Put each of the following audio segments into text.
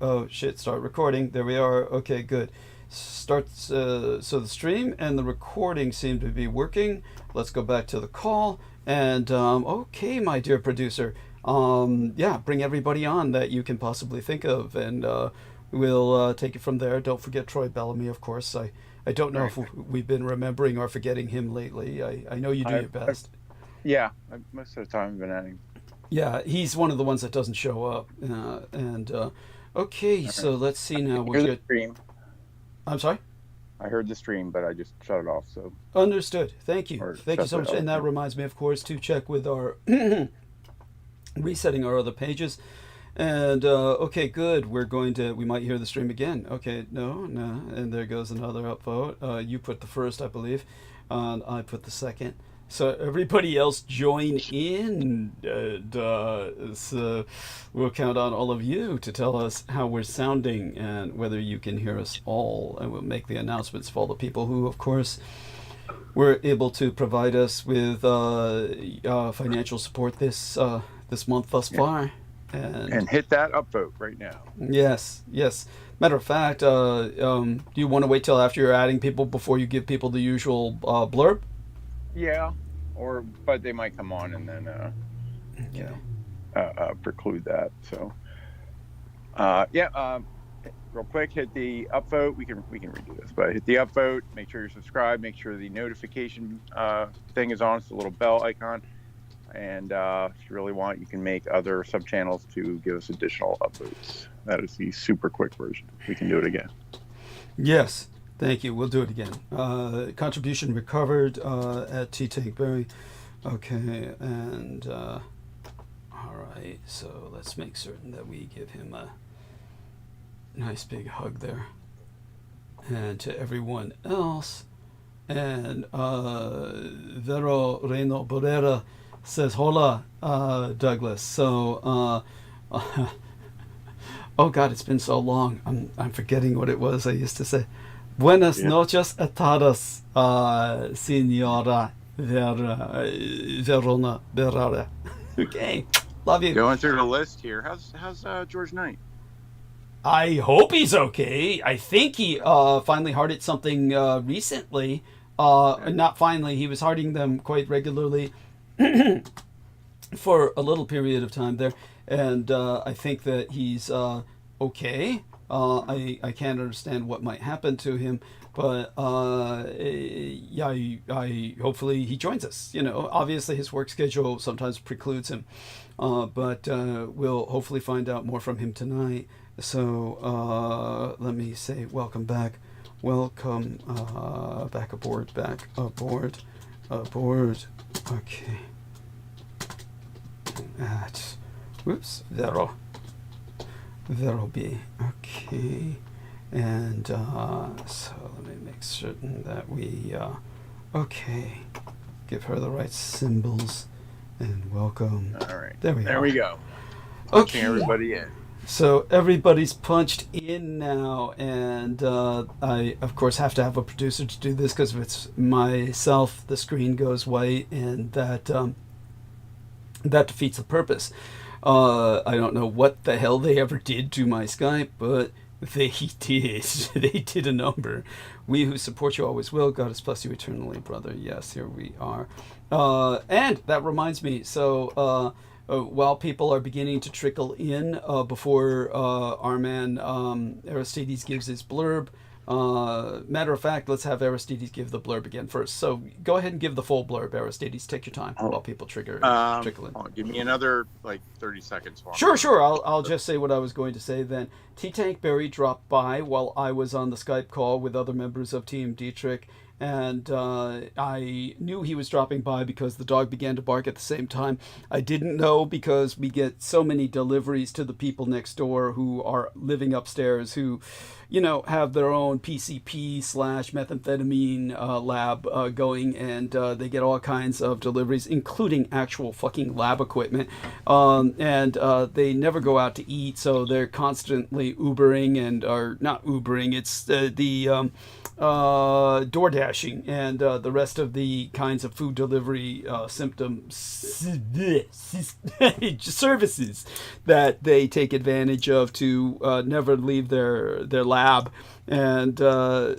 Oh shit, start recording. There we are. Okay, good. Starts, so the stream and the recording seem to be working. Let's go back to the call. And, okay, my dear producer. Yeah, bring everybody on that you can possibly think of, and we'll take it from there. Don't forget Troy Bellamy, of course. I don't know if we've been remembering or forgetting him lately. I know you do your best. Yeah, most of the time I've been adding. Yeah, he's one of the ones that doesn't show up. Okay, so let's see now. We'll get the stream. I'm sorry? I heard the stream, but I just shut it off. So understood. Thank you. Thank you so much. And that reminds me, of course, to check with our resetting our other pages. And okay, good. We might hear the stream again. Okay, no. And there goes another upvote. You put the first, I believe, and I put the second. So everybody else join in. So we'll count on all of you to tell us how we're sounding and whether you can hear us all. And we'll make the announcements for all the people who, of course, were able to provide us with financial support this month thus far. And hit that upvote right now. Yes. Matter of fact, do you want to wait till after you're adding people before you give people the usual blurb? Yeah, but they might come on and then preclude that. So real quick, hit the upvote. We can redo this, but hit the upvote. Make sure you're subscribed. Make sure the notification thing is on. It's the little bell icon. And if you really want, you can make other sub channels to give us additional upvotes. That is the super quick version. We can do it again. Yes. Thank you. We'll do it again. Contribution recovered at TTankBerry. Okay, and all right. So let's make certain that we give him a nice big hug there. And to everyone else. And Vero Reno Borrera says hola, Douglas. So oh God, it's been so long. I'm forgetting what it was I used to say. Buenas noches a todos, Senora Verona Berrara. Okay, love you. Going through the list here. How's George Knight? I hope he's okay. I think he finally hearted something recently. Not finally. He was hearting them quite regularly for a little period of time there, and I think that he's okay. I can't understand what might happen to him, but I hopefully he joins us. Obviously his work schedule sometimes precludes him, but we'll hopefully find out more from him tonight. So let me say welcome back. Welcome back aboard. Okay. Whoops, There'll be okay, and so let me make certain that we okay, give her the right symbols and welcome. All right, there we go. Okay, everybody in. So everybody's punched in now, and I of course have to have a producer to do this because if it's myself, the screen goes white, and that defeats the purpose. I don't know what the hell they ever did to my Skype, but they did. They did a number. We who support you always will. God has blessed you eternally, brother. Yes, here we are. And that reminds me, so while people are beginning to trickle in before our man Aristides gives his blurb, matter of fact, let's have Aristides give the blurb again first. So go ahead and give the full blurb, Aristides. Take your time while people trickle in. Give me another 30 seconds. Sure. I'll just say what I was going to say then. TTankBerry dropped by while I was on the Skype call with other members of Team Dietrich, and I knew he was dropping by because the dog began to bark at the same time. I didn't know because we get so many deliveries to the people next door who are living upstairs who have their own PCP/methamphetamine lab going, and they get all kinds of deliveries, including actual fucking lab equipment. And they never go out to eat, so they're constantly Ubering or not Ubering. It's the DoorDash dashing, and the rest of the kinds of food delivery symptoms services that they take advantage of to never leave their lab. And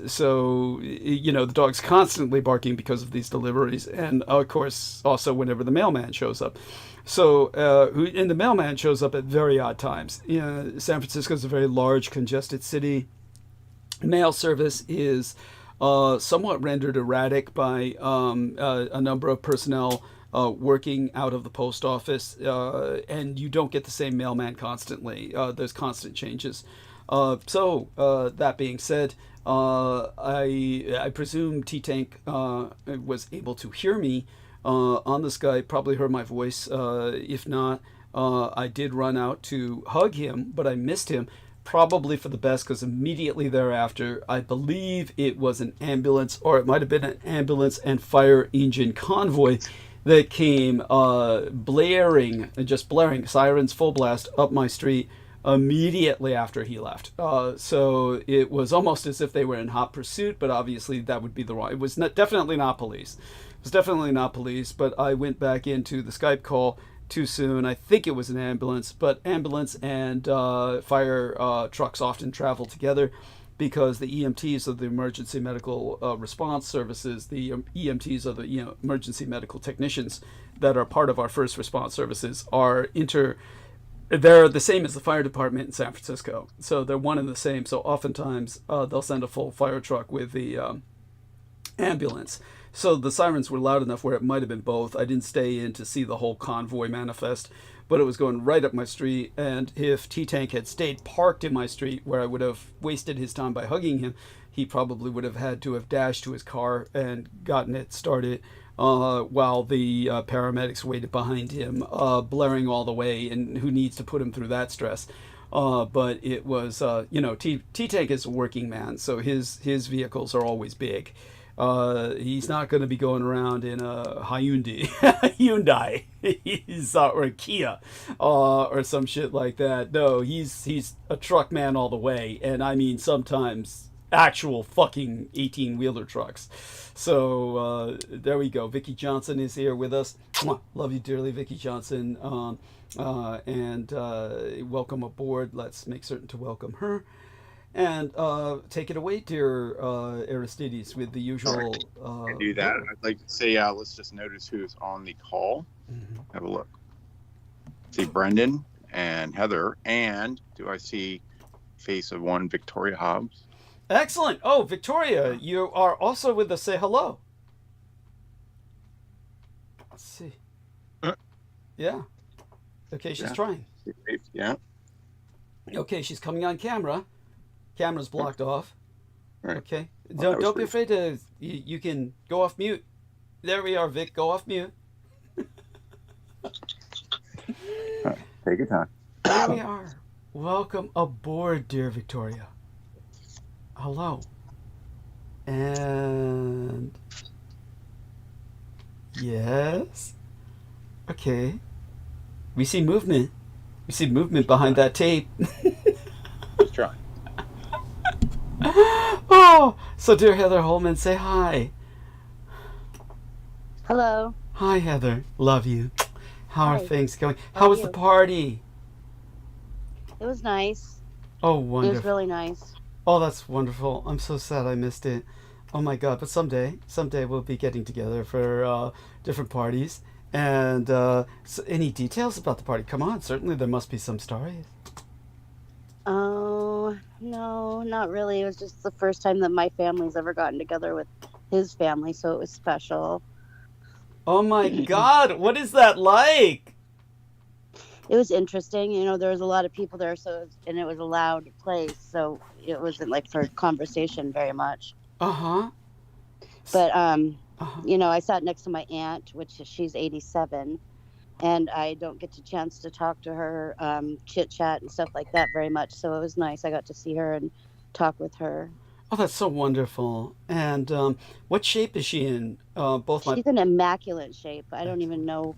so, you know, the dog's constantly barking because of these deliveries, and of course also whenever the mailman shows up. So, and the mailman shows up at very odd times. You know, San Francisco is a very large, congested city. Mail service is somewhat rendered erratic by a number of personnel working out of the post office, and you don't get the same mailman constantly. There's constant changes. So that being said, I presume T-Tank was able to hear me on the Skype, probably heard my voice. If not, I did run out to hug him, but I missed him. Probably for the best, because immediately thereafter, I believe it was an ambulance, or it might have been an ambulance and fire engine convoy that came blaring, sirens full blast up my street immediately after he left. So it was almost as if they were in hot pursuit, but obviously that would be the wrong. It was definitely not police. It was definitely not police, but I went back into the Skype call too soon. I think it was an ambulance, but ambulance and fire trucks often travel together because the EMTs are the emergency medical response services. The EMTs are the emergency medical technicians that are part of our first response services. They're the same as the fire department in San Francisco, so they're one and the same. So oftentimes they'll send a full fire truck with the ambulance. So the sirens were loud enough where it might have been both. I didn't stay in to see the whole convoy manifest, but it was going right up my street. And if T-Tank had stayed parked in my street where I would have wasted his time by hugging him, he probably would have had to have dashed to his car and gotten it started while the paramedics waited behind him, blaring all the way. And who needs to put him through that stress? But it was, T-Tank is a working man, so his vehicles are always big. He's not going to be going around in a Hyundai, or a Kia, or some shit like that. No, he's a truck man all the way, and I mean sometimes actual fucking 18-wheeler trucks. So there we go. Vicki Johnson is here with us. Love you dearly, Vicki Johnson, and welcome aboard. Let's make certain to welcome her. And take it away, dear Aristides, with the usual. I do that. I'd like to say, let's just notice who's on the call. Mm-hmm. Have a look. See Brendan and Heather, and do I see face of one Victoria Hobbs? Excellent. Oh, Victoria, you are also with us. Say hello. Let's see. Yeah. Okay, she's trying. Yeah. Okay, she's coming on camera. Camera's blocked off. Right. Okay. Don't be afraid to. You can go off mute. There we are, Vic. Go off mute. Take your time. There we are. Welcome aboard, dear Victoria. Hello. And yes. Okay. We see movement. We see movement behind that tape. Let's try. Oh, so dear Heather Holman, say hi. Hello. Hi, Heather. Love you. How are things going? How was the party? It was nice. Oh, wonderful. It was really nice. Oh, that's wonderful. I'm so sad I missed it. Oh my God! But someday we'll be getting together for different parties. And so any details about the party? Come on, certainly there must be some stories. Oh, no, not really. It was just the first time that my family's ever gotten together with his family, so it was special. Oh my God, what is that like? It was interesting. You know, there was a lot of people there, and it was a loud place, so it wasn't like for conversation very much. Uh-huh. But, you know, I sat next to my aunt, which she's 87. And I don't get a chance to talk to her, chit-chat and stuff like that very much. So it was nice. I got to see her and talk with her. Oh, that's so wonderful. And what shape is she in? She's in immaculate shape. I don't even know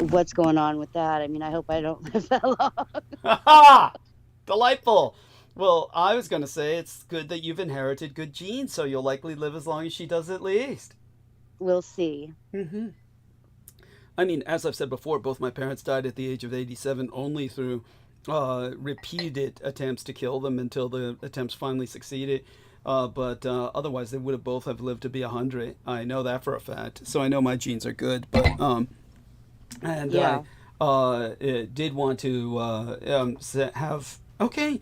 what's going on with that. I mean, I hope I don't live that long. Delightful. Well, I was going to say it's good that you've inherited good genes, so you'll likely live as long as she does at least. We'll see. Mm-hmm. I mean, as I've said before, both my parents died at the age of 87 only through repeated attempts to kill them until the attempts finally succeeded. But otherwise, they would have both have lived to be 100. I know that for a fact. So I know my genes are good. But and Yeah. I did want to have okay.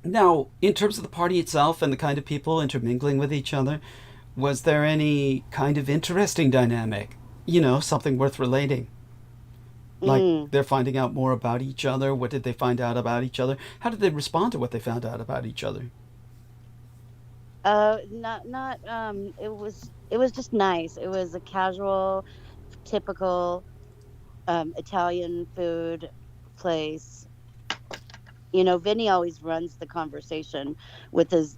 Now, in terms of the party itself and the kind of people intermingling with each other, was there any kind of interesting dynamic? You know, something worth relating? Like they're finding out more about each other. What did they find out about each other? How did they respond to what they found out about each other? Not it was just nice. It was a casual, typical Italian food place. You know, Vinny always runs the conversation with his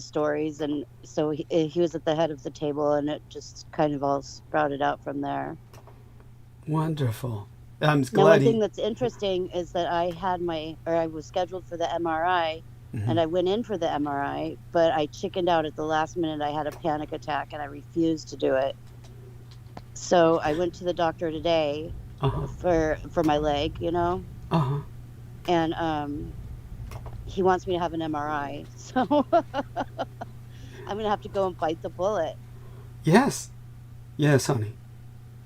stories, and so he was at the head of the table, and it just kind of all sprouted out from there. Wonderful. I'm Now, glad one thing that's interesting is that I was scheduled for the MRI, and I went in for the MRI, but I chickened out at the last minute. I had a panic attack, and I refused to do it. So I went to the doctor today for my leg, you know, and he wants me to have an MRI. So I'm gonna have to go and bite the bullet. Yes. Yes, honey.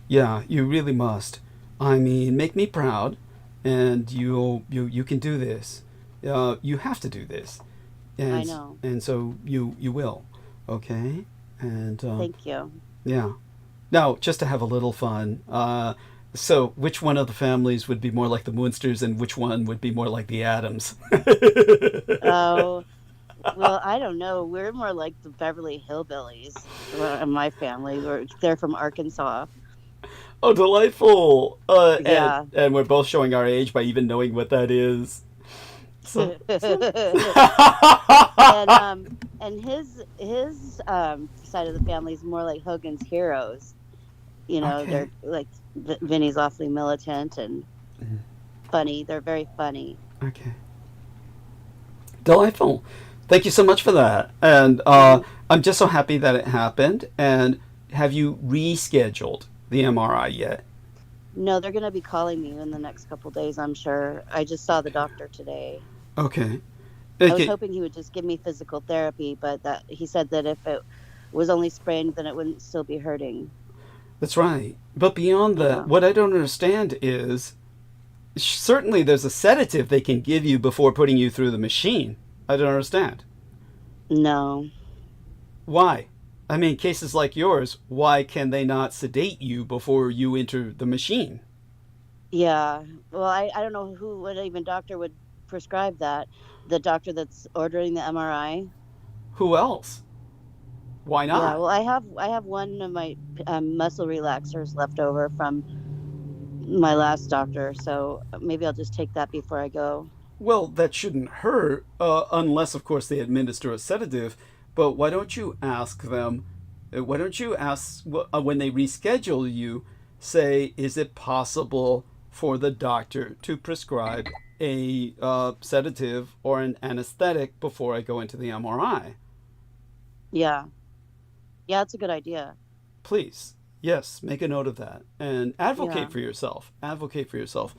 Yeah, you really must. I mean, make me proud, and you can do this. You have to do this. And, I know. And so you will, okay? And Thank you. yeah. Now, just to have a little fun, so which one of the families would be more like the Munsters, and which one would be more like the Adams? Oh, well, I don't know. We're more like the Beverly Hillbillies in my family. They're from Arkansas. Oh, delightful! Yeah. And we're both showing our age by even knowing what that is. So, and his side of the family is more like Hogan's Heroes. You know, Okay. they're like Vinny's awfully militant and funny. They're very funny. okay. Delightful. Thank you so much for that. And I'm just so happy that it happened. And have you rescheduled the MRI yet? No, they're going to be calling me in the next couple days, I'm sure. I just saw the doctor today. Okay. I was hoping he would just give me physical therapy, but he said that if it was only sprained, then it wouldn't still be hurting. That's right. But beyond that, what I don't understand is certainly there's a sedative they can give you before putting you through the machine. I don't understand. No. Why? I mean, cases like yours, why can they not sedate you before you enter the machine? Yeah. Well, I don't know what even doctor would prescribe that. The doctor that's ordering the MRI. Who else? Why not? Yeah. Well, I have one of my muscle relaxers left over from my last doctor, so maybe I'll just take that before I go. Well, that shouldn't hurt, unless, of course, they administer a sedative. But why don't you ask them, when they reschedule you, say, is it possible for the doctor to prescribe a sedative or an anesthetic before I go into the MRI? Yeah. Yeah, that's a good idea. Please. Yes, make a note of that. And advocate for yourself. Advocate for yourself.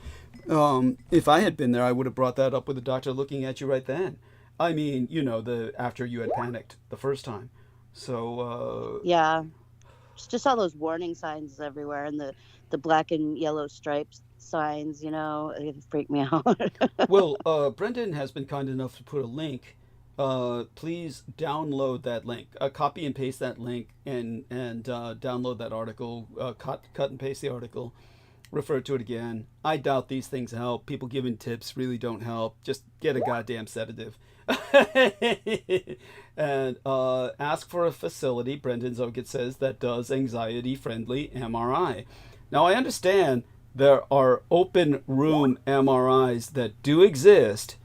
If I had been there, I would have brought that up with the doctor looking at you right then. I mean, you know, after you had panicked the first time. So, yeah. Just all those warning signs everywhere, and the black and yellow stripes signs, you know, it freaked me out. well, Brendan has been kind enough to put a link. Please download that link. Copy and paste that link and download that article. Cut and paste the article. Refer to it again. I doubt these things help. People giving tips really don't help. Just get a goddamn sedative. And ask for a facility, Brendan Zogit says, that does anxiety-friendly MRI. Now, I understand there are open room MRIs that do exist.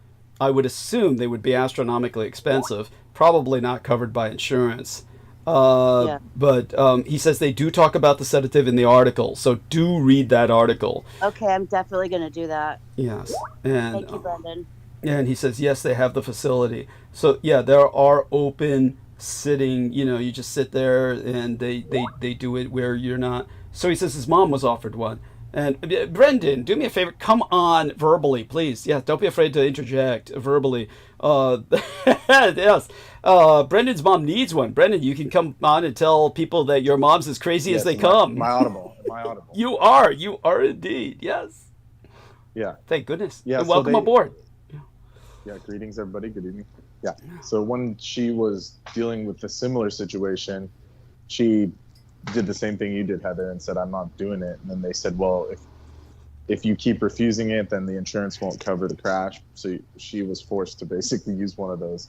I would assume they would be astronomically expensive, probably not covered by insurance. But he says they do talk about the sedative in the article, so do read that article. Okay, I'm definitely going to do that. Yes. And, thank you, Brendan. And he says, yes, they have the facility. So yeah, there are open sitting, you just sit there and they do it where you're not. So he says his mom was offered one. And Brendan, do me a favor, come on verbally, please. Yeah, don't be afraid to interject verbally. Yes, Brendan's mom needs one. Brendan, you can come on and tell people that your mom's as crazy as they come. My audible. You are indeed, yes. Yeah. Thank goodness. Yeah. And welcome aboard. Yeah, greetings everybody, good evening. Yeah, so when she was dealing with a similar situation, she did the same thing you did, Heather, and said, I'm not doing it. And then they said, well, if you keep refusing it, then the insurance won't cover the crash. So she was forced to basically use one of those.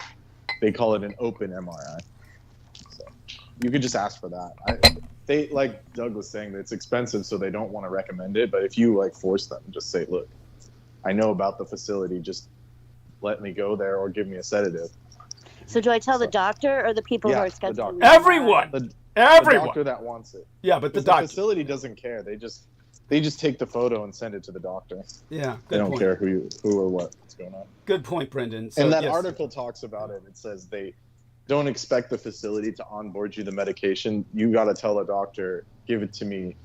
They call it an open MRI. So you could just ask for that. They, like Doug was saying, it's expensive, so they don't want to recommend it. But if you force them, just say, look, I know about the facility, just let me go there or give me a sedative. So do I tell the doctor or the people who are scheduling? Everyone. The Everyone. doctor that wants it. Yeah, but the facility doesn't care. They just take the photo and send it to the doctor. Yeah, they don't care who or what's going on. Good point, Brendan. So, and that article talks about it. It says they don't expect the facility to onboard you the medication. You got to tell a doctor, give it to me.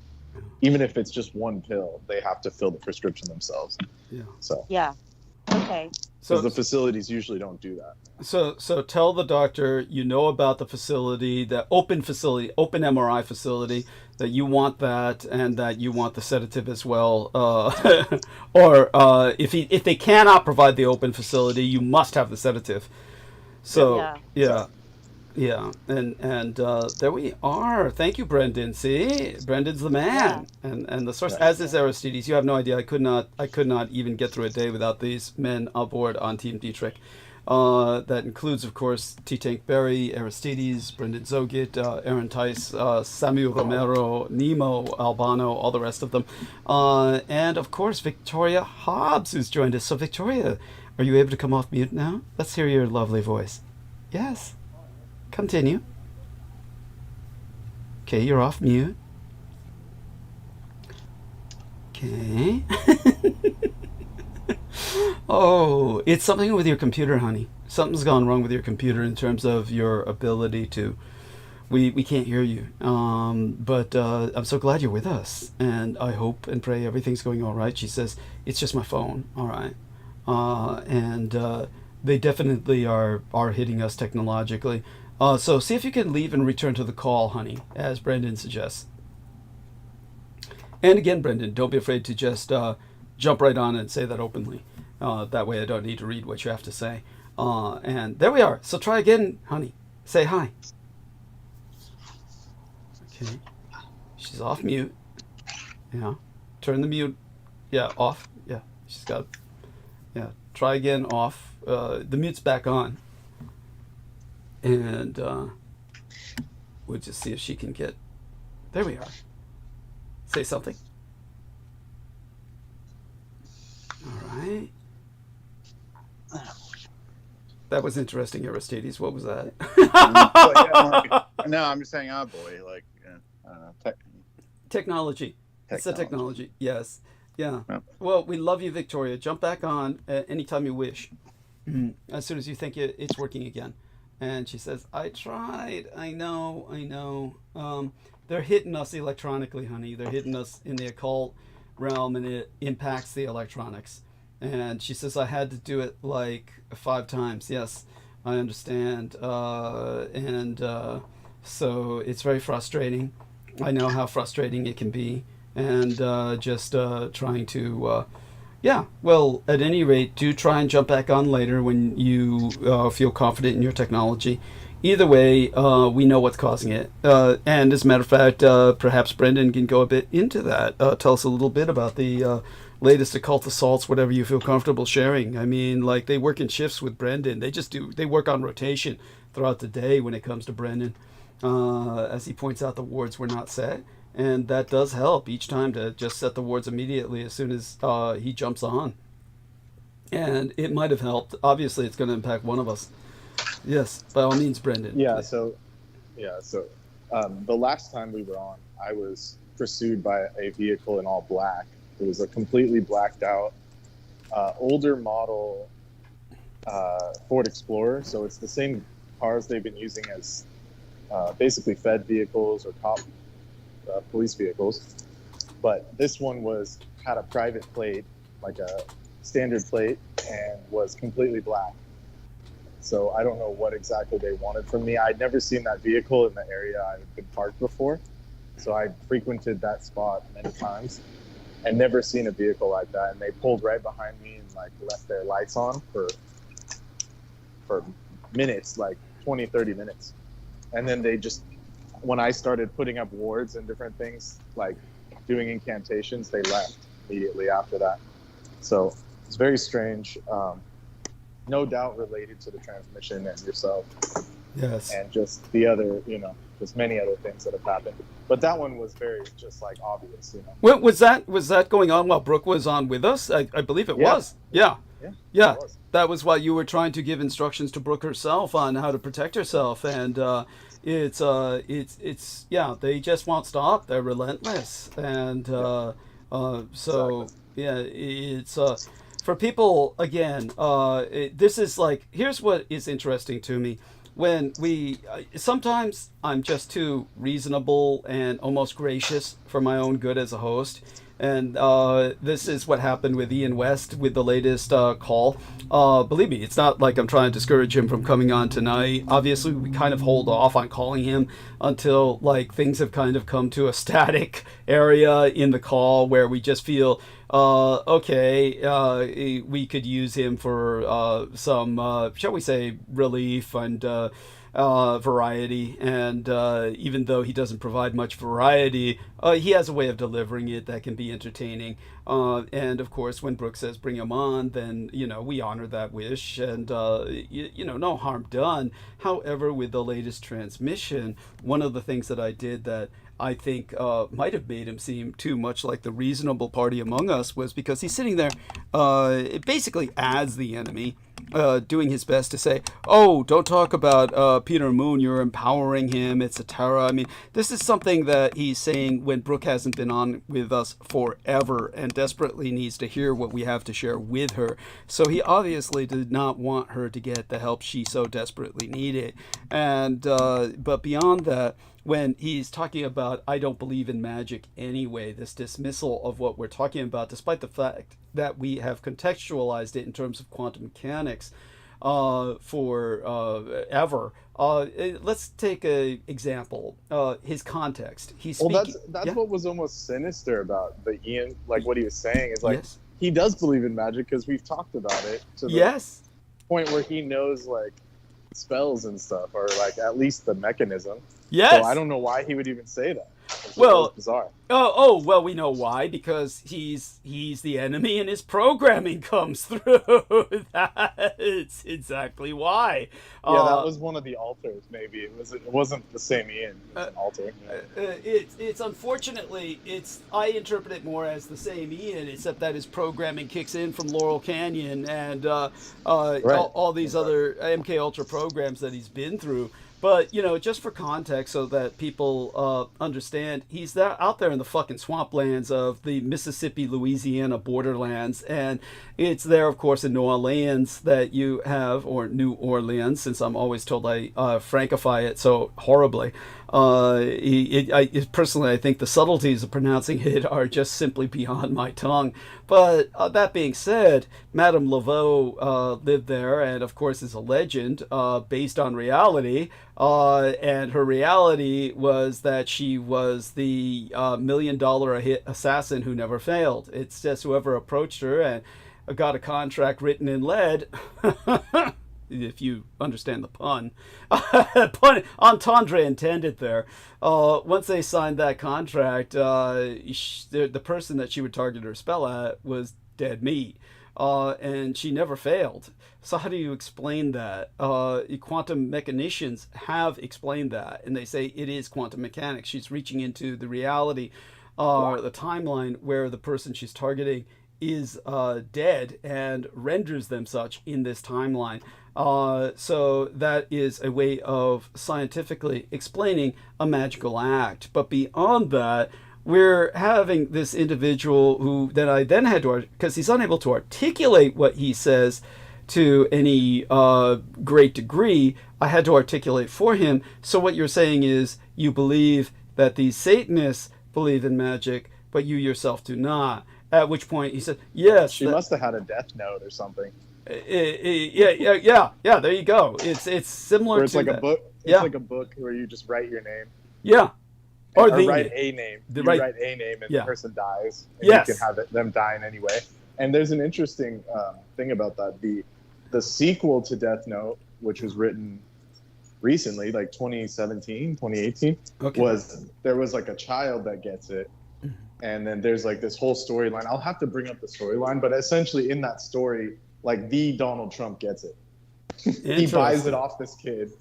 Even if it's just one pill, they have to fill the prescription themselves. Yeah. So. Yeah. Okay. Because the facilities usually don't do that. So tell the doctor you know about the facility, the open MRI facility, that you want that and that you want the sedative as well. Or if they cannot provide the open facility, you must have the sedative. So yeah, and there we are. Thank you, Brendan. See, Brendan's the man, and the source, as is Aristides. You have no idea. I could not even get through a day without these men aboard on Team Dietrich. That includes, of course, T-Tank Berry, Aristides, Brendan Zogit, Aaron Tice, Samuel Romero, Nemo Albano, all the rest of them, and of course Victoria Hobbs, who's joined us. So Victoria, are you able to come off mute now? Let's hear your lovely voice. Yes. Continue. Okay, you're off mute. Okay. Oh, it's something with your computer, honey. Something's gone wrong with your computer in terms of your ability to... We can't hear you. But I'm so glad you're with us. And I hope and pray everything's going all right. She says, it's just my phone. All right. And they definitely are hitting us technologically. So see if you can leave and return to the call, honey, as Brendan suggests. And again, Brendan, don't be afraid to just jump right on and say that openly. That way I don't need to read what you have to say. And there we are. So try again, honey. Say hi. Okay. She's off mute. Yeah. Turn the mute. Yeah, off. Yeah. She's got... Yeah. Try again, off. The mute's back on. And we'll just see if she can get... There we are. Say something. All right. That was interesting, Aristides. What was that? No, I'm just saying, oh boy, I don't know. Technology. It's the technology. Yes. Yeah. Well, we love you, Victoria. Jump back on anytime you wish. As soon as you think it's working again. And she says, I tried. I know. They're hitting us electronically, honey. They're hitting us in the occult realm, and it impacts the electronics. And she says, I had to do it 5 times. Yes, I understand. So it's very frustrating. I know how frustrating it can be. And just trying to... well, at any rate, do try and jump back on later when you feel confident in your technology. Either way, we know what's causing it. And as a matter of fact, perhaps Brendan can go a bit into that. Tell us a little bit about the latest occult assaults, whatever you feel comfortable sharing. I mean, they work in shifts with Brendan. They work on rotation throughout the day when it comes to Brendan. As he points out, the wards were not set. And that does help each time to just set the wards immediately as soon as he jumps on. And it might have helped. Obviously, it's going to impact one of us. Yes, by all means, Brendan. So the last time we were on, I was pursued by a vehicle in all black. It was a completely blacked out, older model Ford Explorer. So it's the same cars they've been using as basically Fed vehicles or cop police vehicles. But this one had a private plate, like a standard plate, and was completely black. So I don't know what exactly they wanted from me. I'd never seen that vehicle in the area I've been parked before. So I frequented that spot many times and never seen a vehicle like that. And they pulled right behind me and like left their lights on for minutes, like 20, 30 minutes. And then they just, when I started putting up wards and different things, like doing incantations, they left immediately after that. So it's very strange. No doubt related to the transmission and yourself. Yes. And just the other, just many other things that have happened. But that one was very just like obvious, Well, was that going on while Brooke was on with us? I believe it was. Yeah. Yeah. It was. That was while you were trying to give instructions to Brooke herself on how to protect herself, and it's they just won't stop. They're relentless, and so Exactly. yeah, it's for people again. This is like, here's what is interesting to me. When sometimes I'm just too reasonable and almost gracious for my own good as a host. And this is what happened with Ian West with the latest call. Believe me, it's not like I'm trying to discourage him from coming on tonight. Obviously, we kind of hold off on calling him until like things have kind of come to a static area in the call where we just feel, okay, we could use him for some, shall we say, relief and variety. And even though he doesn't provide much variety, he has a way of delivering it that can be entertaining. And of course, when Brooke says bring him on, then we honor that wish, and no harm done. However, with the latest transmission, one of the things that I did that I think might have made him seem too much like the reasonable party among us was because he's sitting there basically as the enemy, doing his best to say, oh, don't talk about Peter Moon, you're empowering him, etc. I mean, this is something that he's saying when Brooke hasn't been on with us forever and desperately needs to hear what we have to share with her. So he obviously did not want her to get the help she so desperately needed. And but beyond that, when he's talking about, I don't believe in magic anyway, this dismissal of what we're talking about, despite the fact that we have contextualized it in terms of quantum mechanics for ever. Let's take an example. His context. He's speaking. Well, that's what was almost sinister about the Ian, like what he was saying is like, yes. He does believe in magic because we've talked about it to the yes. point where he knows like spells and stuff, or like at least the mechanism. Yes. So I don't know why he would even say that. It's Well, bizarre. Oh, well, we know why, because he's the enemy and his programming comes through. That's exactly why. Yeah, that was one of the alters. Maybe it wasn't the same Ian. It was an alter. Yeah. It's unfortunately, I interpret it more as the same Ian, except that his programming kicks in from Laurel Canyon and all these other MK Ultra programs that he's been through. But, just for context so that people understand, he's out there in the fucking swamplands of the Mississippi-Louisiana borderlands. And it's there, of course, in New Orleans that you have, or New Orleans, since I'm always told I frankify it so horribly. Personally, I think the subtleties of pronouncing it are just simply beyond my tongue. But that being said, Madame Laveau lived there and, of course, is a legend based on reality. And her reality was that she was the $1 million a hit assassin who never failed. It's just whoever approached her and got a contract written in lead, if you understand the pun. Pun entendre intended there. Once they signed that contract, the person that she would target her spell at was dead meat. And she never failed. So how do you explain that? Quantum mechanicians have explained that, and they say it is quantum mechanics. She's reaching into the reality, the timeline where the person she's targeting is dead and renders them such in this timeline. So that is a way of scientifically explaining a magical act. But beyond that, we're having this individual who then I then had to, because he's unable to articulate what he says, to any great degree. I had to articulate for him. So what you're saying is you believe that these Satanists believe in magic, but you yourself do not. At which point he said, yes. She must have had a death note or something. Yeah. There you go. It's similar where it's to like that. a book. It's like a book where you just write your name. Yeah. Or the write a name. You write a name and the person dies. And you can have them die in any way. And there's an interesting thing about that. The sequel to Death Note, which was written recently, like 2017, 2018, there was like a child that gets it. And then there's like this whole storyline. I'll have to bring up the storyline, but essentially in that story, like the Donald Trump gets it. He buys it off this kid.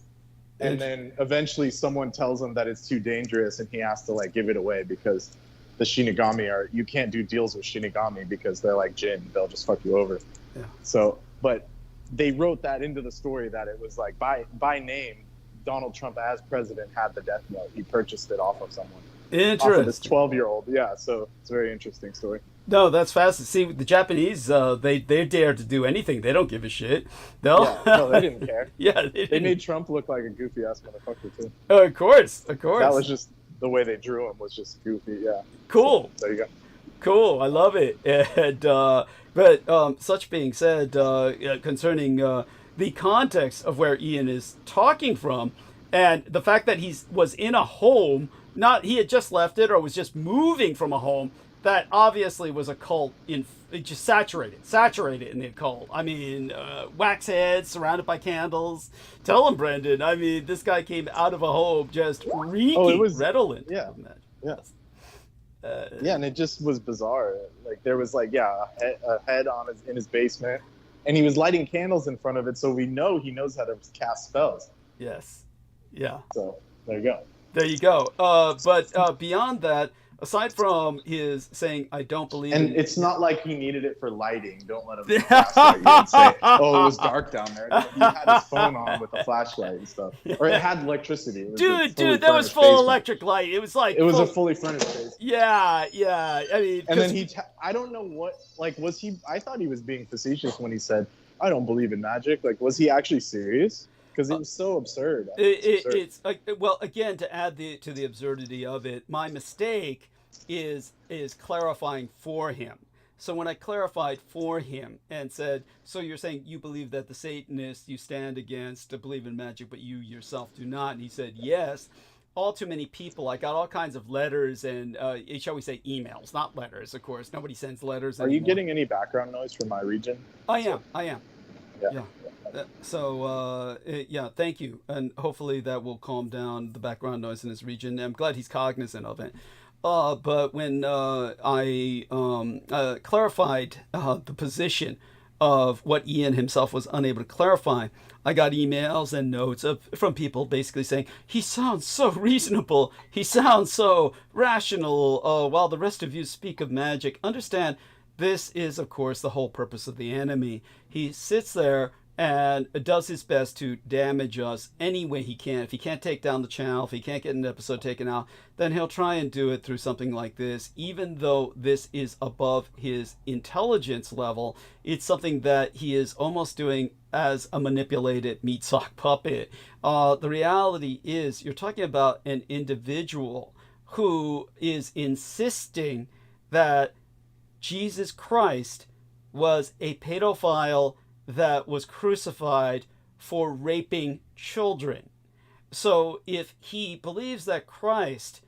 And then eventually someone tells him that it's too dangerous and he has to like give it away because the Shinigami you can't do deals with Shinigami because they're like jinn. They'll just fuck you over. Yeah. So, but they wrote that into the story that it was like by name, Donald Trump as president had the death note. He purchased it off of someone. Interesting. Off of this 12-year-old. Yeah. So it's a very interesting story. No, that's fascinating. See, the Japanese, they dare to do anything. They don't give a shit. No, they didn't care. They made Trump look like a goofy ass motherfucker too. Of course. That was just the way they drew him was just goofy. Yeah. Cool. So, there you go. Cool. I love it. And but such being said, concerning the context of where Ian is talking from, and the fact that he was in a home, he had just left it or was just moving from a home. That obviously was occult, just saturated in the occult. I mean, wax heads surrounded by candles. Tell him, Brendan. I mean, this guy came out of a home just reeking redolent. Yeah. Yeah, and it just was bizarre. Like there was like a head in his basement, and he was lighting candles in front of it, so we know he knows how to cast spells. Yes. Yeah. So there you go. There you go. But beyond that. Aside from his saying, I don't believe and it's not like he needed it for lighting. Don't let him gaslight you and say, oh, it was dark down there. He had his phone on with a flashlight and stuff. Or it had electricity. It was dude, that was full electric light. It was like... It was a fully furnished space. Yeah. I mean... And then I don't know what... Like, was he... I thought he was being facetious when he said, I don't believe in magic. Like, was he actually serious? Because it was so absurd. It's well, again, to add to the absurdity of it, my mistake is clarifying for him. So when I clarified for him and said, so you're saying you believe that the Satanists you stand against believe in magic, but you yourself do not? And he said, yes. All too many people. I got all kinds of letters and, shall we say, emails, not letters, of course. Nobody sends letters anymore. Are you getting any background noise from my region? I am. Yeah. Thank you. And hopefully that will calm down the background noise in his region. I'm glad he's cognizant of it. But when I clarified the position of what Ian himself was unable to clarify, I got emails and notes from people basically saying, he sounds so reasonable, he sounds so rational, while the rest of you speak of magic. Understand, this is, of course, the whole purpose of the enemy. He sits there and does his best to damage us any way he can. If he can't take down the channel, if he can't get an episode taken out, then he'll try and do it through something like this. Even though this is above his intelligence level, it's something that he is almost doing as a manipulated meat sock puppet. The reality is, you're talking about an individual who is insisting that Jesus Christ was a pedophile that was crucified for raping children. So if he believes that Christ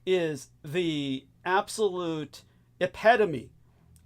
is the absolute epitome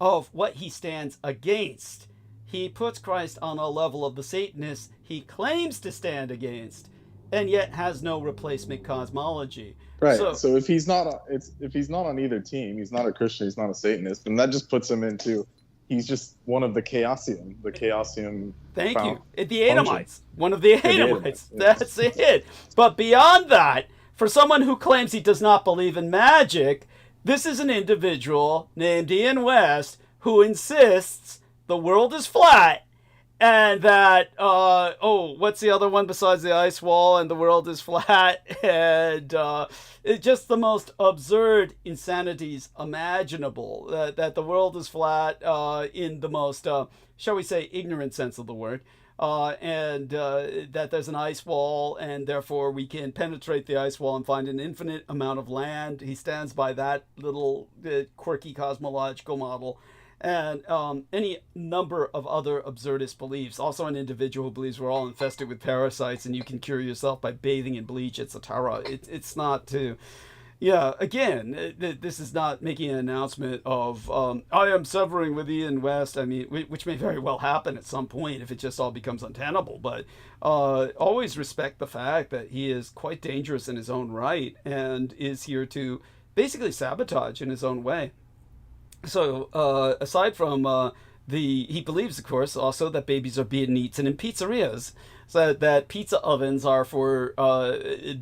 of what he stands against, he puts Christ on a level of the Satanists he claims to stand against, and yet has no replacement cosmology. Right. So if he's not on either team, he's not a Christian, he's not a Satanist, and that just puts him into... He's just one of the Chaosium. Thank you. The Adamites. One of the Adamites. That's it. But beyond that, for someone who claims he does not believe in magic, this is an individual named Ian West who insists the world is flat and that what's the other one besides the ice wall and the world is flat, and it's just the most absurd insanities imaginable, that the world is flat in the most shall we say ignorant sense of the word, and that there's an ice wall and therefore we can penetrate the ice wall and find an infinite amount of land. He stands by that little quirky cosmological model, and any number of other absurdist beliefs. Also an individual who believes we're all infested with parasites and you can cure yourself by bathing in bleach, etc. It's not to... Yeah, again, this is not making an announcement of, I am severing with Ian West. I mean, which may very well happen at some point if it just all becomes untenable. But always respect the fact that he is quite dangerous in his own right and is here to basically sabotage in his own way. So aside from he believes, of course, also that babies are being eaten in pizzerias. So that pizza ovens are for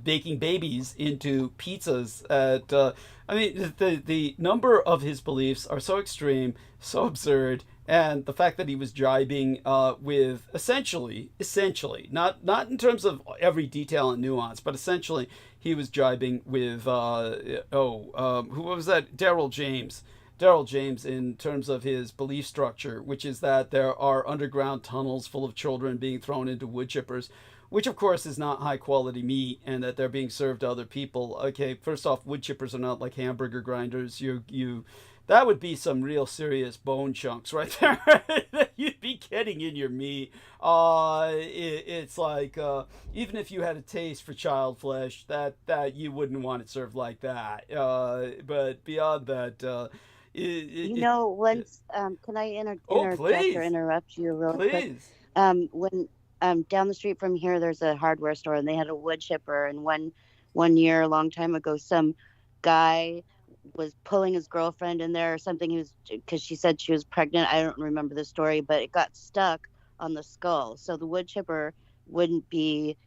baking babies into pizzas. I mean, the number of his beliefs are so extreme, so absurd, and the fact that he was jibing with essentially, not in terms of every detail and nuance, but essentially he was jibing with who was that? Daryl James in terms of his belief structure, which is that there are underground tunnels full of children being thrown into wood chippers, which of course is not high quality meat, and that they're being served to other people. Okay, first off, wood chippers are not like hamburger grinders. That would be some real serious bone chunks right there that you'd be getting in your meat. It's like even if you had a taste for child flesh, that you wouldn't want it served like that. But beyond that. Once can I interject or interrupt you real quick? When down the street from here, there's a hardware store, and they had a wood chipper. And one year, a long time ago, some guy was pulling his girlfriend in there or something. Because she said she was pregnant. I don't remember the story, but it got stuck on the skull. So the wood chipper wouldn't be.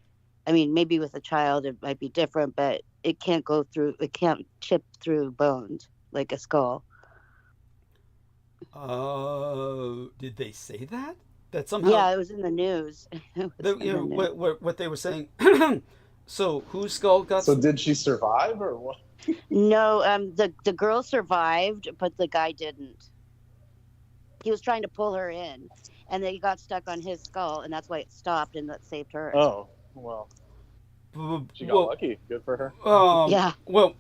I mean, maybe with a child it might be different, but it can't go through. It can't chip through bones like a skull. Did they say that? That somehow? Yeah, it was in the news. What they were saying. So whose skull got? So did she survive or what? No, the girl survived, but the guy didn't. He was trying to pull her in, and they got stuck on his skull, and that's why it stopped, and that saved her. Oh, well. She got lucky. Good for her. Yeah. Well,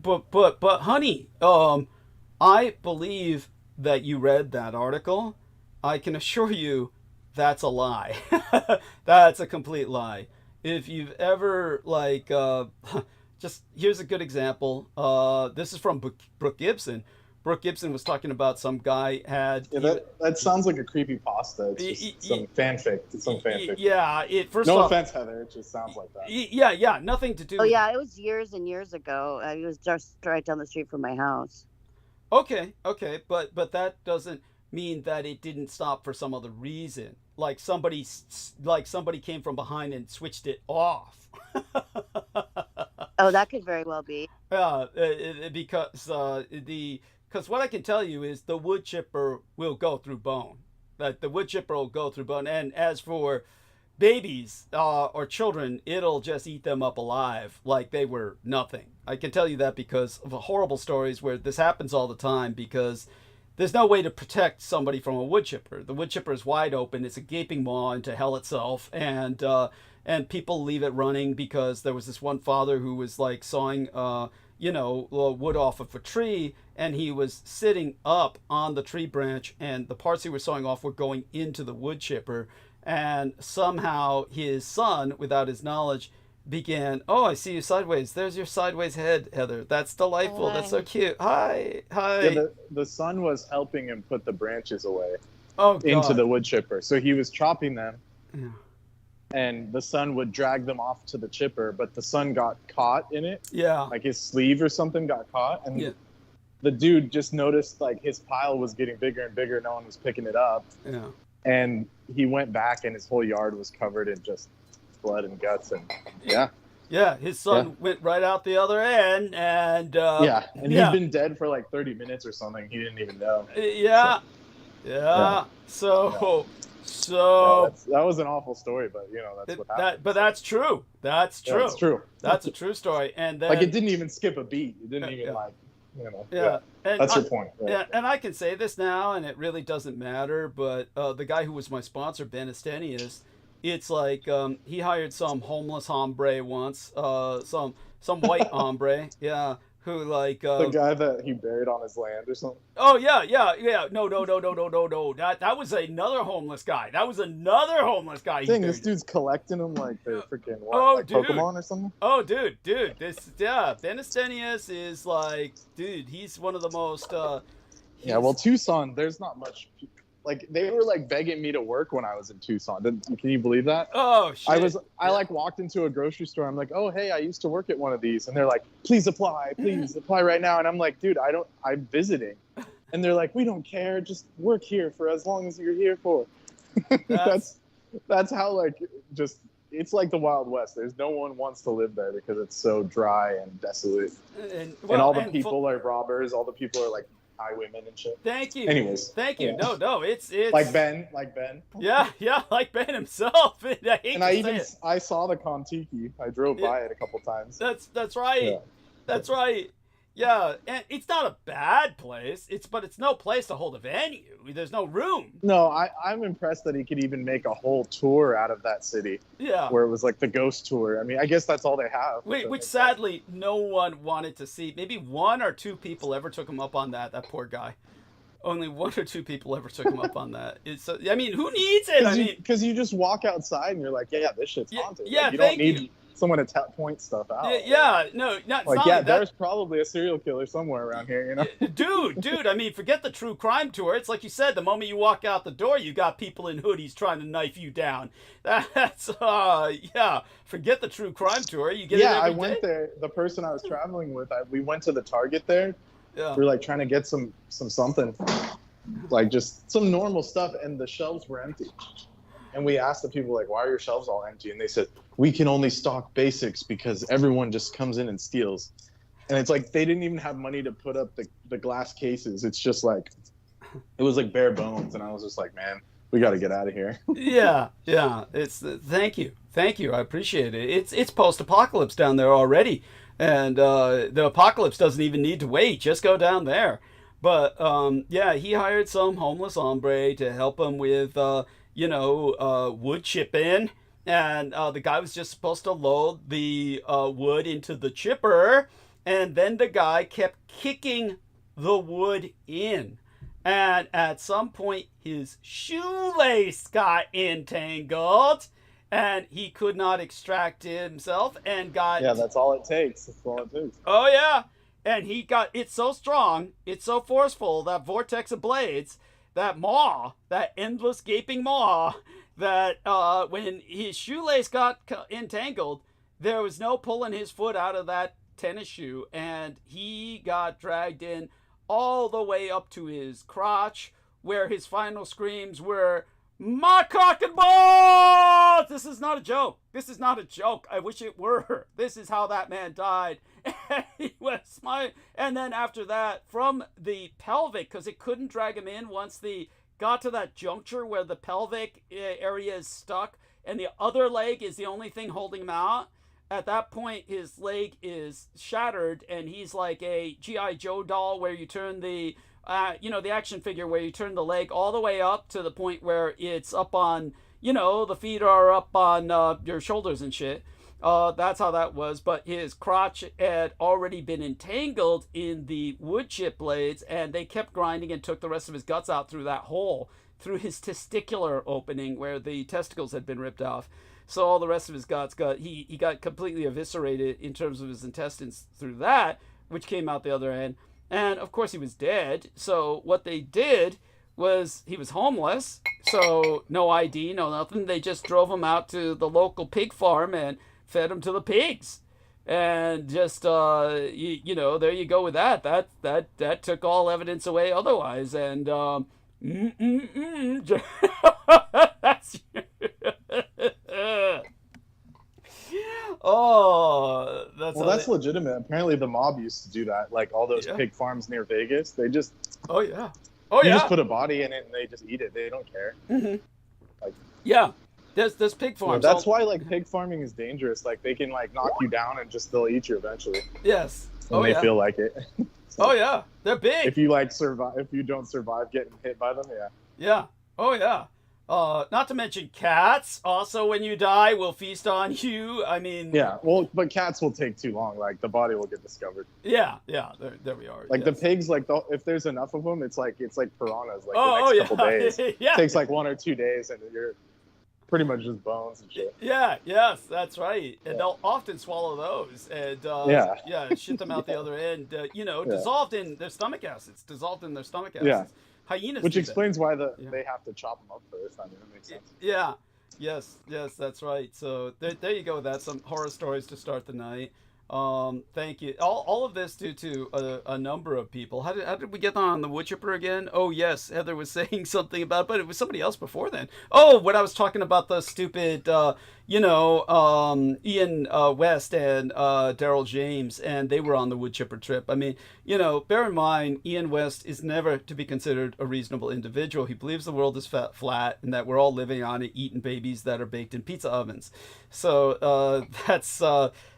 but honey, I believe that you read that article. I can assure you that's a lie. That's a complete lie. If you've ever just here's a good example. This is from Brooke Gibson. Brooke Gibson was talking about some guy had... Yeah, that sounds like a creepypasta. It's just some fanfic. It's some fanfic. Yeah, no offense, Heather. It just sounds like that. Yeah, nothing to do with... Oh, yeah, it was years and years ago. It was just right down the street from my house. Okay, but that doesn't mean that it didn't stop for some other reason. Like somebody came from behind and switched it off. Oh, that could very well be. Because what I can tell you is the wood chipper will go through bone. That the wood chipper will go through bone. And as for babies or children, it'll just eat them up alive like they were nothing. I can tell you that because of horrible stories where this happens all the time, because there's no way to protect somebody from a wood chipper. The wood chipper is wide open. It's a gaping maw into hell itself. And people leave it running because there was this one father who was like sawing, wood off of a tree, and he was sitting up on the tree branch, and the parts he was sawing off were going into the wood chipper. And somehow his son, without his knowledge, began, "Oh, I see you sideways. There's your sideways head, Heather. That's delightful. Hi. That's so cute. Hi." Yeah, the son was helping him put the branches away God. into the wood chipper. So he was chopping them, Yeah. and the son would drag them off to the chipper, but the son got caught in it. Yeah. Like his sleeve or something got caught, and Yeah. the dude just noticed like his pile was getting bigger and bigger. No one was picking it up. Yeah. And he went back, and his whole yard was covered in just blood and guts, and Yeah, his son went right out the other end, and he'd been dead for like 30 minutes or something. He didn't even know. So So that was an awful story, but you know that's what happened. But that's true. That's true. Yeah, it's true. That's a true story. And then, like, it didn't even skip a beat. It didn't even like, you know. Yeah. And that's your point. Right? Yeah, and I can say this now, and it really doesn't matter. But the guy who was my sponsor, Ben Estenius, it's like he hired some homeless hombre once, some white hombre, yeah, who like the guy that he buried on his land or something. Oh yeah. No. That was another homeless guy. Dang, this dude's collecting them like they're freaking Pokemon or something. Oh, dude, Ben Estenius is like, dude, he's one of the most. Yeah, well, Tucson, there's not much. Like, they were like begging me to work when I was in Tucson. Can you believe that? Oh shit! I like walked into a grocery store. I'm like, oh hey, I used to work at one of these, and they're like, please apply right now. And I'm like, dude, I'm visiting, and they're like, we don't care, just work here for as long as you're here for. That's how, like, just, it's like the Wild West. There's no one wants to live there because it's so dry and desolate, and all the people are robbers. All the people are like highwaymen and shit. Thank you. Anyways, thank you. Yeah. No, it's like Ben. Yeah, like Ben himself. I saw the Kon-Tiki. I drove by it a couple times. That's right. Yeah. That's right. Yeah, and it's not a bad place. But it's no place to hold a venue. There's no room. No, I'm impressed that he could even make a whole tour out of that city. Yeah. Where it was like the ghost tour. I mean, I guess that's all they have. Which sadly no one wanted to see. Maybe one or two people ever took him up on that. That poor guy. Only one or two people ever took him up on that. I mean, who needs it? Because you just walk outside and you're like, yeah, this shit's haunted. Yeah, like, you don't need someone to point stuff out. There's probably a serial killer somewhere around here, you know. dude, I mean, forget the true crime tour. It's like you said, the moment you walk out the door, you got people in hoodies trying to knife you down. That's forget the true crime tour. You get it every I day. went there. The person I was traveling with, we went to the Target there. Yeah. We were like trying to get something, like just some normal stuff, and the shelves were empty. And we asked the people, like, why are your shelves all empty? And they said, we can only stock basics because everyone just comes in and steals. And it's like they didn't even have money to put up the glass cases. It's just like, it was like bare bones. And I was just like, man, we got to get out of here. Yeah. It's thank you. I appreciate it. It's post-apocalypse down there already. And the apocalypse doesn't even need to wait. Just go down there. But he hired some homeless hombre to help him with wood chipping, and the guy was just supposed to load the wood into the chipper, and then the guy kept kicking the wood in, and at some point his shoelace got entangled, and he could not extract it himself, and got... Yeah, that's all it takes. Oh yeah, and he got... It's so strong, it's so forceful, that vortex of blades, that maw, that endless gaping maw, that when his shoelace got entangled, there was no pulling his foot out of that tennis shoe, and he got dragged in all the way up to his crotch, where his final screams were, "My cock and balls!" This is not a joke. I wish it were. This is how that man died. And he was smiling. And then after that, from the pelvic, because it couldn't drag him in once they got to that juncture where the pelvic area is stuck and the other leg is the only thing holding him out. At that point, his leg is shattered, and he's like a G.I. Joe doll where you turn the action figure where you turn the leg all the way up to the point where it's up on, the feet are up on your shoulders and shit. That's how that was. But his crotch had already been entangled in the wood chip blades, and they kept grinding and took the rest of his guts out through that hole, through his testicular opening where the testicles had been ripped off. So all the rest of his guts he got completely eviscerated in terms of his intestines through that, which came out the other end. And of course he was dead. So what they did was, he was homeless, so no ID, no nothing. They just drove him out to the local pig farm and fed him to the pigs. And just, there you go with that. That took all evidence away otherwise. And, that's... Oh, that's legitimate. Apparently the mob used to do that. Like all those pig farms near Vegas, they just... Oh, yeah. You just put a body in it and they just eat it. They don't care. Mm-hmm. Yeah, there's pig Well, farms. that's why like pig farming is dangerous. Like they can like knock you down and just they'll eat you eventually Yes. when they feel like it. Oh yeah, they're big. If you like survive, if you don't survive getting hit by them, yeah. Yeah. Oh yeah. Not to mention cats. Also, when you die, will feast on you. I mean. Yeah. Well, but cats will take too long. Like the body will get discovered. Yeah. Yeah. There we are. Like yes. the pigs, like if there's enough of them, it's like piranhas. Like Oh, the next couple days, yeah. it takes like 1 or 2 days, and you're pretty much just bones and shit. Yeah. Yes, that's right. And they'll often swallow those and shit them out the other end. Dissolved in their stomach acids. Dissolved in their stomach acids. Yeah. Hyenas. Which do explains that. why they have to chop them up first. I mean, that makes sense. Yeah. Yes, that's right. So there you go. That's some horror stories to start the night. Thank you. All of this due to a number of people. How did we get on the wood chipper again? Oh yes, Heather was saying something about, but it was somebody else before then. Oh, when I was talking about the stupid, Ian West and Daryl James, and they were on the wood chipper trip. I mean, bear in mind, Ian West is never to be considered a reasonable individual. He believes the world is flat and that we're all living on it, eating babies that are baked in pizza ovens. So that's.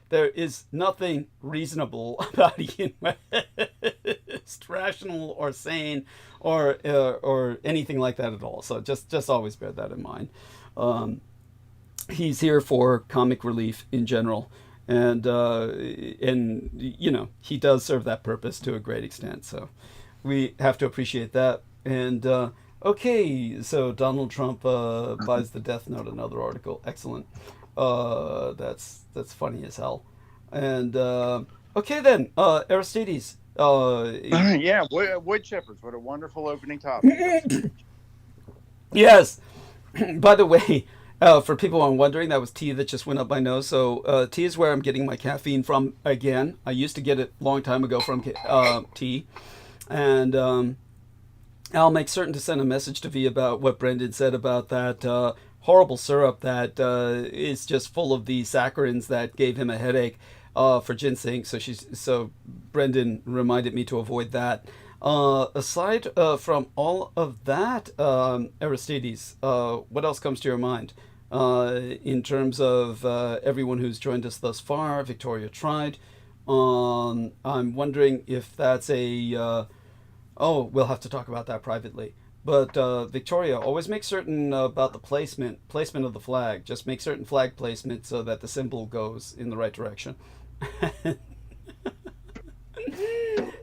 There is nothing reasonable about Ian West, rational or sane, or anything like that at all. So just always bear that in mind. He's here for comic relief in general, and he does serve that purpose to a great extent. So we have to appreciate that. And okay, so Donald Trump buys the Death Note. Another article, excellent. That's funny as hell. And okay then, Aristides. Yeah, wood chippers. What a wonderful opening topic. Yes. By the way, for people who are wondering, that was tea that just went up my nose. So tea is where I'm getting my caffeine from again. I used to get it a long time ago from tea, and I'll make certain to send a message to V about what Brendan said about that. Horrible syrup that is just full of the saccharins that gave him a headache for ginseng. So Brendan reminded me to avoid that. Aside from all of that, Aristides, what else comes to your mind in terms of everyone who's joined us thus far? Victoria tried. I'm wondering if that's we'll have to talk about that privately. But Victoria, always make certain about the placement of the flag. Just make certain flag placement so that the symbol goes in the right direction.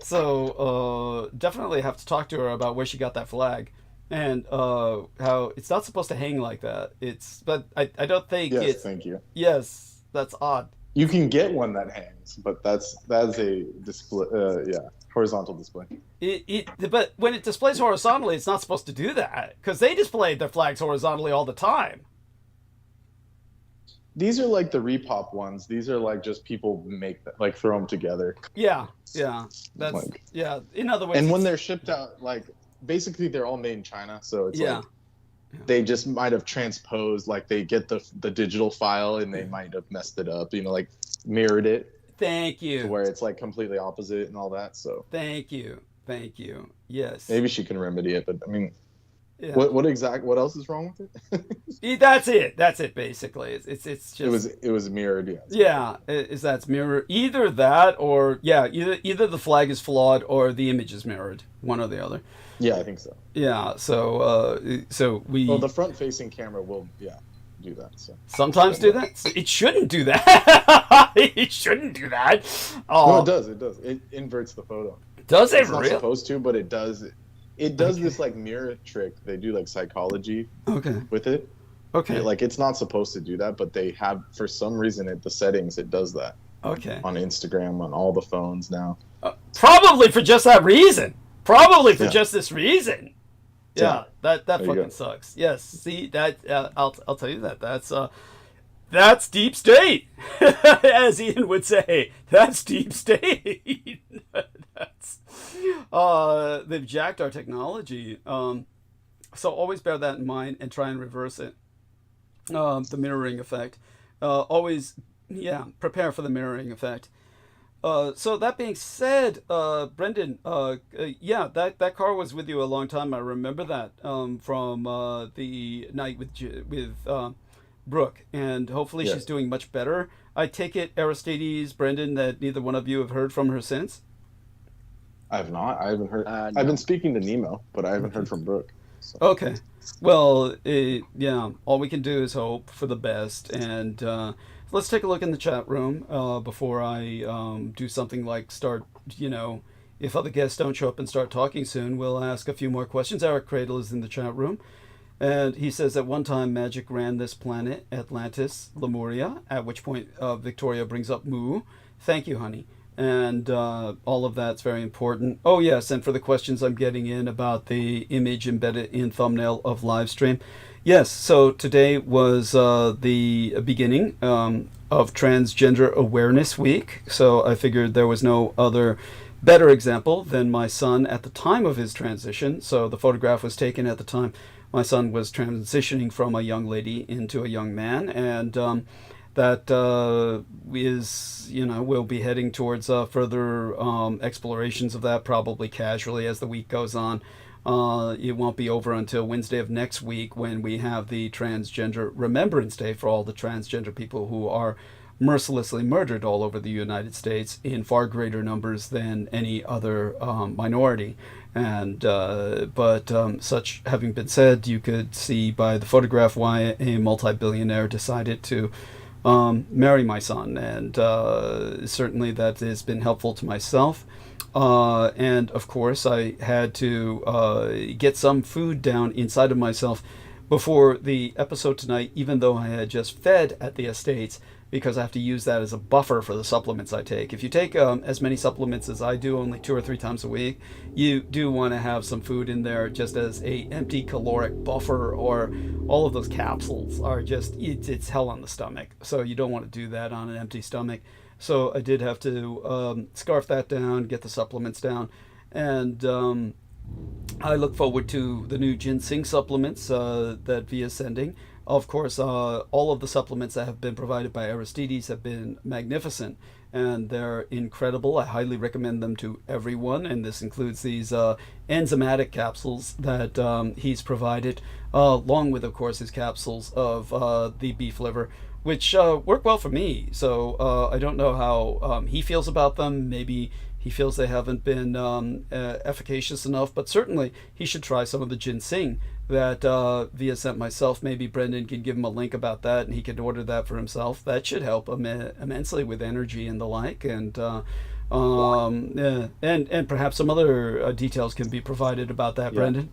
So definitely have to talk to her about where she got that flag and how it's not supposed to hang like that. But I don't think yes, it's... thank you. Yes, that's odd. You can get one that hangs, but that's a display. Horizontal display. But when it displays horizontally, it's not supposed to do that because they displayed their flags horizontally all the time. These are like the repop ones. These are like just people make them, like throw them together. Yeah. That's like, yeah. In other words, and when they're shipped out, like basically they're all made in China, so it's like they just might have transposed, like they get the digital file and they might have messed it up, like mirrored it. Thank you. To where it's like completely opposite and all that. So thank you. Yes. Maybe she can remedy it, but I mean, what else is wrong with it? That's it. Basically, it's just it was mirrored. Yeah. Is that's mirror either that or either the flag is flawed or the image is mirrored, one or the other. Yeah, I think so. Yeah. So we. Well, the front-facing camera will do that. So sometimes do that. It shouldn't do that. It shouldn't do that. No, it does. It inverts the photo. Does it really? It's not supposed to, but it does. It does this like mirror trick. They do like psychology. With it. Okay. Like it's not supposed to do that, but they have for some reason the settings it does that. Okay. On Instagram, on all the phones now. Probably for just that reason. Probably for just this reason. Yeah, that fucking sucks. Yes, see that I'll tell you that's deep state, as Ian would say. That's deep state. They've jacked our technology. So always bear that in mind and try and reverse it. The mirroring effect. Always, prepare for the mirroring effect. So that being said, Brendan, yeah, that car was with you a long time. I remember that from the night with Brooke, and hopefully Yeah. she's doing much better. I take it, Aristides, Brendan, that neither one of you have heard from her since? I have not. I haven't heard. No. I've been speaking to Nemo, but I haven't heard from Brooke. So. Okay. Well, yeah, all we can do is hope for the best. And let's take a look in the chat room before I do something like start, if other guests don't show up and start talking soon, we'll ask a few more questions. Eric Cradle is in the chat room. And he says, at one time, magic ran this planet, Atlantis, Lemuria, at which point Victoria brings up Mu. Thank you, honey. And all of that's very important. Oh, yes, and for the questions I'm getting in about the image embedded in thumbnail of live stream. Yes, so today was the beginning of Transgender Awareness Week. So I figured there was no other better example than my son at the time of his transition. So the photograph was taken at the time my son was transitioning from a young lady into a young man. And that is, we'll be heading towards further explorations of that, probably casually as the week goes on. It won't be over until Wednesday of next week, when we have the Transgender Remembrance Day for all the transgender people who are mercilessly murdered all over the United States in far greater numbers than any other minority. And but such having been said, you could see by the photograph why a multi-billionaire decided to marry my son, and certainly that has been helpful to myself. And of course I had to get some food down inside of myself before the episode tonight, even though I had just fed at the estates, because I have to use that as a buffer for the supplements I take. If you take as many supplements as I do, only 2 or 3 times a week, you do want to have some food in there just as a empty caloric buffer, or all of those capsules are just, it's hell on the stomach. So you don't want to do that on an empty stomach. So I did have to scarf that down, get the supplements down, and I look forward to the new ginseng supplements that Via's sending. Of course, all of the supplements that have been provided by Aristides have been magnificent, and they're incredible. I highly recommend them to everyone, and this includes these enzymatic capsules that he's provided, along with, of course, his capsules of the beef liver, which work well for me. So I don't know how he feels about them. Maybe he feels they haven't been efficacious enough, but certainly he should try some of the ginseng that Via sent myself. Maybe Brendan can give him a link about that, and he can order that for himself. That should help immensely with energy and the like, and and perhaps some other details can be provided about that, Yeah. Brendan.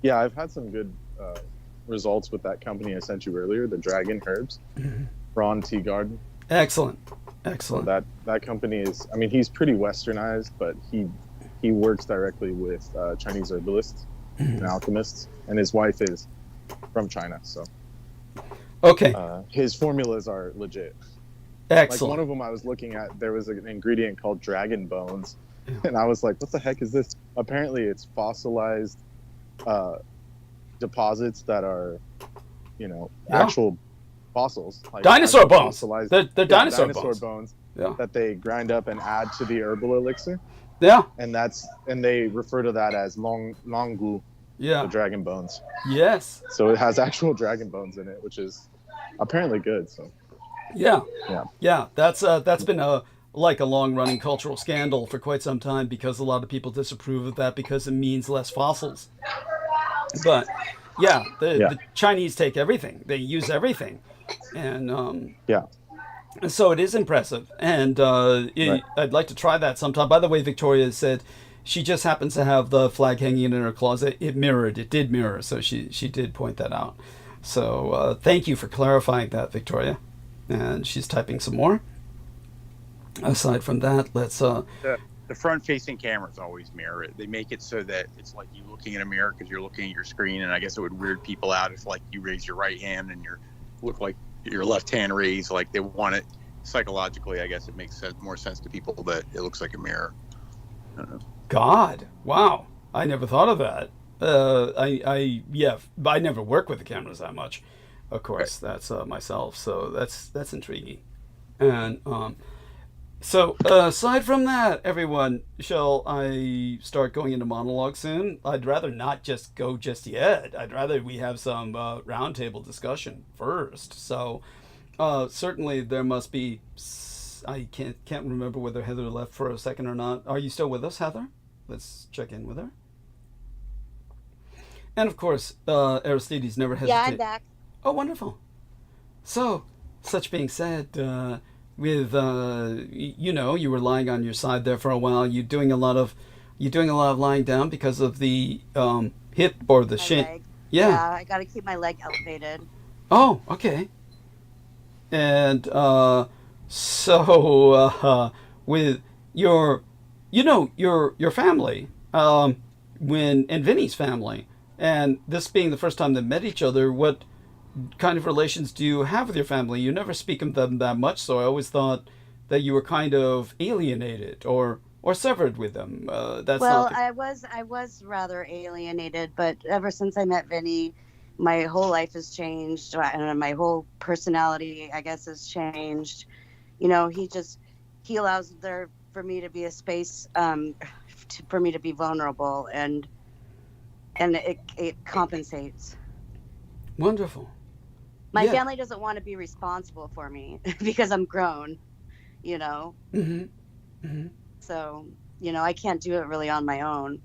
Yeah, I've had some good results with that company I sent you earlier, the Dragon Herbs, Ron Tea Garden. Excellent, So excellent. that company is, I mean, he's pretty westernized, but he works directly with Chinese herbalists and alchemists, and his wife is from China, so Okay, his formulas are legit. Like one excellent. of them I was looking at, there was an ingredient called dragon bones, Yeah. and I was like, what the heck is this? Apparently it's fossilized deposits that are, Yeah. actual fossils. Like Dinosaur actual bones. fossilized- They're yeah, dinosaur bones. bones Yeah, that they grind up and add to the herbal elixir, yeah, and they refer to that as longu, the yeah. dragon bones. Yes. So it has actual dragon bones in it, which is apparently good. So Yeah, yeah, yeah. That's been a long-running cultural scandal for quite some time, because a lot of people disapprove of that because it means less fossils. But yeah, the Chinese take everything; they use everything, and yeah. so it is impressive. And Right. I'd like to try that sometime. By the way, Victoria said she just happens to have the flag hanging in her closet. It did mirror, so she did point that out. So thank you for clarifying that, Victoria. And she's typing some more. Aside from that, let's The front-facing cameras always mirror it. They make it so that it's like you looking in a mirror because you're looking at your screen, and I guess it would weird people out if like you raise your right hand and you look like your left hand raised. Like they want it psychologically. I guess it makes more sense to people that it looks like a mirror. I don't know. God, wow! I never thought of that. I never work with the cameras that much. Of course, that's myself. So that's intriguing. And So, aside from that, everyone, shall I start going into monologue soon? I'd rather not just go just yet. I'd rather we have some roundtable discussion first. So, certainly there must be. I can't remember whether Heather left for a second or not. Are you still with us, Heather? Let's check in with her. And of course, Aristides never hesitates. Yeah, I'm back. Oh, wonderful. So, such being said, with you know, you were lying on your side there for a while. You're doing a lot of lying down because of the hip or the shin. Yeah, I got to keep my leg elevated. Oh, okay. And so with your family, and Vinny's family, and this being the first time they met each other, what kind of relations do you have with your family? You never speak of them that much, so I always thought that you were kind of alienated or severed with them. That's well, not the... I was rather alienated, but ever since I met Vinny, my whole life has changed, and my whole personality, I guess, has changed. You know, he allows there for me to be a space for me to be vulnerable, and it compensates. Wonderful. My family doesn't want to be responsible for me because I'm grown, you know. Mm-hmm. Mm-hmm. So, you know, I can't do it really on my own.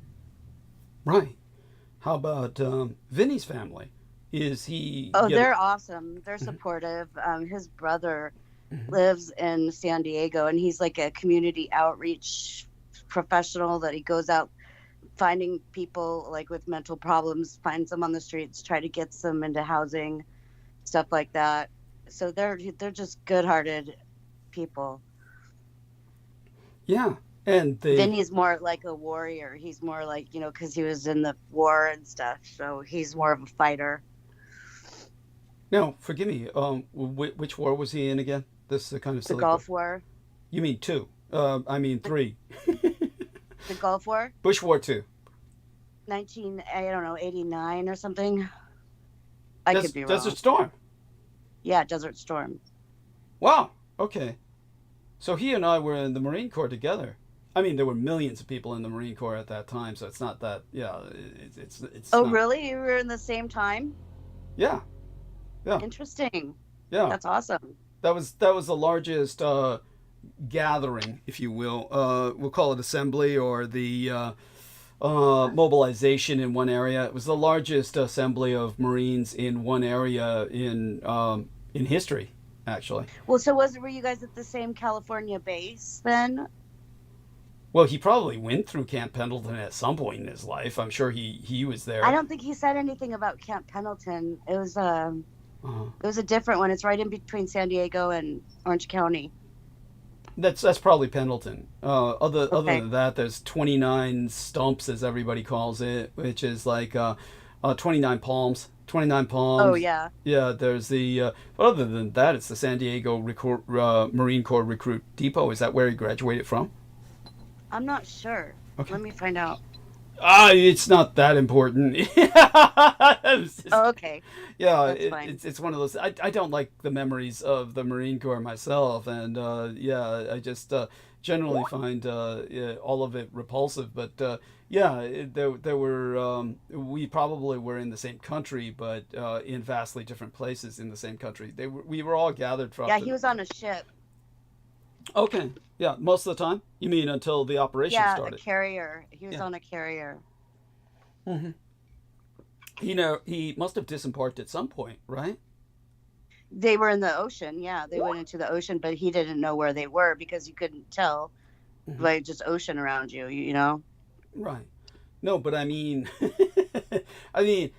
Right. How about Vinny's family? Is he... Oh, they're awesome. They're supportive. His brother lives in San Diego, and he's like a community outreach professional that he goes out finding people like with mental problems, finds them on the streets, try to get them into housing, stuff like that. So they're just good-hearted people. Yeah. And Vinny's more like a warrior. He's more like, you know, because he was in the war and stuff. So he's more of a fighter. Now, forgive me. Which war was he in again? This is a kind of silly... The Gulf War. You mean 2? I mean 3. The Gulf War. Bush War 2. 89 or something. I could be wrong. Desert Storm. Yeah, Desert Storm. Wow. Okay. So he and I were in the Marine Corps together. I mean, there were millions of people in the Marine Corps at that time, so it's not that. Yeah, it's. Oh, not... really? You were in the same time? Yeah. Yeah. Interesting. Yeah. That's awesome. That was the largest gathering, if you will. We'll call it assembly or the mobilization in one area. It was the largest assembly of Marines in one area in history, actually. Well, so were you guys at the same California base then? Well, he probably went through Camp Pendleton at some point in his life. I'm sure he was there. I don't think he said anything about Camp Pendleton. It was a different one. It's right in between San Diego and Orange County. That's probably Pendleton. Other than that, there's 29 stumps, as everybody calls it, which is like 29 palms. 29 palms. Oh, yeah. Yeah, there's the... other than that, it's the San Diego Marine Corps Recruit Depot. Is that where he graduated from? I'm not sure. Okay. Let me find out. It's not that important. Okay. Yeah, it's one of those. I don't like the memories of the Marine Corps myself, and I just generally find all of it repulsive. But there were we probably were in the same country, but in vastly different places in the same country. We were all gathered from. Yeah, he was on a ship. Okay. Yeah, most of the time? You mean until the operation started? Yeah, a carrier. He was on a carrier. Mm-hmm. He must have disembarked at some point, right? They were in the ocean, yeah. They went into the ocean, but he didn't know where they were because you couldn't tell by just ocean around you, you know? Right. No, but I mean...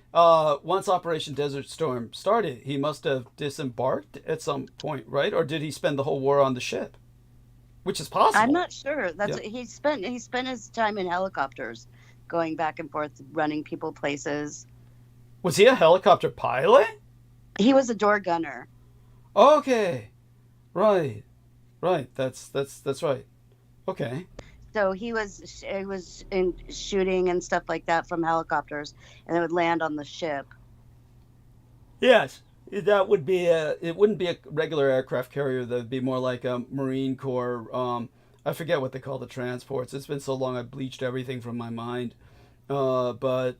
once Operation Desert Storm started, he must have disembarked at some point, right? Or did he spend the whole war on the ship? Which is possible. I'm not sure. He spent his time in helicopters, going back and forth, running people places. Was he a helicopter pilot? He was a door gunner. Okay, right. That's right. Okay. So he was in shooting and stuff like that from helicopters, and it would land on the ship. Yes. That would be it wouldn't be a regular aircraft carrier. That would be more like a Marine Corps. I forget what they call the transports. It's been so long I bleached everything from my mind. But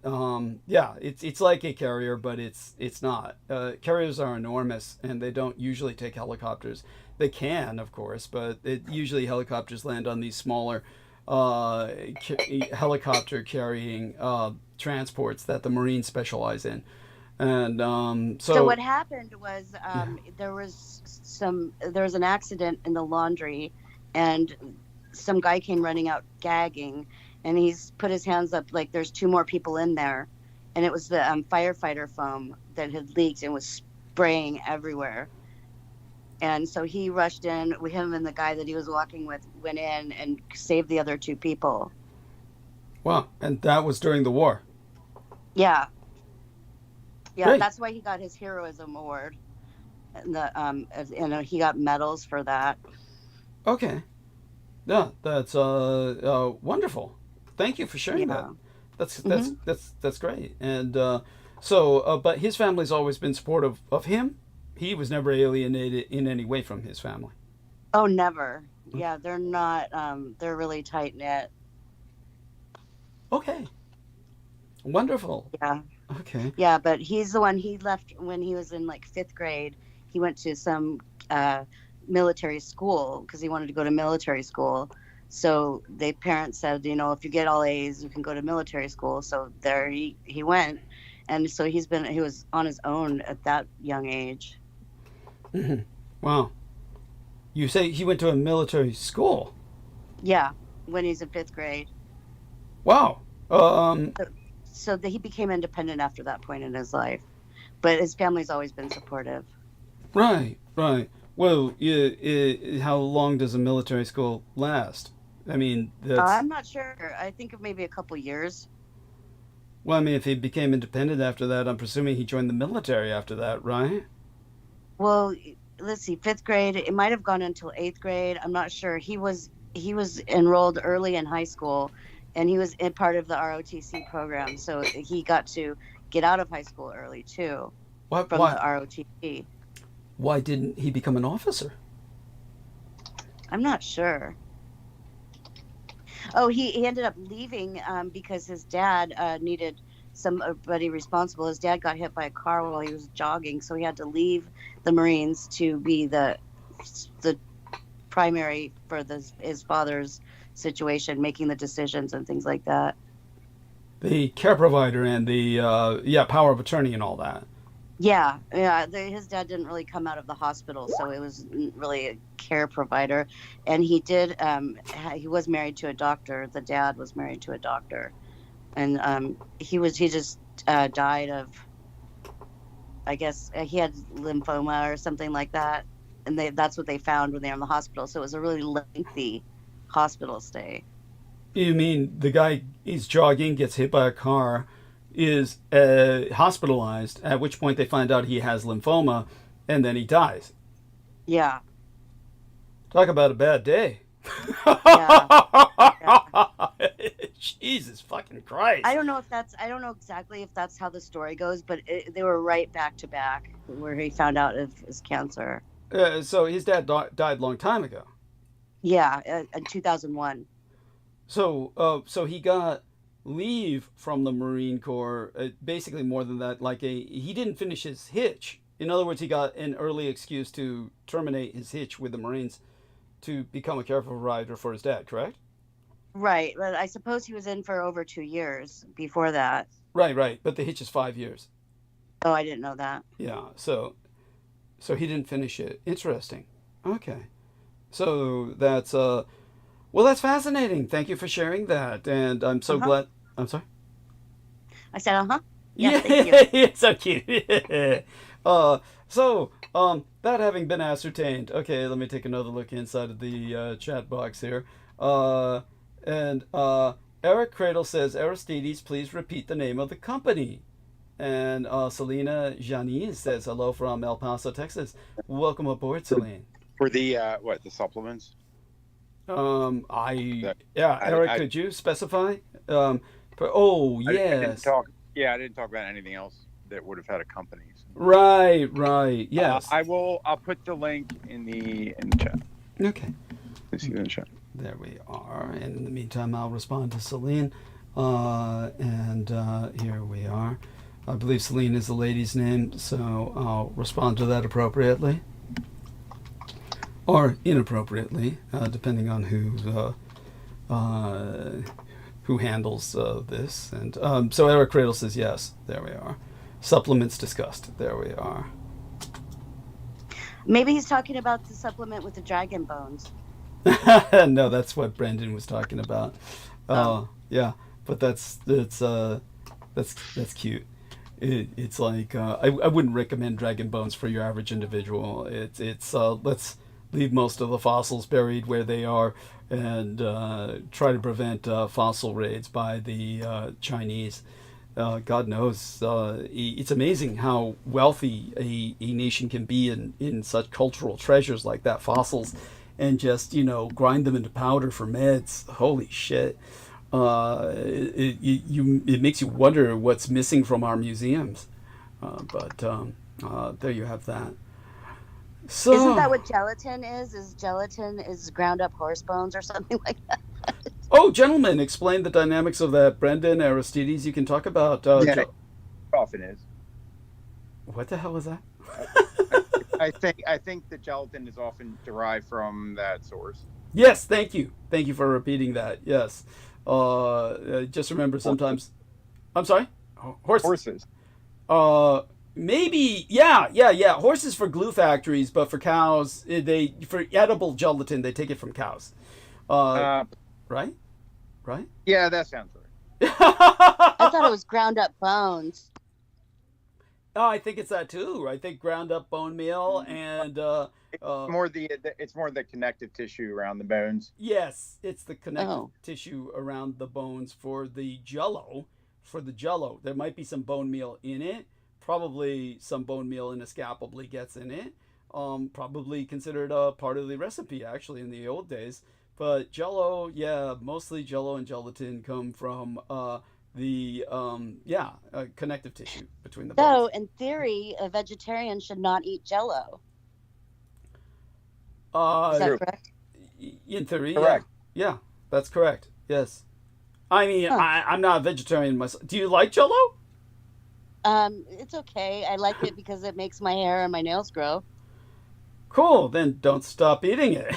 yeah, it's like a carrier, but it's not. Carriers are enormous, and they don't usually take helicopters. They can, of course, but usually helicopters land on these smaller helicopter carrying transports that the Marines specialize in. And So what happened was there was an accident in the laundry, and some guy came running out gagging, and he's put his hands up like there's 2 more people in there, and it was the firefighter foam that had leaked and was spraying everywhere. And so he rushed in. Him and the guy that he was walking with went in and saved the other 2 people. Wow, and that was during the war. Yeah. Yeah, Great. That's why he got his heroism award. And he got medals for that. Okay. Yeah, that's wonderful. Thank you for sharing that. That's great. And but his family's always been supportive of him. He was never alienated in any way from his family. Oh, never. Yeah, they're not. They're really tight knit. Okay. Wonderful. Yeah. Okay. Yeah, but he's the one. He left when he was in like 5th grade. He went to some military school because he wanted to go to military school. So the parents said, if you get all A's, you can go to military school. So there he went, and so he was on his own at that young age. Mm-hmm. Wow. You say he went to a military school? Yeah, when he's in 5th grade. Wow. So he became independent after that point in his life, but his family's always been supportive. Right. Well, how long does a military school last? I mean, I'm not sure. I think of maybe a couple years. Well, I mean, if he became independent after that, I'm presuming he joined the military after that, right? Well, let's see, 5th grade. It might have gone until 8th grade. I'm not sure. He was enrolled early in high school, and he was in part of the ROTC program, so he got to get out of high school early too. Why? The ROTC. Why didn't he become an officer? I'm not sure. Oh, he ended up leaving because his dad needed somebody responsible. His dad got hit by a car while he was jogging, so he had to leave the Marines to be the primary for his father's situation, making the decisions and things like that. The care provider and the power of attorney and all that. Yeah. His dad didn't really come out of the hospital, so it was really a care provider. And he did. He was married to a doctor. The dad was married to a doctor, and he just died of. I guess he had lymphoma or something like that, and that's what they found when they were in the hospital. So it was a really lengthy hospital stay. You mean the guy is jogging, gets hit by a car, is hospitalized, at which point they find out he has lymphoma, and then he dies? Yeah. Talk about a bad day. Yeah. Jesus fucking Christ. I don't know exactly if that's how the story goes, but they were right back to back where he found out of his cancer. So his dad died a long time ago. Yeah, in 2001. So he got leave from the Marine Corps, basically more than that, he didn't finish his hitch. In other words, he got an early excuse to terminate his hitch with the Marines to become a care provider for his dad, correct? Right, but I suppose he was in for over 2 years before that. Right, but the hitch is 5 years. Oh, I didn't know that. Yeah, so he didn't finish it. Interesting. Okay. So that's that's fascinating. Thank you for sharing that, and I'm so glad. I'm sorry. I said, Yeah, thank you. It's so cute. That having been ascertained, okay, let me take another look inside of the chat box here. Eric Cradle says, Aristides, please repeat the name of the company. And Selena Janice says, hello from El Paso, Texas. Welcome aboard, Selene. For the the supplements? Eric, could you specify? Yes. I didn't talk about anything else that would have had a company. Right. Yes. I'll put the link in the chat. Okay. Let's see in the chat. There we are. And in the meantime, I'll respond to Celine. And here we are. I believe Celine is the lady's name, so I'll respond to that appropriately. Or inappropriately, depending on who handles this. And so Eric Cradle says yes. There we are. Supplements discussed. There we are. Maybe he's talking about the supplement with the dragon bones. No, that's what Brendan was talking about. Yeah, but that's cute. It's like I wouldn't recommend dragon bones for your average individual. It's let's leave most of the fossils buried where they are and try to prevent fossil raids by the Chinese. God knows, it's amazing how wealthy a nation can be in such cultural treasures like that, fossils, and just, grind them into powder for meds. Holy shit. It makes you wonder what's missing from our museums. But there you have that. So, isn't that what gelatin is? Gelatin is ground up horse bones or something like that? Oh, gentlemen, explain the dynamics of that. Brendan, Aristides, you can talk about... it often is. What the hell was that? I think the gelatin is often derived from that source. Yes, thank you. Thank you for repeating that. Yes. Just remember sometimes... I'm sorry? Horses. Maybe, yeah. Horses for glue factories, but for cows, for edible gelatin, they take it from cows. Right? Yeah, that sounds right. I thought it was ground up bones. Oh, I think it's that too. I think ground up bone meal and it's more the connective tissue around the bones. Yes, it's the connective tissue around the bones for the jello. There might be some bone meal in it. Probably some bone meal inescapably gets in it. Probably considered a part of the recipe actually in the old days. But jello, yeah, mostly jello and gelatin come from connective tissue between the bones. So, in theory, a vegetarian should not eat jello. Is that correct? In theory, correct. Yeah, that's correct. Yes. I mean, I'm not a vegetarian myself. Do you like jello? It's okay. I like it because it makes my hair and my nails grow. Cool, then don't stop eating it.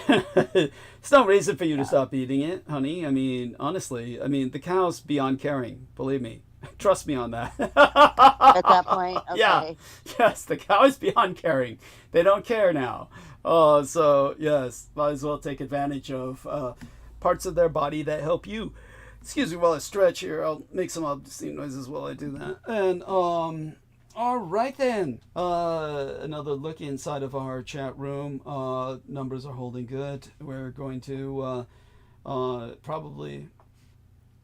There's no reason for you to stop eating it, honey. I mean, honestly, the cow's beyond caring, believe me. Trust me on that. At that point, okay. Yeah, yes, the cow is beyond caring. They don't care now. So, yes, might as well take advantage of parts of their body that help you. Excuse me while I stretch here. I'll make some obscene noises while I do that. And, all right then. Another look inside of our chat room. Numbers are holding good. We're going to probably,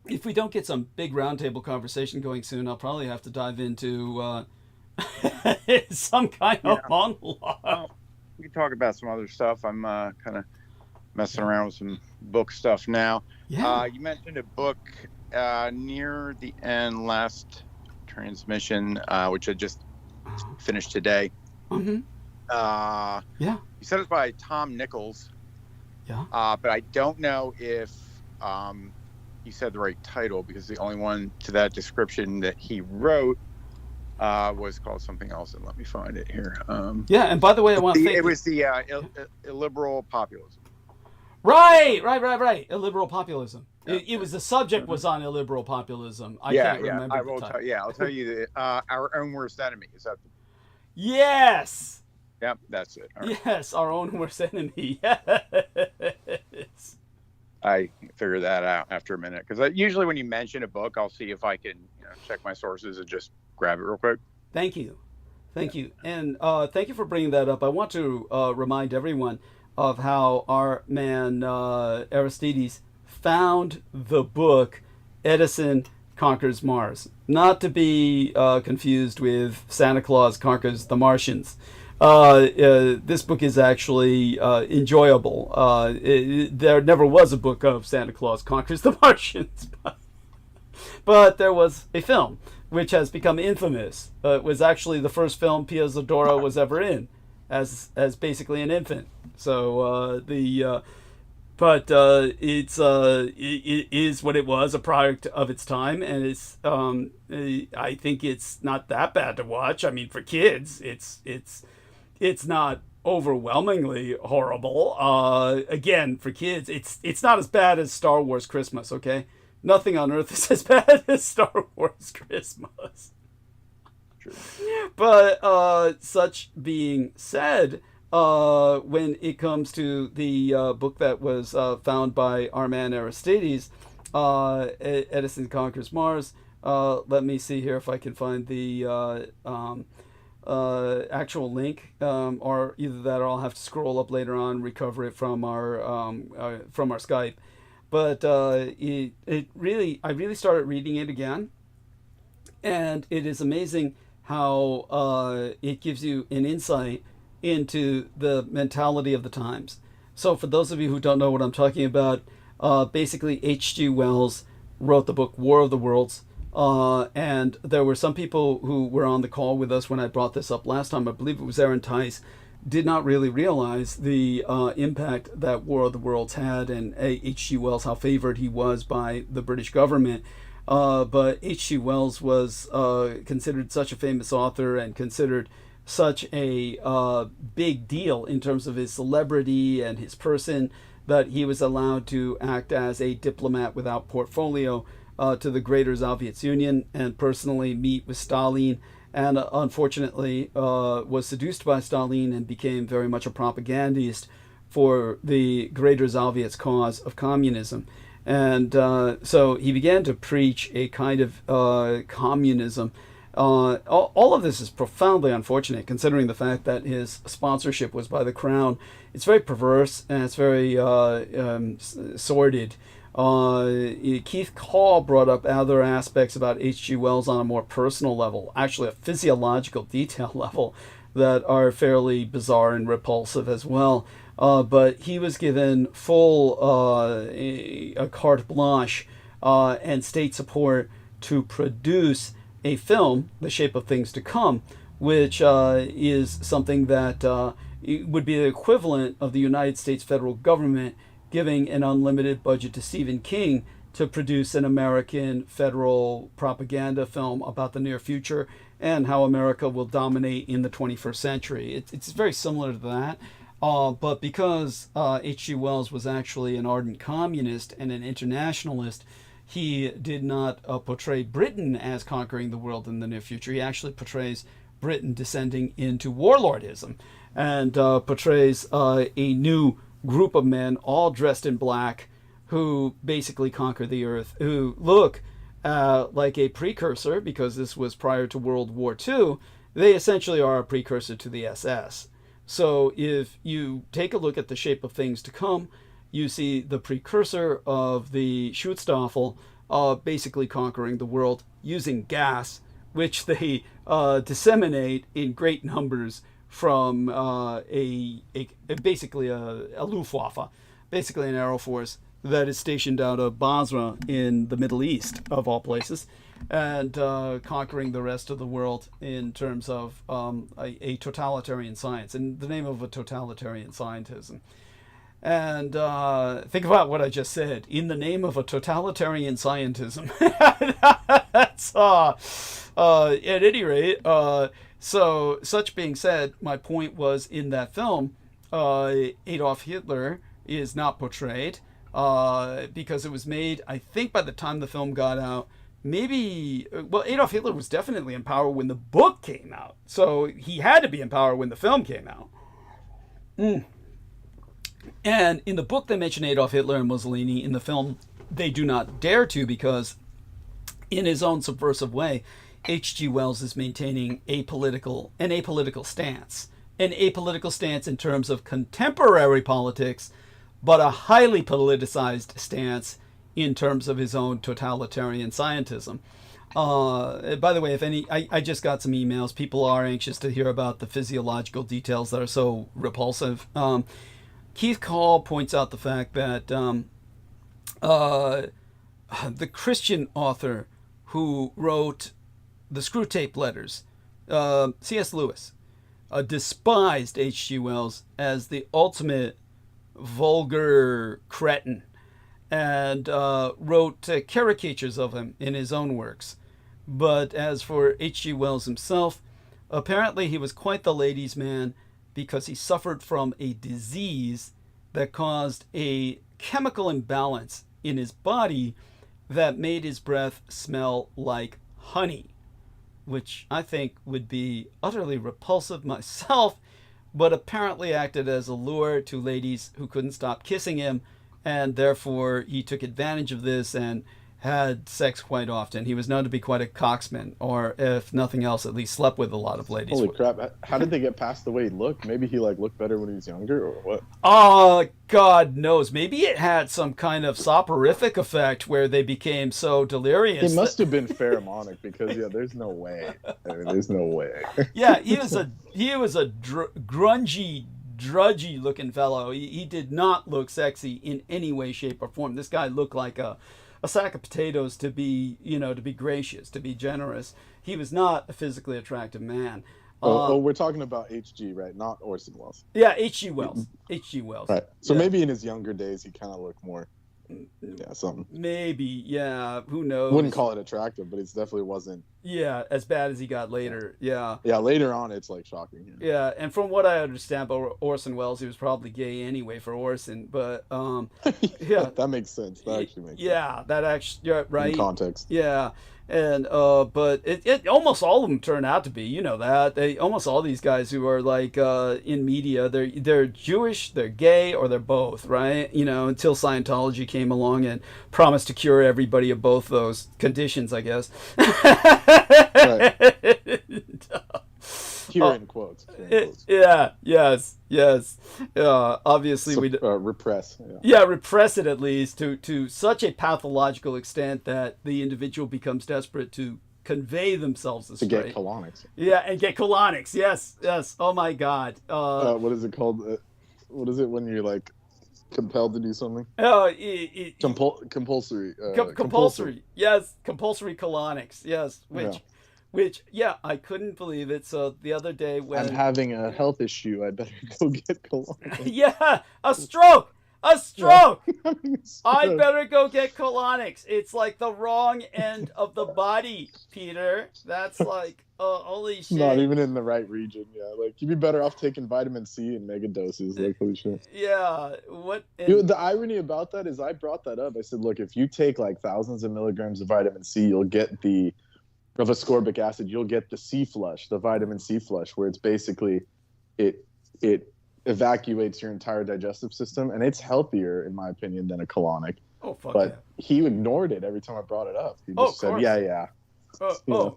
if we don't get some big roundtable conversation going soon, I'll probably have to dive into some kind of monologue. Well, we can talk about some other stuff. I'm kind of messing around with some book stuff now. Yeah. You mentioned a book near the end last transmission, which I just finished today. Mm-hmm. You said it's by Tom Nichols. Yeah. But I don't know if you said the right title, because the only one to that description that he wrote was called something else, and let me find it here. And by the way, it was the illiberal populism. Right. Illiberal populism. It was the subject was on illiberal populism. I can't remember. I'll tell you that Our Own Worst Enemy. Is that? Yes. Yep, that's it. Right. Yes, Our Own Worst Enemy. Yes. I figured that out after a minute, because usually when you mention a book, I'll see if I can check my sources and just grab it real quick. Thank you, and thank you for bringing that up. I want to remind everyone of how our man Aristides found the book Edison Conquers Mars, not to be confused with Santa Claus Conquers the Martians. This book is actually enjoyable. There never was a book of Santa Claus Conquers the Martians, but there was a film which has become infamous. It was actually the first film Pia Zadora was ever in, as basically an infant. So it is what it was, a product of its time, and it's I think it's not that bad to watch. I mean, for kids, it's not overwhelmingly horrible. Again, for kids, it's not as bad as Star Wars Christmas. Okay, nothing on earth is as bad as Star Wars Christmas. True. But such being said, when it comes to the book that was found by our man Aristides, Edison Conquers Mars, let me see here if I can find the actual link, or either that or I'll have to scroll up later on, recover it from our Skype. But I really started reading it again, and it is amazing how it gives you an insight into the mentality of the times. So for those of you who don't know what I'm talking about, basically H.G. Wells wrote the book War of the Worlds, and there were some people who were on the call with us when I brought this up last time. I believe it was Aaron Tice, did not really realize the impact that War of the Worlds had, and H.G. Wells, how favored he was by the British government. But H.G. Wells was considered such a famous author and considered such a big deal in terms of his celebrity and his person, that he was allowed to act as a diplomat without portfolio to the Greater Soviet Union and personally meet with Stalin, and unfortunately was seduced by Stalin and became very much a propagandist for the Greater Soviet's cause of communism. And so he began to preach a kind of communism. All of this is profoundly unfortunate, considering the fact that his sponsorship was by the crown. It's very perverse, and it's very sordid. Keith Call brought up other aspects about H.G. Wells on a more personal level, actually a physiological detail level, that are fairly bizarre and repulsive as well. But he was given full a carte blanche and state support to produce a film, The Shape of Things to Come, which is something that would be the equivalent of the United States federal government giving an unlimited budget to Stephen King to produce an American federal propaganda film about the near future and how America will dominate in the 21st century. It's very similar to that. But because H.G. Wells was actually an ardent communist and an internationalist, he did not portray Britain as conquering the world in the near future. He actually portrays Britain descending into warlordism, and portrays a new group of men all dressed in black who basically conquer the earth, who look like a precursor, because this was prior to World War II. They essentially are a precursor to the SS. So if you take a look at The Shape of Things to Come, you see the precursor of the Schutzstaffel basically conquering the world using gas, which they disseminate in great numbers from basically a Luftwaffe, basically an air force that is stationed out of Basra in the Middle East, of all places, and conquering the rest of the world in terms of a totalitarian science, in the name of a totalitarian scientism. And think about what I just said. In the name of a totalitarian scientism. That's at any rate. So, such being said, my point was, in that film, Adolf Hitler is not portrayed because it was made, I think, by the time the film got out. Maybe, well, Adolf Hitler was definitely in power when the book came out. So he had to be in power when the film came out. And in the book, they mention Adolf Hitler and Mussolini. In the film, they do not dare to, because in his own subversive way, H.G. Wells is maintaining an apolitical stance. An apolitical stance in terms of contemporary politics, but a highly politicized stance in terms of his own totalitarian scientism. By the way, I just got some emails. People are anxious to hear about the physiological details that are so repulsive. Keith Call points out the fact that the Christian author who wrote the Screw Tape Letters. C.S. Lewis despised H.G. Wells as the ultimate vulgar cretin, and wrote caricatures of him in his own works. But as for H.G. Wells himself, apparently he was quite the ladies' man, because he suffered from a disease that caused a chemical imbalance in his body that made his breath smell like honey, which I think would be utterly repulsive myself, but apparently acted as a lure to ladies who couldn't stop kissing him, and therefore he took advantage of this and had sex quite often. He was known to be quite a coxman, or if nothing else, at least slept with a lot of ladies. Holy crap. How did they get past the way he looked? Maybe he like looked better when he was younger, or what? God knows. Maybe it had some kind of soporific effect where they became so delirious. He must have been pheromonic, because there's no way. I mean, there's no way. Yeah, he was a grungy, drudgy looking fellow. He did not look sexy in any way, shape, or form. This guy looked like a sack of potatoes, to be gracious, to be generous. He was not a physically attractive man. We're talking about H.G., right? Not Orson Welles. Yeah, H.G. Wells. H.G. Wells. Right. So yeah. Maybe in his younger days, he kind of looked more, something. Maybe, yeah. Who knows? Wouldn't call it attractive, but it definitely wasn't. Yeah, as bad as he got later. Yeah. Yeah, later on, it's like shocking. Yeah, and from what I understand about Orson Welles, he was probably gay anyway for Orson, but yeah. That makes sense. That actually makes sense. Yeah, that actually, yeah, right. In context. Yeah. And but it almost all of them turn out to be, that almost all these guys who are like in media, they're Jewish, they're gay, or they're both, right? Until Scientology came along and promised to cure everybody of both those conditions, I guess. Right. Cure in quotes. Yeah. Yes. Obviously, we repress. Yeah, repress it at least to such a pathological extent that the individual becomes desperate to convey themselves as straight. To get colonics. Yeah, and get colonics. Yes. Oh my God. What is it called? What is it when you're like compelled to do something? Compulsory. Compulsory. Yes, compulsory colonics. Yes, Which, I couldn't believe it. So the other day when... I'm having a health issue. I better go get colonics. Yeah, a stroke! A stroke! I better go get colonics. It's like the wrong end of the body, Peter. That's like, holy shit. Not even in the right region, Like, you'd be better off taking vitamin C in mega doses. Like, holy shit. Yeah. Dude, the irony about that is I brought that up. I said, look, if you take like thousands of milligrams of vitamin C, you'll get of ascorbic acid, you'll get the C flush, the vitamin C flush, where it's basically it evacuates your entire digestive system, and it's healthier, in my opinion, than a colonic. Oh, fuck. But he ignored it every time I brought it up. He just said, yeah.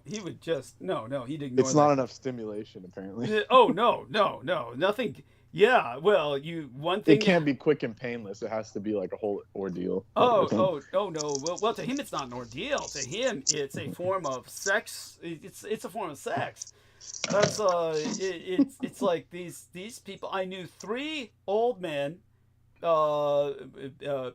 He would just no, he'd ignore it. It's not enough stimulation, apparently. No, nothing. Yeah, well, one thing. It can't be quick and painless. It has to be like a whole ordeal. No. Well, to him, it's not an ordeal. To him, it's a form of sex. It's a form of sex. That's it's like these people. I knew 3 old men,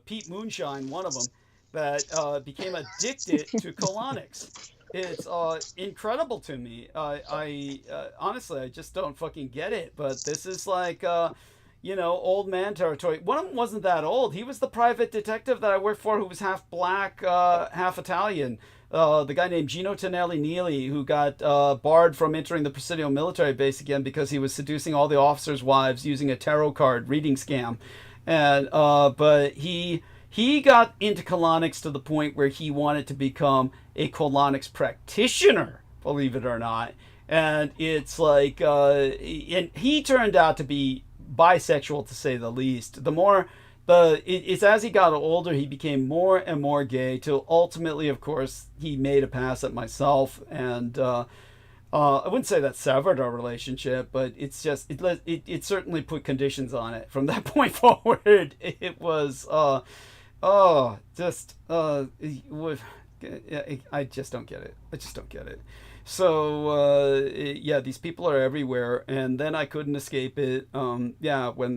Pete Moonshine, one of them, that became addicted to colonics. It's incredible to me. I honestly, I just don't fucking get it. But this is like, old man territory. One of them wasn't that old. He was the private detective that I worked for, who was half black, half Italian. The guy named Gino Tonelli Neely, who got barred from entering the Presidio military base again because he was seducing all the officers' wives using a tarot card reading scam. And but he got into colonics to the point where he wanted to become a colonics practitioner, believe it or not. And it's like, and he turned out to be bisexual, to say the least. It's as he got older, he became more and more gay, till ultimately, of course, he made a pass at myself. And I wouldn't say that severed our relationship, but it's just, it certainly put conditions on it. From that point forward, it was... I just don't get it. So, these people are everywhere. And then I couldn't escape it. When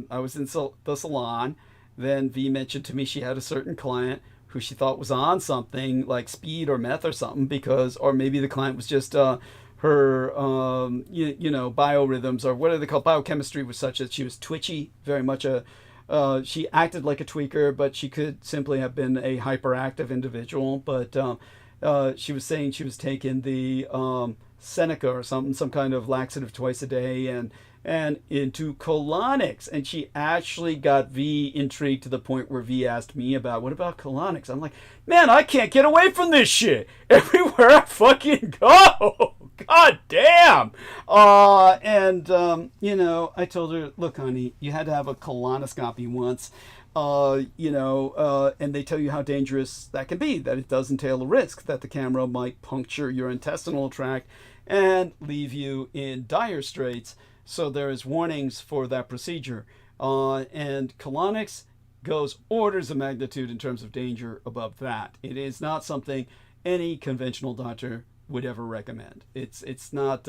I was in the salon, then V mentioned to me she had a certain client who she thought was on something like speed or meth or something, because, or maybe the client was just her biorhythms, or what are they called, biochemistry, was such that she was twitchy, very much she acted like a tweaker, but she could simply have been a hyperactive individual. But she was saying she was taking the Seneca or something, some kind of laxative twice a day, and into colonics. And she actually got V intrigued to the point where V asked me about, what about colonics? I'm like, man, I can't get away from this shit everywhere I fucking go. God damn. I told her, look, honey, you had to have a colonoscopy once. And they tell you how dangerous that can be, that it does entail a risk that the camera might puncture your intestinal tract and leave you in dire straits. So there is warnings for that procedure. And colonics goes orders of magnitude in terms of danger above that. It is not something any conventional doctor would ever recommend. It's not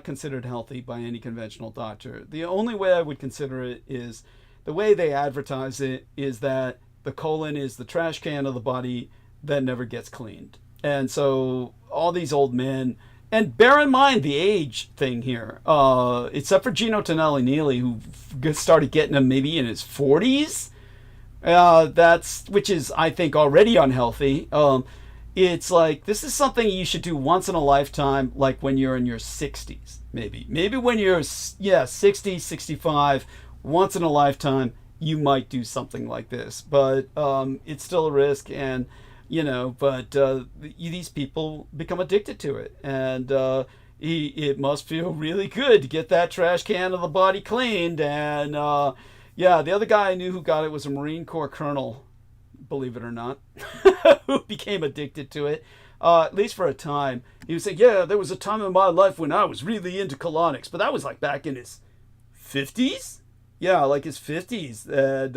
considered healthy by any conventional doctor. The only way I would consider it is the way they advertise it, is that the colon is the trash can of the body that never gets cleaned. And so all these old men, and bear in mind the age thing here, except for Gino Tonelli-Neely, who started getting them maybe in his 40s, which is, I think, already unhealthy. It's like, this is something you should do once in a lifetime, like when you're in your 60s, maybe when you're 60, 65, once in a lifetime, you might do something like this. But it's still a risk, and these people become addicted to it, and it must feel really good to get that trash can of the body cleaned. And the other guy I knew who got it was a Marine Corps colonel, believe it or not, who became addicted to it, at least for a time. He was saying, there was a time in my life when I was really into colonics, but that was like back in his 50s. Like his 50s. And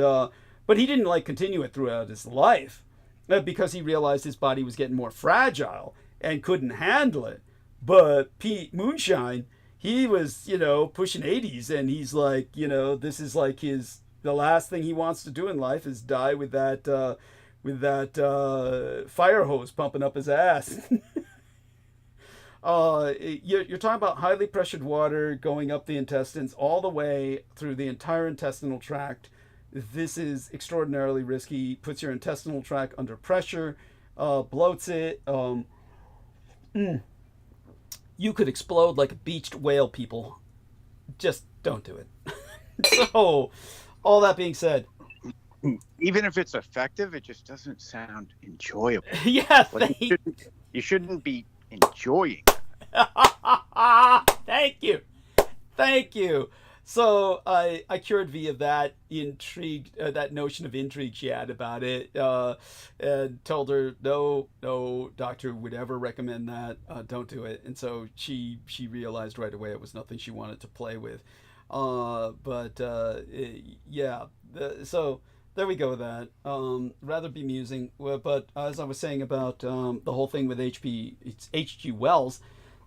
but he didn't like continue it throughout his life, because he realized his body was getting more fragile and couldn't handle it. But Pete Moonshine, he was, pushing 80s, and he's like, this is like the last thing he wants to do in life is die with that fire hose pumping up his ass. You're talking about highly pressured water going up the intestines all the way through the entire intestinal tract. This is extraordinarily risky. Puts your intestinal tract under pressure, bloats it. You could explode like a beached whale, people. Just don't do it. So, all that being said, even if it's effective, it just doesn't sound enjoyable. You shouldn't be enjoying it. Thank you. So I cured V of that intrigue, that notion of intrigue she had about it, and told her no doctor would ever recommend that. Don't do it. And so she realized right away it was nothing she wanted to play with. So there we go with that. Rather bemusing, but as I was saying about the whole thing with H.G. Wells.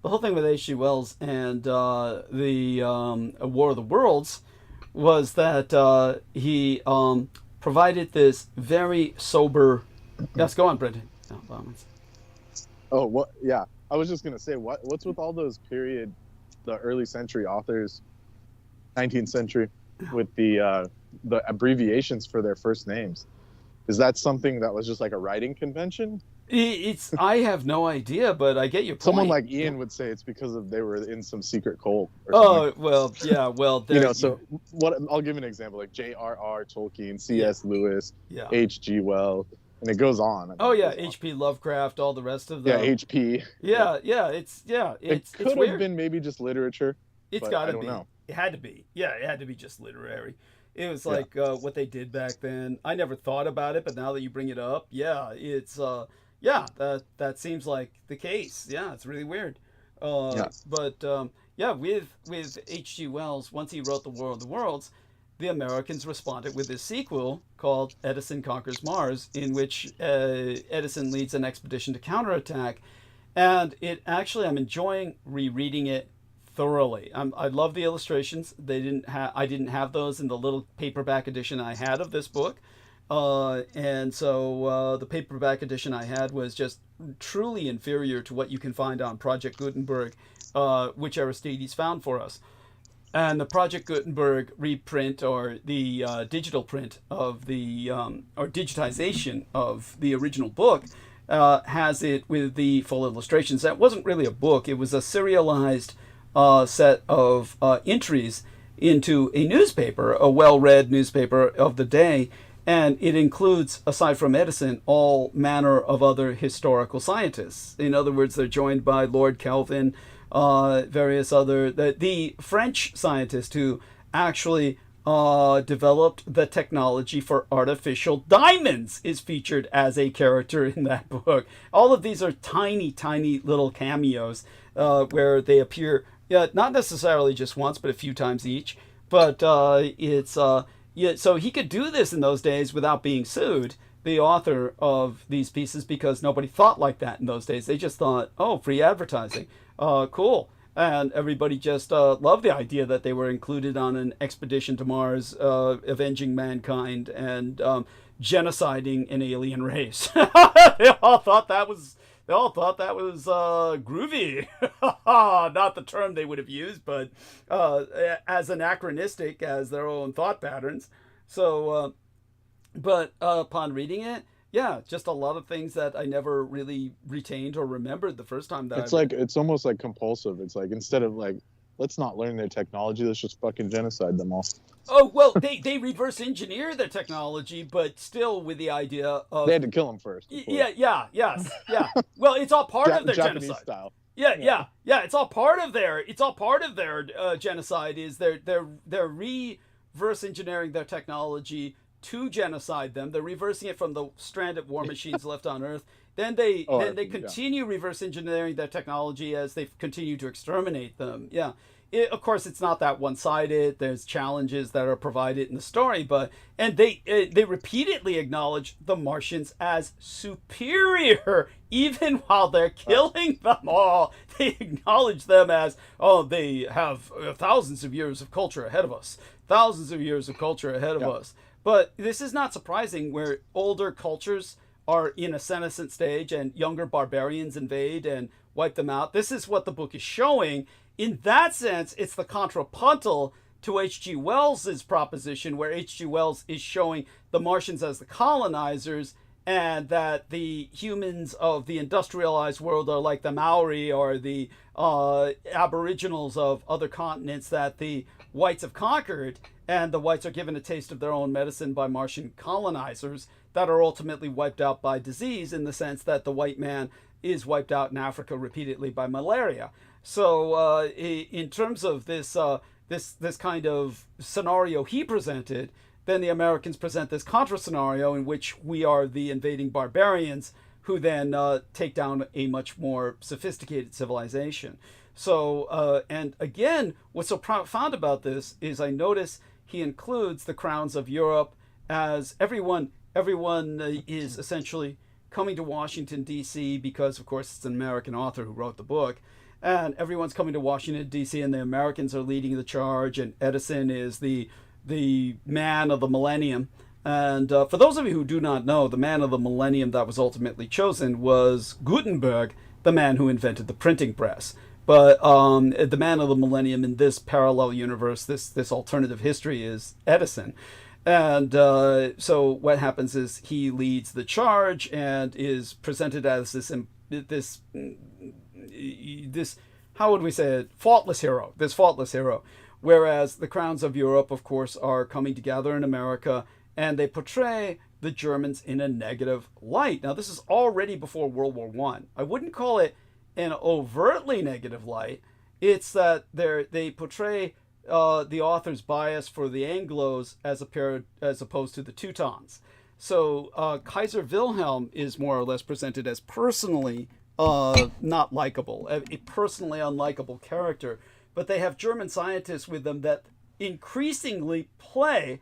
The whole thing with H.G. Wells and the War of the Worlds was that he provided this very sober... Yes, go on, Brendan. Oh, what? Yeah, I was just going to say, what's with all those the early century authors, 19th century, with the abbreviations for their first names? Is that something that was just like a writing convention? I have no idea, but I get your point. Someone like Ian would say it's because they were in some secret cult. Or well, yeah, well, so what? I'll give an example, like J.R.R. Tolkien, C.S. Lewis, H.G. Wells, and it goes on. H.P. Lovecraft, all the rest of them. Yeah, H.P. It could have been maybe just literature. It's got to be. Know. It had to be. Yeah, it had to be just literary. It was like what they did back then. I never thought about it, but now that you bring it up, it's that seems like the case. Yeah, it's really weird. But with H.G. Wells, once he wrote The War of the Worlds, the Americans responded with this sequel called Edison Conquers Mars, in which Edison leads an expedition to counterattack. And I'm enjoying rereading it thoroughly. I love the illustrations. I didn't have those in the little paperback edition I had of this book. And so the paperback edition I had was just truly inferior to what you can find on Project Gutenberg, which Aristides found for us. And the Project Gutenberg reprint, or the digital print of the, or digitization of the original book, has it with the full illustrations. That wasn't really a book. It was a serialized set of entries into a newspaper, a well-read newspaper of the day. And it includes, aside from Edison, all manner of other historical scientists. In other words, they're joined by Lord Kelvin, various other, the French scientist who actually developed the technology for artificial diamonds is featured as a character in that book. All of these are tiny, tiny little cameos where they appear, not necessarily just once, but a few times each. But yeah, so he could do this in those days without being sued, the author of these pieces, because nobody thought like that in those days. They just thought, oh, free advertising. Cool. And everybody just loved the idea that they were included on an expedition to Mars, avenging mankind and genociding an alien race. They all thought that was groovy. Not the term they would have used, but as anachronistic as their own thought patterns. So, but upon reading it, yeah, just a lot of things that I never really retained or remembered the first time that it's almost like compulsive. It's like, instead of like, let's not learn their technology, let's just fucking genocide them all. Oh, well, they reverse engineer their technology, but still with the idea of... They had to kill them first. Yeah. Well, it's all part of their Japanese genocide. Style. Yeah. It's all part of their genocide. Is they're reverse engineering their technology to genocide them. They're reversing it from the stranded war machines left on Earth. Then they continue reverse engineering their technology as they continue to exterminate them. Yeah. Of course, it's not that one-sided. There's challenges that are provided in the story, and they repeatedly acknowledge the Martians as superior, even while they're killing them all. They acknowledge them as, oh, they have thousands of years of culture ahead of us. But this is not surprising, where older cultures are in a senescent stage and younger barbarians invade and wipe them out. This is what the book is showing. In that sense, it's the contrapuntal to H.G. Wells's proposition, where H.G. Wells is showing the Martians as the colonizers, and that the humans of the industrialized world are like the Maori or the aboriginals of other continents that the whites have conquered, and the whites are given a taste of their own medicine by Martian colonizers that are ultimately wiped out by disease, in the sense that the white man is wiped out in Africa repeatedly by malaria. So in terms of this kind of scenario he presented, then the Americans present this contra scenario in which we are the invading barbarians who then take down a much more sophisticated civilization. So, and again, what's so profound about this is I notice he includes the crowns of Europe, as everyone is essentially coming to Washington, D.C., because, of course, it's an American author who wrote the book. And everyone's coming to Washington, D.C., and the Americans are leading the charge, and Edison is the man of the millennium. And for those of you who do not know, the man of the millennium that was ultimately chosen was Gutenberg, the man who invented the printing press. But the man of the millennium in this parallel universe, this alternative history, is Edison. And so what happens is he leads the charge and is presented as this how would we say it, faultless hero, whereas the crowns of Europe, of course, are coming together in America, and they portray the Germans in a negative light. Now, this is already before World War I. I wouldn't call it an overtly negative light. It's that they portray the author's bias for the Anglos as opposed to the Teutons. So Kaiser Wilhelm is more or less presented as personally not likable, a personally unlikable character, but they have German scientists with them that increasingly play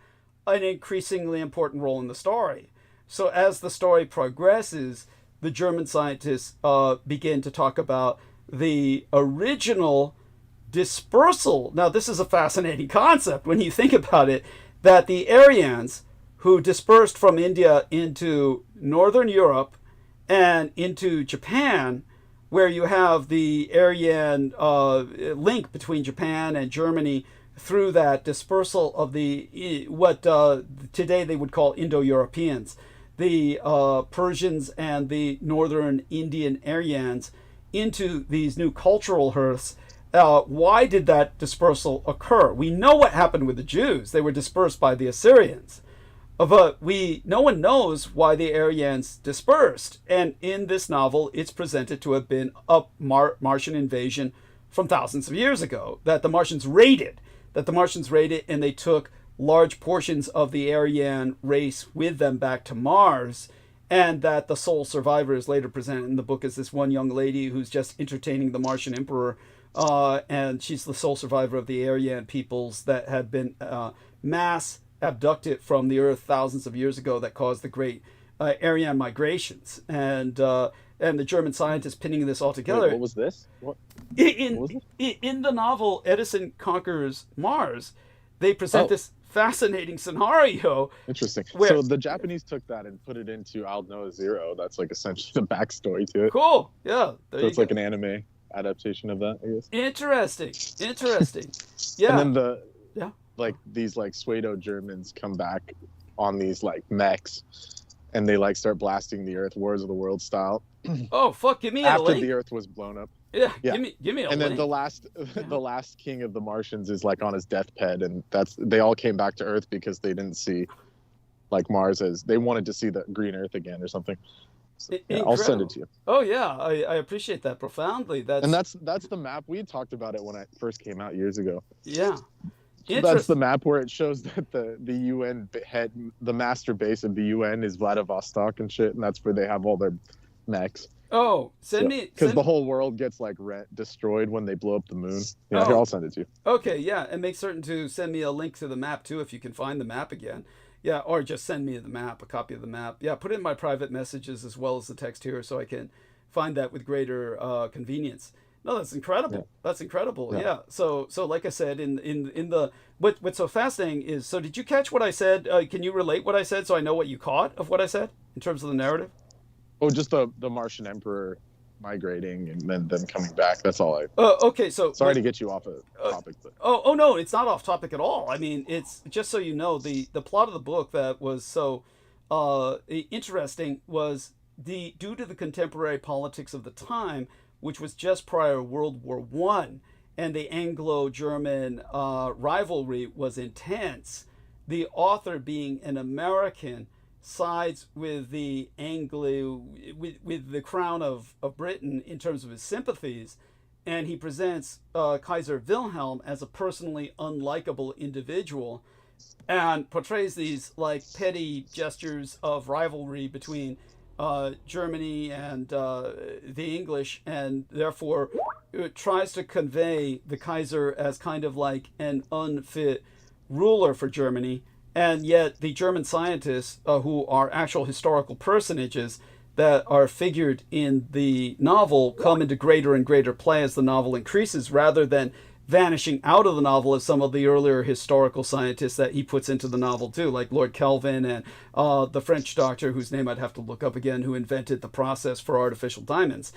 an increasingly important role in the story. So as the story progresses, the German scientists begin to talk about the original dispersal. Now, this is a fascinating concept when you think about it, that the Aryans who dispersed from India into Northern Europe and into Japan, where you have the Aryan link between Japan and Germany through that dispersal of the what today they would call Indo-Europeans, the Persians and the Northern Indian Aryans, into these new cultural hearths. Why did that dispersal occur? We know what happened with the Jews. They were dispersed by the Assyrians. But no one knows why the Aryans dispersed. And in this novel, it's presented to have been a Martian invasion from thousands of years ago, that the Martians raided, and they took large portions of the Aryan race with them back to Mars, and that the sole survivor is later presented in the book as this one young lady who's just entertaining the Martian emperor, and she's the sole survivor of the Aryan peoples that had been mass abducted from the Earth thousands of years ago, that caused the great Aryan migrations. And the German scientists pinning this all together. Wait, what was this? What was it? In the novel Edison Conquers Mars, they present this fascinating scenario. Interesting. Where, so the Japanese took that and put it into I'll Know Zero. That's like essentially the backstory to it. cool. Yeah. So it's like an anime adaptation of that, I guess. Interesting. Yeah. And then Yeah. like these like Pseudo Germans come back on these like mechs, and they like start blasting the Earth, Wars of the World style. Oh fuck! Give me a After link. the Earth was blown up. Yeah. Yeah. Give me a And link. then the last king of the Martians is like on his deathbed, and they all came back to Earth because they didn't see like Mars as they wanted to see the green Earth again or something. So, yeah, I'll send it to you. Oh yeah, I appreciate that profoundly. That's the map. We had talked about it when it first came out years ago. Yeah. That's the map where it shows that the UN head, the master base of the UN is Vladivostok and shit, and that's where they have all their mechs. Oh, send me because the whole world gets like destroyed when they blow up the moon. Yeah, Oh. here, I'll send it to you. Okay, yeah, and make certain to send me a link to the map too if you can find the map again. Yeah, or just send me the map, a copy of the map. Yeah, put it in my private messages as well as the text here so I can find that with greater convenience. No, that's incredible. Yeah. That's incredible. Yeah. Yeah. So like I said, in the what's so fascinating is, so did you catch what I said? Can you relate what I said so I know what you caught of what I said in terms of the narrative? Oh, just the Martian emperor migrating and then them coming back. That's all I. Okay, so Sorry to get you off of topic, but Oh no, it's not off topic at all. I mean, it's just so you know, the plot of the book that was so interesting was due to the contemporary politics of the time, which was just prior World War I, and the Anglo-German rivalry was intense. The author, being an American, sides with the with the crown of Britain in terms of his sympathies, and he presents Kaiser Wilhelm as a personally unlikable individual, and portrays these like petty gestures of rivalry between Germany and the English, and therefore it tries to convey the Kaiser as kind of like an unfit ruler for Germany. And yet the German scientists, who are actual historical personages that are figured in the novel, come into greater and greater play as the novel increases, rather than vanishing out of the novel as some of the earlier historical scientists that he puts into the novel too, like Lord Kelvin and the French doctor, whose name I'd have to look up again, who invented the process for artificial diamonds.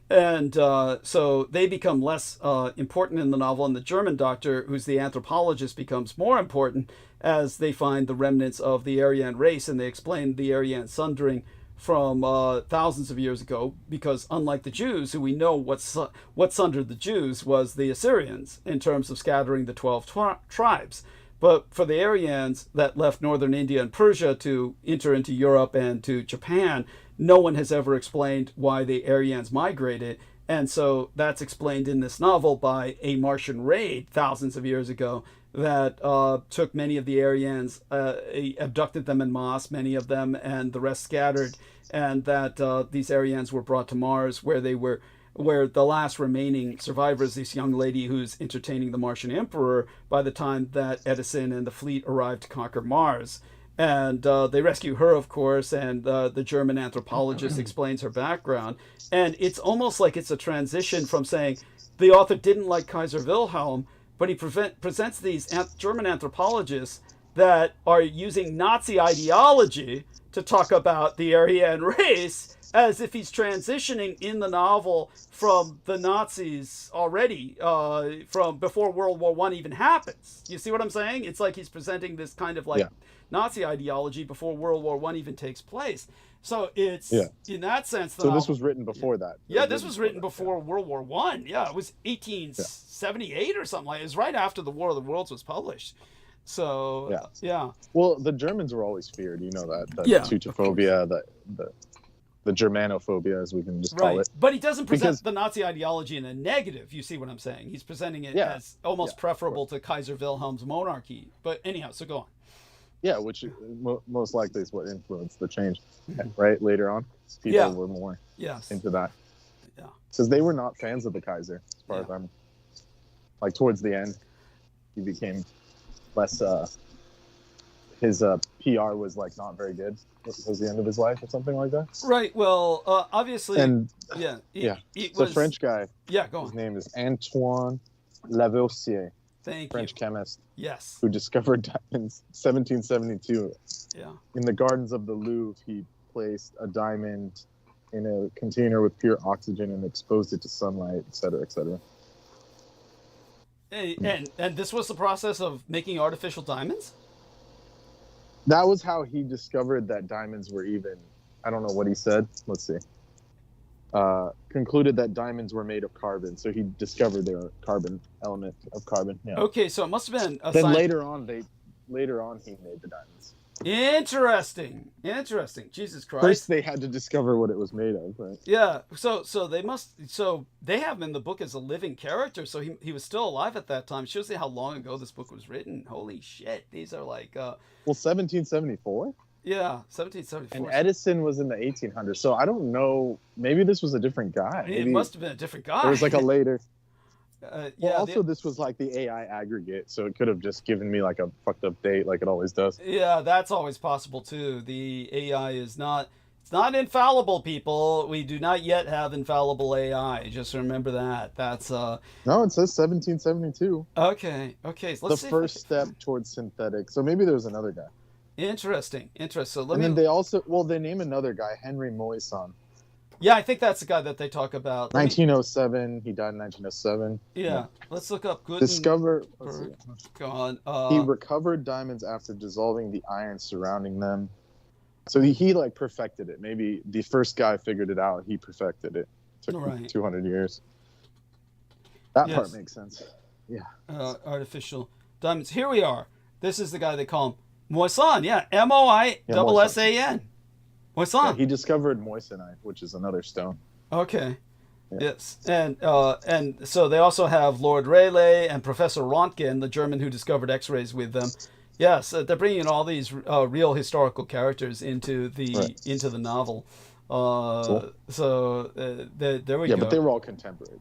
And so they become less important in the novel, and the German doctor, who's the anthropologist, becomes more important as they find the remnants of the Aryan race, and they explain the Aryan sundering from thousands of years ago, because unlike the Jews, who we know what sundered the Jews was the Assyrians in terms of scattering the 12 tribes. But for the Aryans that left northern India and Persia to enter into Europe and to Japan, no one has ever explained why the Aryans migrated. And so that's explained in this novel by a Martian raid thousands of years ago that took many of the Aryans, abducted them en masse, many of them, and the rest scattered, and that these Aryans were brought to Mars, where the last remaining survivors, this young lady who's entertaining the Martian emperor, by the time that Edison and the fleet arrived to conquer Mars. And they rescue her, of course, and the German anthropologist explains her background. And it's almost like it's a transition from saying the author didn't like Kaiser Wilhelm, but he presents these German anthropologists that are using Nazi ideology to talk about the Aryan race as if he's transitioning in the novel from the Nazis already, from before World War I even happens. You see what I'm saying? It's like he's presenting this kind of like Nazi ideology before World War I even takes place. So it's, in that sense... So this was written before that? Yeah, this was written before World War I. Yeah, it was 1878 or something like that. It was right after the War of the Worlds was published. So, yeah. Well, the Germans were always feared, you know that. The Teutophobia, the Germanophobia, as we can just call it. But he doesn't present the Nazi ideology in a negative, you see what I'm saying? He's presenting it as almost preferable to Kaiser Wilhelm's monarchy. But anyhow, so go on. Yeah, which most likely is what influenced the change, right? Later on, people were more into that. Yeah. Because they were not fans of the Kaiser, as far as I'm... Like, towards the end, he became less... his PR was, like, not very good. Was the end of his life or something like that? Right, well, obviously... And, it the French guy... Yeah, go on. His name is Antoine Lavoisier. French chemist. Yes. Who discovered diamonds 1772. Yeah. In the gardens of the Louvre, he placed a diamond in a container with pure oxygen and exposed it to sunlight, et cetera, et cetera. And this was the process of making artificial diamonds? That was how he discovered that diamonds were even, I don't know what he said. Let's see. Concluded that diamonds were made of carbon, so he discovered their carbon element of carbon. Yeah. Okay, so it must have been. Then later on, he made the diamonds. Interesting. Jesus Christ. First, they had to discover what it was made of, right? Yeah. So they have him in the book as a living character. So he was still alive at that time. Shows you how long ago this book was written. Holy shit! These are like. Well, 1774. Yeah, 1774. And Edison was in the 1800s, so I don't know. Maybe this was a different guy. It must have been a different guy. It was like a later. Well, this was like the AI aggregate, so it could have just given me like a fucked up date, like it always does. Yeah, that's always possible too. The AI is not. It's not infallible, people. We do not yet have infallible AI. Just remember that. That's No, it says 1772. Okay. So let's see. The first step towards synthetic. So maybe there was another guy. Interesting. So then they name another guy, Henry Moissan. Yeah, I think that's the guy that they talk about. 1907. He died in 1907. Yeah. Let's look up Go on. He recovered diamonds after dissolving the iron surrounding them. So he like perfected it. Maybe the first guy figured it out. He perfected it. Took 200 years. That part makes sense. Yeah. Artificial diamonds. Here we are. This is the guy they call him. Moissan, Moissan. Moissan. Yeah, he discovered moissanite, which is another stone. Okay. Yeah. Yes. And so they also have Lord Rayleigh and Professor Röntgen, the German who discovered X-rays with them. Yes, they're bringing in all these real historical characters into the novel. Cool. So there we go. Yeah, but they were all contemporary.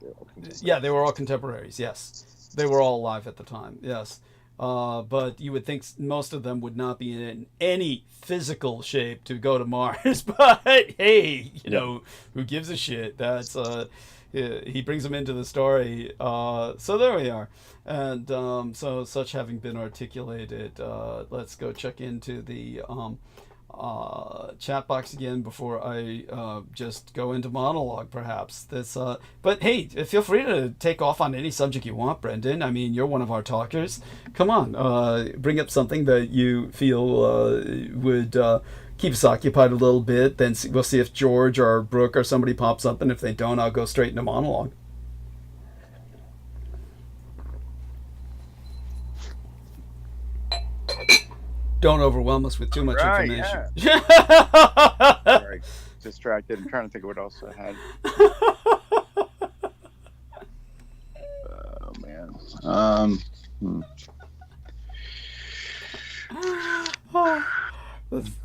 Yeah, they were all contemporaries. Yes, they were all alive at the time. Yes. But you would think most of them would not be in any physical shape to go to Mars. But hey, who gives a shit? That's he brings them into the story. So there we are. And so such having been articulated, let's go check into the chat box again before I just go into monologue, perhaps. But hey, feel free to take off on any subject you want, Brendan. I mean, you're one of our talkers. Come on, bring up something that you feel would keep us occupied a little bit. Then we'll see if George or Brooke or somebody pops up, and if they don't, I'll go straight into monologue. Don't overwhelm us with too much information. Yeah. Sorry, distracted. I'm trying to think of what else I had. Oh man.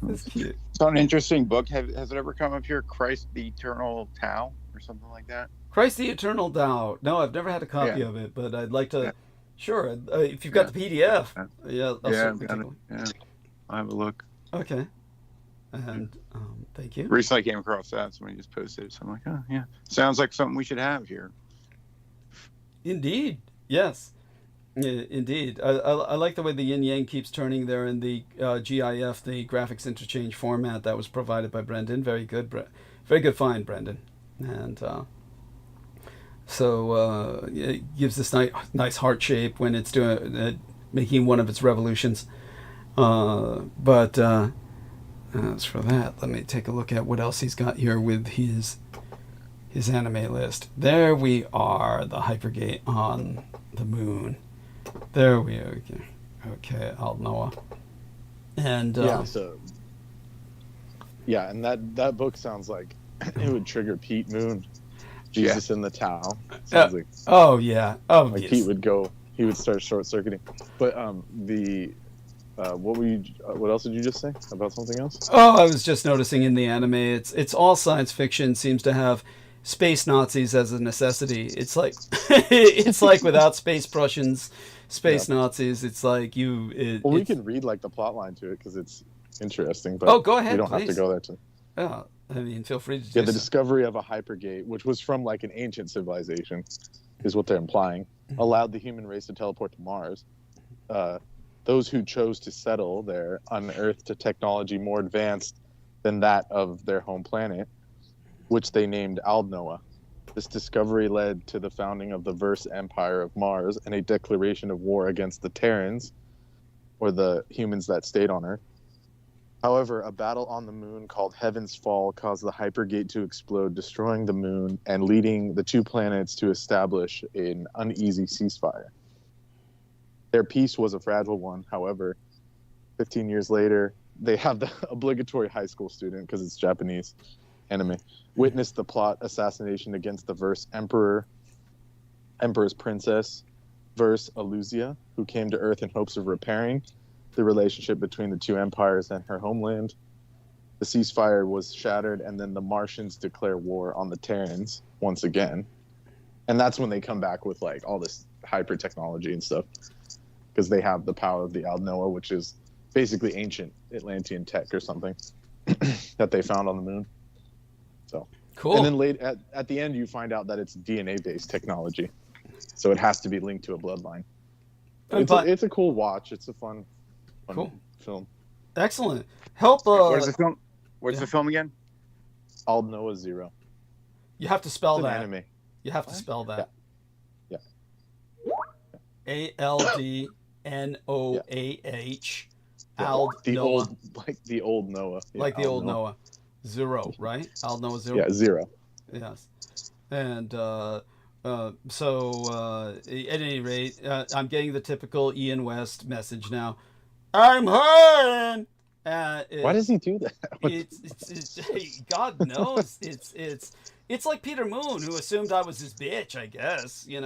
That's cute. It's an interesting book. Has it ever come up here? Christ the Eternal Tao or something like that? Christ the Eternal Tao. No, I've never had a copy of it, but I'd like to. Yeah. Sure, if you've got the PDF. I'll have a look. Okay. And thank you. Recently I came across that. Somebody just posted it. So I'm like, oh, yeah. Sounds like something we should have here. Indeed. Yes. Yeah, indeed. I like the way the yin yang keeps turning there in the GIF, the graphics interchange format that was provided by Brendan. Very good, very good find, Brendan. And so it gives this nice heart shape when it's doing making one of its revolutions. But as for that, let me take a look at what else he's got here with his anime list. There we are, the hypergate on the moon. There we are. Okay, Aldnoah. And and that book sounds like it would trigger Pete Moon, Jesus in the Tao. Sounds like like Pete would start short circuiting. But what else did you just say about something else? Oh, I was just noticing in the anime, it's all science fiction seems to have space Nazis as a necessity. It's like it's like without space Prussians, space Nazis. It's like we can read like the plot line to it because it's interesting. But go ahead. We don't please. have to go there to. Yeah, I mean, feel free to. Yeah, the discovery of a hypergate, which was from like an ancient civilization, is what they're implying, allowed the human race to teleport to Mars. Those who chose to settle there unearthed a technology more advanced than that of their home planet, which they named Aldnoah. This discovery led to the founding of the Verse Empire of Mars and a declaration of war against the Terrans, or the humans that stayed on Earth. However, a battle on the moon called Heaven's Fall caused the hypergate to explode, destroying the moon and leading the two planets to establish an uneasy ceasefire. Their peace was a fragile one. However, 15 years later, they have the obligatory high school student, because it's Japanese anime, witnessed the plot assassination against the Verse Emperor's princess, Verse Aluzia, who came to Earth in hopes of repairing the relationship between the two empires and her homeland. The ceasefire was shattered, and then the Martians declare war on the Terrans once again. And that's when they come back with like all this hyper technology and stuff, because they have the power of the Aldnoah, which is basically ancient Atlantean tech or something that they found on the moon. So cool. And then at the end, you find out that it's DNA-based technology, so it has to be linked to a bloodline. It's a cool watch. It's a fun film. Excellent. Help. What is the film? What's the film again? Aldnoah 0. You have to spell it's that. An anime. You have to spell that. Yeah. ALDNOAH. The old Noah. Yeah, like the old Noah. 0, right? Aldnoah 0. Yeah, 0. Yes. And so at any rate, I'm getting the typical Ian West message now. I'm hurting. Why does he do that? It's God knows. It's like Peter Moon, who assumed I was his bitch, I guess, and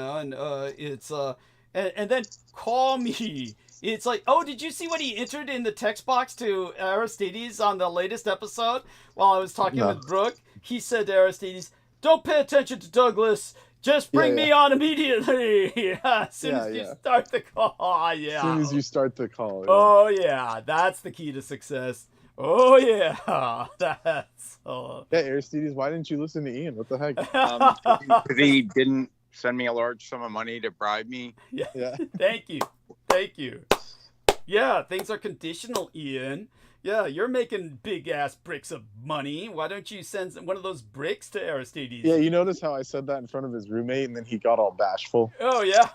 and then call me. It's like, oh, did you see what he entered in the text box to Aristides on the latest episode while I was talking with Brooke? He said to Aristides, "Don't pay attention to Douglas. Just bring me on immediately as soon as you start the call." Yeah. As soon as you start the call. Yeah. Oh, yeah. That's the key to success. Oh, yeah. That's... Yeah, Aristides, why didn't you listen to Ian? What the heck? Because he didn't send me a large sum of money to bribe me. Yeah. Thank you. Yeah, things are conditional, Ian. Yeah, you're making big-ass bricks of money. Why don't you send one of those bricks to Aristides? Yeah, you notice how I said that in front of his roommate, and then he got all bashful? Oh, yeah.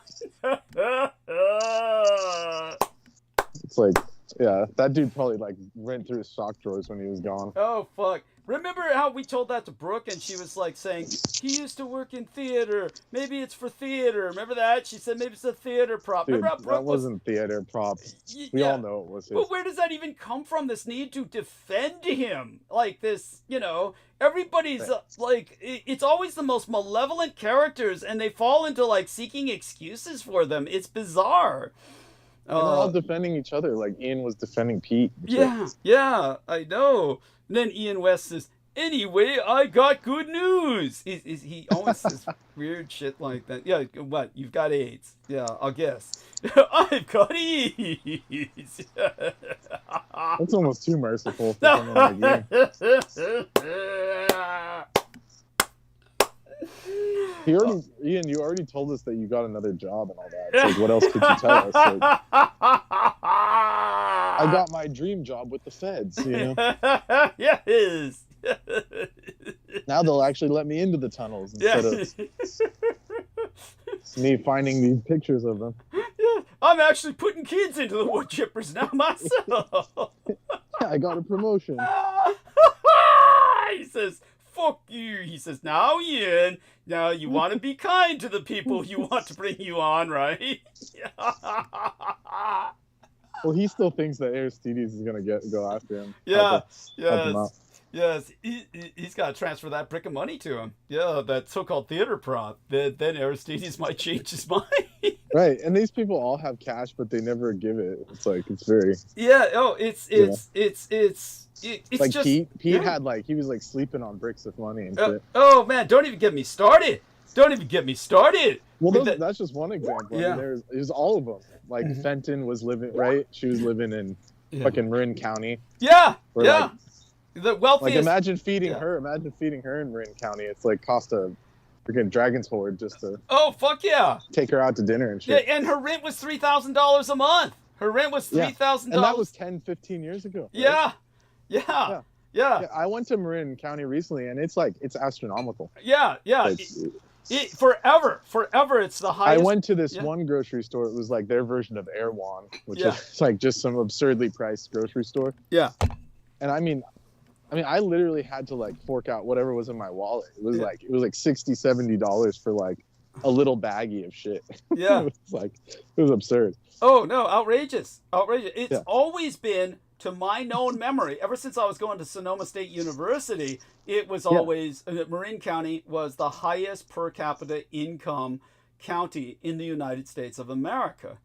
It's like, yeah, that dude probably, like, went through his sock drawers when he was gone. Oh, fuck. Remember how we told that to Brooke, and she was, like, saying, he used to work in theater. Maybe it's for theater. Remember that? She said maybe it's a theater prop. Dude, remember how Brooke that wasn't theater props. We all know it was his. But where does that even come from, this need to defend him? Like this, everybody's, like, it's always the most malevolent characters, and they fall into, like, seeking excuses for them. It's bizarre. And they're all defending each other, like Ian was defending Pete. Yeah, I know. And then Ian West says, "Anyway, I got good news." He always says weird shit like that. Yeah, what? You've got AIDS. Yeah, I'll guess. I've got AIDS. That's almost too merciful for someone like you. Ian, you already told us that you got another job and all that. It's like, what else could you tell us? Like, I got my dream job with the feds, you know? Yes. Now they'll actually let me into the tunnels instead of me finding these pictures of them. Yeah, I'm actually putting kids into the wood chippers now myself. I got a promotion. He says, fuck you. He says, now Ian, now you want to be kind to the people you want to bring you on, right? Well, he still thinks that Aristides is going to go after him. Yeah, yes, he's got to transfer that brick of money to him. Yeah, that so-called theater prop. Then Aristides might change his mind. Right, and these people all have cash, but they never give it. It's like, it's very... Yeah, oh, it's like just... Pete had, like, he was, like, sleeping on bricks of money and shit. Oh, man, don't even get me started. Don't even get me started. Well, that's just one example. Yeah. I mean, there's all of them. Like, Fenton was living, right? She was living in fucking Marin County. Yeah, where, yeah. Like, the wealthiest... Like, imagine feeding her in Marin County. It's like cost a freaking dragon's hoard just to... Oh, fuck yeah. Take her out to dinner and shit. Yeah, and her rent was $3,000 a month. Her rent was $3,000. And that was 10, 15 years ago. Right? Yeah. I went to Marin County recently, and it's like, it's astronomical. Yeah. Forever, it's the highest. I went to this one grocery store. It was like their version of Erewhon, which is like just some absurdly priced grocery store. Yeah. And I mean, I literally had to like fork out whatever was in my wallet. It was like $60-$70 for like a little baggie of shit. Yeah. It was absurd. Oh no, outrageous. It's always been, to my known memory, ever since I was going to Sonoma State University, it was always, Marin County was the highest per capita income county in the United States of America.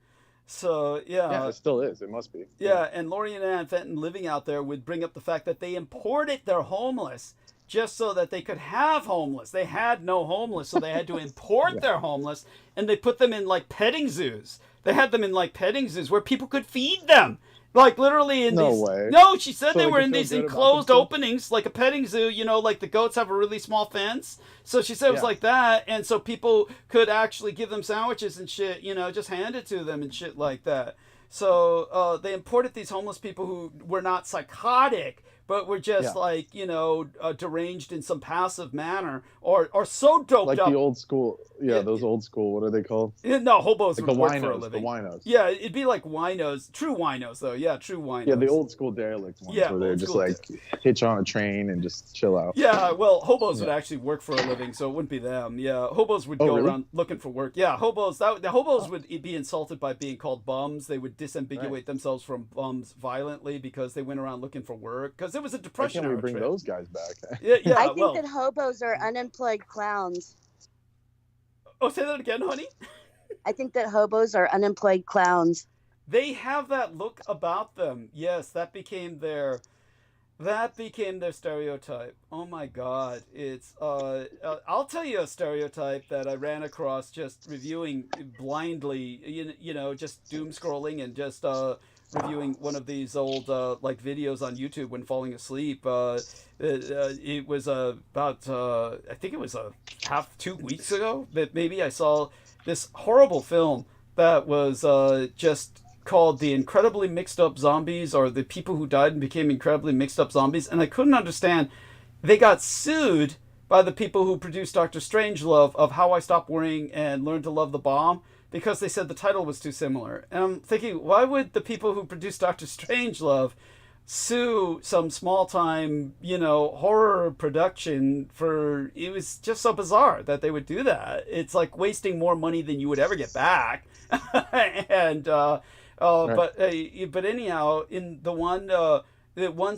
So, yeah. It still is. It must be. Yeah, and Lori and Ann Fenton living out there would bring up the fact that they imported their homeless just so that they could have homeless. They had no homeless, so they had to import their homeless, and they put them in, like, petting zoos. They had them in, like, petting zoos where people could feed them. Like, literally in these... way. No, she said So they they were could in feel these good about enclosed themselves? openings, like a petting zoo, you know, like the goats have a really small fence. So she said it was like that, and so people could actually give them sandwiches and shit, you know, just hand it to them and shit like that. So they imported these homeless people who were not psychotic, but were just like, you know, deranged in some passive manner, or so doped like up. the old school, those old school. What are they called? No, hobos Like would the work winos, for a living. the winos. Yeah, it'd be like winos, true winos though. Yeah, true winos. Yeah, the old school derelict ones where they're just like hitch on a train and just chill out. Yeah, well, hobos would actually work for a living, so it wouldn't be them. Yeah, hobos would go around looking for work. Yeah, hobos. The hobos would be insulted by being called bums. They would disambiguate themselves from bums violently because they went around looking for work because it was a depression. Why can't we bring those guys back? I think that hobos are unemployed clowns. Oh, say that again, honey. I think that hobos are unemployed clowns. They have that look about them. Yes, that became their stereotype. Oh my God. It's I'll tell you a stereotype that I ran across just reviewing blindly, you know, just doom scrolling and just reviewing one of these old like videos on YouTube when falling asleep. It was about I think it was 2 weeks ago that maybe I saw this horrible film that was just called The Incredibly Mixed Up Zombies, or The People Who Died and Became Incredibly Mixed Up Zombies, and I couldn't understand. They got sued by the people who produced Dr. Strangelove of How I Stopped Worrying and Learned to Love the Bomb, because they said the title was too similar. And I'm thinking, why would the people who produced Dr. Strangelove sue some small-time, you know, horror production for... It was just so bizarre that they would do that. It's like wasting more money than you would ever get back. And... but anyhow, in the one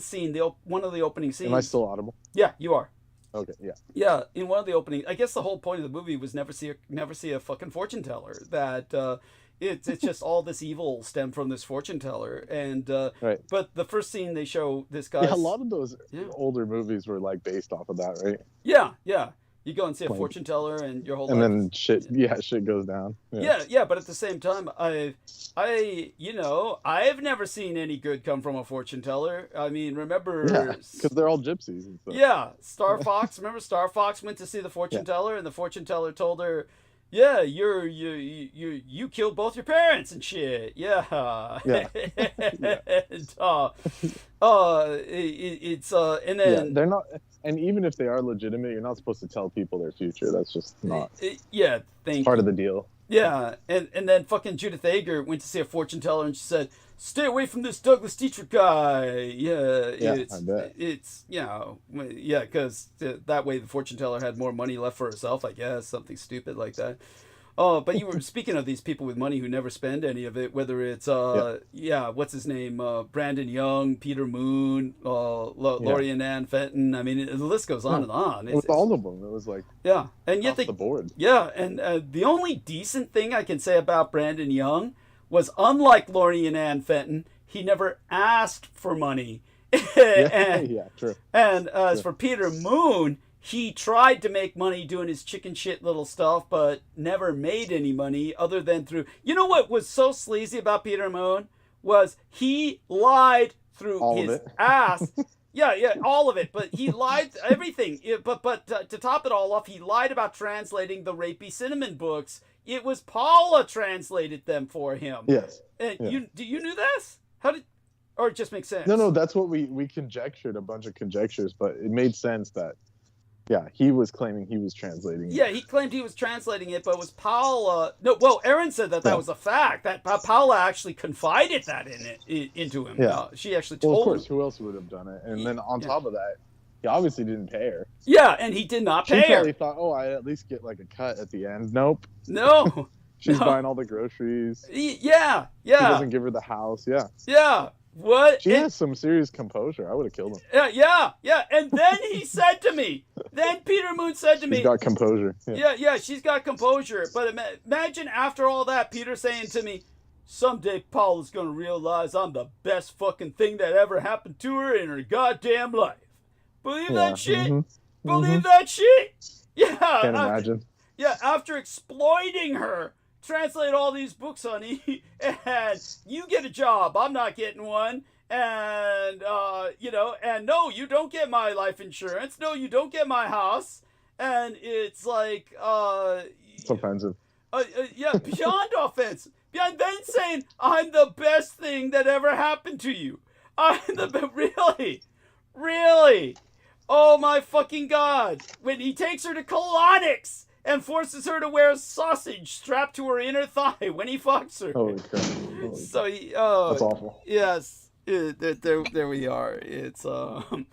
scene, one of the opening scenes... Am I still audible? Yeah, you are. Okay, yeah. Yeah, in one of the openings, I guess the whole point of the movie was never see a fucking fortune teller. That it's just all this evil stemmed from this fortune teller, and but the first scene they show this guy. Yeah, a lot of those older movies were like based off of that, right? Yeah. You go and see a Like- fortune teller, and your whole And life. then shit goes down. Yeah, but at the same time, I've never seen any good come from a fortune teller. I mean, remember? Because they're all gypsies and stuff. Yeah, Star Fox. Remember, Star Fox went to see the fortune teller, and the fortune teller told her, "Yeah, you killed both your parents and shit." Yeah. Yeah. And then they're not. And even if they are legitimate, you're not supposed to tell people their future. That's just not part of the deal. Yeah, and then fucking Judith Ager went to see a fortune teller, and she said, "Stay away from this Douglas Dietrich guy." Yeah, I bet. it's because that way the fortune teller had more money left for herself, I guess, something stupid like that. Oh, but you were speaking of these people with money who never spend any of it, whether it's what's his name, Brandon Young, Peter Moon, Laurie and Ann Fenton. I mean, the list goes on and on. It was all of them. It was like and yet off the board. Yeah, and the only decent thing I can say about Brandon Young was, unlike Laurie and Ann Fenton, he never asked for money. True. And as for Peter Moon, he tried to make money doing his chicken shit little stuff, but never made any money other than through... You know what was so sleazy about Peter Moon? Was he lied through all his of it. ass. Yeah, all of it. But he lied everything. But to top it all off, he lied about translating the Rapey Cinnamon books. It was Paula translated them for him. Yes. And you knew this? Or it just makes sense? No, that's what we conjectured, a bunch of conjectures, but it made sense that he was claiming he was translating it. Yeah, he claimed he was translating it, but it was Paula. No, well, Erin said that was a fact. That Paula actually confided that into him. Yeah. She actually told him. Well, of course, who else would have done it? And then on top of that, he obviously didn't pay her. Yeah, and he did not pay She her. probably thought, I at least get like a cut at the end. Nope. No. She's buying all the groceries. Yeah. He doesn't give her the house. Yeah. Yeah. What? She has some serious composure. I would have killed him. Yeah. And then he said to me, then Peter Moon said to me, she's got composure. Yeah, she's got composure. But imagine after all that, Peter saying to me, someday Paula's going to realize I'm the best fucking thing that ever happened to her in her goddamn life. Believe that shit? Mm-hmm. Believe that shit? Yeah. Can't imagine. Yeah, after exploiting her. Translate all these books, honey, and you get a job. I'm not getting one. And, and no, you don't get my life insurance. No, you don't get my house. And it's like, It's offensive. Beyond offensive. Beyond then saying, I'm the best thing that ever happened to you. Really? Oh my fucking God. When he takes her to colonics and forces her to wear a sausage strapped to her inner thigh when he fucks her. Holy crap. So that's awful. Yes. There we are. It's shouldn't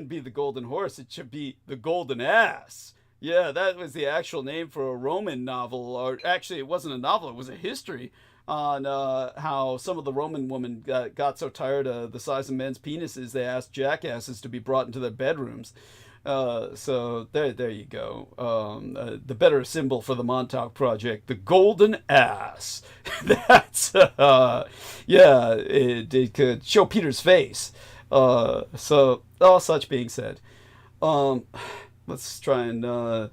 be the golden horse, it should be the golden ass. Yeah, that was the actual name for a Roman novel, or actually it wasn't a novel, it was a history on how some of the Roman women got so tired of the size of men's penises they asked jackasses to be brought into their bedrooms. So there you go. The better symbol for the Montauk Project, the golden ass. That's it could show Peter's face. So all such being said, let's try and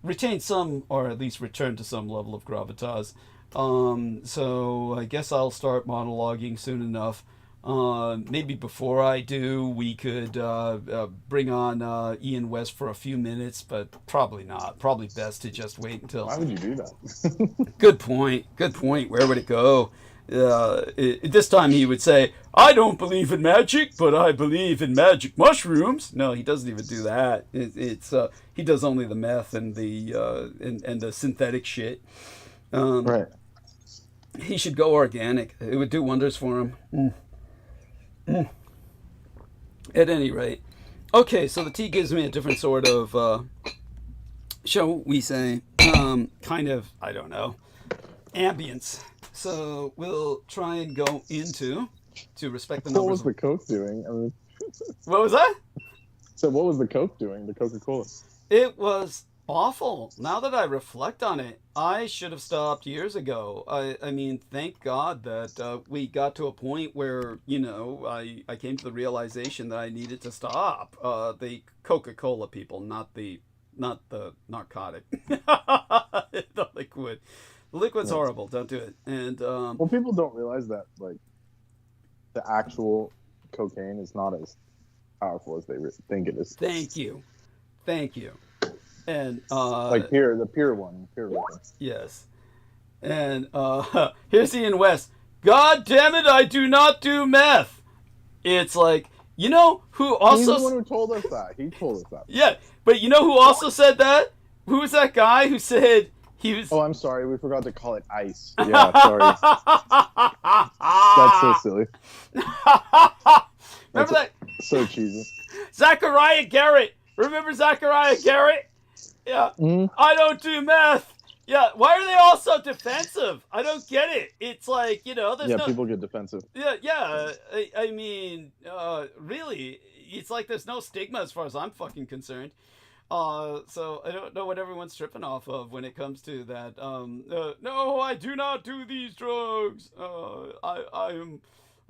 retain some, or at least return to some level of gravitas. So I guess I'll start monologuing soon enough. Maybe before I do, we could bring on Ian West for a few minutes, but probably not. Probably best to just wait until... Why would you do that? Good point. Where would it go? This time he would say, I don't believe in magic, but I believe in magic mushrooms. No, he doesn't even do that. He does only the meth and the and the synthetic shit. Right. He should go organic. It would do wonders for him. At any rate. Okay, so the tea gives me a different sort of, shall we say, kind of, I don't know, ambience. So we'll try and go into, to respect the numbers. What was the Coke doing? I mean, what was that? So what was the Coke doing, the Coca-Cola? It was awful. Now that I reflect on it, I should have stopped years ago. I mean, thank God that we got to a point where, you know, I came to the realization that I needed to stop. The Coca-Cola people, not the narcotic. The liquid. The liquid's horrible. Don't do it. And well, people don't realize that, like, the actual cocaine is not as powerful as they think it is. Thank you. And like the pure one. Yes. And here's Ian West. God damn it, I do not do meth. It's like, you know who also... He's the one who told us that. He told us that. Yeah, but you know who also said that? Who was that guy who said he was... Oh, I'm sorry. We forgot to call it ice. Yeah, sorry. That's so silly. Remember that? So cheesy. Zachariah Garrett. Remember Zachariah Garrett? Yeah. I don't do meth. Yeah. Why are they all so defensive? I don't get it. It's like, you know, there's people get defensive. Yeah. I mean, really, it's like there's no stigma as far as I'm fucking concerned. So I don't know what everyone's tripping off of when it comes to that. No, I do not do these drugs.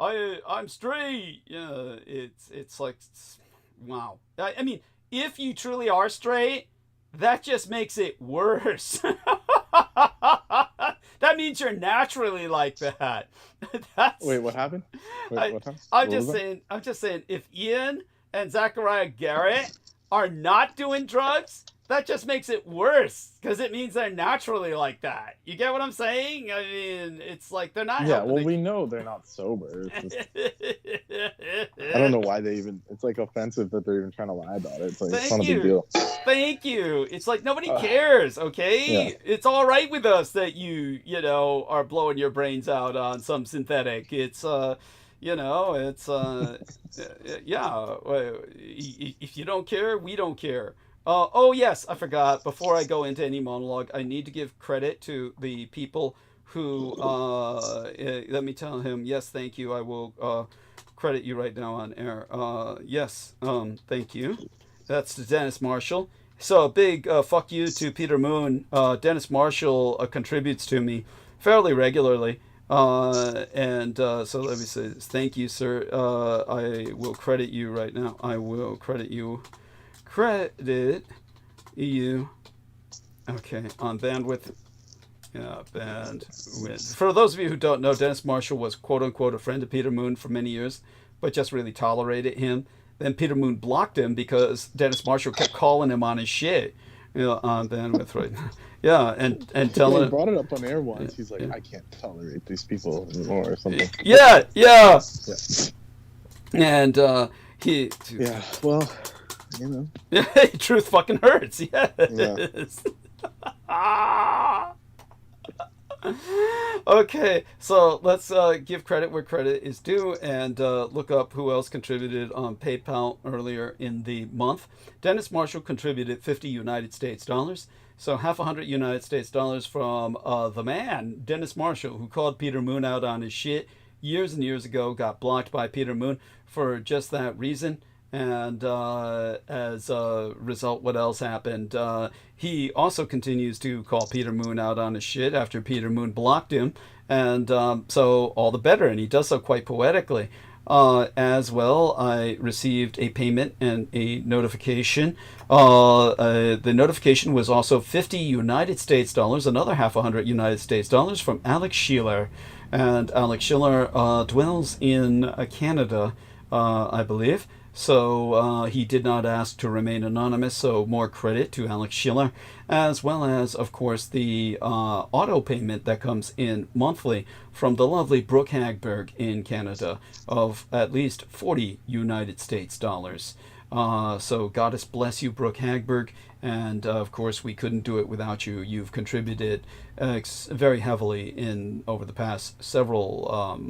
I'm straight. Yeah. It's like, wow. I mean, if you truly are straight, that just makes it worse. That means you're naturally like that. Wait, what happened? What happened? I'm just saying, if Ian and Zachariah Garrett are not doing drugs, that just makes it worse because it means they're naturally like that. You get what I'm saying? I mean, it's like they're not. Yeah, well, we know they're not sober. It's just, I don't know why they even. It's like offensive that they're even trying to lie about it. It's like it's not a big deal. Thank you. It's like nobody cares. Okay, yeah. It's all right with us that you know are blowing your brains out on some synthetic. It's you know, it's yeah. If you don't care, we don't care. Oh, yes, I forgot. Before I go into any monologue, I need to give credit to the people who, let me tell him, yes, thank you. I will credit you right now on air. Yes, thank you. That's to Dennis Marshall. So a big fuck you to Peter Moon. Dennis Marshall contributes to me fairly regularly. And so let me say this. Thank you, sir. I will credit you right now. I will credit you. Credit you. Okay, on bandwidth. Yeah, bandwidth. For those of you who don't know, Dennis Marshall was quote unquote a friend of Peter Moon for many years, but just really tolerated him. Then Peter Moon blocked him because Dennis Marshall kept calling him on his shit. You know, on bandwidth right now. Yeah, and telling him. He brought it up on air once. He's like, I can't tolerate these people anymore or something. Yeah. And he. Yeah, well. You know. Truth fucking hurts. Yes. Yeah. Okay, so let's give credit where credit is due and look up who else contributed on PayPal earlier in the month. Dennis Marshall contributed 50 United States dollars. So half $100 United States dollars from the man, Dennis Marshall, who called Peter Moon out on his shit years and years ago, got blocked by Peter Moon for just that reason. And as a result, what else happened? He also continues to call Peter Moon out on his shit after Peter Moon blocked him. And so all the better. And he does so quite poetically. As well, I received a payment and a notification. The notification was also 50 United States dollars, another half $100 United States dollars from Alex Schiller. And Alex Schiller dwells in Canada, I believe. So he did not ask to remain anonymous, so more credit to Alex Schiller, as well as, of course, the auto payment that comes in monthly from the lovely Brooke Hagberg in Canada of at least 40 United States dollars. So Goddess bless you, Brooke Hagberg, and of course we couldn't do it without you. You've contributed very heavily in over the past several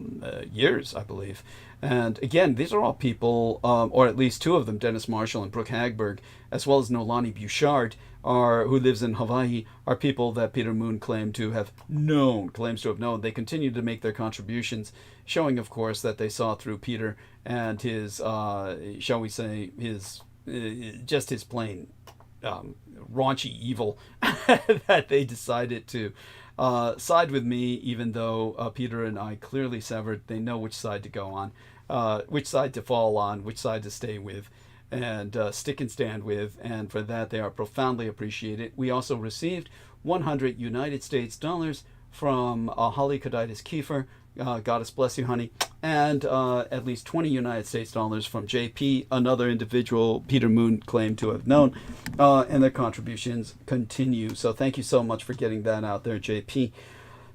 years, I believe. And again, these are all people, or at least two of them, Dennis Marshall and Brooke Hagberg, as well as Nolani Bouchard, who lives in Hawaii, are people that Peter Moon claims to have known. They continue to make their contributions, showing, of course, that they saw through Peter and his, shall we say, his just his plain raunchy evil that they decided to side with me, even though Peter and I clearly severed. They know which side to go on, which side to fall on, which side to stay with, and stick and stand with, and for that they are profoundly appreciated. We also received 100 United States dollars from Holly Koditis Kiefer. Goddess bless you, honey. And at least 20 United States dollars from JP, another individual Peter Moon claimed to have known, and their contributions continue. So thank you so much for getting that out there, JP.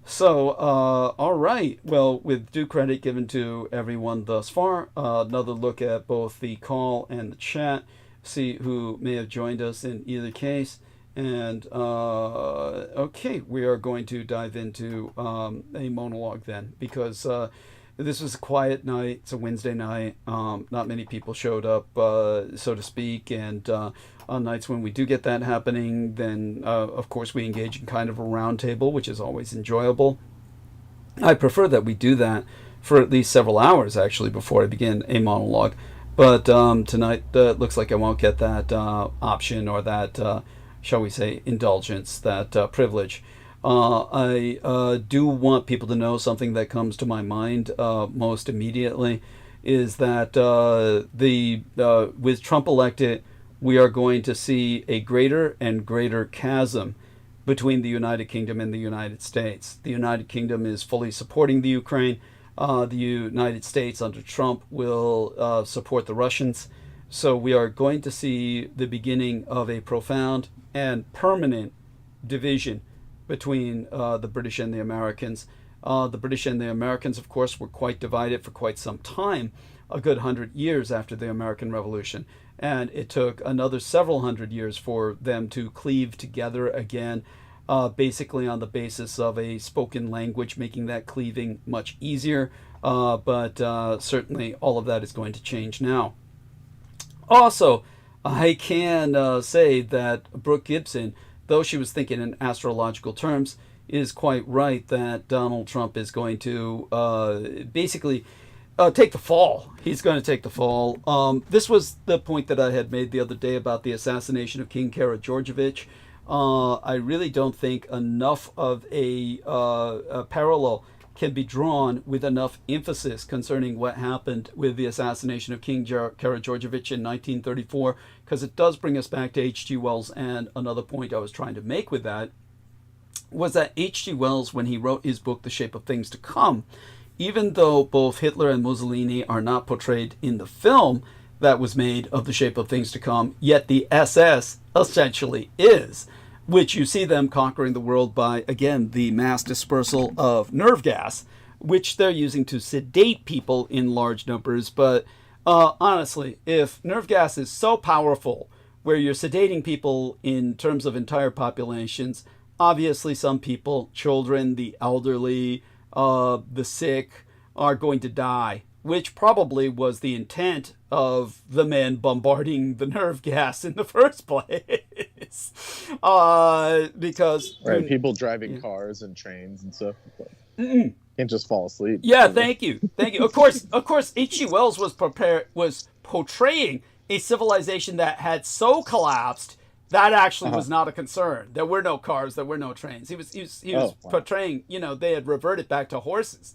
So, all right. Well, with due credit given to everyone thus far, another look at both the call and the chat, see who may have joined us in either case. And okay, we are going to dive into a monologue then, because this was a quiet night. It's a Wednesday night. Not many people showed up, so to speak. And on nights when we do get that happening, then of course we engage in kind of a round table, which is always enjoyable. I prefer that we do that for at least several hours, actually, before I begin a monologue. But tonight looks like I won't get that option, or that shall we say, indulgence, that privilege. I do want people to know something that comes to my mind most immediately, is that with Trump elected, we are going to see a greater and greater chasm between the United Kingdom and the United States. The United Kingdom is fully supporting the Ukraine. The United States under Trump will support the Russians. So we are going to see the beginning of a profound and permanent division between the British and the Americans. The British and the Americans, of course, were quite divided for quite some time, a good 100 years after the American Revolution. And it took another several hundred years for them to cleave together again, basically on the basis of a spoken language, making that cleaving much easier. But certainly all of that is going to change now. Also, I can say that Brooke Gibson, though she was thinking in astrological terms, is quite right that Donald Trump is going to basically take the fall. He's going to take the fall. This was the point that I had made the other day about the assassination of King Karageorgevich. I really don't think enough of a parallel can be drawn with enough emphasis concerning what happened with the assassination of King Karageorgevich in 1934, because it does bring us back to H.G. Wells. And another point I was trying to make with that was that H.G. Wells, when he wrote his book, The Shape of Things to Come, even though both Hitler and Mussolini are not portrayed in the film that was made of The Shape of Things to Come, yet the SS essentially is, which you see them conquering the world by, again, the mass dispersal of nerve gas, which they're using to sedate people in large numbers. But honestly, if nerve gas is so powerful where you're sedating people in terms of entire populations, obviously some people, children, the elderly, the sick, are going to die, which probably was the intent of the men bombarding the nerve gas in the first place. Because people driving cars and trains and stuff. Can't just fall asleep. Yeah, thank you. Of course, H.G. Wells was portraying a civilization that had so collapsed that actually was not a concern. There were no cars, there were no trains. He was portraying, they had reverted back to horses.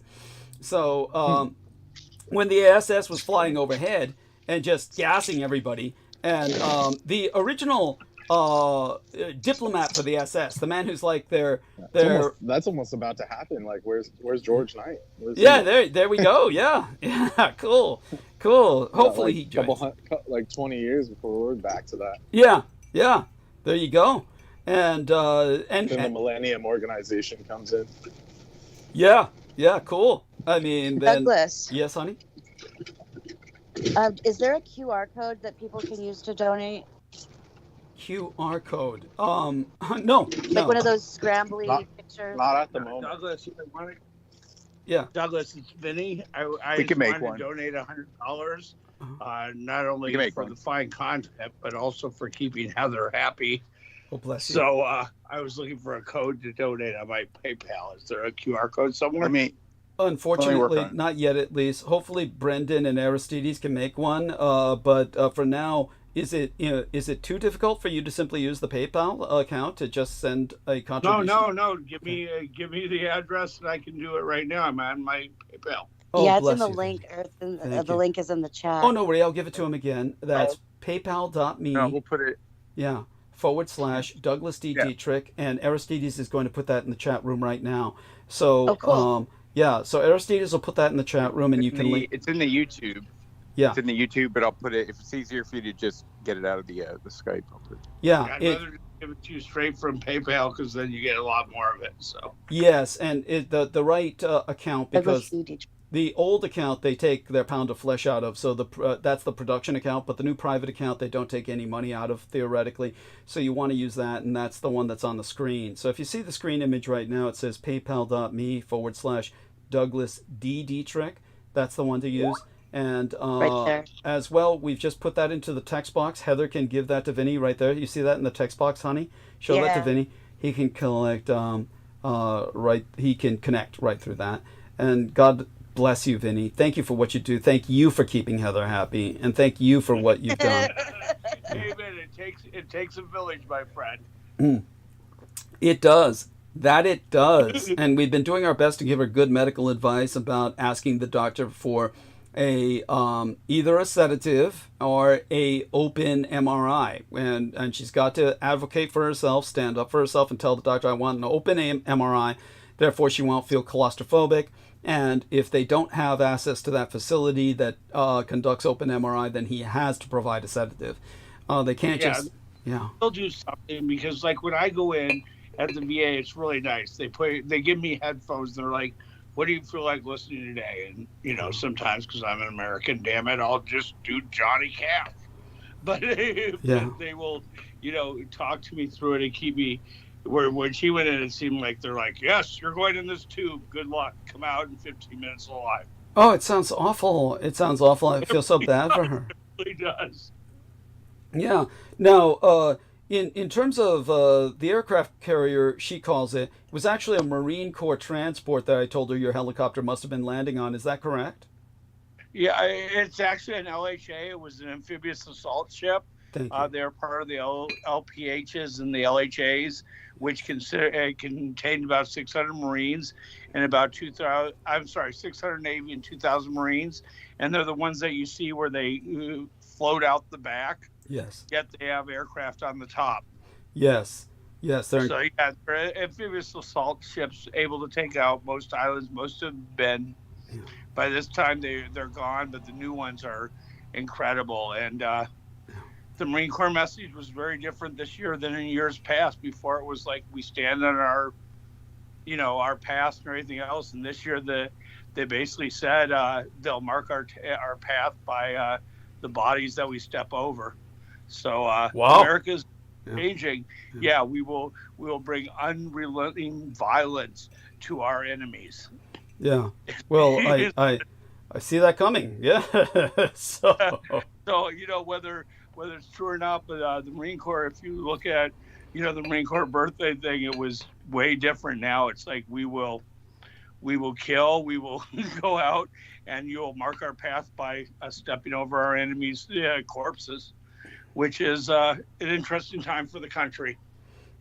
So when the SS was flying overhead and just gassing everybody, and the original diplomat for the SS, the man who's like that's almost about to happen. Like, where's George Knight? There we go. Yeah, cool. Hopefully he joins. Like 20 years before we're back to that. Yeah, there you go. And then the Millennium Organization comes in. Yeah, cool. I mean, then Douglas. Yes, honey. Is there a QR code that people can use to donate? QR code? No. Like one of those scrambly pictures? Not at the moment. Douglas, Yeah. Douglas, it's Vinny. I We can make wanted one. to donate $100, not only for the fine content, but also for keeping Heather happy. Oh, bless you. So I was looking for a code to donate on my PayPal. Is there a QR code somewhere? Unfortunately, not yet at least. Hopefully Brendan and Aristides can make one. But for now, is it too difficult for you to simply use the PayPal account to just send a contribution? No. Give me the address and I can do it right now. I'm on my PayPal. Oh, yeah, it's in the link. The link is in the chat. Oh, no worry. I'll give it to him again. That's paypal.me. No, we'll put it. Yeah. / Douglas D. Dietrich. And Aristides is going to put that in the chat room right now. So, cool. So Aristides will put that in the chat room and you can link. It's in the YouTube. Yeah. It's in the YouTube, but I'll put it, if it's easier for you to just get it out of the Skype, I'll put it. Yeah. I'd rather give it to you straight from PayPal because then you get a lot more of it. So. Yes, and the right account, because the old account they take their pound of flesh out of, so that's the production account, but the new private account they don't take any money out of theoretically. So you want to use that, and that's the one that's on the screen. So if you see the screen image right now, it says paypal.me / Douglas D. Dietrich. That's the one to use. And right as well, we've just put that into the text box. Heather can give that to Vinny right there. You see that in the text box, honey? Show that to Vinny. He can collect he can connect right through that. And God bless you, Vinny. Thank you for what you do. Thank you for keeping Heather happy, and thank you for what you've done. Amen. It takes a village, my friend. It does. That it does. And we've been doing our best to give her good medical advice about asking the doctor for either a sedative or a open MRI, and she's got to advocate for herself, stand up for herself, and tell the doctor, I want an open MRI, therefore she won't feel claustrophobic. And if they don't have access to that facility that conducts open MRI, then he has to provide a sedative. They can't they'll do something, because like when I go in at the VA, it's really nice. They give me headphones. They're like, what do you feel like listening today? And, sometimes because I'm an American, damn it, I'll just do Johnny Cash. But they will, talk to me through it and keep me, when she went in, it seemed like they're like, yes, you're going in this tube. Good luck. Come out in 15 minutes alive. Oh, it sounds awful. I feel so bad for her. It really does. Yeah. Now, in terms of the aircraft carrier, she calls it was actually a Marine Corps transport that I told her your helicopter must have been landing on. Is that correct? Yeah, it's actually an LHA. It was an amphibious assault ship. They're part of the LPHs and the LHAs, which contained about 600 Marines and about 600 Navy and 2,000 Marines. And they're the ones that you see where they float out the back. Yes. Yet they have aircraft on the top. Yes. They're amphibious assault ships able to take out most islands. Most have been. Yeah. By this time, they're gone, but the new ones are incredible. And the Marine Corps message was very different this year than in years past. Before, it was like we stand on our past and everything else. And this year, they basically said they'll mark our path by the bodies that we step over. So America's changing. Yeah, we will bring unrelenting violence to our enemies. Yeah. Well, I see that coming. Yeah. So whether it's true or not, but the Marine Corps, if you look at the Marine Corps birthday thing, it was way different. Now it's like we will kill, we will go out, and you'll mark our path by stepping over our enemies' corpses, which is an interesting time for the country.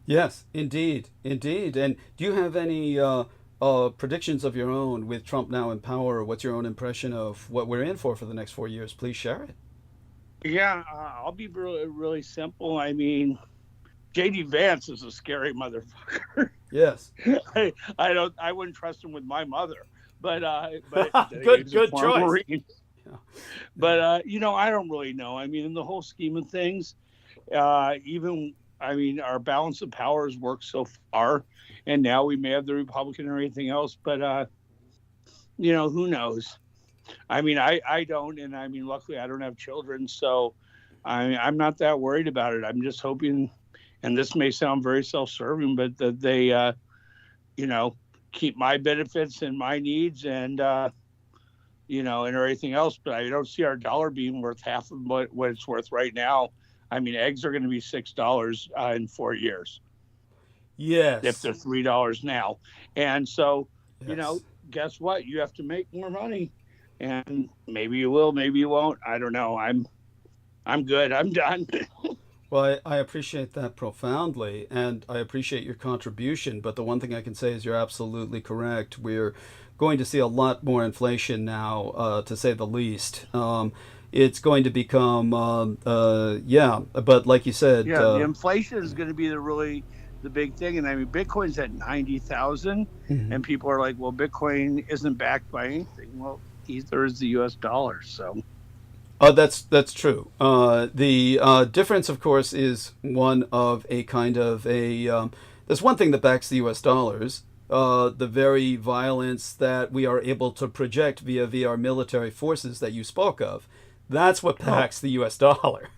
Yes, indeed. And do you have any predictions of your own with Trump now in power? What's your own impression of what we're in for the next 4 years? Please share it. Yeah, I'll be really, really simple. I mean, J.D. Vance is a scary motherfucker. Yes. I wouldn't trust him with my mother, but good choice. Yeah. But I don't really know. I mean, in the whole scheme of things, our balance of powers worked so far, and now we may have the Republican or anything else, but who knows? I mean, I don't, and I mean, luckily I don't have children, so I'm not that worried about it. I'm just hoping, and this may sound very self-serving, but that they, keep my benefits and my needs and everything else. But I don't see our dollar being worth half of what it's worth right now. I mean, eggs are going to be $6 in 4 years. Yes. If they're $3 now. And so, yes. Guess what? You have to make more money. And maybe you will, maybe you won't. I don't know. I'm I'm good. I'm done. Well, I appreciate that profoundly, and I appreciate your contribution, but the one thing I can say is you're absolutely correct. We're going to see a lot more inflation now, to say the least. It's going to become, yeah, but like you said... Yeah, the inflation is going to be the big thing. And I mean, Bitcoin's at 90,000, and people are like, well, Bitcoin isn't backed by anything. Well, either is the US dollar, so... That's true. The difference, of course, is one of a kind of a... there's one thing that backs the U.S. dollars, the very violence that we are able to project via our military forces that you spoke of. That's what backs the U.S. dollar.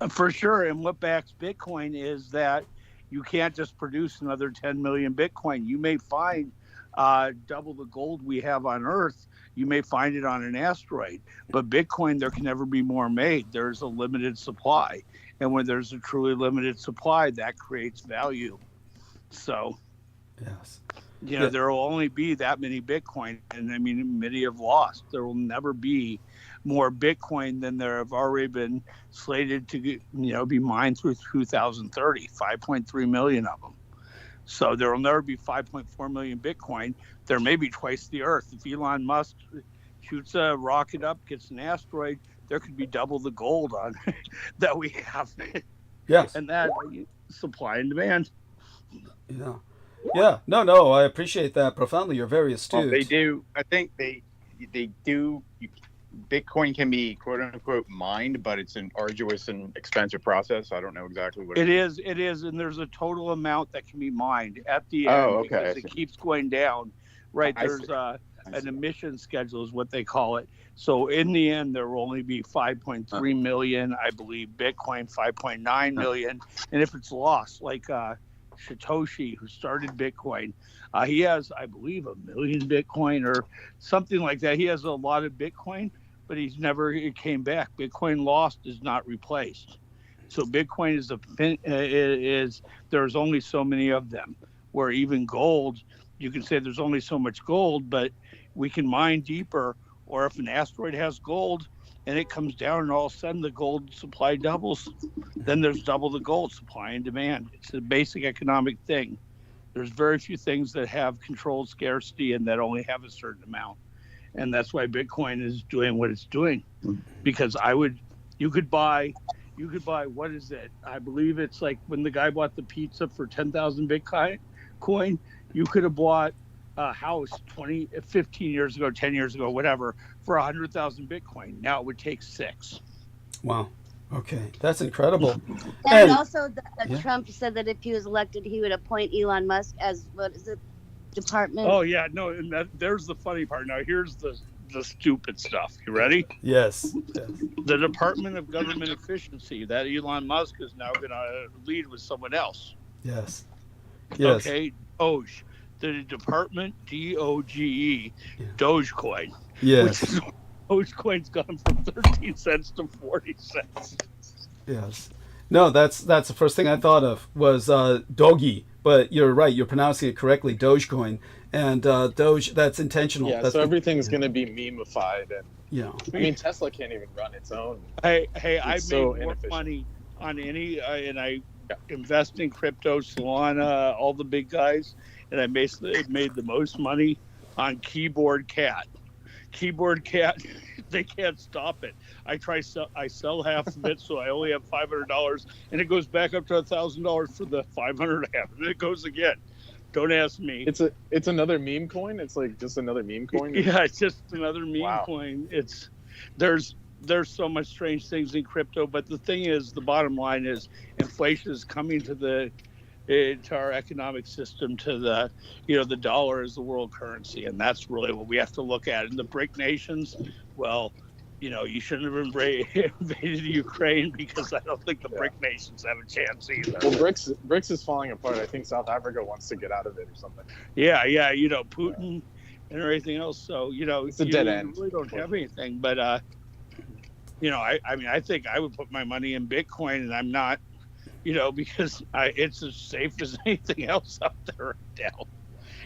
For sure. And what backs Bitcoin is that you can't just produce another 10 million Bitcoin. You may find double the gold we have on Earth. You may find it on an asteroid, but Bitcoin, there can never be more made. There's a limited supply. And when there's a truly limited supply, that creates value. So, yes, you know, there will only be that many Bitcoin. And I mean, many have lost. There will never be more Bitcoin than there have already been slated to, you know, be mined through 2030, 5.3 million of them. So there will never be 5.4 million Bitcoin. There may be twice the Earth. If Elon Musk shoots a rocket up, gets an asteroid, there could be double the gold on that we have. Yes. And that supply and demand. Yeah. Yeah. No, I appreciate that profoundly. You're very astute. Well, they do. I think they do. Bitcoin can be quote unquote mined, but it's an arduous and expensive process. I don't know exactly what it is. It is, and there's a total amount that can be mined at the end because it keeps going down. Right, there's an emission schedule is what they call it. So in the end, there will only be 5.3 million, I believe, Bitcoin, 5.9 million, and if it's lost, like Satoshi, who started Bitcoin, he has, I believe, 1 million Bitcoin or something like that. He has a lot of Bitcoin, but it came back. Bitcoin lost is not replaced. So Bitcoin is there's only so many of them. Where even gold, you can say there's only so much gold, but we can mine deeper. Or if an asteroid has gold and it comes down and all of a sudden the gold supply doubles, then there's double the gold supply and demand. It's a basic economic thing. There's very few things that have controlled scarcity and that only have a certain amount. And that's why Bitcoin is doing what it's doing. Because you could buy, what is it? I believe it's like when the guy bought the pizza for 10,000 Bitcoin, you could have bought a house 15 years ago, 10 years ago, whatever, for 100,000 Bitcoin. Now it would take 6. Wow. Okay. That's incredible. And also Trump said that if he was elected, he would appoint Elon Musk as, what is it, department? Oh, yeah. No, and there's the funny part. Now, here's the stupid stuff. You ready? Yes. The Department of Government Efficiency that Elon Musk is now going to lead with someone else. Yes. Okay. Doge. The department, DOGE, Dogecoin. Yes. Dogecoin's gone from 13 cents to 40 cents. Yes. No, that's the first thing I thought of was Dogi, but you're right. You're pronouncing it correctly, Dogecoin. And Doge, that's intentional. Yeah, that's everything's going to be meme-ified. And, I mean, Tesla can't even run its own. Hey, I've made more money on and I invest in crypto, Solana, all the big guys, and I basically made the most money on Keyboard Cat. Keyboard Cat, they can't stop it. I sell half of it, so I only have $500, and it goes back up to $1,000 for the 500 I have, and it goes again. Don't ask me. It's another meme coin. It's like just another meme coin. Yeah, it's just another meme coin. There's so much strange things in crypto, but the thing is, the bottom line is, inflation is coming to our economic system, to the dollar is the world currency, and that's really what we have to look at. And the BRIC nations, well, you shouldn't have invaded Ukraine, because I don't think the BRIC nations have a chance either. Well, BRICS is falling apart. I think South Africa wants to get out of it or something. Yeah, Putin and everything else. So, it's a dead end. You really don't have anything. But, I mean, I think I would put my money in Bitcoin, and I'm not, because it's as safe as anything else out there right now.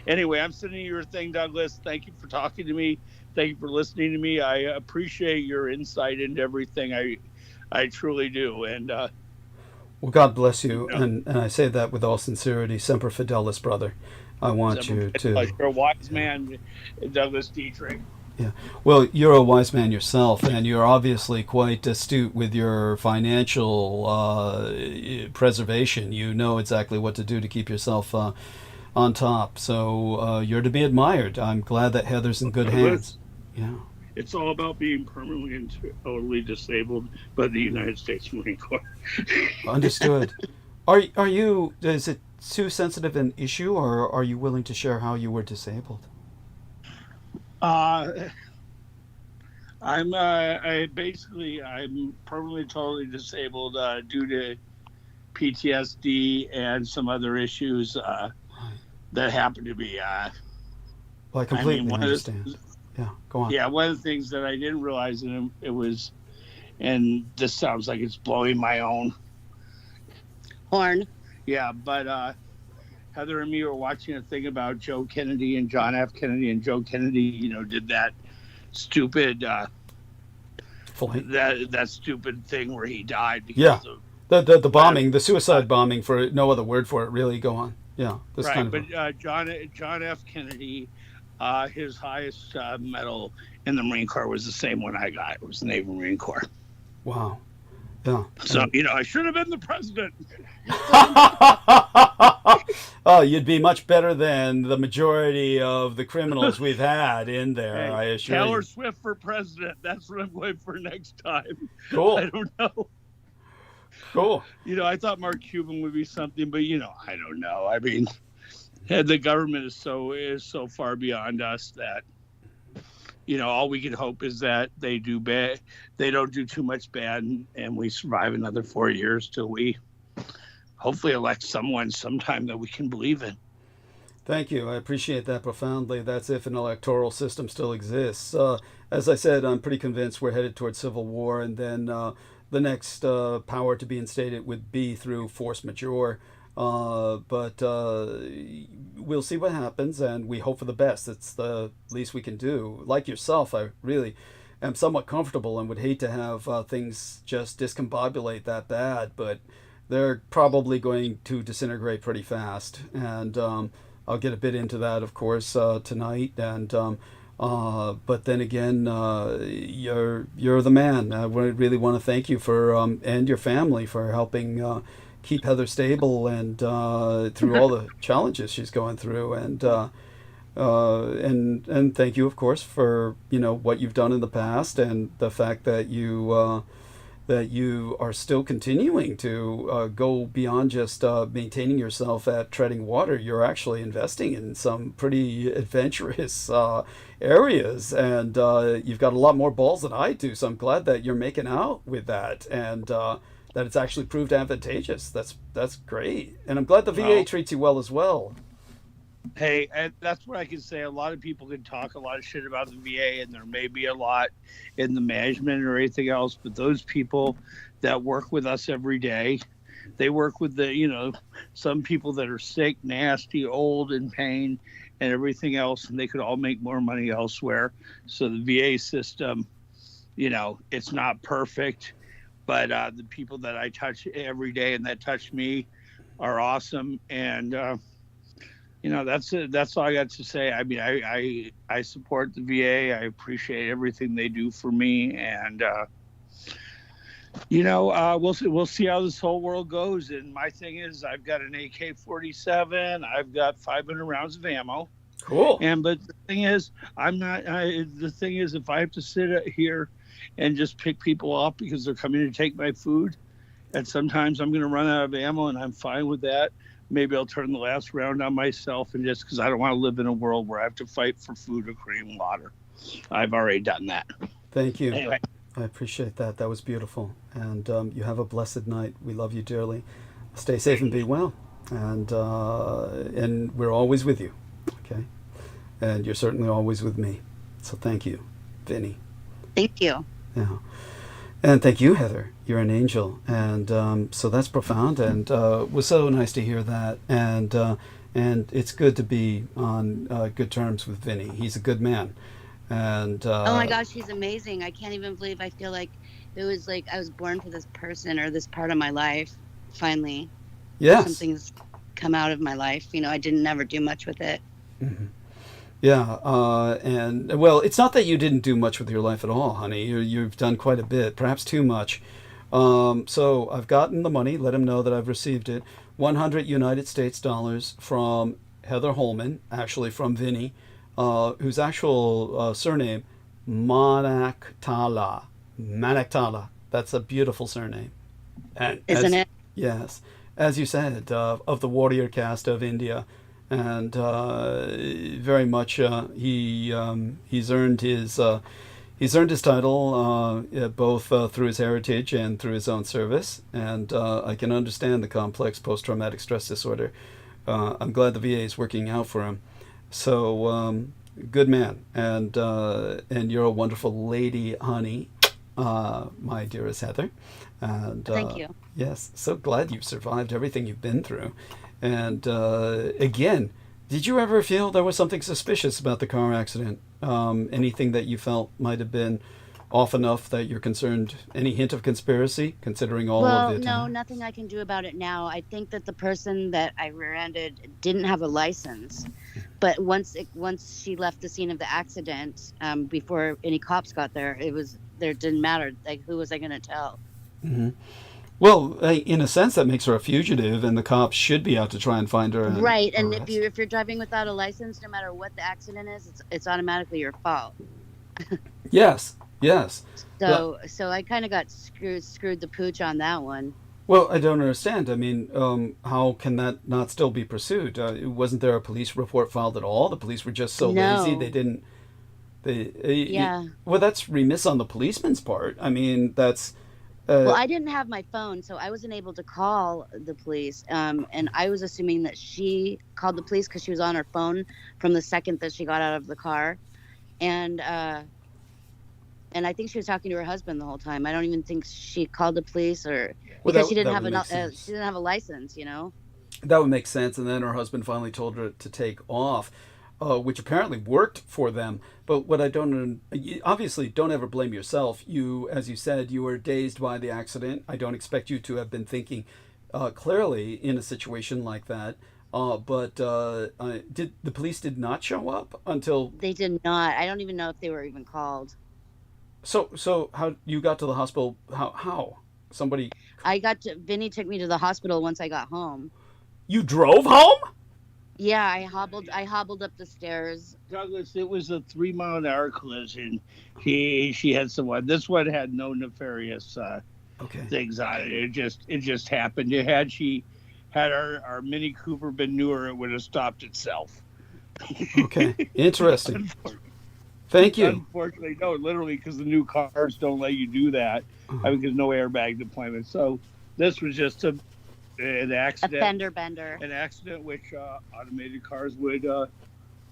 Anyway, I'm sending you your thing, Douglas. Thank you for talking to me. Thank you for listening to me. I appreciate your insight into everything. I truly do. And well, God bless you. And I say that with all sincerity. Semper Fidelis, brother. I want you to... You're a wise man, Douglas Dietrich. Yeah. Well, you're a wise man yourself, and you're obviously quite astute with your financial preservation. You know exactly what to do to keep yourself on top. So you're to be admired. I'm glad that Heather's in good hands. Yeah. It's all about being permanently and totally disabled by the United States Marine Corps. Understood. Are you, is it too sensitive an issue, or are you willing to share how you were disabled? I'm permanently totally disabled due to PTSD and some other issues that happen to be. Well, I completely understand. Yeah, go on. Yeah, one of the things that I didn't realize it was, and this sounds like it's blowing my own horn. Yeah, but Heather and me were watching a thing about Joe Kennedy and John F. Kennedy, and Joe Kennedy, did that stupid that stupid thing where he died because of the bombing, the suicide bombing, for no other word for it, really. Go on. Yeah, this right. kind of but John F. Kennedy, his highest medal in the Marine Corps was the same one I got. It was the Navy Marine Corps. Wow. Yeah. So I should have been the president. Oh, you'd be much better than the majority of the criminals we've had in there. Hey, I assure you. Taylor Swift for president. That's what I'm going for next time. Cool. I don't know. Cool. I thought Mark Cuban would be something, but I don't know. I mean, the government is so far beyond us that all we can hope is that they do bad. They don't do too much bad, and we survive another 4 years till we hopefully elect someone sometime that we can believe in. Thank you. I appreciate that profoundly. That's if an electoral system still exists. As I said, I'm pretty convinced we're headed towards civil war, and then the next power to be instated would be through force majeure. But we'll see what happens, and we hope for the best. It's the least we can do. Like yourself, I really am somewhat comfortable and would hate to have things just discombobulate that bad, but they're probably going to disintegrate pretty fast. And I'll get a bit into that, of course, tonight. And but then again, you're the man. I really want to thank you for and your family for helping keep Heather stable and through all the challenges she's going through, and thank you, of course, for what you've done in the past, and the fact that you are still continuing to go beyond just maintaining yourself at treading water. You're actually investing in some pretty adventurous areas, and you've got a lot more balls than I do, so I'm glad that you're making out with that, and that it's actually proved advantageous. That's great. And I'm glad the VA treats you well as well. Hey, and that's what I can say. A lot of people can talk a lot of shit about the VA, and there may be a lot in the management or anything else, but those people that work with us every day, they work with some people that are sick, nasty, old, in pain, and everything else, and they could all make more money elsewhere. So the VA system, it's not perfect, but the people that I touch every day and that touch me are awesome. And, that's all I got to say. I mean, I support the VA. I appreciate everything they do for me. And, we'll see how this whole world goes. And my thing is, I've got an AK-47. I've got 500 rounds of ammo. Cool. But the thing is, if I have to sit here and just pick people off because they're coming to take my food, and sometimes I'm going to run out of ammo, and I'm fine with that. Maybe I'll turn the last round on myself, and just because I don't want to live in a world where I have to fight for food or clean water. I've already done that. Thank you. Anyway. I appreciate that. That was beautiful. And you have a blessed night. We love you dearly. Stay safe and be well. And we're always with you. Okay? And you're certainly always with me. So thank you, Vinny. Thank you. Yeah. And thank you, Heather. You're an angel. And so that's profound. And it was so nice to hear that. And it's good to be on good terms with Vinny. He's a good man. And oh my gosh, he's amazing. I can't even believe I feel like it was like I was born for this person or this part of my life. Finally, yes, something's come out of my life. You know, I didn't never do much with it. mm-hmm. Yeah, and well, it's not that you didn't do much with your life at all, honey. You've done quite a bit, perhaps too much. So I've gotten the money. Let him know that I've received it. 100 United States dollars from Heather Holman, actually from Vinny, whose actual surname, Manaktala. Manaktala. That's a beautiful surname. And Isn't it? Yes. As you said, of the warrior caste of India. And very much he's earned his title both through his heritage and through his own service. And I can understand the complex post-traumatic stress disorder. I'm glad the VA is working out for him. So good man, and you're a wonderful lady, honey, my dearest Heather. And Thank you. Yes, so glad you've survived everything you've been through. And again, did you ever feel there was something suspicious about the car accident? Anything that you felt might have been off enough that you're concerned? Any hint of conspiracy, considering all of it? Well, no, nothing I can do about it now. I think that the person that I rear-ended didn't have a license. But once she left the scene of the accident, before any cops got there, it didn't matter. Like, who was I going to tell? Mm-hmm. Well, in a sense, that makes her a fugitive, and the cops should be out to try and find her. Right, and if you're driving without a license, no matter what the accident is, it's automatically your fault. Yes, yes. So I kind of got screwed the pooch on that one. Well, I don't understand. I mean, how can that not still be pursued? Wasn't there a police report filed at all? The police were just so lazy they didn't. Yeah. Well, that's remiss on the policeman's part. I mean, that's. Well, I didn't have my phone, so I wasn't able to call the police. And I was assuming that she called the police because she was on her phone from the second that she got out of the car. And I think she was talking to her husband the whole time. I don't even think she called the police because she didn't have a license, you know. That would make sense. And then her husband finally told her to take off, which apparently worked for them. But what I don't, obviously, don't ever blame yourself. You, as you said, you were dazed by the accident. I don't expect you to have been thinking clearly in a situation like that. But the police did not show up until... They did not. I don't even know if they were even called. So how you got to the hospital? How? Somebody... Vinny took me to the hospital once I got home. You drove home? Yeah, I hobbled up the stairs. Douglas, it was a 3-mile-an-hour collision. She had someone. This one had no nefarious things on it. It just happened. Had she had our Mini Cooper been newer, it would have stopped itself. Okay, interesting. Thank you. Unfortunately, no, literally, because the new cars don't let you do that. Because no airbag deployment. So this was just an accident. A fender bender. An accident which automated cars would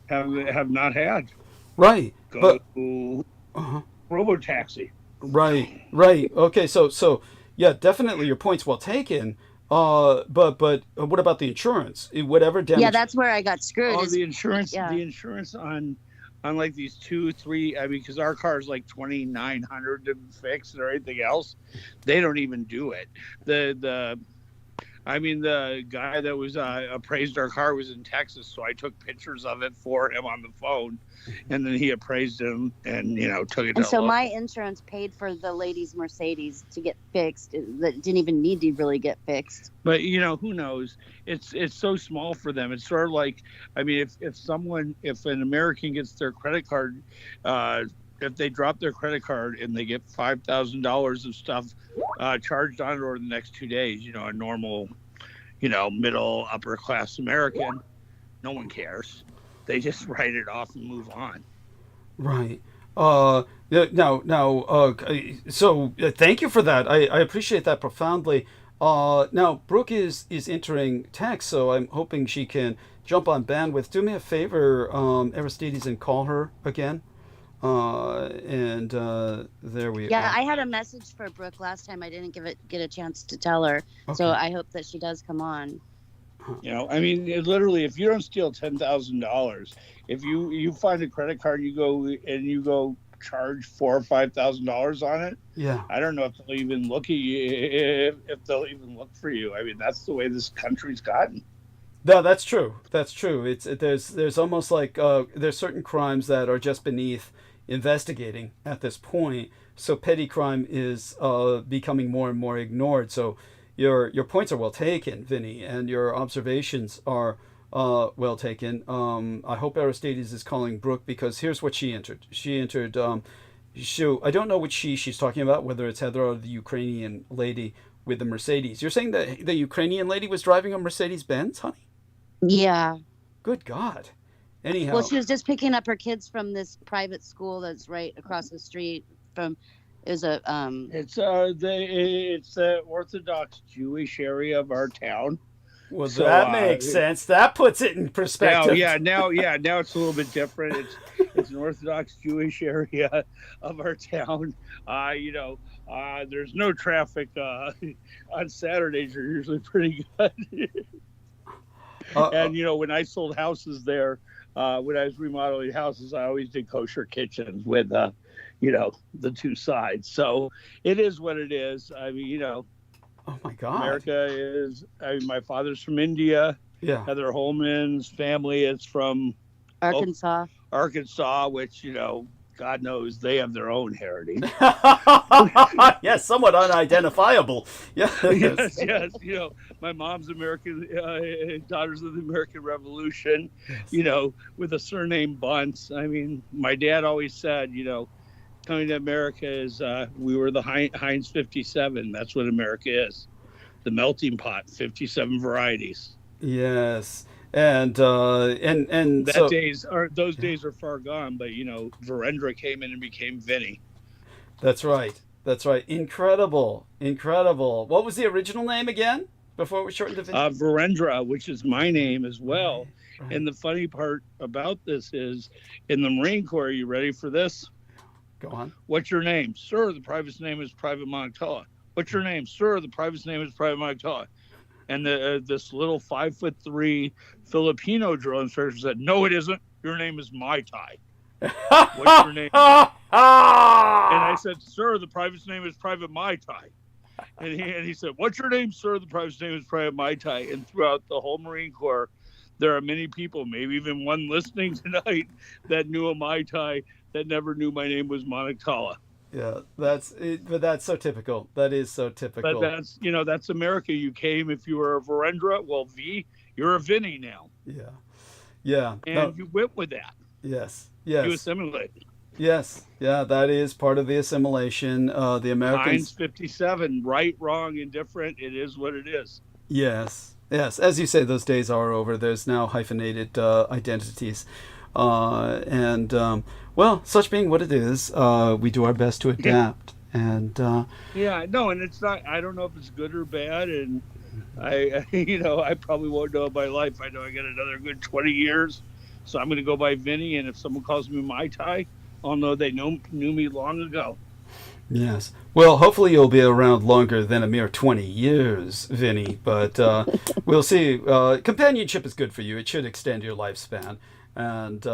have not had. Right. Robo-taxi. Right. Okay, so yeah, definitely your point's well taken. But what about the insurance? Whatever damage. Yeah, that's where I got screwed. Oh, the insurance. Yeah. The insurance on like these 2-3. I mean, because our car is like $2,900 to fix or anything else, they don't even do it. The guy that was appraised our car was in Texas, so I took pictures of it for him on the phone, and then he appraised him and took it. And so my insurance paid for the lady's Mercedes to get fixed. That didn't even need to really get fixed. But who knows? It's so small for them. It's sort of like, I mean, if an American gets their credit card, if they drop their credit card and they get $5,000 of stuff charged on it over the next 2 days, a normal, middle upper class American, no one cares. They just write it off and move on. Right. So thank you for that. I appreciate that profoundly. Now Brooke is entering text, so I'm hoping she can jump on bandwidth. Do me a favor, Aristides, and call her again. There we are. Yeah, I had a message for Brooke last time. I didn't get a chance to tell her, so I hope that she does come on. You know, I mean, literally, if you don't steal $10,000, if you find a credit card, you go charge $4,000 or $5,000 on it. Yeah. I don't know if they'll even look at you, if they'll even look for you. I mean, that's the way this country's gotten. No, that's true. That's true. There's almost like there's certain crimes that are just beneath investigating at this point. So petty crime is becoming more and more ignored. So your points are well taken, Vinny, and your observations are well taken. I hope Aristides is calling Brooke, because here's what she entered. She entered. I don't know which she's talking about, whether it's Heather or the Ukrainian lady with the Mercedes. You're saying that the Ukrainian lady was driving a Mercedes Benz, honey? Yeah. Good God. Anyhow. Well, she was just picking up her kids from this private school that's right across the street from. It's the Orthodox Jewish area of our town. Well, so, that makes sense. That puts it in perspective. Now it's a little bit different. It's an Orthodox Jewish area of our town. There's no traffic on Saturdays. Are usually pretty good. And when I sold houses there, when I was remodeling houses, I always did kosher kitchens with the two sides. So it is what it is. I mean, oh my God, America is. I mean, my father's from India. Yeah. Heather Holman's family is from Arkansas. Arkansas, which God knows they have their own heritage. Yes, somewhat unidentifiable. Yeah. Yes. My mom's American, Daughters of the American Revolution. Yes. With a surname Bunce. I mean, my dad always said, coming to America is we were the Heinz 57. That's what America is. The melting pot, 57 varieties. Yes. And those days are far gone, but Virendra came in and became Vinny. That's right. Incredible. What was the original name again before we shortened to Vinny? Virendra, which is my name as well. Right. And the funny part about this is, in the Marine Corps, are you ready for this? Go on. What's your name? Sir, the private's name is Private Montoya. What's your name? Sir, the private's name is Private Montoya. And this little 5'3" Filipino drill instructor said, "No, it isn't. Your name is Mai Tai." What's your name? And I said, "Sir, the private's name is Private Mai Tai." And he said, "What's your name, sir? The private's name is Private Mai Tai." And throughout the whole Marine Corps, there are many people, maybe even one listening tonight, that knew a Mai Tai that never knew my name was Monocala. Yeah, that's so typical. That is so typical. But that's America. You came, if you were a Virendra, well, you're a Vinny now. Yeah. And you went with that. Yes. You assimilated. Yes. Yeah, that is part of the assimilation. The Americans. Heinz 57, right, wrong, indifferent. It is what it is. Yes. As you say, those days are over. There's now hyphenated identities. Well, such being what it is, we do our best to adapt. And and it's not. I don't know if it's good or bad, and I probably won't know in my life. I know I got another good 20 years, so I'm going to go by Vinny. And if someone calls me Mai Tai, I'll know they knew me long ago. Yes. Well, hopefully you'll be around longer than a mere 20 years, Vinny. But we'll see. Companionship is good for you. It should extend your lifespan. And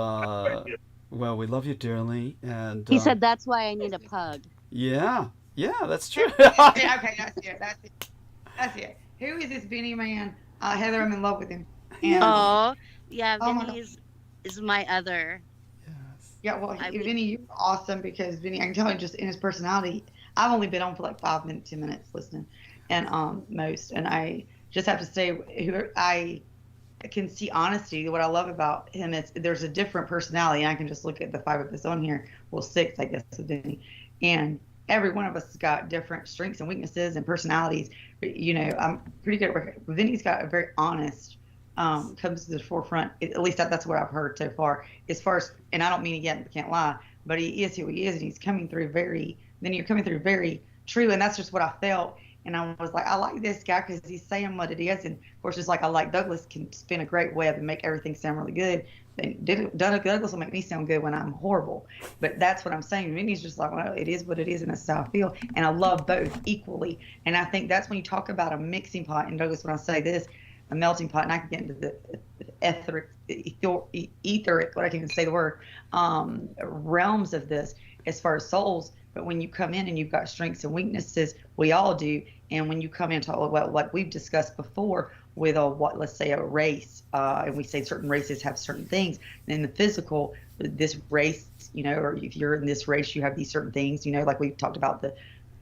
well, we love you dearly. And he said that's why I need a pug. Yeah, that's true. Okay, that's it. Who is this Vinny man? Heather, I'm in love with him. And, Vinny is my other. Yes. Yeah, well, Vinny, you're awesome, because Vinny, I can tell you just in his personality. I've only been on for like 5 minutes, 10 minutes listening, and most. And I just have to say, I can see honesty. What I love about him is there's a different personality, and I can just look at the 5 of us on here. Well, 6, I guess, with Vinny, and every one of us has got different strengths and weaknesses and personalities. I'm pretty good. Vinny's got a very honest, comes to the forefront. At least that's what I've heard so far. As far as, and I don't mean it yet, can't lie, but he is who he is, and he's coming through very true, and that's just what I felt. And I was like, I like this guy because he's saying what it is. And of course, it's like I like Douglas can spin a great web and make everything sound really good. Douglas will make me sound good when I'm horrible. But that's what I'm saying. Vinny's just like, well, it is what it is, and that's how I feel. And I love both equally. And I think that's when you talk about a mixing pot. And Douglas, when I say this, a melting pot, and I can get into the etheric, what I can't even say the word, realms of this as far as souls. But when you come in and you've got strengths and weaknesses, we all do. And when you come into what like we've discussed before with let's say a race, and we say certain races have certain things. And in the physical, this race, or if you're in this race, you have these certain things, like we've talked about the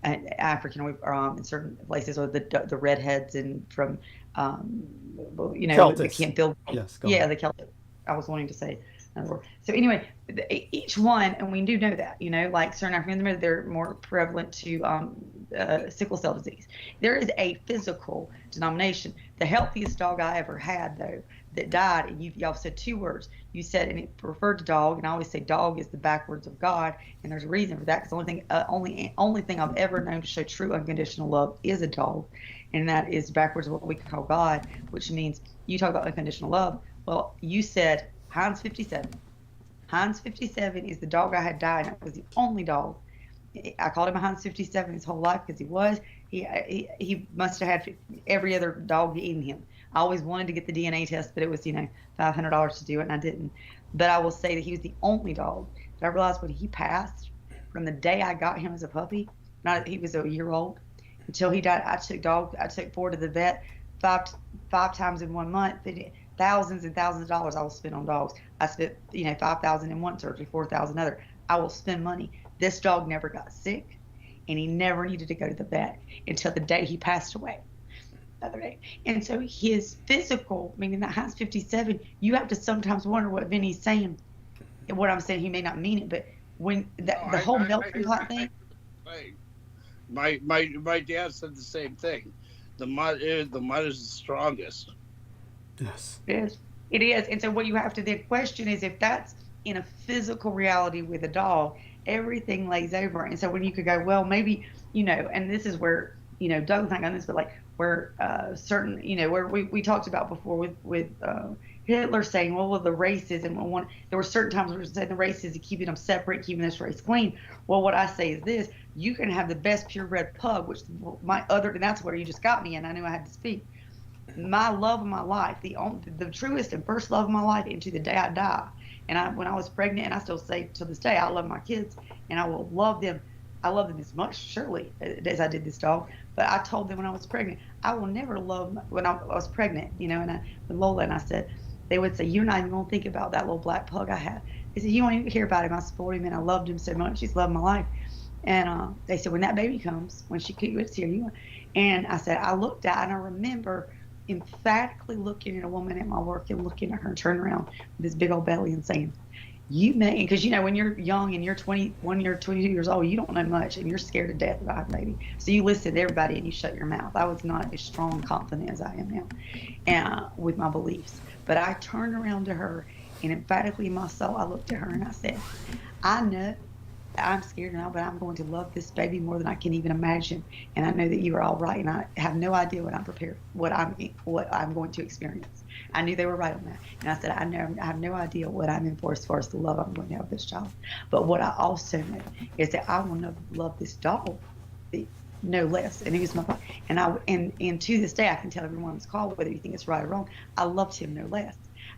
African, in certain places, or the redheads and from, Celtics. they can't build. Yes. The Celtic. I was wanting to say another word. So anyway, each one, and we do know that, like certain African Americans, they're more prevalent to sickle cell disease. There is a physical denomination. The healthiest dog I ever had, though, that died, and y'all said two words. You said, and it referred to dog, and I always say dog is the backwards of God, and there's a reason for that, because the only thing I've ever known to show true unconditional love is a dog, and that is backwards of what we call God, which means you talk about unconditional love. Well, you said Heinz 57. Heinz 57 is the dog I had died, and it was the only dog. I called him a Heinz 57 his whole life because he must have had every other dog eating him. I always wanted to get the DNA test, but it was, $500 to do it, and I didn't. But I will say that he was the only dog that I realized when he passed, from the day I got him as a puppy, he was a year old, until he died. I took four to the vet five times in 1 month. Thousands and thousands of dollars I will spend on dogs. I spent, $5,000 in one surgery, $4,000 other. I will spend money. This dog never got sick, and he never needed to go to the vet until the day he passed away. The other day. And so his physical, meaning that Heinz 57, you have to sometimes wonder what Vinny's saying. And what I'm saying, he may not mean it, but when the whole melting pot thing. My dad said the same thing. The mud is the strongest. Yes. It is. And so what you have to then question is, if that's in a physical reality with a dog, everything lays over. And so when you could go, well, maybe, and this is where, Doug's not on this, but like where certain, where we talked about before with Hitler saying, well, the races, and there were certain times where we said the races, keeping them separate, keeping this race clean. Well, what I say is this: you can have the best purebred pug, which and that's where you just got me, and I knew I had to speak. My love of my life, the truest and first love of my life, into the day I die. And when I was pregnant, and I still say to this day, I love my kids, and I will love them. I love them as much, surely, as I did this dog. But I told them when I was pregnant, I will never love when I was pregnant, and with Lola, and I said, they would say, you're not even going to think about that little black pug I had. They said, you won't even hear about him. I spoiled him, and I loved him so much. He's loved my life. And they said, when that baby comes, when she gets here, and I said, I looked at, and I remember emphatically looking at a woman at my work and looking at her and turning around with this big old belly and saying, you may, because when you're young and you're 21, you're 22 years old, you don't know much, and you're scared to death about a baby. So you listen to everybody and you shut your mouth. I was not as strong and confident as I am now, and with my beliefs. But I turned around to her, and emphatically in my soul, I looked at her and I said, I know I'm scared now, but I'm going to love this baby more than I can even imagine. And I know that you are all right, and I have no idea what I'm going to experience. I knew they were right on that. And I said, I have no idea what I'm in for as far as the love I'm going to have with this child. But what I also know is that I want to love this dog no less. And he was my and to this day, I can tell everyone on this call, whether you think it's right or wrong, I loved him no less.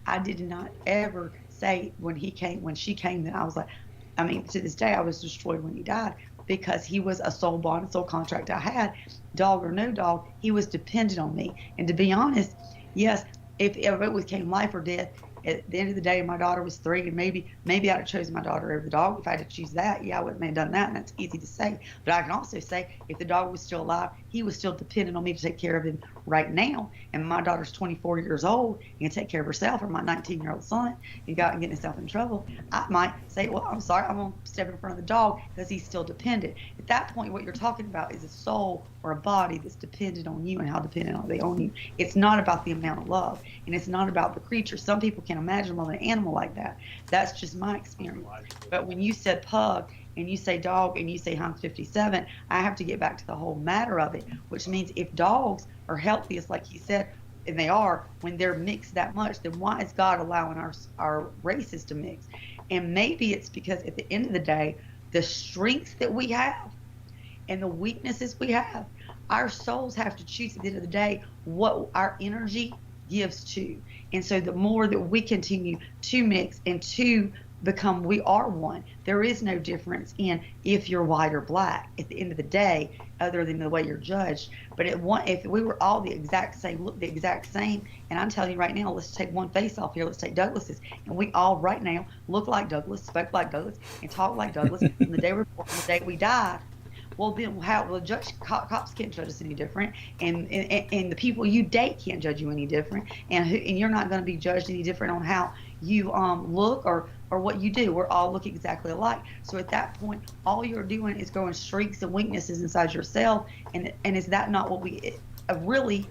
I did not ever say when she came, that I was like, to this day, I was destroyed when he died, because he was a soul bond, soul contract I had, dog or no dog. He was dependent on me. And to be honest, yes, if it became life or death, at the end of the day, my daughter was 3, and maybe I'd have chosen my daughter over the dog. If I had to choose that, yeah, I wouldn't have done that, and that's easy to say. But I can also say, if the dog was still alive, he was still dependent on me to take care of him right now. And my daughter's 24 years old and can take care of herself, or my 19-year-old son, and getting himself in trouble, I might say, well, I'm sorry, I'm going to step in front of the dog because he's still dependent. At that point, what you're talking about is a soul or a body that's dependent on you, and how dependent are they on you. It's not about the amount of love, and it's not about the creature. Some people can imagine loving an animal like that. That's just my experience. But when you said pug, and you say dog, and you say Heinz 57, I have to get back to the whole matter of it, which means if dogs are healthiest, like he said, and they are, when they're mixed that much, then why is God allowing our races to mix? And maybe it's because at the end of the day, the strengths that we have and the weaknesses we have, our souls have to choose at the end of the day what our energy gives to. And so the more that we continue to mix and to become, we are one. There is no difference in if you're white or black at the end of the day, other than the way you're judged. But if we were all the exact same, look the exact same, and I'm telling you right now, let's take one face off here, let's take Douglas's, and we all right now look like Douglas, spoke like Douglas, and talk like Douglas from the day we're born to the day we die. Well, then how will cops can't judge us any different, and the people you date can't judge you any different, and you're not going to be judged any different on how you look or what you do. We're all look exactly alike. So at that point, all you're doing is growing streaks and weaknesses inside yourself, and is that not what we really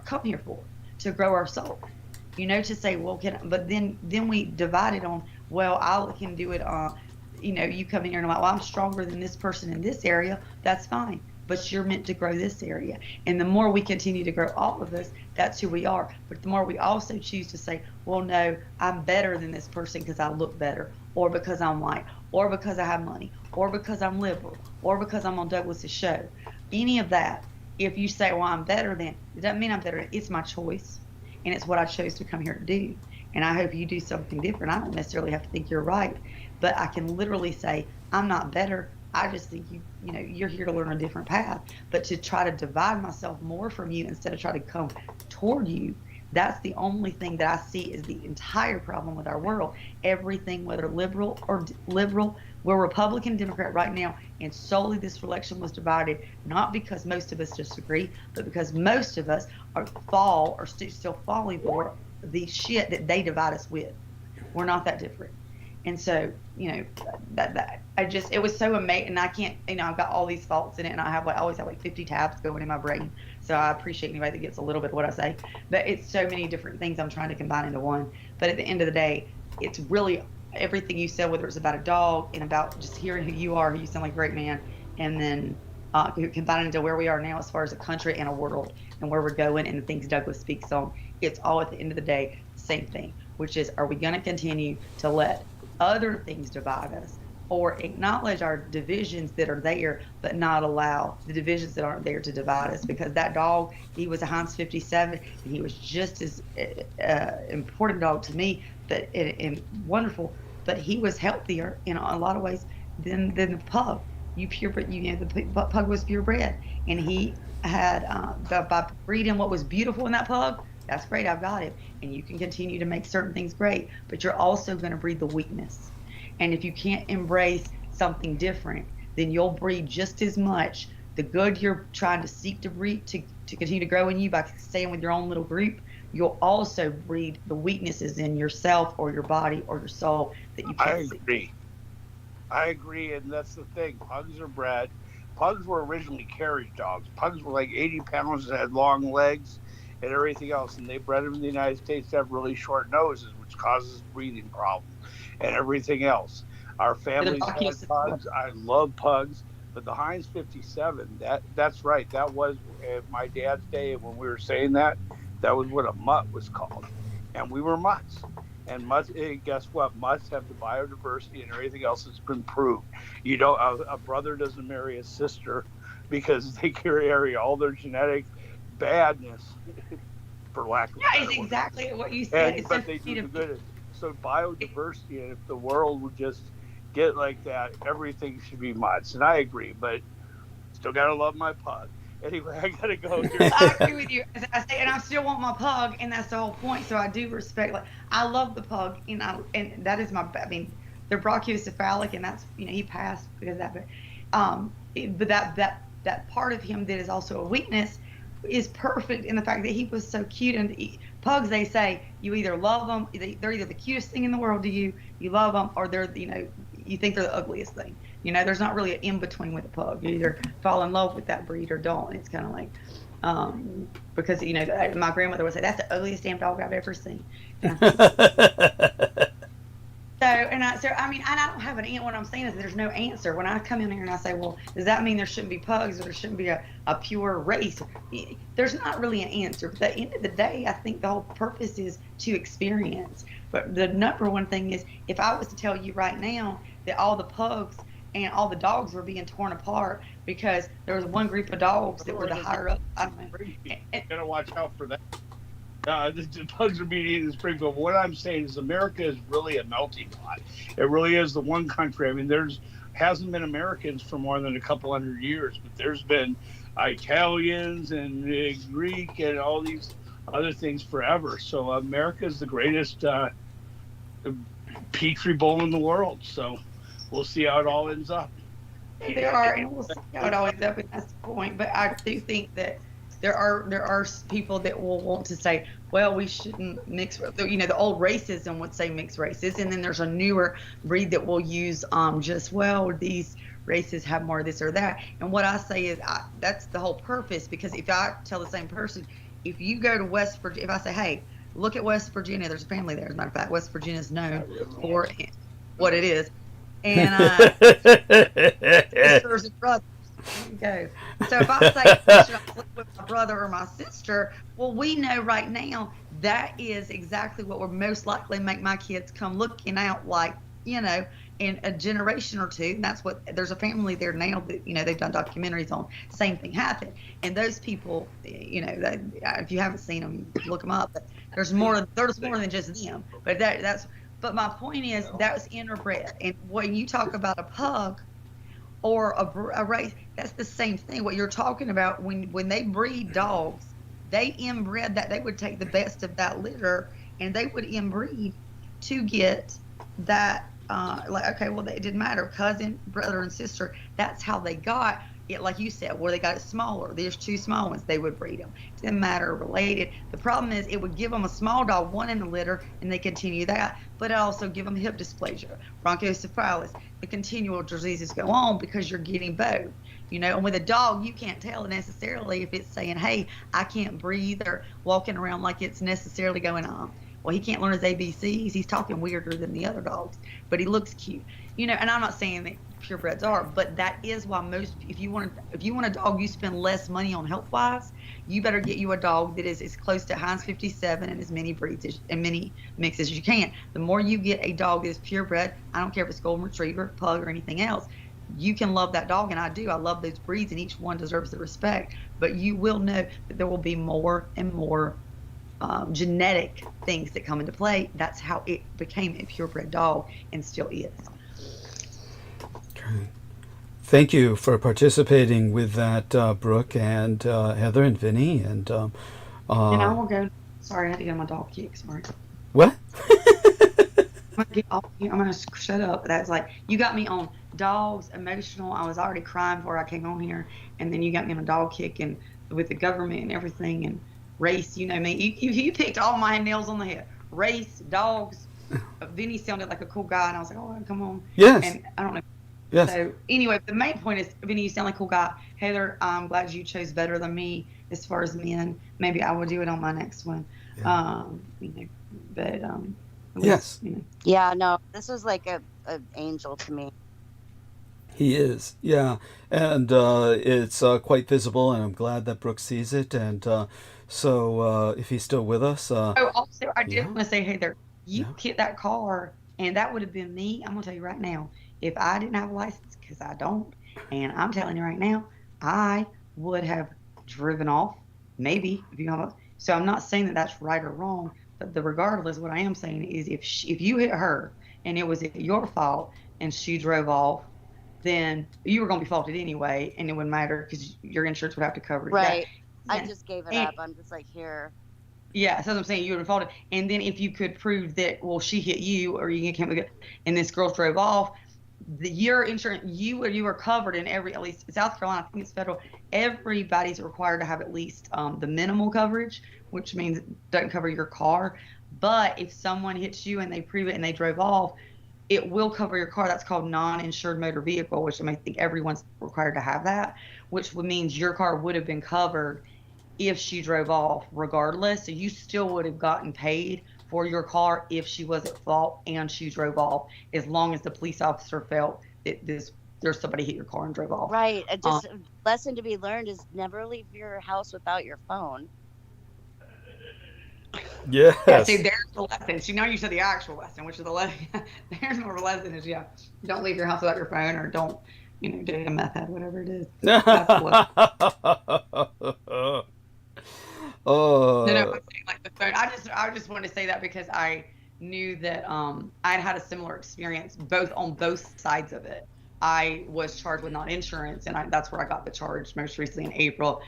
come here for? To grow our soul, to say, well, but then we divide it on, well, I can do it. You come in here and I'm like, well, I'm stronger than this person in this area. That's fine. But you're meant to grow this area. And the more we continue to grow all of us, that's who we are. But the more we also choose to say, well, no, I'm better than this person because I look better, or because I'm white, or because I have money, or because I'm liberal, or because I'm on Douglas's show. Any of that, if you say, well, I'm better than, it doesn't mean I'm better. It's my choice. And it's what I chose to come here to do. And I hope you do something different. I don't necessarily have to think you're right. But I can literally say, I'm not better. I just think you're here to learn a different path. But to try to divide myself more from you instead of try to come toward you, that's the only thing that I see is the entire problem with our world. Everything, whether liberal or liberal, we're Republican, Democrat right now, and solely this election was divided, not because most of us disagree, but because most of us are still falling for the shit that they divide us with. We're not that different. And so, it was so amazing. And I can't, I've got all these thoughts in it, and I always have like 50 tabs going in my brain. So I appreciate anybody that gets a little bit of what I say. But it's so many different things I'm trying to combine into one. But at the end of the day, it's really everything you said, whether it's about a dog and about just hearing who you are, who you sound like a great man, and then combine it into where we are now as far as a country and a world and where we're going and the things Douglas speaks on. It's all at the end of the day, the same thing, which is, are we going to continue to let other things divide us, or acknowledge our divisions that are there, but not allow the divisions that aren't there to divide us? Because that dog, he was a Heinz 57, and he was just as important dog to me, but and wonderful. But he was healthier in a lot of ways than the pug. The pug was purebred, and he had by breeding what was beautiful in that pug. That's great, I've got it. And you can continue to make certain things great, but you're also going to breed the weakness. And if you can't embrace something different, then you'll breed just as much the good you're trying to seek to breed, to continue to grow in you by staying with your own little group. You'll also breed the weaknesses in yourself or your body or your soul that you can't see. I agree, and that's the thing. Pugs are bred. Pugs were originally carriage dogs. Pugs were like 80 pounds and had long legs and everything else, and they bred them in the United States to have really short noses, which causes breathing problems and everything else. Our families had pugs. I love pugs, but the Heinz 57, that's right. That was my dad's day when we were saying that was what a mutt was called, and we were mutts. And mutts, guess what? Mutts have the biodiversity and everything else that's been proved. A brother doesn't marry a sister because they carry all their genetic badness, for lack of it's exactly what you said. But they do the good. So biodiversity, and if the world would just get like that, everything should be mutts. And I agree, but still gotta love my pug. Anyway, I gotta go here. I agree with you. As I say, and I still want my pug, and that's the whole point. So I do respect. I love the pug, and that is they're brachiocephalic, and that's he passed because of that. But that part of him that is also a weakness is perfect in the fact that he was so cute. And pugs, they say you either love them, they're either the cutest thing in the world to you, you love them, or they're you think they're the ugliest thing. There's not really an in between with a pug. You either fall in love with that breed or don't. It's kind of like because my grandmother would say that's the ugliest damn dog I've ever seen. I don't have an answer. What I'm saying is there's no answer. When I come in here and I say, well, does that mean there shouldn't be pugs or there shouldn't be a pure race? There's not really an answer. But at the end of the day, I think the whole purpose is to experience. But the number one thing is, if I was to tell you right now that all the pugs and all the dogs were being torn apart because there was one group of dogs that were the higher up. I don't know. You gotta watch out for that. The bugs are being eaten in Springfield. But what I'm saying is America is really a melting pot. It really is the one country. I mean, hasn't been Americans for more than a couple hundred years, but there's been Italians and Greek and all these other things forever. So America is the greatest petri bowl in the world. So we'll see how it all ends up. There are, and we'll see how it all ends up, and that's the point. But I do think that there are people that will want to say, well, we shouldn't mix. You know, the old racism would say mixed races, and then there's a newer breed that will use just, well, these races have more of this or that. And what I say is that's the whole purpose, because if I tell the same person, if you go to West Virginia, if I say, hey, look at West Virginia, there's a family there. As a matter of fact, West Virginia is known for what it is. And sisters and brothers. There you go. So if I say, should I sleep with my brother or my sister? Well, we know right now that is exactly what would most likely make my kids come looking out like, you know, in a generation or two. And that's what, there's a family there now that, you know, they've done documentaries on, same thing happened. And those people, you know, if you haven't seen them, look them up. But there's more than just them. But my point is that's interbred. And when you talk about a pug or a race, that's the same thing. What you're talking about, when they breed dogs, they inbred that. They would take the best of that litter and they would inbreed to get that, okay, well, it didn't matter. Cousin, brother, and sister, that's how they got it, like you said, where they got it smaller. There's two small ones, they would breed them. It didn't matter, related. The problem is it would give them a small dog, one in the litter, and they continue that. But it also give them hip dysplasia, bronchocephalus. The continual diseases go on because you're getting both. You know, and with a dog, you can't tell necessarily if it's saying, hey, I can't breathe, or walking around like it's necessarily going on. Well, he can't learn his ABCs. He's talking weirder than the other dogs, but he looks cute. You know, and I'm not saying that purebreds are, but that is why most, if you want a dog you spend less money on health-wise, you better get you a dog that is as close to Heinz 57 and as many breeds and many mixes as you can. The more you get a dog that is purebred, I don't care if it's golden retriever, pug, or anything else, you can love that dog, and I do. I love those breeds, and each one deserves the respect. But you will know that there will be more and more genetic things that come into play. That's how it became a purebred dog and still is. Okay. Thank you for participating with that, Brooke and Heather and Vinny. And I will go. Sorry, I had to get my dog kicked. Sorry. What? I'm gonna shut up. That's like, you got me on dogs, emotional. I was already crying before I came on here, and then you got me on a dog kick, and with the government and everything, and race. You know me. You picked all my nails on the head. Race, dogs. Vinny sounded like a cool guy, and I was like, oh, come on. Yes. And I don't know. Yes. So anyway, the main point is, Vinny, you sound like a cool guy. Heather, I'm glad you chose better than me as far as men. Maybe I will do it on my next one. Yeah. You know, but yes. You know. Yeah, no, this was like an angel to me. He is, yeah, and it's quite visible, and I'm glad that Brooke sees it. And so, if he's still with us, also, I did want to say, Heather, you hit that car, and that would have been me. I'm gonna tell you right now, if I didn't have a license, because I don't, and I'm telling you right now, I would have driven off. Maybe if you have a. So I'm not saying that that's right or wrong, but regardless, what I am saying is, if you hit her and it was your fault and she drove off, then you were going to be faulted anyway, and it wouldn't matter because your insurance would have to cover it. Right. Yeah. I just gave it up. I'm just like, here. Yeah, so I'm saying you would have faulted. And then if you could prove that, well, she hit you, or you can't, and this girl drove off, your insurance, you were covered in at least South Carolina, I think it's federal, everybody's required to have at least the minimal coverage, which means it doesn't cover your car. But if someone hits you and they prove it and they drove off, it will cover your car. That's called non-insured motor vehicle, which I think everyone's required to have that, which means your car would have been covered if she drove off regardless. So you still would have gotten paid for your car if she was at fault and she drove off, as long as the police officer felt that there's somebody hit your car and drove off. Right. Just a lesson to be learned is never leave your house without your phone. Yes. Yeah, see, there's the lesson. See, now you said the actual lesson, which is the lesson. There's more of a lesson is, don't leave your house without your phone, or don't, do a meth head, whatever it is. Oh. No, I'm saying, like, the But I just wanted to say that because I knew that I'd had a similar experience on both sides of it. I was charged with non-insurance, and that's where I got the charge most recently in April,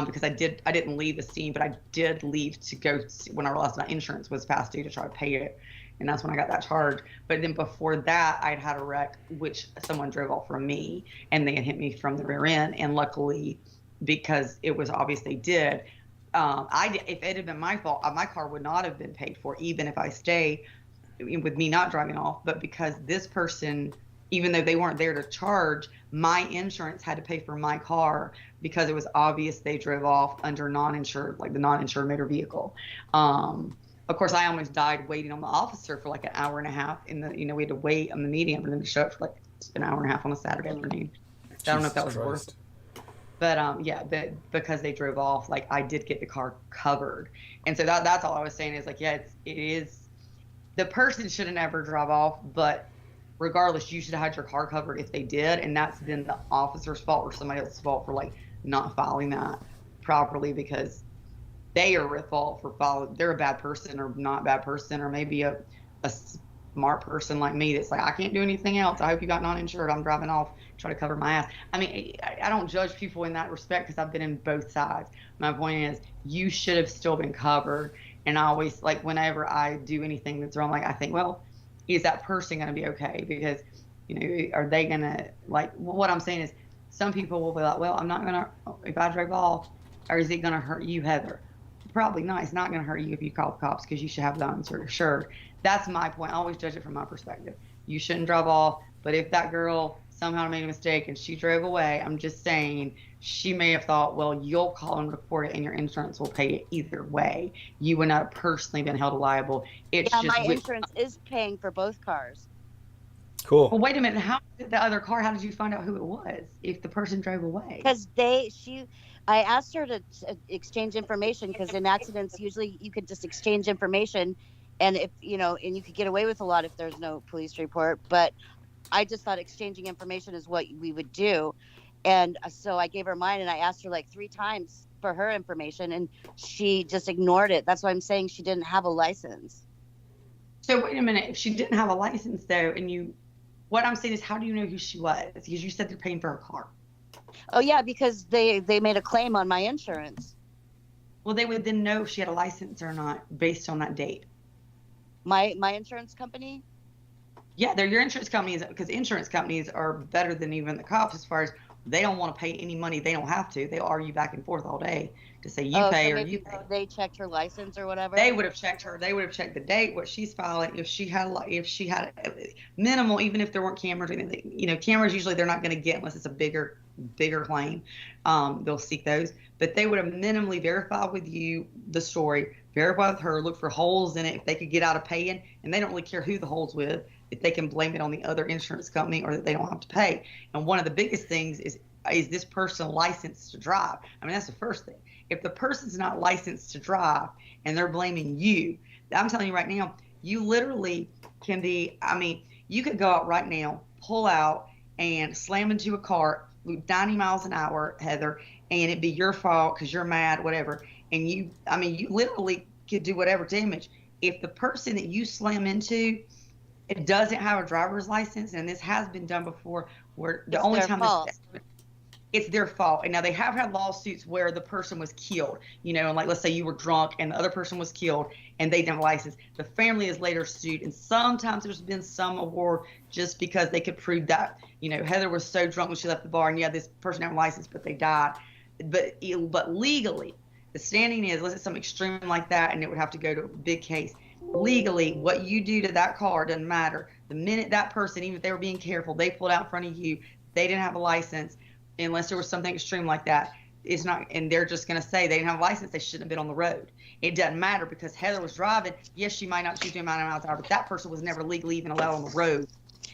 because I didn't leave the scene, but I did leave to go when I realized my insurance was past due to try to pay it, and that's when I got that charge. But then before that, I'd had a wreck which someone drove off from me, and they had hit me from the rear end, and luckily, because it was obvious they did. If it had been my fault, my car would not have been paid for, even if I stay with me not driving off. But because this person, even though they weren't there to charge, my insurance had to pay for my car because it was obvious they drove off under non-insured, like the non-insured motor vehicle. Of course, I almost died waiting on the officer for like an hour and a half. We had to wait on the medium for them to show up for like an hour and a half on a Saturday afternoon. So I don't know if that was worth it. But because they drove off, like I did get the car covered, and so that's all I was saying is like, yeah, it is. The person shouldn't ever drive off, but regardless, you should have had your car covered if they did, and that's been the officer's fault or somebody else's fault for like not filing that properly because they are at fault for filing. They're a bad person or not a bad person, or maybe a smart person like me that's like, I can't do anything else. I hope you got non-insured. I'm driving off, try to cover my ass. I mean, I don't judge people in that respect because I've been in both sides. My point is, you should have still been covered. And I always, like, whenever I do anything that's wrong, like, I think, well, is that person going to be okay? Because, are they going to, like, what I'm saying is, some people will be like, well, I'm not going to, if I drove off, or is it going to hurt you, Heather? Probably not. It's not going to hurt you if you call the cops because you should have the uninsured. That's my point. I always judge it from my perspective. You shouldn't drive off, but if that girl somehow made a mistake and she drove away, I'm just saying she may have thought, well, you'll call and report it and your insurance will pay it either way. You would not have personally been held liable. It's yeah, just my insurance is paying for both cars. Cool. Well, wait a minute. How did the other car? How did you find out who it was if the person drove away? Because I asked her to exchange information because in accidents usually you could just exchange information, and if and you could get away with a lot if there's no police report. But I just thought exchanging information is what we would do, and so I gave her mine and I asked her like 3 times for her information, and she just ignored it. That's why I'm saying she didn't have a license. So wait a minute. If she didn't have a license though, what I'm saying is, how do you know who she was? Because you said they're paying for her car. Oh yeah, because they made a claim on my insurance. Well, they would then know if she had a license or not based on that date. My insurance company? Yeah, they're your insurance companies, because insurance companies are better than even the cops as far as they don't want to pay any money. They don't have to. They argue back and forth all day to say you pay or you pay. They checked her license or whatever. They would have checked her. They would have checked the date, what she's filing, if she had minimal, even if there weren't cameras or anything. Cameras usually they're not going to get unless it's a bigger claim. They'll seek those, but they would have minimally verified with you the story, verify with her, look for holes in it if they could get out of paying, and they don't really care who the hole's with, if they can blame it on the other insurance company or that they don't have to pay. And one of the biggest things is this person licensed to drive? I mean, that's the first thing. If the person's not licensed to drive and they're blaming you, I'm telling you right now, you literally can be, you could go out right now, pull out and slam into a car 90 miles an hour, Heather, and it'd be your fault because you're mad, whatever. And you literally could do whatever damage. If the person that you slam into, it doesn't have a driver's license, and this has been done before, where the only time it's their fault. And now they have had lawsuits where the person was killed, and like, let's say you were drunk and the other person was killed and they didn't have a license. The family is later sued, and sometimes there's been some award just because they could prove that, Heather was so drunk when she left the bar, and yeah, this person had a license, but they died. But legally, the standing is, let's say some extreme like that, and it would have to go to a big case. Legally, what you do to that car doesn't matter. The minute that person, even if they were being careful, they pulled out in front of you, they didn't have a license, unless there was something extreme like that. It's not, and they're just going to say they didn't have a license, they shouldn't have been on the road. It doesn't matter because Heather was driving. Yes, she might not shoot 2 miles an hour, but that person was never legally even allowed on the road.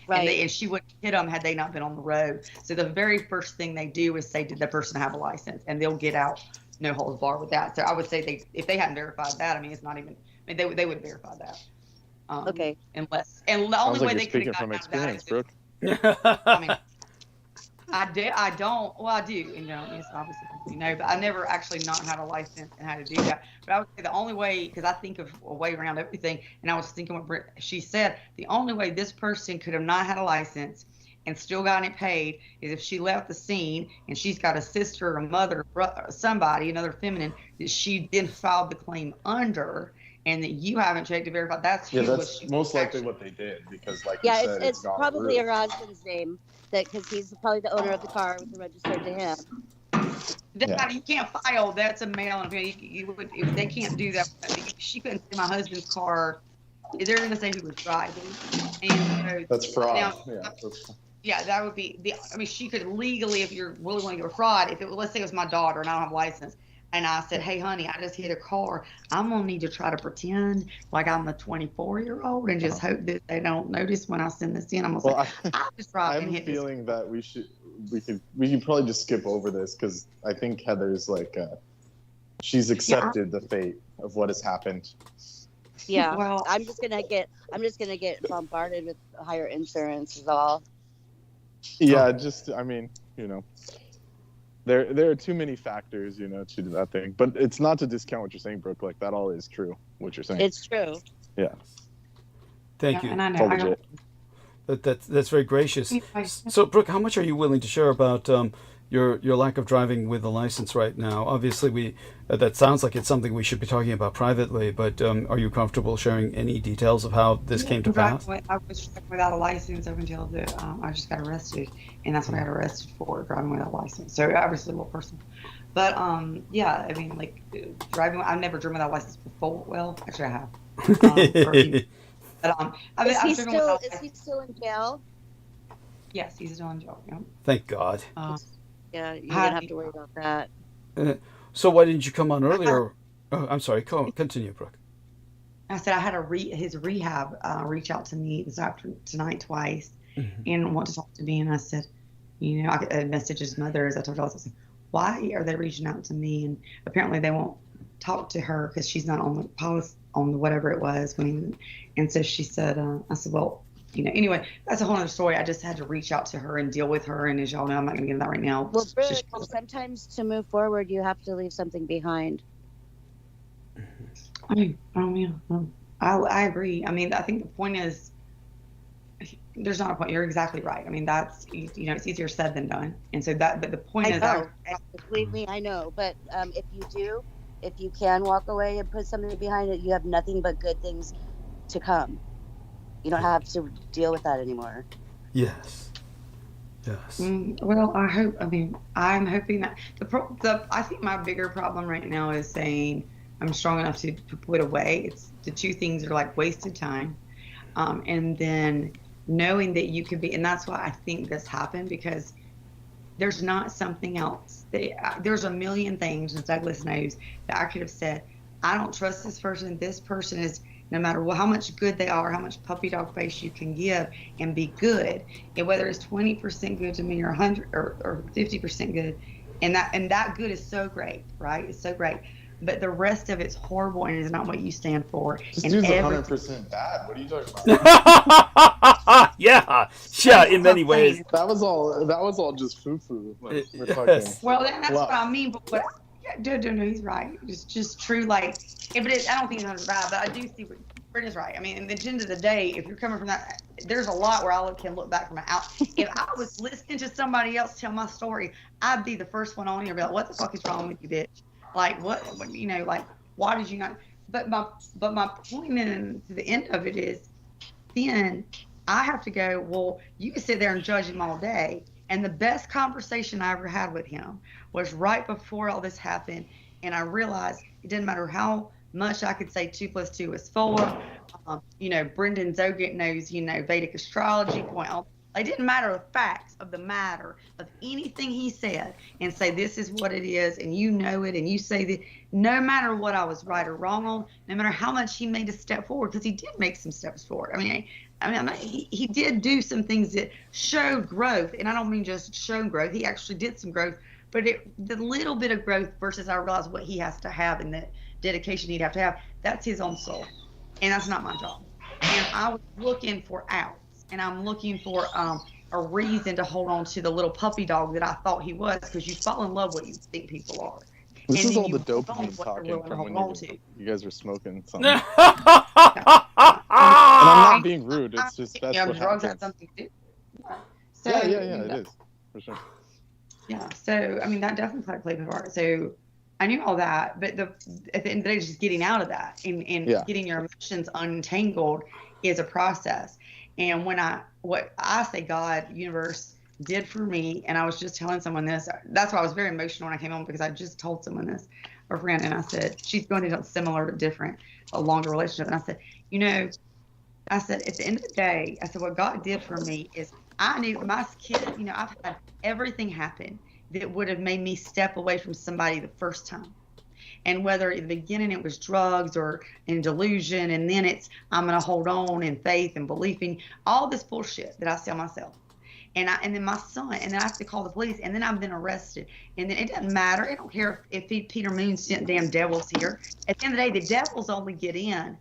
Right. And she wouldn't hit them had they not been on the road. So the very first thing they do is say, did that person have a license? And they'll get out no holds barred with that. So I would say if they hadn't verified that, it's not even, they would verify that. Okay. And the only way they could have gotten from experience, Brooke. I don't. Well, I do. You know, it's obviously but I never actually not had a license and had to do that. But I would say the only way, because I think of a way around everything, and I was thinking what she said, the only way this person could have not had a license and still gotten it paid is if she left the scene and she's got a sister, a mother, somebody, another feminine that she then filed the claim under. And that you haven't checked to verify that's that's most likely what they did, because like you said, it's probably her husband's name, that because he's probably the owner of the car with the registered to him. You can't file. That's a mail. You would, if they can't do that. She couldn't see my husband's car. They're going to say who was driving. And that's fraud. Now, that would be I mean, she could legally, if you're really wanting to go fraud, if it was, let's say it was my daughter and I don't have a license. And I said, hey, honey, I just hit a car. I'm going to need to try to pretend like I'm a 24-year-old and just hope that they don't notice when I send this in. I'm going to say, I just I have a feeling that we can probably just skip over this, because I think Heather's like, she's accepted the fate of what has happened. Yeah, well, I'm just gonna get bombarded with higher insurance is all. Yeah, I mean, you know. There are too many factors, you know, to that thing. But it's not to discount what you're saying, Brooke. Like, that all is true, what you're saying. It's true. Yeah. Thank you. And I know. That's very gracious. So, Brooke, how much are you willing to share about your lack of driving with a license right now? Obviously, that sounds like it's something we should be talking about privately, but are you comfortable sharing any details of how this came to pass? I was driving without a license up until I just got arrested, and that's what I got arrested for, driving without a license. So obviously, well, personal. But yeah, I mean, like driving. I've never driven without a license before. Well, actually, I have. Is he still in jail? Yes, he's still in jail. Yeah. Thank God. Yeah, you don't have to worry about that. So why didn't you come on earlier? Oh, I'm sorry. Continue, Brooke. I said I had his rehab reach out to me tonight twice, and want to talk to me. And I said, you know, I messaged his mother, as I told you. I said, why are they reaching out to me? And apparently they won't talk to her because she's not on the policy, on the whatever it was and so she said, I said, well, you know, anyway, that's a whole other story. I just had to reach out to her and deal with her. And as y'all know, I'm not going to get into that right now. Well, Brooke, sometimes to move forward, you have to leave something behind. I agree. I mean, I think the point is, there's not a point. You're exactly right. I mean, that's, you know, it's easier said than done. And so but the point is, believe me, I know. But if you can walk away and put something behind it, you have nothing but good things to come. You don't have to deal with that anymore. Yes. Well, I'm hoping that I think my bigger problem right now is saying I'm strong enough to put away. It's the two things are like wasted time, and then knowing that you could be, and that's why I think this happened, because there's not something else. There's a million things, as Douglas knows, that I could have said. I don't trust this person. This person is. No matter how much good they are, how much puppy dog face you can give and be good, and whether it's 20% good to me or 100 or 50% good, and that good is so great, right? It's so great, but the rest of it's horrible and is not what you stand for. This dude's 100% bad. What are you talking about? yeah, in many ways. That was all just foo-foo. Like, we're talking. Well, that's what I mean. But no, he's right. It's just true. Like, I don't think it's bad, but I do see what Britta's right. I mean, at the end of the day, if you're coming from that, there's a lot where I can look back from it out. If I was listening to somebody else tell my story, I'd be the first one on here, be like, "What the fuck is wrong with you, bitch? Like, what you know, like, why did you not?" But my point to the end of it is, then I have to go. Well, you can sit there and judge him all day. And the best conversation I ever had with him was right before all this happened. And I realized it didn't matter how much I could say 2 + 2 is 4. You know, Brendan Zoget knows, you know, Vedic astrology point. It didn't matter the facts of the matter of anything he said and say, this is what it is. And you know it. And you say that no matter what I was right or wrong on, no matter how much he made a step forward, because he did make some steps forward. I mean, he did do some things that showed growth, and I don't mean just shown growth. He actually did some growth, but the little bit of growth versus I realized what he has to have and the dedication he'd have to have, that's his own soul, and that's not my job. And I was looking for outs, and I'm looking for a reason to hold on to the little puppy dog that I thought he was, because you fall in love with what you think people are. This And is then all you the hold on to dopamine what they're talking willing to from hold when on to. you guys were smoking something. And I'm not being rude. It's just that's what drugs have happens. something to do. So, Yeah, it is for sure. Yeah. So I mean, that definitely played a part. So I knew all that, but at the end of the day, just getting out of that and getting your emotions untangled is a process. And what I say God, universe did for me, and I was just telling someone this. That's why I was very emotional when I came home, because I just told someone this, a friend, and I said, she's going to a similar but different, a longer relationship. And I said, I said, at the end of the day, I said, what God did for me is I knew my kid, I've had everything happen that would have made me step away from somebody the first time. And whether in the beginning it was drugs or in delusion, and then it's I'm going to hold on in faith and believing, all this bullshit that I sell myself. And then my son, and then I have to call the police, and then I've been arrested. And then it doesn't matter. I don't care if Peter Moon sent damn devils here. At the end of the day, the devils only get in.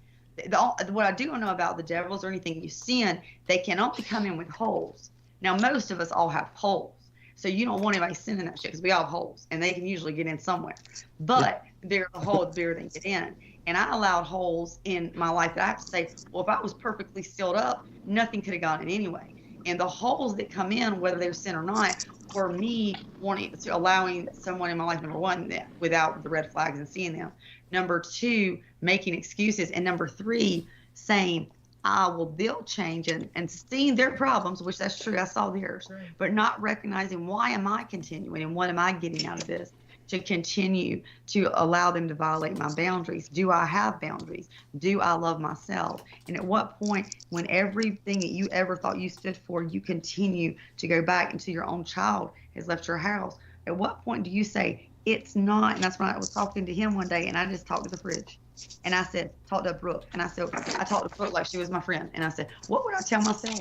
What I do know about the devils, or anything you send, they can only come in with holes. Now, most of us all have holes. So you don't want anybody sending that shit, because we all have holes, and they can usually get in somewhere. But they're the hole bigger than get in. And I allowed holes in my life that I have to say, well, if I was perfectly sealed up, nothing could have gone in anyway. And the holes that come in, whether they're sin or not, were me allowing someone in my life, number one, without the red flags and seeing them. Number two, making excuses. And number three, saying, they'll change, and seeing their problems, which that's true, I saw theirs, but not recognizing, why am I continuing, and what am I getting out of this to continue to allow them to violate my boundaries? Do I have boundaries? Do I love myself? And at what point, when everything that you ever thought you stood for, you continue to go back until your own child has left your house, at what point do you say, it's not? And that's when I was talking to him one day, and I just talked to the fridge. And I said, talk to Brooke. And I said, I talked to Brooke like she was my friend. And I said, what would I tell myself?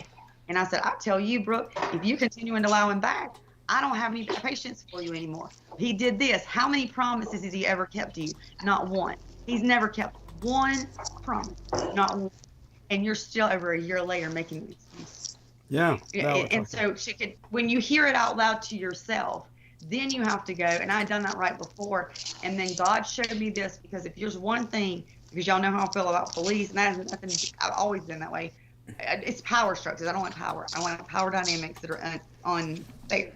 And I said, I tell you, Brooke, if you continue to allow him back, I don't have any patience for you anymore. He did this. How many promises has he ever kept to you? Not one. He's never kept one promise. Not one. And you're still over a year later making an excuse. Yeah. And so when you hear it out loud to yourself, then you have to go, and I had done that right before, and then God showed me this, because if there's one thing, because y'all know how I feel about police, and that has nothing, I've always been that way, it's power structures. I don't want power. I want power dynamics that are unfair.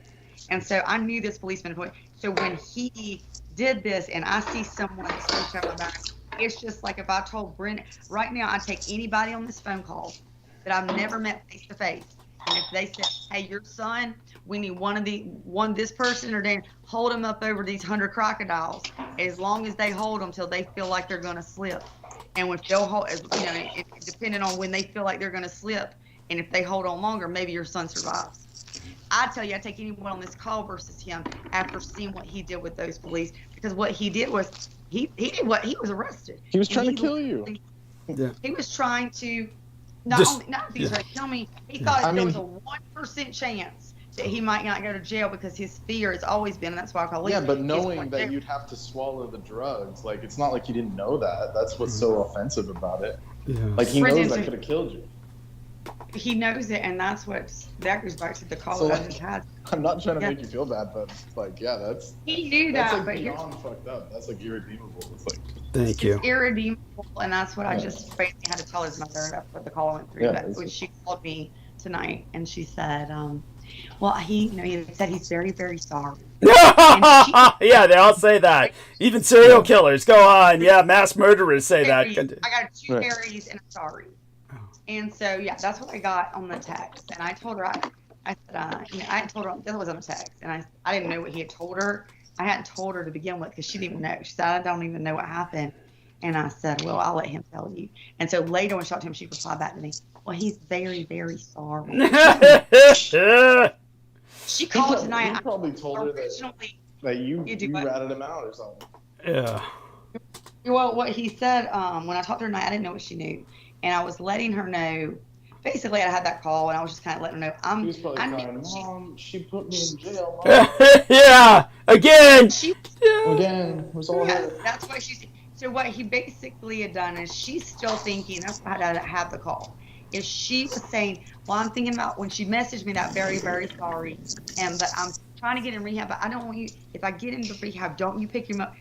And so I knew this policeman. So when he did this, and I see someone switch over back, it's just like if I told Brennan, right now I take anybody on this phone call that I've never met face to face, and if they said, hey, your son, we need this person, or then hold them up over these 100 crocodiles, as long as they hold them till they feel like they're going to slip. And if they'll hold, depending on when they feel like they're going to slip, and if they hold on longer, maybe your son survives. I tell you, I take anyone on this call versus him after seeing what he did with those police, because what he did was he was arrested. He was trying to kill you. Yeah. He was trying to not he was trying to kill me. He thought there was a 1% chance that he might not go to jail, because his fear has always been, and that's why I call it. Yeah, but knowing that you'd have to swallow the drugs, like, it's not like you didn't know that. That's what's so offensive about it. Yeah. Like, he knows that could have killed you. He knows it, and that goes back to the call that I just had. I'm not trying to make you feel bad, but like, that's he knew that, like but beyond fucked up. That's like irredeemable. It's like, thank you. It's irredeemable, and that's what I just basically had to tell his mother. That's what the call went through. Yeah, but when she called me tonight, and she said, well, he said he's very, very sorry. Yeah, they all say that. Even serial killers. Go on. Yeah, mass murderers say that. I got 2 Harrys and I'm sorry. And so, yeah, that's what I got on the text. And I told her, I said, I told her, that was on the text. And I didn't know what he had told her. I hadn't told her to begin with, because she didn't even know. She said, I don't even know what happened. And I said, well, I'll let him tell you. And so later when she talked to him, she replied back to me, well, he's very, very sorry. She called tonight. He probably told her that you ratted him out or something. Yeah. Well, what he said, when I talked to her tonight, I didn't know what she knew. And I was letting her know, basically I had that call, and I was just kind of letting her know. She was probably crying, Mom, she put me in jail. Yeah, again. Again, it was all her. That's what she said. So what he basically had done is, she's still thinking, that's how I had the call. if she was saying, well, I'm thinking about when she messaged me that very, very sorry, but I'm trying to get in rehab, but I don't want you, if I get into rehab, don't you pick him up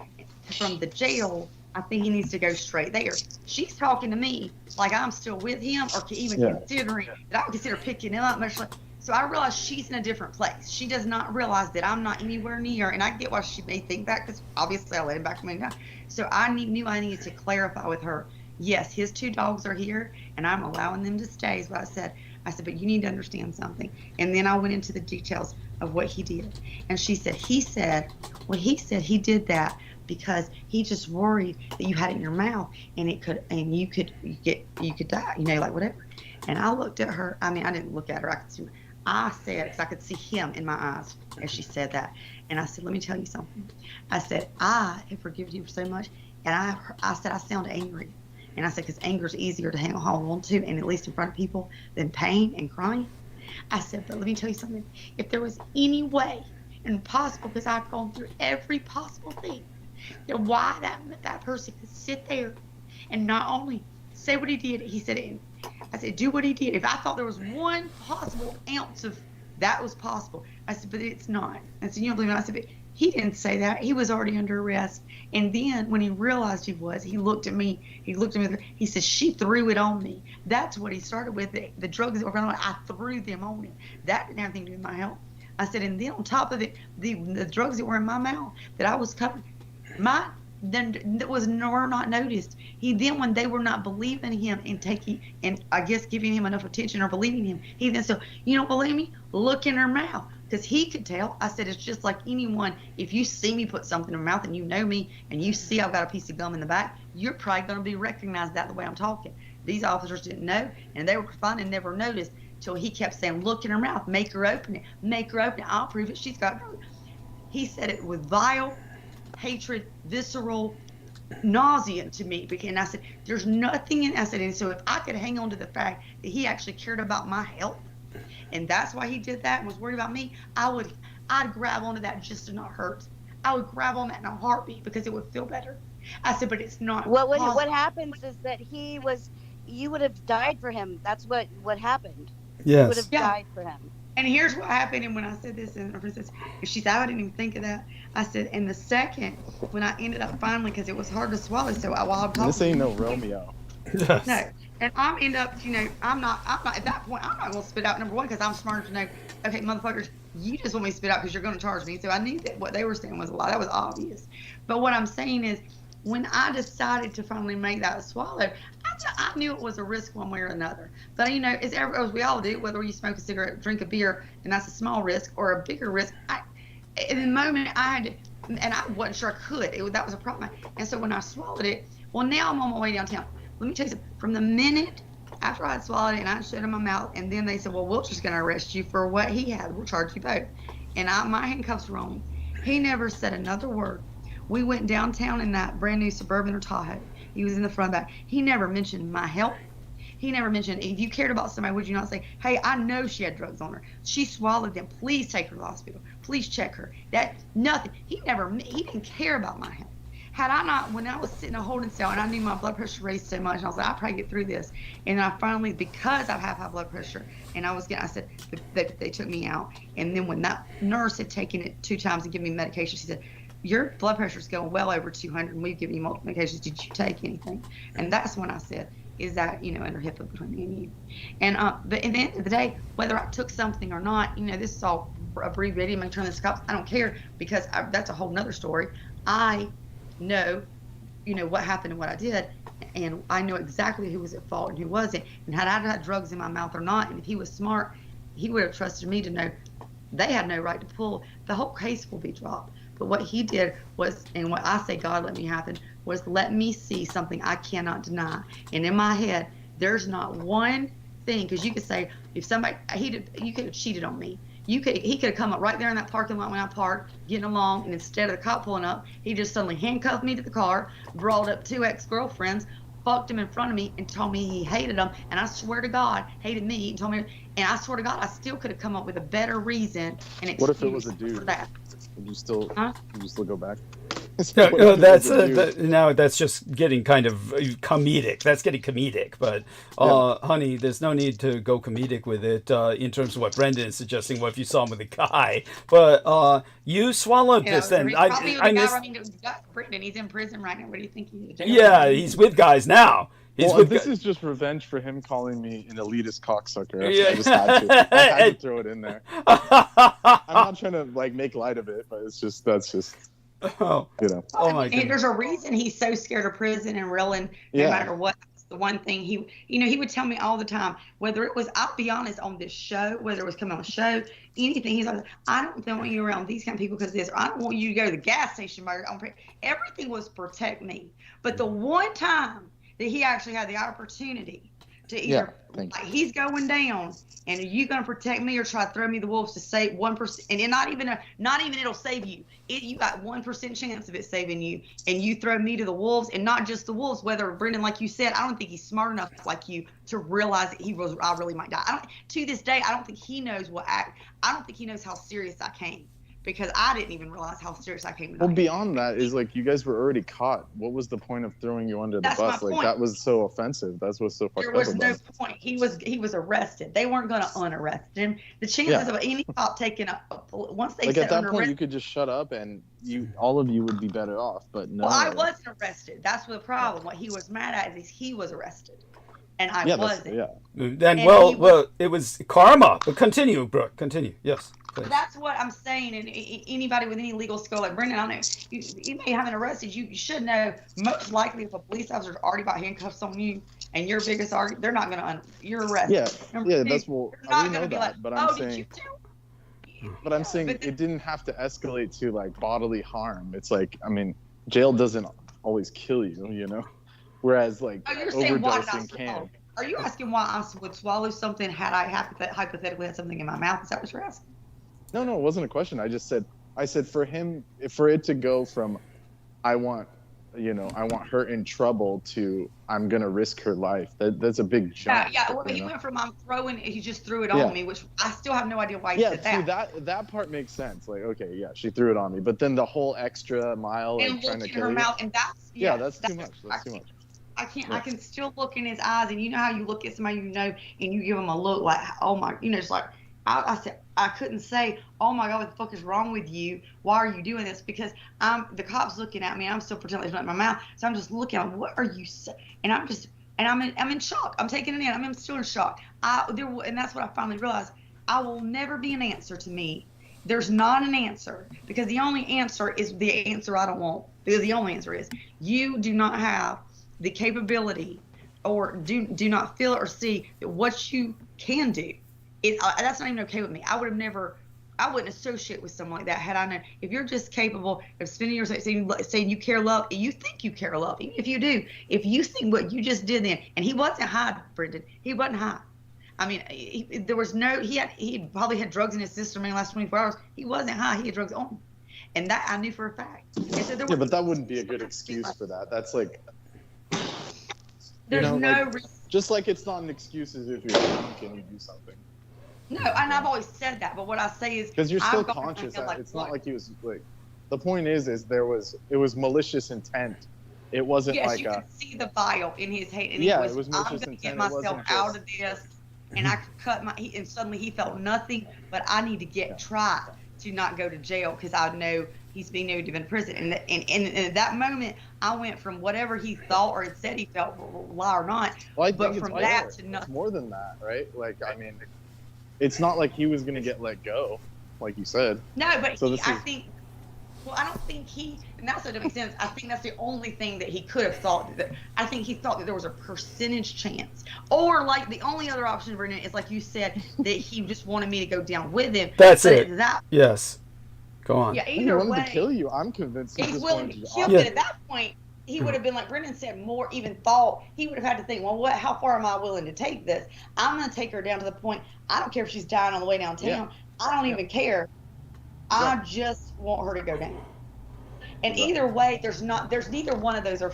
from the jail. I think he needs to go straight there. She's talking to me like I'm still with him, or even considering that I would consider picking him up. Much like, so I realize she's in a different place. She does not realize that I'm not anywhere near, and I get why she may think that, because obviously I let him back many times. So I knew I needed to clarify with her, yes, his 2 dogs are here, and I'm allowing them to stay, is what I said. I said, but you need to understand something. And then I went into the details of what he did. And she said, he said he did that because he just worried that you had it in your mouth and you could die, like whatever. And I looked at her. I mean, I didn't look at her. I said, because I could see him in my eyes as she said that. And I said, let me tell you something. I said, I have forgiven you for so much. And I said, I sound angry. And I said, because anger is easier to hold on to, and at least in front of people, than pain and crying. I said, but let me tell you something. If there was any way, and possible, because I've gone through every possible thing, then why that person could sit there and not only say what he did, he said it. I said, do what he did. If I thought there was one possible ounce of that was possible, I said, but it's not. I said, you don't believe me? I said, but he didn't say that. He was already under arrest. And then when he realized he looked at me. He said, she threw it on me. That's what he started with. The drugs that were around, I threw them on him. That didn't have anything to do with my health. I said, and then on top of it, the drugs that were in my mouth that I was covering, that were not noticed. Then when they were not believing him and I guess giving him enough attention or believing him, he then said, you don't believe me? Look in her mouth. Because he could tell. I said, it's just like anyone. If you see me put something in my mouth and you know me and you see I've got a piece of gum in the back, you're probably going to be recognized that the way I'm talking. These officers didn't know, and they were fine and never noticed till he kept saying, look in her mouth, make her open it, I'll prove it, she's got drugs. He said it with vile, hatred, visceral, nausea to me. And I said, there's nothing in, I said, and so if I could hang on to the fact that he actually cared about my health, and that's why he did that and was worried about me, I'd grab onto that just to not hurt. I would grab on that in a heartbeat because it would feel better. I said, but it's not. What happens is that you would have died for him. That's what happened. Yes. You would have died for him. And here's what happened. And when I said this, and she said, I didn't even think of that. I said, in the second, when I ended up finally, because it was hard to swallow, so while I'm talking. This ain't no Romeo. Yes. No. And I'm end up, I'm not at that point, I'm not going to spit out, number one, because I'm smart to know, okay, motherfuckers, you just want me to spit out because you're going to charge me. So I knew that what they were saying was a lie. That was obvious. But what I'm saying is, when I decided to finally make that swallow, I knew it was a risk one way or another. But, as we all do, whether you smoke a cigarette, drink a beer, and that's a small risk, or a bigger risk, in the moment I had to, and I wasn't sure I could. That was a problem. And so when I swallowed it, well, now I'm on my way downtown. Let me tell you something. From the minute after I had swallowed it and I shut in my mouth, and then they said, well, we're just going to arrest you for what he had. We'll charge you both. And my handcuffs were on him. He never said another word. We went downtown in that brand new Suburban or Tahoe. He was in the front back. He never mentioned my health. He never mentioned, if you cared about somebody, would you not say, hey, I know she had drugs on her. She swallowed them. Please take her to the hospital. Please check her. Nothing. He didn't care about my health. Had I not, when I was sitting in a holding cell and I knew my blood pressure raised so much, and I was like, I'll probably get through this. And I finally, because I have high blood pressure, and I said, they took me out. And then when that nurse had taken it 2 times and given me medication, she said, your blood pressure is going well over 200, and we've given you multiple medications. Did you take anything? And that's when I said, is that, under HIPAA between me and you. And, but at the end of the day, whether I took something or not, this is all abbreviated. I'm going to turn this to cops. I don't care, because that's a whole nother story. I know, what happened and what I did, and I know exactly who was at fault and who wasn't. And had I had drugs in my mouth or not, and if he was smart, he would have trusted me to know they had no right to pull. The whole case will be dropped. But what he did was, and what I say God let me happen, was let me see something I cannot deny. And in my head, there's not one thing, because you could say, if somebody, you could have cheated on me. He could have come up right there in that parking lot when I parked, getting along, and instead of the cop pulling up, he just suddenly handcuffed me to the car, brought up 2 ex-girlfriends, fucked him in front of me, and told me he hated them. And I swear to God, hated me, and told me, and I swear to God, I still could have come up with a better reason and excuse What if it was a dude? for that. Would you still go back? So what No, do that's people do? now that's just getting kind of comedic. That's getting comedic, but honey, there's no need to go comedic with it in terms of what Brendan is suggesting. What if you saw him with a guy? But you swallowed this. Then probably I the guy missed. running to Brendan. He's in prison right now. What do you think he's doing? Yeah, he's with guys now. He's Well, with this guys. is just revenge for him calling me an elitist cocksucker. Yeah. I just had to. I had to throw it in there. I'm not trying to like make light of it, but it's just that's just Oh, you know. oh my And goodness. there's a reason he's so scared of prison and reeling, no Yeah. matter what. That's the one thing he would tell me all the time, whether it was, I'll be honest, on this show, whether it was coming on the show, anything, he's like, I don't want you around these kind of people because this, or I don't want you to go to the gas station. Everything was protect me. But the one time that he actually had the opportunity to either, thank like, he's going down, and are you going to protect me or try to throw me the wolves to save 1%? And not even it'll save you. You got 1% chance of it saving you, and you throw me to the wolves, and not just the wolves. Whether Brendan, like you said, I don't think he's smart enough like you to realize that I really might die. To this day, I don't think he knows I don't think he knows how serious I came, because I didn't even realize how serious I came. Well, beyond that is like you guys were already caught. What was the point of throwing you under the That's bus? my Like point. that was so offensive. That's what's so fucked There up was about no it. point. He was arrested. They weren't going to unarrest him. The chances of any cop taking once they Like said at that under point, arrest, you could just shut up and all of you would be better off. But no. well, I wasn't arrested. That's the problem. What he was mad at is he was arrested, and I wasn't. Then, And well, it was karma. But continue, Brooke. Continue. Yes. Please. That's what I'm saying. And anybody with any legal skill, like Brendan, I know you may have been arrested. You should know most likely if a police officer's already got handcuffs on you and your biggest argument, they're not going to. You're arrested. Yeah, that's what They're not we know going to be that. like, But oh, I'm did saying. you too? But I'm saying it didn't have to escalate to like bodily harm. It's like, I mean, jail doesn't always kill you, you know? Whereas like Oh, you're saying why did I overdosing can. Are you asking why I would swallow something had I hypothetically had something in my mouth? Is that what you're asking? No, it wasn't a question. I said for it to go from I want her in trouble to I'm gonna risk her life. That's a big jump. Yeah. Well, he went from he just threw it on me, which I still have no idea why he said that. That part makes sense. Like, okay, yeah, she threw it on me, but then the whole extra mile and like trying to look in kill her you. mouth, and that's too much. That's too much. I can't. I can still look in his eyes, and you know how you look at somebody and you give them a look like, oh my, it's like I said I couldn't say, oh my God, what the fuck is wrong with you? Why are you doing this? Because the cops looking at me, and I'm still pretending there's nothing in my mouth, so I'm just looking at them, what are you saying? And I'm in shock. I'm taking it in. I'm still in shock. And that's what I finally realized. I will never be an answer to me. There's not an answer, because the only answer is the answer I don't want. Because the only answer is you do not have the capability, or do not feel or see that what you can do. That's not even okay with me. I wouldn't associate with someone like that had I known. If you're just capable of spending your saying you care love, you think you care love, even if you do. If you think what you just did then, and he wasn't high, Brendan. He wasn't high. I mean, there was no. He probably had drugs in his system in the last 24 hours. He wasn't high. He had drugs on him, and that I knew for a fact. And so Yeah, but that wouldn't be a good excuse for that. That's like. There's just like it's not an excuse as if you're drunk and you do something. No, and I've always said that, but what I say is because you're still conscious. It's not like he was like. The point is it was malicious intent. It wasn't yes, like you could see the bile in his head, and it was malicious I'm gonna intent. get myself out of this, and I could cut and suddenly he felt nothing, but I need to try to not go to jail because I know he's being moved to in prison. And at that moment, I went from whatever he thought or had said he felt, lie or not, but from that to nothing. It's more than that, right? Like, I mean, it's not like he was going to get let go, like you said. No, but I don't think and that's what doesn't make sense. I think that's the only thing that he could have thought. I think he thought that there was a percentage chance. Or like the only other option, Brendan, is like you said, that he just wanted me to go down with him. That's it. Yes. Go on. Yeah, either way. He wanted to kill you. I'm convinced he's willing to kill you. At that point, he would have been like Brendan said, more even thought. He would have had to think, well, how far am I willing to take this? I'm going to take her down to the point, I don't care if she's dying on the way downtown. Yeah. I don't even care. I just want her to go down. And either way, there's neither one of those are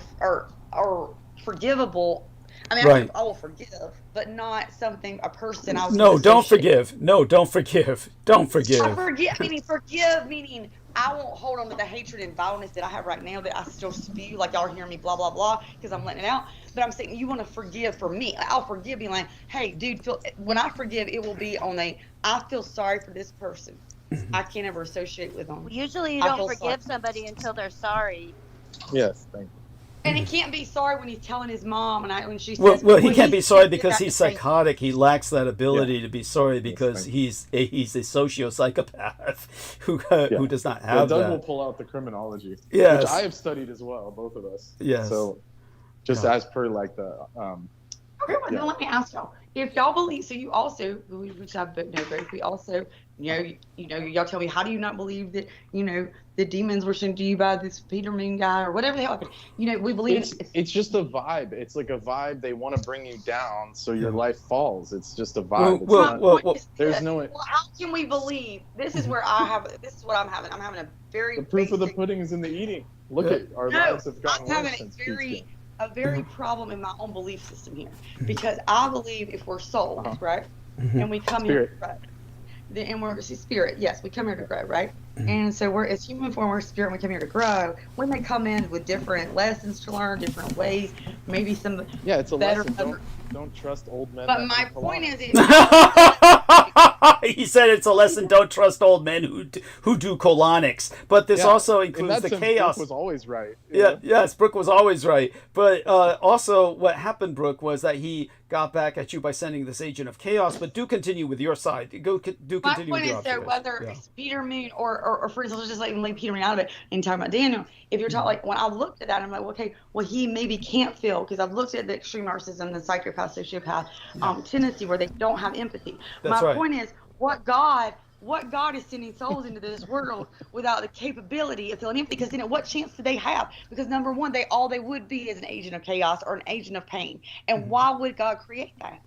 forgivable. I mean, I will forgive, but not something, a person I was. No, don't forgive. No, don't forgive. Don't forgive. I forgive, meaning I won't hold on to the hatred and vileness that I have right now that I still spew, like y'all hear me blah, blah, blah, because I'm letting it out. But I'm saying, you want to forgive for me. I'll forgive, being like, hey, dude, when I forgive, it will be on I feel sorry for this person. I can't ever associate with them. Usually you don't forgive somebody until they're sorry. Yes, thank you. And he can't be sorry when he's telling his mom, and when she Well, says, well, he can't be sorry because he's psychotic. He lacks that ability Yeah. to be sorry because he's a socio-psychopath who does not have Doug that. will pull out the criminology, Yes. which I have studied as well, both of us. Yes. So, just as per like the Okay, well, then let me ask y'all. If y'all believe, so you also, which I know both, we also, y'all tell me, how do you not believe that, the demons were sent to you by this Peter Moon guy or whatever the hell? We believe it's just a vibe. It's like a vibe. They want to bring you down so your life falls. It's just a vibe. There's no. Well, how can we believe? This is where this is what I'm having. I'm having a very. The proof of the pudding is in the eating. Look at our lives have gotten worse. I'm having a very problem in my own belief system here, because I believe if we're souls, right, and we come here to grow, and we're spirit, yes, we come here to grow, right, and so we're as human form, we're spirit, and we come here to grow. When they come in with different lessons to learn, different ways, maybe some it's a better. Lesson. Don't trust old men. But my point is, he said it's a lesson. Don't trust old men who do colonics. But this also includes the chaos. Brooke was always right. Yes, Brooke was always right. But also, what happened, Brooke, was that he got back at you by sending this agent of chaos. But do continue with your side. Do continue. My point is that whether it's Peter Moon or for instance, let's just leave Peter Moon out of it and talk about Daniel. If you're talking like when I looked at that, I'm like, okay, well he maybe can't feel, because I've looked at the extreme narcissism, the psychopath, sociopath tendency where they don't have empathy. That's My point is, what God is sending souls into this world without the capability of feeling empathy? Because then what chance do they have? Because number one, all they would be is an agent of chaos or an agent of pain. And why would God create that?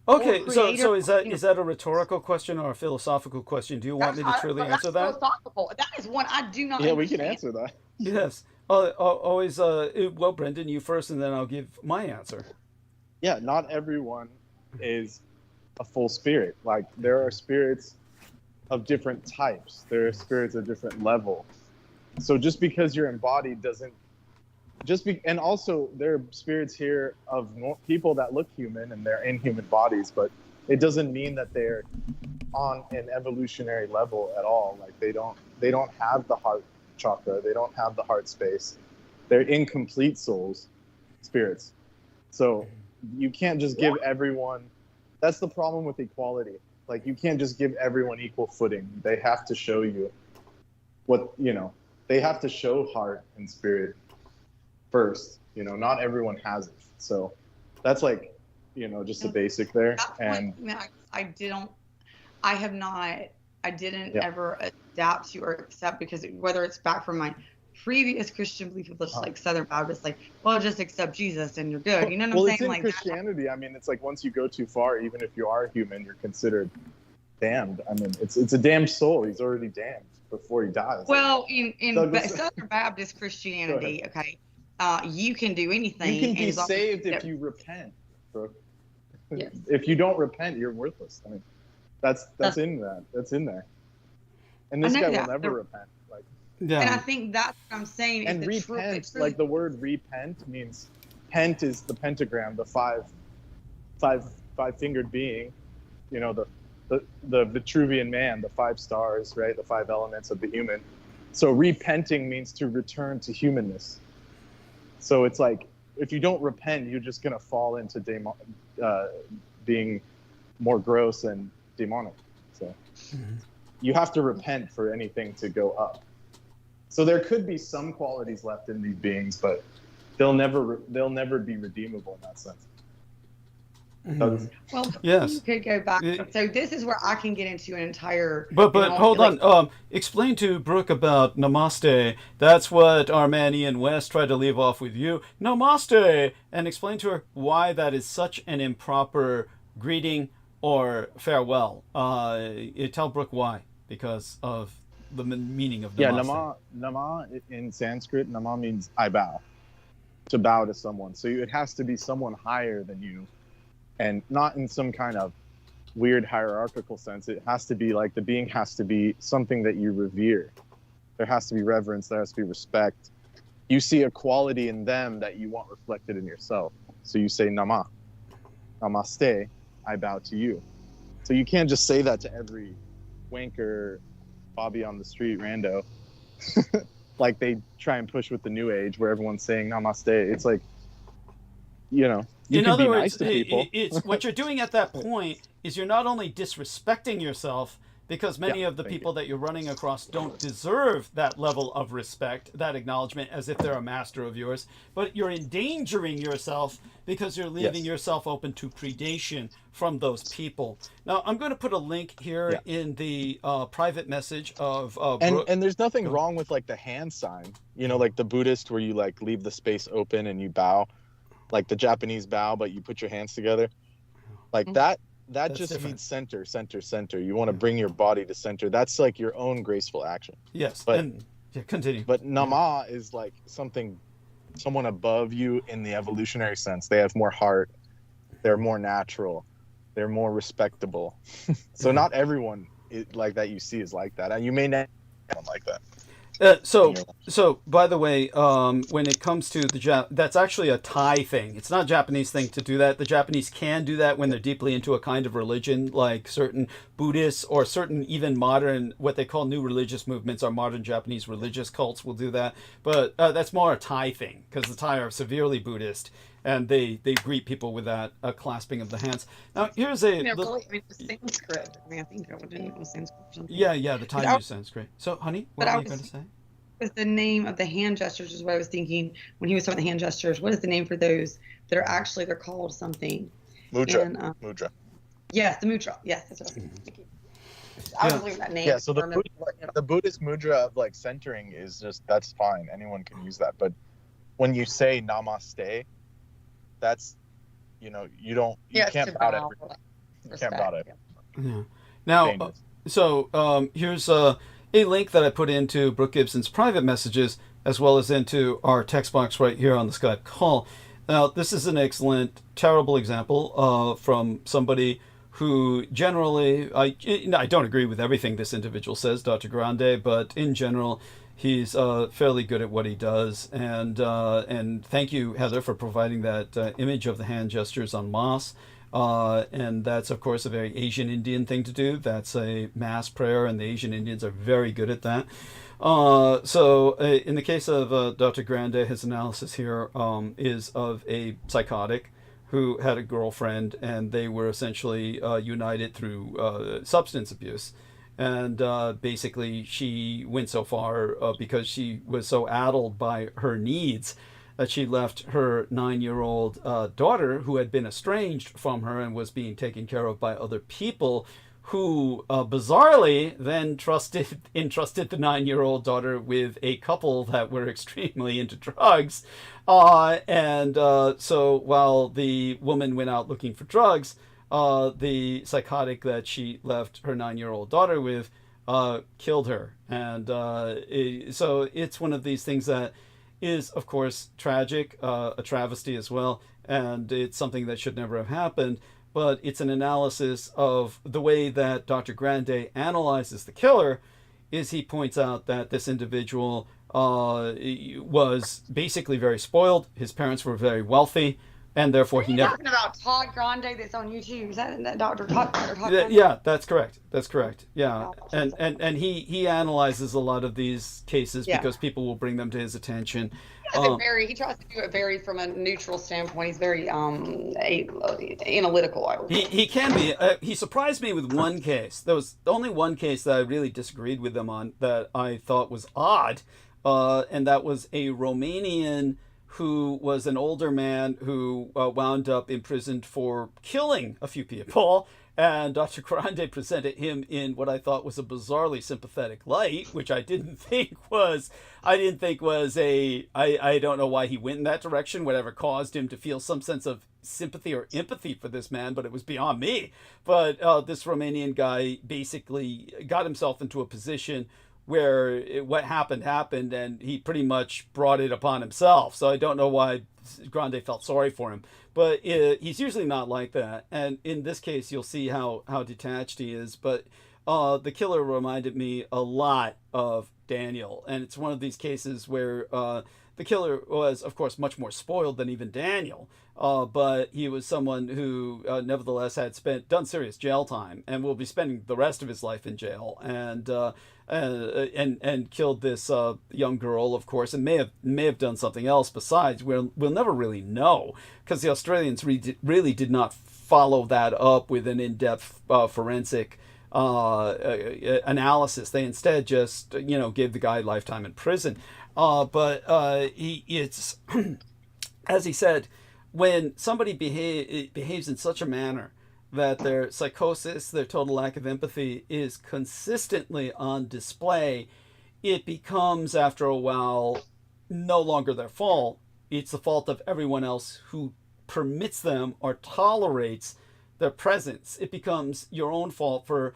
Okay, so is that a rhetorical question or a philosophical question? Do you want me to truly answer that? Philosophical. That is one I do not. Yeah, we can answer that. Yes. Always. Well, Brendan, you first, and then I'll give my answer. Yeah, not everyone is a full spirit. Like, there are spirits of different types. There are spirits of different level. So just because you're embodied doesn't and also there are spirits here of people that look human and they're in human bodies, but it doesn't mean that they're on an evolutionary level at all. Like they don't have the heart chakra, they don't have the heart space. They're incomplete souls, spirits. So you can't just give everyone. That's the problem with equality. Like, you can't just give everyone equal footing. They have to show you they have to show heart and spirit first. Not everyone has it. So that's like, just a basic there. And I didn't ever adapt to or accept, because whether it's back from my previous Christian belief of just like Southern Baptist, like, well, just accept Jesus and you're good. You know what I'm saying? It's in like Christianity. I mean, it's like once you go too far, even if you are human, you're considered damned. I mean, it's a damned soul. He's already damned before he dies. Well, in Southern Baptist Christianity, okay, you can do anything. You can be saved if you repent, Brooke. Yes. If you don't repent, you're worthless. I mean, that's in that. That's in there. And this guy will never repent. Like. Yeah. And I think that's what I'm saying. And repent, like the word repent means, pent is the pentagram, the five-fingered being, the Vitruvian man, the 5 stars, right? The 5 elements of the human. So repenting means to return to humanness. So it's like, if you don't repent, you're just going to fall into being more gross and demonic. So you have to repent for anything to go up. So there could be some qualities left in these beings, but they'll never be redeemable in that sense. Well, yes. You could go back. So this is where I can get into an entire. But hold on. Explain to Brooke about namaste. That's what Armani and West tried to leave off with you. Namaste, and explain to her why that is such an improper greeting or farewell. Tell Brooke why, because of the meaning of namaste. Yeah, nama in Sanskrit, nama means I bow, to bow to someone. So it has to be someone higher than you. And not in some kind of weird hierarchical sense. It has to be like the being has to be something that you revere. There has to be reverence. There has to be respect. You see a quality in them that you want reflected in yourself. So you say nama, namaste, I bow to you. So you can't just say that to every wanker, Bobby on the street, rando. Like they try and push with the new age where everyone's saying namaste. It's like, you know, you in can other be words, nice to people. it's what you're doing at that point is you're not only disrespecting yourself, because many of the people that you're running across don't deserve that level of respect, that acknowledgement, as if they're a master of yours, but you're endangering yourself because you're leaving yourself open to predation from those people. Now, I'm going to put a link here in the private message of and there's nothing wrong with like the hand sign, you know, like the Buddhist where you like leave the space open and you bow, like the Japanese bow, but you put your hands together, like that. That's just different. means center, center, center. You want to bring your body to center. That's like your own graceful action. Yes, but and continue. But nama is like someone above you in the evolutionary sense. They have more heart. They're more natural. They're more respectable. So not everyone like that you see is like that, and you may not like that. So by the way, when it comes to the that's actually a Thai thing. It's not a Japanese thing to do that. The Japanese can do that when they're deeply into a kind of religion, like certain Buddhists or certain even modern, what they call new religious movements, or modern Japanese religious cults will do that. But that's more a Thai thing, because the Thai are severely Buddhist, and they greet people with that clasping of the hands. Now, here's a... Sanskrit. I mean, I think I didn't know Sanskrit or something. Yeah, the Thai use Sanskrit. So, honey, what are you going to say? With the name of the hand gestures is what I was thinking when he was talking about the hand gestures. What is the name for those that are actually, they're called something? Mudra. And, mudra. Yes, the mudra. Yes, that's what I was thinking. I was looking at that name. Yeah, so the Buddhist mudra of like centering is just, that's fine. Anyone can use that. But when you say namaste, that's, you know, you can't bow to everyone. You can't bow to everyone. Yeah. Now, so here's a link that I put into Brooke Gibson's private messages, as well as into our text box right here on the Skype call. Now, this is an excellent, terrible example from somebody who generally, I don't agree with everything this individual says, Dr. Grande, but in general, he's fairly good at what he does. And thank you, Heather, for providing that image of the hand gestures en masse. And that's, of course, a very Asian Indian thing to do. That's a mass prayer, and the Asian Indians are very good at that. So in the case of Dr. Grande, his analysis here is of a psychotic who had a girlfriend, and they were essentially united through substance abuse. And basically, she went so far because she was so addled by her needs that she left her 9-year-old daughter, who had been estranged from her and was being taken care of by other people, who bizarrely then entrusted the 9-year-old daughter with a couple that were extremely into drugs. So while the woman went out looking for drugs, the psychotic that she left her 9-year-old daughter with killed her. And so it's one of these things that is, of course, tragic, a travesty as well, and it's something that should never have happened. But it's an analysis of the way that Dr. Grande analyzes the killer. Is he points out that this individual was basically very spoiled. His parents were very wealthy, and therefore he never... Talking about Todd Grande that's on YouTube. Is that Dr. Todd Grande? Yeah, that's correct. That's correct. Yeah. And he analyzes a lot of these cases because people will bring them to his attention. He tries to do it very from a neutral standpoint. He's very analytical, I would say. He can be. He surprised me with one case. There was only one case that I really disagreed with him on that I thought was odd, and that was a Romanian who was an older man who wound up imprisoned for killing a few people. And Dr. Grande presented him in what I thought was a bizarrely sympathetic light, which I don't know why he went in that direction, whatever caused him to feel some sense of sympathy or empathy for this man, but it was beyond me. But this Romanian guy basically got himself into a position where what happened, and he pretty much brought it upon himself. So I don't know why Grande felt sorry for him. But he's usually not like that. And in this case, you'll see how detached he is. But the killer reminded me a lot of Daniel, and it's one of these cases where the killer was, of course, much more spoiled than even Daniel, but he was someone who nevertheless had done serious jail time and will be spending the rest of his life in jail, and killed this young girl, of course, and may have done something else besides. We'll never really know, because the Australians really did not follow that up with an in-depth forensic analysis. They instead just gave the guy lifetime in prison. But it's as he said, when somebody behaves in such a manner that their psychosis, their total lack of empathy is consistently on display, it becomes, after a while, no longer their fault. It's the fault of everyone else who permits them or tolerates their presence. It becomes your own fault for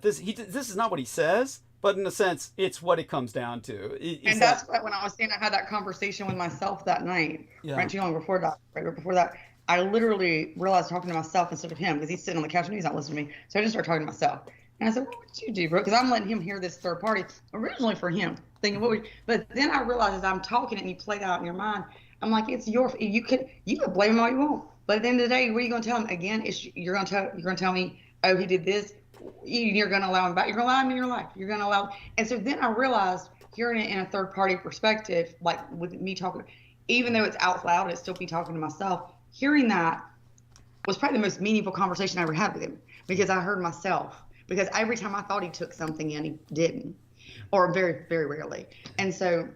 this. This is not what he says, but in a sense, it's what it comes down to. And that's why when I was saying I had that conversation with myself that night, right too long before that, right before that, I literally realized talking to myself instead of him, because he's sitting on the couch and he's not listening to me. So I just started talking to myself. And I said, what would you do, bro? Because I'm letting him hear this third party, originally for him, thinking, but then I realized as I'm talking and you play that out in your mind, I'm like, it's you could blame him all you want. But at the end of the day, what are you going to tell him? Again, you're going to tell me, oh, he did this. You're going to allow him back. You're going to allow him in your life. You're going to allow. And so then I realized, hearing it in a third party perspective, like with me talking, even though it's out loud, it's still me talking to myself. Hearing that was probably the most meaningful conversation I ever had with him, because I heard myself. Because every time I thought he took something in, he didn't, or very, very rarely. And so,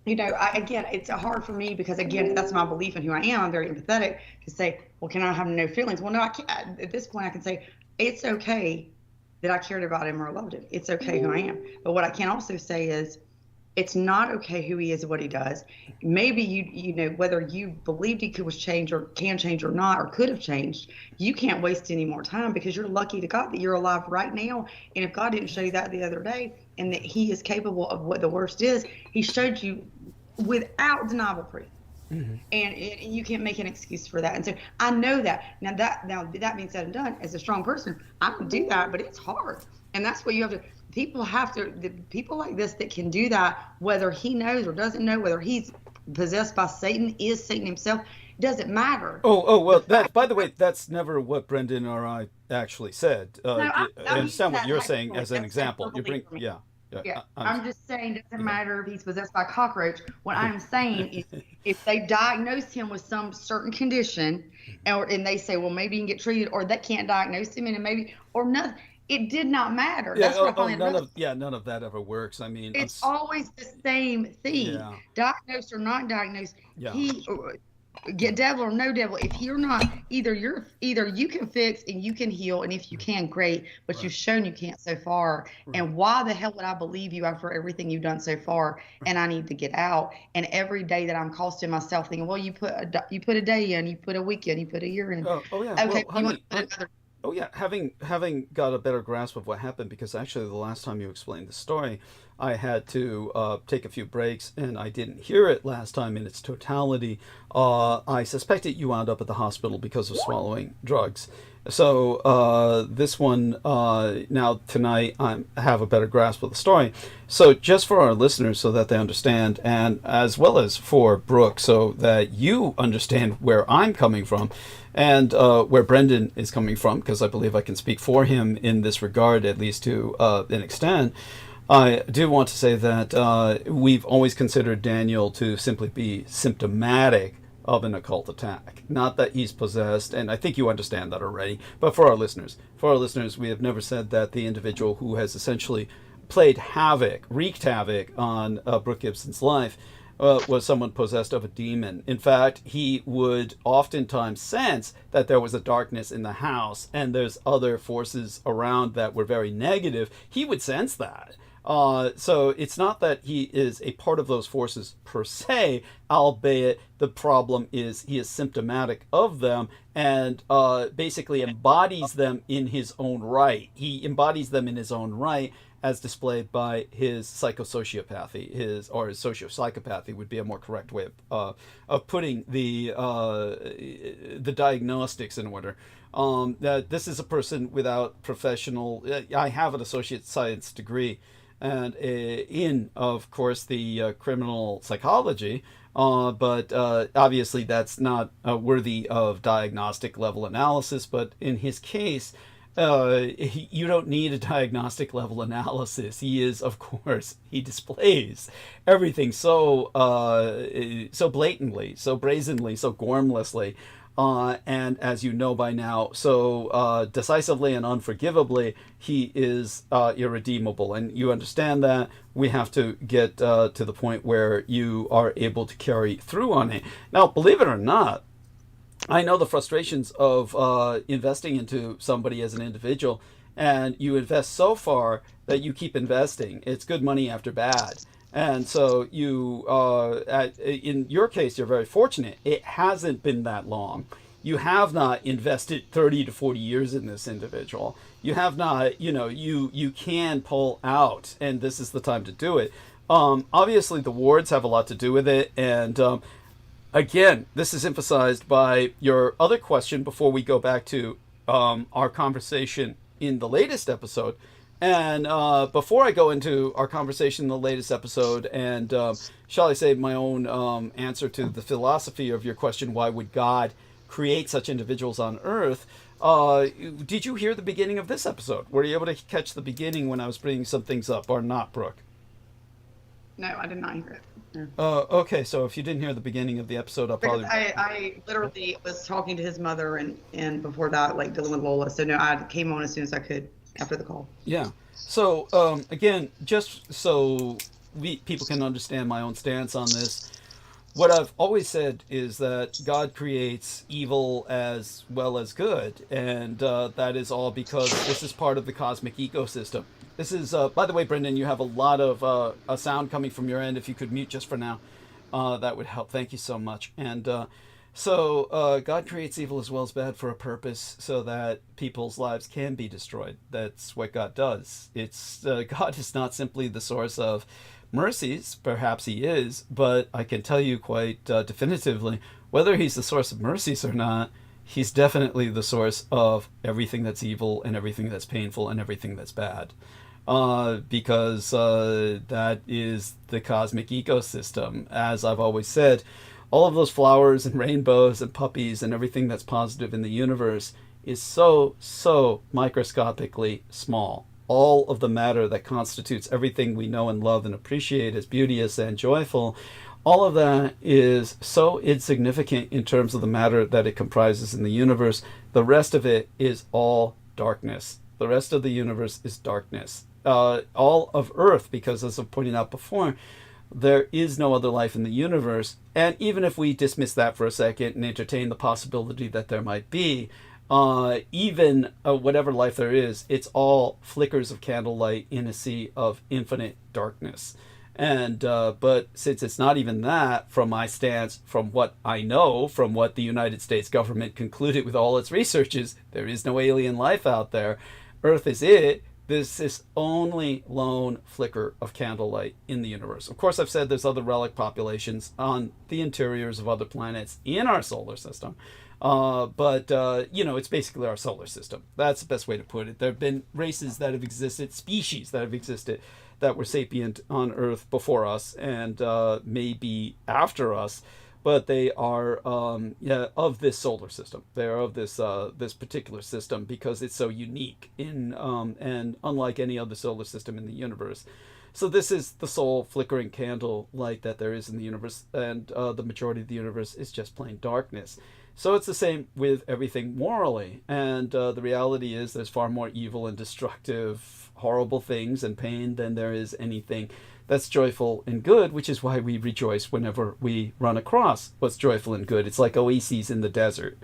again, it's hard for me, because again, that's my belief in who I am. I'm very empathetic to say, well, can I have no feelings? Well, no, I can't. At this point, I can say it's okay that I cared about him or loved him. It's okay who I am. But what I can also say is, it's not okay who he is and what he does. Maybe whether you believed he was changed or can change or not, or could have changed, you can't waste any more time, because you're lucky to God that you're alive right now. And if God didn't show you that the other day, and that he is capable of what the worst is, he showed you without deniable proof. Mm-hmm. And you can't make an excuse for that. And so I know that. Now that being said and done, as a strong person, I can do that, but it's hard. And that's what you have to. People like this that can do that, whether he knows or doesn't know, whether he's possessed by Satan, is Satan himself, doesn't matter. Well, by the way, that's never what Brendan or I actually said. I understand what you're saying as an example. You bring, I'm just saying, it doesn't matter if he's possessed by a cockroach. What I'm saying is, if they diagnose him with some certain condition, and they say, well, maybe he can get treated, or they can't diagnose him, and maybe, or nothing. It did not matter. That's what none of that ever works. I mean, it's always the same thing. Yeah. Diagnosed or not diagnosed, get devil or no devil. If you're not, either you can fix and you can heal, and if you can, great. But you've shown you can't so far. Right. And why the hell would I believe you after everything you've done so far? And I need to get out. And every day that I'm costing myself, thinking, well, you put a day in, you put a week in, you put a year in. Okay, well, you want to put another. Oh yeah, having got a better grasp of what happened, because actually the last time you explained the story, I had to take a few breaks, and I didn't hear it last time in its totality. I suspected you wound up at the hospital because of swallowing drugs. So this one, now tonight, I have a better grasp of the story. So just for our listeners, so that they understand, and as well as for Brooke, so that you understand where I'm coming from, and where Brendan is coming from, because I believe I can speak for him in this regard, at least to an extent. I do want to say that we've always considered Daniel to simply be symptomatic of an occult attack. Not that he's possessed, and I think you understand that already, but for our listeners, we have never said that the individual who has essentially wreaked havoc on Brooke Gibson's life, was someone possessed of a demon. In fact, he would oftentimes sense that there was a darkness in the house and there's other forces around that were very negative. He would sense that. So it's not that he is a part of those forces per se, albeit the problem is he is symptomatic of them and basically embodies them in his own right. He embodies them in his own right, as displayed by his psychosociopathy, his sociopsychopathy would be a more correct way of putting the diagnostics in order. That this is a person without professional. I have an associate science degree, and in, of course, the criminal psychology. But obviously that's not worthy of diagnostic level analysis. But in his case, you don't need a diagnostic level analysis. He is, of course, he displays everything so blatantly, so brazenly, so gormlessly, and as you know by now, so decisively and unforgivably, he is irredeemable. And you understand that. We have to get to the point where you are able to carry through on it. Now, believe it or not, I know the frustrations of investing into somebody as an individual, and you invest so far that you keep investing. It's good money after bad. And so you, in your case, you're very fortunate. It hasn't been that long. You have not invested 30 to 40 years in this individual. You have not, you can pull out, and this is the time to do it. Obviously, the wards have a lot to do with it. And again, this is emphasized by your other question before we go back to our conversation in the latest episode. And before I go into our conversation in the latest episode, and shall I say my own answer to the philosophy of your question, why would God create such individuals on Earth? Did you hear the beginning of this episode? Were you able to catch the beginning when I was bringing some things up, or not, Brooke? No, I did not hear it. No. Okay, so if you didn't hear the beginning of the episode, I'll probably... I literally was talking to his mother and before that, like, dealing with Lola. So, no, I came on as soon as I could after the call. Yeah. So, again, just so people can understand my own stance on this, what I've always said is that God creates evil as well as good, and that is all because this is part of the cosmic ecosystem. This is, by the way, Brendan, you have a lot of a sound coming from your end. If you could mute just for now, that would help. Thank you so much. And so God creates evil as well as bad for a purpose, so that people's lives can be destroyed. That's what God does. It's God is not simply the source of mercies. Perhaps he is, but I can tell you quite definitively, whether he's the source of mercies or not, he's definitely the source of everything that's evil and everything that's painful and everything that's bad. Because that is the cosmic ecosystem. As I've always said, all of those flowers and rainbows and puppies and everything that's positive in the universe is so microscopically small. All of the matter that constitutes everything we know and love and appreciate as beauteous and joyful, all of that is so insignificant in terms of the matter that it comprises in the universe. The rest of it is all darkness. The rest of the universe is darkness. All of Earth, because as I pointed out before, there is no other life in the universe. And even if we dismiss that for a second and entertain the possibility that there might be, even whatever life there is, it's all flickers of candlelight in a sea of infinite darkness. And but since it's not even that, from my stance, from what I know, from what the United States government concluded with all its researches, there is no alien life out there. Earth is it. This is only lone flicker of candlelight in the universe. Of course, I've said there's other relic populations on the interiors of other planets in our solar system. But it's basically our solar system. That's the best way to put it. There have been races that have existed, species that have existed, that were sapient on Earth before us and maybe after us, but they are of this solar system. They are of this this particular system because it's so unique and unlike any other solar system in the universe. So this is the sole flickering candle light that there is in the universe, and the majority of the universe is just plain darkness. So it's the same with everything morally, and the reality is there's far more evil and destructive, horrible things and pain than there is anything that's joyful and good, which is why we rejoice whenever we run across what's joyful and good. It's like oases in the desert.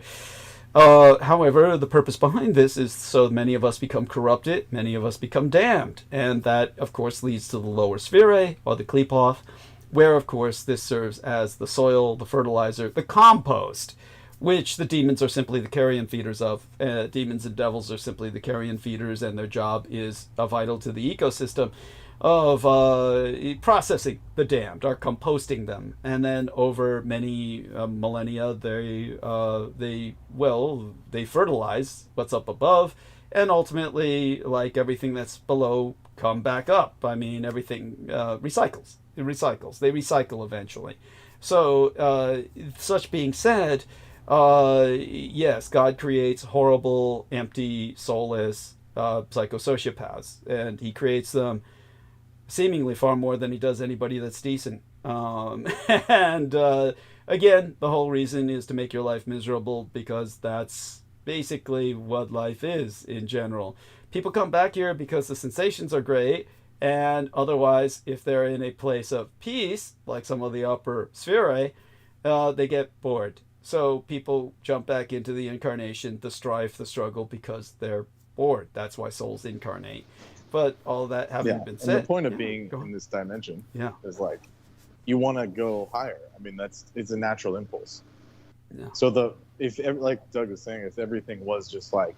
However, the purpose behind this is so many of us become corrupted, many of us become damned, and that, of course, leads to the lower sphere, or the Klepoth, where, of course, this serves as the soil, the fertilizer, the compost, which the demons are simply the carrion feeders of. Demons and devils are simply the carrion feeders, and their job is vital to the ecosystem of processing the damned, or composting them, and then over many millennia they fertilize what's up above, and ultimately, like everything that's below, come back up. I mean, everything recycles. It recycles. They recycle eventually. So, such being said, yes, God creates horrible, empty, soulless psychosociopaths, and he creates them seemingly far more than he does anybody that's decent. And again, the whole reason is to make your life miserable, because that's basically what life is in general. People come back here because the sensations are great, and otherwise, if they're in a place of peace, like some of the upper sphere, they get bored. So people jump back into the incarnation, the strife, the struggle, because they're bored. That's why souls incarnate. But all of that having been said, and the point of being in this dimension is like, you want to go higher. I mean, it's a natural impulse. Yeah. So if like Doug was saying, if everything was just like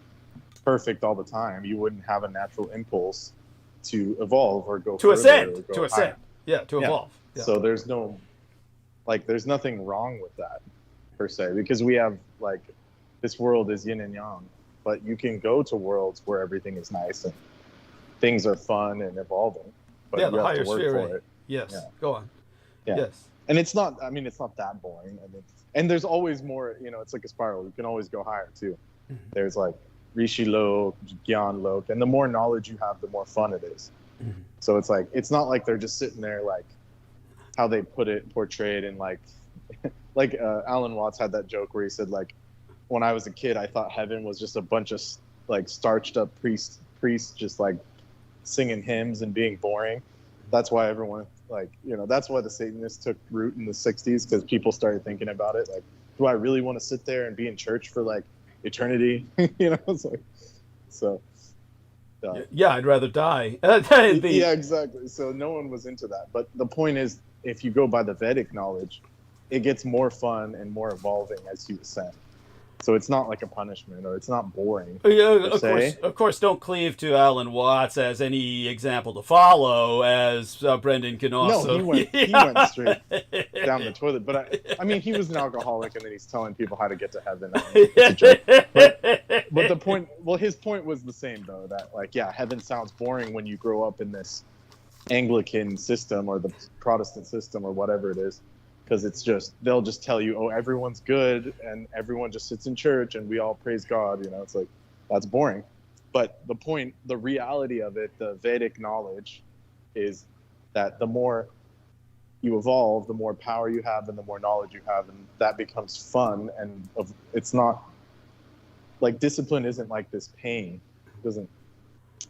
perfect all the time, you wouldn't have a natural impulse to evolve or go to ascend. To ascend. Yeah, to evolve. Yeah. So there's nothing wrong with that per se, because we have like, this world is yin and yang, but you can go to worlds where everything is nice and things are fun and evolving, but you have to work for it. Yes. Yeah. Go on. Yeah. Yes. And it's not that boring. I mean, and there's always more, it's like a spiral. You can always go higher too. Mm-hmm. There's like Rishi Lok, Gyan Lok, and the more knowledge you have, the more fun it is. Mm-hmm. So it's like, it's not like they're just sitting there like how they portrayed in like, like Alan Watts had that joke where he said like, when I was a kid, I thought heaven was just a bunch of like starched up priests just like singing hymns and being boring. That's why everyone that's why the Satanists took root in the 60s, because people started thinking about it like, do I really want to sit there and be in church for like eternity? It's like, so yeah, I'd rather die. Yeah, exactly. So no one was into that. But the point is, if you go by the Vedic knowledge, it gets more fun and more evolving as you ascend. So it's not like a punishment, or it's not boring. Of course, don't cleave to Alan Watts as any example to follow, as Brendan can also. No, he went straight down the toilet. But I mean, he was an alcoholic, and then he's telling people how to get to heaven. It's a joke. But the point, his point was the same though. That like, yeah, heaven sounds boring when you grow up in this Anglican system or the Protestant system or whatever it is. Because it's just, they'll just tell you, oh, everyone's good and everyone just sits in church and we all praise God. It's like, that's boring. But the reality of it, the Vedic knowledge is that the more you evolve, the more power you have and the more knowledge you have. And that becomes fun. And it's not like, discipline isn't like this pain.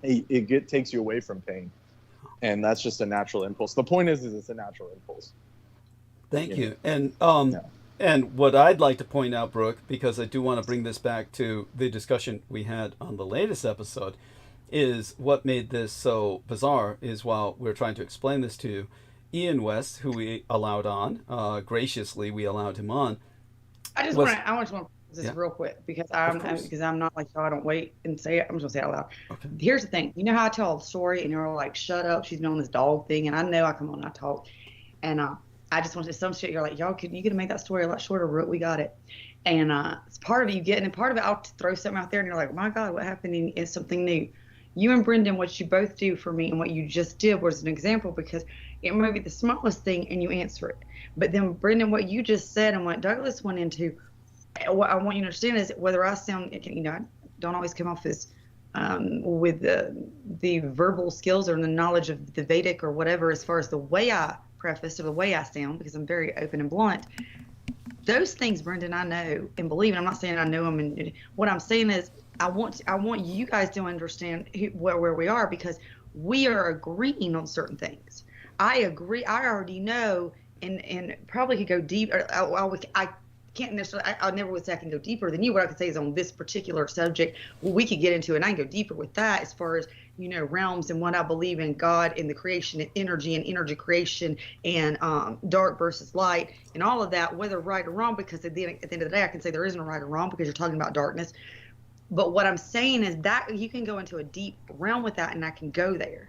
It takes you away from pain. And that's just a natural impulse. The point is it's a natural impulse. Thank you. And and what I'd like to point out, Brooke, because I do want to bring this back to the discussion we had on the latest episode, is what made this so bizarre is, while we're trying to explain this to you, Ian West, who we allowed on, graciously we allowed him on. I just want to this real quick, because I'm not like y'all. I don't wait and say it. I'm just gonna say it out loud. Okay. Here's the thing. You know how I tell a story and you're like, shut up, she's been on this dog thing, and I know I come on and I talk, and I just want to say some shit. You're like, y'all, you could make that story a lot shorter. We got it. And it's part of you getting, and part of it, I'll throw something out there and you're like, my God, what happened? And it's something new. You and Brendan, what you both do for me and what you just did was an example, because it may be the smallest thing and you answer it. But then, Brendan, what you just said and what Douglas went into, what I want you to understand is whether I sound, I don't always come off as with the verbal skills or the knowledge of the Vedic or whatever, as far as the way I preface or the way I sound, because I'm very open and blunt. Those things, Brendan, I know and believe, and I'm not saying I know them. And what I'm saying is, I want you guys to understand where we are, because we are agreeing on certain things. I agree. I already know, and probably could go deep. I can't necessarily. I never would say I can go deeper than you. What I could say is on this particular subject, we could get into, and I can go deeper with that as far as realms and what I believe in God and the creation and energy creation and dark versus light and all of that, whether right or wrong, because at the end of the day, I can say there isn't a right or wrong because you're talking about darkness. But what I'm saying is that you can go into a deep realm with that, and I can go there.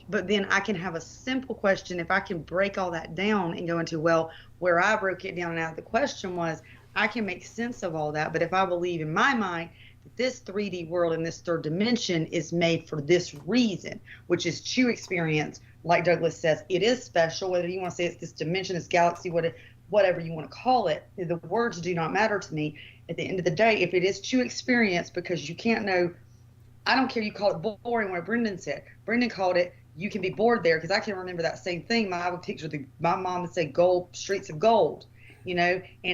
But then I can have a simple question. If I can break all that down and go into, well, where I broke it down and out, the question was, I can make sense of all that. But if I believe in my mind that this 3D world and this third dimension is made for this reason, which is to experience, like Douglas says, it is special, whether you want to say it's this dimension, this galaxy, whatever you want to call it. The words do not matter to me. At the end of the day, if it is to experience, because you can't know, I don't care, you call it boring, what Brendan said. Brendan called it, you can be bored there, because I can remember that same thing. I would picture my mom would say gold, streets of gold, and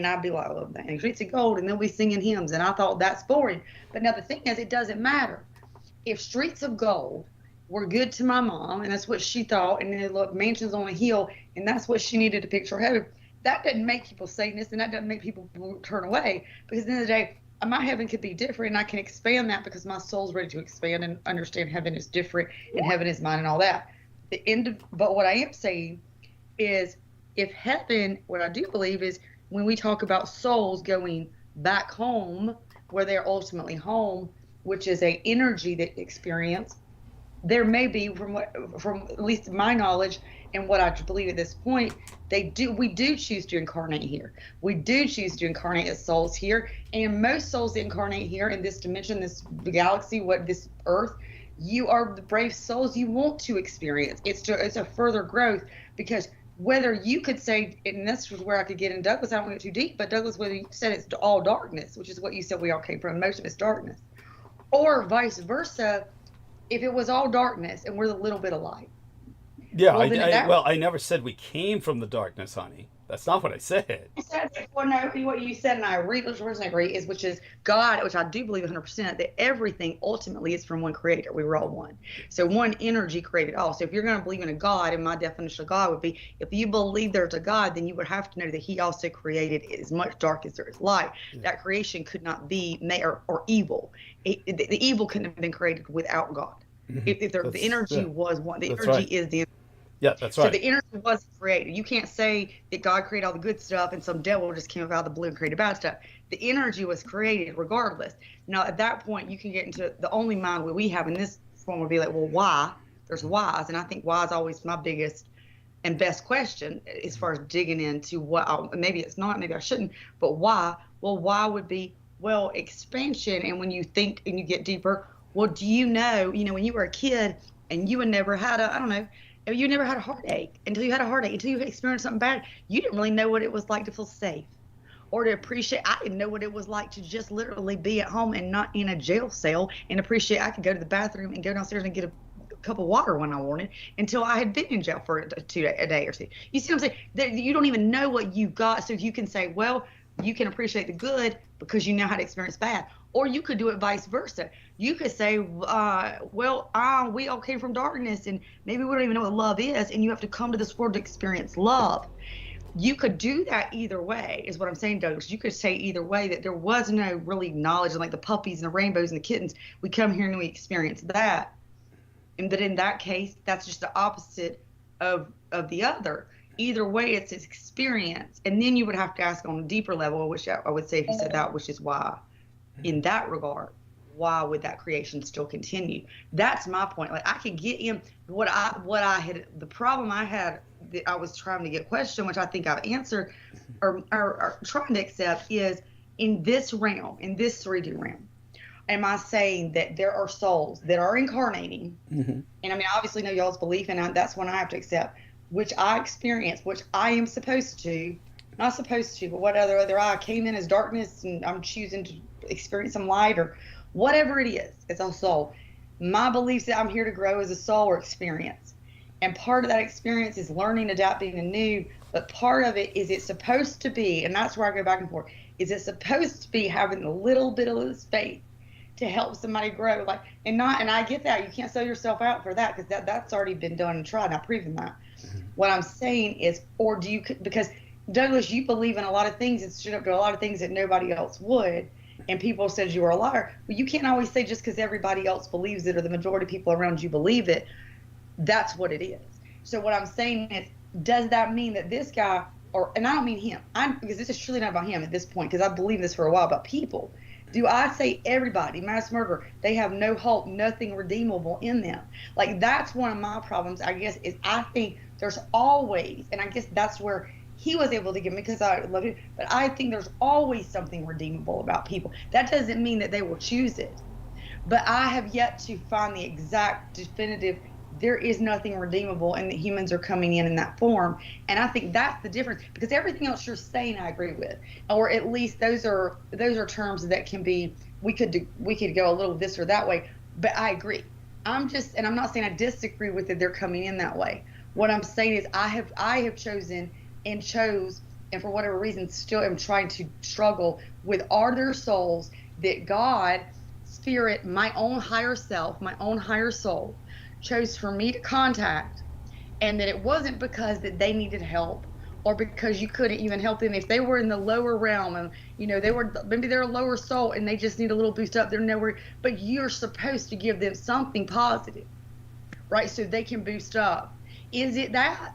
I'd be like, oh, dang, streets of gold, and they'll be singing hymns, and I thought that's boring. But now the thing is, it doesn't matter. If streets of gold were good to my mom, and that's what she thought, and then look, mansions on a hill, and that's what she needed to picture heaven, that doesn't make people Satanists, and that doesn't make people turn away, because at the end of the day, my heaven could be different, and I can expand that because my soul's ready to expand and understand heaven is different and heaven is mine and all that. But what I am saying is, if heaven, what I do believe is, when we talk about souls going back home, where they're ultimately home, which is a energy that experience, there may be, from at least my knowledge and what I believe at this point, we do choose to incarnate here. We do choose to incarnate as souls here, and most souls that incarnate here in this dimension, this galaxy, this earth, you are the brave souls you want to experience. It's a further growth, because whether you could say, and this is where I could get in, Douglas, I don't want to get too deep, but Douglas, whether you said it's all darkness, which is what you said we all came from, most of it's darkness, or vice versa, if it was all darkness and we're the little bit of light. Yeah, well, I never said we came from the darkness, honey. That's not what I said. Well, no, what you said, and I agree, which is God, which I do believe 100%, that everything ultimately is from one creator. We were all one. So one energy created all. So if you're going to believe in a God, and my definition of God would be, if you believe there's a God, then you would have to know that he also created as much dark as there is light. Yeah. That creation could not be or evil. The evil couldn't have been created without God. Mm-hmm. If the energy was one, the energy is the energy. Yeah, that's right. So the energy was created. You can't say that God created all the good stuff and some devil just came out of the blue and created bad stuff. The energy was created regardless. Now, at that point, you can get into the only mind we have in this form would be like, well, why? There's whys. And I think why is always my biggest and best question as far as digging into maybe it's not, maybe I shouldn't, but why? Well, why would be, well, expansion. And when you think and you get deeper, well, do you know, when you were a kid and you had never had you never had a heartache until you had a heartache, until you experienced something bad. You didn't really know what it was like to feel safe or to appreciate. I didn't know what it was like to just literally be at home and not in a jail cell and appreciate I could go to the bathroom and go downstairs and get a cup of water when I wanted until I had been in jail for a day or two. You see what I'm saying? You don't even know what you got. So you can say, well, you can appreciate the good because you know how to experience bad. Or you could do it vice versa. You could say, we all came from darkness and maybe we don't even know what love is, and you have to come to this world to experience love. You could do that either way, is what I'm saying, Douglas. You could say either way, that there was no really knowledge, and like the puppies and the rainbows and the kittens, we come here and we experience that. And that in that case, that's just the opposite of the other. Either way, it's an experience. And then you would have to ask on a deeper level, which I would say if you said that, which is why. In that regard, why would that creation still continue? That's my point. Like, I could get in the problem I had that I was trying to get questioned, which I think I've answered or trying to accept, is in this realm, in this 3D realm, am I saying that there are souls that are incarnating? Mm-hmm. And I mean, I obviously know y'all's belief, and that's one I have to accept, which I experience, which I am supposed to, not supposed to, but whether I came in as darkness and I'm choosing to experience some light or whatever it is, it's a soul. My beliefs that I'm here to grow as a soul or experience. And part of that experience is learning, adapting, and new. But part of it is it's supposed to be, and that's where I go back and forth, is it supposed to be having a little bit of this faith to help somebody grow, and I get that you can't sell yourself out for that, because that's already been done and tried, and I've proven that. Mm-hmm. What I'm saying is, or do you, because Douglas, you believe in a lot of things and stood up to a lot of things that nobody else would, and people said you were a liar. Well, you can't always say just because everybody else believes it or the majority of people around you believe it, that's what it is. So what I'm saying is, does that mean that this guy, and I don't mean him, because this is truly not about him at this point, because I believe this for a while, about people. Do I say everybody, mass murderer, they have no hope, nothing redeemable in them? Like, that's one of my problems, I guess, is I think there's always, and I guess that's where he was able to get me, because I love him, but I think there's always something redeemable about people. That doesn't mean that they will choose it. But I have yet to find the exact definitive, there is nothing redeemable, and that humans are coming in that form. And I think that's the difference, because everything else you're saying I agree with, or at least those are terms that can be, we could go a little this or that way, but I agree. I'm not saying I disagree with it, they're coming in that way. What I'm saying is I have chosen and for whatever reason still am trying to struggle with, are there souls that God, spirit, my own higher self, my own higher soul chose for me to contact, and that it wasn't because that they needed help, or because you couldn't even help them if they were in the lower realm, and maybe they're a lower soul and they just need a little boost up, they're nowhere, but you're supposed to give them something positive, right, so they can boost up. Is it that?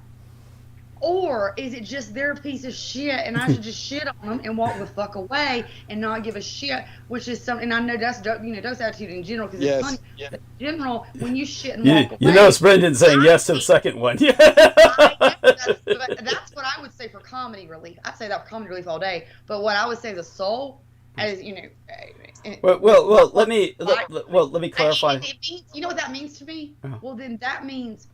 Or is it just their piece of shit and I should just shit on them and walk the fuck away and not give a shit, which is something, and I know that's Doug's attitude in general, because it's funny. Yeah. But in general, when you shit and walk away. You know, Brendan saying yes to the second one. Yeah. That's what I would say for comedy relief. I'd say that for comedy relief all day. But what I would say as a soul, as well, let me clarify. It means, you know what that means to me? Uh-huh. Well, then that means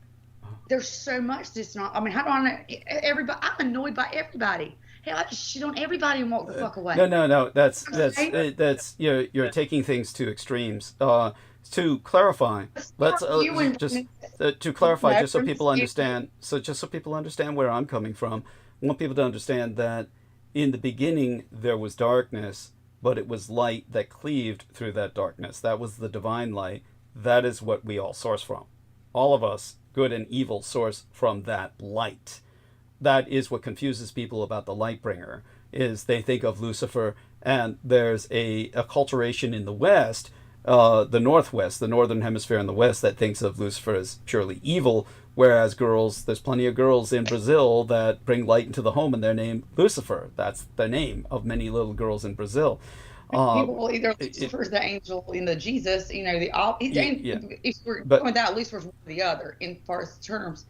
there's so much that's not. I mean, how do I know everybody? I'm annoyed by everybody. Hell, I just shit on everybody and walk the fuck away. No. That's you're taking things to extremes. To clarify, let's to clarify, just so people understand. So just so people understand where I'm coming from, I want people to understand that in the beginning there was darkness, but it was light that cleaved through that darkness. That was the divine light. That is what we all source from. All of us, good and evil, source from that light. That is what confuses people about the light bringer, is they think of Lucifer, and there's a acculturation in the West, the Northwest, the Northern Hemisphere in the West, that thinks of Lucifer as purely evil, whereas there's plenty of girls in Brazil that bring light into the home and they're named Lucifer. That's the name of many little girls in Brazil. People will either Lucifer's the angel in the Jesus, if we're going with that, Lucifer's one or the other in far as terms.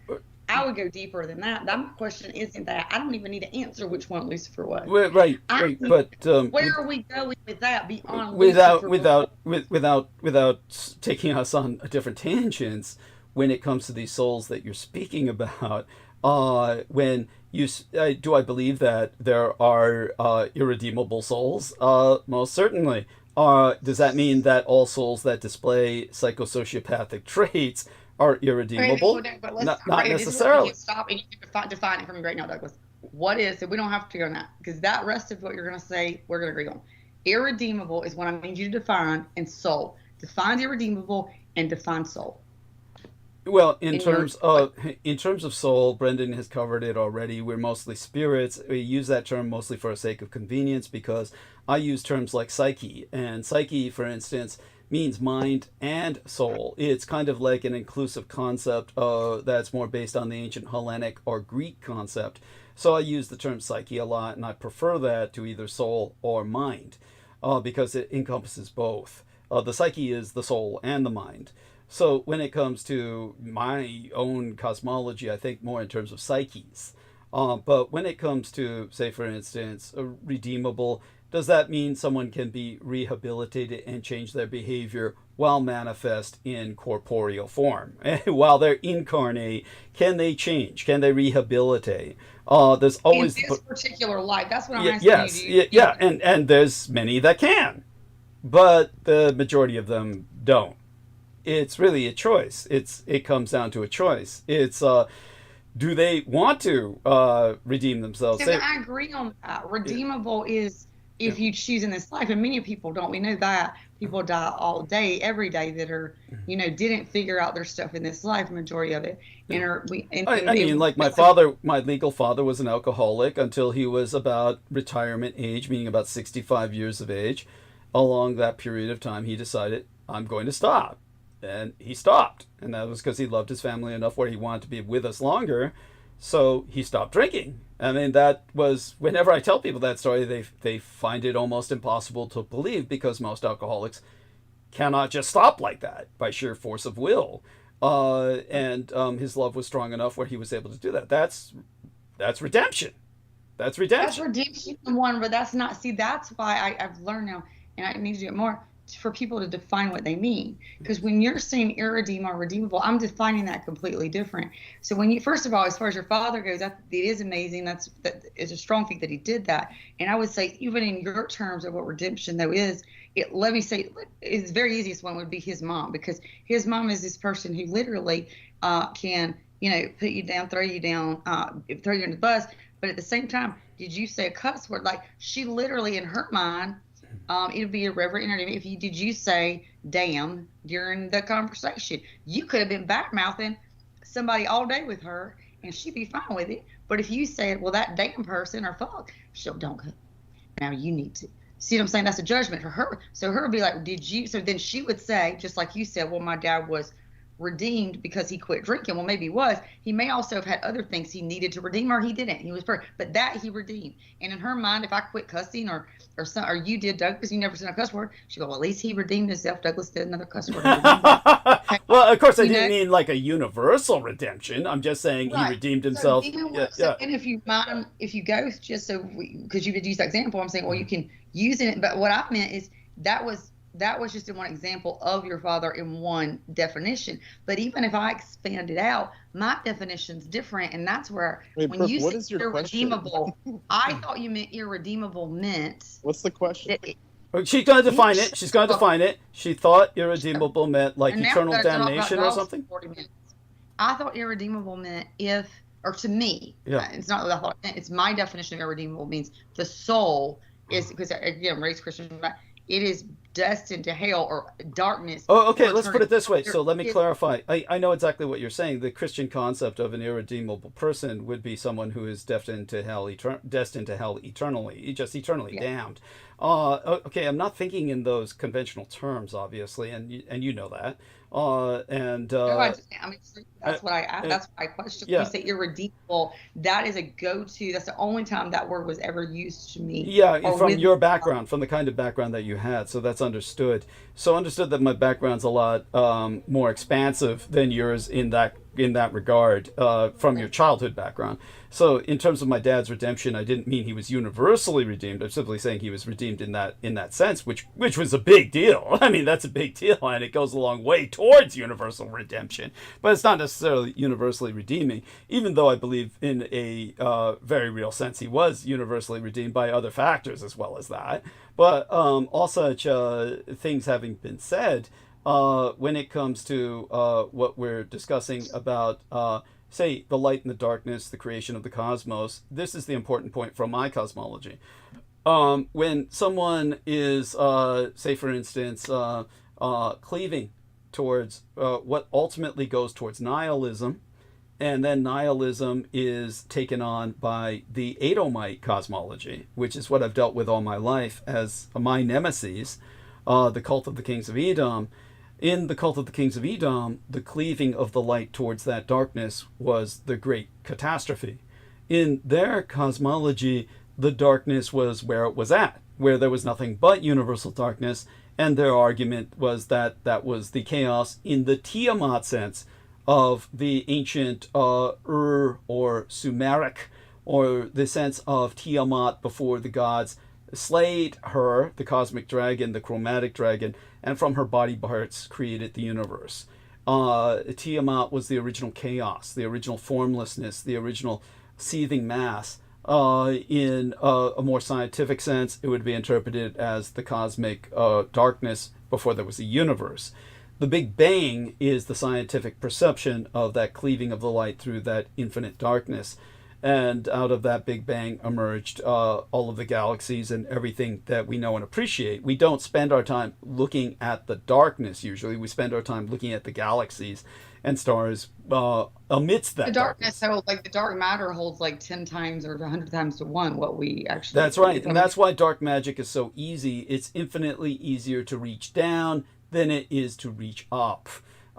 I would go deeper than that. That question isn't that. I don't even need to answer which one Lucifer was. Right. But where are we going with that beyond without taking us on different tangents when it comes to these souls that you're speaking about? When you do I believe that there are irredeemable souls? Most certainly. Does that mean that all souls that display psychosociopathic traits are irredeemable? Not necessarily. Stop and you can define it for me right now, Douglas. What is it? We don't have to go on that, because that rest of what you're going to say, we're going to agree on. Irredeemable is what I need you to define, and soul. Define irredeemable and define soul. Well, in terms of soul, Brendan has covered it already. We're mostly spirits. We use that term mostly for the sake of convenience, because I use terms like psyche. And psyche, for instance, means mind and soul. It's kind of like an inclusive concept that's more based on the ancient Hellenic or Greek concept. So I use the term psyche a lot, and I prefer that to either soul or mind, because it encompasses both. The psyche is the soul and the mind. So when it comes to my own cosmology, I think more in terms of psyches. But when it comes to, say, for instance, a redeemable, does that mean someone can be rehabilitated and change their behavior while manifest in corporeal form? While they're incarnate, can they change? Can they rehabilitate? There's always in this particular life. That's what I'm asking you. Yes, and there's many that can, but the majority of them don't. It's really a choice. It comes down to a choice. It's do they want to redeem themselves? I agree on that. Redeemable is if you choose in this life, and many people don't. We know that people die all day, every day, that are didn't figure out their stuff in this life. Majority of it, I mean, like my legal father was an alcoholic until he was about retirement age, meaning about 65 years of age. along that period of time, he decided, I'm going to stop. And he stopped. And that was because he loved his family enough where he wanted to be with us longer. So he stopped drinking. I mean, that was, whenever I tell people that story, they find it almost impossible to believe, because most alcoholics cannot just stop like that by sheer force of will. And his love was strong enough where he was able to do that. That's redemption. That's redemption. That's redemption, one, but that's not. See, that's why I've learned now, and I need to do it more, for people to define what they mean. Because when you're saying irredeemable or redeemable, I'm defining that completely different. So when you, first of all, as far as your father goes, it is amazing. That is a strong thing that he did that. And I would say, even in your terms of what redemption though is, let me say, it's very easiest one would be his mom, because his mom is this person who literally can, put you down, throw you under the bus. But at the same time, did you say a cuss word? Like, she literally, in her mind, it would be irreverent entertainment. Did you say damn during the conversation? You could have been back mouthing somebody all day with her, and she'd be fine with it. But if you said, well, that damn person, or fuck, she'll, don't go. Now you need to. See what I'm saying? That's a judgment for her. So her would be like, did you? So then she would say, just like you said, well, my dad was redeemed because he quit drinking. Well, maybe he was. He may also have had other things he needed to redeem, or he didn't. He was perfect, but that he redeemed. And in her mind, if I quit cussing, or you did, Douglas, you never said a cuss word, she go, well, at least he redeemed himself. Douglas did another cuss word. Well, of course, I didn't mean like a universal redemption. I'm just saying he redeemed himself. And if you go, just so because you did use that example, I'm saying, well, you can use it. But what I meant is that was just in one example of your father in one definition. But even if I expand it out, my definition's different, and that's where when you say irredeemable, I thought you meant irredeemable meant. What's the question? She's going to define it. She's going to define it. She thought irredeemable meant like eternal damnation or something. I thought irredeemable meant to me, it's not what I thought. It's my definition of irredeemable means the soul is, because again, I'm raised Christian, it is destined to hell or darkness. Oh, okay. Let's put it this way. So let me clarify. I know exactly what you're saying. The Christian concept of an irredeemable person would be someone who is destined to hell eternally, just eternally damned. Okay, I'm not thinking in those conventional terms, obviously, and you know that. That's what I question. You say irredeemable. That is a go-to. That's the only time that word was ever used to me. Yeah, from your background, from the kind of background that you had. So that's understood. So understood that my background's a lot more expansive than yours in that regard, from your childhood background. So in terms of my dad's redemption, I didn't mean he was universally redeemed. I'm simply saying he was redeemed in that sense, which was a big deal. I mean, that's a big deal, and it goes a long way towards universal redemption. But it's not necessarily universally redeeming, even though I believe in a very real sense he was universally redeemed by other factors as well as that. But all such things having been said, when it comes to what we're discussing about, say, the light and the darkness, the creation of the cosmos, this is the important point from my cosmology. When someone is, say, for instance, cleaving towards what ultimately goes towards nihilism, and then nihilism is taken on by the Edomite cosmology, which is what I've dealt with all my life as my nemesis, the cult of the kings of Edom. In the cult of the kings of Edom, the cleaving of the light towards that darkness was the great catastrophe. In their cosmology, the darkness was where it was at, where there was nothing but universal darkness, and their argument was that that was the chaos in the Tiamat sense of the ancient Ur or Sumeric, or the sense of Tiamat before the gods slayed her, the cosmic dragon, the chromatic dragon, and from her body parts created the universe. Tiamat was the original chaos, the original formlessness, the original seething mass. In a more scientific sense, it would be interpreted as the cosmic darkness before there was a universe. The Big Bang is the scientific perception of that cleaving of the light through that infinite darkness. And out of that Big Bang emerged all of the galaxies and everything that we know and appreciate. We don't spend our time looking at the darkness usually. We spend our time looking at the galaxies and stars amidst that The darkness, so like the dark matter holds like 10 times or 100 times to 1 what we actually. That's right, and that's why dark magic is so easy. It's infinitely easier to reach down than it is to reach up.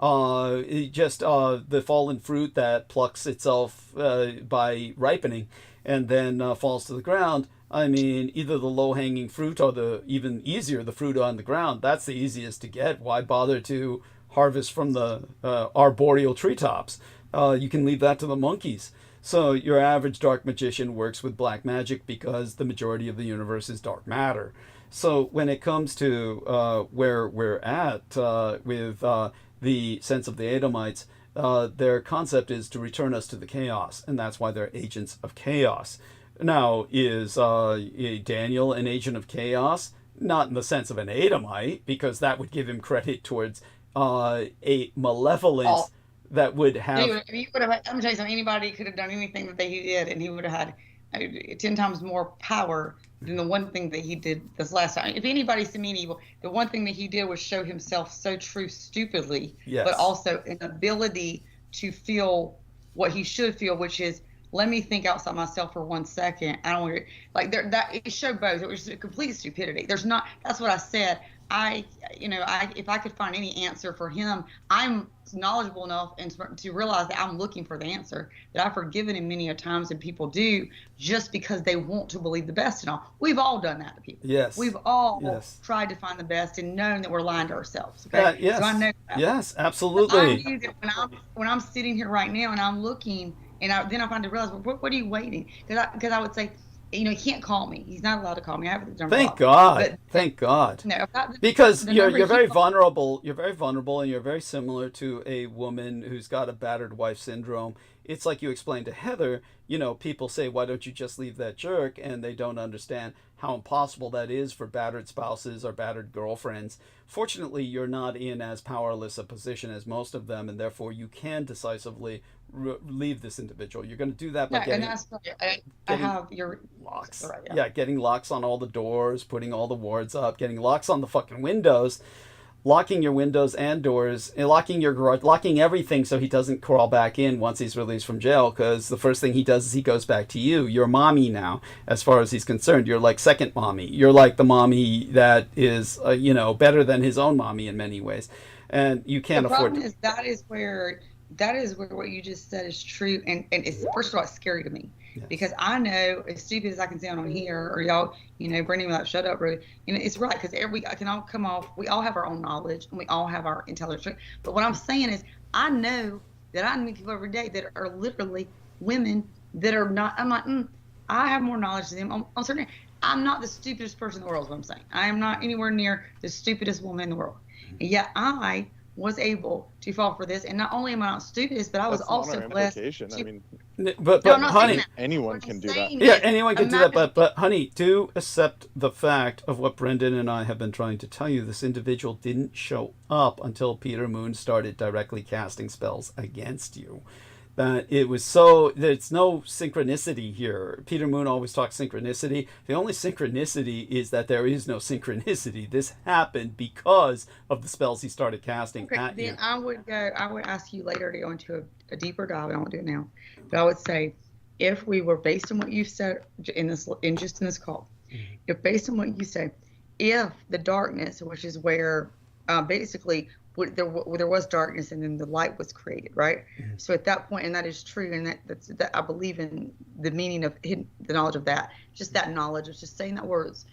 The fallen fruit that plucks itself by ripening and then falls to the ground. I mean, either the low-hanging fruit or the even easier, the fruit on the ground. That's the easiest to get. Why bother to harvest from the arboreal treetops? You can leave that to the monkeys. So your average dark magician works with black magic because the majority of the universe is dark matter. So when it comes to where we're at with the sense of the Edomites, their concept is to return us to the chaos, and that's why they're agents of chaos. Now, is Daniel an agent of chaos? Not in the sense of an Edomite, because that would give him credit towards a malevolence that would have... Anyway, I'm going to tell you something. Anybody could have done anything that he did, and he would have had 10 times more power than the one thing that he did this last time. If anybody's to mean evil, the one thing that he did was show himself so true stupidly, but also an ability to feel what he should feel, which is, let me think outside myself for 1 second. I don't want to, like, that it showed both. It was complete stupidity. There's not, that's what I said. If I could find any answer for him, I'm knowledgeable enough and to realize that I'm looking for the answer, that I've forgiven him many a times, and people do just because they want to believe the best and all. We've all done that to people. Yes. We've all tried to find the best and known that we're lying to ourselves. Okay. Yes. So I know that. Yes, absolutely. I knew that when I'm sitting here right now and I'm looking, and then I finally realize, well, what are you waiting? Because I would say, he can't call me. He's not allowed to call me. I have the number. Thank God. Thank God. No, because you're very vulnerable. You're very vulnerable, and you're very similar to a woman who's got a battered wife syndrome. It's like you explained to Heather. People say, "Why don't you just leave that jerk?" And they don't understand how impossible that is for battered spouses or battered girlfriends. Fortunately, you're not in as powerless a position as most of them, and therefore you can decisively leave this individual. You're going to do that by getting, and that's right. I have your locks. Right, Getting locks on all the doors, putting all the wards up, getting locks on the fucking windows, locking your windows and doors, and locking your garage, locking everything so he doesn't crawl back in once he's released from jail, because the first thing he does is he goes back to you. You're mommy now, as far as he's concerned. You're like second mommy. You're like the mommy that is, better than his own mommy in many ways. And you can't afford to... That is where what you just said is true, and it's, first of all, it's scary to me. Yes. Because I know, as stupid as I can sound on here, or y'all, Brendan, without shut up, really, it's right, because I can all come off, we all have our own knowledge, and we all have our intelligence. But what I'm saying is, I know that I meet people every day that are literally women that are not, I'm like, I have more knowledge than them on certain, I'm not the stupidest person in the world, is what I'm saying. I am not anywhere near the stupidest woman in the world. And yet I was able to fall for this, and not only am I not stupidest, but I was also blessed. But honey, anyone can do that. Yeah, anyone can do that. But honey, do accept the fact of what Brendan and I have been trying to tell you. This individual didn't show up until Peter Moon started directly casting spells against you. That it was there's no synchronicity here. Peter Moon always talks synchronicity. The only synchronicity is that there is no synchronicity. This happened because of the spells he started casting at you. I would ask you later to go into a deeper dive. I don't want to do it now. But I would say, if we were, based on what you said in this call, if based on what you say, if the darkness, which is where basically there was darkness and then the light was created, right? Mm-hmm. So at that point, and that is true, and that I believe in the meaning of the knowledge of that, just that knowledge of just saying that words.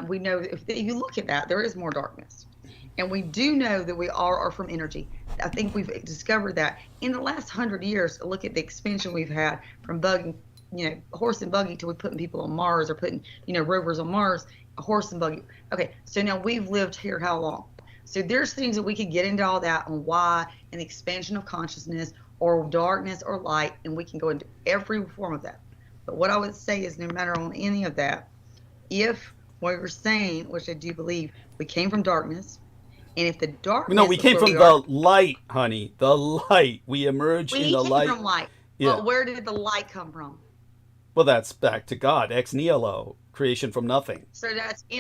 We know that if you look at that, there is more darkness. And we do know that we are from energy. I think we've discovered that in the last 100 years. Look at the expansion we've had from buggy, horse and buggy, till we putting people on Mars, or putting, rovers on Mars, a horse and buggy. Okay, so now we've lived here how long? So there's things that we could get into all that on why, and the expansion of consciousness, or darkness or light, and we can go into every form of that. But what I would say is, no matter on any of that, if what you're saying, which I do believe, we came from darkness, and if the darkness... No, we came from the light, honey. The light. We emerged in the light. We came from light. Yeah. But where did the light come from? Well, that's back to God, ex nihilo, creation from nothing. So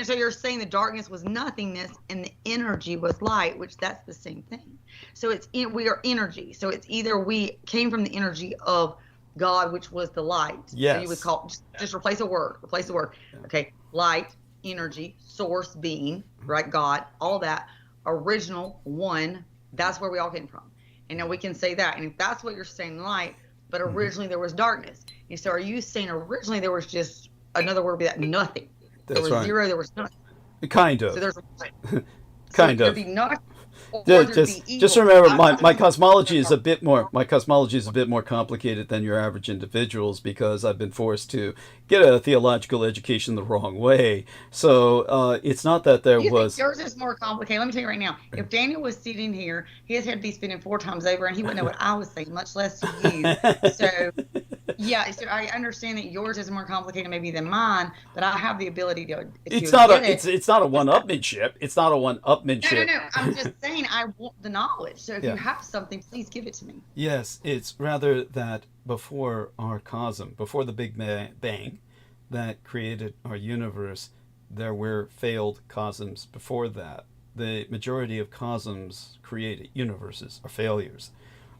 so you're saying the darkness was nothingness and the energy was light, which that's the same thing. So we are energy. So it's either we came from the energy of God, which was the light. Yes. So you would call just replace a word. Yeah. Okay. Light, energy, source, being, right? God, all that. Original, one. That's where we all came from. And now we can say that. And if that's what you're saying, light, but originally there was darkness. And so are you saying originally there was just another word would be that nothing? That's there was zero, there was nothing. Kind of. So there's kind of. There'd be nothing. Just remember, my cosmology is a bit more complicated than your average individuals, because I've been forced to get a theological education the wrong way. So it's not that there was. Think yours is more complicated. Let me tell you right now. If Daniel was sitting here, his head would be spinning 4 times over, and he wouldn't know what I was saying, much less you. So yeah, so I understand that yours is more complicated maybe than mine, but I have the ability to. It's not a one-upmanship. It's not a one-upmanship. No. I'm just saying I want the knowledge. So if you have something, please give it to me. Yes, it's rather that before our cosm, before the Big Bang that created our universe, there were failed cosms before that. The majority of cosms created universes are failures.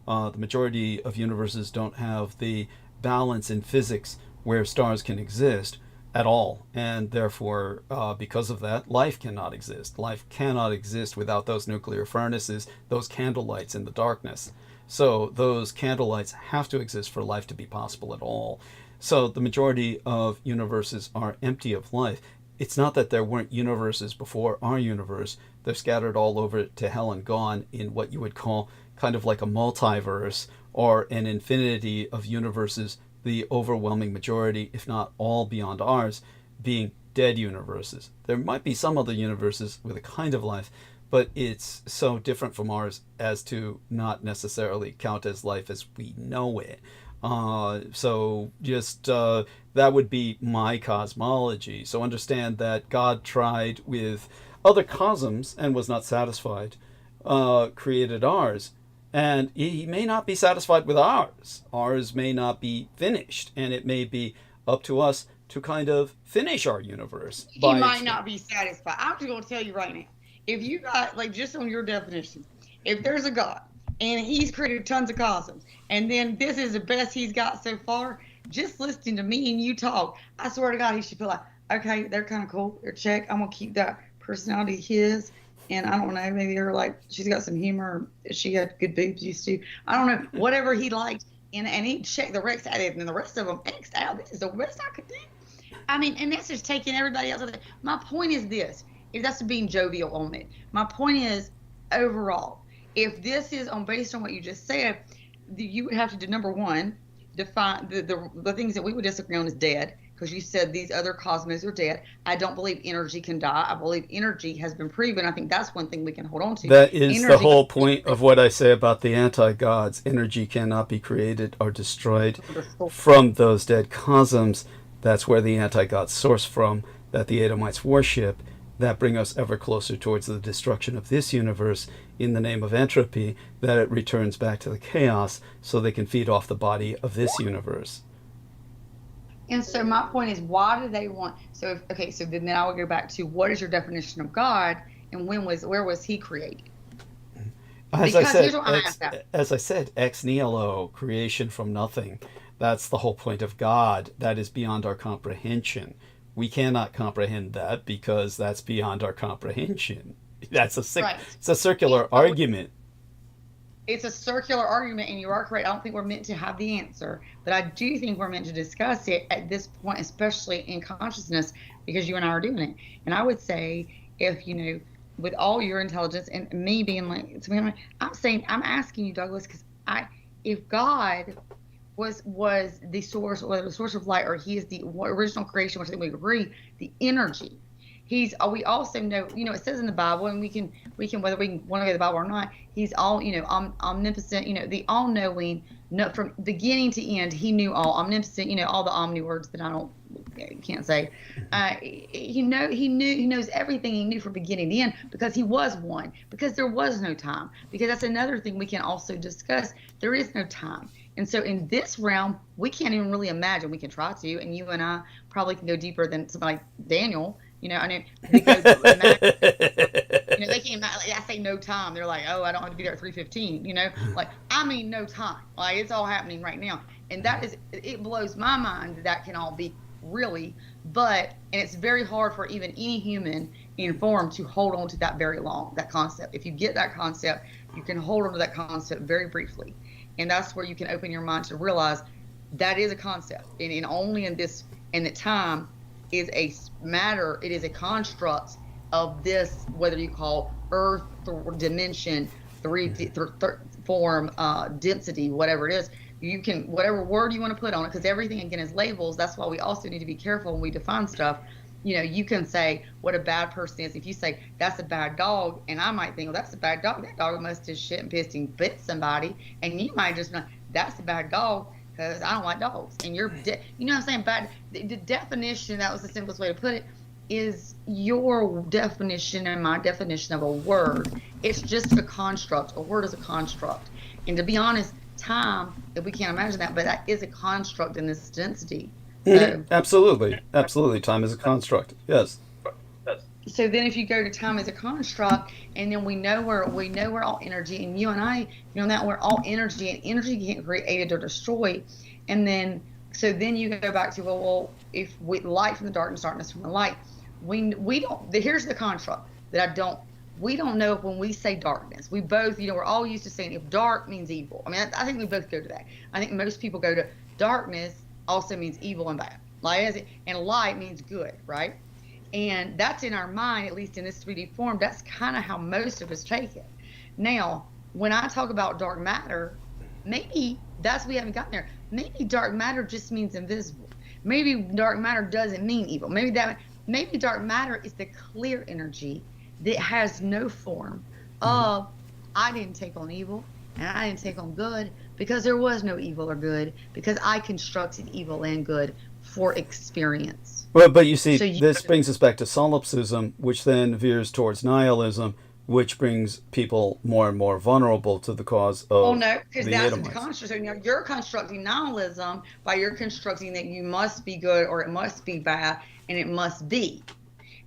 The majority of universes don't have the balance in physics where stars can exist at all, and therefore because of that, life cannot exist. Life cannot exist without those nuclear furnaces, those candlelights in the darkness. So those candlelights have to exist for life to be possible at all. So the majority of universes are empty of life. It's not that there weren't universes before our universe. They're scattered all over to hell and gone in what you would call kind of like a multiverse or an infinity of universes, the overwhelming majority, if not all beyond ours, being dead universes. There might be some other universes with a kind of life, but it's so different from ours as to not necessarily count as life as we know it. So just that would be my cosmology. So understand that God tried with other cosms and was not satisfied, created ours. And he may not be satisfied with ours. Ours may not be finished, and it may be up to us to kind of finish our universe. He might not be satisfied. I'm just going to tell you right now. If you got, like, just on your definition, if there's a God, and he's created tons of cosmos, and then this is the best he's got so far, just listening to me and you talk, I swear to God, he should feel like, okay, they're kind of cool. They're check. I'm going to keep that personality his. And I don't know, maybe they're like, she's got some humor. She had good boobs used to. I don't know, whatever he liked. And he checked the Rex out, and then the rest of them X'd out. This is the best I could do. I mean, and that's just taking everybody else. My point is this, if that's being jovial on it. My point is, overall, if this is based on what you just said, you would have to do, number one, define the things that we would disagree on as dead. Because you said these other cosmos are dead. I don't believe energy can die. I believe energy has been proven. I think that's one thing we can hold on to. That is the whole point of what I say about the anti-gods. Energy cannot be created or destroyed from those dead cosms. That's where the anti-gods source from, that the Edomites worship, that bring us ever closer towards the destruction of this universe in the name of entropy, that it returns back to the chaos so they can feed off the body of this universe. And so my point is, why do they want? So then I would go back to, what is your definition of God, and where was he created? As I said, ex nihilo, creation from nothing. That's the whole point of God. That is beyond our comprehension. We cannot comprehend that because that's beyond our comprehension. It's a circular argument. It's a circular argument, and you are correct. I don't think we're meant to have the answer, but I do think we're meant to discuss it at this point, especially in consciousness, because you and I are doing it. And I would say, if, with all your intelligence and me being like, I'm asking you, Douglas, because if God was the source, or the source of light, or he is the original creation, which I think we agree, the energy. We also know, it says in the Bible, and we can, whether we want to go to the Bible or not, he's all, omnipotent, the all-knowing, from beginning to end, he knew all, omnipotent, all the omni words that I can't say. He knows everything. He knew from beginning to end, because he was one, because there was no time, because that's another thing we can also discuss. There is no time. And so in this realm, we can't even really imagine. We can try to, and you and I probably can go deeper than somebody like Daniel. You know, I mean, because you know, they can't. Like, I say no time. They're like, oh, I don't have to be there at 3:15. You know, like I mean, no time. Like it's all happening right now, and that is, it blows my mind that can all be really. But and it's very hard for even any human informed to hold on to that very long, that concept. If you get that concept, you can hold on to that concept very briefly. And that's where you can open your mind to realize that is a concept. And only in this, and the time is a matter, it is a construct of this, whether you call earth, dimension, form, density, whatever it is. You can, whatever word you want to put on it, because everything, again, is labels. That's why we also need to be careful when we define stuff. You know, you can say what a bad person is. If you say that's a bad dog, and I might think, well, that's a bad dog. That dog must have shit and pissed and bit somebody. And you might just know that's a bad dog because I don't like dogs. And you're, you know what I'm saying? Bad. The definition, that was the simplest way to put it, is your definition and my definition of a word. It's just a construct. A word is a construct. And to be honest, time, if we can't imagine that, but that is a construct in this density. So, absolutely. Time is a construct. Yes. So then, if you go to time as a construct, and then we know we're all energy, and you and I, you know that we're all energy, and energy can't create or destroy. And then, so then you go back to well, if we light from the darkness, darkness from the light, we don't. Here's the construct that we don't know if when we say darkness, we both, you know, we're all used to saying if dark means evil. I mean, I think we both go to that. I think most people go to darkness also means evil and bad. And light means good, right? And that's in our mind, at least in this 3D form, that's kind of how most of us take it. Now, when I talk about dark matter, maybe we haven't gotten there. Maybe dark matter just means invisible. Maybe dark matter doesn't mean evil. Maybe dark matter is the clear energy that has no form of I didn't take on evil and I didn't take on good, because there was no evil or good, because I constructed evil and good for experience. Well, but you see, this brings us back to solipsism, which then veers towards nihilism, which brings people more and more vulnerable to the cause of well, no, because the that's Edomites. the construct. So now you're constructing nihilism by you're constructing that you must be good or it must be bad and it must be.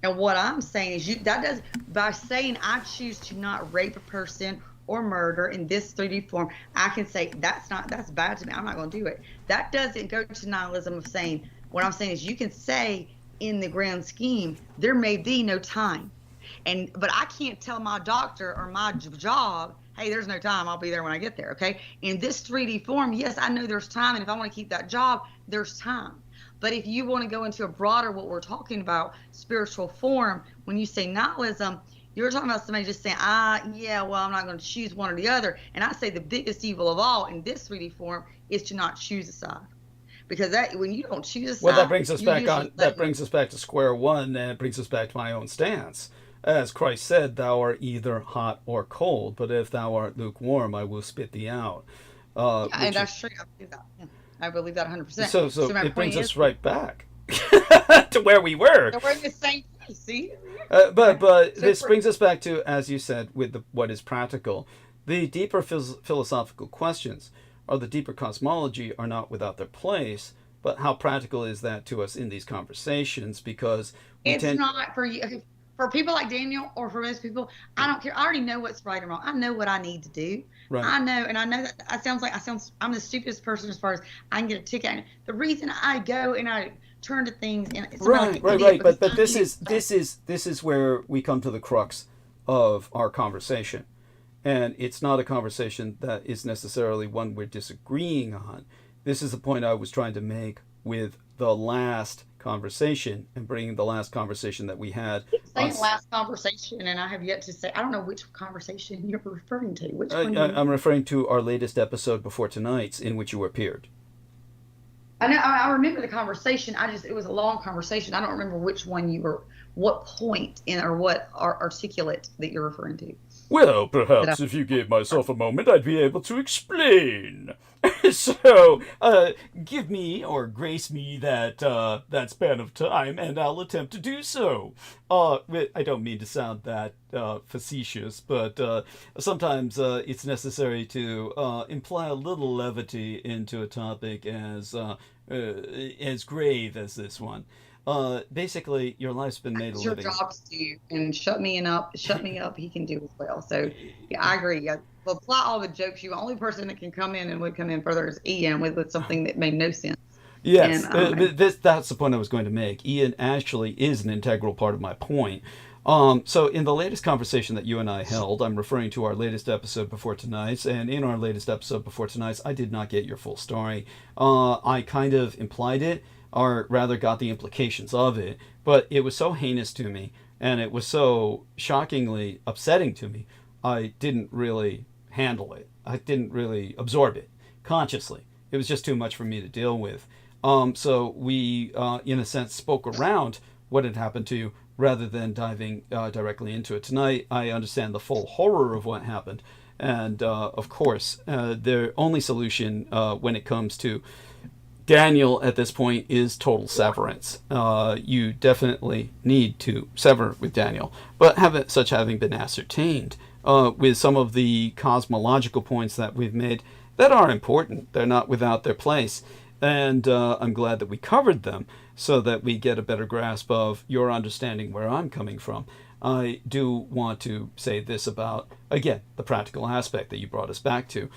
And what I'm saying is by saying I choose to not rape a person or murder in this 3D form, I can say that's bad to me. I'm not going to do it. That doesn't go to nihilism of saying, what I'm saying is you can say in the grand scheme, there may be no time. But I can't tell my doctor or my job, hey, there's no time. I'll be there when I get there. Okay. In this 3D form, yes, I know there's time. And if I want to keep that job, there's time. But if you want to go into a broader, what we're talking about, spiritual form, when you say nihilism, you're talking about somebody just saying, yeah, well, I'm not going to choose one or the other. And I say the biggest evil of all in this 3D form is to not choose a side. Because when you don't choose a side, well, that brings us back to square one, and it brings us back to my own stance. As Christ said, thou art either hot or cold, but if thou art lukewarm, I will spit thee out. And that's true. I believe that. Yeah. I believe that 100%. So it brings us right back to where we were. We're in the same place, see? But this brings us back to, as you said, with what is practical. The deeper philosophical questions or the deeper cosmology are not without their place, but how practical is that to us in these conversations? Because it's not for you. For people like Daniel or for most people, I don't care. I already know what's right and wrong. I know what I need to do. Right. I know that I'm the stupidest person as far as I can get a ticket. The reason I go and I turn to things and it's right. But this is where we come to the crux of our conversation, and it's not a conversation that is necessarily one we're disagreeing on. This is the point I was trying to make with the last conversation and bringing the last conversation that we had. Saying last conversation, and I have yet to say, I don't know which conversation you're referring to. Which one? I'm referring to our latest episode before tonight's, in which you appeared. I know. I remember the conversation. It was a long conversation. I don't remember which one what point in or what articulate that you're referring to. Well, perhaps if you gave myself a moment, I'd be able to explain. So, give me or grace me that span of time, and I'll attempt to do so. I don't mean to sound that facetious, but sometimes it's necessary to imply a little levity into a topic as grave as this one. Basically, your life's been made a It's your living. job to do, and shut me up. He can do as well. So, yeah, I agree. Yeah, well, apply all the jokes. You, the only person that can come in and would come in further is Ian with something that made no sense. Yes, And, that's the point I was going to make. Ian actually is an integral part of my point. So in the latest conversation that you and I held, I'm referring to our latest episode before tonight's, and in our latest episode before tonight's, I did not get your full story. I kind of implied it, or rather got the implications of it, but it was so heinous to me, and it was so shockingly upsetting to me, I didn't really handle it. I didn't really absorb it consciously. It was just too much for me to deal with. So we, in a sense, spoke around what had happened to you rather than diving directly into it. Tonight, I understand the full horror of what happened. And, of course, the only solution when it comes to Daniel at this point is total severance. You definitely need to sever with Daniel. But having been ascertained, with some of the cosmological points that we've made that are important, they're not without their place. And I'm glad that we covered them so that we get a better grasp of your understanding where I'm coming from. I do want to say this about, again, the practical aspect that you brought us back to.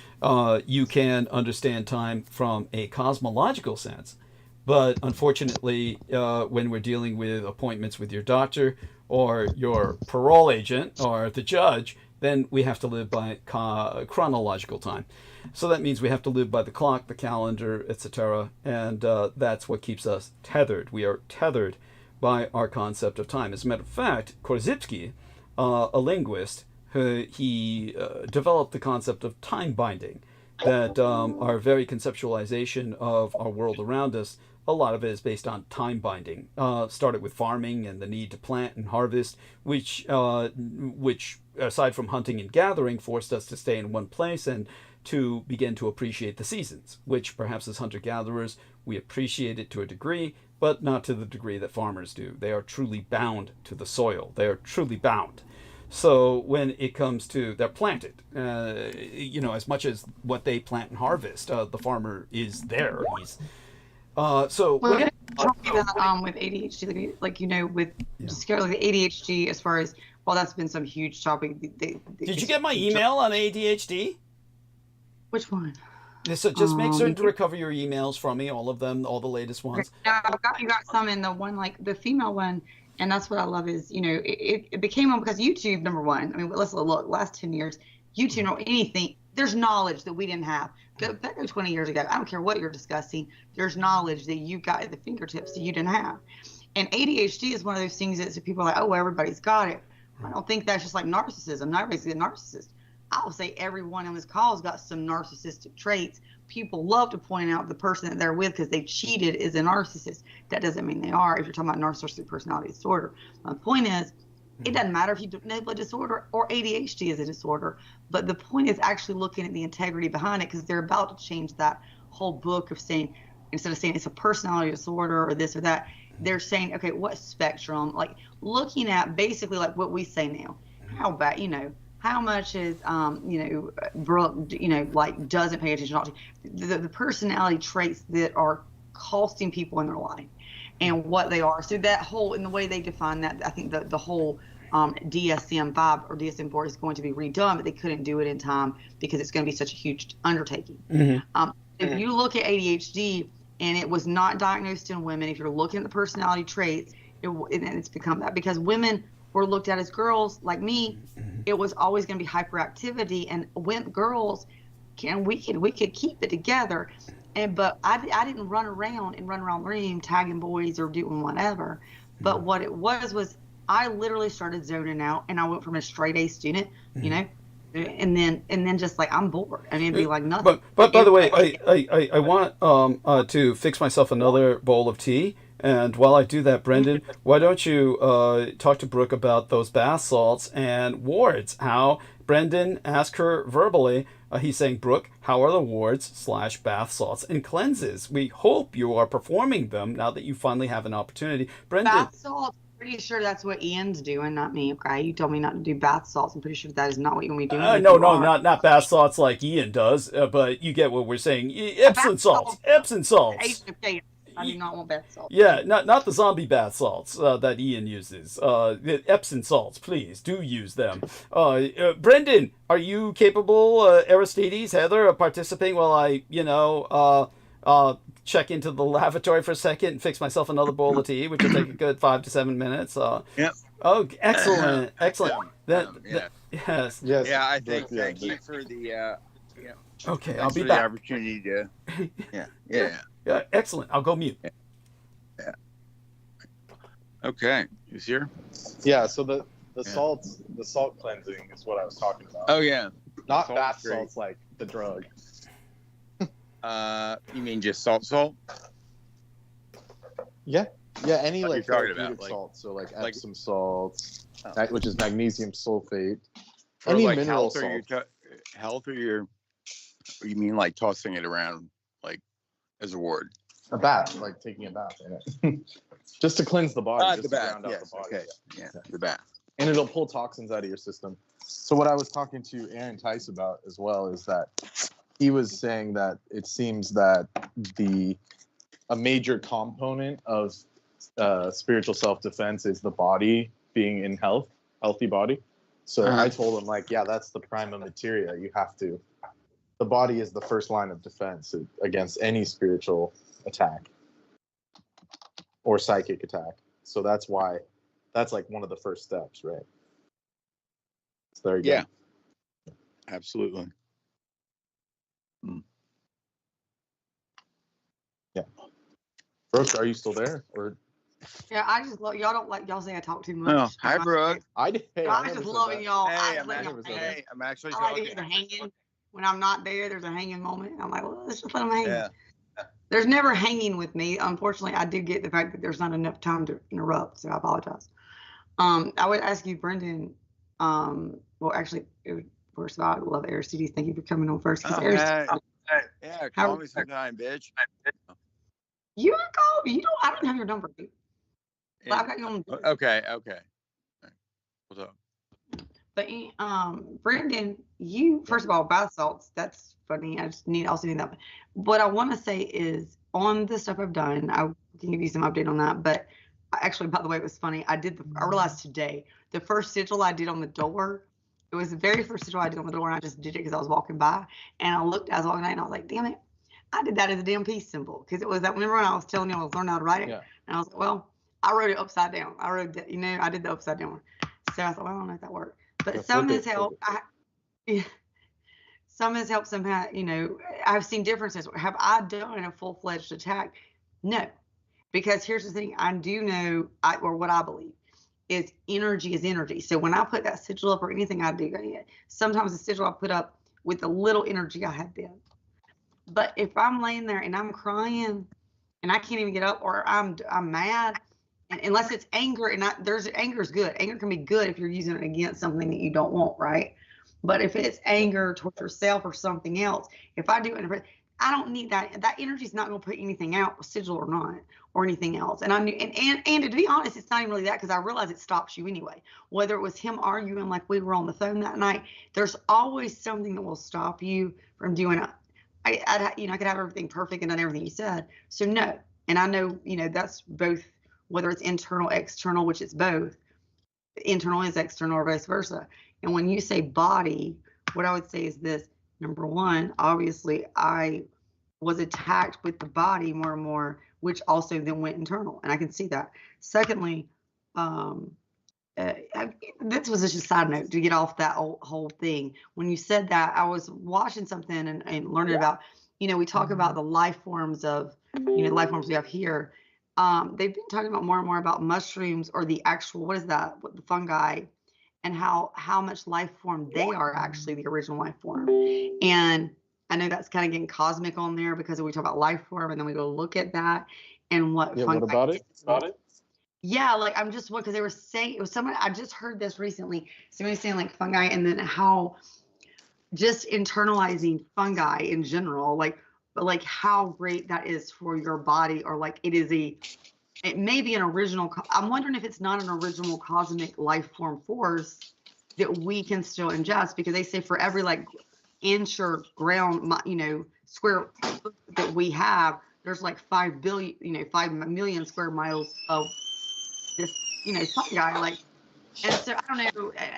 You can understand time from a cosmological sense, but unfortunately, when we're dealing with appointments with your doctor or your parole agent or the judge, then we have to live by chronological time. So that means we have to live by the clock, the calendar, etc. And that's what keeps us tethered. We are tethered by our concept of time. As a matter of fact, Srpski, a linguist, he developed the concept of time binding, that our very conceptualization of our world around us, a lot of it is based on time binding. Started with farming and the need to plant and harvest, which aside from hunting and gathering, forced us to stay in one place and to begin to appreciate the seasons, which perhaps as hunter-gatherers we appreciate it to a degree, but not to the degree that farmers do. They are truly bound to the soil. They are truly bound. So when it comes to, they're planted, as much as what they plant and harvest, the farmer is there. He's so well, when, with ADHD, with particularly the ADHD, as far as, well, that's been some huge topic. Did you get my email on ADHD? Which one? So just make certain to recover your emails from me, all of them, all the latest ones. Yeah, you got some in the one, like the female one, and that's what I love is, it became on because YouTube, number one. I mean, let's look, last 10 years, YouTube or anything, there's knowledge that we didn't have. Go 20 years ago. I don't care what you're discussing. There's knowledge that you got at the fingertips that you didn't have. And ADHD is one of those things that people are like, oh, well, everybody's got it. I don't think that's just like narcissism. Not everybody's a narcissist. I will say everyone on this call has got some narcissistic traits. People love to point out the person that they're with because they cheated is a narcissist. That doesn't mean they are if you're talking about narcissistic personality disorder. My point is, it doesn't matter if you have a disorder or ADHD is a disorder, but the point is actually looking at the integrity behind it, because they're about to change that whole book of saying, instead of saying it's a personality disorder or this or that, they're saying, okay, what spectrum, like looking at basically like what we say now. How about, how much is, Brooke, like doesn't pay attention to the personality traits that are costing people in their life and what they are. So that whole, in the way they define that, I think the whole DSM-5 or DSM-4 is going to be redone, but they couldn't do it in time because it's going to be such a huge undertaking. Mm-hmm. If you look at ADHD and it was not diagnosed in women, if you're looking at the personality traits, it's become that because women were looked at as girls like me, it was always going to be hyperactivity, and when girls we could keep it together, but I didn't run around the room tagging boys or doing whatever. But what it was I literally started zoning out, and I went from a straight A student, and then just like I'm bored. I mean, it'd be like nothing. But by the way, I want to fix myself another bowl of tea. And while I do that, Brendan, why don't you talk to Brooke about those bath salts and wards? How, Brendan, ask her verbally. He's saying, Brooke, how are the wards/bath salts and cleanses? We hope you are performing them now that you finally have an opportunity. Brendan. Bath salts, pretty sure that's what Ian's doing, not me, okay? You told me not to do bath salts. I'm pretty sure that is not what you want me doing. No, not bath salts like Ian does, but you get what we're saying. Epsom salts. Epsom salts. I do not want bath salts. Yeah, not the zombie bath salts that Ian uses. The Epsom salts, please, do use them. Brendan, are you capable, Aristides, Heather, of participating while I, check into the lavatory for a second and fix myself another bowl of tea, which will take a good 5 to 7 minutes? Yep. Oh, excellent, excellent. Yes. Yeah, I think. Thank you for the. Okay, I'll be back. The opportunity to. Yeah, excellent. I'll go mute. Yeah. Okay. Who's here? Yeah. So the salt cleansing is what I was talking about. Oh yeah. Not bath salts like the drug. You mean just salt? Yeah. Yeah. Any like therapeutic salts, so like Epsom salts, which is magnesium sulfate. Or any like mineral health salt. Health or you mean like tossing it around like as a ward? A bath, like taking a bath in it. Just to cleanse the body. The bath. Out the body. Okay. Yeah, the bath. And it'll pull toxins out of your system. So what I was talking to Aaron Tice about as well is that he was saying that it seems that a major component of spiritual self-defense is the body being in healthy body. So I told him, like, yeah, that's the prima materia. You have to. The body is the first line of defense against any spiritual attack or psychic attack. So that's why that's like one of the first steps, right? So there you go. Absolutely. Yeah. Brooke, are you still there? Or yeah, I just love y'all. Don't like y'all say I talk too much. Oh, hi, Brooke. I just loving y'all. Hey, I'm actually talking. They're hanging. When I'm not there's a hanging moment. I'm like, well, let's just let them hang. Yeah. There's never hanging with me. Unfortunately, I do get the fact that there's not enough time to interrupt, so I apologize. I would ask you, Brendan. Well, actually, first of all, I love Aristides. Thank you for coming on first. Yeah, call me sometime, bitch. You can call me. I don't have your number. Yeah. I've got you on. Okay. What's up? But Brendan, you first of all, bath salts. That's funny. I just also need that. What I want to say is on the stuff I've done, I can give you some update on that. But actually, by the way, it was funny. I realized today the first sigil I did on the door. It was the very first sigil I did on the door, and I just did it because I was walking by, and I looked as I was walking by, and I was like, damn it. I did that as a damn peace symbol because it was that. Remember when I was telling you I was learning how to write it, and I was like, well, I wrote it upside down. I wrote that, I did the upside down one. So I thought, well, I don't know if that worked, but some has helped. Some has helped somehow. I've seen differences. Have I done a full-fledged attack? No, because here's the thing. I do know, or what I believe is energy is energy. So when I put that sigil up or anything I do, sometimes the sigil I put up with the little energy I had then. But if I'm laying there and I'm crying and I can't even get up, or I'm mad, and unless it's anger, and anger is good. Anger can be good if you're using it against something that you don't want, right? But if it's anger towards yourself or something else, if I do it, I don't need that. That energy is not going to put anything out, sigil or not, or anything else. And I knew, and to be honest, it's not even really that, because I realize it stops you anyway. Whether it was him arguing like we were on the phone that night, there's always something that will stop you from doing it. I could have everything perfect and done everything he said. So no, and I know, that's both, whether it's internal, external, which it's both. Internal is external or vice versa. And when you say body, what I would say is this. Number one, obviously, I was attacked with the body more and more, which also then went internal, and I can see that. Secondly, this was just a side note to get off that whole thing. When you said that, I was watching something and learning about, we talk about the life forms of, life forms we have here. They've been talking about more and more about mushrooms, or the actual, the fungi, and how much life form they are actually the original life form. And I know that's kind of getting cosmic on there, because we talk about life form and then we go look at that. and what Yeah, fungi. what about it? Yeah, like I'm just because they were saying it was someone I just heard this recently. Somebody saying like fungi, and then how just internalizing fungi in general, like how great that is for your body, or like it may be an original. I'm wondering if it's not an original cosmic life form force that we can still ingest, because they say for every like inch or ground, square foot that we have, there's like 5 billion, 5 million square miles of this, fungi, like, and so I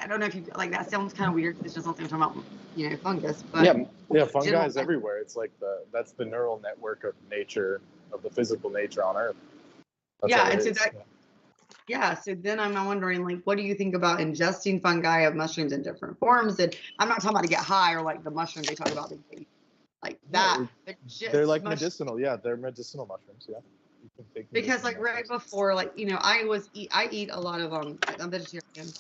don't know if you like that sounds kind of weird. It's just something talking about, fungus, but yeah, fungi is everywhere. It's like that's the neural network of nature, of the physical nature on Earth. That's yeah, all it and so is. so then I'm wondering, like, what do you think about ingesting fungi of mushrooms in different forms? And I'm not talking about to get high or like the mushrooms they talk about, like that. But just they're like medicinal. Yeah, they're medicinal mushrooms. Yeah. You can take because like medicinal right mushrooms. before, like, I eat a lot of I'm vegetarian.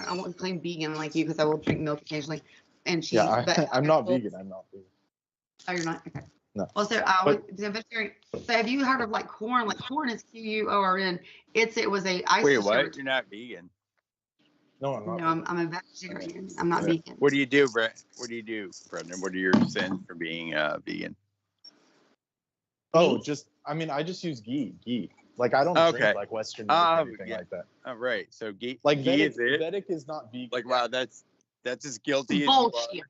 I won't claim vegan like you because I will drink milk occasionally and cheese. Yeah, but I'm not vegan. I'm not vegan. Oh, you're not? Okay. No. Well, so vegetarian. So have you heard of like corn? Like corn is QUORN. It was a Wait, what? You're not vegan? No, I'm not. No, I'm a vegetarian. I'm not vegan. What do you do, Brett? What do you do, Brendan? What are your sins for being vegan? Oh, I just use ghee. Like I don't drink like Western milk or anything like that. Oh, right. So ghee, like ghee Vedic, is it? Vedic is not vegan. Like, wow, that's as guilty Bullshit. as you are.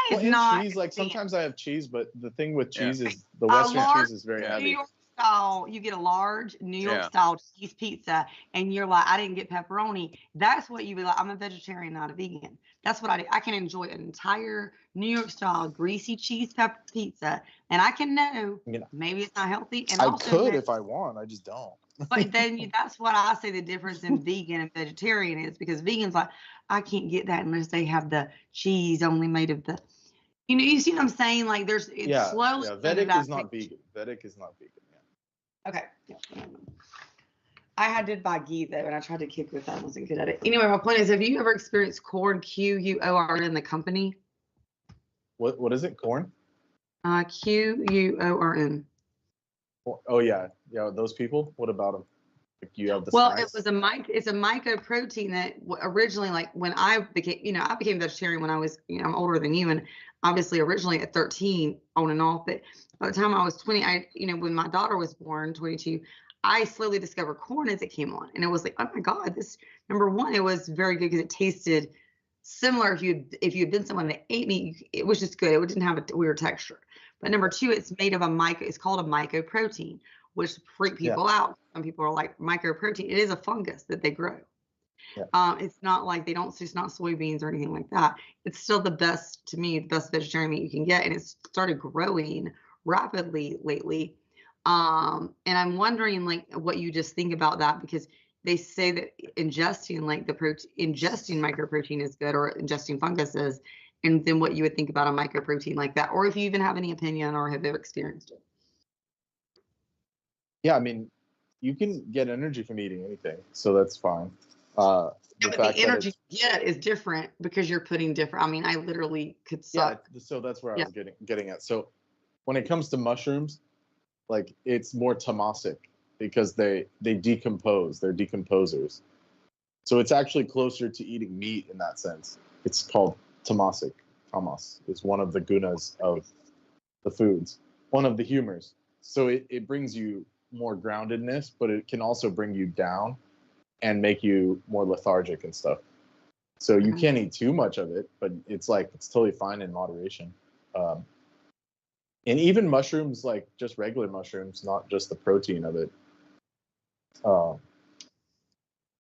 That is not cheese. Like sometimes I have cheese, but the thing with cheese is the A Western large cheese is very New heavy. York style, you get a large New York style cheese pizza, and you're like, I didn't get pepperoni. That's what you be like. I'm a vegetarian, not a vegan. That's what I do. I can enjoy an entire New York style greasy cheese pepper pizza, and I can know maybe it's not healthy. And I also could if I want. I just don't. But then that's what I say the difference in vegan and vegetarian is, because vegans like, I can't get that unless they have the cheese only made of the. You see what I'm saying? Like slowly. Yeah, Vedic is not vegan. Vedic is not vegan. Yeah. Okay. Yeah. I did buy ghee though, and I tried to kick with that. I wasn't good at it. Anyway, my point is, have you ever experienced corn, QUORN, in the company? What is it? Corn? QUORN. Oh yeah. Those people. What about them? Like you have the. It was it's a mycoprotein that originally, like when I became vegetarian when I was, I'm older than you, and obviously originally at 13 on and off, but by the time I was 20, when my daughter was born, 22, I slowly discovered corn as it came on, and it was like, oh my God, this, number one, it was very good because it tasted similar. If you had been someone that ate meat, it was just good. It didn't have a weird texture. But number two, it's made of it's called a mycoprotein, which freak people out. Some people are like, mycoprotein. It is a fungus that they grow. Yeah. It's not like it's not soybeans or anything like that. It's still the best vegetarian meat you can get. And it's started growing rapidly lately. And I'm wondering like what you just think about that, because they say that ingesting ingesting mycoprotein is good, or ingesting fungus is, and then what you would think about a mycoprotein like that, or if you even have any opinion or have ever experienced it. Yeah, I mean, you can get energy from eating anything, so that's fine. But the energy you get is different because you're putting different. I mean, I literally could suck. Yeah, so that's where I was getting at. So when it comes to mushrooms, like it's more tamasic because they decompose. They're decomposers. So it's actually closer to eating meat in that sense. It's called tamasic. Tamas is one of the gunas of the foods, one of the humors. So it brings you more groundedness, but it can also bring you down and make you more lethargic and stuff. So you can't eat too much of it, but it's totally fine in moderation. And even mushrooms, like just regular mushrooms, not just the protein of it.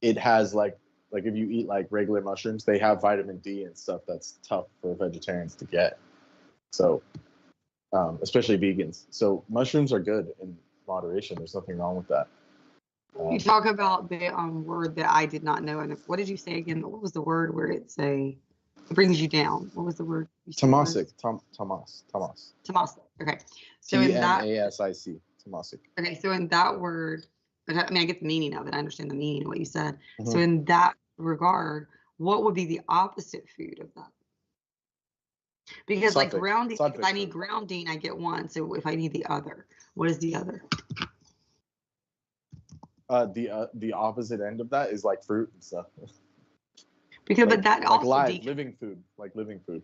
It has like if you eat like regular mushrooms, they have vitamin D and stuff that's tough for vegetarians to get. So especially vegans. So mushrooms are good in moderation. There's nothing wrong with that. You talk about the word that I did not know. And what did you say again? What was the word where it brings you down? What was the word? Tamasic. Tamasic. Okay. So TMASIC. Tamasic. Okay. So in that word, I mean, I get the meaning of it. I understand the meaning of what you said. Mm-hmm. So in that regard, what would be the opposite food of that? Because like Sattvic. grounding, if I Sattvic need food. grounding, I get one. So if I need the other, what is the other? The opposite end of that is like fruit and stuff. Because Like, but that like also live, living food, like living food.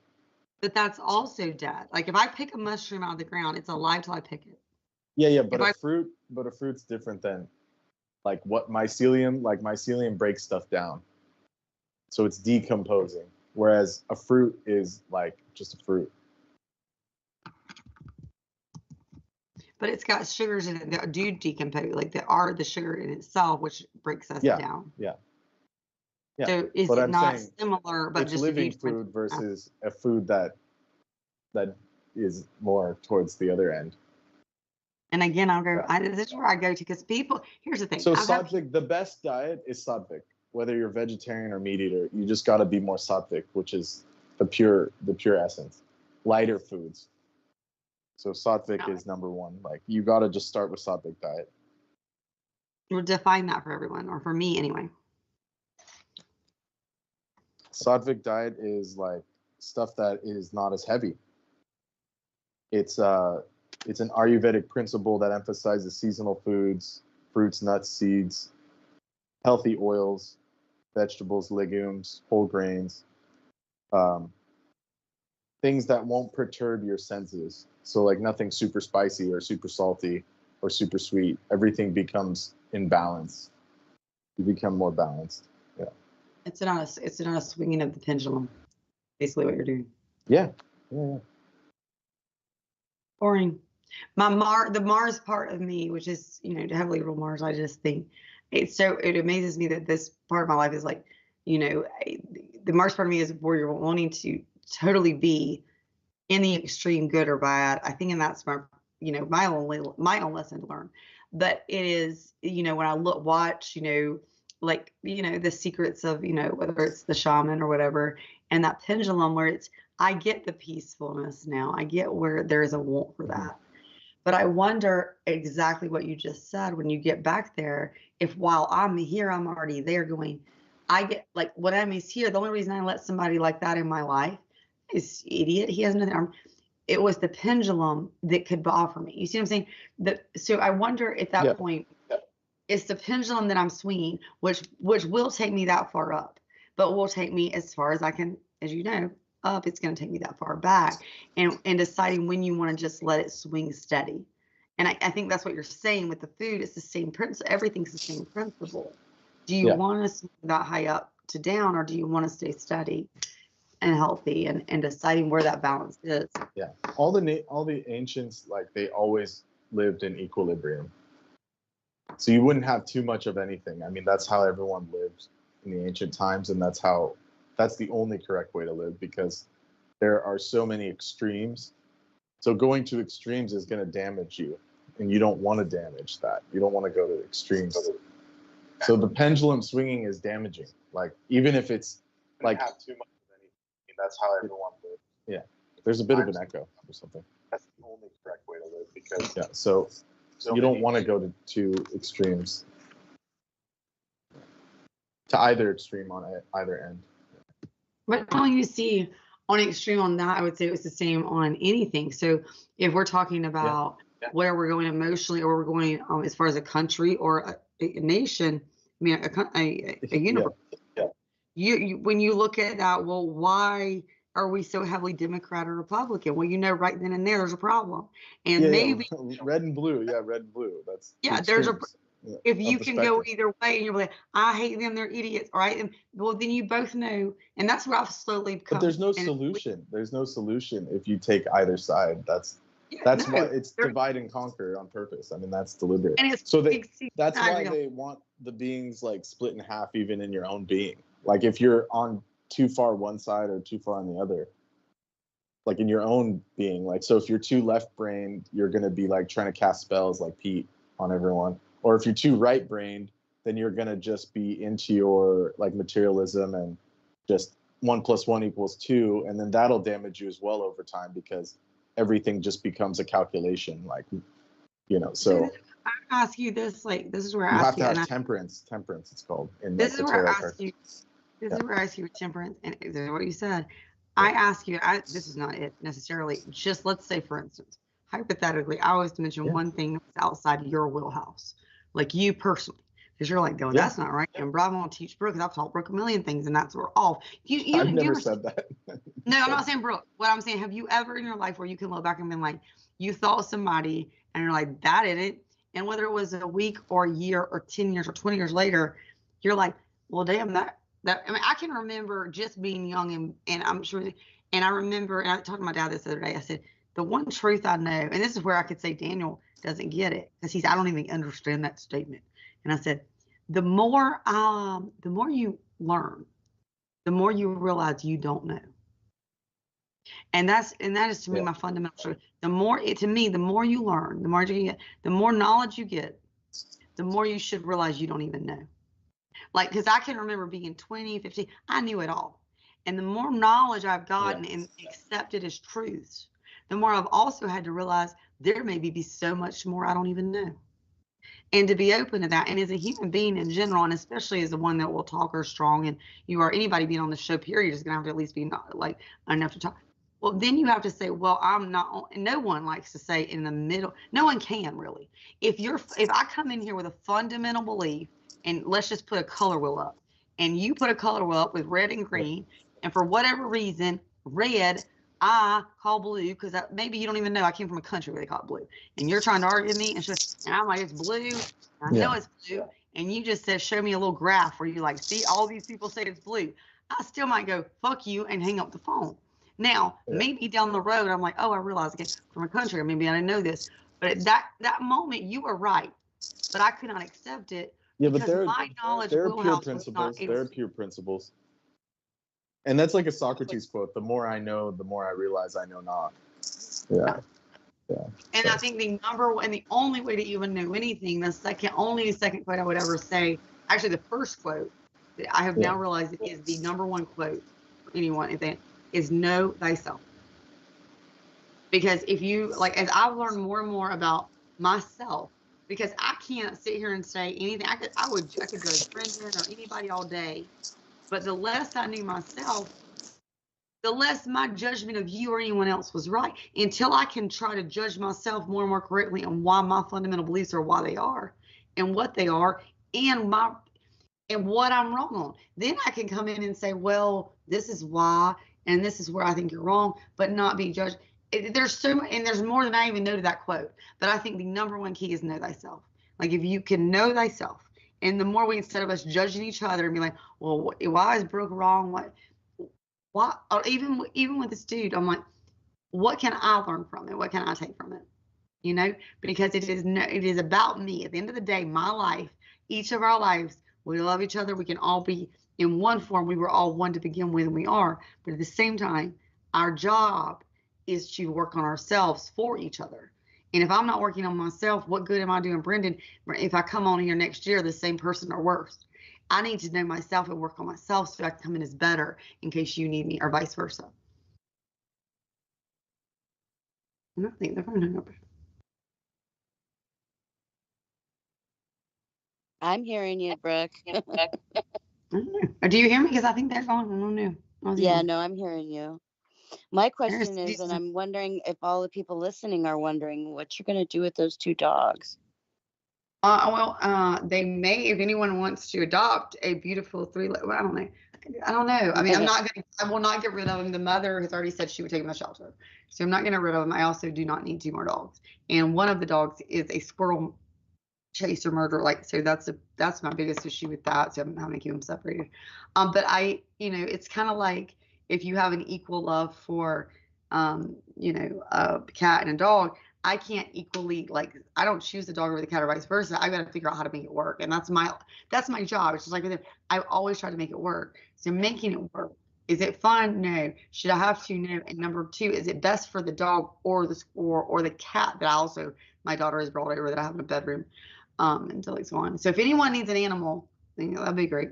but that's also dead. Like if I pick a mushroom out of the ground, it's alive till I pick it. Yeah, but If a fruit's different than like what mycelium breaks stuff down. So it's decomposing. Whereas a fruit is like just a fruit. But it's got sugars in it that do decompose, like there are the sugar in itself, which breaks us down. Yeah. So is But it I'm not saying similar, but it's just living viewed food versus a food that is more towards the other end. And again, I'll go. This is where I go to because people. Here's the thing. So sattvic, the best diet is sattvic. Whether you're vegetarian or meat eater, you just got to be more sattvic, which is the pure essence. Lighter foods. So sattvic is number one. Like you got to just start with sattvic diet. We'll define that for everyone, or for me anyway. Sattvic diet is like stuff that is not as heavy. It's an Ayurvedic principle that emphasizes seasonal foods, fruits, nuts, seeds, healthy oils, vegetables, legumes, whole grains, things that won't perturb your senses. So like nothing super spicy or super salty or super sweet. Everything becomes in balance. You become more balanced. Yeah. It's not a swinging of the pendulum. Basically, what you're doing. Yeah. Boring. The Mars part of me, which is heavily real Mars, I just think it amazes me that this part of my life is like, the Mars part of me is where you're wanting to totally be in the extreme, good or bad. I think, and that's my own lesson to learn. But it is, when I watch, the secrets of, whether it's the shaman or whatever, and that pendulum where I get the peacefulness now. I get where there is a want for that. But I wonder exactly what you just said when you get back there, if while I'm here, I'm already there going, I get like when I'm here, the only reason I let somebody like that in my life is idiot. He has nothing. It was the pendulum that could offer me. You see what I'm saying? So I wonder at that point, it's the pendulum that I'm swinging, which will take me that far up, but will take me as far as I can, as you know, up. It's going to take me that far back, and deciding when you want to just let it swing steady. And I think that's what you're saying with the food. It's the same principle. Everything's the same principle. Do you want to swing that high up to down, or do you want to stay steady and healthy, and deciding where that balance is? Yeah. All the ancients, like, they always lived in equilibrium. So you wouldn't have too much of anything. I mean, that's how everyone lived in the ancient times, and that's the only correct way to live, because there are so many extremes. So going to extremes is going to damage you, and you don't want to damage that. You don't want to go to extremes. So the pendulum swinging is damaging. Like, even if it's like have too much of anything, that's how everyone lives. Yeah. There's a bit of an echo or something. That's the only correct way to live, because so you don't want to go to two extremes. To either extreme on either end. But all you see on extreme on that, I would say it was the same on anything. So if we're talking about where we're going emotionally, or we're going as far as a country or a nation, I mean, a universe. You when you look at that, well, why are we so heavily Democrat or Republican? Well, right then and there's a problem. And maybe red and blue. Yeah, red and blue. That's there's a. If you can go either way, and you're like, I hate them, they're idiots, right? And well, then you both know, and that's where I've slowly become. But there's no solution. There's no solution if you take either side. That's why it's divide and conquer on purpose. I mean, that's deliberate. And that's why they want the beings like split in half, even in your own being. Like if you're on too far one side or too far on the other, like in your own being, like, so if you're too left-brained, you're gonna be like trying to cast spells like Pete on everyone. Or if you're too right-brained, then you're going to just be into your like materialism and just 1 + 1 = 2. And then that'll damage you as well over time, because everything just becomes a calculation. Like, so. I ask you this, like, this is where I ask you. You have to have temperance. Temperance, it's called. This is where I ask you. This is where I ask you with temperance. And this is what you said. I ask you, this is not it necessarily, just let's say, for instance, hypothetically, I was to mention one thing that's outside of your wheelhouse, like you personally, because you're like, no, that's not right. And Bravo won't teach Brooke, because I've taught Brooke a million things, and that's where off. I've never said that. No, I'm not saying Brooke. What I'm saying, have you ever in your life where you can look back and been like, you thought somebody, and you're like, that in it, and whether it was a week or a year or 10 years or 20 years later, you're like, well, damn, that I mean, I can remember just being young, and I'm sure, and I remember, and I talked to my dad this other day, I said, the one truth I know, and this is where I could say Daniel doesn't get it, because I don't even understand that statement. And I said, the more you learn, the more you realize you don't know. And that is to me my fundamental truth. The more you learn, the more you get, the more knowledge you get, the more you should realize you don't even know. Like, because I can remember being 20, 15, I knew it all. And the more knowledge I've gotten and accepted as truths, the more I've also had to realize there may be so much more I don't even know. And to be open to that, and as a human being in general, and especially as the one that will talk or strong, and you are anybody being on the show, period, is going to have to at least be not like enough to talk. Well, then you have to say, well, I'm not, and no one likes to say in the middle, no one can really. If I come in here with a fundamental belief, and let's just put a color wheel up, and you put a color wheel up with red and green, and for whatever reason, red, I call blue, because maybe you don't even know I came from a country where they call it blue, and you're trying to argue with me, and I'm like, it's blue, I know it's blue, and you just said, show me a little graph where you like, see, all these people say it's blue. I still might go, fuck you, and hang up the phone. Now, maybe down the road, I'm like, oh, I realize again, from a country, or maybe I didn't know this, but at that moment, you were right, but I could not accept it. Yeah, but there are pure principles. There are pure principles. And that's like a Socrates quote, the more I know, the more I realize I know not. Yeah. And I think the only way to even know anything, the second quote I would ever say, actually the first quote that I have now realized is the number one quote for anyone, is know thyself. Because if you, like, as I've learned more and more about myself, because I can't sit here and say anything. I could judge Brendan or anybody all day, but the less I knew myself, the less my judgment of you or anyone else was right. Until I can try to judge myself more and more correctly on why my fundamental beliefs are why they are, and what they are, and what I'm wrong on. Then I can come in and say, well, this is why, and this is where I think you're wrong, but not be judged. There's so much, and there's more than I even know to that quote. But I think the number one key is know thyself. Like, if you can know thyself, and the more we, instead of us judging each other and be like, well, why is Brooke wrong? Why? Or even with this dude, I'm like, what can I learn from it? What can I take from it? You know, because it is about me. At the end of the day, my life, each of our lives, we love each other. We can all be in one form. We were all one to begin with, and we are. But at the same time, our job is to work on ourselves for each other. And if I'm not working on myself, what good am I doing, Brendan, if I come on here next year the same person or worse? I need to know myself and work on myself so I can come in as better in case you need me, or vice versa. And I think they're fine. I'm hearing you, Brooke. I don't know. Do you hear me? Because I think they're gone. I don't know. Yeah, no, I'm hering you. My question is, and I'm wondering if all the people listening are wondering, what you're going to do with those two dogs. They may, if anyone wants to adopt a beautiful I don't know. I mean, I will not get rid of them. The mother has already said she would take them to shelter. So I'm not going to get rid of them. I also do not need 2 more dogs. And one of the dogs is a squirrel chaser murderer. Like, so that's my biggest issue with that. So I'm having to keep them separated. But it's kind of like, if you have an equal love for, a cat and a dog, I can't equally, like, I don't choose the dog over the cat or vice versa. I got to figure out how to make it work. And that's my job. It's just like with them. I always try to make it work. So making it work. Is it fun? No. Should I have to? No. And number 2, is it best for the dog or the cat that my daughter has brought over that I have in a bedroom until he's gone. So if anyone needs an animal, that'd be great.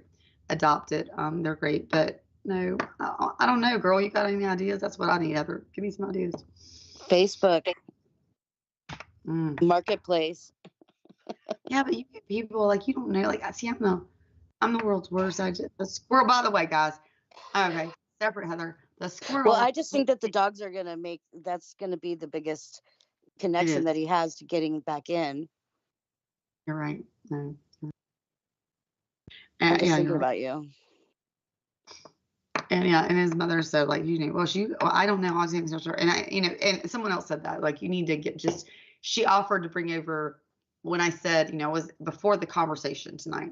Adopt it. They're great. But no, I don't know, girl. You got any ideas? That's what I need, Heather. Give me some ideas. Facebook. Marketplace. Yeah, but you get people like, you don't know. Like, I see, I'm the world's worst. The squirrel. By the way, guys. Okay, separate, Heather. The squirrel. Well, I just think that the dogs are gonna that's gonna be the biggest connection that he has to getting back in. You're right. No. I'm just yeah, thinking you're right. about you. And yeah, and his mother said, like, you know, well, I don't know. I was thinking, and and someone else said that, like, you need to she offered to bring over, when I said, you know, it was before the conversation tonight,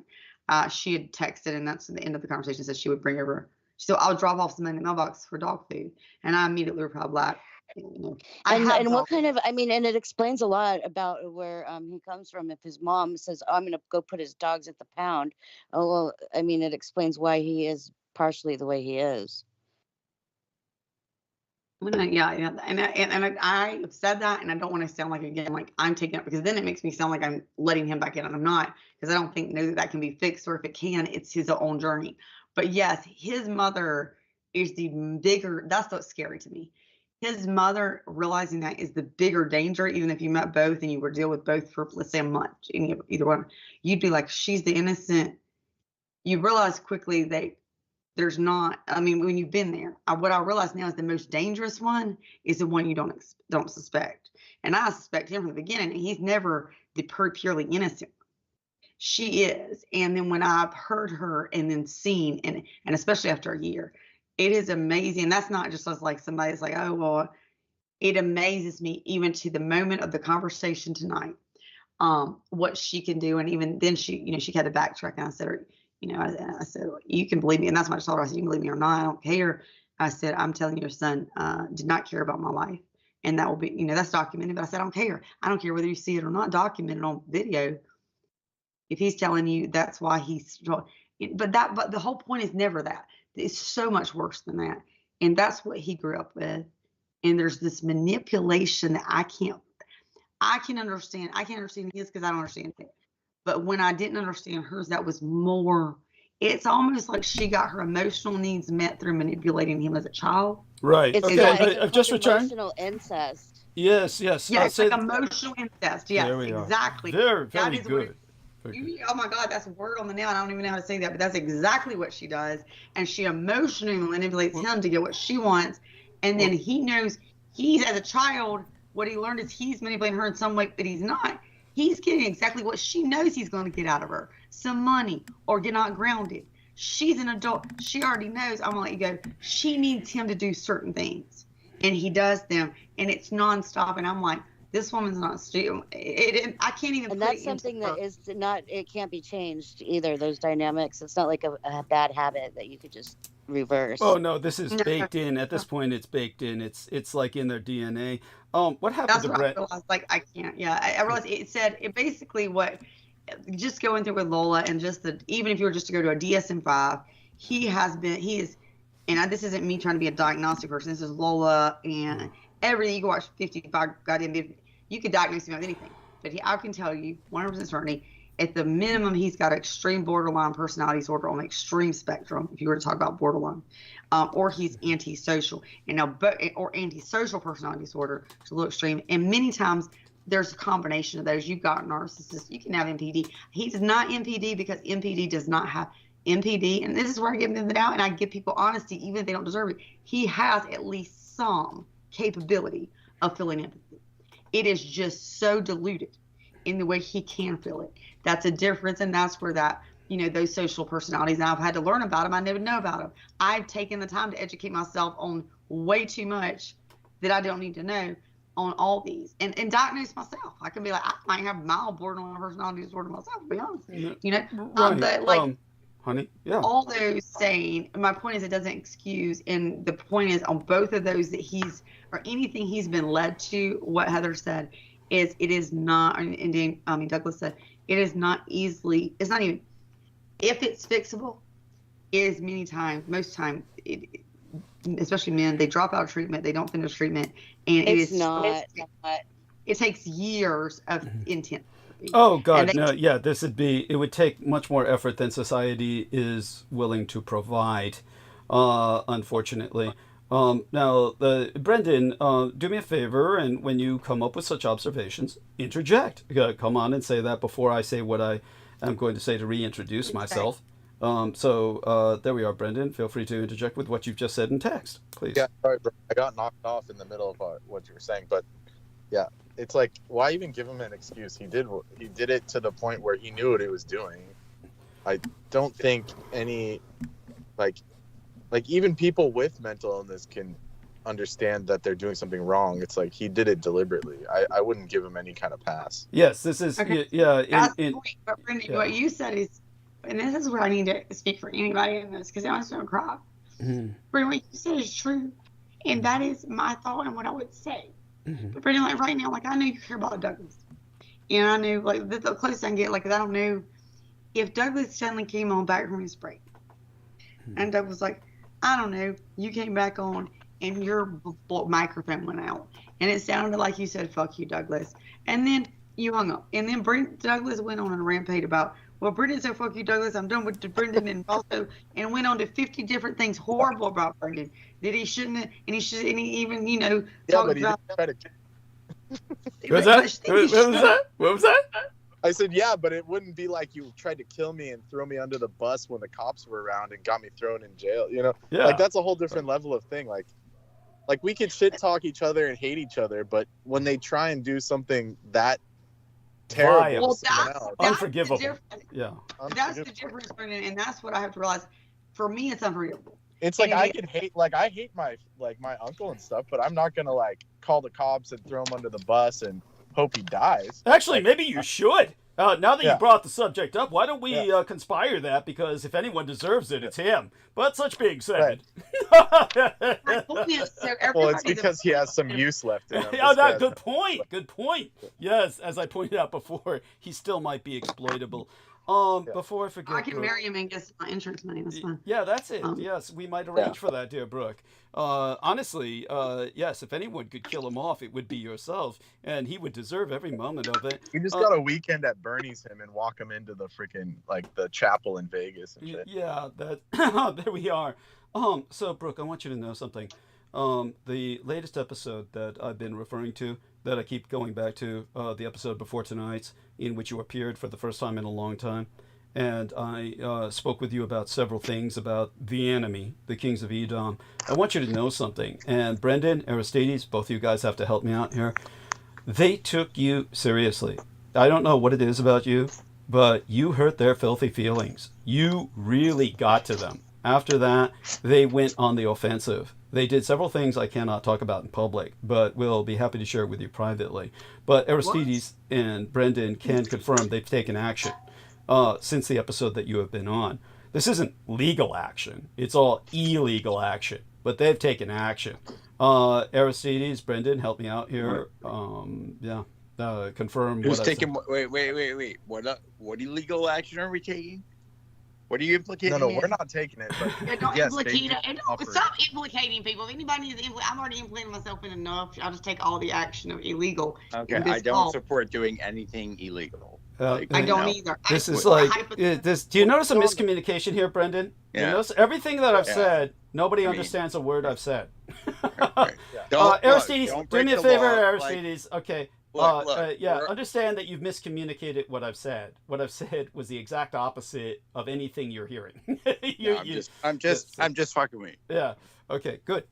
she had texted, and that's the end of the conversation, said she would bring over, so I'll drop off some in the mailbox for dog food. And I immediately replied back, you know, and what kind of, I mean, and it explains a lot about where he comes from. If his mom says, oh, I'm going to go put his dogs at the pound. Oh, well, I mean, it explains why he is partially the way he is. Yeah. And I said that, and I don't want to sound like, again, like I'm taking it, because then it makes me sound like I'm letting him back in, and I'm not, because I don't know that can be fixed, or if it can, it's his own journey. But yes, his mother is the bigger, that's what's scary to me. His mother, realizing that, is the bigger danger. Even if you met both and you were deal with both for, let's say, a month, either one, you'd be like, she's the innocent. You realize quickly that there's not, I mean, when you've been there, what I realize now is the most dangerous one is the one you don't suspect. And I suspect him from the beginning. He's never the purely innocent. She is. And then when I've heard her and then seen, and especially after a year, it is amazing. And that's not just as like somebody that's like, oh, well, it amazes me even to the moment of the conversation tonight, what she can do. And even then she had to backtrack, and I said, I said, you can believe me. And that's what I told her. I said, you can believe me or not, I don't care. I said, I'm telling you, your son did not care about my life. And that will be, that's documented. But I said, I don't care. I don't care whether you see it or not documented on video. If he's telling you that's why but the whole point is never that. It's so much worse than that. And that's what he grew up with. And there's this manipulation that I can understand. I can't understand his because I don't understand it. But when I didn't understand hers, that was more, it's almost like she got her emotional needs met through manipulating him as a child. Right. It's okay, I've just returned. Emotional incest. Yes. Yeah, it's like emotional incest. Yes, exactly. Very that good. Oh my God, that's a word on the nail. I don't even know how to say that, but that's exactly what she does. And she emotionally manipulates him to get what she wants. And then he knows as a child, what he learned is he's manipulating her in some way, but he's not. He's getting exactly what she knows he's going to get out of her. Some money, or get not grounded. She's an adult. She already knows, I'm going to let you go. She needs him to do certain things. And he does them. And it's nonstop. And I'm like, this woman's not stupid. I can't even. And that's something that is not. It can't be changed either. Those dynamics. It's not like a bad habit that you could just reverse. Oh no, this is baked in. At this point, it's baked in. It's like in their DNA. What happened to Brett? I realized, like, I can't. Yeah, I realized it said it basically what. Just going through with Lola, and just even if you were just to go to a DSM-5, he is, and this isn't me trying to be a diagnostic person. This is Lola and. Everything you can watch 55 goddamn. You could diagnose him with anything, but I can tell you 100% certainty. At the minimum, he's got extreme borderline personality disorder on the extreme spectrum. If you were to talk about borderline, or he's antisocial, or antisocial personality disorder, it's a little extreme. And many times there's a combination of those. You've got narcissist. You can have MPD. He's not MPD because MPD does not have MPD. And this is where I give them the doubt, and I give people honesty, even if they don't deserve it. He has at least some capability of feeling empathy. It is just so diluted in the way he can feel it. That's a difference, and that's where that, those social personalities, and I've had to learn about them. I never know about them. I've taken the time to educate myself on way too much that I don't need to know on all these, and diagnose myself. I can be like, I might have mild borderline personality disorder myself, to be honest. Right. But like, honey, yeah. All those saying, my point is, it doesn't excuse, and the point is on both of those that or anything he's been led to, what Heather said is, it is not, Douglas said, it is not easily, it's not even, if it's fixable, is most times, especially men, they drop out of treatment, they don't finish treatment, and it takes years of intense. Oh God, no, yeah, it would take much more effort than society is willing to provide, unfortunately. Now, Brendan, do me a favor, and when you come up with such observations, interject. Come on and say that before I say what I am going to say to reintroduce myself. So there we are, Brendan. Feel free to interject with what you've just said in text, please. Yeah, sorry, bro. I got knocked off in the middle of what you were saying, but yeah, it's like, why even give him an excuse? He did it to the point where he knew what he was doing. I don't think any like even people with mental illness can understand that they're doing something wrong. It's like he did it deliberately. I wouldn't give him any kind of pass. Yes, this is Okay. yeah. That's the point. But Brendan, yeah. what you said is, and this is where I need to speak for anybody in this, because I was going to cry. Mhm. Brendan, what you said is true, and that is my thought and what I would say. Mhm. But Brendan, like right now, like I know you care about Douglas, and I knew like the closest I can get, like I don't know if Douglas suddenly came on back from his break, and Doug was like, I don't know, you came back on and your microphone went out, and it sounded like you said "fuck you, Douglas," and then you hung up, and then Douglas went on a rampage about, well, Brendan said "fuck you, Douglas," I'm done with Brendan, and also and went on to 50 different things horrible about Brendan that he shouldn't have, and he even Yeah, talked but he about. didn't try to. What was that? What was that? I said, yeah, but it wouldn't be like you tried to kill me and throw me under the bus when the cops were around and got me thrown in jail. You know, Yeah. like that's a whole different level of thing. Like we could shit talk each other and hate each other, but when they try and do something that terrible, Vile. to Well, someone that's, else, that's Unforgivable. The difference. Yeah. That's the difference, Brendan, and that's what I have to realize. For me, it's unforgivable. it's like and I it- can hate, like I hate my uncle and stuff, but I'm not gonna like call the cops and throw him under the bus and hope he dies. Actually, maybe you should. Now that Yeah. you brought the subject up, why don't we conspire that? Because if anyone deserves it, it's him. But such being said. My point is, so Well, it's everybody because he has some use left in him. Oh, This guy no, has good point. Good point. Yes, as I pointed out before, he still might be exploitable. Before I forget, I can Brooke, marry him and get my insurance money. That's fine. yeah, that's it. Um, Yes, we might arrange for that, dear Brooke. Honestly, yes, if anyone could kill him off, it would be yourself, and he would deserve every moment of it. You just got a weekend at Bernie's him and walk him into the freaking like the chapel in Vegas and shit. Yeah, that there we are. So Brooke, I want you to know something. The latest episode that I've been referring to, that I keep going back to, the episode before tonight's, in which you appeared for the first time in a long time, and I spoke with you about several things about the enemy, the kings of Edom. I want you to know something, and Brendan, Aristides, both of you guys have to help me out here. They took you seriously. I don't know what it is about you, but you hurt their filthy feelings. You really got to them. After that, they went on the offensive. They did several things I cannot talk about in public, but we'll be happy to share with you privately. But Aristides and Brendan can confirm they've taken action since the episode that you have been on. This isn't legal action. It's all illegal action, but they've taken action. Aristides, Brendan, help me out here. Confirm Who's what I taking? said. Wait. What illegal action are we taking? What are you implicating? No, we're not taking it. But Yeah, don't yes, implicate they it. did offer it. Stop implicating people. If anybody needs to I'm already implicating myself in enough. I'll just take all the action of illegal. Okay, in this I don't call. support doing anything illegal. I I don't No. either. This I- is or like hypothetical- this. Do you notice a miscommunication here, Brendan? You Yeah. notice everything that I've Yeah. said. Nobody I mean- understands a word I've said. Right. Don't, Aristides, don't do break me a the favor, law, Aristides. Okay. Look, Yeah, we're- understand that you've miscommunicated what I've said. What I've said was the exact opposite of anything you're hearing. Yeah, I'm just fucking with you. Yeah. Okay. Good.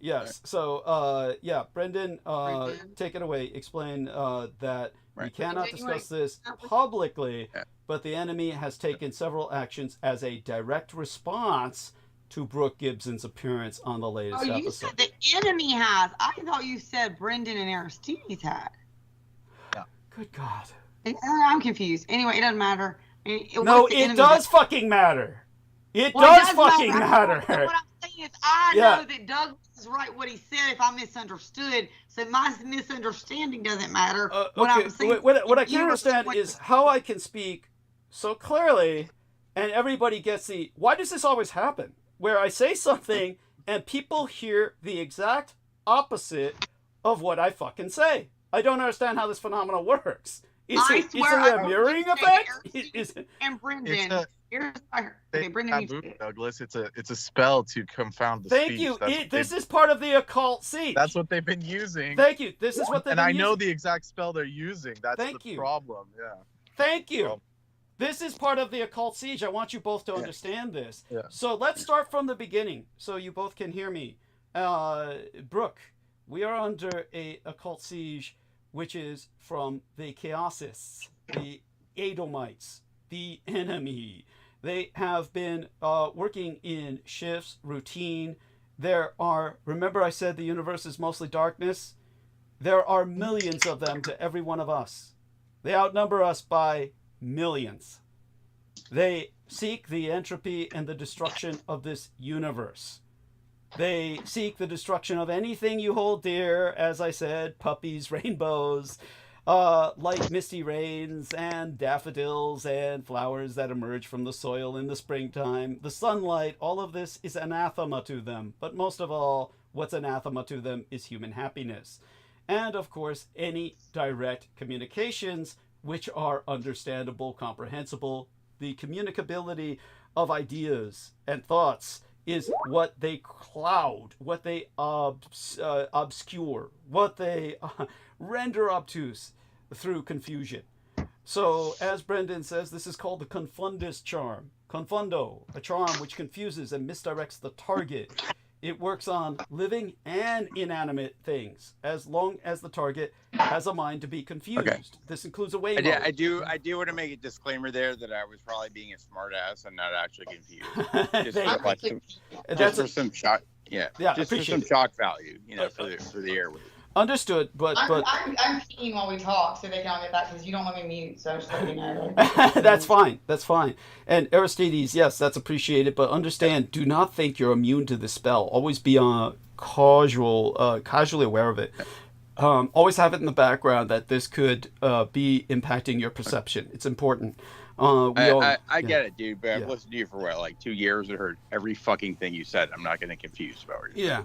Yes. So, Brendan, Brendan. take it away. Explain that we Right. cannot Anyway, discuss this publicly, Yeah. but the enemy has taken several actions as a direct response to Brooke Gibson's appearance on the latest Oh, you episode. said the enemy has. I thought you said Brendan and Aristides had. Good God. I'm confused. Anyway, it doesn't matter. No, What's the it enemy does fucking matter. It Well, does it fucking So matter. what I'm saying is, I Yeah. know that Doug is right what he said if I misunderstood. So my misunderstanding doesn't matter. What Okay, I'm saying, what I you can understand what- is how I can speak so clearly and everybody gets the, why does this always happen? Where I say something and people hear the exact opposite of what I fucking say. I don't understand how this phenomenon works. Is I it swear a I mirroring heard you effect? say Is it? and Brendan. It's Here's I heard. Okay, Brendan, you taboo, say it. Douglas. It's a spell to confound the Thank speech. you. That's what This they- is part of the occult siege. That's what they've been using. Thank you. This is what they've And been I know using. the exact spell they're using. That's Thank the you. problem. Yeah. Thank you. Well, This is part of the occult siege. I want you both to understand this. Yeah. So let's start from the beginning so you both can hear me. Brooke, we are under a occult siege, which is from the Chaosists, the Edomites, the enemy. They have been working in shifts, routine. There are, remember I said the universe is mostly darkness? There are millions of them to every one of us. They outnumber us by millions. They seek the entropy and the destruction of this universe. They seek the destruction of anything you hold dear, as I said, puppies, rainbows, like misty rains and daffodils and flowers that emerge from the soil in the springtime. The sunlight, all of this is anathema to them. But most of all, what's anathema to them is human happiness. And of course, any direct communications which are understandable, comprehensible. The communicability of ideas and thoughts is what they cloud, what they obscure, what they render obtuse through confusion. So, as Brendan says, this is called the confundus charm. Confundo, a charm which confuses and misdirects the target. It works on living and inanimate things, as long as the target has a mind to be confused. Okay. This includes a wave. I do want to make a disclaimer there that I was probably being a smartass and not actually confused. Just for some shock. Yeah. Just for some shock value, for the airwaves. Understood, but I'm peeing while we talk, so they can all get back because you don't let me mute. So just let me know. That's fine. That's fine. And Aristides, yes, that's appreciated, but understand, do not think you're immune to the spell. Always be casually aware of it. Always have it in the background that this could be impacting your perception. It's important. I get it, dude, but I've listened to you for what, like 2 years and heard every fucking thing you said. I'm not getting confused about it. Yeah.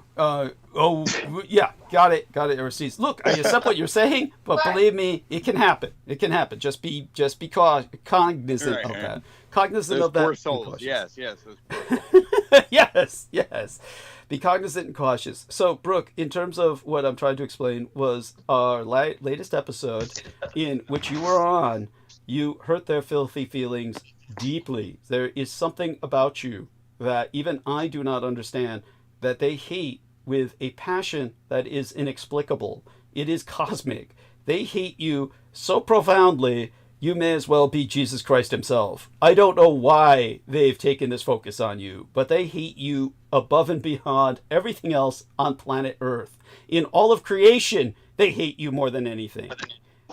Got it, Aristides. Look, I accept what you're saying, but believe me, it can happen. It can happen. Just be cognizant of that. Cognizant those of that. Poor souls. Yes. Yes. Be cognizant and cautious. So, Brooke, in terms of what I'm trying to explain was our latest episode in which you were on. You hurt their filthy feelings deeply. There is something about you that even I do not understand, that they hate with a passion that is inexplicable. It is cosmic. They hate you so profoundly, you may as well be Jesus Christ himself. I don't know why they've taken this focus on you, but they hate you above and beyond everything else on planet Earth. In all of creation, they hate you more than anything.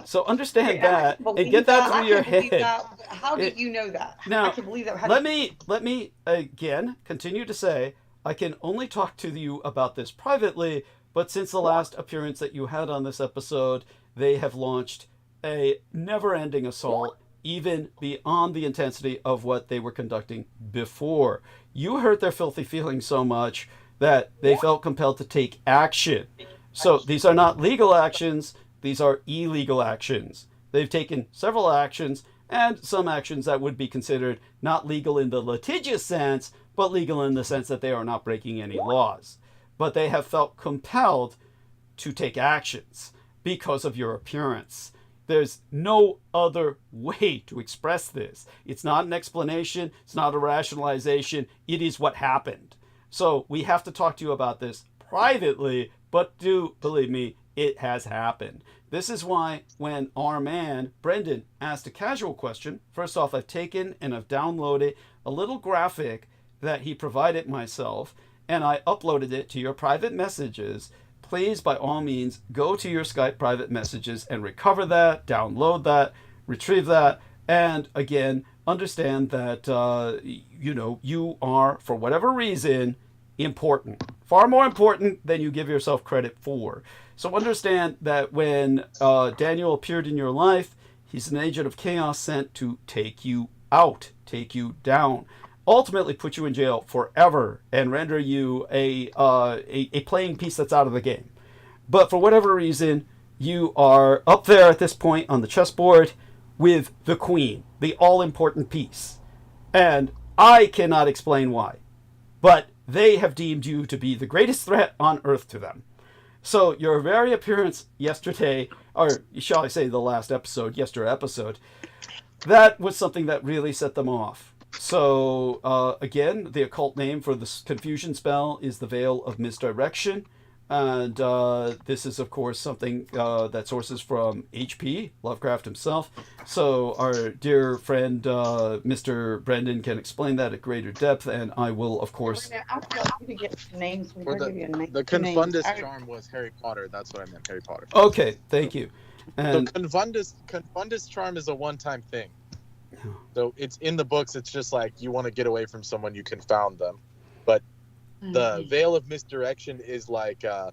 So understand that and get that through your head. How did you know that? Now, I can believe that. Let me again continue to say I can only talk to you about this privately, but since the last appearance that you had on this episode, they have launched a never-ending assault, even beyond the intensity of what they were conducting before. You hurt their filthy feelings so much that they felt compelled to take action. So these are not legal actions. These are illegal actions. They've taken several actions, and some actions that would be considered not legal in the litigious sense, but legal in the sense that they are not breaking any laws. But they have felt compelled to take actions because of your appearance. There's no other way to express this. It's not an explanation. It's not a rationalization. It is what happened. So we have to talk to you about this privately, but do believe me, it has happened. This is why when our man, Brendan, asked a casual question, first off, I've taken and I've downloaded a little graphic that he provided myself, and I uploaded it to your private messages. Please, by all means, go to your Skype private messages and recover that, download that, retrieve that, and again, understand that, you are, for whatever reason, important. Far more important than you give yourself credit for. So understand that when Daniel appeared in your life, he's an agent of chaos sent to take you out, take you down, ultimately put you in jail forever and render you a playing piece that's out of the game. But for whatever reason, you are up there at this point on the chessboard with the queen, the all-important piece. And I cannot explain why, but they have deemed you to be the greatest threat on Earth to them. So your very appearance yesterday, or shall I say the last episode, that was something that really set them off. So again, the occult name for this confusion spell is the Veil of Misdirection. And this is, of course, something that sources from H.P. Lovecraft himself. So our dear friend, Mr. Brendan, can explain that at greater depth, and I will, of course... I'm going to get names. The Confundus charm was Harry Potter. That's what I meant, Harry Potter. Okay, thank you. And the Confundus charm is a one-time thing. So it's in the books. It's just like you want to get away from someone, you confound them. But the Veil of Misdirection is like a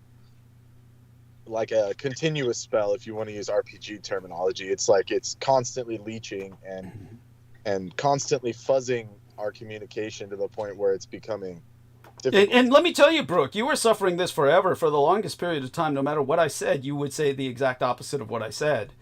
continuous spell, if you want to use RPG terminology. It's like it's constantly leeching and constantly fuzzing our communication to the point where it's becoming difficult. And let me tell you, Brooke, you were suffering this forever. For the longest period of time, no matter what I said, you would say the exact opposite of what I said.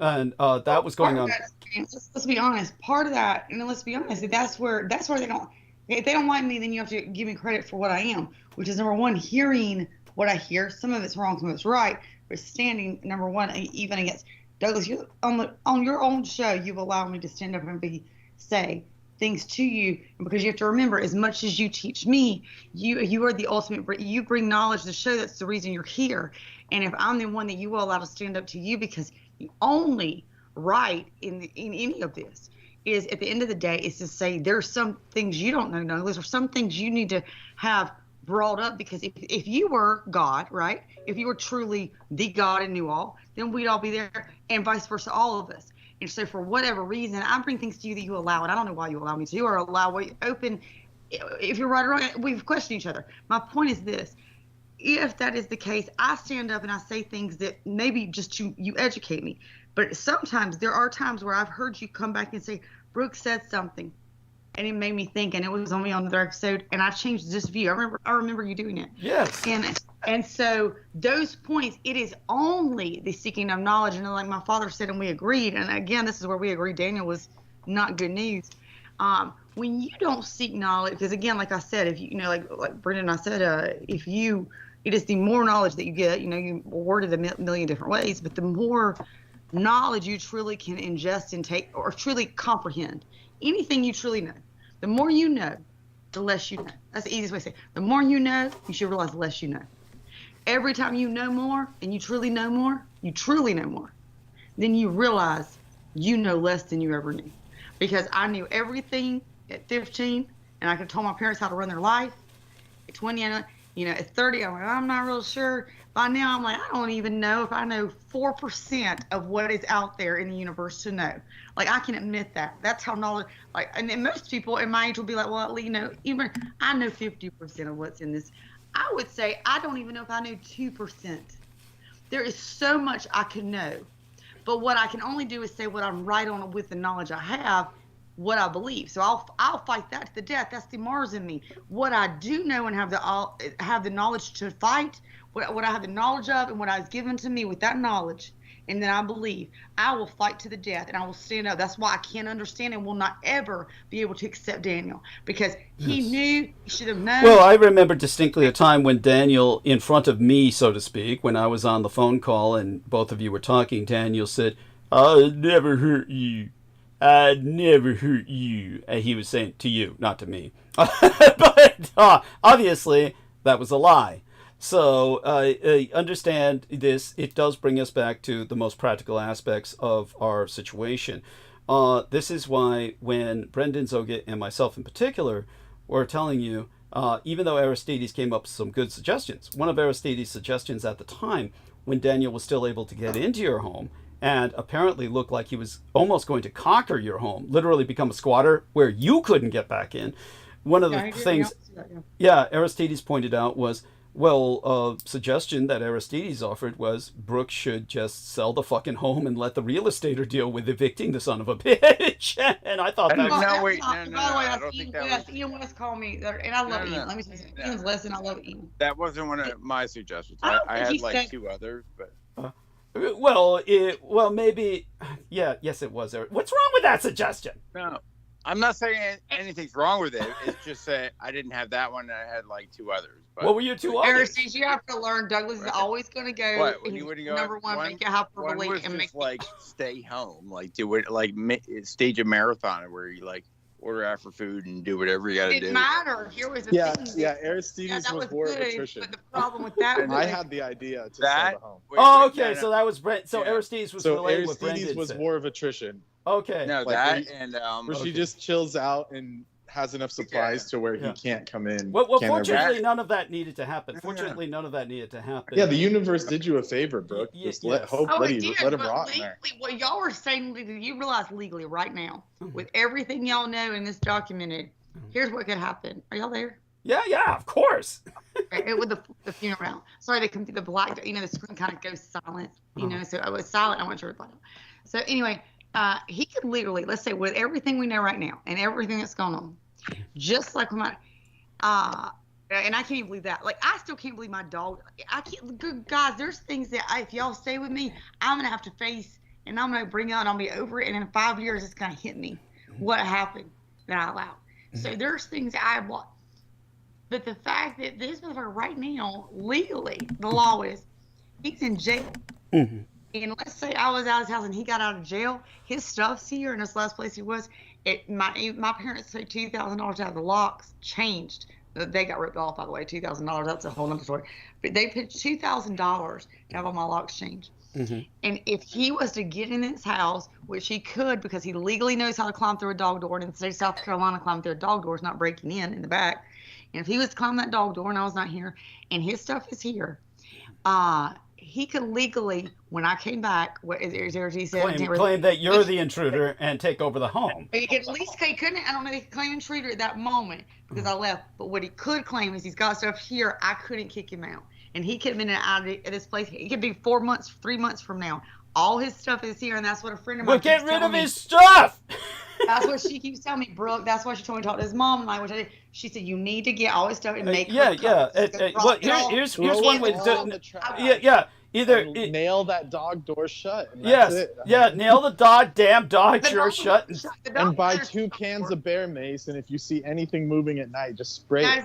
And that was going on. Let's be honest. Part of that, and let's be honest, that's where they don't. If they don't like me, then you have to give me credit for what I am, which is number one, hearing what I hear. Some of it's wrong, some of it's right. But standing, number one, even against Douglas, you on your own show, you've allowed me to stand up and say things to you, because you have to remember, as much as you teach me, you are the ultimate. You bring knowledge to the show. That's the reason you're here. And if I'm the one that you will allow to stand up to you, because the only right in any of this is, at the end of the day, is to say there's some things you don't know, Douglas, or some things you need to have brought up, because if you were God, right, if you were truly the God and knew all, then we'd all be there, and vice versa, all of us. And so for whatever reason, I bring things to you that you allow, and I don't know why you allow me to, or allow open. If you're right or wrong, we've questioned each other. My point is this: if that is the case, I stand up and I say things that maybe just you educate me. But sometimes there are times where I've heard you come back and say, Brooke said something, and it made me think, and it was only on another episode, and I changed this view. I remember you doing it. Yes. And so those points, it is only the seeking of knowledge. And like my father said, and we agreed, and again, this is where we agreed, Daniel was not good news. When you don't seek knowledge, because again, like I said, if you like Brendan and I said, it is the more knowledge that you get, you worded a million different ways, but the more knowledge you truly can ingest and take, or truly comprehend anything you truly know. The more you know, the less you know. That's the easiest way to say it. The more you know, you should realize the less you know. Every time you know more and you truly know more, then you realize you know less than you ever knew. Because I knew everything at 15, and I could have told my parents how to run their life. At 20, at 30, I'm like, I'm not real sure. By now, I'm like, I don't even know if I know 4% of what is out there in the universe to know. Like, I can admit that. That's how knowledge, and then most people in my age will be like, well, even I know 50% of what's in this. I would say I don't even know if I know 2%. There is so much I can know. But what I can only do is say what I'm right on with the knowledge I have, what I believe. So I'll fight that to the death. That's the Mars in me. What I do know and have the knowledge to fight, what I have the knowledge of, and what I was given to me with that knowledge, and then I believe, I will fight to the death, and I will stand up. That's why I can't understand and will not ever be able to accept Daniel, because he knew, he should have known. Well, I remember distinctly a time when Daniel, in front of me, so to speak, when I was on the phone call and both of you were talking, Daniel said, I'd never hurt you. I'd never hurt you. And he was saying to you, not to me. But obviously, that was a lie. So understand this. It does bring us back to the most practical aspects of our situation. This is why when Brendan Zoget and myself in particular were telling you, even though Aristides came up with some good suggestions, one of Aristides' suggestions at the time, when Daniel was still able to get into your home and apparently looked like he was almost going to conquer your home, literally become a squatter where you couldn't get back in, one of the things Aristides pointed out was, well, suggestion that Aristides offered was Brooke should just sell the fucking home and let the real estater deal with evicting the son of a bitch. And I thought that was... No, wait, no. I don't think that was... Ian West called me, and I love Ian. Let me say something. Ian's lesson, I love Ian. That wasn't one of my suggestions. I had like two others, but... maybe... Yeah, yes, it was. What's wrong with that suggestion? No. I'm not saying anything's wrong with it. It's just that I didn't have that one, and I had like 2 others. But what were your 2 others? Aristides, you have to learn. Douglas is always going to go. What? You wouldn't go number one, make it hyperbole, was and just like stay home, like do it, like stage a marathon where you like order after food and do whatever you got to do. It didn't matter. Here was the thing. Yeah, Aristides was more of attrition. But the problem with that I had the idea to that. stay home. Okay, so that was Brent. So Aristides was related with Brendan. Aristides was more of attrition. Okay. No, like that and where she just chills out and has enough supplies to where he can't come in. Well, fortunately, none of that needed to happen. Fortunately, none of that needed to happen. Yeah, the universe did you a favor, Brooke. Just let him rot in there. What y'all are saying, you realize legally right now, with everything y'all know in this documented, here's what could happen. Are y'all there? Yeah, of course. With the funeral. Sorry, they come through the black, the screen kind of goes silent, so I was silent. I want you to reply. So anyway, he could literally, let's say with everything we know right now and everything that's going on, just like my, and I can't believe that. Like, I still can't believe my dog. I can't, guys, there's things that if y'all stay with me, I'm going to have to face, and I'm going to bring out, and I'll be over it, and in 5 years, it's going to hit me. What happened that I allowed. So there's things that I blocked. But the fact that this motherfucker right now, legally, the law is, he's in jail. And let's say I was out of his house and he got out of jail, his stuff's here, and this last place he was, my parents took $2,000 out of the locks, changed. They got ripped off, by the way, $2,000. That's a whole other story. But they paid $2,000 to have all my locks changed. And if he was to get in his house, which he could because he legally knows how to climb through a dog door, and in the state of South Carolina, climbing through a dog door is not breaking in the back. And if he was to climb that dog door and I was not here, and his stuff is here, he could legally, when I came back, claim that you're the intruder and take over the home. He could at least, he couldn't, I don't know if he could claim intruder at that moment because I left, but what he could claim is he's got stuff here, I couldn't kick him out. And he could have been out of this place, it could be 4 months, 3 months from now. All his stuff is here, and that's what a friend of mine get rid of his stuff! That's what she keeps telling me, Brooke. That's why she told me to talk to his mom and I, which I did. She said, you need to get all his stuff and make here's one way to do it. Either nail that dog door shut. And nail the damn dog door shut. And buy 2 cans of bear mace, and if you see anything moving at night, just spray it.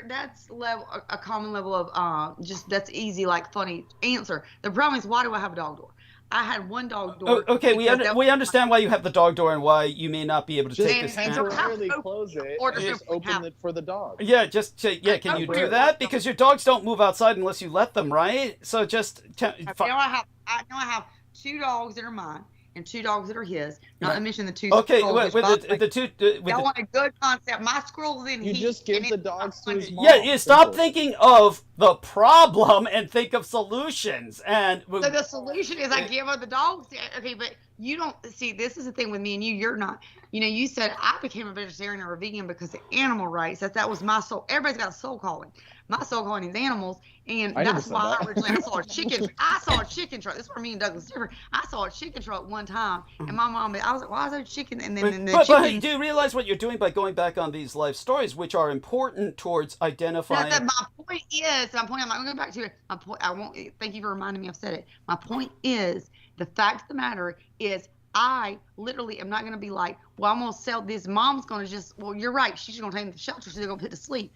That's a common level of that's easy, like funny answer. The problem is, why do I have a dog door? I had one dog door. Okay, we understand why you have the dog door and why you may not be able to take this. Temporarily close it or just open it for the dog. Yeah, can you do that? Because your dogs don't move outside unless you let them, right? So just. I have 2 dogs that are mine and 2 dogs that are his. Not to mention the 2 Okay, squirrels. the two. I want a good concept. My squirrels in You just give the dogs to his mom. Yeah, you stop thinking of the problem and think of solutions. And so the solution is I give her the dogs. Okay, but you don't see. This is the thing with me and you. You're not. You said I became a vegetarian or a vegan because of animal rights. That was my soul. Everybody's got a soul calling. My soul calling is animals, and that's why I originally saw a chicken. I saw a chicken truck. This is where me and Douglas different. I saw a chicken truck one time, and my mom. I was like, "Why is there a chicken?" And then but do you realize what you're doing by going back on these life stories, which are important towards identifying? My point is, I'm not going to go back to it. My point. I won't. Thank you for reminding me. I've said it. My point is, the fact of the matter is, I literally am not going to be like, well, I'm going to sell this. Mom's going to just, well, you're right. She's going to take them to the shelter. She's going to put to sleep.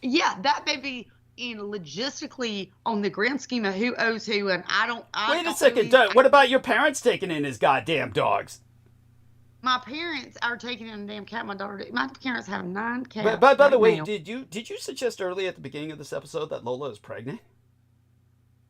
Yeah, that may be logistically on the grand scheme of who owes who, and Wait a second. What about your parents taking in his goddamn dogs? My parents are taking in a damn cat. My parents have 9 cats. By the way, did you suggest early at the beginning of this episode that Lola is pregnant?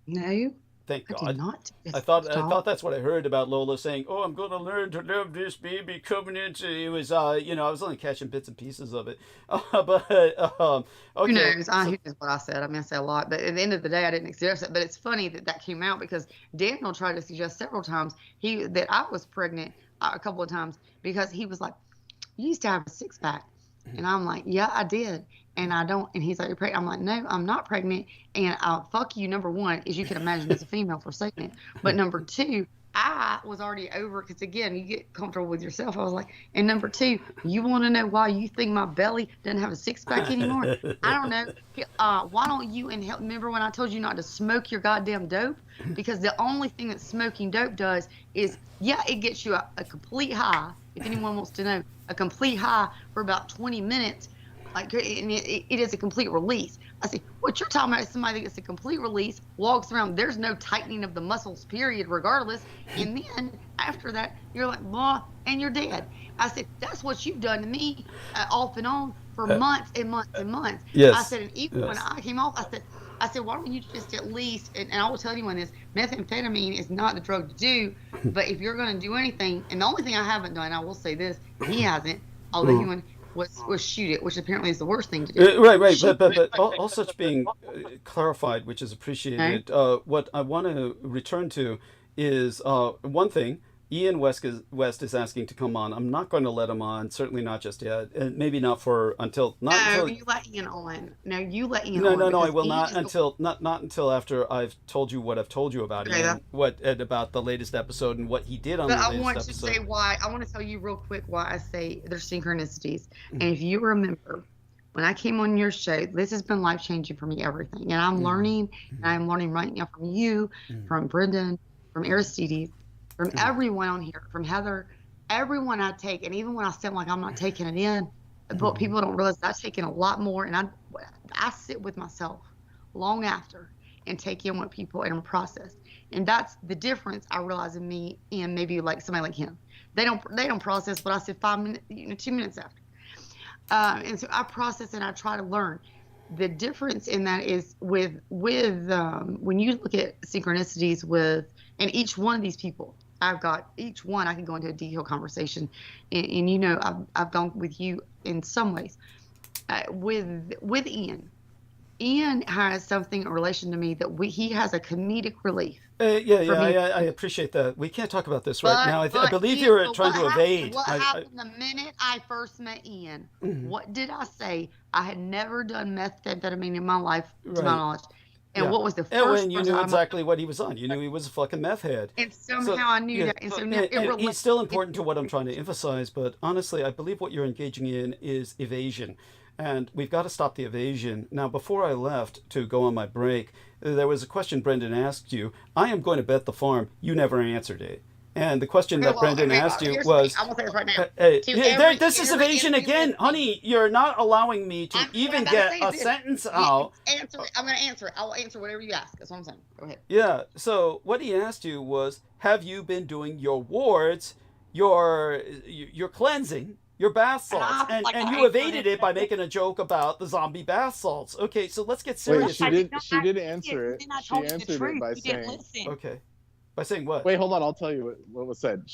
No. Thank God. I did not. I thought that's what I heard about Lola saying, "Oh, I'm going to learn to love this baby coming into." It was, I was only catching bits and pieces of it. Okay. Who knows? Who knows what I said? I say a lot, but at the end of the day, I didn't suggest it. But it's funny that came out because Daniel tried to suggest several times that I was pregnant a couple of times because he was like, "You used to have a 6-pack," and I'm like, "Yeah, I did." And I don't, and he's like, "You're pregnant." I'm like, "No, I'm not pregnant." And fuck you, number one, as you can imagine, as a female for saying it. But number two, I was already over, because again, you get comfortable with yourself. I was like, and number two, you want to know why you think my belly doesn't have a six-pack anymore? I don't know. Why don't you remember when I told you not to smoke your goddamn dope? Because the only thing that smoking dope does is, yeah, it gets you a complete high. If anyone wants to know, a complete high for about 20 minutes. Like, and it is a complete release. I say, what you're talking about is somebody that gets a complete release, walks around, there's no tightening of the muscles, period, regardless. And then after that, you're like, blah, and you're dead. I said, that's what you've done to me off and on for months and months and months. Yes. I said, and even when I came off, I said, why don't you just at least, and I will tell anyone this, methamphetamine is not the drug to do, but if you're going to do anything, and the only thing I haven't done, I will say this, he hasn't, although he went, was shoot it, which apparently is the worst thing to do. Right. But all such being clarified, which is appreciated. What I want to return to is one thing. Ian West is asking to come on. I'm not going to let him on. Certainly not just yet. And maybe not for until. You let Ian on. No, you let Ian on. No. I will not until not until after I've told you what I've told you about Ian, about the latest episode and what he did on the latest episode. But I want to say why. I want to tell you real quick why I say there's synchronicities. And if you remember, when I came on your show, this has been life changing for me. Everything, and I'm learning, and I'm learning right now from you, from Brendan, from Aristides. From everyone on here, from Heather, everyone I take, and even when I sound like I'm not taking it in, but people don't realize I've taken a lot more, and I sit with myself long after and take in what people and process, and that's the difference I realize in me and maybe like somebody like him. They don't process what I said 5 minutes, 2 minutes after, and so I process and I try to learn. The difference in that is with when you look at synchronicities and each one of these people. I've got each one. I can go into a detailed conversation, and you know I've gone with you in some ways. With Ian, Ian has something in relation to me that he has a comedic relief. I appreciate that. We can't talk about this right now. I believe you're trying to evade. What happened the minute I first met Ian? What did I say? I had never done methamphetamine in my life, to my knowledge. And what was the first? And you knew exactly what he was on. You knew he was a fucking meth head. And somehow I knew that. And so he's still important to what I'm trying to emphasize. But honestly, I believe what you're engaging in is evasion. And we've got to stop the evasion. Now, before I left to go on my break, there was a question Brendan asked you. I am going to bet the farm you never answered it. And the question that Brendan asked you was, I will say this right now. This is evasion again. Honey, you're not allowing me to even get a sentence out. I'm going to answer it. I will answer whatever you ask. That's what I'm saying. Go ahead. Yeah. So what he asked you was, have you been doing your wards, your cleansing, your bath salts? And you evaded it by making a joke about the zombie bath salts. Okay, so let's get serious. Wait, she did answer it. She answered it by saying, okay. By saying what? Wait, hold on. I'll tell you what was said.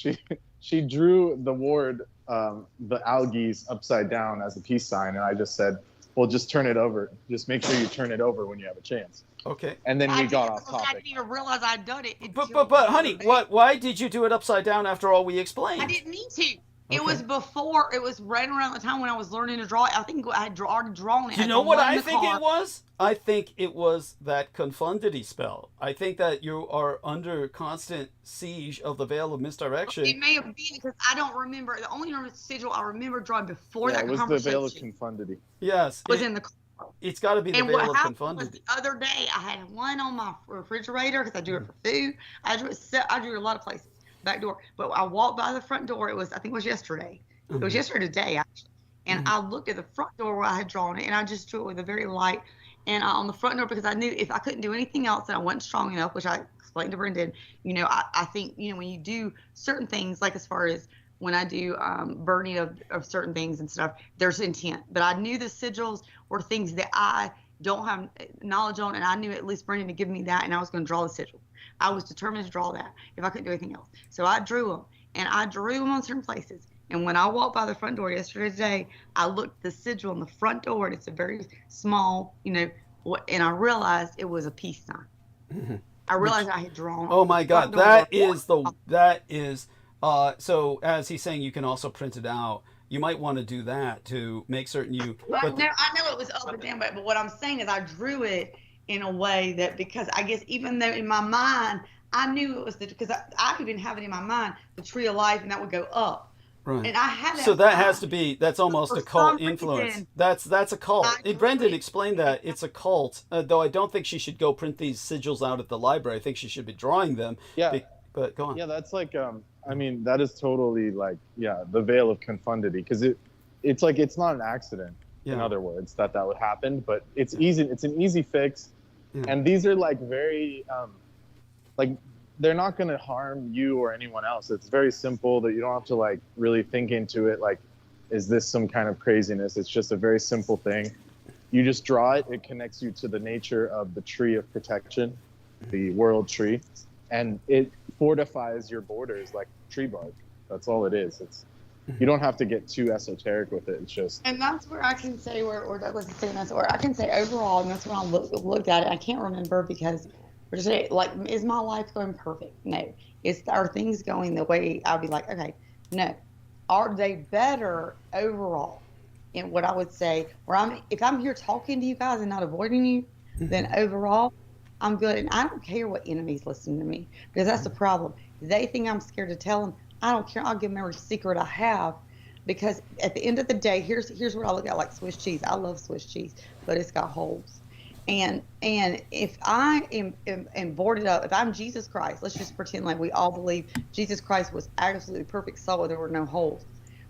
She drew the word, the algaes upside down as a peace sign, and I just said, well, just turn it over. Just make sure you turn it over when you have a chance. Okay. And then we got off topic. I didn't even realize I'd done it. But honey, why did you do it upside down after all we explained? I didn't mean to. It was before. It was right around the time when I was learning to draw. I think I had already drawn it. You know what I think it was? I think it was that confundity spell. I think that you are under constant siege of the veil of misdirection. It may have been because I don't remember. The only sigil I remember drawing before that conversation. It was the veil of confundity. Yes. Was in the car. It's got to be the veil of confundity. The other day, I had one on my refrigerator because I do it for food. I drew it a lot of places. Back door, but I walked by the front door. I think it was yesterday. It was yesterday today actually, and I looked at the front door where I had drawn it, and I just drew it with a very light, and on the front door because I knew if I couldn't do anything else, and I wasn't strong enough, which I explained to Brendan. You know, I think when you do certain things, like as far as when I do burning of certain things and stuff, there's intent. But I knew the sigils were things that I don't have knowledge on, and I knew at least Brendan to give me that, and I was going to draw the sigil. I was determined to draw that if I couldn't do anything else. So I drew them, and I drew them on certain places. And when I walked by the front door yesterday, I looked at the sigil on the front door, and it's a very small, and I realized it was a peace sign. Mm-hmm. I realized I had drawn. Oh my God, so as he's saying, you can also print it out. You might want to do that to make certain you. I know it was up and down, but what I'm saying is I drew it in a way that because I guess even though in my mind I knew it was because I even have it in my mind, the tree of life, and that would go up. Right. And I had that. So that has to be, that's almost a cult influence. That's a cult. Brendan explained that. It's a cult, though I don't think she should go print these sigils out at the library. I think she should be drawing them. Yeah. But go on. Yeah, that's like, I mean, that is totally like, yeah, the veil of confundity. Because it's like, it's not an accident, in other words, that would happen. But it's easy. It's an easy fix. Yeah. And these are like very, like, they're not going to harm you or anyone else. It's very simple that you don't have to like really think into it. Like, is this some kind of craziness? It's just a very simple thing. You just draw it. It connects you to the nature of the tree of protection, the world tree, and it fortifies your borders like tree bark. That's all it is. You don't have to get too esoteric with it. It's just. And that's where I can say or Douglas is saying that's where I can say overall, and that's when I looked at it. I can't remember because. Like, is my life going perfect? No. Are things going the way I'd be like, okay, no. Are they better overall? And what I would say, if I'm here talking to you guys and not avoiding you, then overall, I'm good. And I don't care what enemies listen to me, because that's the problem. They think I'm scared to tell them. I don't care. I'll give them every secret I have, because at the end of the day, here's what I look at, like Swiss cheese. I love Swiss cheese, but it's got holes. And if I am boarded up, if I'm Jesus Christ, let's just pretend like we all believe Jesus Christ was absolutely perfect soul, there were no holes.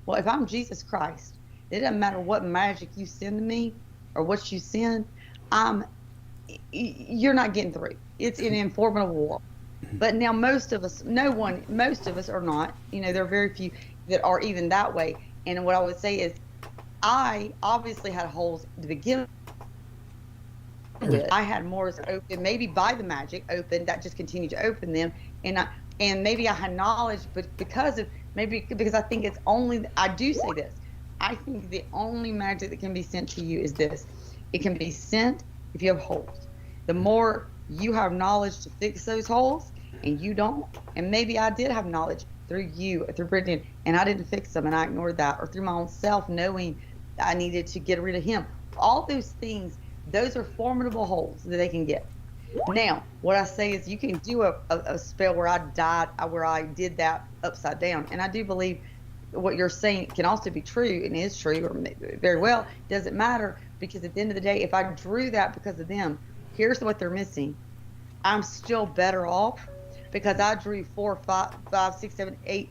Well, if I'm Jesus Christ, it doesn't matter what magic you send to me or what you send, you're not getting through. It's an informative war. But now most of us are not. There are very few that are even that way. And what I would say is, I obviously had holes to begin with. I had more open, maybe by the magic open, that just continued to open them, and maybe I had knowledge, but because I think it's only, I do say this, I think the only magic that can be sent to you is this. It can be sent if you have holes. The more you have knowledge to fix those holes, and you don't, and maybe I did have knowledge through you, through Brendan, and I didn't fix them, and I ignored that, or through my own self knowing that I needed to get rid of him. All those things. Those are formidable holes that they can get. Now, what I say is you can do a spell where I did that upside down. And I do believe what you're saying can also be true, and is true, or very well. It doesn't matter, because at the end of the day, if I drew that because of them, here's what they're missing. I'm still better off because I drew 4, 5, 6, 7, 8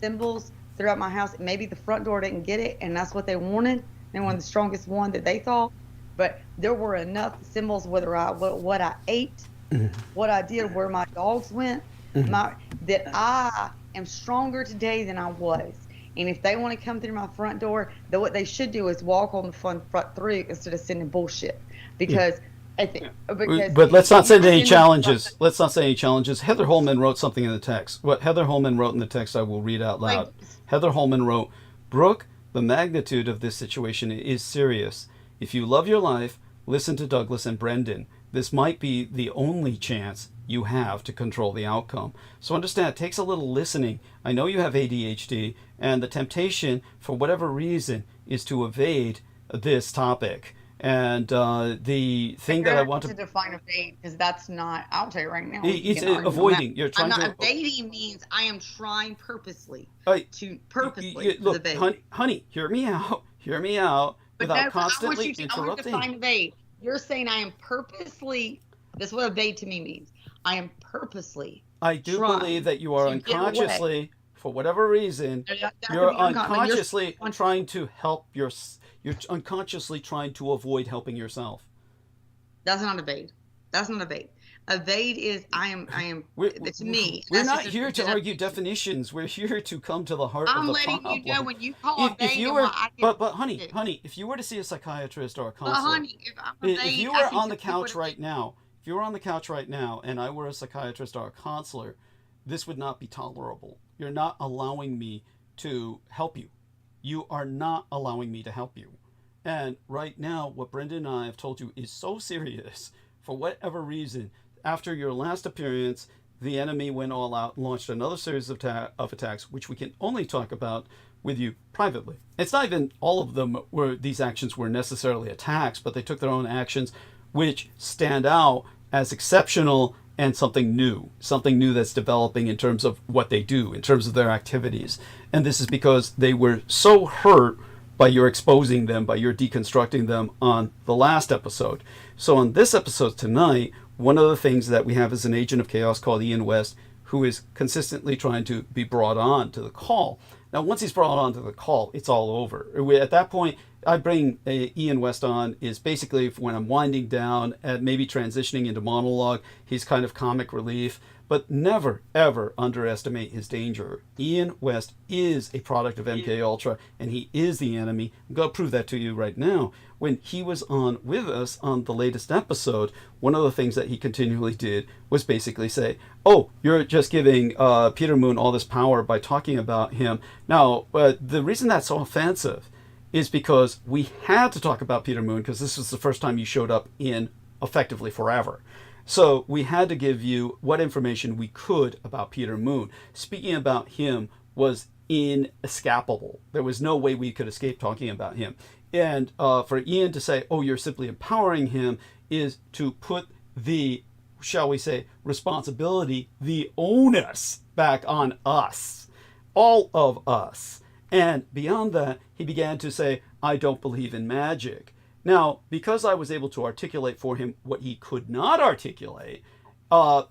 symbols throughout my house. Maybe the front door didn't get it, and that's what they wanted. They wanted the strongest one that they thought. But there were enough symbols, whether what I ate, what I did, where my dogs went, that I am stronger today than I was. And if they want to come through my front door, what they should do is walk on the front through instead of sending bullshit. Because but let's not send any challenges. Let's not say any challenges. Heather Holman wrote something in the text. What Heather Holman wrote in the text, I will read out loud. Heather Holman wrote, "Brooke, the magnitude of this situation is serious. If you love your life, listen to Douglas and Brendan. This might be the only chance you have to control the outcome." So understand, it takes a little listening. I know you have ADHD, and the temptation, for whatever reason, is to evade this topic. And the thing that I want to define evade, because that's not, I'll tell you right now. It's avoiding. You're trying to. Evading means I am trying purposely to look, evade. Honey, hear me out. Hear me out. Without constantly interrupting. I want you to define evade. You're saying I am purposely. That's what evade to me means. I am purposely. I do believe that you are unconsciously, for whatever reason, you're unconsciously trying to help You're unconsciously trying to avoid helping yourself. That's not evade. That's not evade. Evade is it's me. We're not here to argue definitions. We're here to come to the heart of the problem. I'm letting you know when you call evade. But honey, if you were to see a psychiatrist or a counselor, if you were on the couch right now, and I were a psychiatrist or a counselor, this would not be tolerable. You're not allowing me to help you. You are not allowing me to help you. And right now, what Brendan and I have told you is so serious. For whatever reason, after your last appearance, the enemy went all out and launched another series of attacks, which we can only talk about with you privately. It's not even all of them these actions were necessarily attacks, but they took their own actions, which stand out as exceptional and something new that's developing in terms of what they do, in terms of their activities. And this is because they were so hurt by your exposing them, by your deconstructing them on the last episode. So on this episode tonight, one of the things that we have is an agent of chaos called Ian West, who is consistently trying to be brought on to the call. Now, once he's brought on to the call, it's all over. At that point, I bring Ian West on is basically when I'm winding down and maybe transitioning into monologue. He's kind of comic relief, but never, ever underestimate his danger. Ian West is a product of MK Ultra, and he is the enemy. I'm going to prove that to you right now. When he was on with us on the latest episode, one of the things that he continually did was basically say, oh, you're just giving Peter Moon all this power by talking about him. Now, the reason that's so offensive is because we had to talk about Peter Moon because this was the first time you showed up in effectively forever. So we had to give you what information we could about Peter Moon. Speaking about him was inescapable. There was no way we could escape talking about him. And for Ian to say, oh, you're simply empowering him, is to put the, shall we say, responsibility, the onus back on us, all of us. And beyond that, he began to say, I don't believe in magic. Now, because I was able to articulate for him what he could not articulate,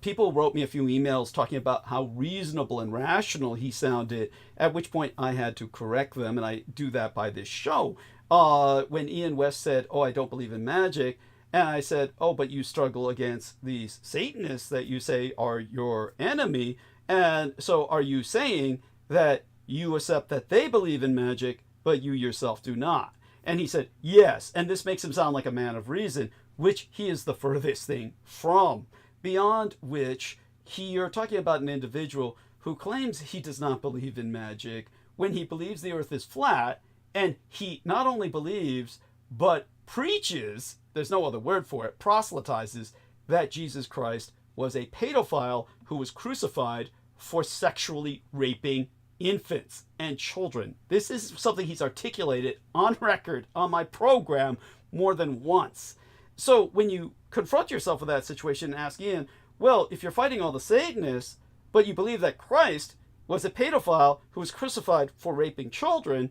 people wrote me a few emails talking about how reasonable and rational he sounded, at which point I had to correct them, and I do that by this show. When Ian West said, oh, I don't believe in magic, and I said, oh, but you struggle against these Satanists that you say are your enemy, and so are you saying that you accept that they believe in magic, but you yourself do not? And he said, yes. And this makes him sound like a man of reason, which he is the furthest thing from. Beyond which, you're talking about an individual who claims he does not believe in magic when he believes the earth is flat. And he not only believes, but preaches, there's no other word for it, proselytizes that Jesus Christ was a pedophile who was crucified for sexually raping infants and children. This is something he's articulated on record on my program more than once. So when you confront yourself with that situation and ask Ian, well, if you're fighting all the Satanists, but you believe that Christ was a pedophile who was crucified for raping children,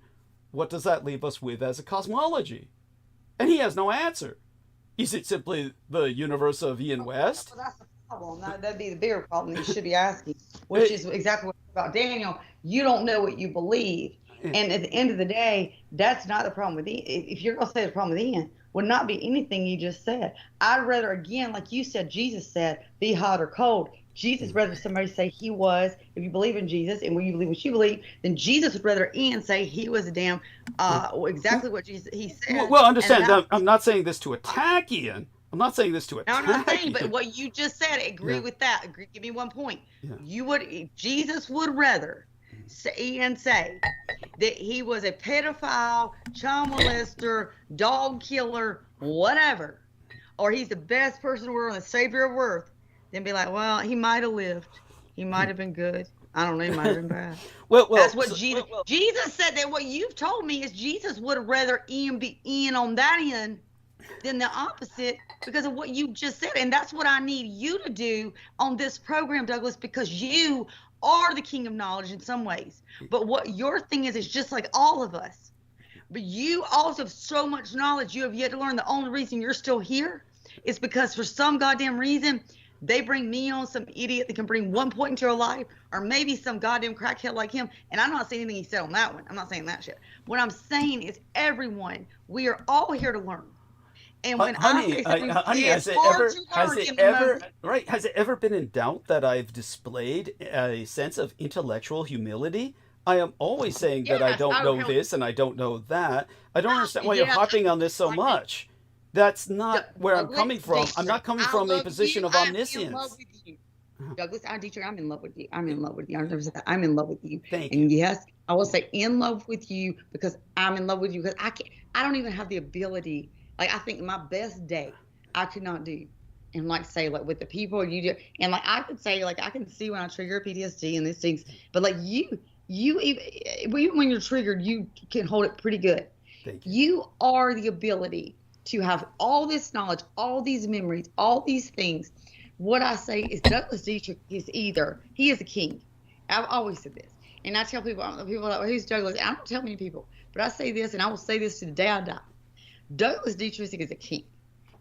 what does that leave us with as a cosmology? And he has no answer. Is it simply the universe of Ian West? Well, that's the problem. That'd be the bigger problem you should be asking, which is exactly what about Daniel. You don't know what you believe. And at the end of the day, that's not the problem with Ian. If you're going to say the problem with Ian, would not be anything you just said. I'd rather, again, like you said, Jesus said, be hot or cold. Jesus rather somebody say he was, if you believe in Jesus and when you believe what you believe, then Jesus would rather Ian say he was a damn, exactly what Jesus, he said. Well, understand, I'm not saying this to attack Ian. I'm not saying this to attack No, I'm not saying, but what you just said, agree with that. Give me one point. Yeah. Jesus would rather Ian say that he was a pedophile, child molester, dog killer, whatever, or he's the best person in the world and the savior of earth, then be like, well, he might have lived. He might have been good. I don't know. He might have been bad. well, that's what Jesus said. That what you've told me is Jesus would rather Ian be Ian on that end than the opposite because of what you just said. And that's what I need you to do on this program, Douglas, because you are the king of knowledge in some ways. But what your thing is just like all of us. But you also have so much knowledge you have yet to learn. The only reason you're still here is because for some goddamn reason, they bring me on, some idiot that can bring 1 point into your life, or maybe some goddamn crackhead like him. And I'm not saying anything he said on that one. I'm not saying that shit. What I'm saying is everyone, we are all here to learn. And when honey, has it ever been in doubt that I've displayed a sense of intellectual humility? I am always saying that I don't know this and I don't know that. I don't understand why you're harping on this so much. That's not where I'm coming from. I'm not coming from a position of omniscience. Douglas, Dietrich, I'm in love with you. I'm in love with you. I've never said that. I'm in love with you. Thank you. And yes, I will say in love with you because I'm in love with you because I don't even have the ability. Like, I think my best day I could not do. And like say, like with the people you do, and like I could say, like I can see when I trigger PTSD and these things, but like you even when you're triggered, you can hold it pretty good. Thank you. You are the ability to have all this knowledge, all these memories, all these things, what I say is Douglas Dietrich is he is a king. I've always said this. And I tell people are like, well, who's Douglas? I don't tell many people, but I say this, and I will say this to the day I die. Douglas Dietrich is a king.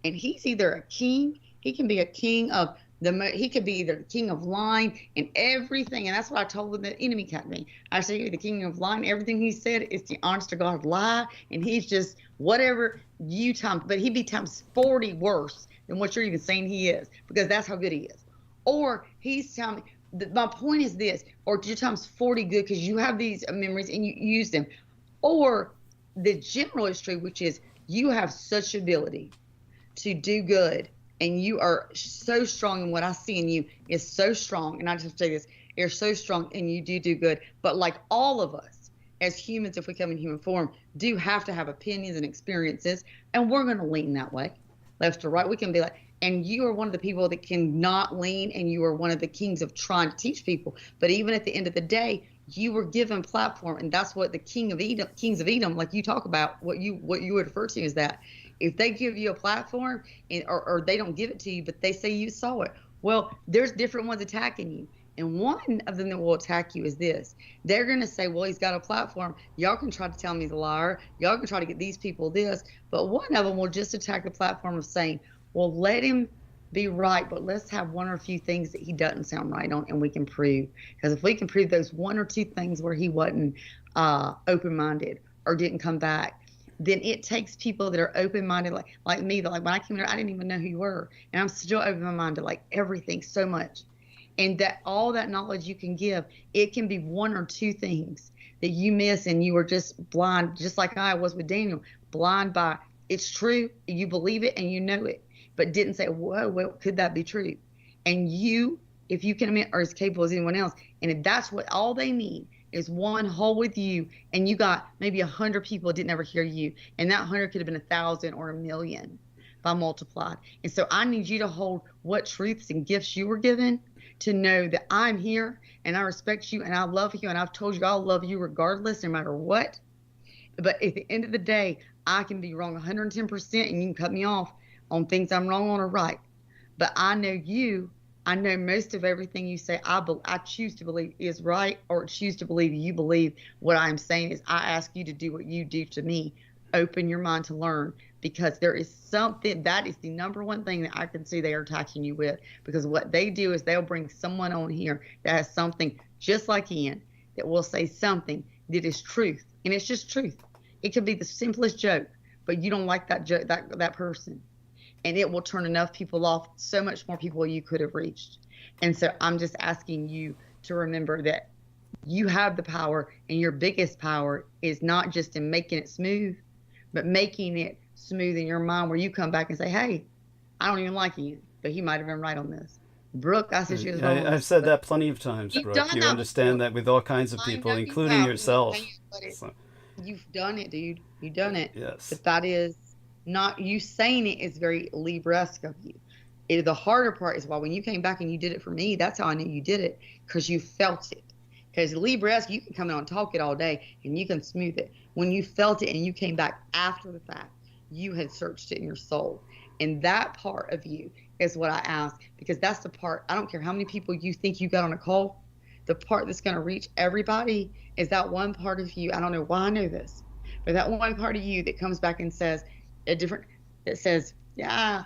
And he's either a king, he can be a king of he could be either the king of lying and everything. And that's what I told the enemy captain. I said, you're the king of lying. Everything he said is the honest to God lie. And he's just whatever you times, but he'd be times 40 worse than what you're even saying he is, because that's how good he is. Or he's telling me, my point is this, or you're times 40 good because you have these memories and you use them. Or the general is true, which is you have such ability to do good. And you are so strong, and what I see in you is so strong. And I just say this, you're so strong and you do good. But like all of us as humans, if we come in human form, do have to have opinions and experiences. And we're going to lean that way, left to right. We can be like, and you are one of the people that cannot lean, and you are one of the kings of trying to teach people. But even at the end of the day, you were given platform, and that's what the kings of Edom, like you talk about, what you would refer to as that. If they give you a platform or they don't give it to you, but they say you saw it, well, there's different ones attacking you. And one of them that will attack you is this. They're going to say, well, he's got a platform. Y'all can try to tell me he's a liar. Y'all can try to get these people this. But one of them will just attack the platform of saying, well, let him be right, but let's have one or a few things that he doesn't sound right on, and we can prove. Because if we can prove those one or two things where he wasn't open-minded or didn't come back, then it takes people that are open-minded, like me, that like when I came here, I didn't even know who you were. And I'm still open-minded, like everything so much. And that all that knowledge you can give, it can be one or two things that you miss, and you were just blind, just like I was with Daniel, blind by it's true, you believe it and you know it, but didn't say, whoa, well, could that be true? And you, if you can admit, are as capable as anyone else, and if that's what all they need is one hole with you, and you got maybe 100 people that didn't ever hear you, and that 100 could have been 1,000 or 1,000,000 by multiplied. And so I need you to hold what truths and gifts you were given, to know that I'm here and I respect you and I love you, and I've told you I'll love you regardless, no matter what. But at the end of the day, I can be wrong 110%, and you can cut me off on things I'm wrong on or right. But I know you. I know most of everything you say, I choose to believe is right, or choose to believe you believe. What I'm saying is I ask you to do what you do to me. Open your mind to learn, because there is something, that is the number one thing that I can see they are attacking you with. Because what they do is they'll bring someone on here that has something just like Ian, that will say something that is truth. And it's just truth. It could be the simplest joke, but you don't like that joke, that person. And it will turn enough people off, so much more people you could have reached. And so I'm just asking you to remember that you have the power, and your biggest power is not just in making it smooth, but making it smooth in your mind, where you come back and say, hey, I don't even like you, but he might have been right on this. Brooke, I said she was wrong. I've said that plenty of times, Brooke. You understand that with all kinds of people, including yourself. You've done it, dude. You've done it. Yes. But that is not, you saying it is very Libra-esque of you. The harder part is why when you came back and you did it for me, that's how I knew you did it, because you felt it. Because Libra-esque, you can come in and talk it all day and you can smooth it. When you felt it and you came back after the fact, you had searched it in your soul. And that part of you is what I ask, because that's the part, I don't care how many people you think you got on a call, the part that's going to reach everybody is that one part of you. I don't know why I know this, but that one part of you that comes back and says, yeah,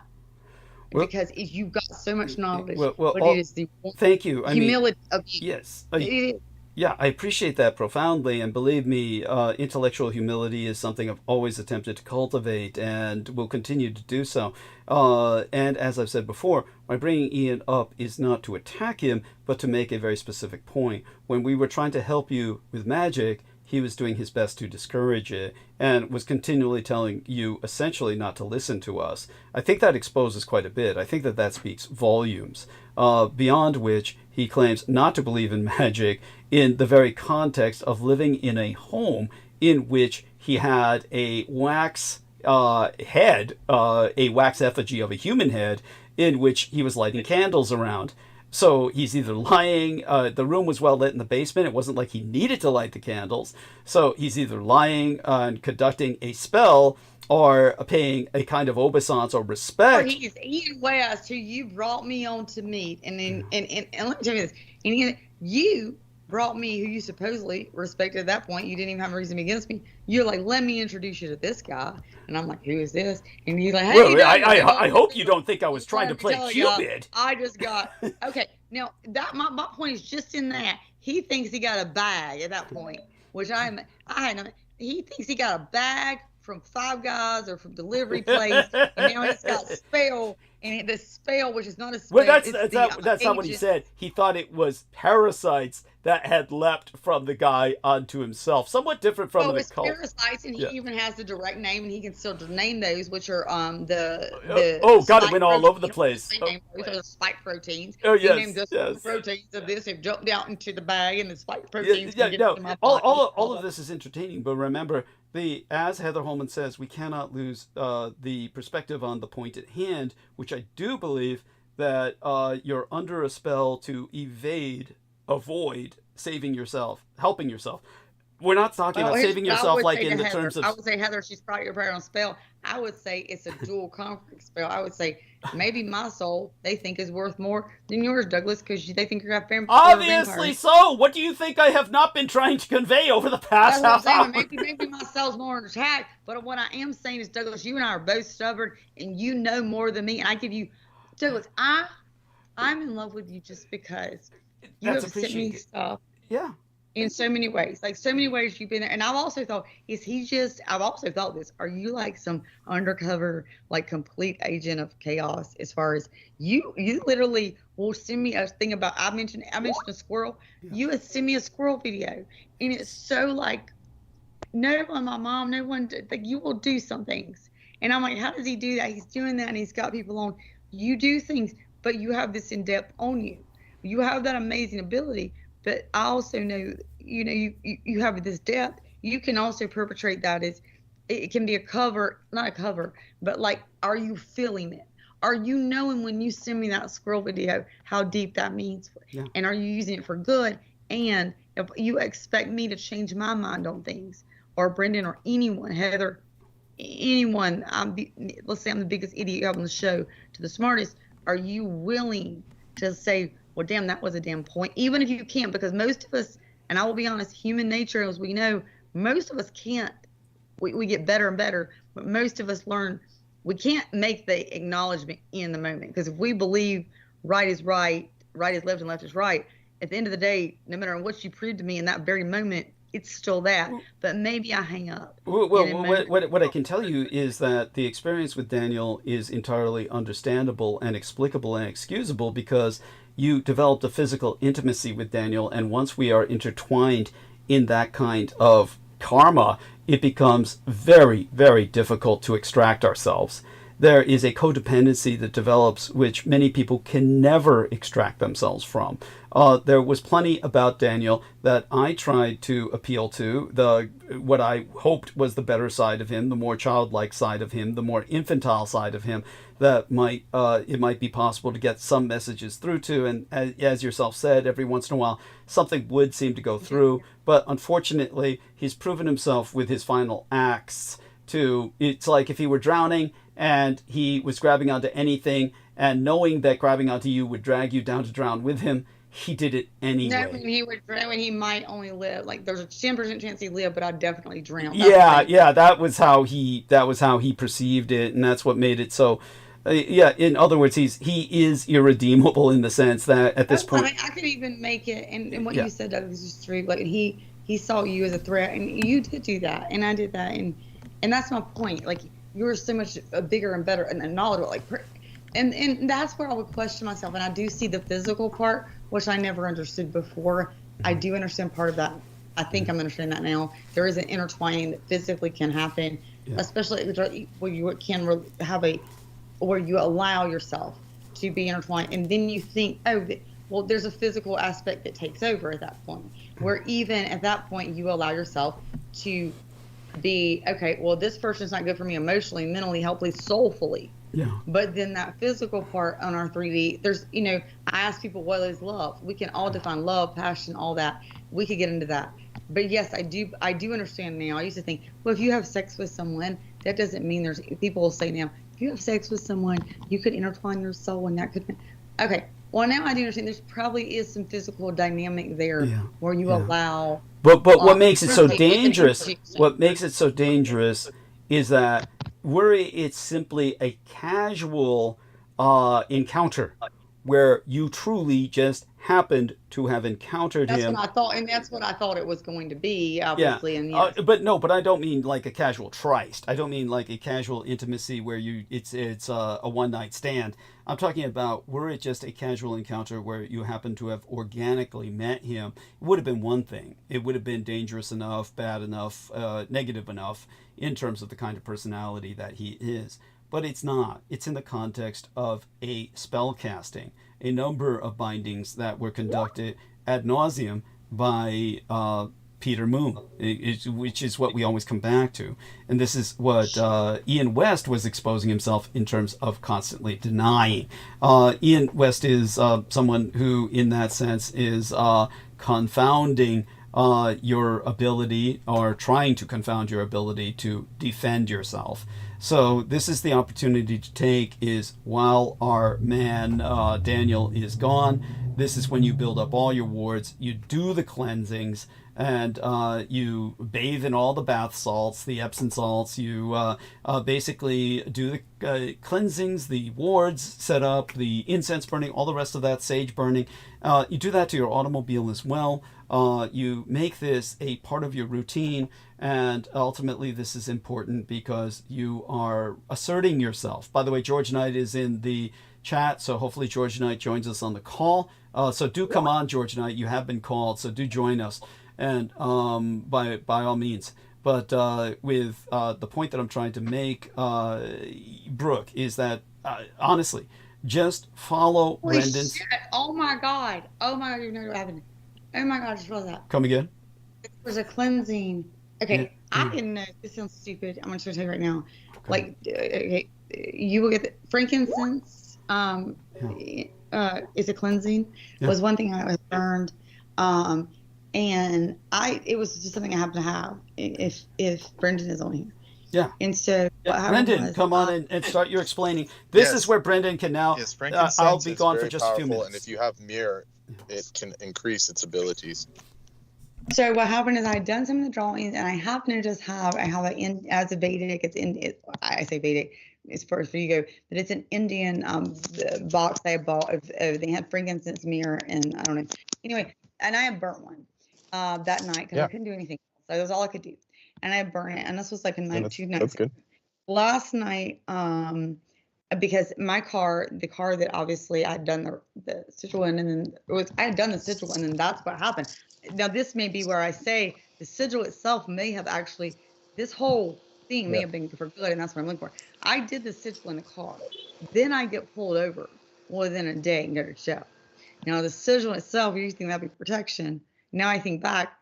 well, because you've got so much knowledge. Well, but it is the thank you. Humility of you. Yes. Yeah, I appreciate that profoundly, and believe me, intellectual humility is something I've always attempted to cultivate and will continue to do so. And as I've said before, my bringing Ian up is not to attack him, but to make a very specific point. When we were trying to help you with magic, he was doing his best to discourage it and was continually telling you essentially not to listen to us. I think that exposes quite a bit. I think that speaks volumes, beyond which he claims not to believe in magic in the very context of living in a home in which he had a wax head, a wax effigy of a human head, in which he was lighting candles around. So he's either lying, the room was well lit in the basement, it wasn't like he needed to light the candles, so he's either lying and conducting a spell or paying a kind of obeisance or respect. Or he's Ian West, who you brought me on to meet, and let me tell you this, and you brought me, who you supposedly respected at that point, you didn't even have a reason against me. You're like, let me introduce you to this guy, and I'm like, who is this? And you're like, hey, well, I hope you don't think I was trying to play Cupid. I just got okay. Now that my point is just in that he thinks he got a bag at that point, which he thinks he got a bag from Five Guys or from Delivery Place, and now he's got spell, and the spell, which is not a spell. Well, that's not what he said. He thought it was parasites that had leapt from the guy onto himself. Somewhat different from an occult. Parasites, and he even has the direct name, and he can still name those, which are God, it went all over the place. Those are the spike proteins. Oh, yes, he named the proteins of this have jumped out into the bag, and the spike proteins. All of this is entertaining, but remember, as Heather Holman says, we cannot lose the perspective on the point at hand, which I do believe that you're under a spell to avoid saving yourself, helping yourself. We're not talking about saving yourself like in the terms of... I would say, Heather, she's probably your on spell. I would say it's a dual conflict spell. I would say maybe my soul they think is worth more than yours, Douglas, because they think you're a vampire. Obviously so! What do you think I have not been trying to convey over the past half hour? Maybe my soul's more under attack, but what I am saying is, Douglas, you and I are both stubborn, and you know more than me, and I give you... Douglas, I'm in love with you just because you have sent me stuff. Yeah. In so many ways, you've been there. And I've also thought this, are you like some undercover, like complete agent of chaos, as far as you literally will send me a thing about, I mentioned a squirrel. Yeah. You would send me a squirrel video, and it's so like, no one, my mom, no one, like, you will do some things. And I'm like, how does he do that? He's doing that, and he's got people on. You do things, but you have this in depth on you. You have that amazing ability. But I also know, you have this depth. You can also perpetrate that as, it can be not a cover, but like, are you feeling it? Are you knowing when you send me that squirrel video, how deep that means? Yeah. And are you using it for good? And if you expect me to change my mind on things, or Brendan, or anyone, Heather, anyone, let's say I'm the biggest idiot you have on the show to the smartest, are you willing to say, well, damn, that was a damn point, even if you can't, because most of us, and I will be honest, human nature, as we know, most of us can't. We get better and better, but most of us learn we can't make the acknowledgement in the moment, because if we believe right is right, right is left, and left is right, at the end of the day, no matter what you prove to me in that very moment, it's still that. But maybe I hang up. Well, what I can tell you is that the experience with Daniel is entirely understandable and explicable and excusable, because you developed a physical intimacy with Daniel, and once we are intertwined in that kind of karma, it becomes very, very difficult to extract ourselves. There is a codependency that develops which many people can never extract themselves from. There was plenty about Daniel that I tried to appeal to, what I hoped was the better side of him, the more childlike side of him, the more infantile side of him, that it might be possible to get some messages through to. And as yourself said, every once in a while, something would seem to go through. But unfortunately, he's proven himself with his final acts it's like if he were drowning and he was grabbing onto anything, and knowing that grabbing onto you would drag you down to drown with him, he did it anyway. No, when he might only live, like there's a 10% chance he lived, but I'd definitely drown. That was how he perceived it, and that's what made it so. In other words, he is irredeemable in the sense that at this point, I could even make it. And what you said, Doug, is true. Like he saw you as a threat, and you did do that, and I did that, and that's my point. Like, you're so much bigger and better and knowledgeable. Like, and that's where I would question myself. And I do see the physical part, which I never understood before. I do understand part of that. I think I'm understanding that now. There is an intertwining that physically can happen, especially where you can have where you allow yourself to be intertwined, and then you think, well, there's a physical aspect that takes over at that point. Where even at that point, you allow yourself to be, okay, well, this person's not good for me emotionally, mentally, helpfully, soulfully. Yeah. But then that physical part on our 3D, there's, you know, I ask people, what is love? We can all define love, passion, all that. We could get into that. But yes, I do understand now. I used to think, well, if you have sex with someone, that doesn't mean there's, people will say now, if you have sex with someone, you could intertwine your soul and that could, okay. Well, now I do understand there's probably is some physical dynamic there where you allow. But what makes it so dangerous, what makes it so dangerous is that it's simply a casual encounter where you truly just happened to have encountered him. That's what I thought, and that's what I thought it was going to be, obviously. Yeah. And yes. But I don't mean like a casual tryst. I don't mean like a casual intimacy where it's a one night stand. I'm talking about were it just a casual encounter where you happen to have organically met him. It would have been one thing. It would have been dangerous enough, bad enough, negative enough in terms of the kind of personality that he is. But it's not. It's in the context of a spell casting. A number of bindings that were conducted ad nauseum by Peter Moon, which is what we always come back to. And this is what Ian West was exposing himself in terms of constantly denying. Ian West is someone who, in that sense, is confounding your ability, or trying to confound your ability to defend yourself. So this is the opportunity to take, is while our man Daniel is gone, this is when you build up all your wards, you do the cleansings, and you bathe in all the bath salts, the Epsom salts, you basically do the cleansings, the wards set up, the incense burning, all the rest of that, sage burning. You do that to your automobile as well. You make this a part of your routine, and ultimately this is important because you are asserting yourself. By the way, George Knight is in the chat, so hopefully George Knight joins us on the call. So do come on, George Knight. You have been called, so do join us, and by all means. But with the point that I'm trying to make, Brooke, is that honestly, just follow Brendan's. Shit. Oh my God! Oh my God! You know what happened? Oh my God! I just realized that. Come again? It was a cleansing. Okay, Yeah. I didn't know. This sounds stupid. I'm going to tell you right now. Like, okay, you will get the frankincense. Is a cleansing. Was one thing I was burned. And it was just something I happened to have. If Brendan is on here. Yeah. And so what happened Brendan, was, come on and start your explaining. This is where Brendan can now. Yes, frankincense I'll be is gone for very just a few powerful, minutes. and if you have mirror, it can increase its abilities. So what happened is I had done some of the drawings, and I happen to just have as a Vedic. I say Vedic. It's for Vigo, but it's an Indian box I bought of they had frankincense mirror, and I don't know. Anyway, and I had burnt one that night because I couldn't do anything. So that was all I could do, and I burned it. And this was like a night, 2 nights. That's good. Last night, because the car that obviously I had done the sigil in, and then I had done the sigil, and then that's what happened. Now this may be where I say the sigil itself may have actually, this whole thing may have been for good, and that's what I'm looking for. I did the sigil in the car, then I get pulled over within a day and go to show. Now the sigil itself, you think that'd be protection. Now I think back,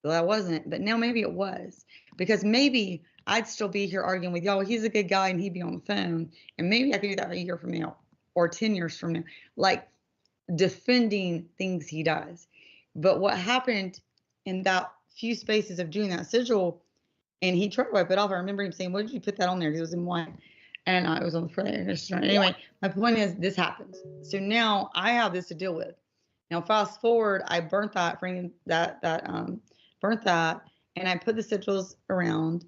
well, that wasn't, but now maybe it was, because maybe I'd still be here arguing with y'all. He's a good guy, and he'd be on the phone, and maybe I could do that a year from now or 10 years from now, like defending things he does. But what happened in that few spaces of doing that sigil, and he tried to wipe it off. I remember him saying, "What did you put that on there?" Because it was in white, and it was on the front. Anyway, my point is, this happens. So now I have this to deal with. Now fast forward, I burnt that, burnt that, and I put the sigils around.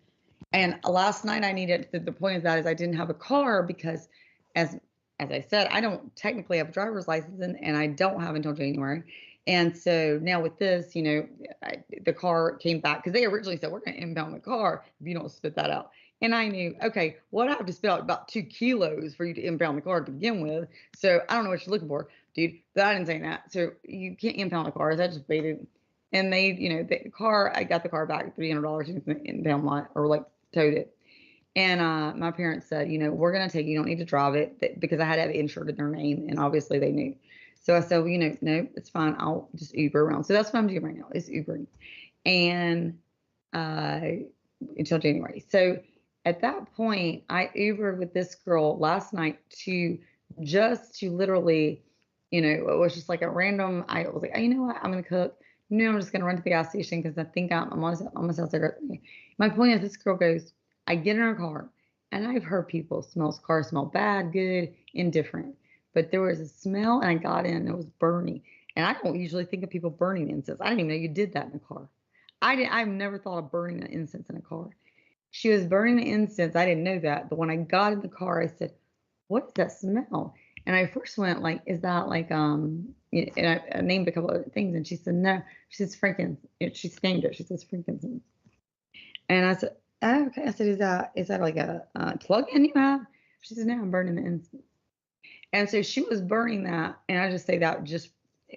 And last night I needed. The point of that is I didn't have a car because, as I said, I don't technically have a driver's license, and I don't have until January. And so now with this, the car came back because they originally said, we're going to impound the car if you don't spit that out. And I knew, okay, well, I have to spit out about 2 kilos for you to impound the car to begin with. So I don't know what you're looking for, dude. But I didn't say that. So you can't impound the car. So I just waited. And they, the car, I got the car back $300 in the impound lot, or like towed it. And my parents said, we're going to take you. You don't need to drive it, because I had to have it insured in their name. And obviously they knew. So I said, well, no, it's fine. I'll just Uber around. So that's what I'm doing right now, is Ubering. And until January. So At that point, I Ubered with this girl last night to literally, it was just like a random. I was like, oh, you know what? I'm gonna cook. No, I'm just gonna run to the gas station because I think I'm almost out there. My point is, this girl goes. I get in her car, and I've heard people cars smell bad, good, indifferent. But there was a smell, and I got in, and it was burning. And I don't usually think of people burning incense. I didn't even know you did that in a car. I've never thought of burning an incense in a car. She was burning the incense. I didn't know that. But when I got in the car, I said, what is that smell? And I first went like, is that like, and I named a couple of things. And she said, no. She says, frankincense. She named it. She says, frankincense. And I said, oh, okay. I said, is that like a plug-in you have? She said, no, I'm burning the incense. And so she was burning that. And I just say that just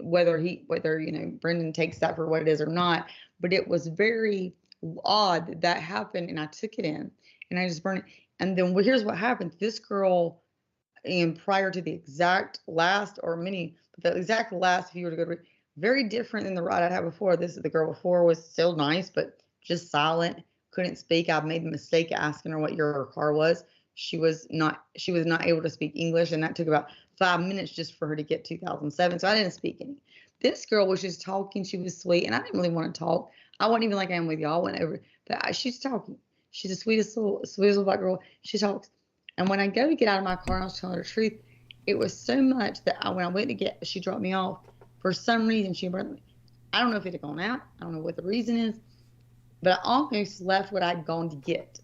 whether Brendan takes that for what it is or not. But it was very odd that happened, and I took it in and I just burned it. And then here's what happened. This girl, and prior to the exact last, or many, but the exact last, if you were to go to, very different than the ride I had before. The girl before was still nice, but just silent, couldn't speak. I made the mistake of asking her what year her car was. She was not able to speak English, and that took about 5 minutes just for her to get 2007. So I didn't speak any. This girl was just talking. She was sweet, and I didn't really want to talk. I wasn't even like I am with y'all. I went over, but she's talking. She's the sweetest little black girl. She talks. And when I go to get out of my car, and I was telling her the truth, it was so much that when I went to she dropped me off. For some reason, she burned me. I don't know if it had gone out. I don't know what the reason is, but I almost left what I'd gone to get.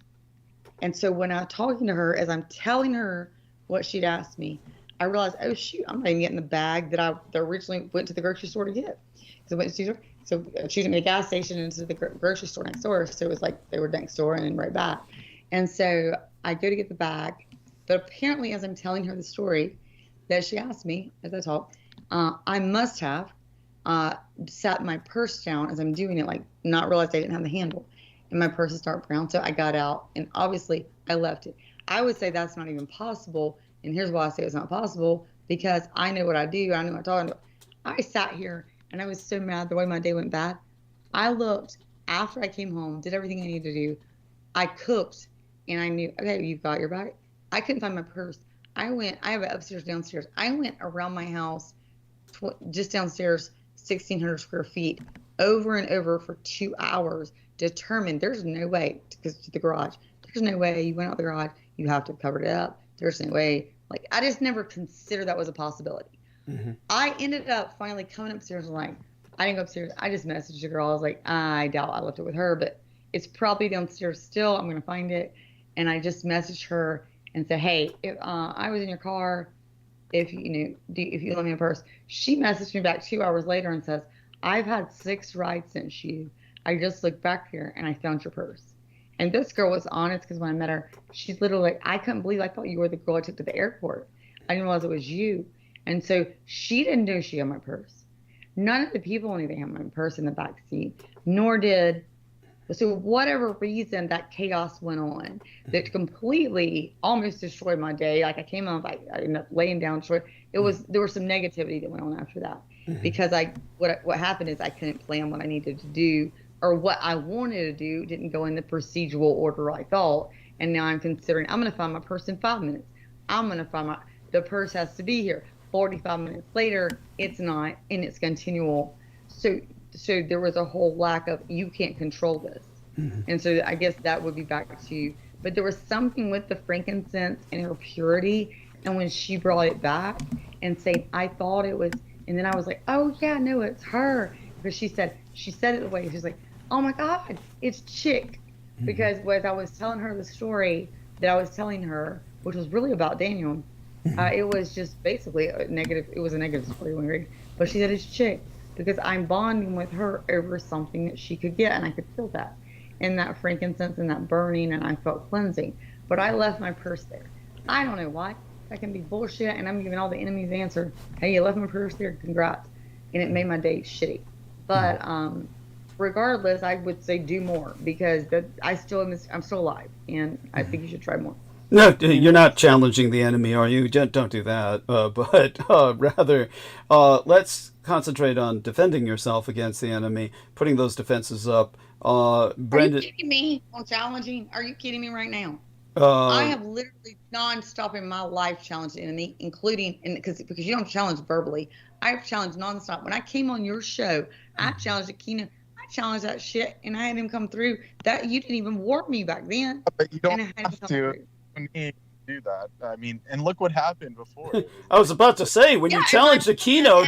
And so when I was talking to her, as I'm telling her what she'd asked me, I realized, oh shoot, I'm not even getting the bag that I originally went to the grocery store to get. So I went to she took me to the gas station and to the grocery store next door. So it was like they were next door and then right back. And so I go to get the bag, but apparently as I'm telling her the story that she asked me as I talked, I must have sat my purse down as I'm doing it, like not realized I didn't have the handle, and my purse is dark brown. So I got out and obviously I left it. I would say that's not even possible. And here's why I say it's not possible, because I know what I do. I know what I'm talking about. I sat here and I was so mad the way my day went bad. I looked after I came home, did everything I needed to do. I cooked and I knew, okay, you've got your bag. I couldn't find my purse. I have it upstairs, downstairs. I went around my house, just downstairs, 1,600 square feet, over and over for 2 hours, determined there's no way, because to the garage, there's no way you went out the garage, you have to cover it up. There's no way. Like, I just never considered that was a possibility. Mm-hmm. I ended up finally coming upstairs and like, I didn't go upstairs. I just messaged the girl. I was like, I doubt I left it with her, but it's probably downstairs still. I'm going to find it. And I just messaged her and said, hey, if I was in your car, if you let me a purse. She messaged me back 2 hours later and says, I've had 6 rides since you. I just looked back here and I found your purse. And this girl was honest, because when I met her, she's literally like, I couldn't believe I thought you were the girl I took to the airport. I didn't realize it was you. And so she didn't know she had my purse. None of the people knew they had my purse in the back seat, nor did. So whatever reason that chaos went on that completely almost destroyed my day. Like I came up, I ended up laying down short. There was some negativity that went on after that, because what happened is I couldn't plan what I needed to do, or what I wanted to do didn't go in the procedural order I thought. And now I'm considering, I'm going to find my purse in 5 minutes. I'm going to find the purse has to be here. 45 minutes later, it's not, and it's continual. So there was a whole lack of, you can't control this. Mm-hmm. And so I guess that would be back to you. But there was something with the frankincense and her purity. And when she brought it back and said, I thought it was, and then I was like, oh yeah, no, it's her. Because she said it the way, she's like, oh my God, it's CHIC. Mm-hmm. Because as I was telling her the story that I was telling her, which was really about Daniel, it was just basically a negative story when we read. But she said it's CHIC, because I'm bonding with her over something that she could get, and I could feel that. And that frankincense and that burning, and I felt cleansing. But I left my purse there. I don't know why. That can be bullshit, and I'm giving all the enemies the answer. Hey, you left my purse there, congrats. And it made my day shitty. But regardless, I would say do more, because I'm still alive, and I think you should try more. No, you're not challenging the enemy, are you? Don't do that. But rather, let's concentrate on defending yourself against the enemy, putting those defenses up. Brendan, are you kidding me on challenging? Are you kidding me right now? I have literally nonstop in my life challenged the enemy, including because you don't challenge verbally. I've challenged nonstop. When I came on your show, I challenged Akina. I challenged that shit, and I had him come through. That you didn't even warn me back then. But you don't and I had have to. You don't need to do that. I mean, and look what happened before. I was about to say, when you challenged Aquino,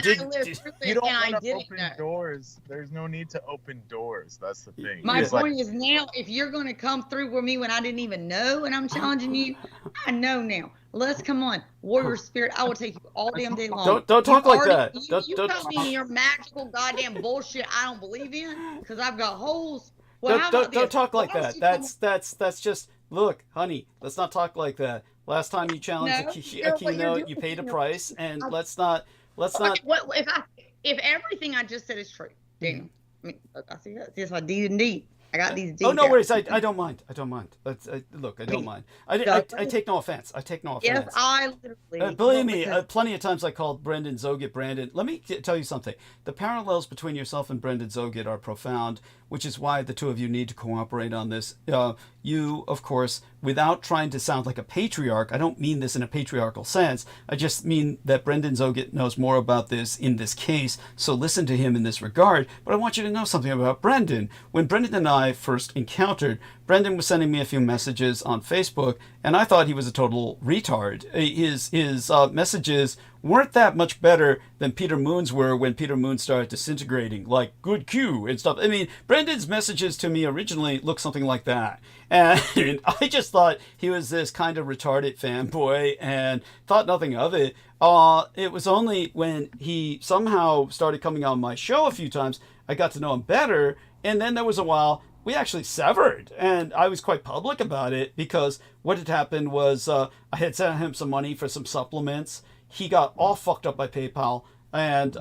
you don't want to open doors. There's no need to open doors. That's the thing. My point is now, if you're going to come through with me when I didn't even know, and I'm challenging you, I know now. Let's come on, warrior spirit. I will take you all damn day long. Don't talk like that. You tell me your magical goddamn bullshit I don't believe in because I've got holes. Well, don't talk like that. That's just, look, honey, let's not talk like that. Last time you challenged Aquino, you paid a price, and let's not. Okay, what if everything I just said is true, Daniel? I mean, I see that. Yes, I D. I got these D's. Oh, no worries. I don't mind. I don't mind. Look, I don't mind. I take no offense. Yes, I literally. Believe me, plenty of times I called Brendan Zogit Brandon. Let me tell you something. The parallels between yourself and Brendan Zogit are profound, which is why the two of you need to cooperate on this. You, of course, without trying to sound like a patriarch, I don't mean this in a patriarchal sense. I just mean that Brendan Zogit knows more about this in this case, so listen to him in this regard. But I want you to know something about Brendan. When Brendan and I first encountered, Brendan was sending me a few messages on Facebook, and I thought he was a total retard. His messages weren't that much better than Peter Moon's were when Peter Moon started disintegrating, like good Q and stuff. I mean, Brendan's messages to me originally looked something like that. And I just thought he was this kind of retarded fanboy and thought nothing of it. It was only when he somehow started coming on my show a few times, I got to know him better. And then there was a while we actually severed, and I was quite public about it because what had happened was I had sent him some money for some supplements. He got all fucked up by PayPal, and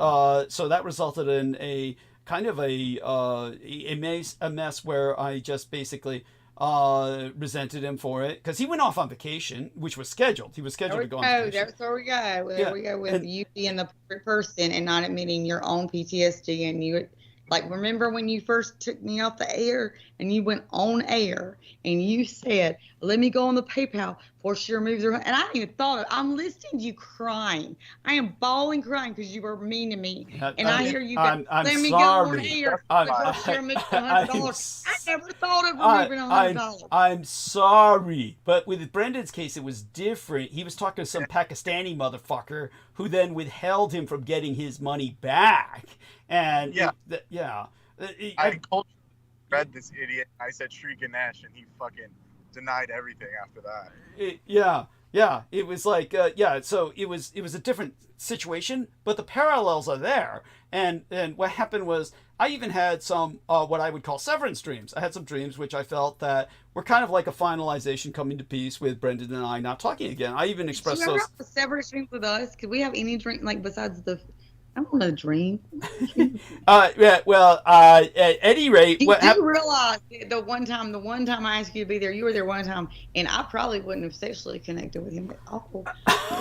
so that resulted in a kind of a mess where I just basically resented him for it because he went off on vacation, which was scheduled. He was scheduled to go on vacation. That's where we go. There we go with you being the perfect person and not admitting your own PTSD. And you, like, remember when you first took me off the air and you went on air and you said, "Let me go on the PayPal for sure moves around," and I didn't even thought of it. I'm listening to you crying. I am bawling crying because you were mean to me. And I hear you go, "Let me go on air for sure moves $100." I never thought of removing $100. I'm sorry, but with Brendan's case, it was different. He was talking to some Pakistani motherfucker who then withheld him from getting his money back. And I read this idiot. I said Shriek and Nash, and he fucking denied everything after that. It was like so it was a different situation, but the parallels are there. And what happened was I even had some what I would call severance dreams. I had some dreams which I felt that were kind of like a finalization, coming to peace with Brendan and I not talking again. I even expressed those. Do you ever have a severance dream with us? Could we have any dream like besides the? I don't want to dream. At any rate, you do realize the one time I asked you to be there, you were there one time, and I probably wouldn't have sexually connected with him at all.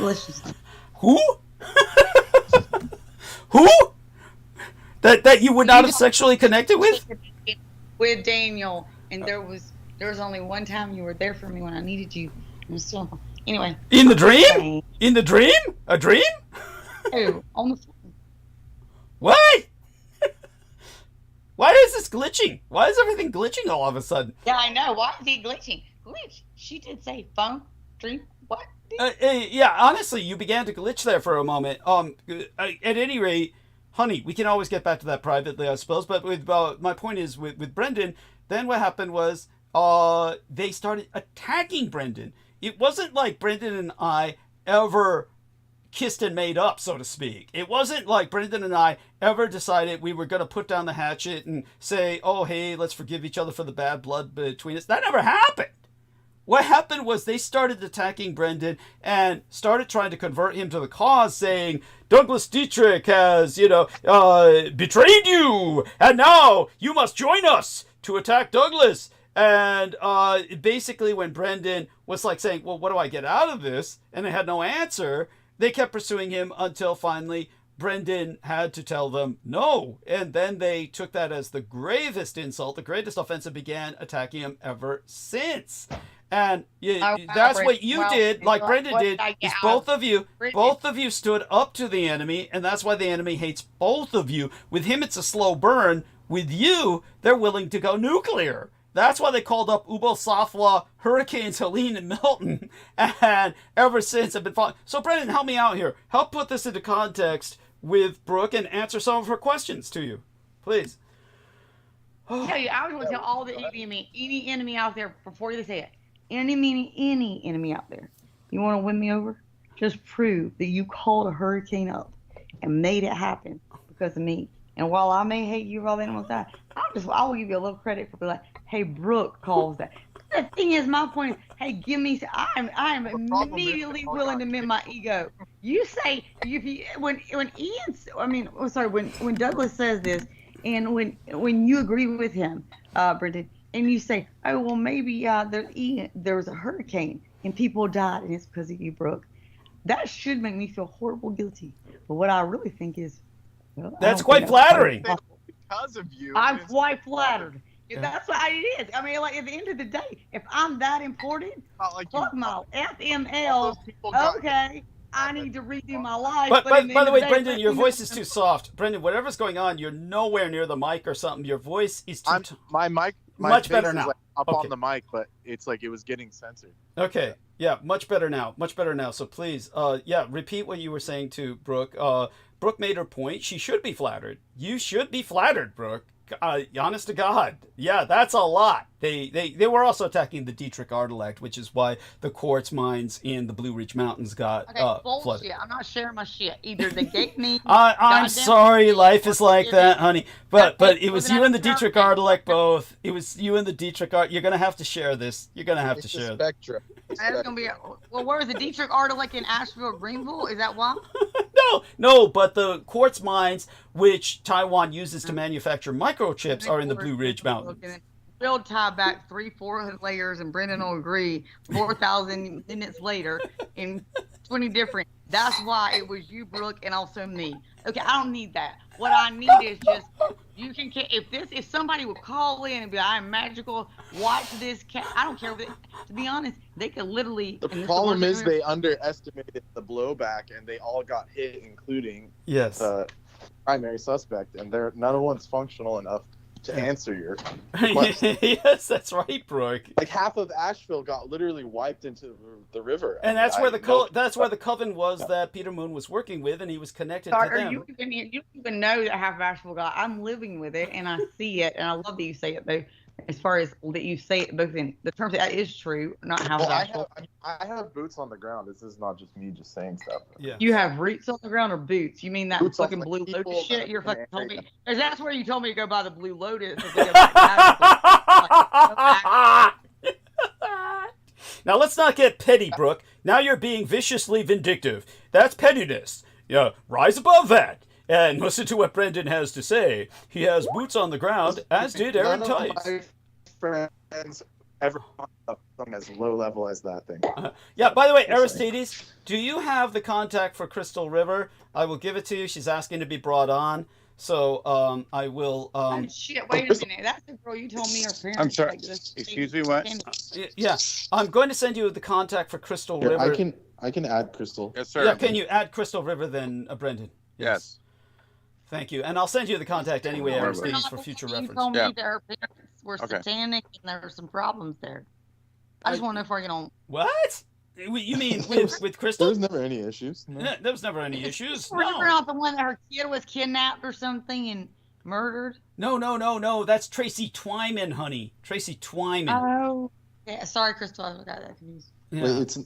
Let's just who? Who? That you would not have sexually connected with? With Daniel, and there was only one time you were there for me when I needed you. And still, anyway. In the dream? In the dream? A dream? Oh, on the phone. What? Why is this glitching? Why is everything glitching all of a sudden? Yeah, I know. Why is it glitching? Glitch. She did say phone, dream, what? Yeah, honestly, you began to glitch there for a moment. At any rate, honey, we can always get back to that privately, I suppose. But with my point is, with Brendan, then what happened was they started attacking Brendan. It wasn't like Brendan and I ever kissed and made up, so to speak. It wasn't like Brendan and I ever decided we were going to put down the hatchet and say, "Oh, hey, let's forgive each other for the bad blood between us." That never happened. What happened was they started attacking Brendan and started trying to convert him to the cause, saying, "Douglas Dietrich has, betrayed you, and now you must join us to attack Douglas." And basically when Brendan was like saying, "Well, what do I get out of this?" and they had no answer, they kept pursuing him until finally Brendan had to tell them no. And then they took that as the gravest insult, the greatest offense, and began attacking him ever since. And that's what you did, like Brendan did, is both of you stood up to the enemy, and that's why the enemy hates both of you. With him, it's a slow burn. With you, they're willing to go nuclear. That's why they called up Ubo, Safwa, Hurricanes Helene and Milton, and ever since have been following. So Brendan, help me out here. Help put this into context with Brooke and answer some of her questions to you, please. I tell you, I was going to tell all the any enemy out there before they say it. Any enemy out there. You want to win me over? Just prove that you called a hurricane up and made it happen because of me. And while I may hate you, all the animals die, I will give you a little credit for being like, hey, Brooke calls that. The thing is, my point is, hey, give me. I am immediately willing to mend my ego. You say when Douglas says this, and when you agree with him, Brendan, and you say, oh well, maybe there was a hurricane and people died, and it's because of you, Brooke. That should make me feel horrible guilty. But what I really think is, well, that's quite flattering. Because of you, I'm quite flattered. That's what it is. I mean, like at the end of the day, if I'm that important, fuck my FML. Okay, I need to redo my life. But by the way, Brendan, your voice is too soft. Brendan, whatever's going on, you're nowhere near the mic or something. Your voice is too. My mic. Much better now. Like up on the mic, but it's like it was getting censored. Okay. Yeah, much better now. Much better now. So please, repeat what you were saying to Brooke. Brooke made her point. She should be flattered. You should be flattered, Brooke. Honest to God. Yeah, that's a lot. They were also attacking the Dietrich artifact, which is why the quartz mines in the Blue Ridge Mountains got bullshit. flooded. I'm not sharing my shit. Either they gave me... I'm sorry, life is like that, honey. But it was you and the Dietrich artifact both. It was you and the Dietrich art. You're going to have to share this. You're going to have to share this. That's going to be... Well, where is the Dietrich artifact in Asheville, Greenville? Is that why? No, but the quartz mines, which Taiwan uses to manufacture microchips, are in the Blue Ridge Mountains. We'll tie back 300-400 layers, and Brendan will agree 4,000 minutes later in 20 different. That's why it was you, Brooke, and also me. Okay, I don't need that. What I need is just you can. If somebody would call in and be, I'm magical. Watch this cat. I don't care. To be honest, they could literally. The problem is they underestimated the blowback, and they all got hit, including the primary suspect, and none of one's functional enough to answer your question. Yes, that's right, Brooke. Like half of Asheville got literally wiped into the river, and that's where the coven was that Peter Moon was working with, and he was connected to them. You don't even know that half of Asheville got. I'm living with it, and I see it, and I love that you say it though. As far as that you say it both in the terms that is true, not how. Well, I have boots on the ground. This is not just me just saying stuff. Yeah. You have roots on the ground or boots? You mean that boots fucking Blue Lotus shit? You're fucking told me. Because that's where you told me to go buy the Blue Lotus. Now let's not get petty, Brooke. Now you're being viciously vindictive. That's pettiness. Yeah, rise above that. And listen to what Brendan has to say. He has boots on the ground, as did Aaron Tice. My friends ever something as low level as that thing. By the way, Aristides, do you have the contact for Crystal River? I will give it to you. She's asking to be brought on. So I will. Shit! Wait a minute. That's the girl you told me her parents. I'm sorry. Excuse me. What? Yeah, I'm going to send you the contact for Crystal River. I can add Crystal. Yes, sir. Yeah, can you add Crystal River then, Brendan? Yes. Thank you, and I'll send you the contact anyway, Aristides, for future reference. You told me that her parents were satanic and there were some problems there. I just want to know if we're going to. What? You mean with Crystal? There was never any issues. No. Yeah, there was never any issues. We're not the one that her kid was kidnapped or something and murdered. No. That's Tracy Twyman, honey. Tracy Twyman. Oh. Yeah, sorry, Crystal. I got that confused. Yeah. Wait, it's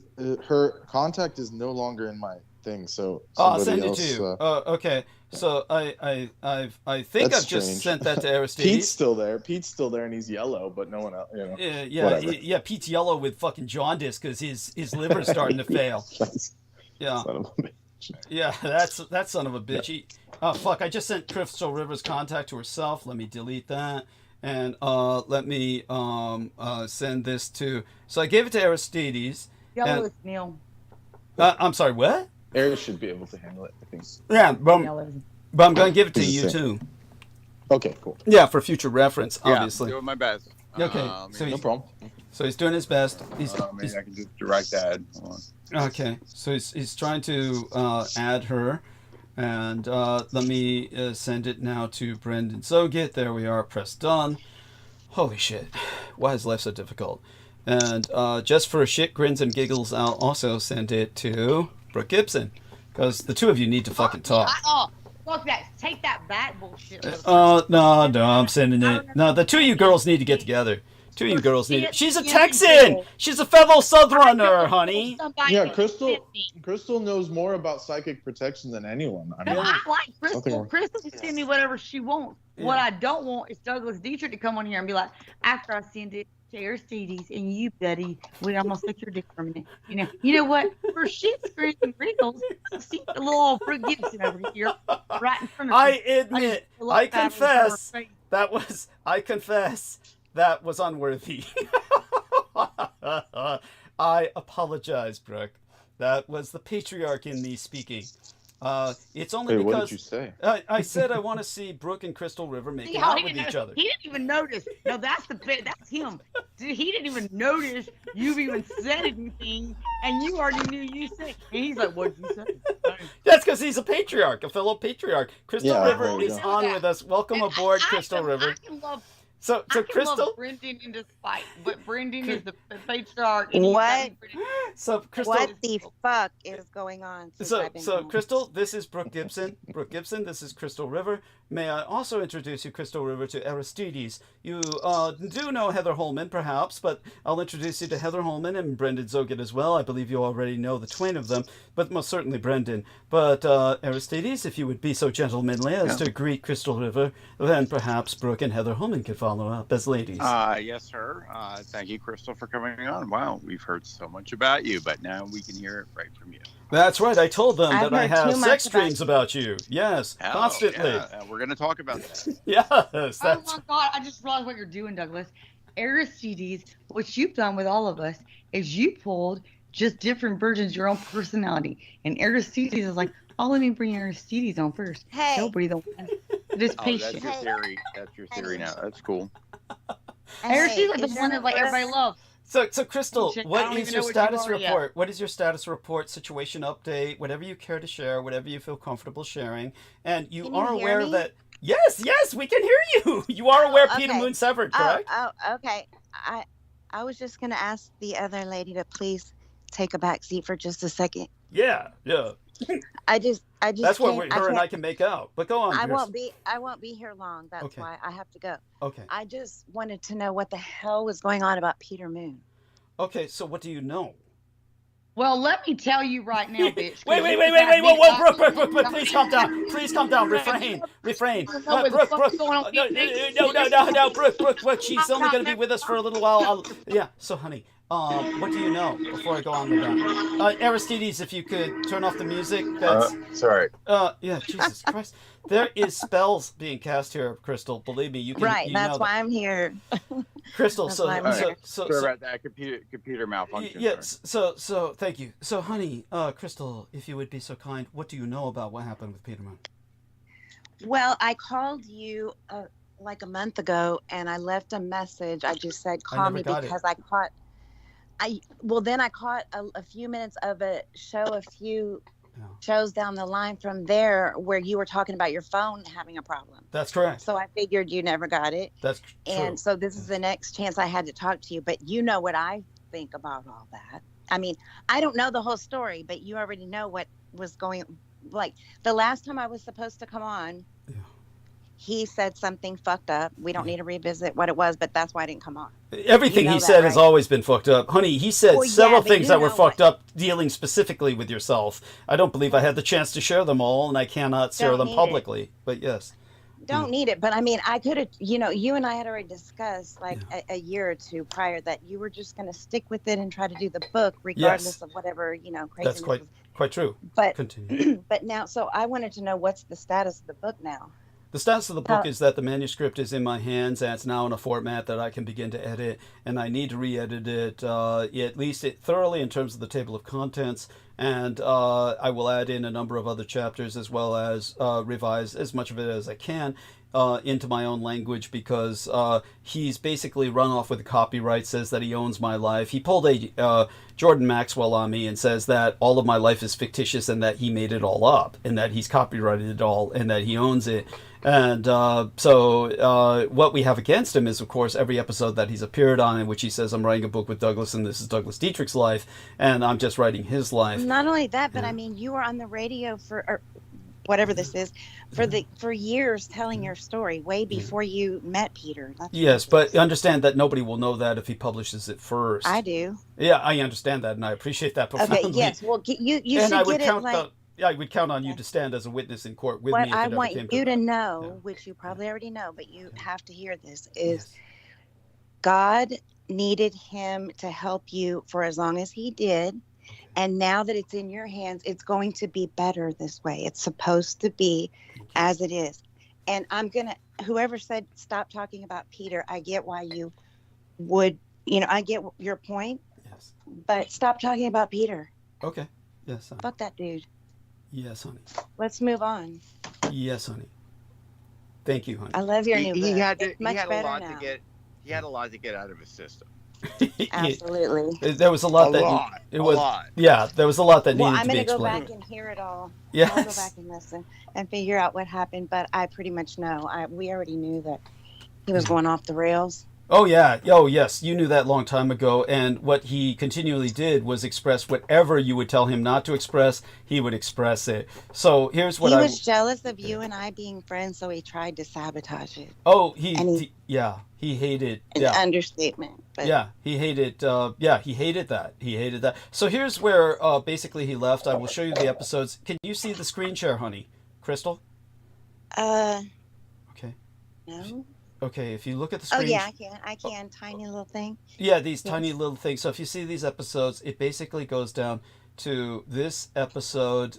her contact is no longer in my thing, so I'll send it to you. Okay. So I think I've just sent that to Aristides. Pete's still there, and he's yellow, but no one else. You know. Yeah. Pete's yellow with fucking jaundice because his liver's starting to fail. Yeah. Son of a bitch. Yeah, that son of a bitch. Yeah. Oh fuck! I just sent Crystal River's contact to herself. Let me delete that. And let me send this to. So I gave it to Aristides. Yellow is Neil. I'm sorry. What? Aries should be able to handle it, I think. Yeah, but I'm going to give it to you too. Okay, cool. Yeah, for future reference, obviously. Yeah, doing my best. Okay, no problem. So he's doing his best. Maybe I can just direct add. Okay, so he's trying to add her, and let me send it now to Brendan Zogit. There we are. Press done. Holy shit! Why is life so difficult? And just for shit, grins, and giggles, I'll also send it to Brooke Gibson, because the two of you need to fucking talk. Fuck that. Take that back bullshit. No, I'm sending it. No, the two of you girls need to get together. Two of you girls need it. She's a Texan! She's a fellow Southerner, honey! Yeah, Crystal knows more about psychic protection than anyone. I mean, I like Crystal. Crystal can send me whatever she wants. Yeah. What I don't want is Douglas Dietrich to come on here and be like, after I send it to Aristides and you, buddy, I'm gonna suck your dick for a minute. You know what? For shits, grins, and wrinkles, see the little old Brooke Gibson over here, right in front of me. I admit, I confess, that was unworthy. I apologize, Brooke. That was the patriarch in me speaking. It's only because... What did you say? I said I want to see Brooke and Crystal River making out with each other. He didn't even notice. No, that's him. Dude, he didn't even notice you've even said anything, and you already knew you said. And he's like, "What did you say?" That's because he's a patriarch, a fellow patriarch. Crystal River is on with us. Welcome aboard, Crystal River. So Crystal, love Brendan in this fight, but Brendan is the patriarch. What? So Crystal, what the fuck is going on? So Crystal, this is Brooke Gibson. Brooke Gibson, this is Crystal River. May I also introduce you, Crystal River, to Aristides. You do know Heather Holman, perhaps, but I'll introduce you to Heather Holman and Brendan Zogit as well. I believe you already know the twain of them, but most certainly Brendan. But Aristides, if you would be so gentlemanly as to greet Crystal River, then perhaps Brooke and Heather Holman could follow up as ladies. Yes, sir. Thank you, Crystal, for coming on. Wow, we've heard so much about you, but now we can hear it right from you. That's right. I told them that I have sex dreams about you. Yes, constantly. Yeah. We're going to talk about that. Yes. Oh my God! I just realized what you're doing, Douglas. Aristides, what you've done with all of us is you pulled just different versions of your own personality, and Aristides is like, "Oh, let me bring Aristides on first. Hey, he'll be the one that is patient." That's your theory. That's your theory now. That's cool. Aristides is the one that like everybody loves. So Crystal, what is your status report? What is your status report, situation update, whatever you care to share, whatever you feel comfortable sharing? And you are aware that... Yes, we can hear you. You are aware Peter Moon severed, correct? Okay. I was just going to ask the other lady to please take a back seat for just a second. Yeah. I just That's what her and I can make out. But go on. I won't be here long. That's why I have to go. Okay. I just wanted to know what the hell was going on about Peter Moon. Okay, so what do you know? Well, let me tell you right now, bitch. Wait, whoa, Brooke, please calm down. Please calm down. Refrain. Brooke, no, Brooke, she's only going to be with us for a little while. So honey, what do you know before I go on with that? Aristides, if you could turn off the music. Sorry. Yeah, Jesus Christ. There is spells being cast here, Crystal. Believe me, you can. Right, that's why I'm here. Crystal, sorry about that computer malfunction. Yes, so thank you. So, honey, Crystal, if you would be so kind, what do you know about what happened with Peter Moon? Well, I called you like a month ago, and I left a message. I just said, call me because I caught. Then I caught a few minutes of a few shows down the line from there where you were talking about your phone having a problem. That's correct. So I figured you never got it. That's true. And so this is the next chance I had to talk to you, but you know what I think about all that. I mean, I don't know the whole story, but you already know what was going, like the last time I was supposed to come on, he said something fucked up. We don't need to revisit what it was, but that's why I didn't come on. Everything he said has always been fucked up. Honey, he said several things that were fucked up dealing specifically with yourself. I don't believe I had the chance to share them all, and I cannot share them publicly. But yes. Don't need it. But I mean, I could have, you and I had already discussed like a year or two prior that you were just going to stick with it and try to do the book regardless of whatever, craziness. That's quite true. But, continue. But now, so I wanted to know what's the status of the book now. The status of the book is that the manuscript is in my hands, and it's now in a format that I can begin to edit, and I need to re-edit it, at least thoroughly in terms of the table of contents, And I will add in a number of other chapters, as well as revise as much of it as I can into my own language, because he's basically run off with the copyright, says that he owns my life. He pulled a Jordan Maxwell on me and says that all of my life is fictitious and that he made it all up and that he's copyrighted it all and that he owns it. And so what we have against him is, of course, every episode that he's appeared on in which he says, I'm writing a book with Douglas and this is Douglas Dietrich's life and I'm just writing his life. Not only that, but I mean, you were on the radio or whatever this is, for years telling your story, way before you met Peter. That's yes, but understand that nobody will know that if he publishes it first. I do. Yeah, I understand that, and I appreciate that profoundly. Okay, yes, well, you and should I would get count it like... I would count on you to stand as a witness in court with me. What if I it want ever came you to that. know, which you probably already know, but you have to hear this, is God needed him to help you for as long as he did. And now that it's in your hands, it's going to be better this way. It's supposed to be as it is. And whoever said stop talking about Peter, I get why you would, I get your point. Yes. But stop talking about Peter. Okay. Yes, honey. Fuck that dude. Yes, honey. Let's move on. Yes, honey. Thank you, honey. I love your new book. He had It's much a better lot now. he had a lot to get out of his system. Absolutely. There was a lot Yeah, there was a lot that needed to be explained. I'm going to go back and hear it all. Yes. I'll go back and listen and figure out what happened, but I pretty much know. We already knew that he was going off the rails. Oh, yeah. Oh, yes. You knew that long time ago. And what he continually did was express whatever you would tell him not to express, he would express it. So here's what he was jealous of you and I being friends, so he tried to sabotage it. Oh, he hated. An understatement. But yeah, he hated. He hated that. He hated that. So here's where basically he left. I will show you the episodes. Can you see the screen share, honey? Crystal? Okay. No. Okay, if you look at the screen... Oh, yeah, I can. Tiny little thing. Yeah, these tiny little things. So if you see these episodes, it basically goes down to this episode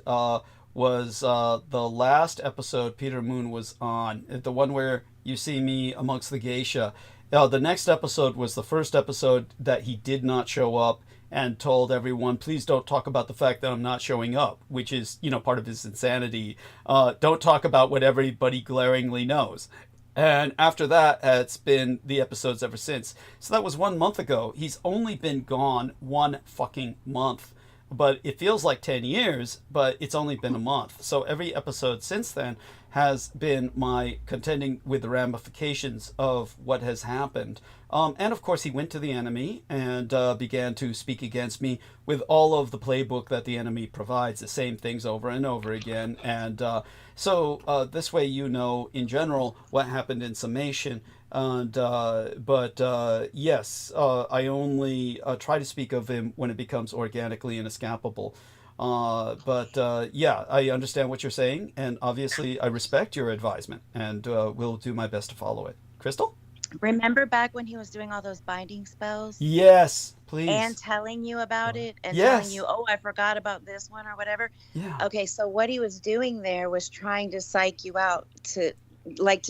was the last episode Peter Moon was on. The one where you see me amongst the geisha. The next episode was the first episode that he did not show up and told everyone, please don't talk about the fact that I'm not showing up, which is, part of his insanity. Don't talk about what everybody glaringly knows. And after that, it's been the episodes ever since. So that was 1 month ago. He's only been gone 1 fucking month. But it feels like 10 years, but it's only been a month. So every episode since then has been my contending with the ramifications of what has happened. And of course, he went to the enemy and began to speak against me with all of the playbook that the enemy provides, the same things over and over again. And so this way, in general, what happened in summation. And yes, I only try to speak of him when it becomes organically inescapable. Yeah, I understand what you're saying, and obviously I respect your advisement, and will do my best to follow it. Crystal? Remember back when he was doing all those binding spells? Yes, please. And telling you about it, and yes. telling you, oh, I forgot about this one or whatever? Yeah. Okay, so what he was doing there was trying to psych you out to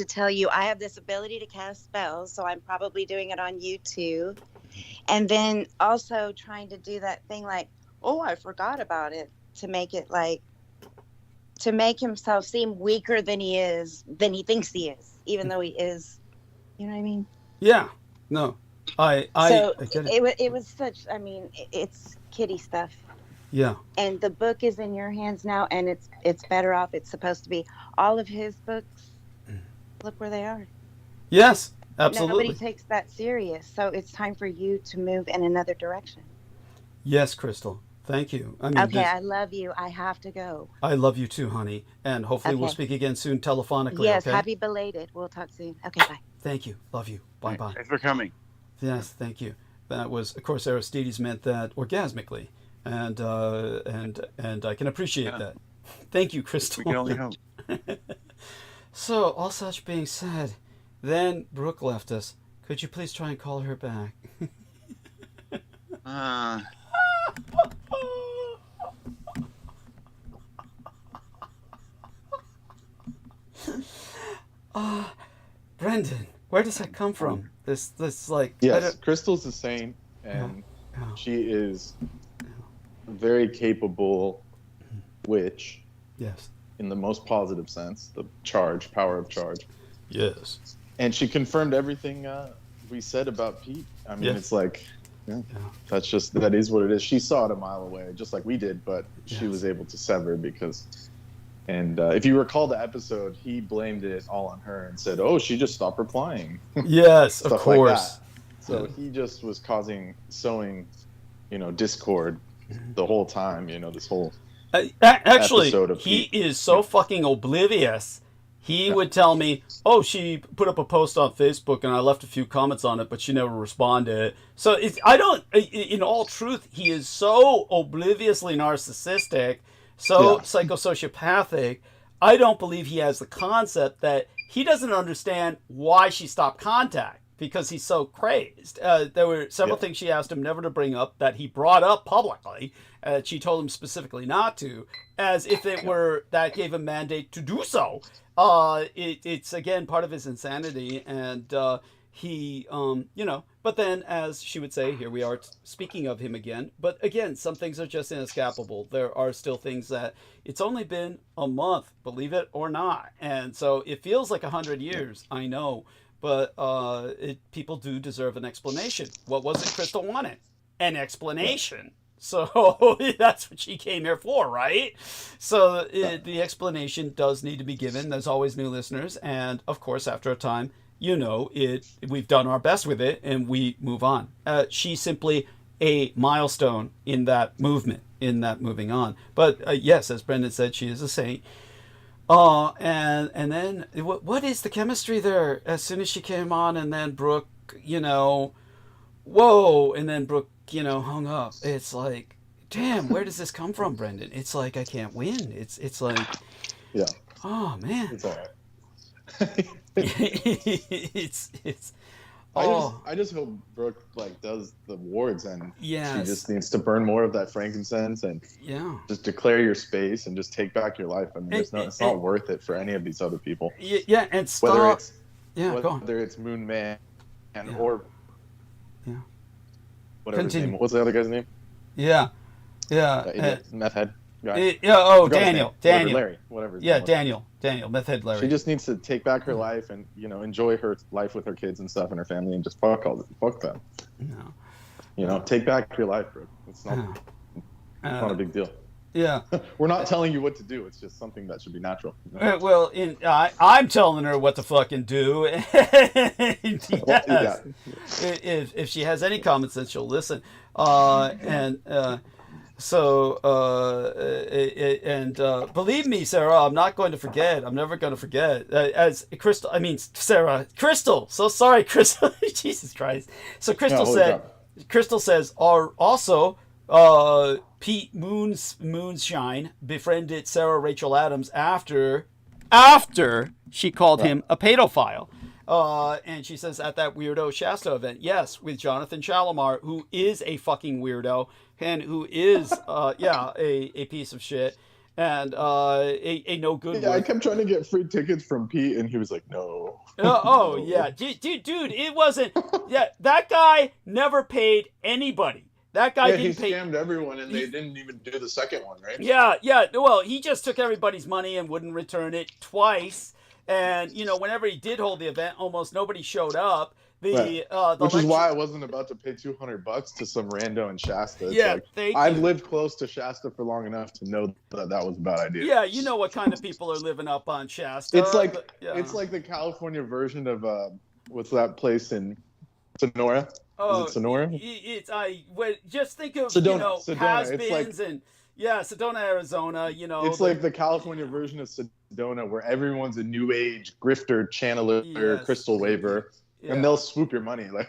tell you, I have this ability to cast spells, so I'm probably doing it on you too. And then also trying to do that thing like, oh, I forgot about it, to make himself seem weaker than he thinks he is, even though he is, you know what I mean? Yeah, no, I get it. It was such, it's kiddie stuff. Yeah. And the book is in your hands now, and it's better off. It's supposed to be all of his books. Look where they are. Yes, absolutely. Nobody takes that serious, so it's time for you to move in another direction. Yes, Crystal. Thank you. Okay, I love you. I have to go. I love you too, honey. And hopefully we'll speak again soon telephonically. Yes, okay? Happy belated. We'll talk soon. Okay, bye. Thank you. Love you. Bye-bye. Thanks for coming. Yes, thank you. That was, of course, Aristides meant that orgasmically. And I can appreciate that. Thank you, Crystal. We can only hope. So, all such being said, then Brooke left us. Could you please try and call her back? Brendan, where does that come from? This like... Yes, Crystal's the same, and she is very capable witch. Yes. In the most positive sense, the power of charge. Yes. And she confirmed everything we said about Pete. I mean, it's like, that is what it is. She saw it a mile away, just like we did, but she was able to sever because, and if you recall the episode, he blamed it all on her and said, "Oh, she just stopped replying." Yes, of course. Like that. So he just was sowing, discord the whole time. This whole actually, episode of he Pete. is so fucking oblivious. He would tell me, "Oh, she put up a post on Facebook and I left a few comments on it, but she never responded." So in all truth, he is so obliviously narcissistic, so psychosociopathic. I don't believe he has the concept that he doesn't understand why she stopped contact because he's so crazed. There were several things she asked him never to bring up that he brought up publicly. She told him specifically not to, as if it were that gave him mandate to do so. It's again part of his insanity, and he, but then, as she would say, here we are speaking of him again. But again, some things are just inescapable. There are still things that it's only been a month, believe it or not, and so it feels like 100 years. I know, but people do deserve an explanation. What was it Crystal wanted? An explanation. So that's what she came here for, right? So the explanation does need to be given. There's always new listeners. And, of course, after a time, we've done our best with it, and we move on. She's simply a milestone in that movement, in that moving on. But, yes, as Brendan said, she is a saint. And then, what is the chemistry there? As soon as she came on, and then Brooke, whoa, and then Brooke, hung up. It's like, damn, where does this come from, Brendan? It's like I can't win. It's like, oh man, it's all right. I just hope Brooke does the wards, and she just needs to burn more of that frankincense and just declare your space and just take back your life. I mean, it's not worth it for any of these other people. And stop. Whether it's Moon Man or whatever his name. What's the other guy's name? Meth head guy. Daniel. Larry. Whatever. Daniel, meth head Larry. She just needs to take back her life and enjoy her life with her kids and stuff and her family and just fuck them. No. Take back your life, bro. It's not a big deal. Yeah. We're not telling you what to do. It's just something that should be natural. Well, I'm telling her what to fucking do. If she has any comments, then she'll listen. Believe me, Sarah, I'm not going to forget. I'm never going to forget. Crystal. So sorry, Crystal. Jesus Christ. So Crystal says, also, Pete Moonshine befriended Sarah Rachel Adams after she called him a pedophile. And she says at that weirdo Shasta event, yes, with Jonathan Shalimar, who is a fucking weirdo and who is, a piece of shit and a no good. Yeah, I kept trying to get free tickets from Pete, and he was like, no. Dude, it wasn't. Yeah, that guy never paid anybody. That guy didn't pay. He scammed everyone, and they didn't even do the second one, right? Yeah. Well, he just took everybody's money and wouldn't return it twice. And whenever he did hold the event, almost nobody showed up. Which is why I wasn't about to pay $200 to some rando in Shasta. I've lived close to Shasta for long enough to know that was a bad idea. Yeah, you know what kind of people are living up on Shasta. It's like the California version of what's that place in Sonora? Is it Sonora? Just think of Sedona. has-beens and Sedona, Arizona. It's like the California version of Sedona, where everyone's a new age grifter, channeler, crystal waver. Yeah. And they'll swoop your money, dude,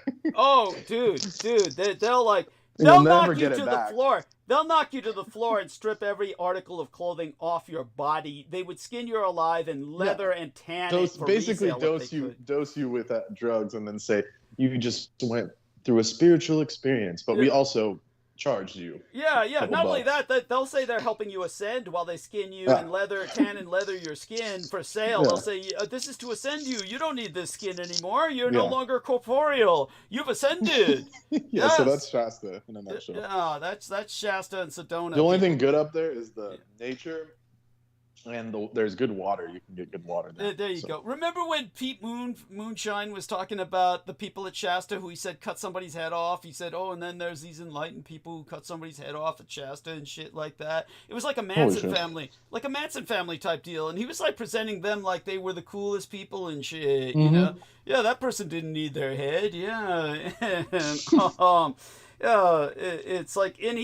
they'll knock you to the floor. They'll knock you to the floor and strip every article of clothing off your body. They would skin you alive and leather and tan it for basically resale dose you with drugs and then say you just went through a spiritual experience, but we also charge you. Yeah, yeah. Couple Not only bucks. that, they'll say they're helping you ascend while they skin you and tan and leather your skin for sale. Yeah. They'll say, this is to ascend you. You don't need this skin anymore. You're no Yeah. longer corporeal. You've ascended. Yeah, Yes. so that's Shasta in a nutshell. Yeah, that's Shasta and Sedona. The only thing good up there is the nature, and there's good water. You can get good water there. There you go. Remember when Pete Moonshine was talking about the people at Shasta who he said cut somebody's head off? He said, oh, and then there's these enlightened people who cut somebody's head off at Shasta and shit like that. It was like a Manson family, type deal. And he was like presenting them like they were the coolest people and shit, you know? Yeah, that person didn't need their head. Yeah. And, yeah, it's like, and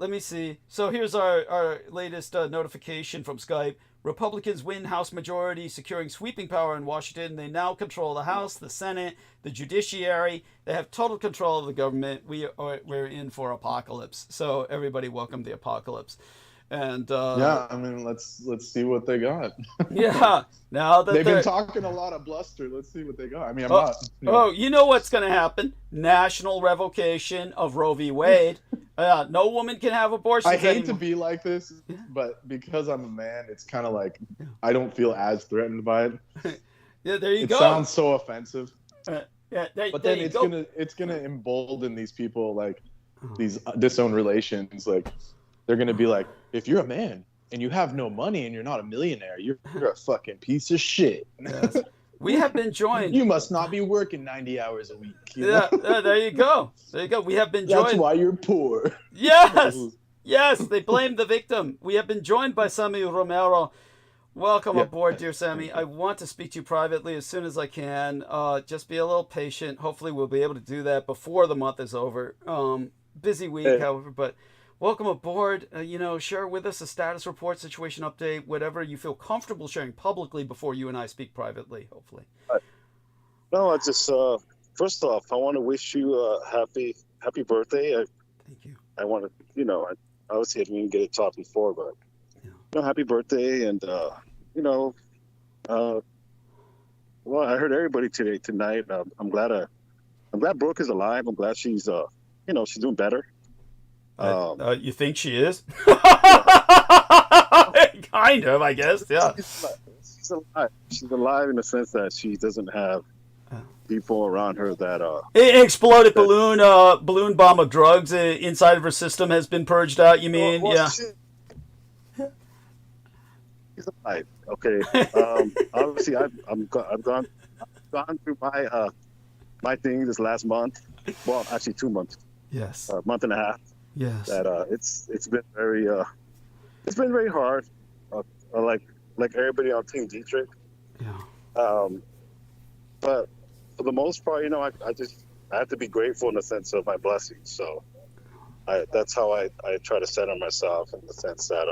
let me see. So here's our latest notification from Skype. Republicans win House majority, securing sweeping power in Washington. They now control the House, the Senate, the judiciary. They have total control of the government. We're in for apocalypse. So everybody, welcome the apocalypse. And yeah, I mean, let's see what they got. Yeah, now that they've been talking a lot of bluster. Let's see what they got. I mean, you know what's going to happen? National revocation of Roe v. Wade. No woman can have abortions I hate anymore. to be like this, but because I'm a man, it's kind of like I don't feel as threatened by it. Yeah, there you go. It sounds so offensive. Yeah, but then it's gonna embolden these people, like these disowned relations. Like they're gonna be like, if you're a man and you have no money and you're not a millionaire, you're a fucking piece of shit. Yes. We have been joined. You must not be working 90 hours a week. Yeah, there you go. There you go. We have been joined. That's why you're poor. Yes. Yes, they blame the victim. We have been joined by Sammy Romero. Welcome aboard, dear Sammy. I want to speak to you privately as soon as I can. Just be a little patient. Hopefully we'll be able to do that before the month is over. Busy week, however, but welcome aboard. Share with us a status report, situation update, whatever you feel comfortable sharing publicly before you and I speak privately, hopefully. No, I just, first off, I want to wish you a happy birthday. Thank you. I want to, I obviously didn't get it taught before, but, happy birthday. And, well, I heard everybody tonight. I'm glad Brooke is alive. I'm glad she's, she's doing better. You think she is? Kind of, I guess. Yeah. She's alive. She's alive in the sense that she doesn't have people around her that exploded balloon bomb of drugs inside of her system has been purged out. You mean? Yeah. She's alive. Okay. Obviously, I've gone through my thing this last month. Well, actually 2 months. Yes. A month and a half. Yes. That it's been very hard. Like everybody on Team Dietrich. Yeah. But for the most part, I have to be grateful in the sense of my blessings. So that's how I try to center myself in the sense that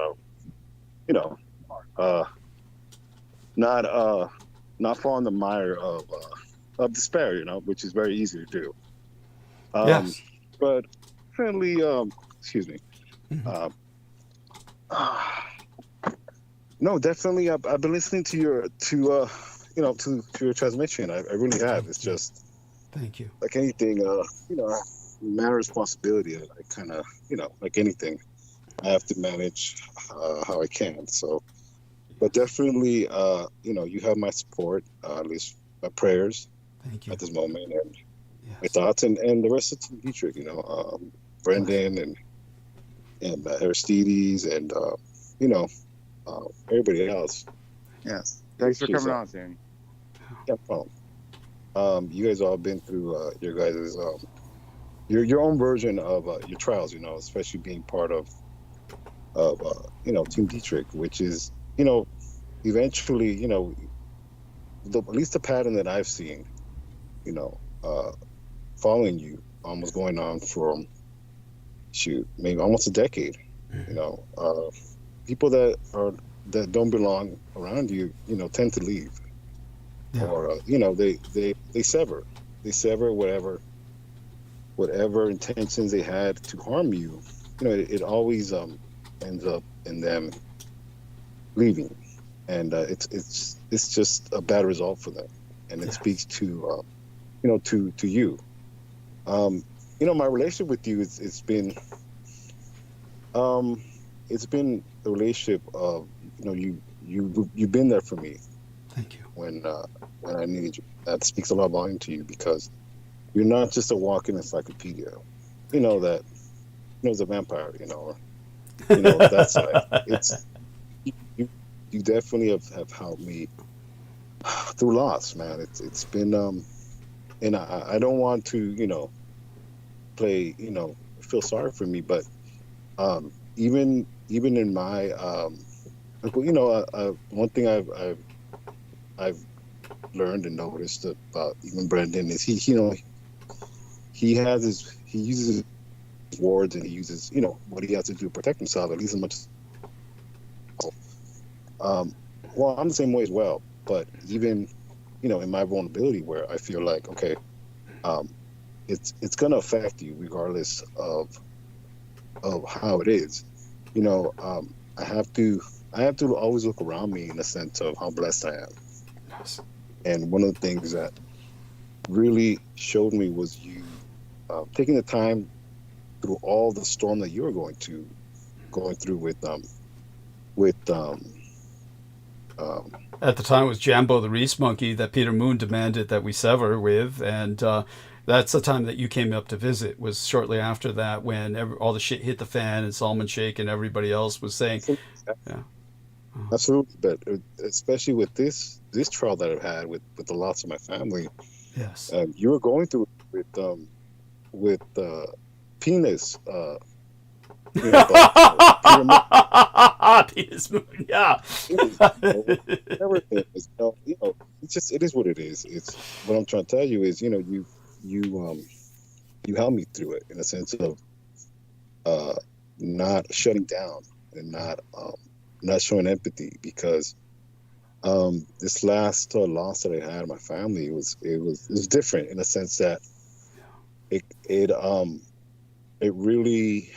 not fall in the mire of despair, which is very easy to do. Yes. But definitely, excuse me. No, definitely. I've been listening to your transmission. I really have. It's just, thank you. Like anything, matter of responsibility. I kind of, like anything, I have to manage how I can. So, but definitely, you have my support, at least my prayers. Thank you. At this moment, and my thoughts, and the rest of Team Dietrich. Brendan and Aristides and everybody else. Yes. Thanks for coming on, Sammy. Yeah, no problem. You guys all have been through your guys' your own version of your trials, especially being part of Team Dietrich, which is eventually at least the pattern that I've seen, following you, almost going on from maybe almost a decade. People that don't belong around you, tend to leave, or they sever whatever intentions they had to harm you. It always ends up in them leaving, and it's just a bad result for them, and it speaks to to you. my relationship with you, it's been a relationship of, you've been there for me. Thank you. When I needed you. That speaks a lot of volume to you, because you're not just a walking encyclopedia. That, as a vampire, or, that side. It's, you definitely have helped me through loss, man. It's been, and I don't want to, play, feel sorry for me, but even in my, one thing I've learned and noticed about even Brendan is he uses his words, and he uses, what he has to do to protect himself, at least as much as, well, I'm the same way as well, but even, in my vulnerability, where I feel like, okay, it's going to affect you regardless of how it is, I have to always look around me in the sense of how blessed I am. Yes. And one of the things that really showed me was you taking the time through all the storm that you were going through with at the time it was Jambo the Reese Monkey that Peter Moon demanded that we sever with, and that's the time that you came up to visit. Was shortly after that, when all the shit hit the fan and Salman Sheikh and everybody else was saying, yeah. Absolutely, but especially with this trial that I've had with the loss of my family. Yes. You were going through with penis. Penis Moon, yeah. Everything is, it is what it is. It's what I'm trying to tell you is, you helped me through it in a sense of not shutting down and not showing empathy, because this last loss that I had in my family was different in a sense that it really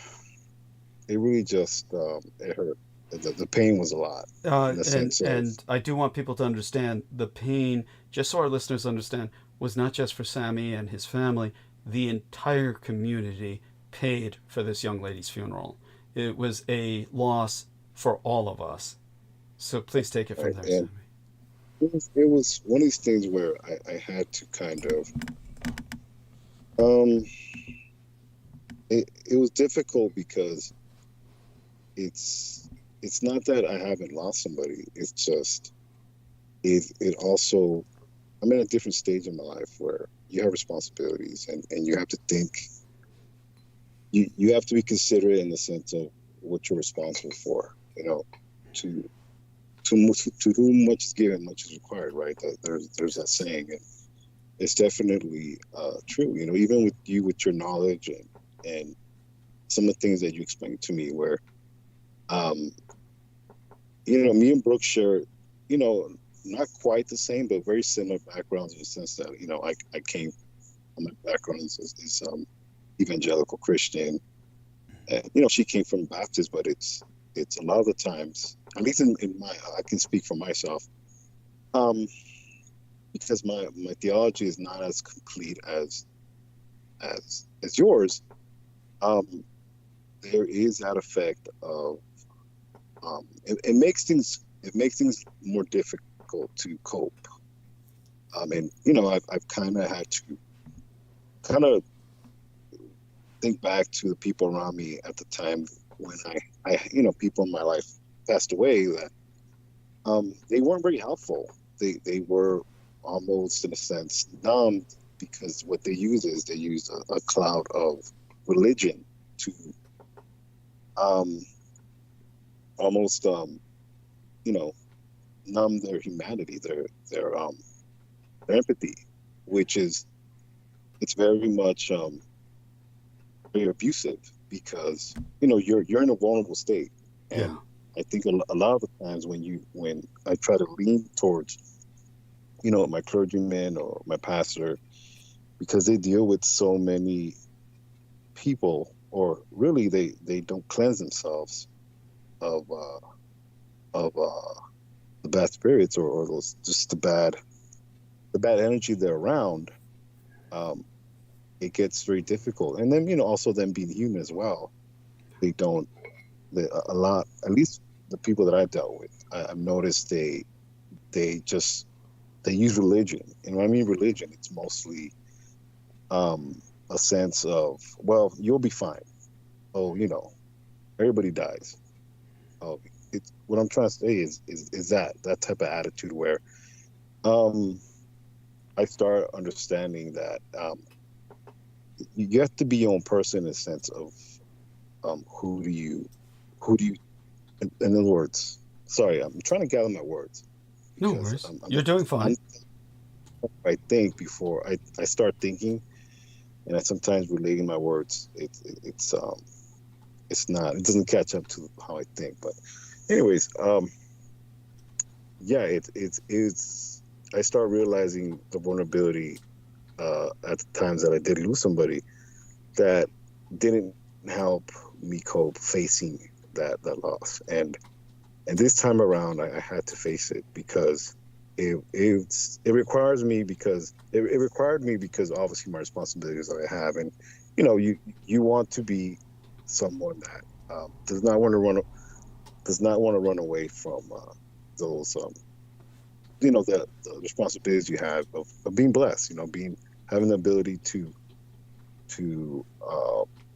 just it hurt. The pain was a lot. And I do want people to understand the pain, just so our listeners understand, was not just for Sammy and his family. The entire community paid for this young lady's funeral. It was a loss for all of us. So please take it from there, Sammy. It was one of these things where I had to kind of, it was difficult because it's not that I haven't lost somebody. It's just, it also, I'm in a different stage in my life where you have responsibilities, and you have to think, you have to be considerate in the sense of what you're responsible for. To whom much is given, much is required, right? There's that saying, and it's definitely true. Even with your knowledge and some of the things that you explained to me, where, me and Brooke share, not quite the same, but very similar backgrounds in the sense that, I came, my background is evangelical Christian, and, she came from Baptist, but it's a lot of the times, at least in my, I can speak for myself, because my theology is not as complete as yours. There is that effect of, it makes things more difficult to cope. And I've kind of had to think back to the people around me at the time when I people in my life passed away, that they weren't very helpful. They were almost, in a sense, numb, because what they use is they use a cloud of religion to almost numb their humanity, their empathy, which is, it's very much very abusive, because you're in a vulnerable state. And Yeah. I think a lot of the times when I try to lean towards my clergyman or my pastor, because they deal with so many people, or really they don't cleanse themselves of the bad spirits, or those, just the bad energy they're around. it gets very difficult. And then, you know, also them being human as well. They don't, a lot, at least the people that I've dealt with, I've noticed they use religion. And when I mean religion, it's mostly a sense of, well, you'll be fine. Oh, you know, everybody dies. Oh, it's what I'm trying to say is that type of attitude where I start understanding that you have to be your own person in a sense of who do you in other words, sorry, I'm trying to gather my words. No worries. You're doing fine. I think before I start thinking, and I sometimes relating my words, it's not, it doesn't catch up to how I think. But anyways, yeah, it's I start realizing the vulnerability at the times that I did lose somebody that didn't help me cope facing that loss. And this time around, I had to face it because it requires me because it required me because obviously my responsibilities that I have, and you know, you want to be someone that does not want to run away from those you know, the responsibilities you have of being blessed, you know, having the ability to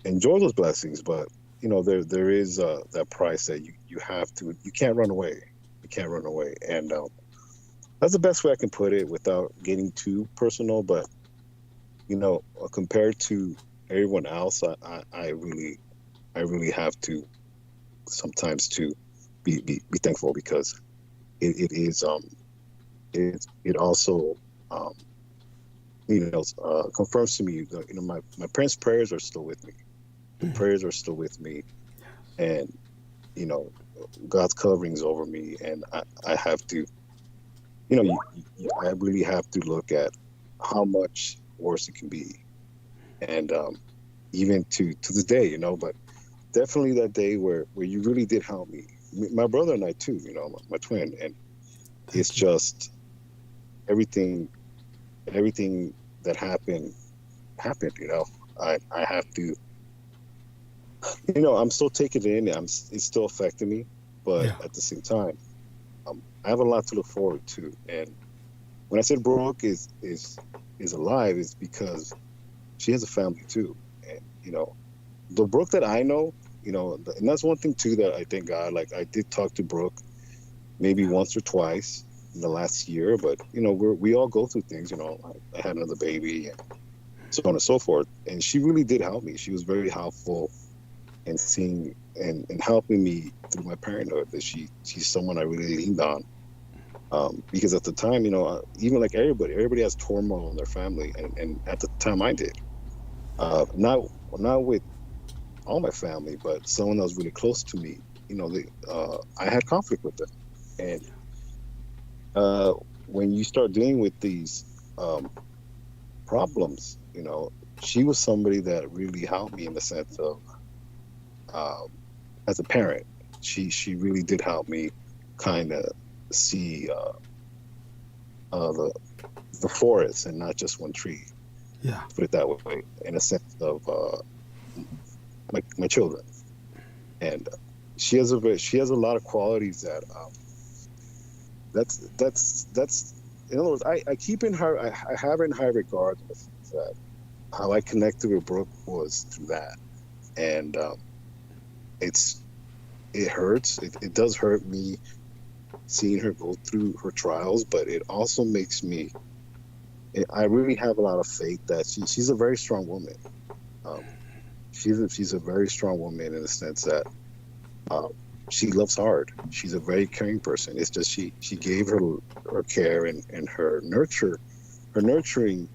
enjoy those blessings, but you know, there is that price that you can't run away. You can't run away. And that's the best way I can put it without getting too personal. But, you know, compared to everyone else, I really have to sometimes to be thankful because it is it also you know, confirms to me, you know, my parents' prayers are still with me. The prayers are still with me, and you know, God's coverings over me, and I have to, you know, I really have to look at how much worse it can be, and even to this day, you know. But definitely that day where you really did help me, my brother and I too, you know, my twin, and it's just everything that happened, you know. I have to, you know, I'm still taking it in. It's still affecting me, but at the same time, I have a lot to look forward to. And when I said Brooke is alive, it's because she has a family too. And you know, the Brooke that I know, you know, and that's one thing too that I thank God. Like I did talk to Brooke maybe once or twice in the last year, but you know, we all go through things. You know, I had another baby and so on and so forth, and she really did help me. She was very helpful and seeing and helping me through my parenthood. That she's someone I really leaned on, because at the time, you know, even like everybody has turmoil in their family, and at the time I did, not with all my family, but someone that was really close to me, you know, I had conflict with them. And when you start dealing with these problems, you know, she was somebody that really helped me in the sense of, as a parent, she really did help me kind of see the forest and not just one tree. Yeah. Put it that way, in a sense of my children, and she has a lot of qualities that that's in other words, I keep in her, I have her in high regard in the sense that how I connected with Brooke was through that, and it hurts. It does hurt me seeing her go through her trials, but it also makes me. I really have a lot of faith that she's a very strong woman. She's a very strong woman in the sense that she loves hard. She's a very caring person. It's just she gave her care and her nurturing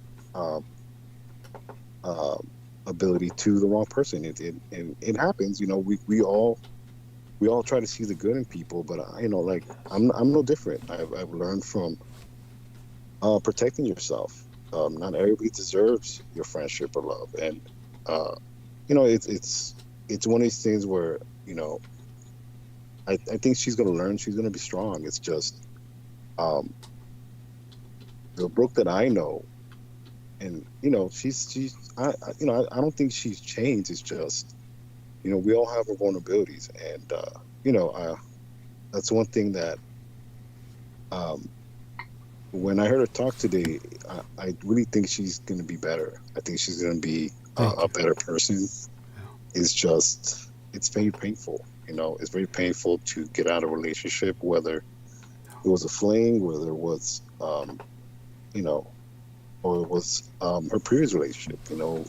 ability to the wrong person. It happens. You know, we all try to see the good in people, but you know, like I'm no different. I've learned from protecting yourself. Not everybody deserves your friendship or love, and you know, it's one of these things where, you know, I think she's gonna learn. She's gonna be strong. It's just the Brooke that I know you know, I don't think she's changed. It's just, you know, we all have our vulnerabilities, and you know, that's one thing that when I heard her talk today, I really think she's going to be better. I think she's going to be a better person. It's just, it's very painful. You know, it's very painful to get out of a relationship, whether it was a fling, whether it was, you know, or it was her previous relationship. You know,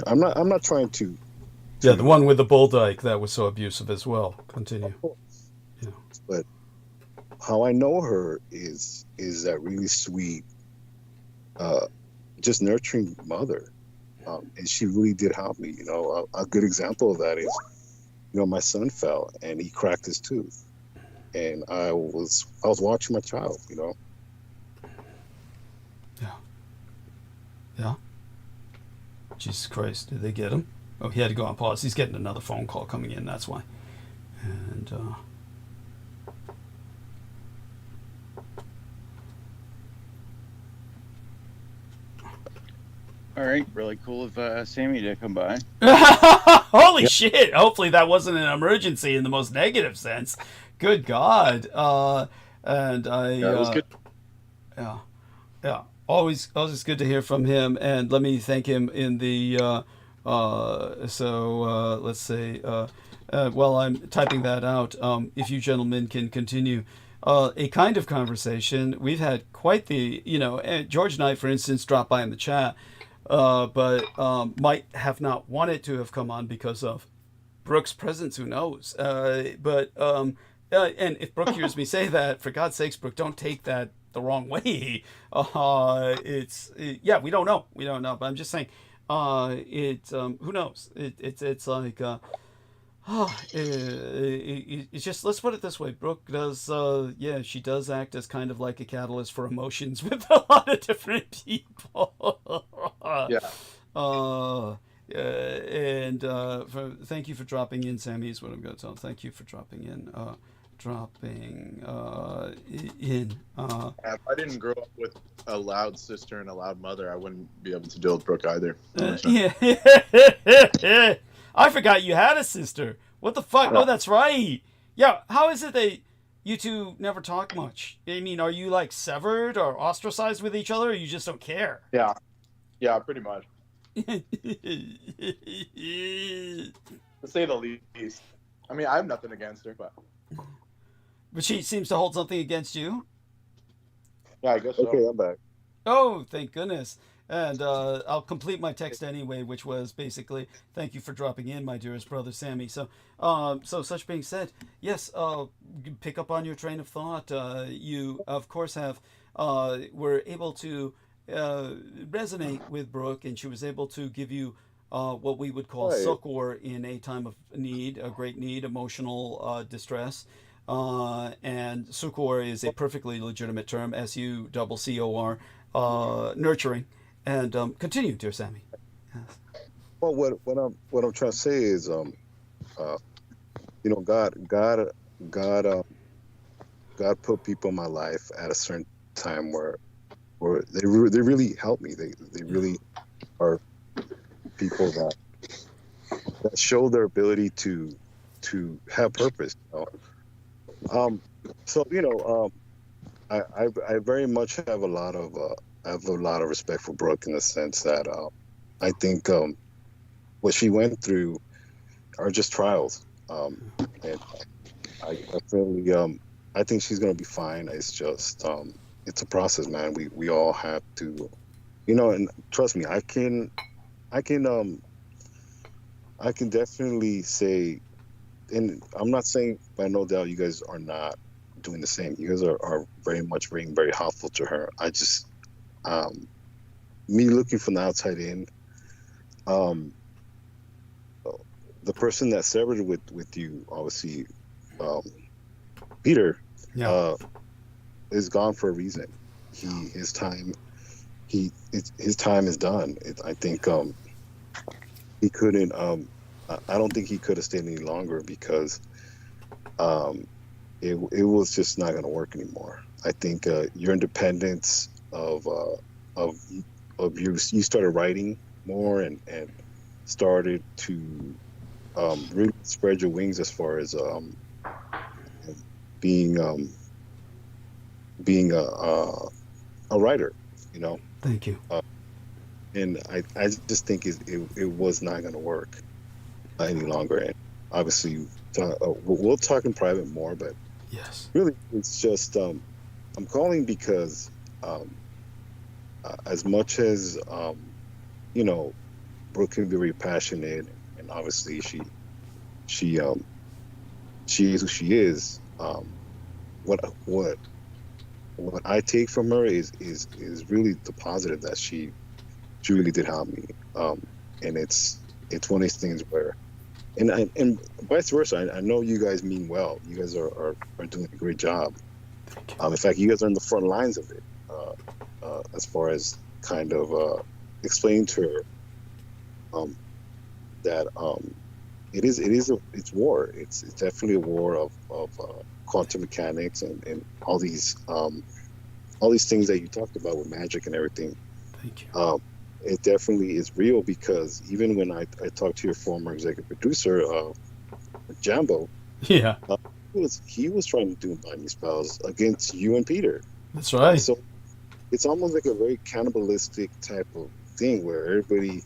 I'm not trying to. Yeah, the one with the bull dyke that was so abusive as well. Continue. Yeah. But how I know her is that really sweet, just nurturing mother, and she really did help me. You know, a good example of that is, you know, my son fell and he cracked his tooth, and I was watching my child. You know. Yeah. Jesus Christ, did they get him? Oh, he had to go on pause. He's getting another phone call coming in, that's why. And, all right, really cool of Sammy to come by. Holy shit! Hopefully that wasn't an emergency in the most negative sense. Good God. And I... Yeah, it was good. Yeah. Always good to hear from him, and let me thank him in the let's say while I'm typing that out, if you gentlemen can continue a kind of conversation. We've had quite the, you know, George Knight, for instance, dropped by in the chat, but might have not wanted to have come on because of Brooke's presence, who knows, but and if Brooke hears me say that, for God's sakes, Brooke, don't take that the wrong way. Yeah, we don't know, but I'm just saying, who knows, it's like it's just, let's put it this way, Brooke does yeah, she does act as kind of like a catalyst for emotions with a lot of different people. And thank you for dropping in, Sammy, is what I'm going to tell him. Thank you for dropping in. If I didn't grow up with a loud sister and a loud mother, I wouldn't be able to deal with Brooke either. Yeah. I forgot you had a sister. What the fuck? Yeah. Oh, that's right. Yeah, how is it that you two never talk much? I mean, are you like severed or ostracized with each other, or you just don't care? Yeah, pretty much. To say the least. I mean, I have nothing against her, but she seems to hold something against you. Yeah, I guess so. Okay, I'm back. Oh, thank goodness. And I'll complete my text anyway, which was basically, thank you for dropping in, my dearest brother Sammy. So such being said, yes, pick up on your train of thought. You, of course, were able to resonate with Brooke, and she was able to give you what we would call succor in a time of need, a great need, emotional distress. And succor is a perfectly legitimate term, SUCCOR, nurturing. And continue, dear Sammy. Yes. Well, what I'm trying to say is, you know, God put people in my life at a certain time where they really help me. They really are people that show their ability to have purpose. You know? So you know, I very much have a lot of respect for Brooke, in the sense that I think what she went through are just trials, and I definitely I think she's gonna be fine. It's just it's a process, man. We all have to, you know, and trust me, I can definitely say, and I'm not saying by no doubt you guys are not doing the same. You guys are very much being very helpful to her. I just me looking from the outside in, the person that severed with you, obviously, Peter, is gone for a reason. His time is done. I think he couldn't. I don't think he could have stayed any longer, because it was just not going to work anymore. I think your independence of you started writing more and started to really spread your wings as far as being a writer, you know. Thank you. And I just think it was not going to work any longer. And obviously, we'll talk in private more, but yes, really, it's just I'm calling because as much as you know, Brooke can be very passionate, and obviously she is who she is. What I take from her is really the positive that she really did help me, and it's one of these things where, and vice versa. I know you guys mean well. You guys are doing a great job. In fact, you guys are in the front lines of it, as far as kind of explaining to her that it's war. It's definitely a war of quantum mechanics and all these things that you talked about with magic and everything. Thank you. It definitely is real, because even when I talked to your former executive producer, Jambo, yeah, he was trying to do binding spells against you and Peter. That's right. So it's almost like a very cannibalistic type of thing where everybody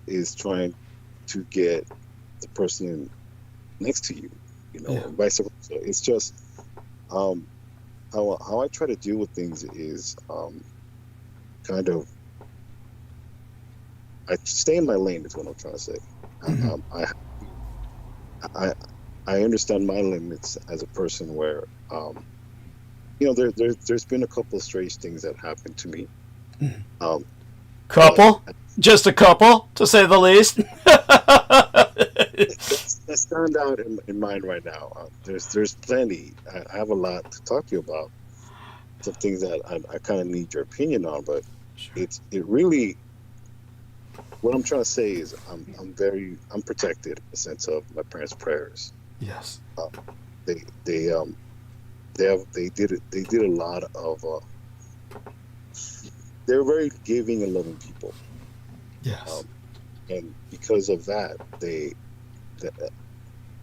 is trying to get the person next to you, you know, and vice versa. It's just how I try to deal with things is kind of, I stay in my lane is what I'm trying to say. I understand my limits as a person where you know, there's been a couple of strange things that happened to me. Couple? Just a couple, to say the least. That stand out in mind right now. There's plenty. I have a lot to talk to you about. Some things that I kind of need your opinion on, but it really, what I'm trying to say is I'm protected in the sense of my parents' prayers. Yes. They did a lot of they're very giving and loving people. Yes. And because of that,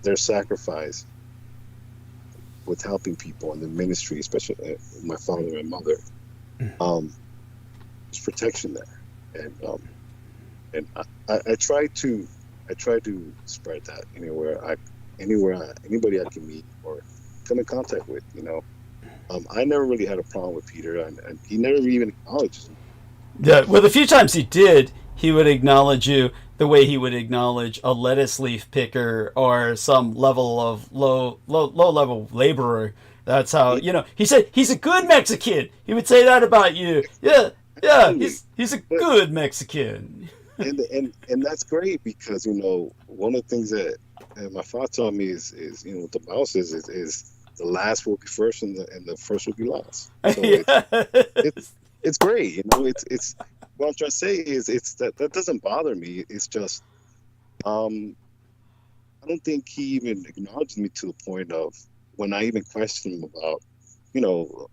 their sacrifice with helping people in the ministry, especially my father and mother, there's protection there, and I try to spread that anybody I can meet or come in contact with, you know. I never really had a problem with Peter, and he never even acknowledged me. Yeah, well, the few times he did, he would acknowledge you the way he would acknowledge a lettuce leaf picker or some level of low level laborer. That's how, you know, he said he's a good Mexican. He would say that about you. Yeah, he's a good Mexican. And that's great, because, you know, one of the things that my father told me is you know, what the Bible says is the last will be first and the first will be last. So it's great, you know. It's what I'm trying to say is it's that doesn't bother me. It's just I don't think he even acknowledged me to the point of when I even questioned him about, you know,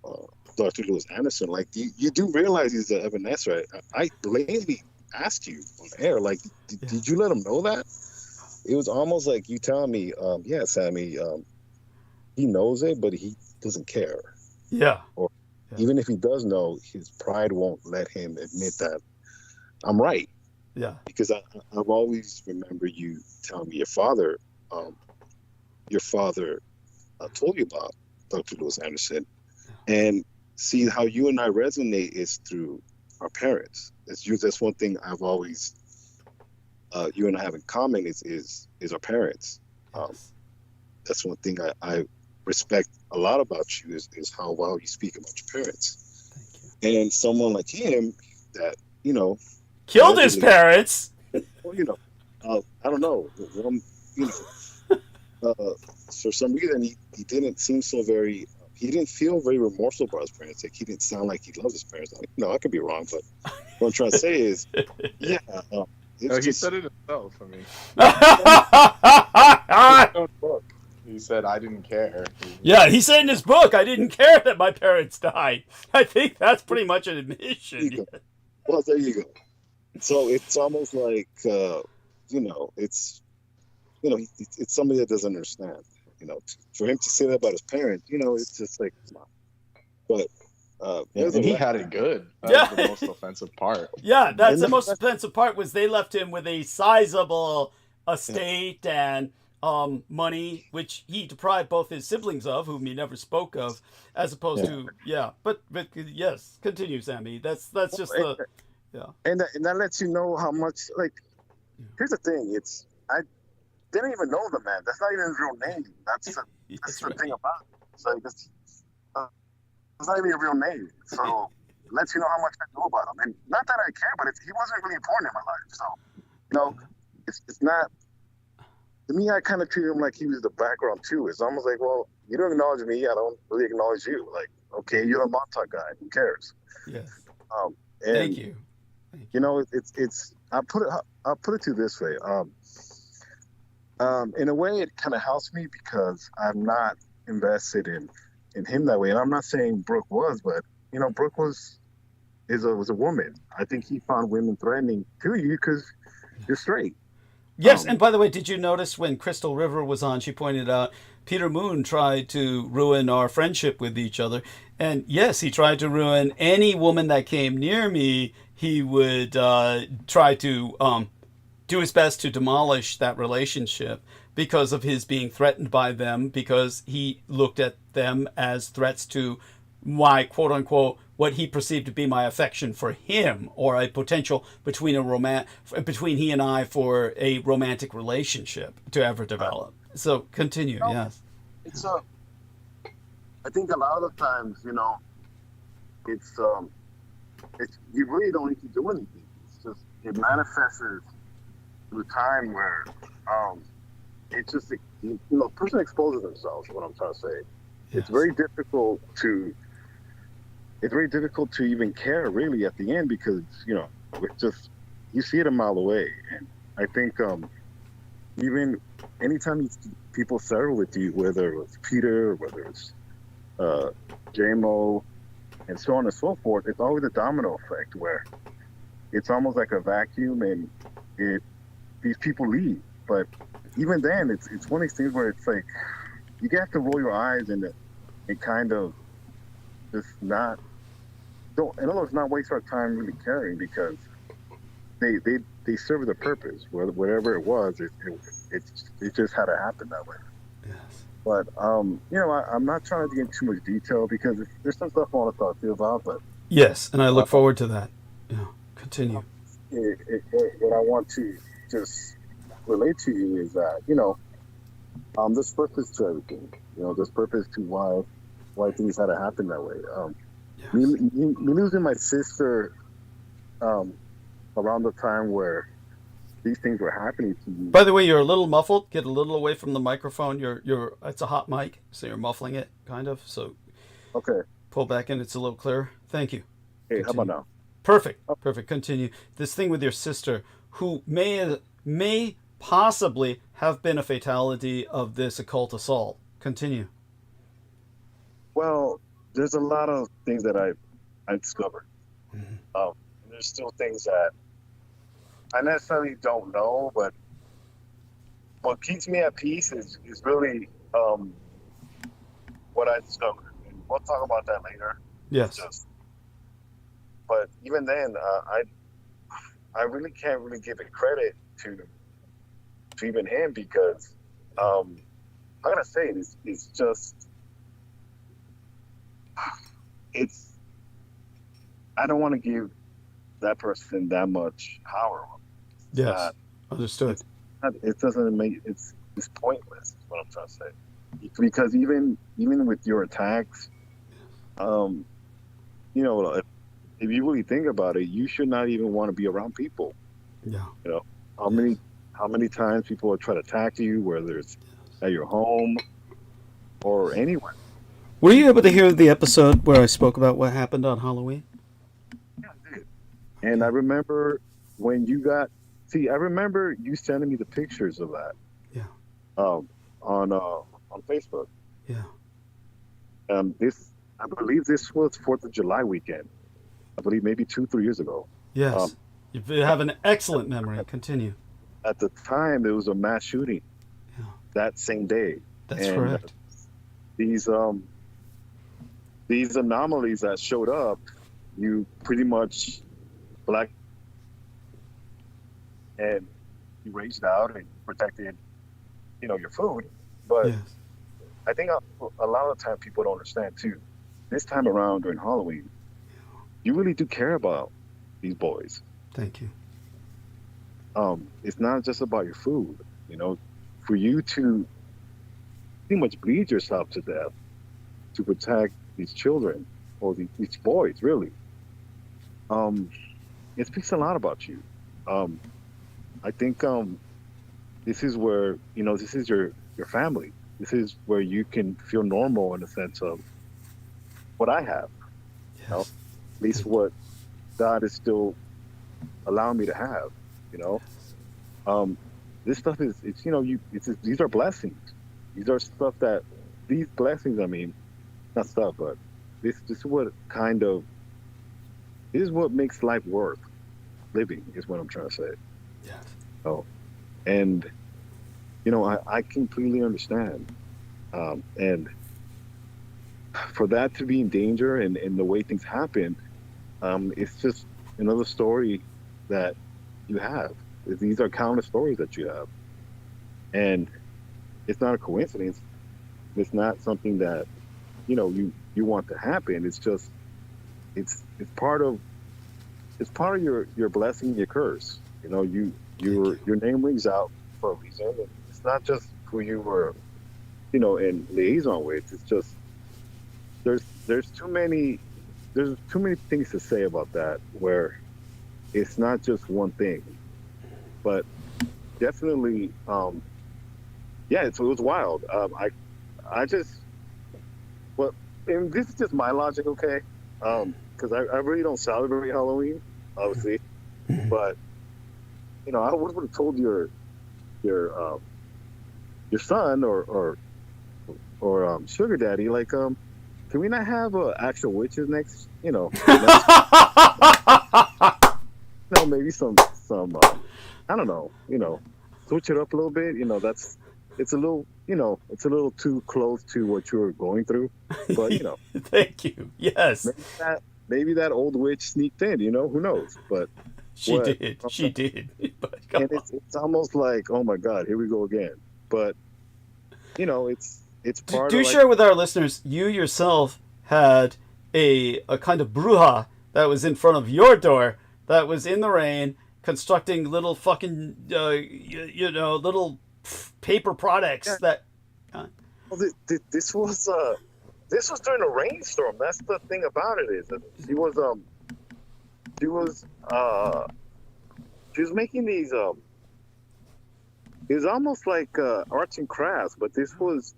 Dr. Lewis Anderson. Like, you do realize he's an Evanescer, right? I blatantly asked you on air, like, did you let him know that? It was almost like you telling me, yeah, Sammy, he knows it, but he doesn't care. Yeah. Or even if he does know, his pride won't let him admit that I'm right. Yeah. Because I've always remember you telling me your father told you about Dr. Lewis Anderson, and see how you and I resonate is through our parents. That's one thing I've always you and I have in common is our parents. That's one thing I respect a lot about you is how well you speak about your parents. Thank you. And someone like him that, you know, killed his parents. Well, you know, I don't know. You know, for some reason he didn't seem so very. He didn't feel very remorseful about his parents. Like, he didn't sound like he loved his parents. Like, no, I could be wrong, but what I'm trying to say is, yeah. No, he said it himself. I mean, he said, "I didn't care." Yeah, he said in his book, "I didn't care that my parents died." I think that's pretty much an admission. Well, there you go. So it's almost like, it's somebody that doesn't understand. For him to say that about his parent, it's just like, come on. But and he had it good. That was the most offensive part. Yeah, that's the most offensive part, was they left him with a sizable estate and money, which he deprived both his siblings of, whom he never spoke of, as opposed to But yes, continue, Sammy. That's just And that lets you know how much. Like, here's the thing: I didn't even know the man. That's not even his real name. That's the thing about it. It's like it's not even a real name. So it lets you know how much I know about him. And not that I care, but he wasn't really important in my life. So it's not. To me, I kind of treat him like he was the background too. It's almost like, well, you don't acknowledge me, I don't really acknowledge you. Like, okay, you're a Montauk guy. Who cares? Yes. Thank you. I'll put it to you this way. In a way, it kind of helps me because I'm not invested in him that way. And I'm not saying Brooke was, but Brooke was a woman. I think he found women threatening to you because you're straight. Yes, and by the way, did you notice when Crystal River was on, she pointed out Peter Moon tried to ruin our friendship with each other. And yes, he tried to ruin any woman that came near me. He would try to do his best to demolish that relationship because of his being threatened by them, because he looked at them as threats to my, quote unquote, what he perceived to be my affection for him, or a potential between he and I for a romantic relationship to ever develop. So continue. Yes. I think a lot of the times, it's you really don't need to do anything. It's just it manifests through time where it's just a person exposes themselves. What I'm trying to say, it's very difficult to even care really at the end because it's just you see it a mile away. And I think even anytime people settle with you, whether it's Peter or whether it's JMO and so on and so forth, it's always a domino effect where it's almost like a vacuum and these people leave. But even then, it's one of these things where it's like you have to roll your eyes and kind of just not waste our time really caring because they serve their purpose. Whatever it was, it just had to happen that way. Yes. But I'm not trying to get too much detail because there's some stuff I want to talk to you about. But yes, and I look forward to that. Yeah, continue. What I want to just relate to you is that there's purpose to everything. There's purpose to why things had to happen that way. Me losing my sister around the time where these things were happening to me. By the way, you're a little muffled. Get a little away from the microphone. It's a hot mic, so you're muffling it, kind of. So okay, pull back in. It's a little clearer. Thank you. Hey, how about now? Perfect. Perfect. Continue. This thing with your sister, who may possibly have been a fatality of this occult assault. Continue. Well, there's a lot of things that I discovered. Mm-hmm. There's still things that I necessarily don't know, but what keeps me at peace is really what I discovered. And we'll talk about that later. Yes. But even then, I really can't really give it credit to even him because I'm gonna say it's just. I don't want to give that person that much power. Yes, understood. It doesn't make it's pointless. Is what I'm trying to say. Because even with your attacks, if you really think about it, you should not even want to be around people. Yeah. How many times people will try to attack you, whether it's at your home or anywhere. Were you able to hear the episode where I spoke about what happened on Halloween? Yeah, I did. And I remember when I remember you sending me the pictures of that. Yeah. On Facebook. Yeah. I believe this was 4th of July weekend. I believe maybe 2-3 years ago. Yes. You have an excellent memory. Continue. At the time, there was a mass shooting that same day. That's correct. These anomalies that showed up, you pretty much and you raged out and protected, your food. But I think a lot of the time people don't understand too. This time around during Halloween, you really do care about these boys. Thank you. It's not just about your food, for you to pretty much bleed yourself to death to protect these children or these boys, really. It speaks a lot about you. I think this is where, this is your family. This is where you can feel normal in the sense of what I have. At least what God is still allowing me to have, This stuff is, these are blessings. These are stuff that, these blessings, not stuff, but this is what this is what makes life worth living, is what I'm trying to say. Yes. And, I completely understand. And for that to be in danger and the way things happen, it's just another story that you have. These are countless stories that you have. And it's not a coincidence. It's not something that, you want to happen. It's just, it's part of your blessing, your curse. Your name rings out for a reason. It's not just who you were, in liaison with. It's just, there's too many things to say about that, where it's not just one thing. But definitely, it was wild. And this is just my logic, okay? Because I really don't celebrate Halloween, obviously. But I would have told your son or sugar daddy, like, can we not have actual witches next? Maybe some I don't know, switch it up a little bit. It's a little too close to what you're going through. But Thank you. Yes. Maybe that old witch sneaked in. Who knows? But she did. She did. But and it's almost like, oh my God, here we go again. But it's part. Do of share with our listeners. You yourself had a kind of bruja that was in front of your door, that was in the rain, constructing little fucking little paper products that. Well, this was during a rainstorm. That's the thing about it, is that she was making these it was almost like arts and crafts, but this was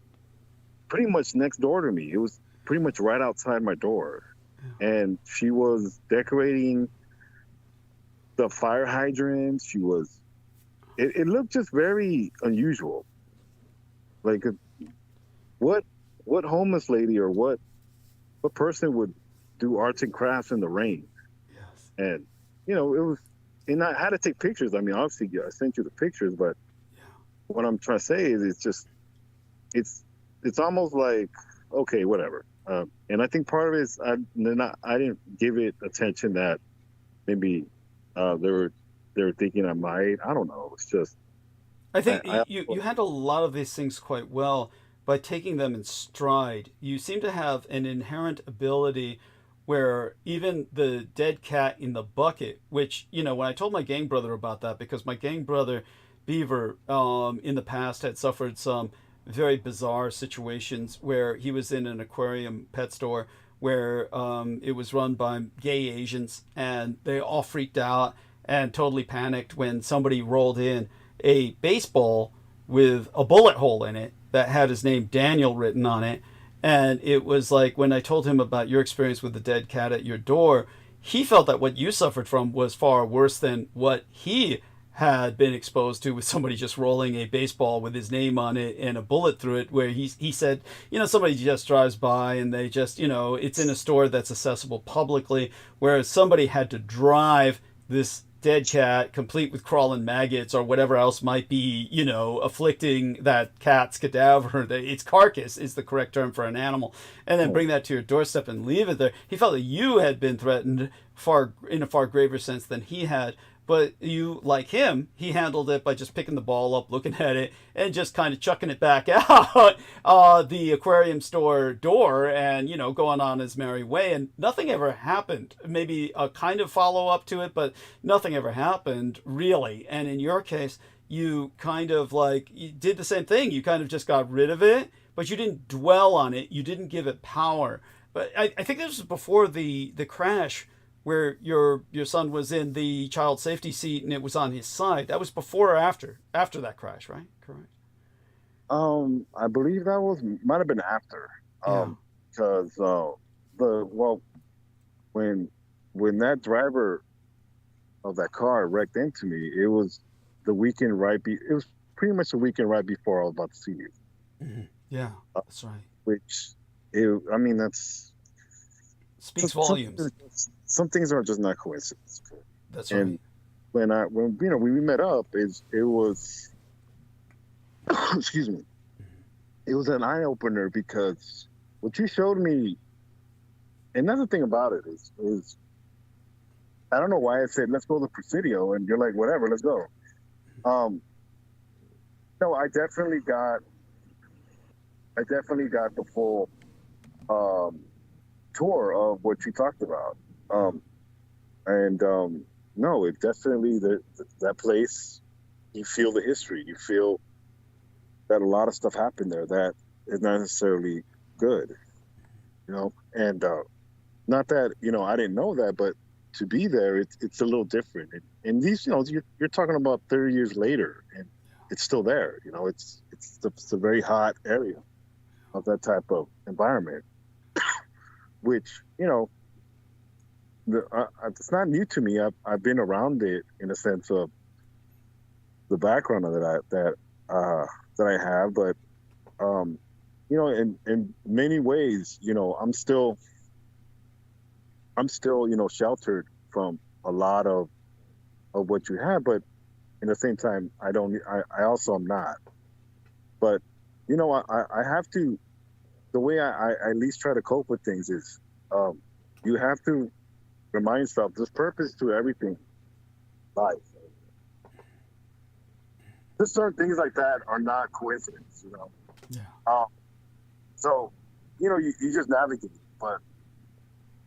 pretty much next door to me. It was pretty much right outside my door, and she was decorating the fire hydrants. She was. It looked just very unusual. Like, what homeless lady or what person would do arts and crafts in the rain? Yes. And it was, and I had to take pictures. Obviously, I sent you the pictures, but what I'm trying to say is, it's just, it's almost like, okay, whatever. And I think part of it is I didn't give it attention that maybe they were thinking I might. I don't know. It's just. I think you handle a lot of these things quite well by taking them in stride. You seem to have an inherent ability where even the dead cat in the bucket, which, when I told my gang brother about that, because my gang brother Beaver in the past had suffered some very bizarre situations where he was in an aquarium pet store where it was run by gay Asians, and they all freaked out and totally panicked when somebody rolled in a baseball with a bullet hole in it that had his name Daniel written on it. And it was like, when I told him about your experience with the dead cat at your door, he felt that what you suffered from was far worse than what he had been exposed to, with somebody just rolling a baseball with his name on it and a bullet through it, where he said, somebody just drives by and they just, it's in a store that's accessible publicly, whereas somebody had to drive this dead cat, complete with crawling maggots or whatever else might be, you know, afflicting that cat's cadaver, its carcass is the correct term for an animal, and then bring that to your doorstep and leave it there. He felt that you had been threatened in a far graver sense than he had. But you, like him, he handled it by just picking the ball up, looking at it, and just kind of chucking it back out the aquarium store door and, you know, going on his merry way. And nothing ever happened. Maybe a kind of follow-up to it, but nothing ever happened, really. And in your case, you kind of like, you did the same thing. You kind of just got rid of it, but you didn't dwell on it. You didn't give it power. But I think this was before the crash, where your son was in the child safety seat and it was on his side. That was before or after that crash, right? Correct. I believe that might have been after. Because when that driver of that car wrecked into me, it was the weekend it was pretty much the weekend right before I was about to see you. Mm-hmm. Yeah, that's right. That's speaks volumes. Some things are just not coincidence. That's right. And when we met up, it was excuse me, it was an eye opener, because what you showed me. Another thing about it is I don't know why I said let's go to the Presidio, and you're like, whatever, let's go. No, I definitely got the full tour of what you talked about. No, it definitely, that place, you feel the history. You feel that a lot of stuff happened there that is not necessarily good, you know? And not that, you know, I didn't know that, but to be there, it's a little different. And these, you know, you're talking about 30 years later, and it's still there. You know, it's a very hot area of that type of environment, which, you know, it's not new to me. I've been around it in a sense of the background of that I have, but you know, in many ways, you know, I'm still, you know, sheltered from a lot of what you have, but in the same time, I also am not. But you know, I have to. The way I at least try to cope with things is, you have to remind yourself there's purpose to everything. Life. Just certain things like that are not coincidence, you know. Yeah. So, you know, you just navigate. But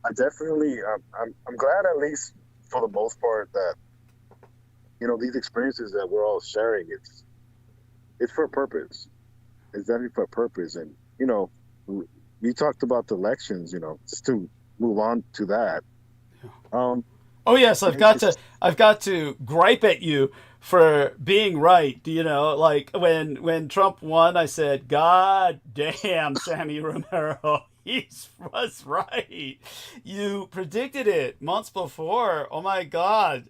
I definitely, I'm glad, at least for the most part, that, you know, these experiences that we're all sharing, it's for a purpose. It's definitely for a purpose. And, you know, we talked about the elections, you know, just to move on to that. Oh yes, I've got to gripe at you for being right. You know, like when Trump won, I said, "God damn, Sammy Romero, he was right. You predicted it months before. Oh my God,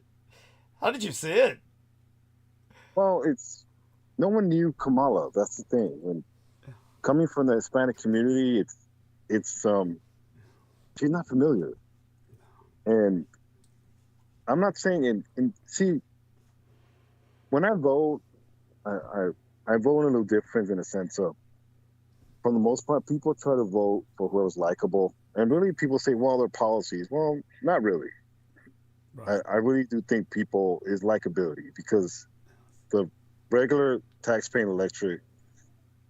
how did you see it?" Well, no one knew Kamala. That's the thing. And coming from the Hispanic community, it's she's not familiar. And I'm not saying, and see, when I vote, I vote a little different in a sense of, for the most part, people try to vote for whoever's likable. And really people say, well, their policies. Well, not really. Right. I really do think people is likability, because the regular taxpaying electorate,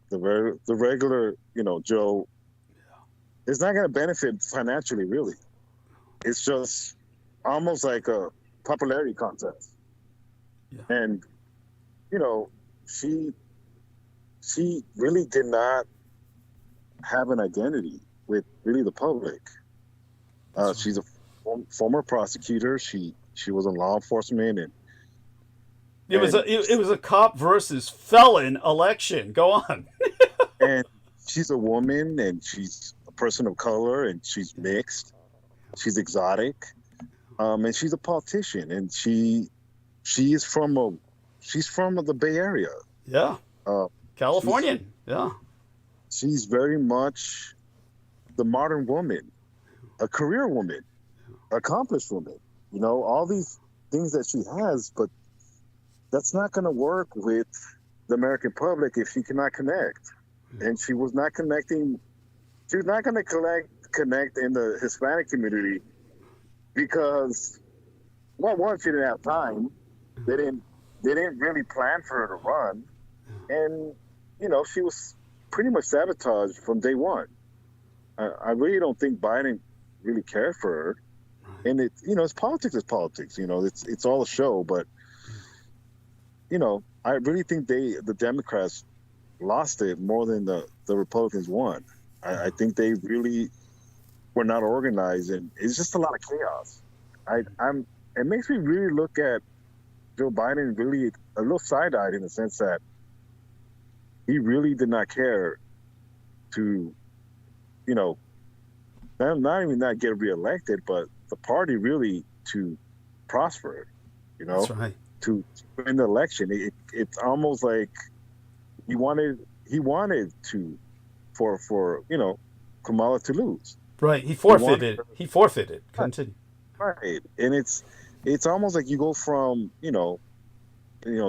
the regular, you know, Joe, is not going to benefit financially, really. It's just almost like a popularity contest. Yeah. And, you know, she really did not have an identity with really the public. She's a former prosecutor. She was in law enforcement, and it was a cop versus felon election. Go on. And she's a woman, and she's a person of color, and she's mixed. She's exotic, and she's a politician, and she's from the Bay Area. Yeah, Californian. Yeah, she's very much the modern woman, a career woman, accomplished woman. You know, all these things that she has, but that's not going to work with the American public if she cannot connect. And she was not connecting. She was not going to connect in the Hispanic community because, well, one, she didn't have time. They didn't really plan for her to run, and she was pretty much sabotaged from day one. I really don't think Biden really cared for her, and it's politics is politics. It's all a show, but I really think the Democrats lost it more than the Republicans won. I think they really were not organized, and it's just a lot of chaos. It makes me really look at Joe Biden really a little side-eyed in the sense that he really did not care to, not even not get reelected, but the party really to prosper, That's right. To win the election. It's almost like he wanted to for Kamala to lose. Right. He forfeited. Continue. Right. And it's almost like you go from,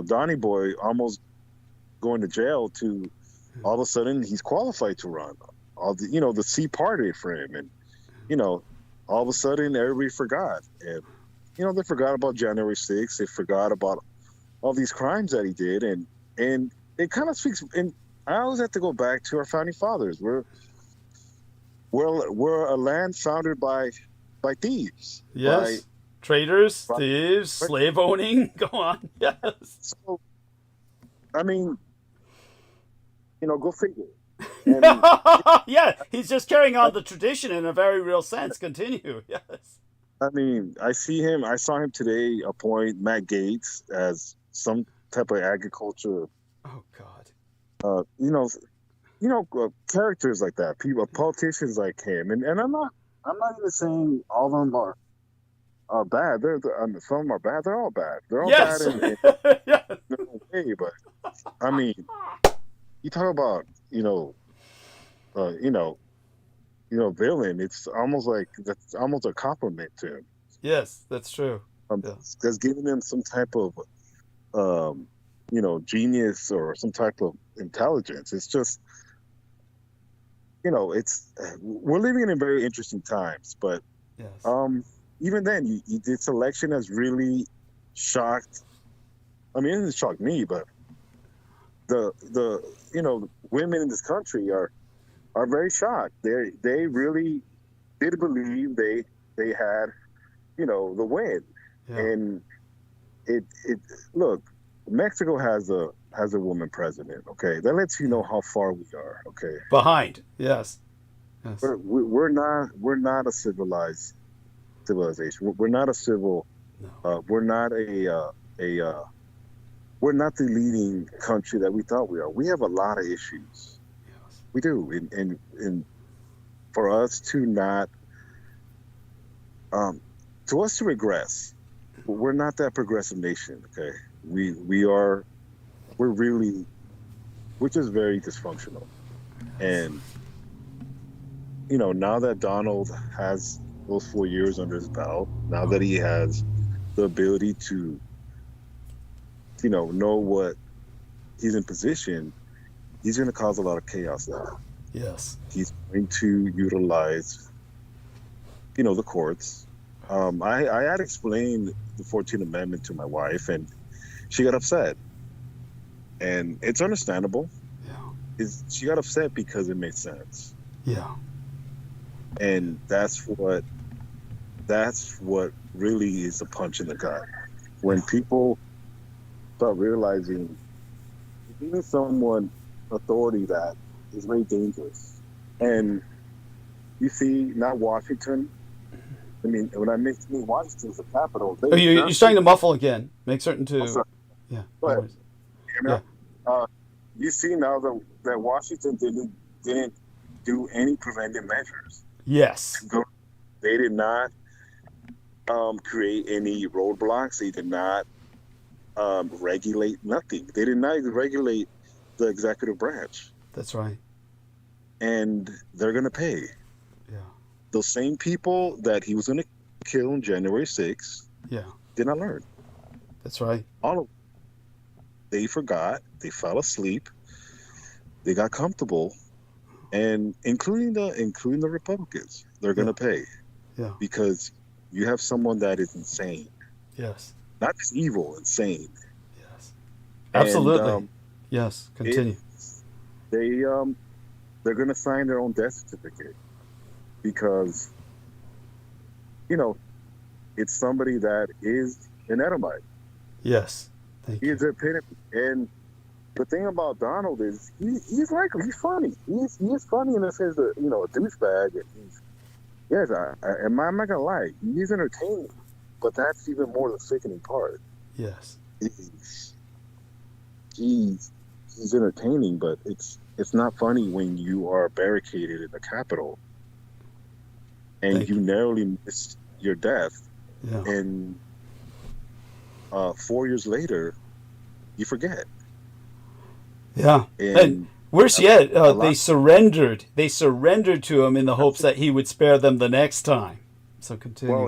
Donnie Boy almost going to jail to all of a sudden he's qualified to run. All the, the C party for him. And, all of a sudden everybody forgot. And, they forgot about January 6th. They forgot about all these crimes that he did. And it kind of speaks, and I always have to go back to our founding fathers. We're a land founded by thieves. Yes. Traders, thieves, slave owning. Go on. Yes. So, I mean, go figure. Yeah, he's just carrying on the tradition in a very real sense. Continue. Yes. I mean, I saw him today appoint Matt Gaetz as some type of agriculture. Oh God. Characters like that, politicians like him, and I'm not even saying all of them are bad. Some of them are bad. They're all bad. They're all bad in their own way. But I mean, you talk about villain. It's almost like that's almost a compliment to him. Yes, that's true. Because giving him some type of genius or some type of intelligence. It's just, we're living in very interesting times, but yes. Even then, this election has really shocked. I mean, it didn't shock me, but the women in this country are very shocked. They really did believe they had, the win, and it look. Mexico has a woman president. Okay, that lets you know how far we are. Okay, behind. Yes. We're not a civilization. We're not a civil. No. We're not we're not the leading country that we thought we are. We have a lot of issues. Yes. We do, and for us to not, to us to regress, we're not that progressive nation. Okay. We're just very dysfunctional. And, now that Donald has those 4 years under his belt, now that he has the ability to, know what he's in position, he's going to cause a lot of chaos now. Yes. He's going to utilize, the courts. I had explained the 14th Amendment to my wife, and she got upset, and it's understandable. Yeah. She got upset because it made sense. Yeah. And that's what really is a punch in the gut. When people start realizing giving someone authority that is very dangerous. And you see now Washington. I mean, when I mean Washington's the capital. You're starting to muffle again. Make certain to. Yeah. But you see now that Washington didn't do any preventive measures. Yes. They did not create any roadblocks. They did not regulate nothing. They did not regulate the executive branch. That's right. And they're going to pay. Yeah. Those same people that he was going to kill on January 6th. Yeah. did not learn. That's right. All of them. They forgot. They fell asleep. They got comfortable, and including the Republicans, they're going to pay. Yeah. Because you have someone that is insane. Yes. Not just evil, insane. Yes. Absolutely. And, yes. Continue. They're going to sign their own death certificate because, you know, it's somebody that is an Edomite. Yes. Thank you. He is a epitome. And the thing about Donald is he's likable. He's funny. He's funny in the sense that, you know, a douchebag. And I'm not gonna lie, he's entertaining, but that's even more the sickening part. Yes. He's entertaining, but it's not funny when you are barricaded in the Capitol and you narrowly miss your death, and 4 years later, you forget. Yeah, and worse yet, they surrendered. They surrendered to him in the hopes that he would spare them the next time. So continue. Well,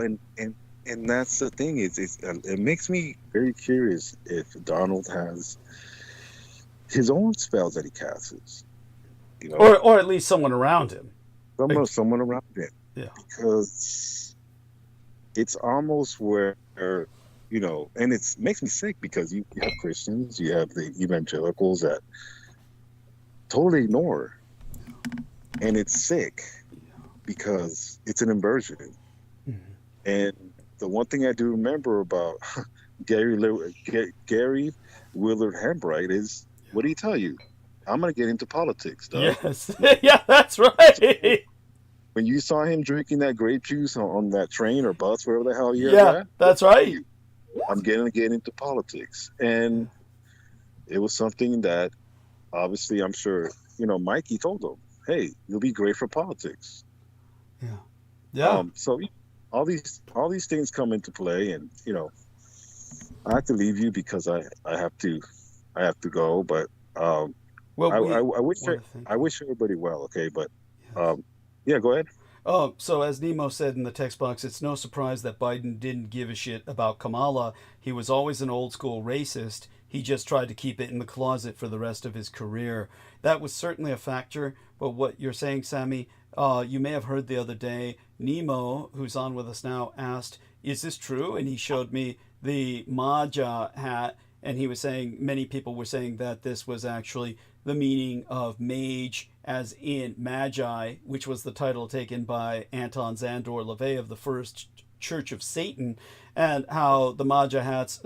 and that's the thing it makes me very curious if Donald has his own spells that he casts, you know, or at least someone around him. Someone around him. Yeah, because it's almost where, you know, and it makes me sick because you have Christians, you have the evangelicals that totally ignore, and it's sick because it's an inversion. Mm-hmm. And the one thing I do remember about Gary Willard Hambright is, what did he tell you? I'm going to get into politics, dog. Yes, yeah, that's right. When you saw him drinking that grape juice on that train or bus, wherever the hell he is, that's right. I'm going to get into politics. And it was something that, obviously, I'm sure, you know, Mikey told him, hey, you'll be great for politics. Yeah. Yeah. So all these things come into play, and, you know, I have to leave you because I have to go, but I wish everybody well, okay? But yeah, go ahead. So as Nemo said in the text box, it's no surprise that Biden didn't give a shit about Kamala. He was always an old school racist. He just tried to keep it in the closet for the rest of his career. That was certainly a factor. But what you're saying, Sammy, you may have heard the other day, Nemo, who's on with us now, asked, is this true? And he showed me the Maja hat, and he was saying, many people were saying that this was actually the meaning of mage, as in Magi, which was the title taken by Anton Szandor LaVey of the First Church of Satan, and how the Maja hats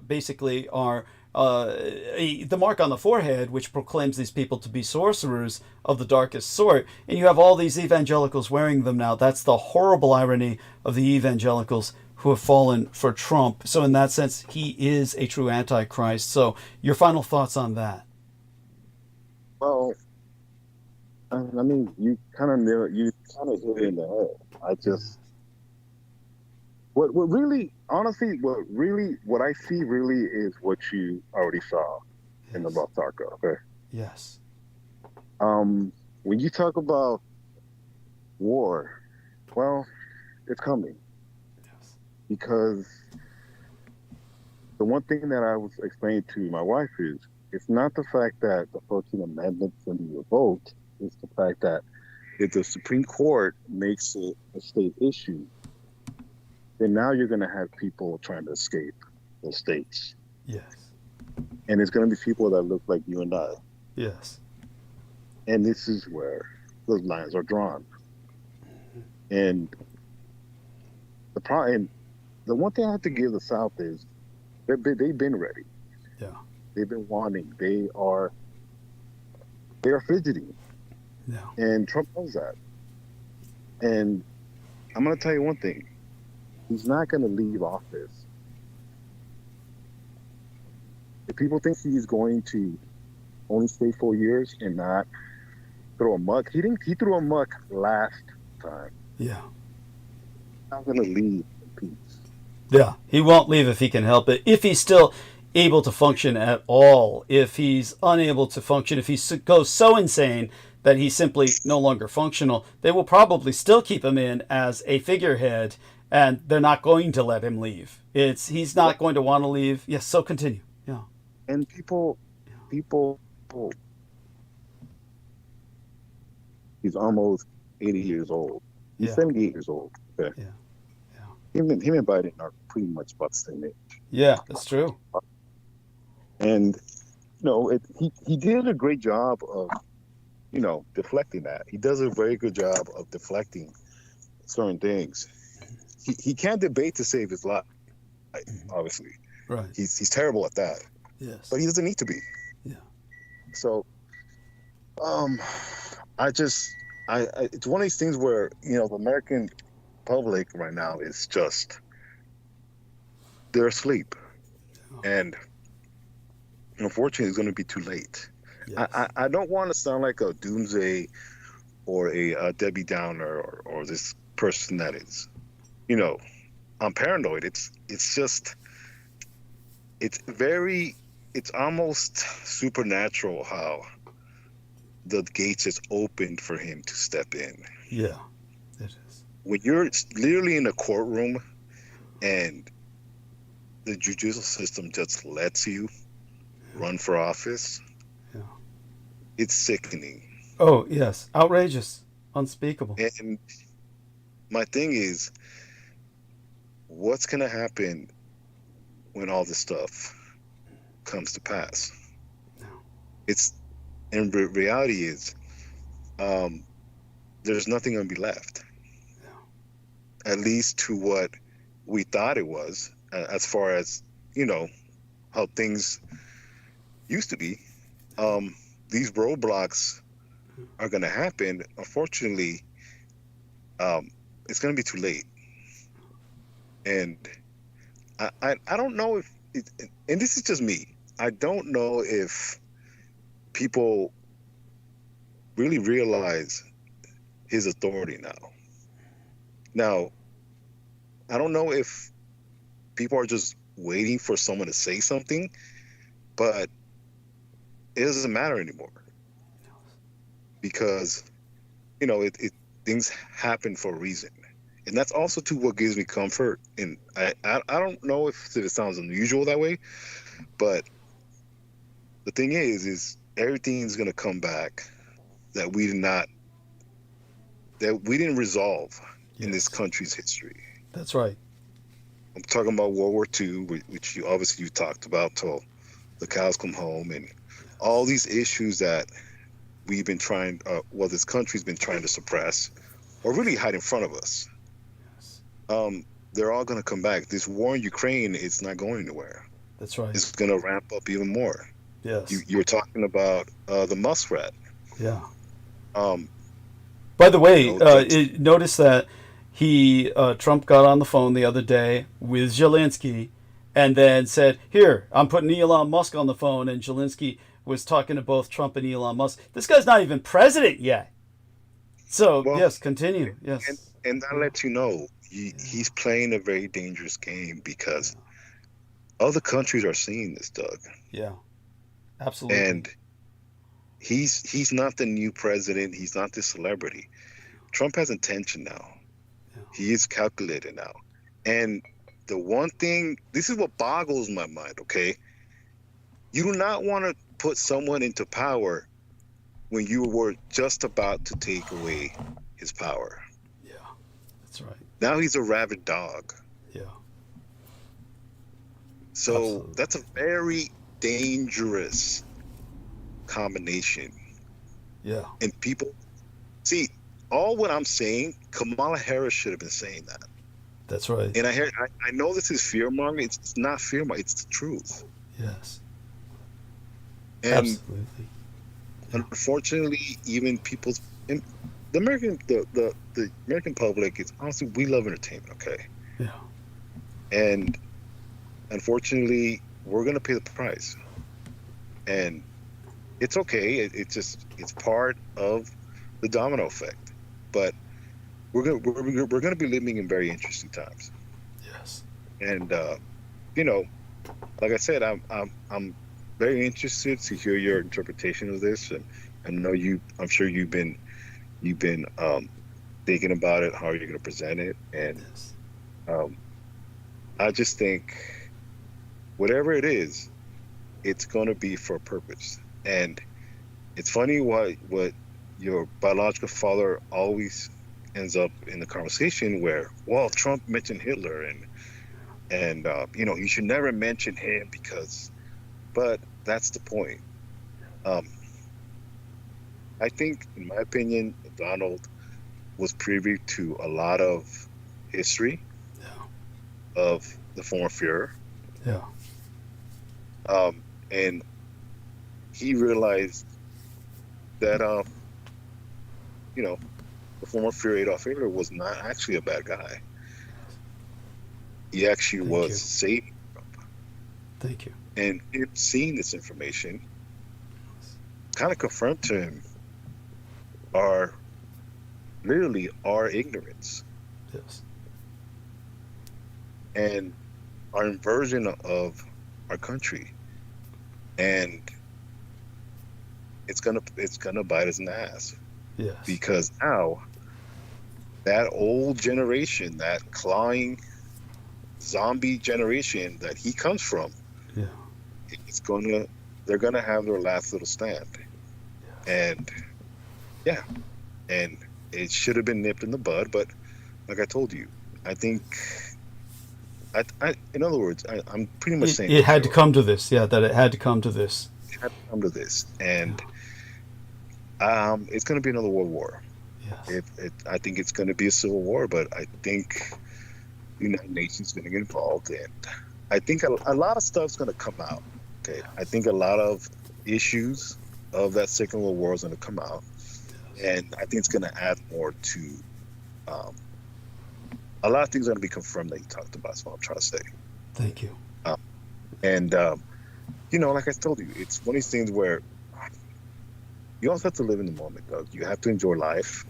basically are the mark on the forehead, which proclaims these people to be sorcerers of the darkest sort. And you have all these evangelicals wearing them now. That's the horrible irony of the evangelicals who have fallen for Trump. So in that sense, he is a true antichrist. So your final thoughts on that? Well, I mean, you kind of hit it in the head. I just, what really, honestly, what I see really is what you already saw in the Baltarka, okay? Yes. When you talk about war, well, it's coming. Yes. Because the one thing that I was explaining to my wife is, it's not the fact that the 14th Amendment can be revoked. It's the fact that if the Supreme Court makes it a state issue, then now you're going to have people trying to escape those states. Yes. And it's going to be people that look like you and I. Yes. And this is where those lines are drawn. And the problem, and the one thing I have to give the South is they've been ready. Yeah. They've been wanting. They are fidgeting. Yeah. And Trump knows that. And I'm going to tell you one thing. He's not going to leave office. If people think he's going to only stay 4 years and not throw a muck, he threw a muck last time. Yeah. He's not going to leave in peace. Yeah, he won't leave if he can help it. If he's still able to function at all. If he's unable to function, if he goes so insane that he's simply no longer functional, they will probably still keep him in as a figurehead, and they're not going to let him leave. He's not going to want to leave. Yes, so continue. Yeah. And people, he's almost 80 years old. He's 78 years old. Okay. Yeah. Him and Biden are pretty much about the same age. Yeah, that's true. And he did a great job of, deflecting that. He does a very good job of deflecting certain things. He can't debate to save his life, obviously. Right. He's terrible at that. Yes. But he doesn't need to be. Yeah. So, it's one of these things where, the American public right now is just, they're asleep. And unfortunately, it's going to be too late. Yes. I don't want to sound like a doomsday or a Debbie Downer or this person that is, I'm paranoid. It's almost supernatural how the gates is opened for him to step in. Yeah, it is. When you're literally in a courtroom and the judicial system just lets you run for office, it's sickening. Oh, yes. Outrageous. Unspeakable. And my thing is, what's going to happen when all this stuff comes to pass? And reality is, there's nothing going to be left. At least to what we thought it was, as far as, how things used to be. These roadblocks are going to happen. Unfortunately, it's going to be too late. And I don't know if, and this is just me, I don't know if people really realize his authority now. Now, I don't know if people are just waiting for someone to say something, but it doesn't matter anymore. Because, things happen for a reason. And that's also too what gives me comfort. And I don't know if it sounds unusual that way, but the thing is everything's going to come back that we didn't resolve in this country's history. That's right. I'm talking about World War II, which you talked about till the cows come home, and all these issues that we've been trying, this country's been trying to suppress or really hide in front of us. Yes. They're all going to come back. This war in Ukraine, it's not going anywhere. That's right. It's going to ramp up even more. Yes. You were talking about the muskrat. Yeah. By the way, notice that Trump got on the phone the other day with Zelensky and then said, "Here, I'm putting Elon Musk on the phone," and Zelensky was talking to both Trump and Elon Musk. This guy's not even president yet. So, yes, continue. Yes. And that lets you know he's playing a very dangerous game because other countries are seeing this, Doug. Yeah, absolutely. And he's not the new president. He's not the celebrity. Trump has intention now. Yeah. He is calculated now. And the one thing, this is what boggles my mind, okay? You do not want to put someone into power when you were just about to take away his power. Yeah, that's right. Now he's a rabid dog. Yeah. So absolutely. That's a very dangerous combination. Yeah. And people, see, all what I'm saying, Kamala Harris should have been saying that. That's right. And I know this is fear-mongering. It's not fear-mongering. It's the truth. Yes. And absolutely. Unfortunately, even the American public is honestly, we love entertainment, okay? Yeah. And unfortunately, we're gonna pay the price. And it's okay. It's part of the domino effect. But we're gonna be living in very interesting times. Yes. And like I said, I'm very interested to hear your interpretation of this, and I know you. I'm sure you've been thinking about it. How are you going to present it? And I just think whatever it is, it's going to be for a purpose. And it's funny what your biological father always ends up in the conversation where, well, Trump mentioned Hitler and you know, you should never mention him but that's the point. I think, in my opinion, Donald was privy to a lot of history of the former Führer. Yeah. And he realized that, you know, the former Führer Adolf Hitler was not actually a bad guy. He actually was saving Trump. Thank you. And him seeing this information kind of confirmed to him literally our ignorance. Yes. And our inversion of our country. And it's gonna bite us in the ass. Yes. Because now that old generation, that clawing zombie generation that he comes from, they're gonna have their last little stand. And and it should have been nipped in the bud, but like I told you, I think in other words, I'm pretty much saying it had to come to this. Yeah, that it had to come to this. It had to come to this. And it's going to be another world war. Yes. I think it's going to be a civil war, but I think the United Nations is going to get involved, and I think a lot of stuff's going to come out. Okay, I think a lot of issues of that Second World War is going to come out, and I think it's going to add more to a lot of things are going to be confirmed that you talked about. That's what I'm trying to say. Thank you. And you know, like I told you, it's one of these things where you also have to live in the moment, Doug. You have to enjoy life.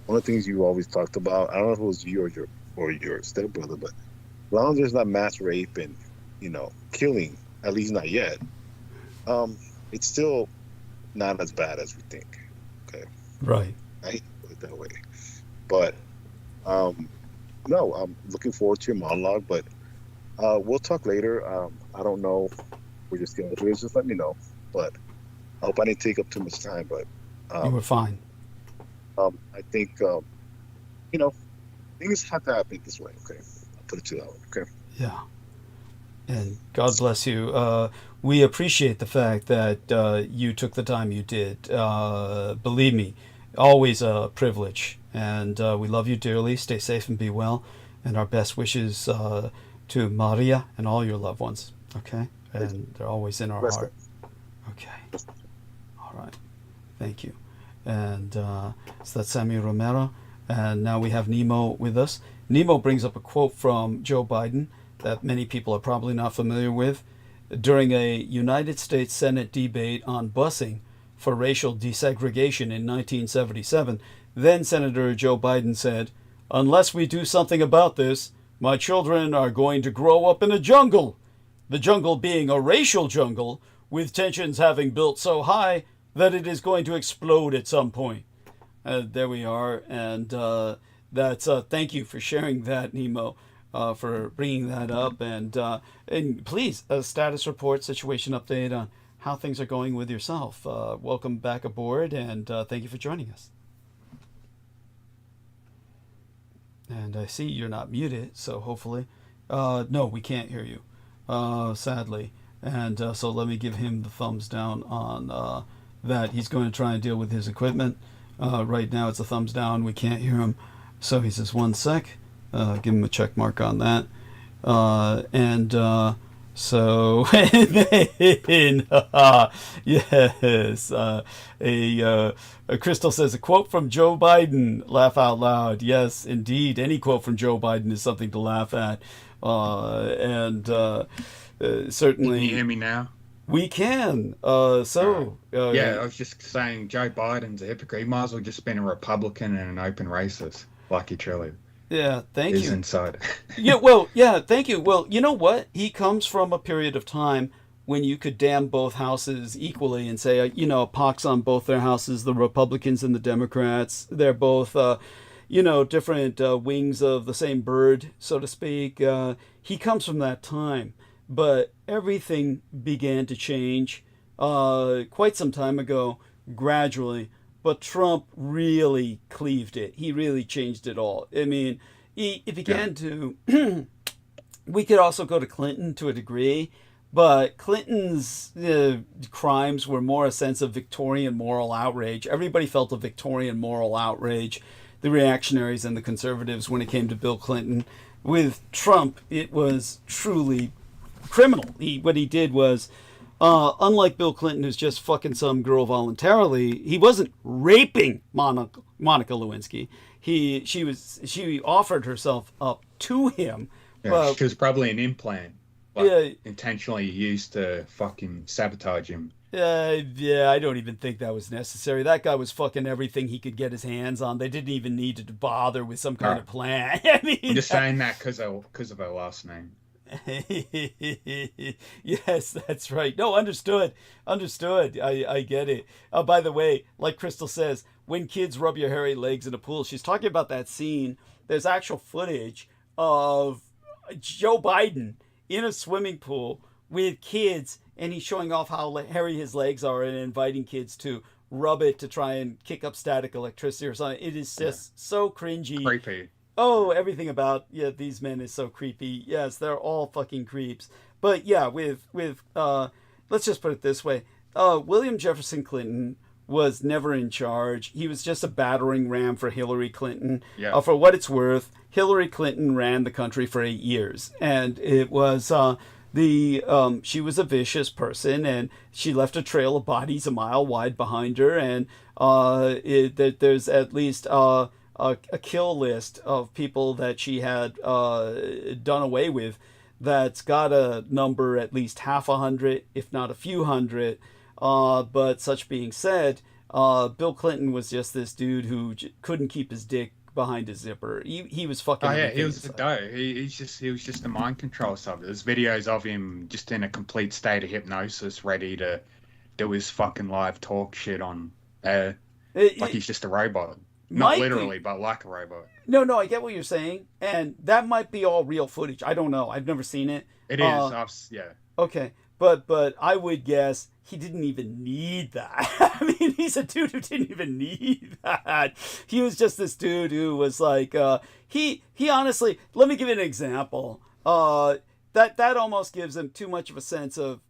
One of the things you always talked about, I don't know if it was you or your stepbrother, but as long as there's not mass rape and, you know, killing, at least not yet, it's still not as bad as we think. Okay. Right. I hate to put it that way. But no, I'm looking forward to your monologue, but we'll talk later. I don't know. We're just going to do it. Just let me know. But I hope I didn't take up too much time, but you were fine. I think you know, things have to happen this way. Okay, I'll put it to that way. Okay. Yeah. And God bless you. We appreciate the fact that you took the time you did. Believe me, always a privilege. And we love you dearly. Stay safe and be well. And our best wishes to Maria and all your loved ones. Okay? And they're always in our heart. Okay. All right. Thank you. And so that's Sammy Romero. And now we have Nemo with us. Nemo brings up a quote from Joe Biden that many people are probably not familiar with. During a United States Senate debate on busing for racial desegregation in 1977, then Senator Joe Biden said, "Unless we do something about this, my children are going to grow up in a jungle. The jungle being a racial jungle, with tensions having built so high that it is going to explode at some point." There we are. And that's thank you for sharing that, Nemo, for bringing that up. And please, a status report, situation update on how things are going with yourself. Welcome back aboard, and thank you for joining us. And I see you're not muted, so hopefully... no, we can't hear you, sadly. And so let me give him the thumbs down on that. He's going to try and deal with his equipment. Right now it's a thumbs down. We can't hear him. So he says 1 sec. Give him a check mark on that. So then, yes, a Crystal says a quote from Joe Biden. Laugh out loud. Yes, indeed. Any quote from Joe Biden is something to laugh at. Certainly. Can you hear me now? We can. Yeah, I was just saying Joe Biden's a hypocrite. He might as well just been a Republican and an open racist, like he truly thank you. Inside. Yeah, well, yeah, thank you. Well, you know what? He comes from a period of time when you could damn both houses equally and say, you know, a pox on both their houses, the Republicans and the Democrats. They're both, you know, different wings of the same bird, so to speak. He comes from that time. But everything began to change quite some time ago, gradually. But Trump really cleaved it. He really changed it all. I mean, it began to... We could also go to Clinton to a degree, but Clinton's crimes were more a sense of Victorian moral outrage. Everybody felt a Victorian moral outrage, the reactionaries and the conservatives, when it came to Bill Clinton. With Trump, it was truly criminal. What he did was, unlike Bill Clinton, who's just fucking some girl voluntarily, he wasn't raping Monica Lewinsky. She offered herself up to him. Yeah, she was probably an implant, intentionally used to fucking sabotage him. Yeah, I don't even think that was necessary. That guy was fucking everything he could get his hands on. They didn't even need to bother with some kind of plan. I mean, I'm just saying that because of her last name. Yes, that's right. No, understood. I get it. By the way, like Crystal says, when kids rub your hairy legs in a pool, she's talking about that scene. There's actual footage of Joe Biden in a swimming pool with kids, and he's showing off how hairy his legs are and inviting kids to rub it to try and kick up static electricity or something. It is just so cringy. Creepy. Oh, everything about these men is so creepy. Yes, they're all fucking creeps. But yeah, with let's just put it this way. William Jefferson Clinton was never in charge. He was just a battering ram for Hillary Clinton. Yeah. For what it's worth, Hillary Clinton ran the country for 8 years, and it was she was a vicious person, and she left a trail of bodies a mile wide behind her, and there's at least a kill list of people that she had done away with that's got a number at least half 100, if not a few hundred. But such being said, Bill Clinton was just this dude who couldn't keep his dick behind his zipper. He was fucking... Oh yeah, he was the dough. He was just the mind control stuff. There's videos of him just in a complete state of hypnosis, ready to do his fucking live talk shit on like he's just a robot. Not literally, but like a robot. No, I get what you're saying, and that might be all real footage. I don't know. I've never seen it. It is. Yeah. Okay, but I would guess he didn't even need that. I mean, he's a dude who didn't even need that. He was just this dude who was like, he honestly, let me give you an example. That almost gives him too much of a sense of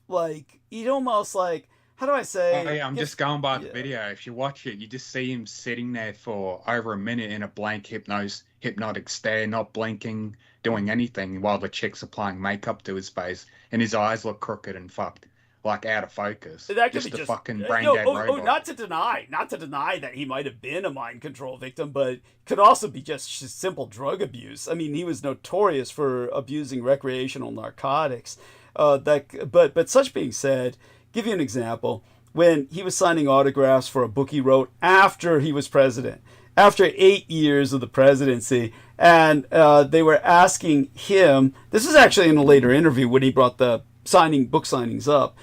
like, he'd almost like, how do I say? Oh, yeah, I'm just going by the video. If you watch it, you just see him sitting there for over a minute in a blank hypnotic stare, not blinking, doing anything, while the chick's applying makeup to his face, and his eyes look crooked and fucked, like out of focus. That could just be a fucking brain dead robot. Not to deny that he might have been a mind control victim, but could also be just simple drug abuse. I mean, he was notorious for abusing recreational narcotics. But such being said, give you an example. When he was signing autographs for a book he wrote after he was president, after 8 years of the presidency, and they were asking him, this was actually in a later interview when he brought the book signings up.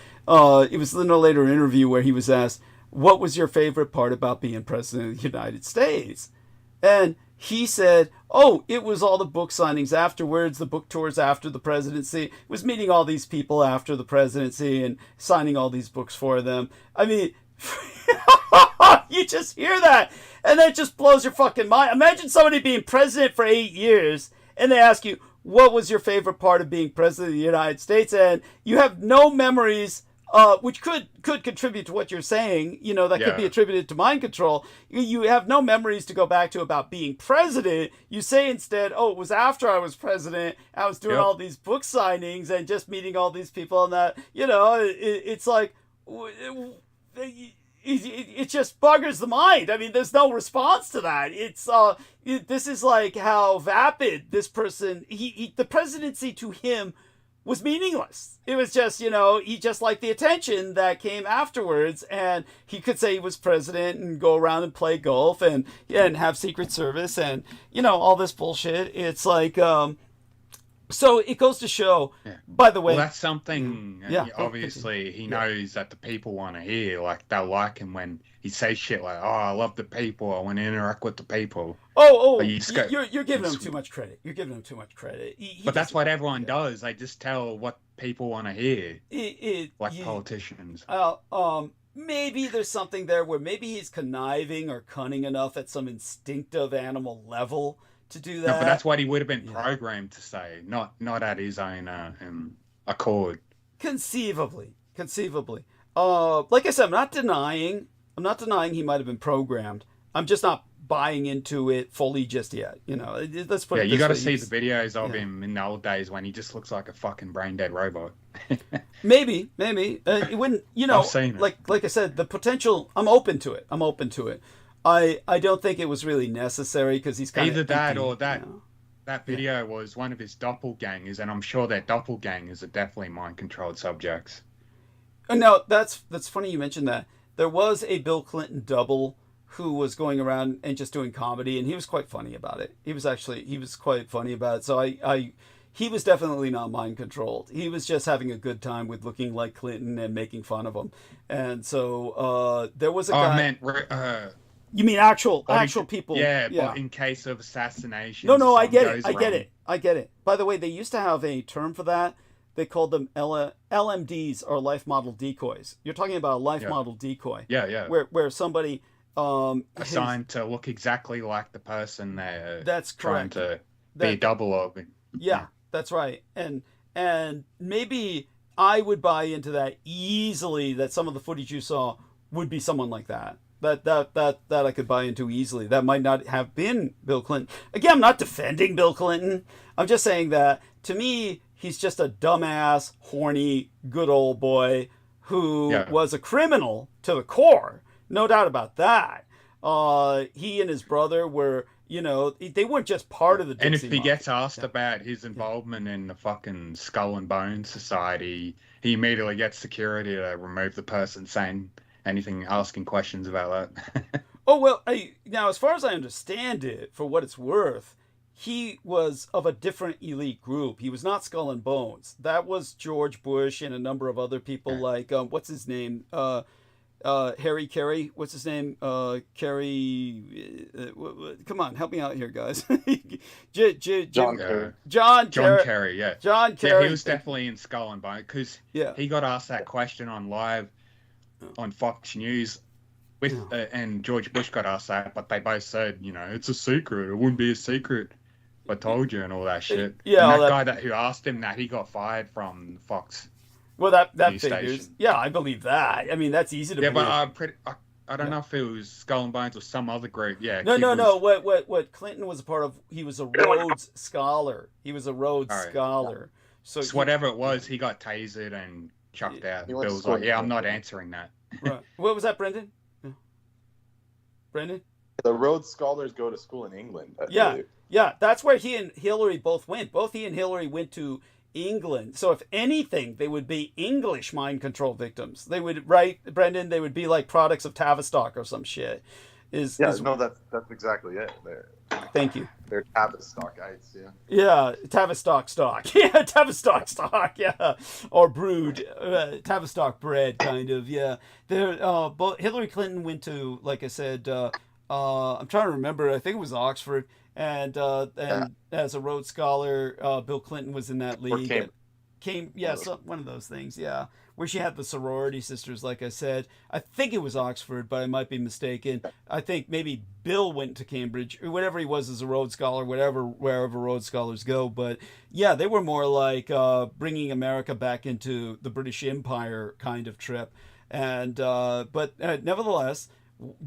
It was in a later interview where he was asked, what was your favorite part about being president of the United States? And he said, oh, it was all the book signings afterwards, the book tours after the presidency. It was meeting all these people after the presidency and signing all these books for them. I mean, you just hear that, and that just blows your fucking mind. Imagine somebody being president for 8 years, and they ask you, what was your favorite part of being president of the United States? And you have no memories, which could contribute to what you're saying, that could be attributed to mind control. You have no memories to go back to about being president. You say instead, oh, it was after I was president, I was doing all these book signings and just meeting all these people, and that, it's like, it just buggers the mind. I mean, there's no response to that. It's this is like how vapid this person, the presidency to him was meaningless. It was just, he just liked the attention that came afterwards, and he could say he was president and go around and play golf and have Secret Service and, all this bullshit. It's like, So it goes to show, by the way... Well, that's something, obviously, he knows that the people want to hear. Like, they'll like him when he says shit like, oh, I love the people, I want to interact with the people. You're giving him too much credit. You're giving him too much credit. But that's what everyone does. They just tell what people want to hear, politicians. Maybe there's something there where maybe he's conniving or cunning enough at some instinctive animal level to do that. No, but that's what he would have been programmed to say, not at his own accord. Conceivably. Like I said, I'm not denying he might have been programmed. I'm just not buying into it fully just yet. Let's put it you got to this see way. the videos of him in the old days when he just looks like a fucking brain dead robot. maybe it wouldn't. I've seen it. Like I said, the potential. I'm open to it. I don't think it was really necessary because he's kind of either that or that. That video was one of his doppelgangers, and I'm sure that doppelgangers are definitely mind-controlled subjects. No, that's funny you mentioned that. There was a Bill Clinton double who was going around and just doing comedy, and he was quite funny about it. He was quite funny about it. So he was definitely not mind-controlled. He was just having a good time with looking like Clinton and making fun of him. And so there was a guy... You mean actual people? Yeah, but in case of assassination. No, I get it. By the way, they used to have a term for that. They called them LMDs, or life model decoys. You're talking about a life model decoy. Yeah. Where somebody assigned to look exactly like the person they're trying to be a double of. Yeah, that's right. And maybe I would buy into that easily, that some of the footage you saw would be someone like that. That I could buy into easily. That might not have been Bill Clinton. Again, I'm not defending Bill Clinton. I'm just saying that, to me, he's just a dumbass, horny, good old boy who was a criminal to the core. No doubt about that. He and his brother were, they weren't just part of the Dixie And if he Mafia. gets asked about his involvement in the fucking Skull and Bones Society, he immediately gets security to remove the person saying anything, asking questions about that. Oh, well, now, as far as I understand it, for what it's worth, he was of a different elite group. He was not Skull and Bones. That was George Bush and a number of other people like, what's his name? Harry Carey. What's his name? Carey. Come on, help me out here, guys. John Kerry. John Kerry, yeah. John Kerry. Yeah, he was definitely in Skull and Bones because he got asked that question on live on Fox News and George Bush got asked that, but they both said, it's a secret. It wouldn't be a secret. I told you and all that shit. Yeah, and that guy who asked him that, he got fired from Fox. Well, that figures. Station. Yeah, I believe that. I mean, that's easy to believe. Yeah, but I don't know if it was Skull and Bones or some other group. Yeah. No. What Clinton was a part of, he was a Rhodes Scholar. Scholar. So whatever it was, he got tasered and chucked out. Bill was like, I'm not answering that. Right. What was that, Brendan? Brendan? The Rhodes Scholars go to school in England. Yeah, that's where he and Hillary both went. Both he and Hillary went to England. So if anything, they would be English mind control victims. They would, right, Brendan? They would be like products of Tavistock or some shit. That's exactly it. Thank you. They're Tavistockites, yeah. Yeah, Tavistock stock. Yeah, Tavistock stock, yeah. Or brewed, Tavistock bread, kind of, yeah. Both Hillary Clinton went to, like I said, I'm trying to remember, I think it was Oxford, and as a Rhodes Scholar, Bill Clinton was in that league. One of those things, yeah. Where she had the sorority sisters, like I said. I think it was Oxford, but I might be mistaken. I think maybe Bill went to Cambridge, or whatever he was as a Rhodes Scholar, wherever Rhodes Scholars go. But yeah, they were more like bringing America back into the British Empire kind of trip. And but nevertheless,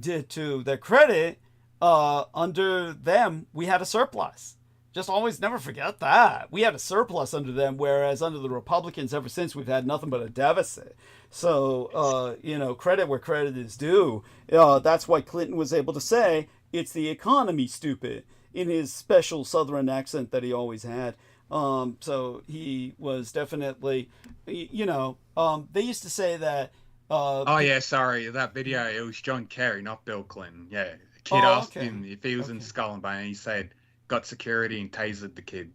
to their credit, under them, we had a surplus. Just always never forget that. We had a surplus under them, whereas under the Republicans, ever since, we've had nothing but a deficit. So, credit where credit is due. That's why Clinton was able to say, it's the economy, stupid, in his special Southern accent that he always had. So he was definitely, they used to say that... sorry, that video, it was John Kerry, not Bill Clinton. Yeah, kid asked him if he was in Skull and Bones, and he said... got security and tasered the kid.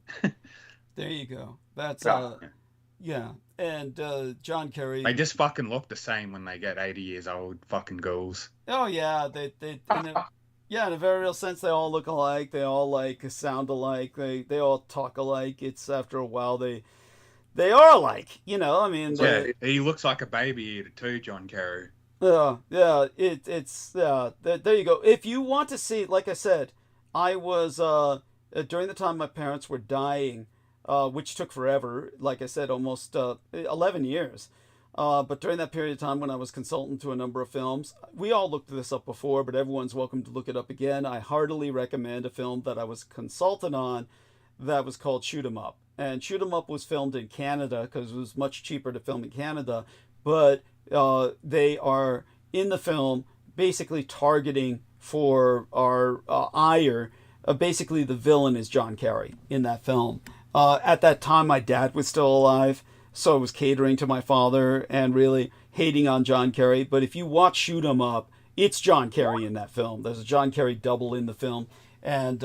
There you go. That's Yeah. yeah. And John Kerry. They just fucking look the same when they get 80 years old. Fucking ghouls. Oh yeah, yeah, in a very real sense, they all look alike. They all like sound alike. They all talk alike. It's after a while they are alike. You know, I mean. Yeah, he looks like a baby eater too, John Kerry. Yeah. It's there you go. If you want to see, like I said, I was during the time my parents were dying, which took forever. Like I said, almost 11 years. But during that period of time when I was consultant to a number of films, we all looked this up before, but everyone's welcome to look it up again. I heartily recommend a film that I was consultant on that was called Shoot 'Em Up. And Shoot 'Em Up was filmed in Canada because it was much cheaper to film in Canada. But they are in the film basically targeting for our ire. Basically, the villain is John Kerry in that film. At that time, my dad was still alive. So I was catering to my father and really hating on John Kerry. But if you watch Shoot 'Em Up, it's John Kerry in that film. There's a John Kerry double in the film. And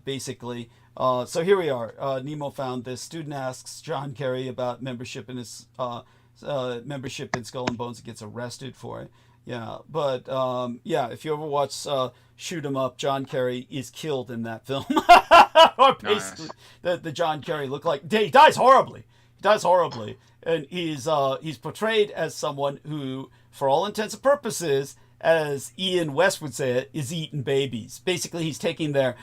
basically, so here we are. Nemo found this. Student asks John Kerry about membership in his membership in Skull and Bones and gets arrested for it. Yeah, but yeah, if you ever watch Shoot 'Em Up, John Kerry is killed in that film. Or basically, the John Kerry look like he dies horribly. Does horribly, and he's portrayed as someone who, for all intents and purposes, as Ian West would say it, is eating babies. Basically, he's taking their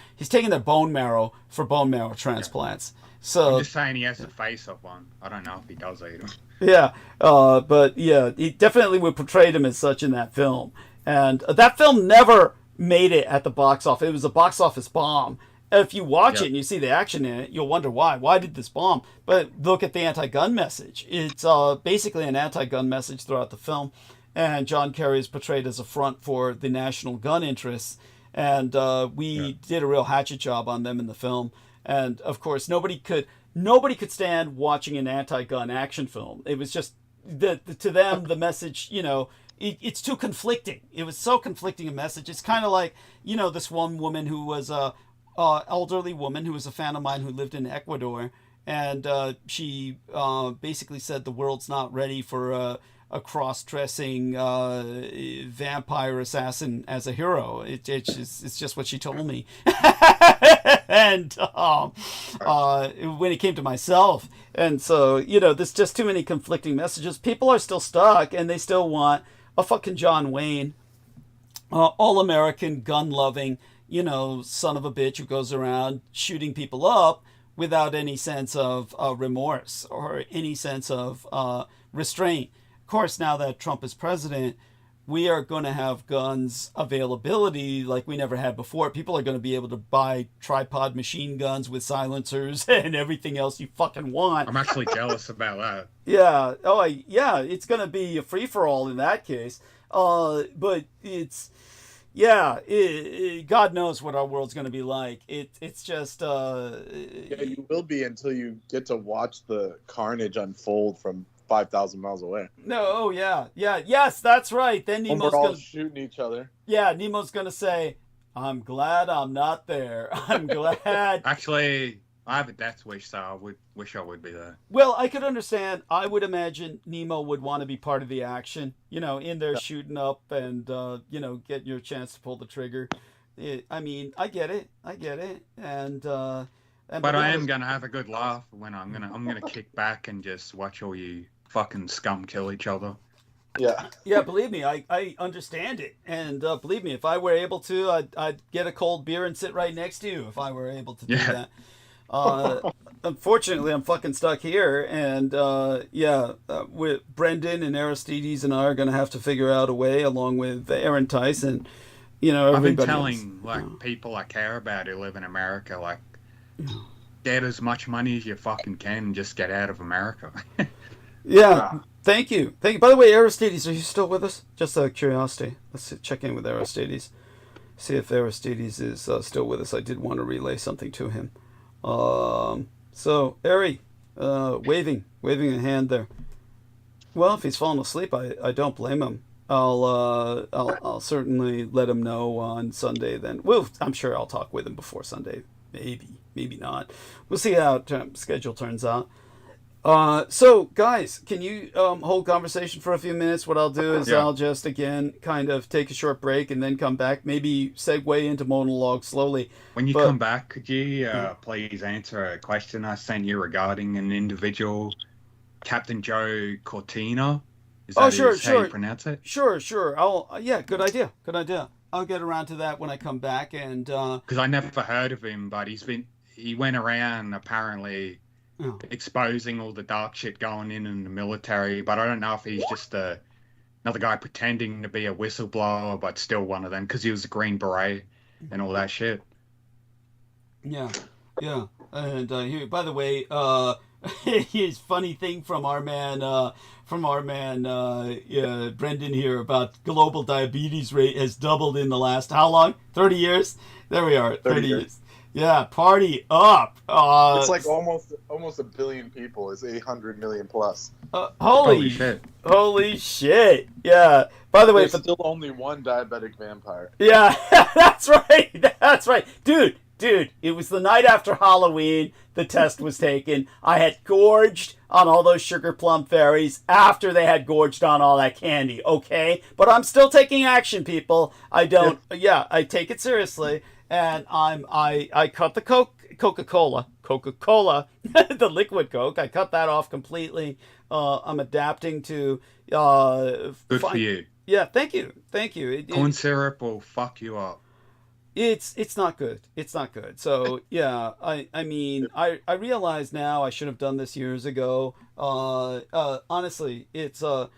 bone marrow for bone marrow transplants. So I'm just saying he has the face of one. I don't know if he does either. Yeah, but yeah, he definitely would portray him as such in that film, and that film never made it at the box office. It was a box office bomb. If you watch it and you see the action in it, you'll wonder why. Why did this bomb? But look at the anti-gun message. It's basically an anti-gun message throughout the film. And John Kerry is portrayed as a front for the national gun interests. And we did a real hatchet job on them in the film. And, of course, nobody could stand watching an anti-gun action film. It was just, to them, the message, you know, it's too conflicting. It was so conflicting a message. It's kind of like, you know, this one woman who was elderly woman who was a fan of mine who lived in Ecuador, and she basically said the world's not ready for a cross-dressing vampire assassin as a hero. It's just what she told me. And when it came to myself, and so, you know, there's just too many conflicting messages. People are still stuck, and they still want a fucking John Wayne, all-American, gun-loving, you know, son of a bitch who goes around shooting people up without any sense of remorse or any sense of restraint. Of course, now that Trump is president, we are going to have guns availability like we never had before. People are going to be able to buy tripod machine guns with silencers and everything else you fucking want. I'm actually jealous about that. Yeah. Oh, yeah. It's going to be a free-for-all in that case. But it's... Yeah, God knows what our world's going to be like. It's just... Yeah, you will be until you get to watch the carnage unfold from 5,000 miles away. No, oh, yeah. Yes, that's right. Then Nemo's all shooting each other. Yeah, Nemo's going to say, I'm glad I'm not there. I'm glad... Actually, I have a death wish, so I wish I would be there. Well, I could understand. I would imagine Nemo would want to be part of the action, you know, in there shooting up and, you know, getting your chance to pull the trigger. I mean, I get it. And but I am going to have a good laugh when I'm going to kick back and just watch all you fucking scum kill each other. Yeah, believe me, I understand it. And believe me, if I were able to, I'd get a cold beer and sit right next to you if I were able to do that. Unfortunately, I'm fucking stuck here, and with Brendan and Aristides and I are going to have to figure out a way, along with Aaron Tyson, you know, everybody I've been telling else. People I care about who live in America, like, get as much money as you fucking can and just get out of America. Thank you. By the way, Aristides, are you still with us? Just out of curiosity, let's check in with Aristides, see if Aristides is still with us. I did want to relay something to him. So Ari, waving a hand there. Well, if he's fallen asleep, I don't blame him. I'll certainly let him know on Sunday then. Well, I'm sure I'll talk with him before Sunday, maybe. maybe not. We'll see how schedule turns out. So guys, can you hold conversation for a few minutes? What I'll do is I'll just again kind of take a short break and then come back, maybe segue into monologue slowly. When you come back, could you please answer a question I sent you regarding an individual, Captain Joe Cortina? Is that how you pronounce it? Sure. Good idea. I'll get around to that when I come back. And because I never heard of him, but he went around apparently exposing all the dark shit going in the military, but I don't know if he's just another guy pretending to be a whistleblower, but still one of them, because he was a Green Beret and all that shit. Yeah. And by the way, here's funny thing from our man Brendan here about global diabetes rate has doubled in the last, how long? 30 years? There we are, 30 years. Yeah, party up. It's like almost 1 billion people. It's 800 million plus. Holy shit. Yeah. By the way, there's still only one diabetic vampire. Yeah, that's right. Dude, it was the night after Halloween. The test was taken. I had gorged on all those sugar plum fairies after they had gorged on all that candy, okay? But I'm still taking action, people. I take it seriously. And I cut the Coca-Cola, the liquid Coke. I cut that off completely. I'm adapting to. Good for you. Yeah, thank you. Corn syrup will fuck you up. It's not good. So yeah, I mean I realize now I should have done this years ago. Honestly, it's my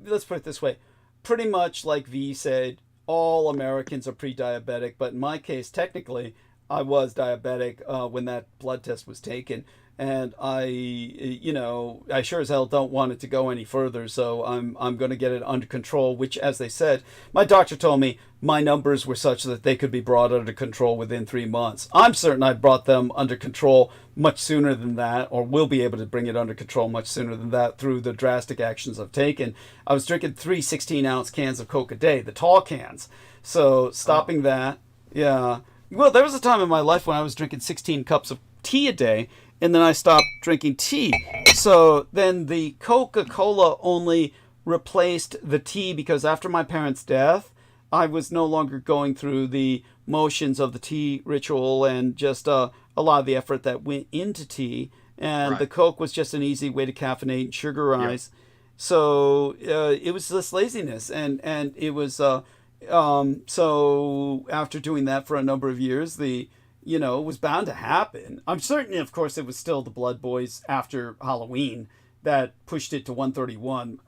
let's put it this way, pretty much like V said. All Americans are pre-diabetic, but in my case, technically, I was diabetic when that blood test was taken, and I sure as hell don't want it to go any further. So I'm going to get it under control. Which, as they said, my doctor told me my numbers were such that they could be brought under control within 3 months. I'm certain I brought them under control much sooner than that, or will be able to bring it under control much sooner than that through the drastic actions I've taken. I was drinking 3 16-ounce cans of Coke a day, the tall cans. So stopping that, yeah. Well, there was a time in my life when I was drinking 16 cups of tea a day, and then I stopped drinking tea. So then the Coca-Cola only replaced the tea, because after my parents' death, I was no longer going through the motions of the tea ritual and just a lot of the effort that went into tea. And the Coke was just an easy way to caffeinate and sugarize. Yep. So it was this laziness. And it was, so after doing that for a number of years, it was bound to happen. I'm certain, of course, it was still the Blood Boys after Halloween that pushed it to 131,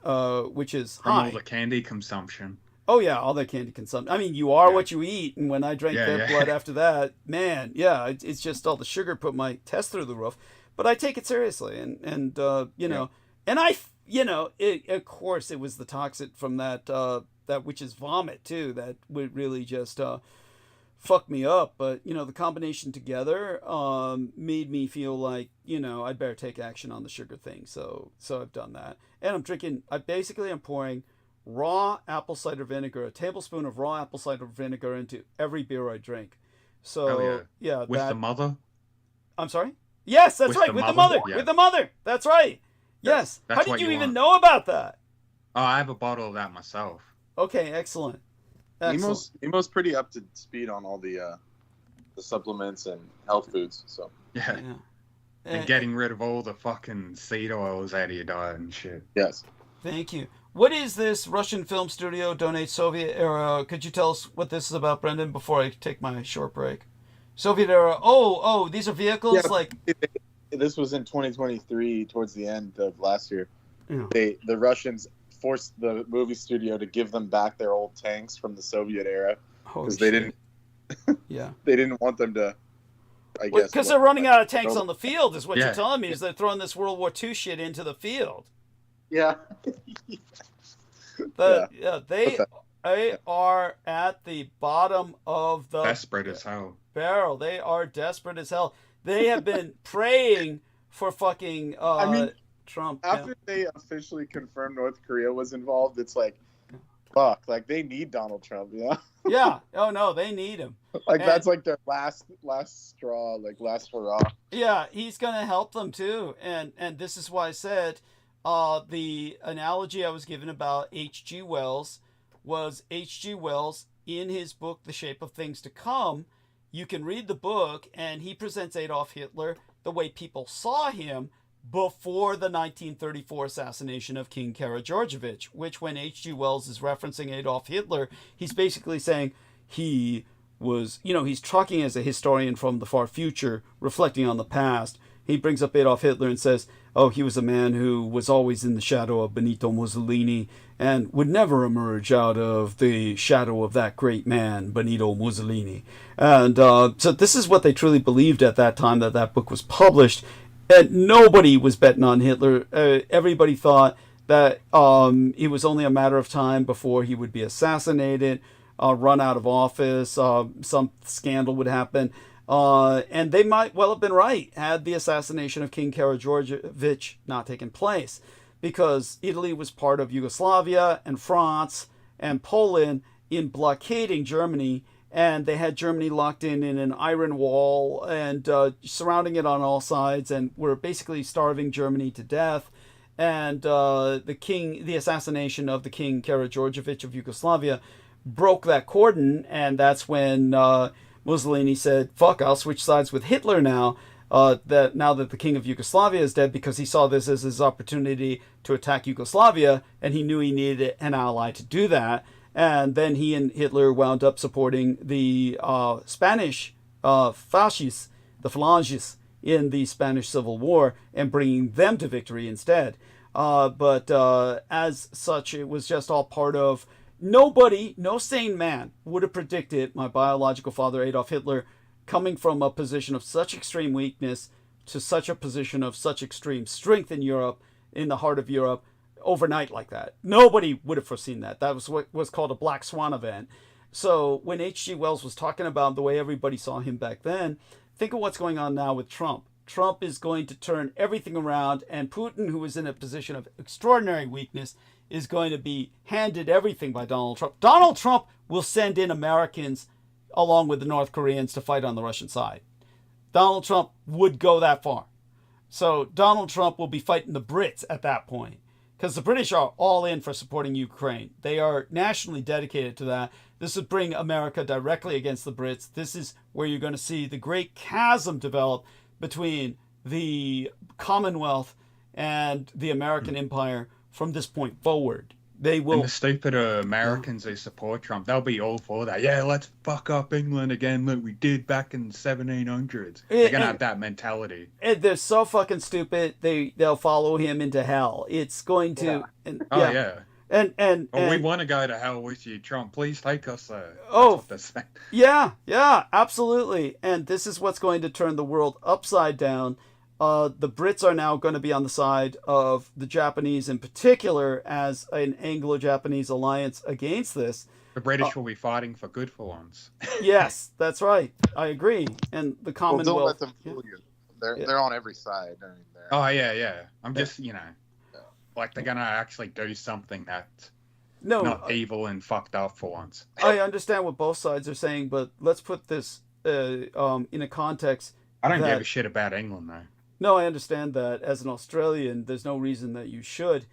which is high. From all the candy consumption. Oh, yeah, all that candy consumption. I mean, you are what you eat. And when I drank their blood after that, man, it's just all the sugar put my test through the roof. But I take it seriously. And and I, of course, it was the toxic from that which is vomit, too, that would really just fuck me up. But, the combination together made me feel like, I'd better take action on the sugar thing. So I've done that. And I'm pouring raw apple cider vinegar, a tablespoon of raw apple cider vinegar into every beer I drink. So, with the mother? I'm sorry? Yes, that's right. With the mother. Yeah. With the mother. That's right. Yes. How did you even know about that? Oh, I have a bottle of that myself. Okay, excellent. Emo's pretty up to speed on all the supplements and health foods. So yeah. And getting rid of all the fucking seed oils out of your diet and shit. Yes. Thank you. What is this? Russian film studio donates Soviet era. Could you tell us what this is about, Brendan, before I take my short break? Soviet era. Oh, these are vehicles like. This was in 2023, towards the end of last year. Yeah. The Russians forced the movie studio to give them back their old tanks from the Soviet era because they didn't. Yeah. They didn't want them to. I guess because they're running out of tanks on the field, is what you're telling me. Is they're throwing this World War II shit into the field. Yeah. They are at the bottom of the desperate as hell barrel. They are desperate as hell. They have been praying for fucking Trump. After they officially confirmed North Korea was involved, it's like fuck. Like, they need Donald Trump, you know? Yeah. Oh no, they need him. Like, that's like their last straw, like last hurrah. Yeah, he's gonna help them too, and this is why I said, the analogy I was given about H.G. Wells was H.G. Wells in his book The Shape of Things to Come. You can read the book, and he presents Adolf Hitler the way people saw him before the 1934 assassination of King Karageorgevich, which when H.G. Wells is referencing Adolf Hitler, he's basically saying he was, he's talking as a historian from the far future, reflecting on the past. He brings up Adolf Hitler and says, oh, he was a man who was always in the shadow of Benito Mussolini and would never emerge out of the shadow of that great man, Benito Mussolini. And so this is what they truly believed at that time that book was published. And nobody was betting on Hitler. Everybody thought that it was only a matter of time before he would be assassinated, run out of office, some scandal would happen. And they might well have been right had the assassination of King Karageorgevich not taken place, because Italy was part of Yugoslavia and France and Poland in blockading Germany, and they had Germany locked in an iron wall and surrounding it on all sides, and were basically starving Germany to death. And the assassination of the King Karageorgevich of Yugoslavia broke that cordon, and that's when Mussolini said, fuck, I'll switch sides with Hitler now that the king of Yugoslavia is dead, because he saw this as his opportunity to attack Yugoslavia, and he knew he needed an ally to do that. And then he and Hitler wound up supporting the Spanish fascists, the Phalanges, in the Spanish Civil War, and bringing them to victory instead. But as such, it was just all part of... Nobody, no sane man, would have predicted my biological father, Adolf Hitler, coming from a position of such extreme weakness to such a position of such extreme strength in Europe, in the heart of Europe, overnight like that. Nobody would have foreseen that. That was what was called a black swan event. So when H.G. Wells was talking about the way everybody saw him back then, think of what's going on now with Trump. Trump is going to turn everything around, and Putin, who is in a position of extraordinary weakness, is going to be handed everything by Donald Trump. Donald Trump will send in Americans along with the North Koreans to fight on the Russian side. Donald Trump would go that far. So Donald Trump will be fighting the Brits at that point, because the British are all in for supporting Ukraine. They are nationally dedicated to that. This would bring America directly against the Brits. This is where you're going to see the great chasm develop between the Commonwealth and the American Empire from this point forward. They will. And the stupid Americans who support Trump, they'll be all for that. Yeah, let's fuck up England again like we did back in the 1700s. They're going to have that mentality. And they're so fucking stupid, they'll follow him into hell. It's going to... Yeah. And, oh, yeah. And we want to go to hell with you, Trump. Please take us there. Yeah, absolutely. And this is what's going to turn the world upside down. The Brits are now going to be on the side of the Japanese in particular as an Anglo-Japanese alliance against this. The British will be fighting for good for once. Yes, that's right. I agree. And the Commonwealth... Well, don't let them fool you. They're on every side. I mean, oh, yeah. I'm just, like they're going to actually do something that's not evil and fucked up for once. I understand what both sides are saying, but let's put this in a context. I don't give a shit about England, though. No, I understand that. As an Australian, there's no reason that you should.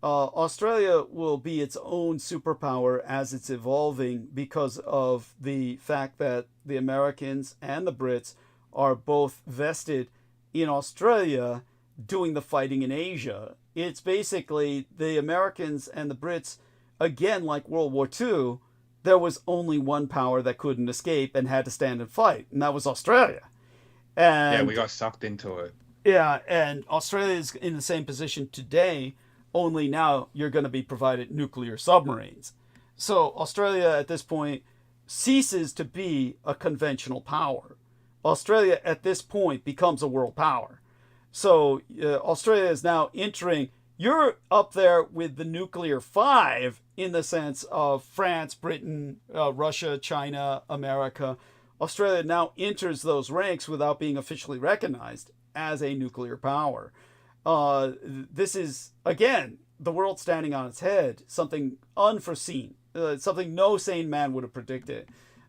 Australia will be its own superpower as it's evolving because of the fact that the Americans and the Brits are both vested in Australia doing the fighting in Asia. It's basically the Americans and the Brits, again, like World War II, there was only one power that couldn't escape and had to stand and fight, and that was Australia. And we got sucked into it. Yeah, and Australia is in the same position today, only now you're going to be provided nuclear submarines. So Australia at this point ceases to be a conventional power. Australia at this point becomes a world power. So Australia is now entering, you're up there with the nuclear five in the sense of France, Britain, Russia, China, America. Australia now enters those ranks without being officially recognized as a nuclear power. This is, again, the world standing on its head, something unforeseen. something no sane man would have predicted.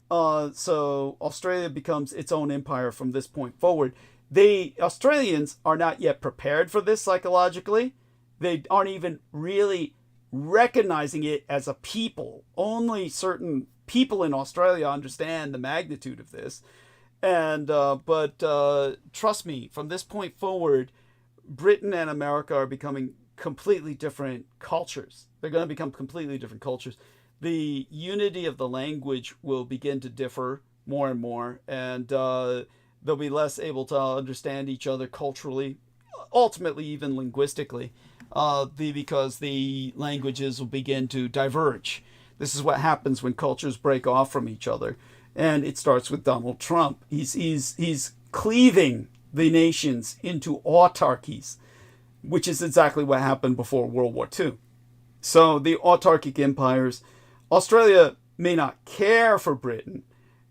So Australia becomes its own empire from this point forward. The Australians are not yet prepared for this psychologically. They aren't even really recognizing it as a people. Only certain people in Australia understand the magnitude of this. And but trust me, from this point forward, Britain and America are becoming completely different cultures. They're going to become completely different cultures. The unity of the language will begin to differ more and more, and they'll be less able to understand each other culturally, ultimately even linguistically, because the languages will begin to diverge. This is what happens when cultures break off from each other, and it starts with Donald Trump. He's cleaving the nations into autarkies, which is exactly what happened before World War II. So the autarkic empires, Australia may not care for Britain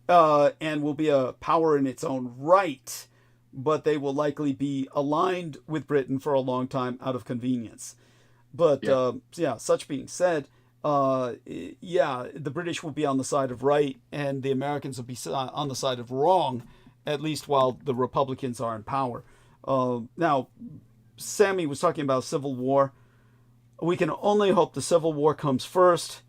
and will be a power in its own right, but they will likely be aligned with Britain for a long time out of convenience. But such being said, the British will be on the side of right and the Americans will be on the side of wrong, at least while the Republicans are in power. Now, Sammy was talking about civil war. We can only hope the Civil War comes first.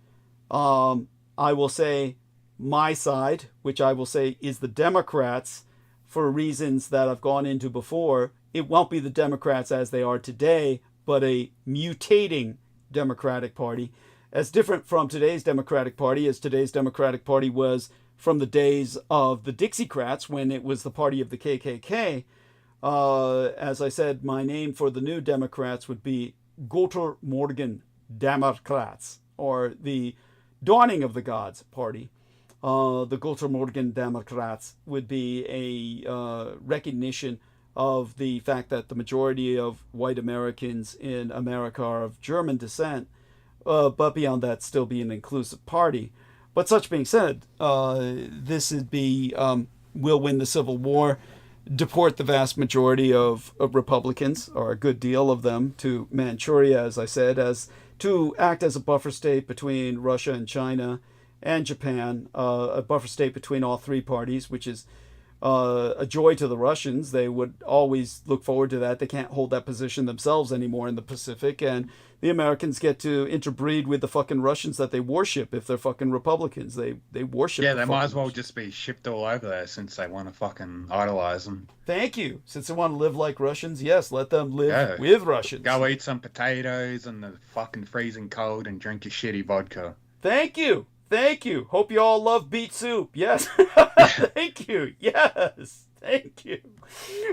I will say my side, which I will say is the Democrats, for reasons that I've gone into before. It won't be the Democrats as they are today, but a mutating Democratic Party, as different from today's Democratic Party as today's Democratic Party was from the days of the Dixiecrats, when it was the party of the KKK. As I said, my name for the new Democrats would be Goter Morgen Democrats, or the Dawning of the Gods Party. The Goter Morgen Democrats would be a recognition of the fact that the majority of white Americans in America are of German descent, but beyond that, still be an inclusive party. But such being said, this would be will win the Civil War, deport the vast majority of Republicans, or a good deal of them, to Manchuria, as I said, as to act as a buffer state between Russia and China and Japan, a buffer state between all three parties, which is a joy to the Russians. They would always look forward to that. They can't hold that position themselves anymore in the Pacific, and the Americans get to interbreed with the fucking Russians that they worship if they're fucking Republicans. They worship. Yeah, they might as well just be shipped all over there since they want to fucking idolize them. Thank you. Since they want to live like Russians, yes, let them live with Russians. Go eat some potatoes in the fucking freezing cold and drink your shitty vodka. Thank you. Thank you. Hope you all love beet soup. Yes. Thank you. Yes. Thank you.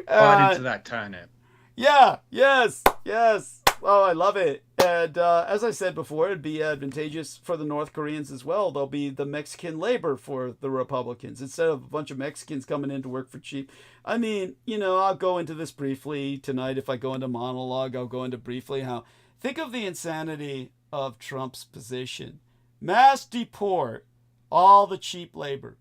Bite into that turnip. Yeah. Yes. Yes. Oh, I love it. And as I said before, it'd be advantageous for the North Koreans as well. There'll be the Mexican labor for the Republicans instead of a bunch of Mexicans coming in to work for cheap. I mean, I'll go into this briefly tonight. If I go into monologue, I'll go into briefly how. Think of the insanity of Trump's position. Mass deport all the cheap labor.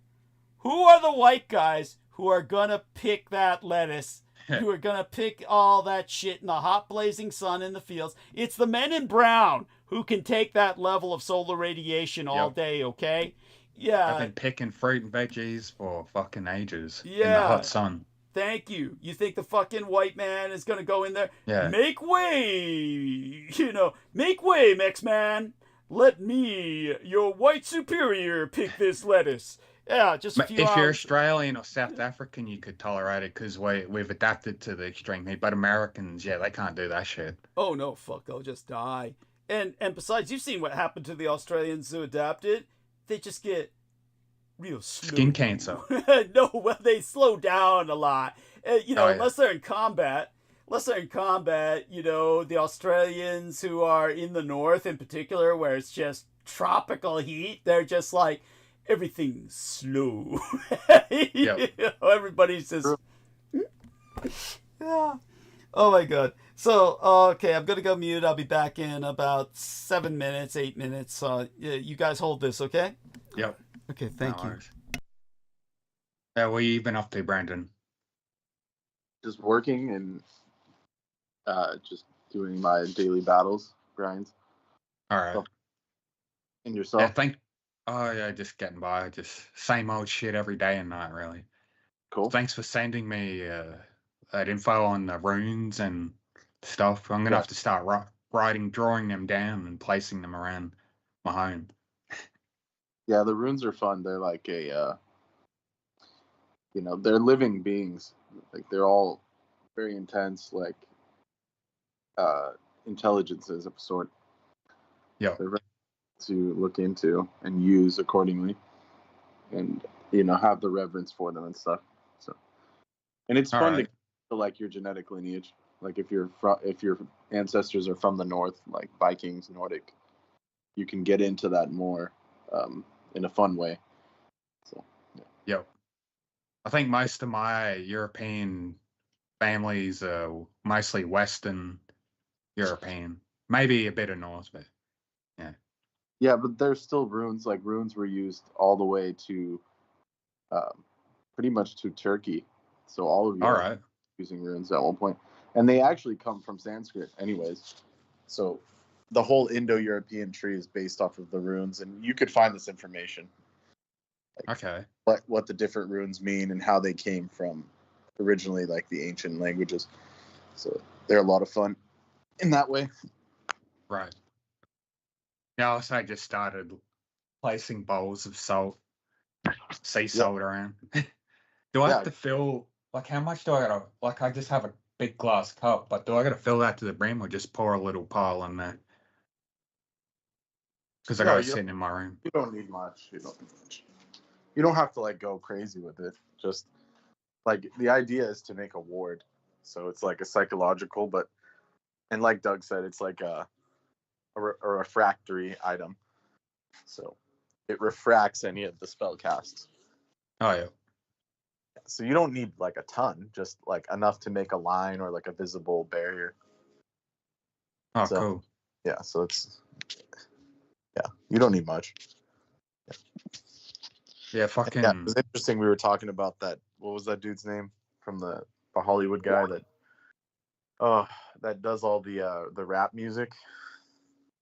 Who are the white guys who are going to pick that lettuce? Who are going to pick all that shit in the hot blazing sun in the fields? It's the men in brown who can take that level of solar radiation all day, okay? Yeah. I've been picking fruit and veggies for fucking ages in the hot sun. Thank you. You think the fucking white man is going to go in there? Yeah. Make way, make way, Mex-Man. Let me, your white superior, pick this lettuce. Yeah, just a few If hours. you're Australian or South African, you could tolerate it because we've adapted to the extreme heat. But Americans, they can't do that shit. Oh, no, fuck, they'll just die. And besides, you've seen what happened to the Australians who adapted. They just get real slow. Skin cancer. No, well, they slow down a lot. Unless they're in combat. The Australians who are in the north in particular, where it's just tropical heat, they're just like, everything's slow. Everybody's just... Yeah. Oh my god. So, okay, I'm going to go mute. I'll be back in about 8 minutes. You guys hold this, okay? Yep. Okay, thank you. What have you been up to, Brandon? Just working and just doing my daily battles, grinds. All right. And yourself? Yeah, Oh yeah, just getting by. Just same old shit every day and night, really. Cool. Thanks for sending me that info on the runes and stuff. I'm gonna have to start drawing them down and placing them around my home. Yeah, the runes are fun. They're like a, they're living beings. Like they're all very intense, like intelligences of a sort. Yeah. They're very to look into and use accordingly, and have the reverence for them and stuff. So, and it's fun to like your genetic lineage. Like if your ancestors are from the north, like Vikings, Nordic, you can get into that more in a fun way. So, yeah. Yep. I think most of my European families are mostly Western European, maybe a bit of North, but yeah. Yeah, but there's still runes. Like runes were used all the way to, pretty much to Turkey. So all of Europe using runes at one point, and they actually come from Sanskrit, anyways. So the whole Indo-European tree is based off of the runes, and you could find this information. Like what the different runes mean and how they came from originally, like the ancient languages. So they're a lot of fun in that way. Right. Now, I just started placing bowls of salt, sea salt around. Do I have to fill, like, how much do I gotta, like, I just have a big glass cup, but do I gotta fill that to the brim or just pour a little pile in there? Because I got it sitting in my room. You don't need much. You don't have to, like, go crazy with it. Just, like, the idea is to make a ward. So it's, like, a psychological, and like Doug said, it's like a refractory item. So it refracts any of the spell casts. Oh, yeah. So you don't need, like, a ton. Just, like, enough to make a line or, like, a visible barrier. Oh, cool. Yeah, so it's... Yeah, you don't need much. Yeah, fucking... Yeah, it was interesting. We were talking about that. What was that dude's name from the Hollywood guy that does all the rap music?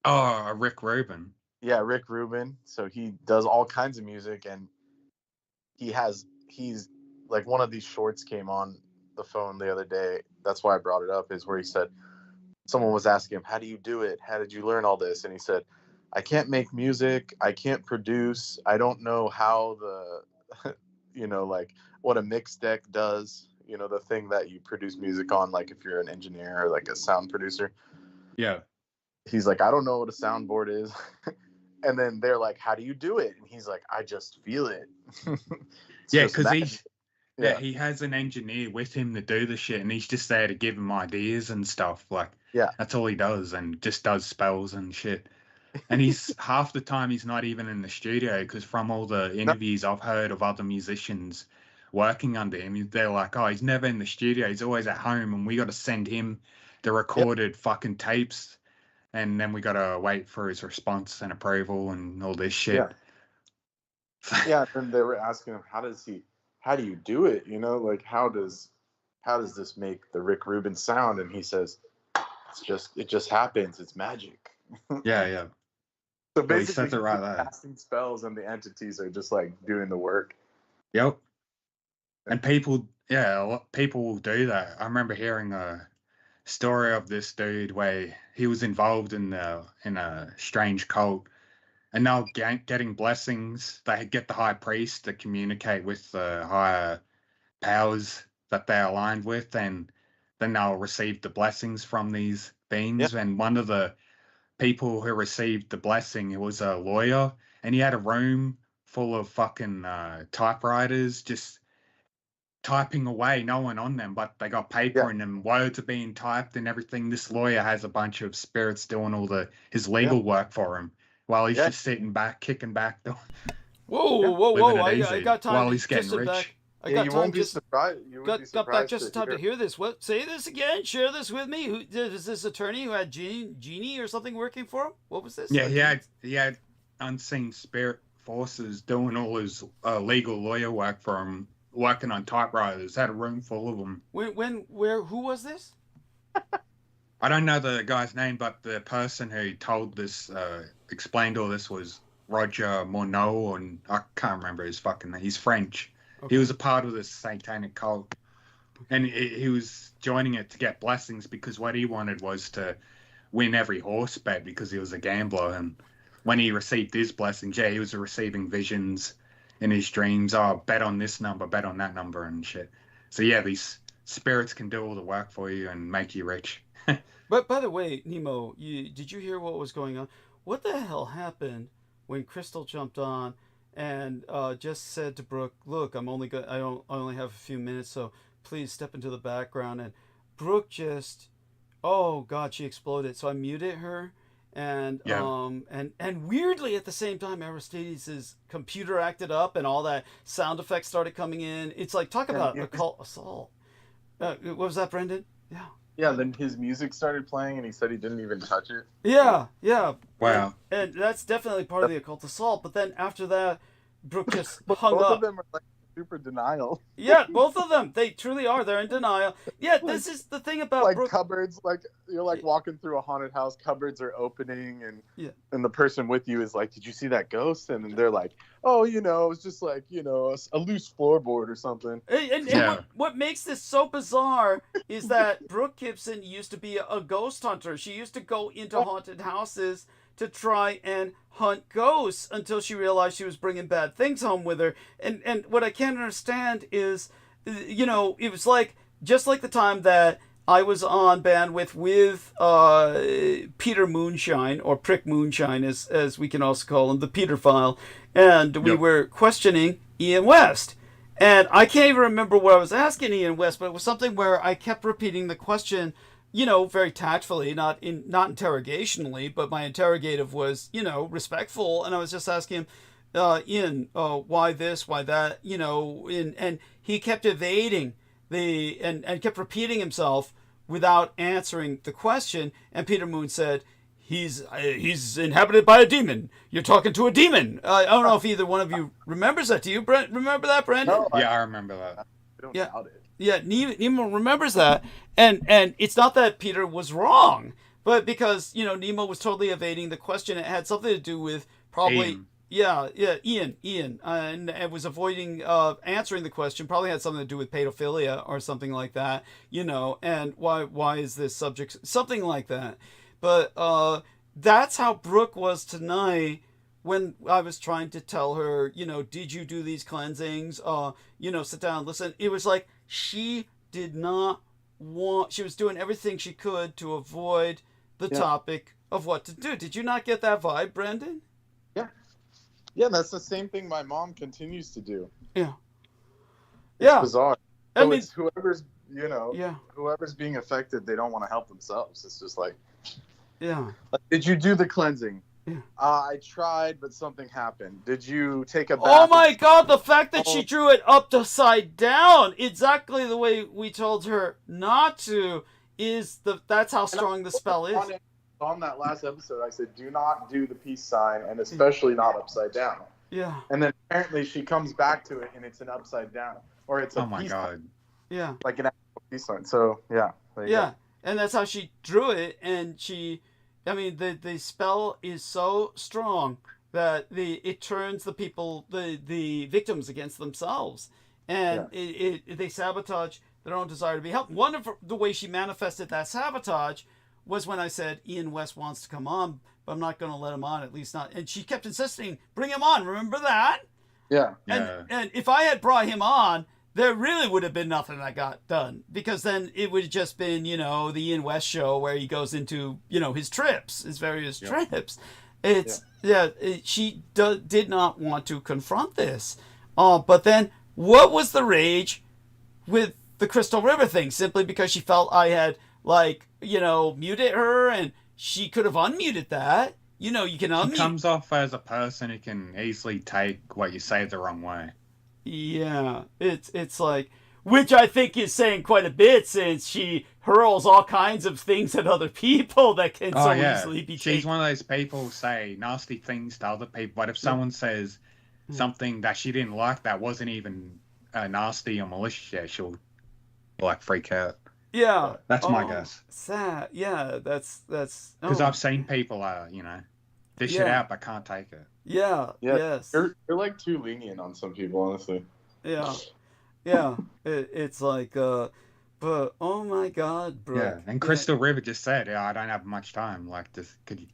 Oh, Rick Rubin. Yeah, Rick Rubin. So he does all kinds of music, and he's like, one of these shorts came on the phone the other day. That's why I brought it up, is where he said, someone was asking him, how do you do it? How did you learn all this? And he said, I can't make music. I can't produce. I don't know how like what a mix deck does, the thing that you produce music on, like if you're an engineer or like a sound producer. Yeah. He's like, I don't know what a soundboard is. And then they're like, how do you do it? And he's like, I just feel it. Yeah, because he has an engineer with him to do the shit, and he's just there to give him ideas and stuff. Like, that's all he does, and just does spells and shit. And he's half the time he's not even in the studio, because from all the interviews I've heard of other musicians working under him, they're like, oh, he's never in the studio. He's always at home, and we got to send him the recorded fucking tapes, and then we got to wait for his response and approval and all this shit. Yeah, and they were asking him, how do you do it? Like, how does this make the Rick Rubin sound? And he says, it just happens. It's magic. Yeah. So basically, he right there. Casting spells, and the entities are just like doing the work. Yep. And people will do that. I remember hearing a story of this dude where he was involved in a strange cult, and now getting blessings. They get the high priest to communicate with the higher powers that they're aligned with, and then they'll receive the blessings from these beings. And one of the people who received the blessing, it was a lawyer, and he had a room full of fucking typewriters just typing away, no one on them, but they got paper in them, words are being typed and everything. This lawyer has a bunch of spirits doing all his legal work for him while he's just sitting back, kicking back. Whoa! I got time. While he's getting rich. Back. You won't be surprised. Got back just in time to hear this. What? Say this again. Share this with me. Who is this attorney who had genie or something working for him? What was this? Yeah, he had unseen spirit forces doing all his legal lawyer work for him, working on typewriters. Had a room full of them. Who was this? I don't know the guy's name, but the person who told this, explained all this was Roger Monod, and I can't remember his fucking name. He's French. Okay. He was a part of this satanic cult, and he was joining it to get blessings because what he wanted was to win every horse bet because he was a gambler. And when he received his blessings, he was receiving visions in his dreams. Oh, bet on this number, bet on that number, and shit. So yeah, these spirits can do all the work for you and make you rich. But by the way, Nemo, did you hear what was going on? What the hell happened when Crystal jumped on and just said to Brooke, "Look, I only have a few minutes, so please step into the background." And Brooke just, oh God, she exploded. So I muted her, and and weirdly at the same time, Aristides' computer acted up, and all that sound effects started coming in. It's like, talk about occult assault. What was that, Brendan? Yeah. Yeah, then his music started playing, and he said he didn't even touch it. Yeah. Wow. And that's definitely part of the occult assault. But then after that, Brooke just But hung both up. of them are like super denial. Yeah, both of them. They truly are. They're in denial. Yeah, this is the thing about Like Brooke. cupboards, like you're like walking through a haunted house, cupboards are opening, and the person with you is like, "Did you see that ghost?" And then they're like, "Oh, it's just like, a loose floorboard or something." And what makes this so bizarre is that Brooke Gibson used to be a ghost hunter. She used to go into haunted houses to try and hunt ghosts until she realized she was bringing bad things home with her. And what I can't understand is, it was like, just like the time that I was on bandwidth with Peter Moonshine, or Prick Moonshine, as we can also call him, the Peter File, and we were questioning Ian West. And I can't even remember what I was asking Ian West, but it was something where I kept repeating the question, very tactfully, not interrogationally, but my interrogative was, respectful. And I was just asking him, Ian, why this, why that, and he kept evading and kept repeating himself without answering the question. And Peter Moon said, he's inhabited by a demon. You're talking to a demon. I don't know if either one of you remembers that. Do you remember that, Brandon? No, I remember that. I don't doubt it. Yeah, Nemo remembers that, and it's not that Peter was wrong, but because Nemo was totally evading the question. It had something to do with probably Ian, and it was avoiding answering the question. Probably had something to do with pedophilia or something like that, And why is this subject something like that? But that's how Brooke was tonight. When I was trying to tell her, did you do these cleansings? Sit down, listen. It was like she did not want, she was doing everything she could to avoid the topic of what to do. Did you not get that vibe, Brendan? Yeah. Yeah, that's the same thing my mom continues to do. Yeah. It's bizarre. So I it's whoever's, whoever's being affected, they don't want to help themselves. It's just like, like, did you do the cleansing? Yeah. I tried, but something happened. Did you take a bath? Oh my God, the fact that she drew it upside down, exactly the way we told her not to, that's how strong the spell is. On that last episode, I said, do not do the peace sign, and especially not upside down. Yeah. And then apparently she comes back to it, and it's an upside down. Or it's a peace sign. Yeah. Like an actual peace sign. So, yeah. And that's how she drew it, and the spell is so strong that it turns the people, the victims, against themselves, and they sabotage their own desire to be helped. One of the ways she manifested that sabotage was when I said Ian West wants to come on, but I'm not going to let him on, at least not. And she kept insisting, bring him on. Remember that? Yeah. And if I had brought him on, there really would have been nothing that got done, because then it would have just been, the Ian West show where he goes into, his trips, his various trips. She did not want to confront this. But then what was the rage with the Crystal River thing? Simply because she felt I had, muted her, and she could have unmuted that. You can unmute. She comes off as a person who can easily take what you say the wrong way. Yeah, it's like, which I think is saying quite a bit, since she hurls all kinds of things at other people that can easily be taken. She's one of those people who say nasty things to other people, but if someone says something that she didn't like that wasn't even nasty or malicious, she'll freak out. Yeah, that's my guess. Sad. Yeah, that's because I've seen people, Dish it out, I can't take it. Yeah. Yes. You're like too lenient on some people, honestly. Yeah. Yeah. It's like, but oh my God, bro. Yeah. And Crystal River just said, "Yeah, I don't have much time. Like, could you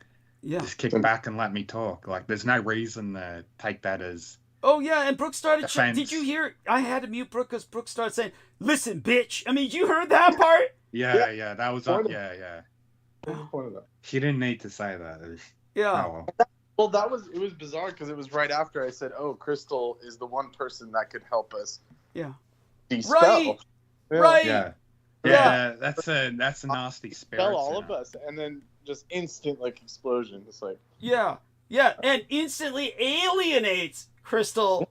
just kick back and let me talk? Like, there's no reason to take that as." Oh yeah, and Brooke started. Offense. Did you hear? I had to mute Brooke because Brooke started saying, "Listen, bitch." I mean, you heard that part? Yeah. That was on. Yeah. Point of that. She didn't need to say that. Yeah. Oh, well. It was bizarre because it was right after I said, "Oh, Crystal is the one person that could help us." Yeah. Dispel. Right. Yeah. Right. Yeah. That's a nasty spirit. Dispel all of us, and then just instant explosion. It's like. Yeah, and instantly alienates Crystal,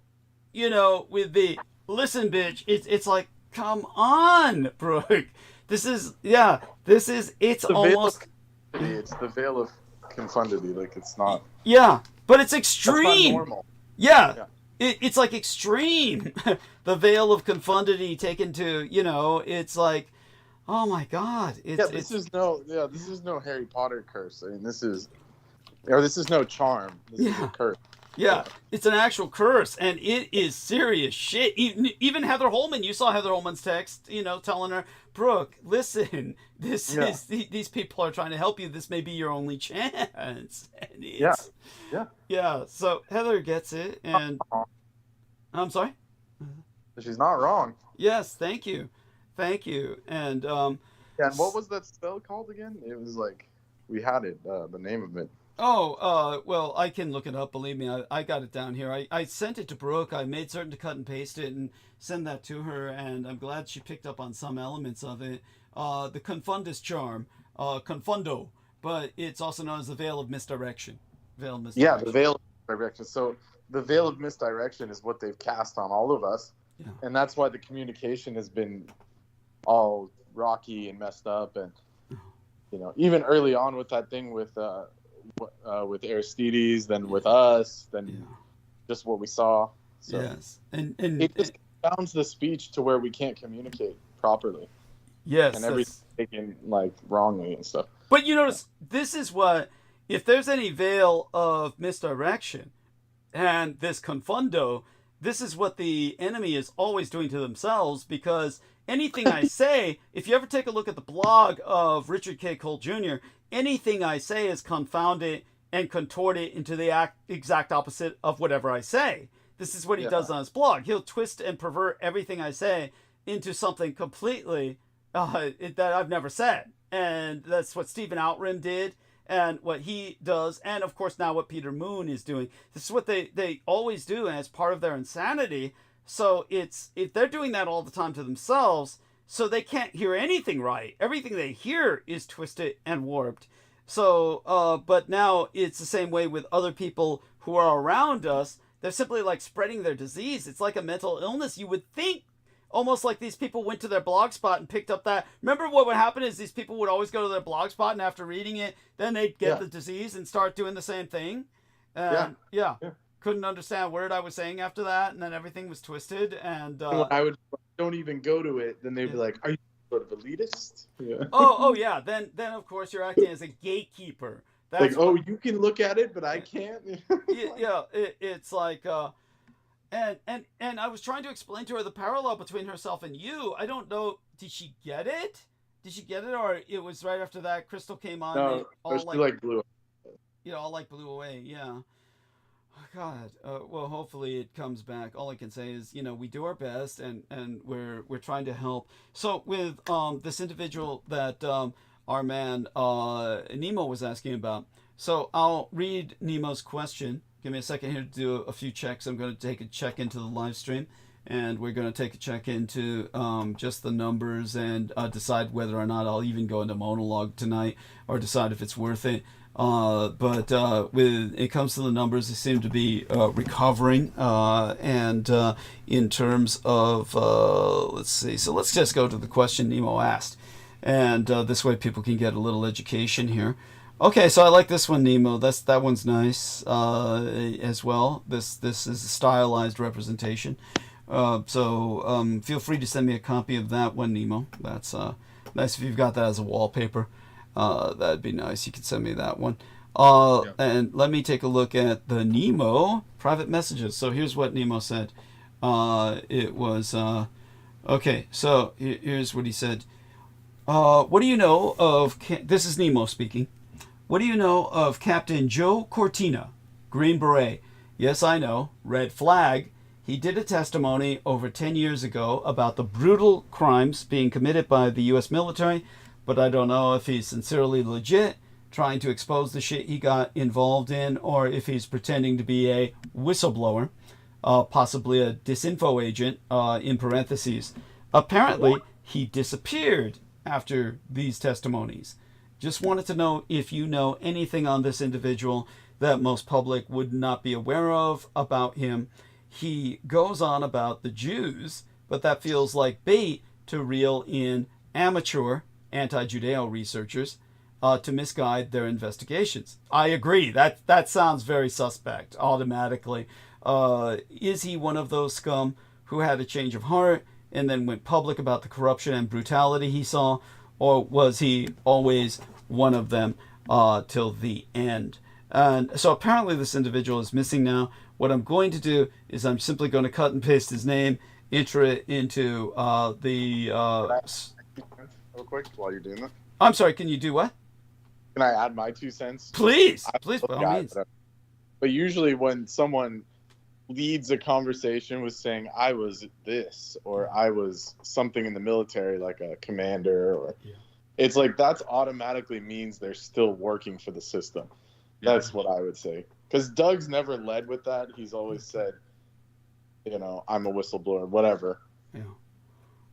with the "listen, bitch." It's like, come on, Brooke. It's almost. It's the veil of confundity. Like, it's not. Yeah, but it's extreme. That's not normal. Yeah. It's like extreme. The veil of confundity taken to, it's like, oh my God. This is no Harry Potter curse. I mean, this is no charm. This is a curse. Yeah, it's an actual curse, and it is serious shit. Even Heather Holman, you saw Heather Holman's text, telling her, Brooke, listen, these people are trying to help you. This may be your only chance. And yeah. So Heather gets it, and I'm sorry. She's not wrong. Yes, thank you, and and what was that spell called again? It was like we had it, the name of it. Oh, well, I can look it up. Believe me, I got it down here. I sent it to Brooke. I made certain to cut and paste it and send that to her, and I'm glad she picked up on some elements of it. The Confundus charm, Confundo, but it's also known as the Veil of Misdirection. Yeah, the Veil of Misdirection. So the Veil of Misdirection is what they've cast on all of us, and that's why the communication has been all rocky and messed up, and even early on with that thing with Aristides, then with us, then just what we saw. So yes, and it just bounds the speech to where we can't communicate properly. Yes, and everything's taken wrongly and stuff. But you notice this is what, if there's any veil of misdirection, and this confundo, this is what the enemy is always doing to themselves, because anything I say, if you ever take a look at the blog of Richard K. Cole Jr., anything I say is confounded and contorted into the exact opposite of whatever I say. This is what he does on his blog. He'll twist and pervert everything I say into something completely that I've never said. And that's what Stephen Outram did, and what he does, and of course now what Peter Moon is doing. This is what they always do, and it's part of their insanity. So if they're doing that all the time to themselves, so they can't hear anything right. Everything they hear is twisted and warped. So, but now it's the same way with other people who are around us. They're simply spreading their disease. It's like a mental illness. You would think almost like these people went to their blog spot and picked up that. Remember what would happen is these people would always go to their blog spot, and after reading it, then they'd get the disease and start doing the same thing. And couldn't understand a word I was saying after that, and then everything was twisted. And when I would don't even go to it, then they'd be like, "Are you sort of elitist?" Yeah. Oh yeah. Then of course you're acting as a gatekeeper. That's you can look at it, but I can't. It's like, and I was trying to explain to her the parallel between herself and you. I don't know. Did she get it? Or it was right after that Crystal came on? No, all blew. All blew away. Yeah. God, well, hopefully it comes back. All I can say is, we do our best, and we're trying to help. So with this individual that our man Nemo was asking about, so I'll read Nemo's question. Give me a second here to do a few checks. I'm going to take a check into the live stream, and we're going to take a check into just the numbers and decide whether or not I'll even go into monologue tonight, or decide if it's worth it. But when it comes to the numbers, they seem to be recovering. And in terms of, let's see, so let's just go to the question Nemo asked. And this way people can get a little education here. Okay, so I like this one, Nemo. That one's nice as well. This is a stylized representation. So feel free to send me a copy of that one, Nemo. That's nice if you've got that as a wallpaper. That'd be nice. You could send me that one. And let me take a look at the Nemo private messages. So here's what Nemo said. It was, okay, so here's what he said. What do you know of, this is Nemo speaking. What do you know of Captain Joe Cortina, Green Beret? Yes, I know. Red flag. He did a testimony over 10 years ago about the brutal crimes being committed by the U.S. military, but I don't know if he's sincerely legit, trying to expose the shit he got involved in, or if he's pretending to be a whistleblower, possibly a disinfo agent, in parentheses. Apparently, he disappeared after these testimonies. Just wanted to know if you know anything on this individual that most public would not be aware of about him. He goes on about the Jews, but that feels like bait to reel in amateur anti-Judeo researchers to misguide their investigations. I agree. That sounds very suspect automatically. Is he one of those scum who had a change of heart and then went public about the corruption and brutality he saw, or was he always one of them till the end? And so apparently this individual is missing now. What I'm going to do is I'm simply going to cut and paste his name, enter it into real quick while you're doing that. I'm sorry, can you do what? Can I add my 2 cents? Please, by all means. But usually when someone leads a conversation with saying, I was this, or I was something in the military, like a commander, or it's like that's automatically means they're still working for the system. That's what I would say. Because Doug's never led with that. He's always said, you know, I'm a whistleblower, whatever.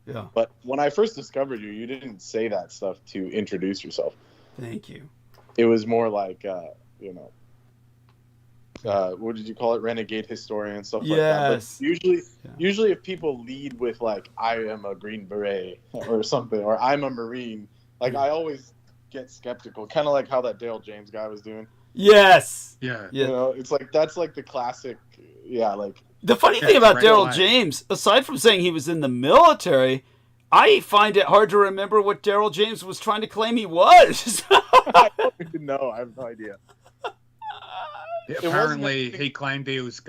Yeah. But when I first discovered you, you didn't say that stuff to introduce yourself. Thank you. It was more like, you know, what did you call it? Renegade historian, stuff like that. But usually if people lead with like, I am a Green Beret or something, or I'm a Marine, like I always get skeptical, kind of like how that Dale James guy was doing. Yes. Yeah. You know, it's like, that's like the classic, like. The funny thing about Daryl James, aside from saying he was in the military, I find it hard to remember what Daryl James was trying to claim he was. I don't even know. I have no idea. Apparently, he claimed he was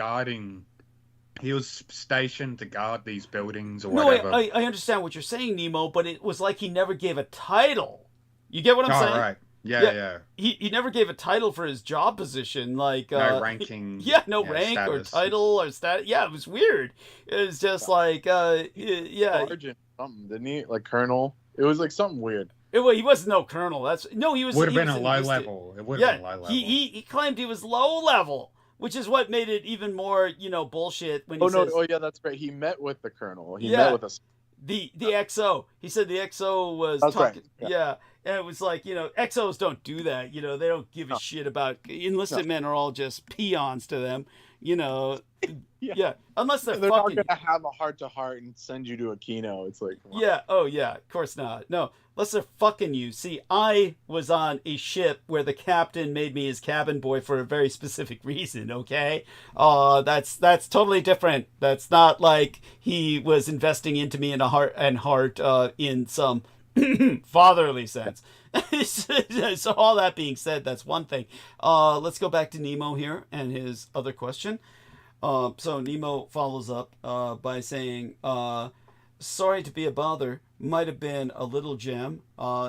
stationed to guard these buildings or whatever. No, I understand what you're saying, Nemo, but it was like he never gave a title. You get what I'm saying? Right. Yeah. He never gave a title for his job position, like no ranking. No rank status. Or title or status. Yeah, it was weird. It was just like sergeant something, didn't he? Like colonel. It was like something weird. He wasn't no colonel. He was. Would have been a low level. It would have been low level. He claimed he was low level, which is what made it even more bullshit when he says. That's right. He met with the colonel. He met with us. The XO. He said the XO was talking. Right. Yeah. And it was like, XOs don't do that. They don't give a shit about enlisted men are all just peons to them. Unless they're not fucking. They're not going to have a heart-to-heart and send you to a kino. It's like, come on. Yeah. Oh, yeah. Of course not. No. Unless they're fucking you. See, I was on a ship where the captain made me his cabin boy for a very specific reason, okay? That's totally different. That's not like he was investing into me in a heart in some fatherly sense. So all that being said, that's one thing. Let's go back to Nemo here and his other question. So Nemo follows up by saying, sorry to be a bother, might have been a little gem,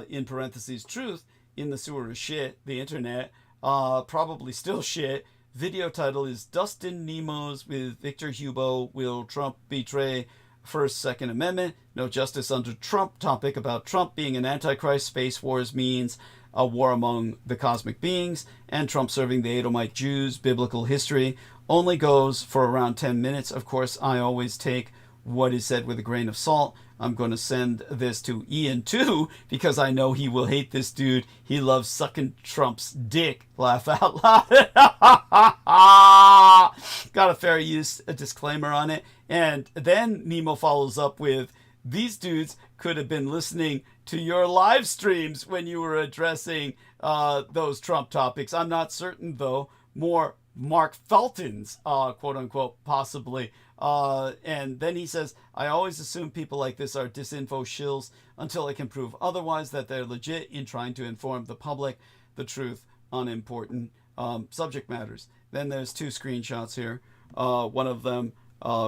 in parentheses, truth, in the sewer of shit, the internet, probably still shit. Video title is Dustin Nemos with Victor Hugo, Will Trump Betray First, Second Amendment, No Justice Under Trump, topic about Trump being an antichrist, space wars means a war among the cosmic beings, and Trump serving the Edomite Jews, biblical history, only goes for around 10 minutes. Of course, I always take what is said with a grain of salt. I'm going to send this to Ian too, because I know he will hate this dude. He loves sucking Trump's dick. Laugh out loud. Got a fair use, a disclaimer on it. And then Nemo follows up with, these dudes could have been listening to your live streams when you were addressing those Trump topics. I'm not certain, though. More Mark Felton's, quote unquote, possibly. And then he says, I always assume people like this are disinfo shills until I can prove otherwise, that they're legit in trying to inform the public the truth unimportant subject matters. Then there's 2 screenshots here. One of them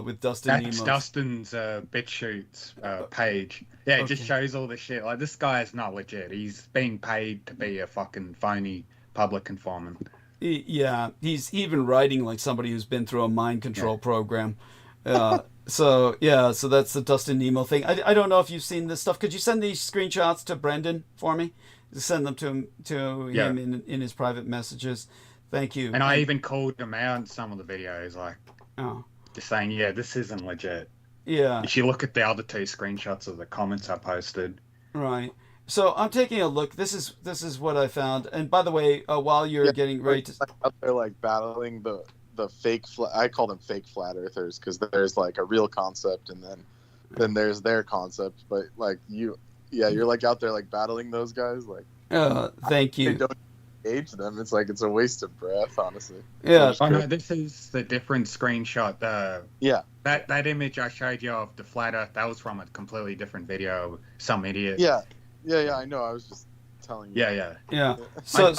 with Dustin Nemos. That's Dustin's BitChutes page. Yeah, it just shows all the shit. Like, this guy is not legit. He's being paid to be a fucking phony public informant. Yeah, he's even writing like somebody who's been through a mind control program. So that's the Dustin Nemo thing. I don't know if you've seen this stuff. Could you send these screenshots to Brendan for me? Send them to him in his private messages. Thank you. And I even called him out in some of the videos, like, just saying, yeah, this isn't legit. Yeah. If you look at the other 2 screenshots of the comments I posted. Right. So I'm taking a look. This is what I found. And by the way, while you're getting ready to... They're like battling the fake... I call them fake flat earthers, because there's like a real concept, and then there's their concept. But like you're like out there like battling those guys. Like, thank you. Don't engage them. It's like it's a waste of breath, honestly. Yeah. Oh no, this is the different screenshot. That image I showed you of the flat Earth, that was from a completely different video. Some idiot. Yeah, I know. I was just telling you. Yeah. So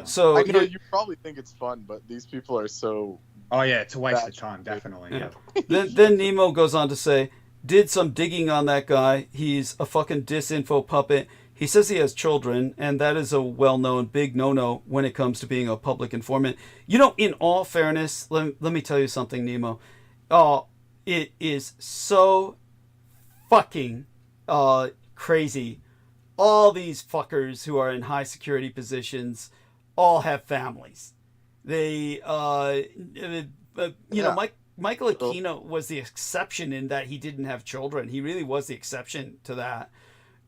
So I know you probably think it's fun, but these people are so... Oh yeah, it's a waste of time, definitely. Yeah. Then Nemo goes on to say, did some digging on that guy. He's a fucking disinfo puppet. He says he has children, and that is a well-known big no-no when it comes to being a public informant. You know, in all fairness, let me tell you something, Nemo. It is so fucking crazy. All these fuckers who are in high security positions all have families. They, know, Michael Aquino was the exception in that he didn't have children. He really was the exception to that.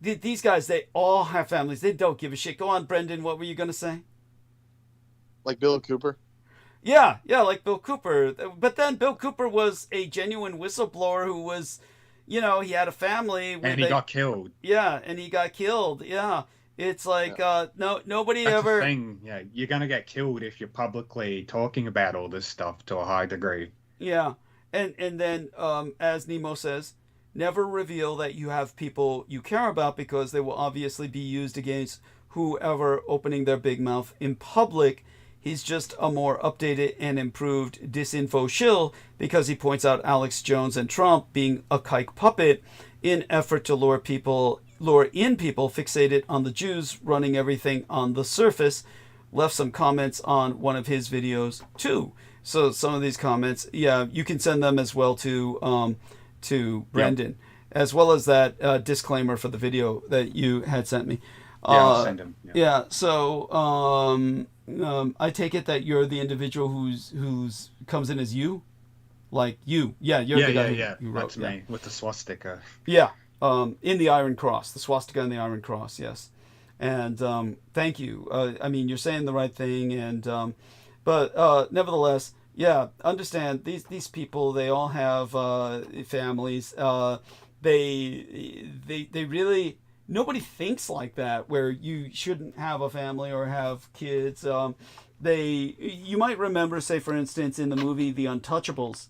These guys, they all have families. They don't give a shit. Go on, Brendan. What were you going to say? Like Bill Cooper? Yeah, like Bill Cooper. But then Bill Cooper was a genuine whistleblower who was, he had a family. And he got killed. Yeah, and he got killed. Yeah. It's like, nobody That's ever... the thing. Yeah, you're going to get killed if you're publicly talking about all this stuff to a high degree. Yeah. And then, as Nemo says, never reveal that you have people you care about, because they will obviously be used against whoever opening their big mouth in public. He's just a more updated and improved disinfo shill, because he points out Alex Jones and Trump being a kike puppet in effort to lure in people fixated on the Jews running everything on the surface. Left some comments on one of his videos too. So some of these comments, you can send them as well to Brendan, as well as that disclaimer for the video that you had sent me. I'll send him. So I take it that you're the individual who's comes in as you, like you. You're the guy who wrote, that's me with the swastika. In the Iron Cross, the swastika and the Iron Cross. Yes, and thank you. I mean, you're saying the right thing, and but nevertheless. Yeah, understand these people. They all have families. They really, nobody thinks like that. Where you shouldn't have a family or have kids. You might remember, say for instance, in the movie The Untouchables,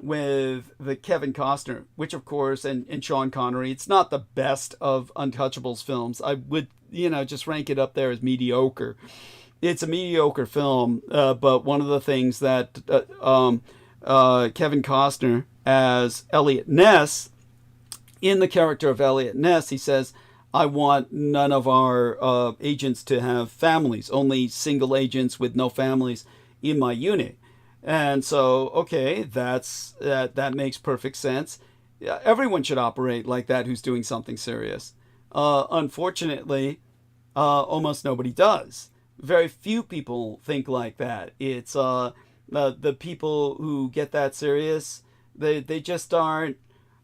with the Kevin Costner, which of course, and Sean Connery. It's not the best of Untouchables films. I would just rank it up there as mediocre. It's a mediocre film, but one of the things that Kevin Costner as Elliot Ness, in the character of Elliot Ness, he says, I want none of our agents to have families, only single agents with no families in my unit. And so, okay, that makes perfect sense. Everyone should operate like that who's doing something serious. Unfortunately, almost nobody does. Very few people think like that. It's the people who get that serious, they just aren't,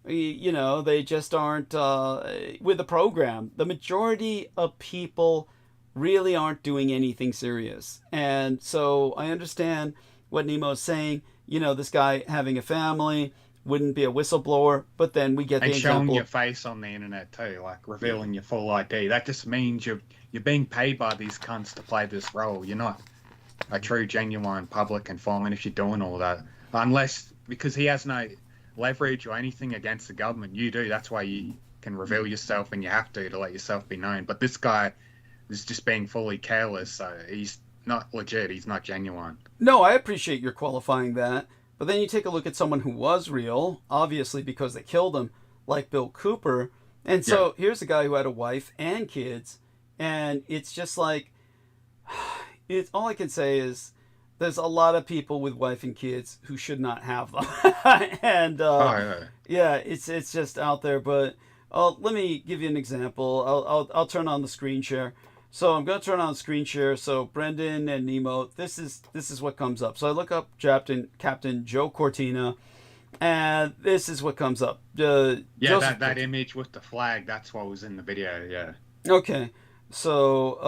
they just aren't with the program. The majority of people really aren't doing anything serious. And so I understand what Nemo's saying. This guy having a family wouldn't be a whistleblower, but then we get the example. And showing your face on the internet too, like revealing your full ID. That just means you're being paid by these cunts to play this role. You're not a true, genuine public informant if you're doing all that. Unless, because he has no leverage or anything against the government. You do. That's why you can reveal yourself, and you have to let yourself be known. But this guy is just being fully careless. So he's not legit. He's not genuine. No, I appreciate your qualifying that. But then you take a look at someone who was real, obviously because they killed him, like Bill Cooper. And so here's a guy who had a wife and kids. And it's just like, it's all I can say is there's a lot of people with wife and kids who should not have them. And yeah, it's just out there. But let me give you an example. I'll turn on the screen share. So I'm going to turn on screen share. So Brendan and Nemo, this is what comes up. So I look up Captain Joe Cortina, and this is what comes up. That image with the flag, that's what was in the video. Yeah. Okay. So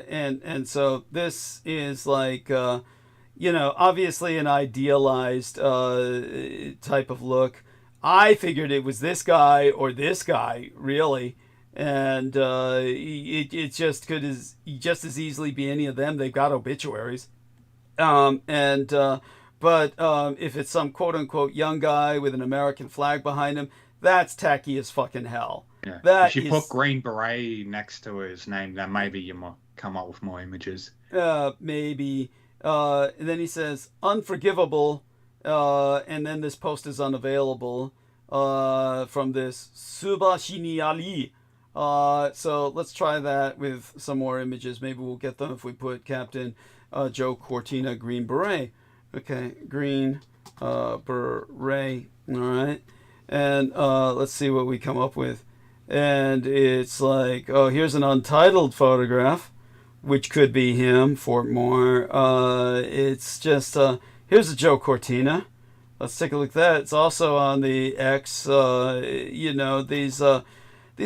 and so this is like obviously an idealized type of look. I figured it was this guy or this guy, really. And it just could just as easily be any of them. They've got obituaries. But if it's some quote unquote young guy with an American flag behind him, that's tacky as fucking hell. Yeah. If you put Green Beret next to his name, then maybe you might come up with more images. Maybe. And then he says unforgivable, and then this post is unavailable from this Subhashini Ali. So let's try that with some more images. Maybe we'll get them if we put Captain Joe Cortina Green Beret. Okay, Green Beret. All right. And let's see what we come up with. And it's like, oh, here's an untitled photograph, which could be him, Fort Moore. It's just, here's a Joe Cortina. Let's take a look at that. It's also on the X. These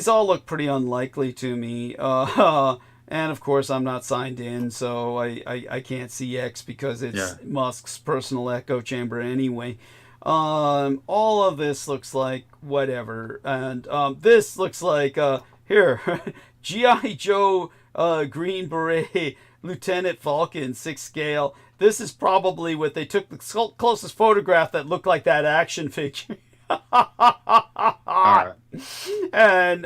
all look pretty unlikely to me. And of course, I'm not signed in, so I can't see X because it's Musk's personal echo chamber anyway. All of this looks like whatever. And this looks like, here, G.I. Joe Green Beret, Lieutenant Falcon, 6 scale. This is probably what they took the closest photograph that looked like that action figure. And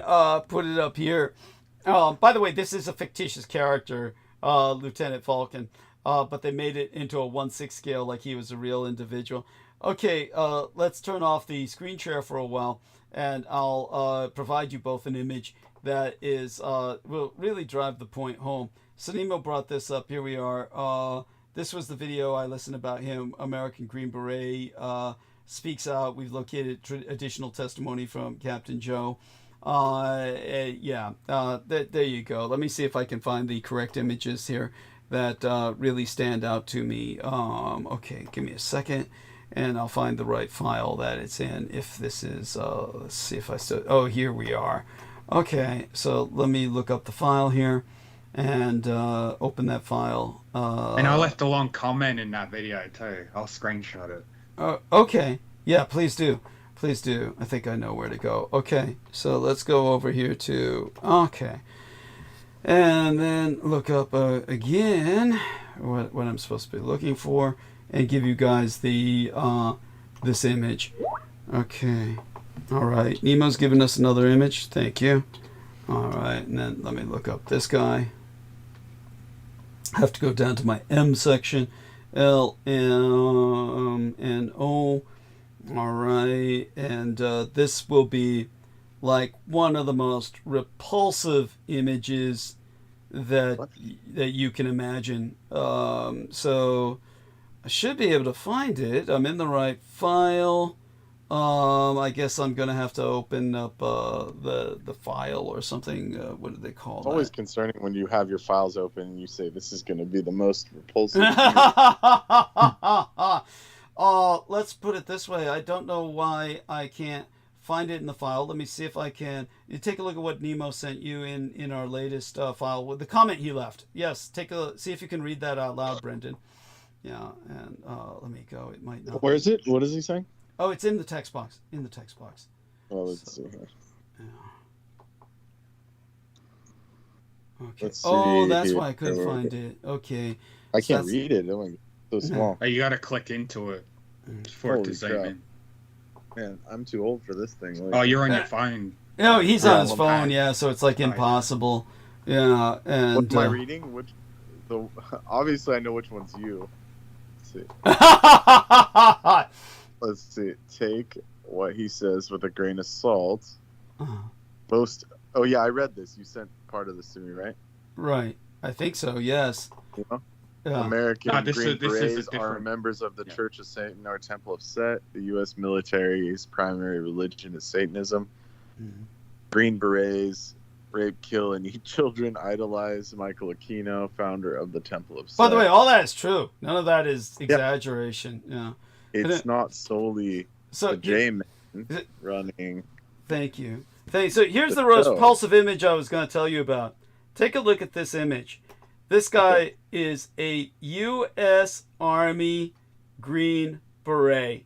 put it up here. By the way, this is a fictitious character, Lieutenant Falcon, but they made it into a 1/6 scale like he was a real individual. Okay, let's turn off the screen share for a while, and I'll provide you both an image that is will really drive the point home. Sanimo brought this up. Here we are. This was the video I listened about him, American Green Beret. Speaks out. We've located additional testimony from Captain Joe. There you go. Let me see if I can find the correct images here that really stand out to me. Okay, give me a second, and I'll find the right file that it's in. If this is, let's see if I still. Oh, here we are. Okay, so let me look up the file here and open that file. And I left a long comment in that video too. I'll screenshot it. Okay. Yeah, please do. Please do. I think I know where to go. Okay, so let's go over here to... Okay. And then look up again what I'm supposed to be looking for and give you guys the this image. Okay. All right. Nemo's giving us another image. Thank you. All right. And then let me look up this guy. I have to go down to my M section. L, M, and O. All right. And this will be like one of the most repulsive images that you can imagine. So I should be able to find it. I'm in the right file. I guess I'm gonna have to open up the file or something. What do they call It's that? always concerning when you have your files open and you say this is going to be the most repulsive. Let's put it this way. I don't know why I can't find it in the file. Let me see if I can. You take a look at what Nemo sent you in our latest file with the comment he left. Yes, see if you can read that out loud, Brendan. Yeah, and let me go. It might not. Where is it? What is he saying? Oh, it's in the text box. In the text box. Oh, let's see here. Yeah. Okay. Oh, that's why I couldn't find it. Okay. I can't read it. Oh, so small. Oh, you got to click into it for it to zoom in. Man, I'm too old for this thing. Oh, you're on your phone. No, he's on his phone. Yeah, so it's like impossible. Yeah, and what's my reading? Which obviously I know which one's you. Let's see. Let's see. Take what he says with a grain of salt. Most. Oh yeah, I read this. You sent part of this to me, right? Right. I think so. Yes. Yeah. American Green Berets are members of the Church of Satan or Temple of Set. The U.S. military's primary religion is Satanism. Green Berets rape, kill, and eat children. Idolize Michael Aquino, founder of the Temple of Set. By the way, all that is true. None of that is exaggeration. Yeah. It's not solely the J-Man running. Thank you. So here's the repulsive image I was going to tell you about. Take a look at this image. This guy is a U.S. Army Green Beret.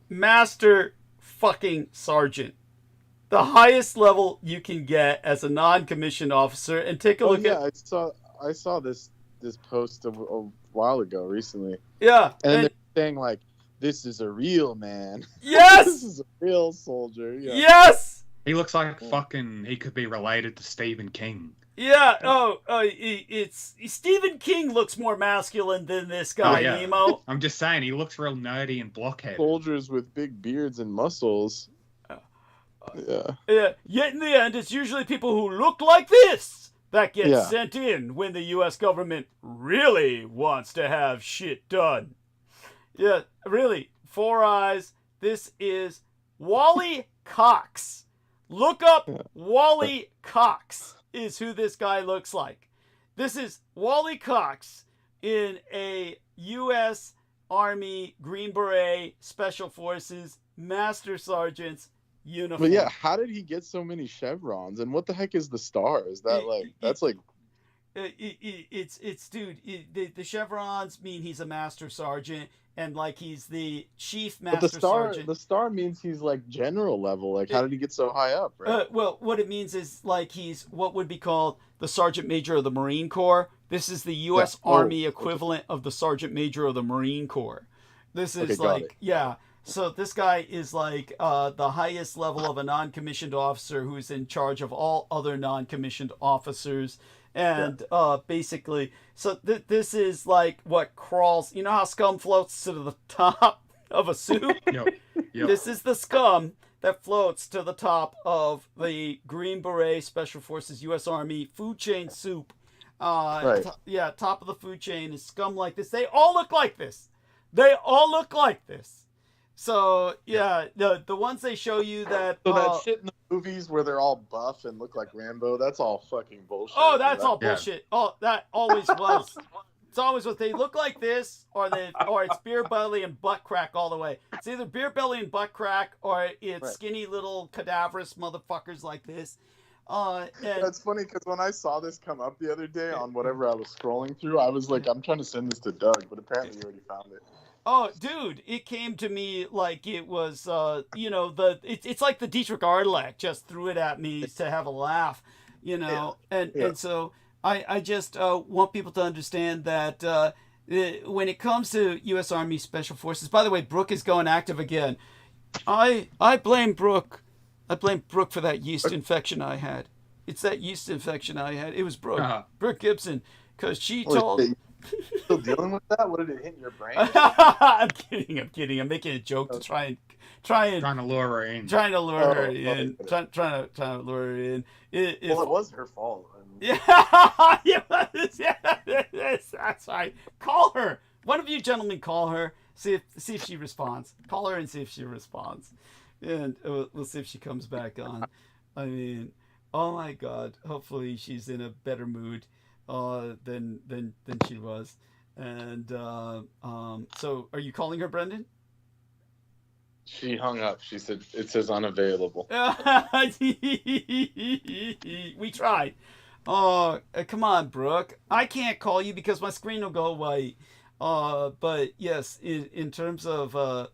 Master fucking sergeant. The highest level you can get as a non-commissioned officer. And take a look at... I saw this post a while ago, recently. Yeah. And they're saying, like, this is a real man. Yes! This is a real soldier. Yeah. Yes! He looks like fucking... He could be related to Stephen King. Yeah, it's Stephen King looks more masculine than this guy, Nemo. I'm just saying, he looks real nerdy and blockheaded. Soldiers with big beards and muscles. Yeah. Yet in the end, it's usually people who look like this that get sent in when the U.S. government really wants to have shit done. Yeah, really. 4 eyes. This is Wally Cox. Look up Wally Cox. Is who this guy looks like. This is Wally Cox in a U.S. Army Green Beret Special Forces Master Sergeant's uniform. But yeah, how did he get so many chevrons? And what the heck is the star? Is that the chevrons mean he's a Master Sergeant. And like he's the chief master sergeant. The star means he's like general level. Like, how did he get so high up? Right. Well, what it means is like he's what would be called the sergeant major of the Marine Corps. This is the U.S. Army equivalent of the sergeant major of the Marine Corps. This is So this guy is like the highest level of a non-commissioned officer who's in charge of all other non-commissioned officers. And basically, so this is like what crawls. You know how scum floats to the top of a soup? Yep. This is the scum that floats to the top of the Green Beret Special Forces U.S. Army food chain soup. Top of the food chain is scum like this. They all look like this. So the ones they show you that that shit in the movies where they're all buff and look like Rambo, that's all fucking bullshit. Oh, that's all bullshit. Oh, that always was. It's always what they look like this, or it's beer belly and butt crack all the way. It's either beer belly and butt crack, or it's skinny little cadaverous motherfuckers like this. That's funny because when I saw this come up the other day on whatever I was scrolling through, I was like, I'm trying to send this to Doug, but apparently you already found it. Oh, dude, it came to me like it was, it's like the Dietrich just threw it at me to have a laugh, and so I just want people to understand that when it comes to U.S. Army Special Forces, by the way, Brooke is going active again. I blame Brooke. I blame Brooke for that yeast infection I had. It's that yeast infection I had. It was Brooke, Brooke Gibson, because she told... Still dealing with that? What did it hit in your brain? I'm kidding. I'm making a joke to try and trying to lure her in. Trying to lure her in. Trying to lure her in. It was her fault. That's right. Call her. One of you gentlemen call her. See if she responds. Call her and see if she responds, and we'll see if she comes back on. I mean, oh my God. Hopefully she's in a better mood than she was. And so are you calling her, Brendan? She hung up. She said it says unavailable. We tried. Oh, come on, Brooke. I can't call you because my screen will go white. But yes, in terms of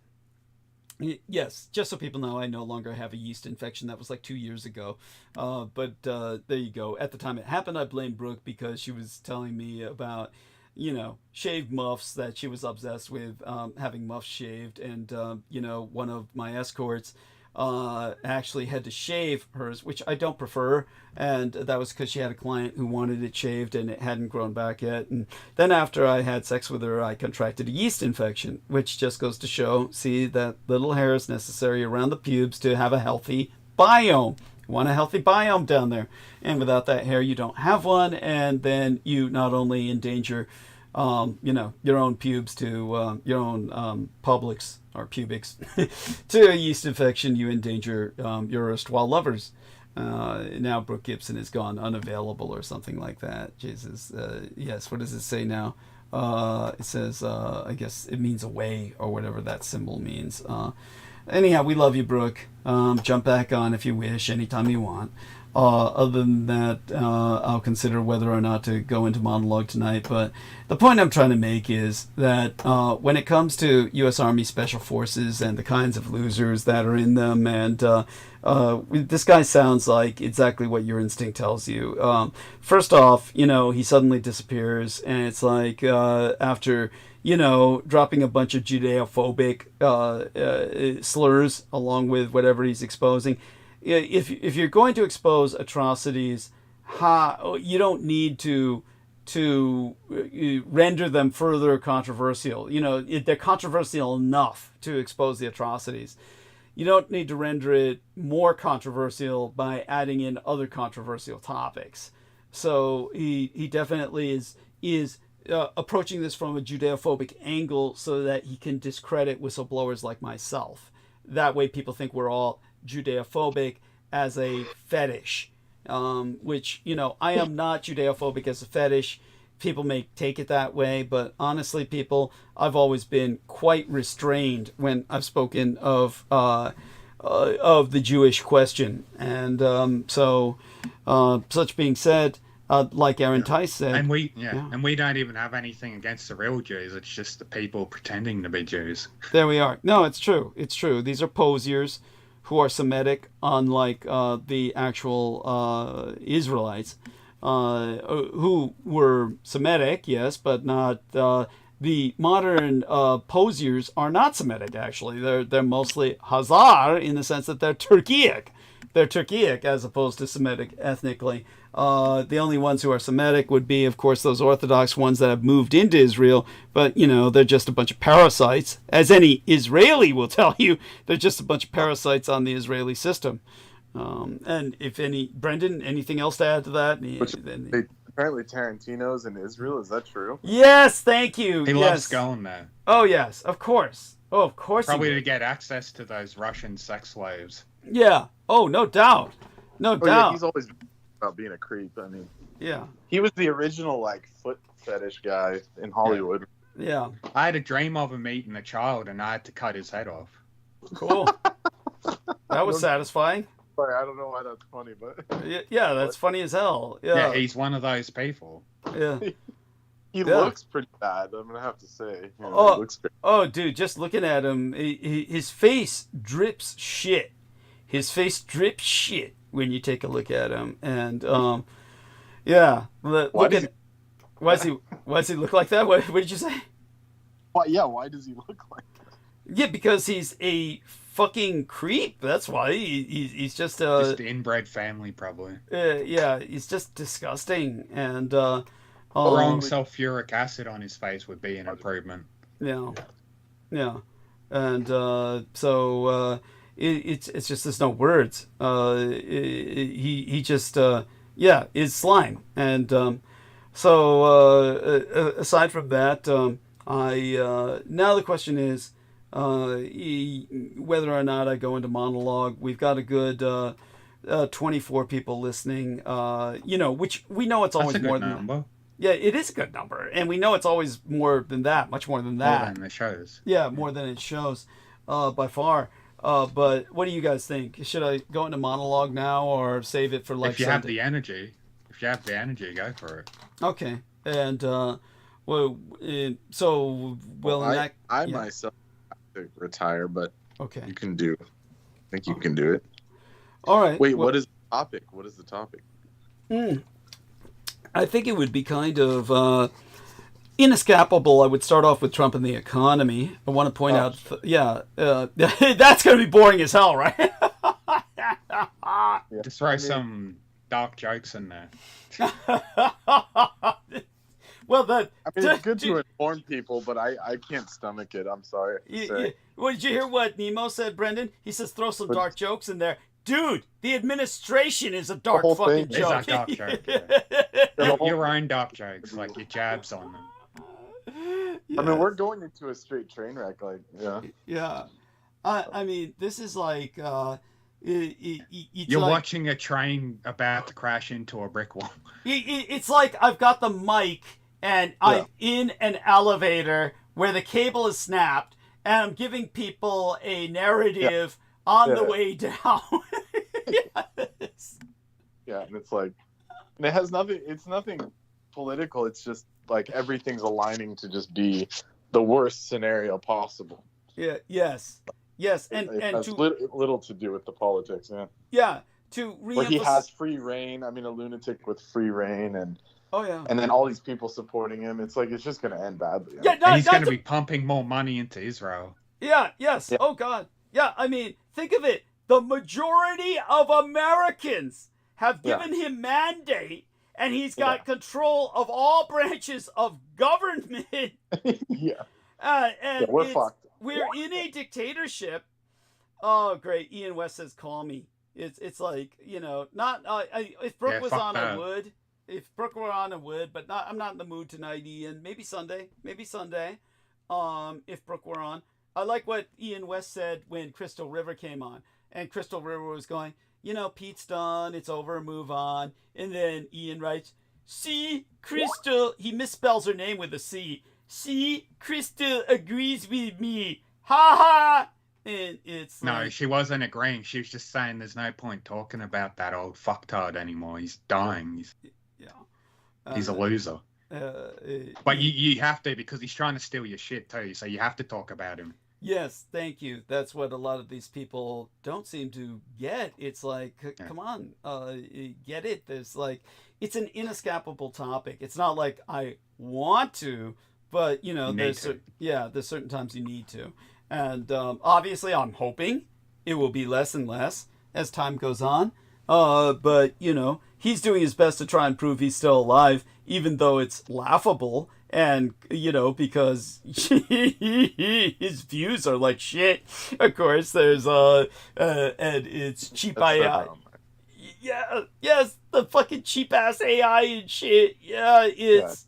yes, just so people know, I no longer have a yeast infection. That was like 2 years ago. But there you go. At the time it happened, I blamed Brooke because she was telling me about, shaved muffs, that she was obsessed with having muffs shaved. And, one of my escorts actually had to shave hers, which I don't prefer, and that was because she had a client who wanted it shaved and it hadn't grown back yet. And then after I had sex with her, I contracted a yeast infection, which just goes to show, see, that little hair is necessary around the pubes to have a healthy biome. You want a healthy biome down there, and without that hair you don't have one, and then you not only endanger your own pubes to your own publics or pubics to a yeast infection, you endanger your erstwhile lovers. Now Brooke Gibson has gone unavailable or something like that. Jesus. Yes, what does it say now? It says, I guess it means away or whatever that symbol means. Anyhow, we love you, Brooke. Jump back on if you wish, anytime you want. Other than that, I'll consider whether or not to go into monologue tonight. But the point I'm trying to make is that when it comes to U.S. Army Special Forces and the kinds of losers that are in them, and this guy sounds like exactly what your instinct tells you. First off, he suddenly disappears, and it's like after dropping a bunch of Judeo-phobic slurs along with whatever he's exposing. If you're going to expose atrocities, you don't need to render them further controversial. They're controversial enough to expose the atrocities. You don't need to render it more controversial by adding in other controversial topics. So he definitely is approaching this from a Judeo-phobic angle so that he can discredit whistleblowers like myself. That way people think we're all Judeo-phobic as a fetish, which, I am not Judeo-phobic as a fetish. People may take it that way, but honestly, people, I've always been quite restrained when I've spoken of the Jewish question. And such being said, like Aaron Tice said, and we don't even have anything against the real Jews. It's just the people pretending to be Jews. There we are. No, it's true. It's true. These are posers who are Semitic, unlike the actual Israelites, who were Semitic, yes, but not the modern posers are not Semitic. Actually, they're mostly Hazar in the sense that they're Turkic. They're Turkic as opposed to Semitic ethnically. The only ones who are Semitic would be, of course, those Orthodox ones that have moved into Israel, but, they're just a bunch of parasites. As any Israeli will tell you, they're just a bunch of parasites on the Israeli system. And if Brendan, anything else to add to that? Apparently Tarantino's in Israel, is that true? Yes, thank you. He loves going there. Oh, yes, of course. Oh, of course. Probably to get access to those Russian sex slaves. Yeah. Oh, no doubt. No doubt. Yeah, he's always about being a creep. I mean, yeah, he was the original foot fetish guy in Hollywood. Yeah, I had a dream of him eating a child, and I had to cut his head off. Cool. That was satisfying. Sorry, I don't know why that's funny, but yeah, that's funny as hell. Yeah, he's one of those people. Yeah. He looks pretty bad, I'm gonna have to say. He looks dude, just looking at him, his face drips shit. His face drips shit when you take a look at him, and yeah. Why does he look like that? What did you say? Why does he look like that? Yeah, because he's a fucking creep. That's why he's just inbred family, probably. Yeah, he's just disgusting, and throwing sulfuric acid on his face would be an improvement. Yeah, and so. It's just there's no words. He just is slime, and so aside from that, now the question is whether or not I go into monologue. We've got a good 24 people listening. Which we know it's always more than number. Yeah, it is a good number, and we know it's always more than that, much more than that. More than it shows. Yeah, more than it shows, by far. But what do you guys think? Should I go into monologue now or save it for if you have the energy? If you have the energy, go for it. Okay. And I myself have to retire, but okay, you can do. I think you can do it. All right. Wait, what is the topic? What is the topic? I think it would be kind of inescapable. I would start off with Trump and the economy. I want to point out, that's going to be boring as hell, right? Just throw some dark jokes in there. Well, that. I mean, it's good to inform people, but I can't stomach it. I'm sorry. Well, did you hear what Nemo said, Brendan? He says throw some dark jokes in there. Dude, the administration is a dark fucking joke. It's a dark joke. Yeah. Your own dark jokes, like your jabs on them. Yes. I mean, we're going into a straight train wreck, like, yeah. Yeah. I mean, this is like, you're watching a train about to crash into a brick wall. It's like I've got the mic and I'm in an elevator where the cable is snapped and I'm giving people a narrative on the way down. Yes. Yeah, and it's like, and it has nothing, it's nothing political. It's just like everything's aligning to just be the worst scenario possible. Yeah. Yes. And it has little to do with the politics. Yeah. Yeah. To where he has free reign. I mean, a lunatic with free reign, and and then all these people supporting him. It's like it's just going to end badly. Yeah. And he's going to be pumping more money into Israel. Yeah. Yes. Yeah. Oh God. Yeah. I mean, think of it. The majority of Americans have given him mandate. And he's got control of all branches of government. And we're fucked. We're in a dictatorship. Oh, great. Ian West says, call me. It's like, you know, not, if Brooke was on, I would. If Brooke were on, I would. But I'm not in the mood tonight, Ian. Maybe Sunday. If Brooke were on. I like what Ian West said when Crystal River came on. And Crystal River was going, you know, Pete's done. It's over. Move on. And then Ian writes, see, Crystal. He misspells her name with a C. See, Crystal agrees with me. Ha ha. And it's no, she wasn't agreeing. She was just saying there's no point talking about that old fucktard anymore. He's dying. He's a loser. But you have to, because he's trying to steal your shit too. So you have to talk about him. Yes, thank you. That's what a lot of these people don't seem to get. It's like, come on, get it. There's like, it's an inescapable topic. It's not like I want to, but you know, there's certain times you need to. And obviously, I'm hoping it will be less and less as time goes on. But you know, he's doing his best to try and prove he's still alive, even though it's laughable. And, you know, because his views are like shit. Of course, there's, and it's cheap AI. Yeah, yes, the fucking cheap-ass AI and shit. Yeah, it's...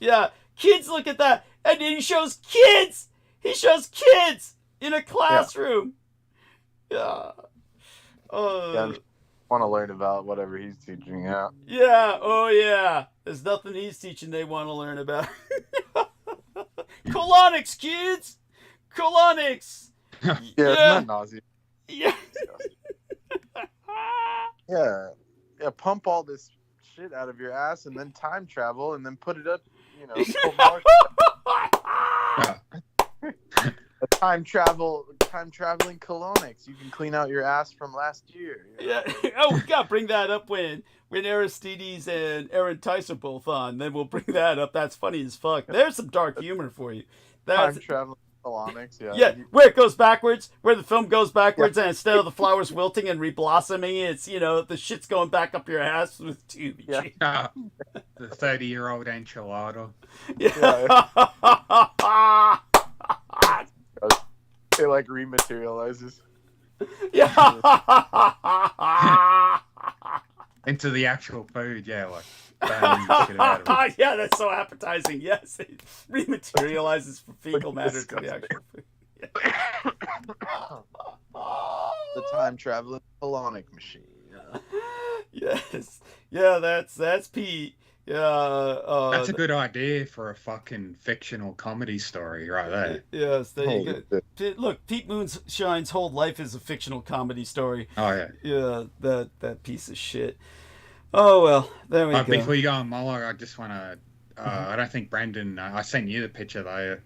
Yeah, kids look at that. And then he shows kids! He shows kids in a classroom. Yeah. I want to learn about whatever he's teaching. Yeah. Oh yeah. There's nothing he's teaching they want to learn about. Colonics, kids. Colonics. It's not nauseous. Yeah. Yeah. Pump all this shit out of your ass and then time travel and then put it up. You know. Time traveling colonics. You can clean out your ass from last year. You know? Yeah. Oh, we gotta bring that up when Aristides and Aaron Tice are both on. Then we'll bring that up. That's funny as fuck. There's some dark humor for you. Time traveling colonics. Yeah. Yeah. Where it goes backwards, where the film goes backwards, and instead of the flowers wilting and reblossoming, it's, you know, the shit's going back up your ass with tube. Yeah. The 30-year-old enchilada. Yeah. It like rematerializes. Yeah. Into the actual food, yeah, like. Yeah, that's so appetizing. Yes, it rematerializes from fecal matter to the actual food. Yeah. The time traveling colonic machine. Yeah. Yes. Yeah, that's Pete. Yeah, that's a good idea for a fucking fictional comedy story right there. Yes, there you go. Look, Pete Moonshine's whole life is a fictional comedy story. Oh, yeah. Yeah, that piece of shit. Oh, well, there we go. Before you go on, Muller, I just want to... I don't think Brendan... I sent you the picture, though.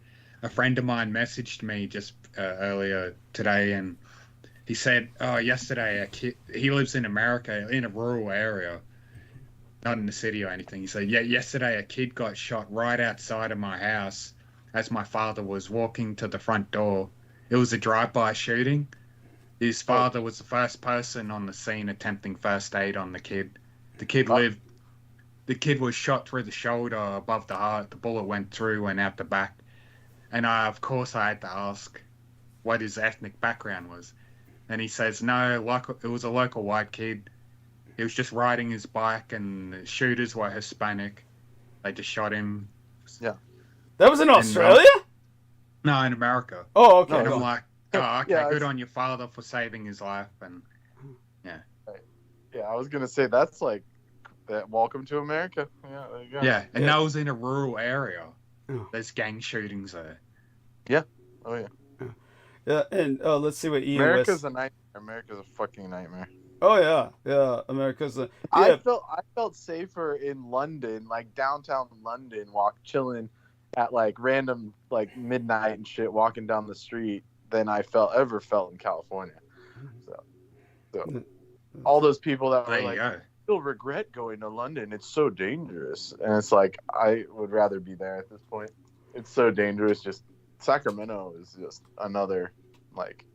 A friend of mine messaged me just earlier today, and he said, yesterday, a kid... He lives in America, in a rural area. Not in the city or anything. He said, yesterday a kid got shot right outside of my house as my father was walking to the front door. It was a drive-by shooting. His father was the first person on the scene attempting first aid on the kid. The kid lived. The kid was shot through the shoulder above the heart. The bullet went through and out the back. And of course I had to ask what his ethnic background was. And he says, no, it was a local white kid. He was just riding his bike and the shooters were Hispanic. They just shot him. Yeah. That was in Australia? No, in America. Oh, okay. And I'm like, oh, okay, Yeah, good on your father for saving his life. And yeah. Yeah, I was gonna say that's like that. Welcome to America. Yeah, there you go. Yeah, and that was in a rural area. Oh. There's gang shootings there. Yeah. Oh yeah. Yeah, and let's see what Ian America's a nightmare. America's a fucking nightmare. Oh yeah, yeah. America's a. Yeah. I felt safer in London, like downtown London, chilling at like random like midnight and shit, walking down the street, than I ever felt in California. So all those people that were like, I still regret going to London. It's so dangerous, and it's like I would rather be there at this point. It's so dangerous. Just Sacramento is just another like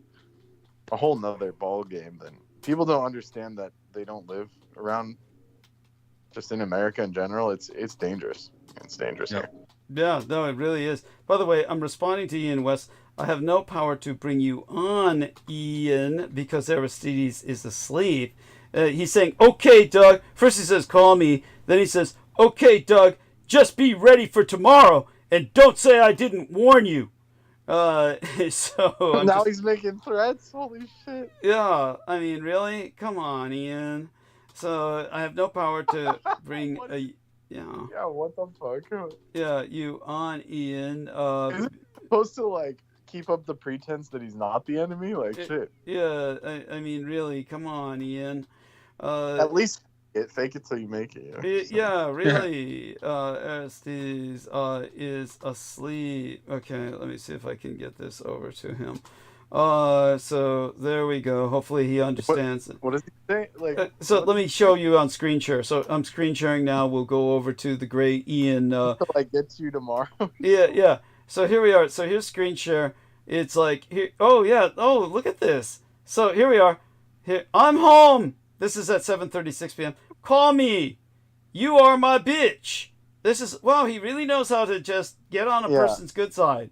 a whole nother ball game. Than people don't understand that they don't live around. Just in America in general, it's dangerous. It's dangerous here. Yeah, no, it really is. By the way, I'm responding to Ian West. I have no power to bring you on, Ian, because Aristides is asleep. He's saying, okay, Doug. First he says, call me. Then he says, okay, Doug, just be ready for tomorrow. And don't say I didn't warn you. So now he's making threats? Holy shit. Yeah, I mean, really? Come on, Ian. So I have no power to bring a... Yeah. Yeah, what the fuck? Yeah, you on, Ian. Is it supposed to, like, keep up the pretense that he's not the enemy? Like, shit. Yeah, I mean, really, come on, Ian. At least fake it till you make it. Yeah, really. Aristides is asleep. Okay, let me see if I can get this over to him. So there we go. Hopefully he understands it. What does he say? Like, so let me show you on screen share. So I'm screen sharing now. We'll go over to the great Ian. Until I get to you tomorrow. Yeah. So here we are. So here's screen share. It's like here. Oh yeah. Oh, look at this. So here we are. Here I'm home. This is at 7:36 p.m. Call me. You are my bitch. This is wow. He really knows how to just get on a person's good side.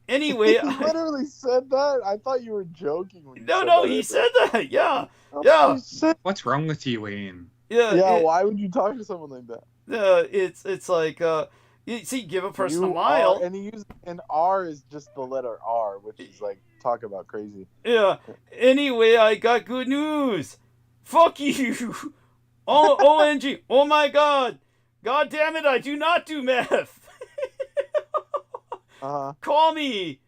Anyway, he literally said that. I thought you were joking. When he said that. Yeah, yeah. What's wrong with you, Ian? Yeah. Why would you talk to someone like that? It's like you see, give a person a mile, and he used an R is just the letter R, which is like talk about crazy. Yeah. Anyway, I got good news. Fuck you. OMG. Oh my God. God damn it! I do not do meth. Call me.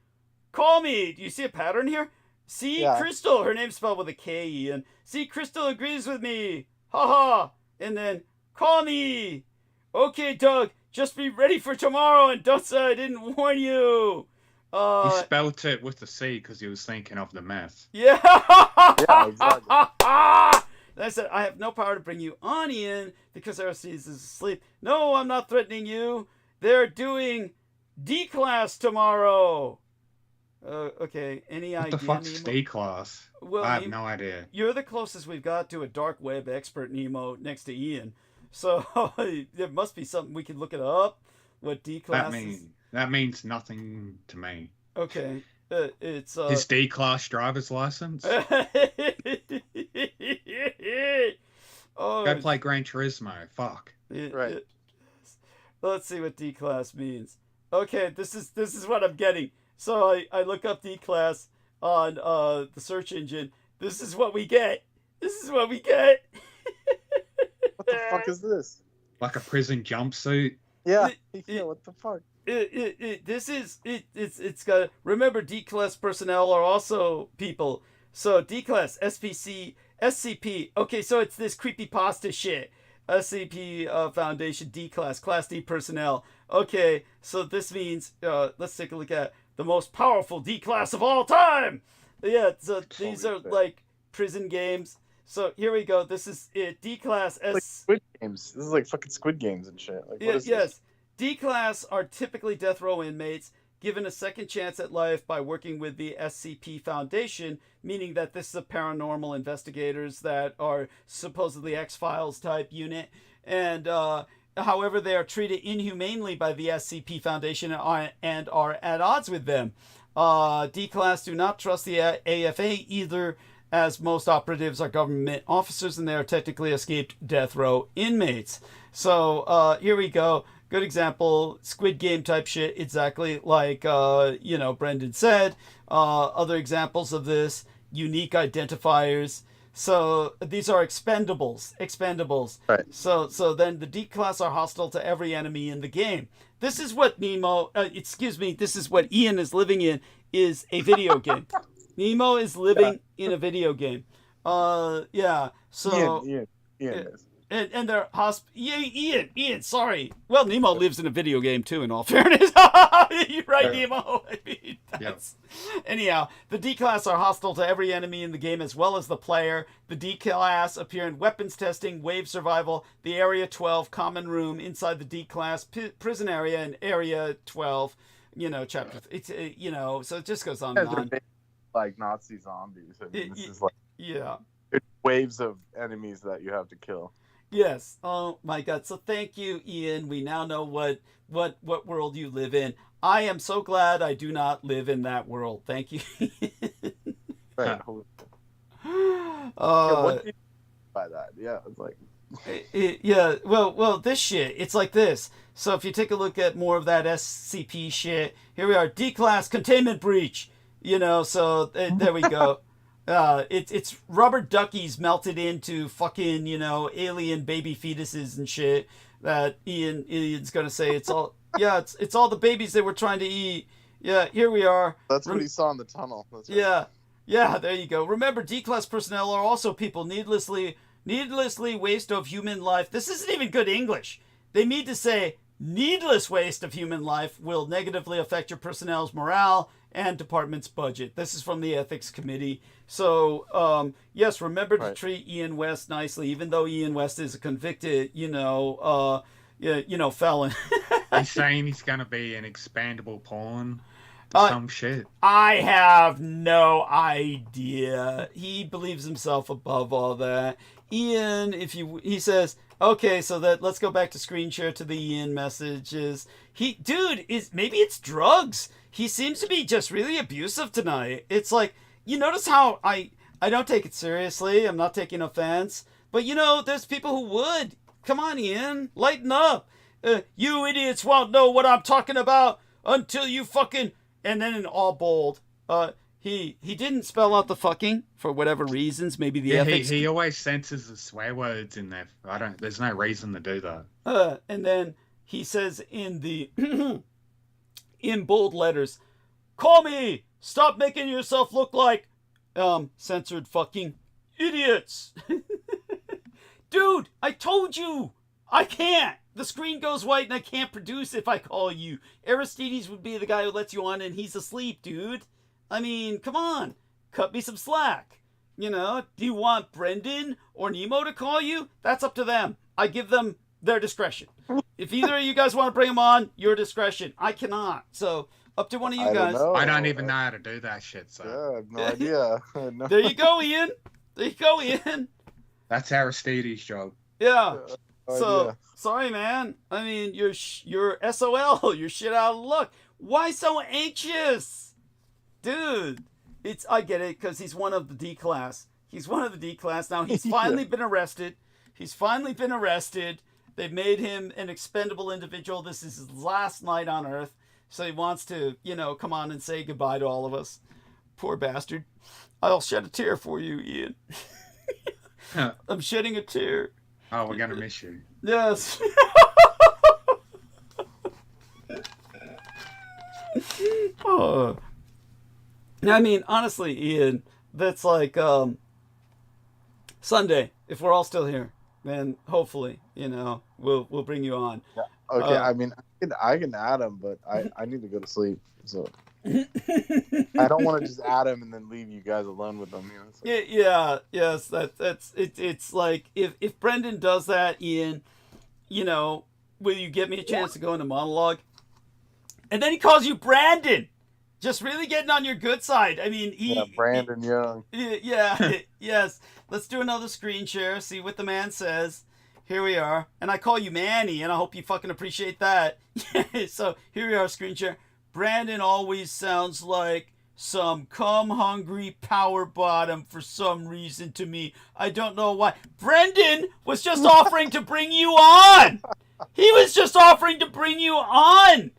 Do you see a pattern here? See, Crystal, her name's spelled with a K, Ian. See, Crystal agrees with me. Ha. And then, call me. Okay, Doug, just be ready for tomorrow and don't say I didn't warn you. He spelled it with the C because he was thinking of the meth. Yeah. Yeah, exactly. I said, I have no power to bring you on, Ian, because Aristides is asleep. No, I'm not threatening you. They're doing D-class tomorrow. Okay, any idea? What the fuck's D-class? Well, I have no idea. You're the closest we've got to a dark web expert, Nemo, next to Ian. So there must be something we can look it up. What D-class is? That means nothing to me. Okay, it's his D-class driver's license. Go play Gran Turismo. Fuck. Right. Let's see what D-class means. Okay, this is what I'm getting. So I look up D-class on the search engine. This is what we get. What the fuck is this? Like a prison jumpsuit? Yeah. What the fuck? It's got, remember, D-class personnel are also people. So D-class, SPC, SCP. Okay, so it's this creepypasta shit. SCP Foundation D-class, Class D personnel. Okay, so this means, let's take a look at the most powerful D-class of all time. Yeah, so these are like prison games. So here we go. This is it. D-class. Like Squid Games. This is like fucking Squid Games and shit. Like, yes. D-class are typically death row inmates. given a second chance at life by working with the SCP Foundation, meaning that this is a paranormal investigators that are supposedly X-Files type unit. And however, they are treated inhumanely by the SCP Foundation and are at odds with them. D-Class do not trust the AFA either, as most operatives are government officers and they are technically escaped death row inmates. So here we go. Good example, Squid Game type shit, exactly like, Brendan said. Other examples of this, unique identifiers. So these are expendables. Right. So then the D-Class are hostile to every enemy in the game. This is what this is what Ian is living in, is a video game. Nemo is living in a video game. Yeah. So Ian is. And they're Ian, sorry. Well, Nemo lives in a video game too, in all fairness. You're right, Nemo. I mean, anyhow, the D-Class are hostile to every enemy in the game as well as the player. The D-Class appear in weapons testing, wave survival, the Area 12 common room inside the D-Class prison area, and Area 12, chapter. It's so it just goes on and on. Like Nazi zombies. I mean, this is like waves of enemies that you have to kill. Yes. Oh my God. So thank you, Ian. We now know what world you live in. I am so glad I do not live in that world. Thank you. Right. What do you mean by that? Yeah, it's like. Well, this shit. It's like this. So if you take a look at more of that SCP shit, here we are. D-Class containment breach. So there we go. It's rubber duckies melted into fucking, alien baby fetuses and shit that Ian's gonna say it's all, it's all the babies they were trying to eat. Yeah, here we are. That's what he saw in the tunnel. That's right. Yeah, there you go. Remember, D-Class personnel are also people needlessly waste of human life. This isn't even good English. They need to say, needless waste of human life will negatively affect your personnel's morale and department's budget. This is from the ethics committee. So yes, remember to treat Ian West nicely, even though Ian West is a convicted felon. He's saying he's gonna be an expandable pawn. Some shit. I have no idea. He believes himself above all that. Ian, he says, okay, so let's go back to screen share to the Ian messages. Maybe it's drugs. He seems to be just really abusive tonight. It's like, you notice how I don't take it seriously. I'm not taking offense. But there's people who would. Come on, Ian, lighten up. You idiots won't know what I'm talking about until you fucking... And then in all bold, he didn't spell out the fucking for whatever reasons. Maybe the ethics. He always censors the swear words in there. There's no reason to do that. And then he says in bold letters, "Call me. Stop making yourself look like censored fucking idiots." Dude, I told you, I can't. The screen goes white and I can't produce if I call you. Aristides would be the guy who lets you on and he's asleep, dude. I mean, come on. Cut me some slack. Do you want Brendan or Nemo to call you? That's up to them. I give them their discretion. If either of you guys want to bring them on, your discretion. I cannot. So, up to one of you guys. I don't even know how to do that shit, so. Yeah, I have no idea. No. There you go, Ian. There you go, Ian. That's Aristides' job. Yeah. So, sorry, man. I mean, you're SOL. You're shit out of luck. Why so anxious? Dude, I get it, because he's one of the D-Class. He's one of the D-Class. Now, he's finally been arrested. They've made him an expendable individual. This is his last night on Earth. So he wants to, come on and say goodbye to all of us. Poor bastard. I'll shed a tear for you, Ian. I'm shedding a tear. Oh, we're going to miss you. Yes. I mean, honestly, Ian, that's like Sunday. If we're all still here, then hopefully, we'll bring you on. Yeah. Okay, I mean, I can add him, but I need to go to sleep. So I don't want to just add him and then leave you guys alone with them. Yes, that's it. It's like if Brendan does that, Ian, will you get me a chance to go into monologue? And then he calls you Brandon. Just really getting on your good side. I mean, Brandon Young. Yes. Let's do another screen share. See what the man says. Here we are. And I call you Manny, and I hope you fucking appreciate that. So here we are, screen share. Brandon always sounds like some cum-hungry power bottom for some reason to me. I don't know why. Brendan was just offering to bring you on. He was just offering to bring you on.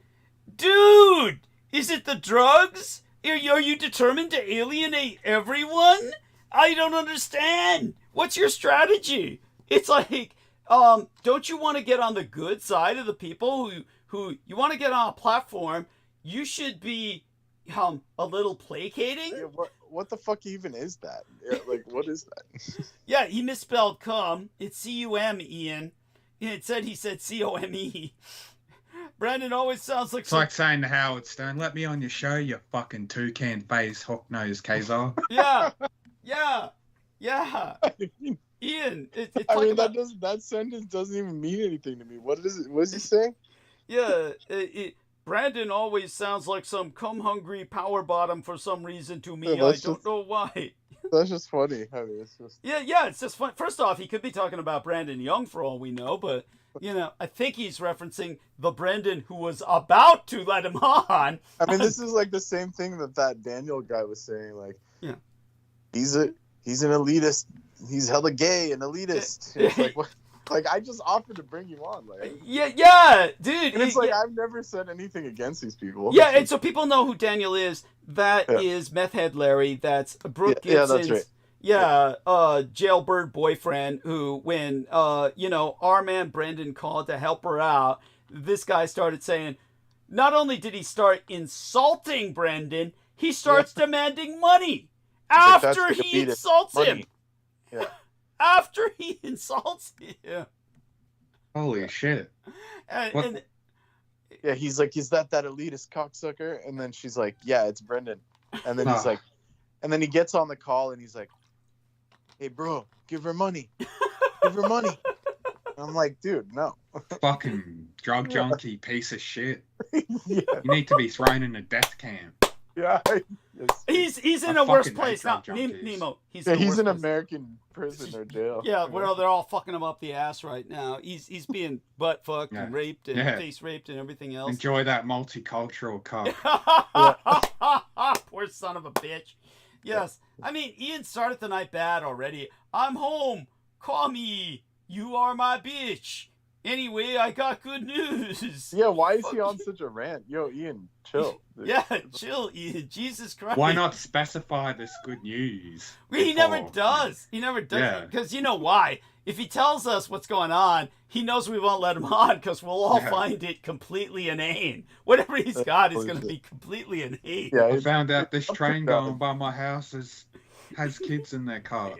Dude, is it the drugs? Are you determined to alienate everyone? I don't understand. What's your strategy? It's like, don't you want to get on the good side of the people who you want to get on a platform? You should be a little placating. Yeah, what the fuck even is that? Yeah, like, what is that? Yeah, he misspelled cum. It's C-U-M, Ian. He said C-O-M-E. Brandon always sounds like... It's like saying to Howard Stern, let me on your show, you fucking toucan face, hook-nosed Kazar. Yeah. Ian, it's like that sentence doesn't even mean anything to me. What is it? What is he saying? Yeah, Brandon always sounds like some cum-hungry power bottom for some reason to me. I don't know why. That's just funny. I mean, it's just... Yeah, it's just fun. First off, he could be talking about Brandon Young for all we know, but, I think he's referencing the Brandon who was about to let him on. I mean, this is like the same thing that Daniel guy was saying. Like, he's an elitist. He's hella gay and elitist. It's like, what? Like, I just offered to bring you on. Like, dude. And it's like, I've never said anything against these people. Yeah, and so people know who Daniel is. That is Meth Head Larry. That's Brooke Gibson's, that's right. Jailbird boyfriend who, when, our man Brendan called to help her out, this guy started saying, not only did he start insulting Brendan, he starts demanding money after he insults him. Yeah. After he insults him. Holy shit. Yeah, he's like, is that elitist cocksucker? And then she's like, yeah, it's Brendan. And then he's like, and then he gets on the call and he's like, hey, bro, give her money. Give her money. And I'm like, dude, no. Fucking drug junkie piece of shit. You need to be thrown in a death camp. Yeah. He's in a worse place now. Nemo. He's in American prison or jail. Yeah, where they're all fucking him up the ass right now. He's being butt fucked and raped and face raped and everything else. Enjoy that multicultural cock. Poor son of a bitch. Yes. I mean, Ian started the night bad already. I'm home. Call me. You are my bitch. Anyway, I got good news. Yeah, why is he on such a rant? Yo, Ian, chill. Yeah, chill, Ian. Jesus Christ. Why not specify this good news? He never does. He never does. Because you know why? If he tells us what's going on, he knows we won't let him on because we'll all find it completely inane. Whatever he's got is going to be completely inane. Yeah, I found out this train going by my house has kids in their car.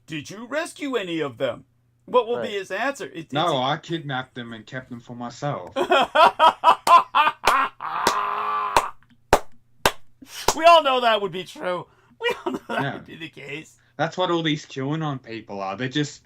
Did you rescue any of them? What will be his answer? No, I kidnapped them and kept them for myself. We all know that would be true. We all know that would be the case. That's what all these QAnon people are. They're just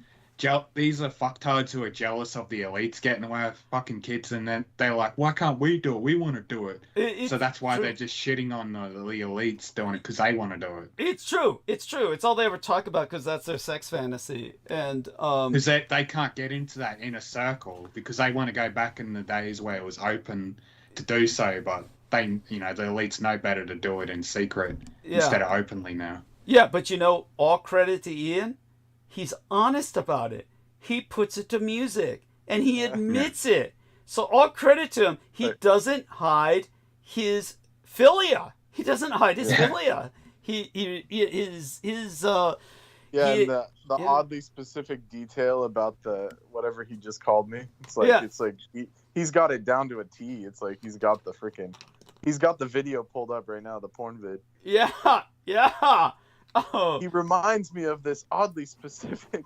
these are fucktards who are jealous of the elites getting away with fucking kids, and then they're like, why can't we do it? We want to do it. So that's why they're just shitting on the elites doing it, because they want to do it. It's true. It's true. It's all they ever talk about because that's their sex fantasy. And because they can't get into that inner circle because they want to go back in the days where it was open to do so, but they, the elites know better to do it in secret instead of openly now. Yeah, but all credit to Ian. He's honest about it. He puts it to music, and he admits it. So all credit to him. He doesn't hide his philia. He doesn't hide his philia. And the oddly specific detail about the whatever he just called me. It's like he's got it down to a T. It's like he's got the video pulled up right now, the porn vid. Yeah. Oh. He reminds me of this oddly specific,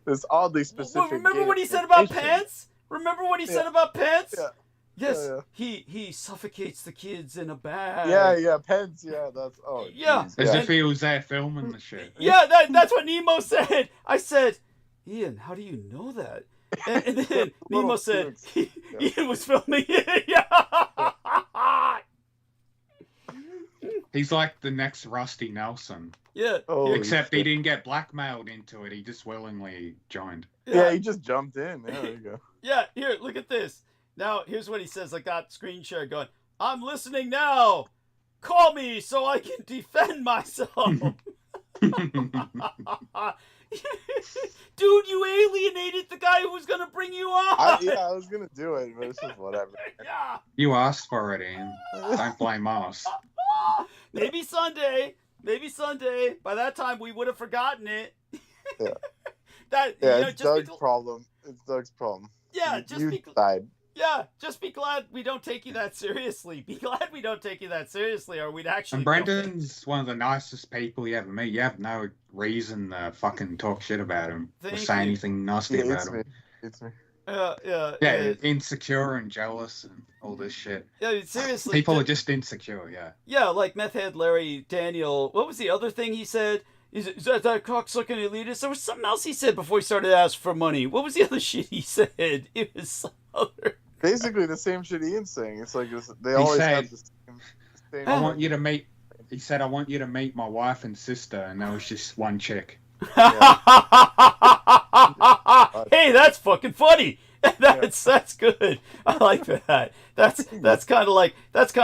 this oddly specific. Remember what he said about pants? Remember what he said about pants? Yeah. Yes, he suffocates the kids in a bag. Yeah, pants. Yeah, that's As if he was there filming the shit. Yeah, that's what Nemo said. I said, Ian, how do you know that? And then Nemo said, Ian was filming it. Yeah. He's like the next Rusty Nelson. Yeah. Except he didn't get blackmailed into it. He just willingly joined. Yeah, he just jumped in. Yeah, there you go. Yeah, here, look at this. Now, here's what he says. I got screen share going. I'm listening now. Call me so I can defend myself. Dude, you alienated the guy who was going to bring you on. I was going to do it, but it's just whatever. Yeah. You asked for it, Ian. Don't blame us. Maybe Sunday. Maybe Sunday. By that time, we would have forgotten it. Yeah. It's Doug's problem. It's Doug's problem. Yeah, just be glad we don't take you that seriously. Be glad we don't take you that seriously, or we'd actually... And Brendan's one of the nicest people you ever meet. You have no reason to fucking talk shit about him or say anything nasty about him. It's me. Yeah, insecure and jealous and all this shit. Yeah, seriously. People are just insecure, yeah. Yeah, like Meth Head Larry Daniel. What was the other thing he said? Is that cocksucking elitist? There was something else he said before he started to ask for money. What was the other shit he said? It was some other... Basically the same shit Ian's saying. It's like they always have the same... I want you to meet... He said, I want you to meet my wife and sister, and that was just one chick. Hey, that's fucking funny. That's good. I like that. That's kind of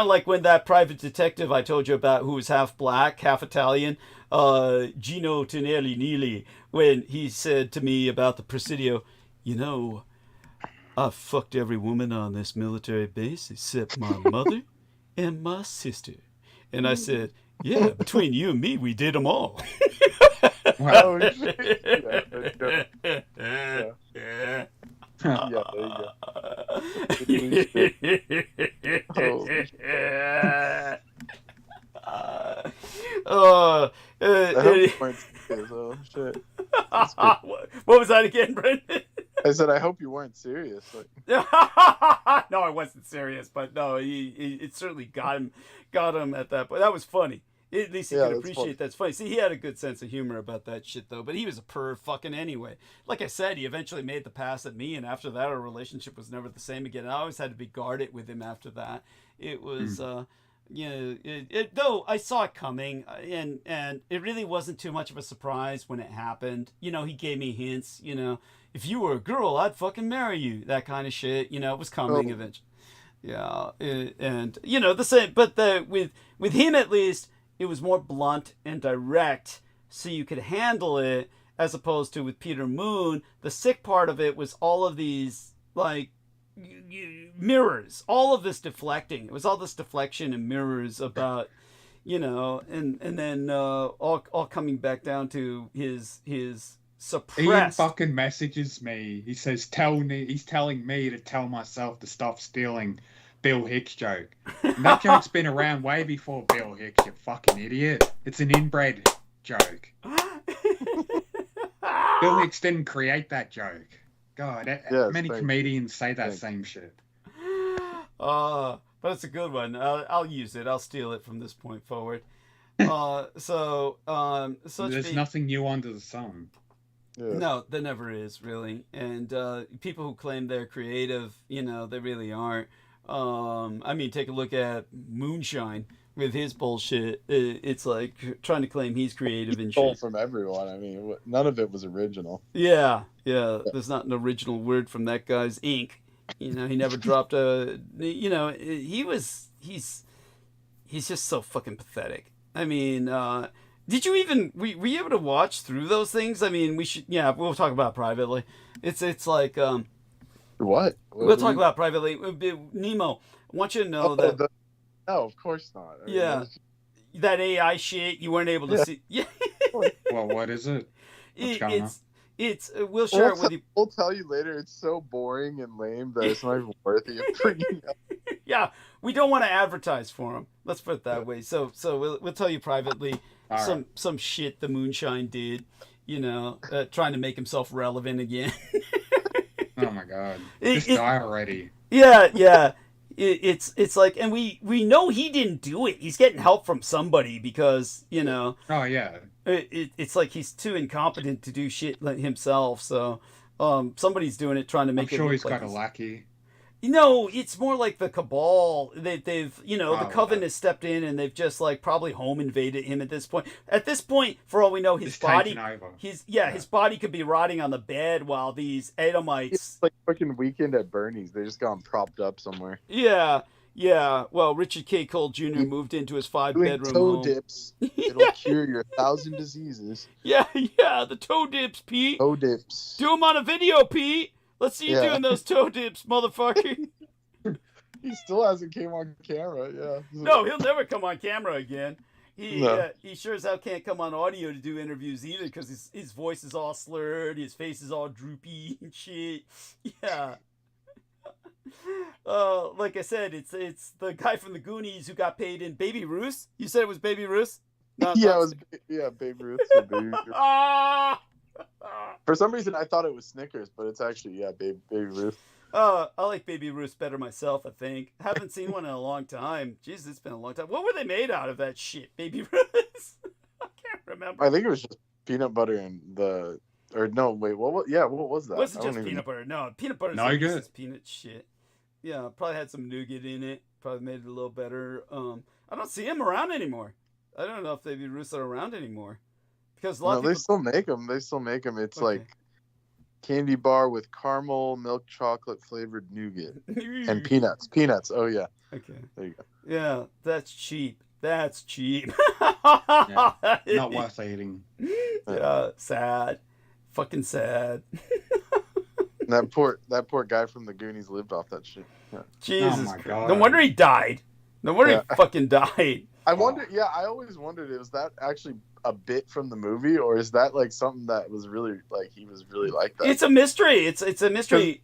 like when that private detective I told you about, who was half black, half Italian, Gino Tonelli Neely, when he said to me about the Presidio, I fucked every woman on this military base except my mother and my sister. And I said, yeah, between you and me, we did them all. Wow. Yeah, there you go. Shit. What was that again, Brendan? I said, I hope you weren't serious. No, I wasn't serious, but no, it certainly got him at that point. That was funny. At least he could appreciate that's funny. See, he had a good sense of humor about that shit, though. But he was a perv fucking anyway. Like I said, he eventually made the pass at me, and after that, our relationship was never the same again. I always had to be guarded with him after that. It was, though I saw it coming, and it really wasn't too much of a surprise when it happened. He gave me hints, if you were a girl, I'd fucking marry you. That kind of shit, it was coming eventually. Yeah, and the same, but with him at least, it was more blunt and direct, so you could handle it, as opposed to with Peter Moon. The sick part of it was all of these, like, mirrors, all of this deflecting. It was all this deflection and mirrors about, and then all coming back down to his suppressed. Ian fucking messages me. He says, he's telling me to tell myself to stop stealing Bill Hicks joke. And that joke's been around way before Bill Hicks, you fucking idiot. It's an inbred joke. Bill Hicks didn't create that joke. God, many comedians say that same shit. But it's a good one. I'll use it. I'll steal it from this point forward. There's nothing new under the sun. Yeah. No, there never is, really. And people who claim they're creative, they really aren't. Take a look at Moonshine with his bullshit. It's like trying to claim he's creative and shit. From everyone. None of it was original. Yeah. There's not an original word from that guy's ink. He never dropped a. He's just so fucking pathetic. Did you even were you able to watch through those things? We should. Yeah, we'll talk about it privately. It's like What? We'll talk about it privately. Nemo, I want you to know that. No, of course not. That AI shit you weren't able to see. Yeah. Well, what is it? We'll share it with you. We'll tell you later. It's so boring and lame that it's not even worthy of bringing up. Yeah, we don't want to advertise for them. Let's put it that way. So we'll tell you privately some shit the Moonshine did. Trying to make himself relevant again. Oh my God! Just die already. Yeah. It's like, and we know he didn't do it. He's getting help from somebody because Oh yeah. It's like he's too incompetent to do shit like himself. So somebody's doing it, trying to make. I'm sure he's got a lackey. No, it's more like the cabal. They've the coven has stepped in and they've just like probably home invaded him at this point. At this point, for all we know, his body, his body could be rotting on the bed while these Edomites. It's like fucking Weekend at Bernie's. They just got him propped up somewhere. Yeah. Well, Richard K. Cole Jr. moved into his 5-bedroom toe home. Dips. It'll cure your 1,000 diseases. Yeah, the toe dips, Pete. Toe dips. Do them on a video, Pete. Let's see you doing those toe dips, motherfucker. He still hasn't came on camera, yeah. No, he'll never come on camera again. He sure as hell can't come on audio to do interviews either because his voice is all slurred, his face is all droopy and shit. Yeah. Like I said, it's the guy from the Goonies who got paid in Baby Ruth. You said it was Baby Ruth? It was Baby Ruth. For some reason, I thought it was Snickers, but it's actually Baby Ruth. I like Baby Ruth better myself. I think haven't seen one in a long time. Jesus, it's been a long time. What were they made out of? That shit, Baby Ruth. I can't remember. I think it was just peanut butter and what was that? Was it just peanut butter? No, peanut butter. No, good. Just peanut shit. Yeah, probably had some nougat in it. Probably made it a little better. I don't see him around anymore. I don't know if Baby Ruths are around anymore. Because they still make them. It's like candy bar with caramel, milk chocolate flavored nougat and peanuts. Oh yeah. Okay. There you go. Yeah, that's cheap. Not worth eating. Yeah, sad. Fucking sad. That poor guy from the Goonies lived off that shit. Yeah. Jesus oh my God. No wonder he died. No wonder he fucking died. I wonder. Yeah, I always wondered, was that actually a bit from the movie, or is that like something that was really like he was really like that? It's a mystery. It's a mystery.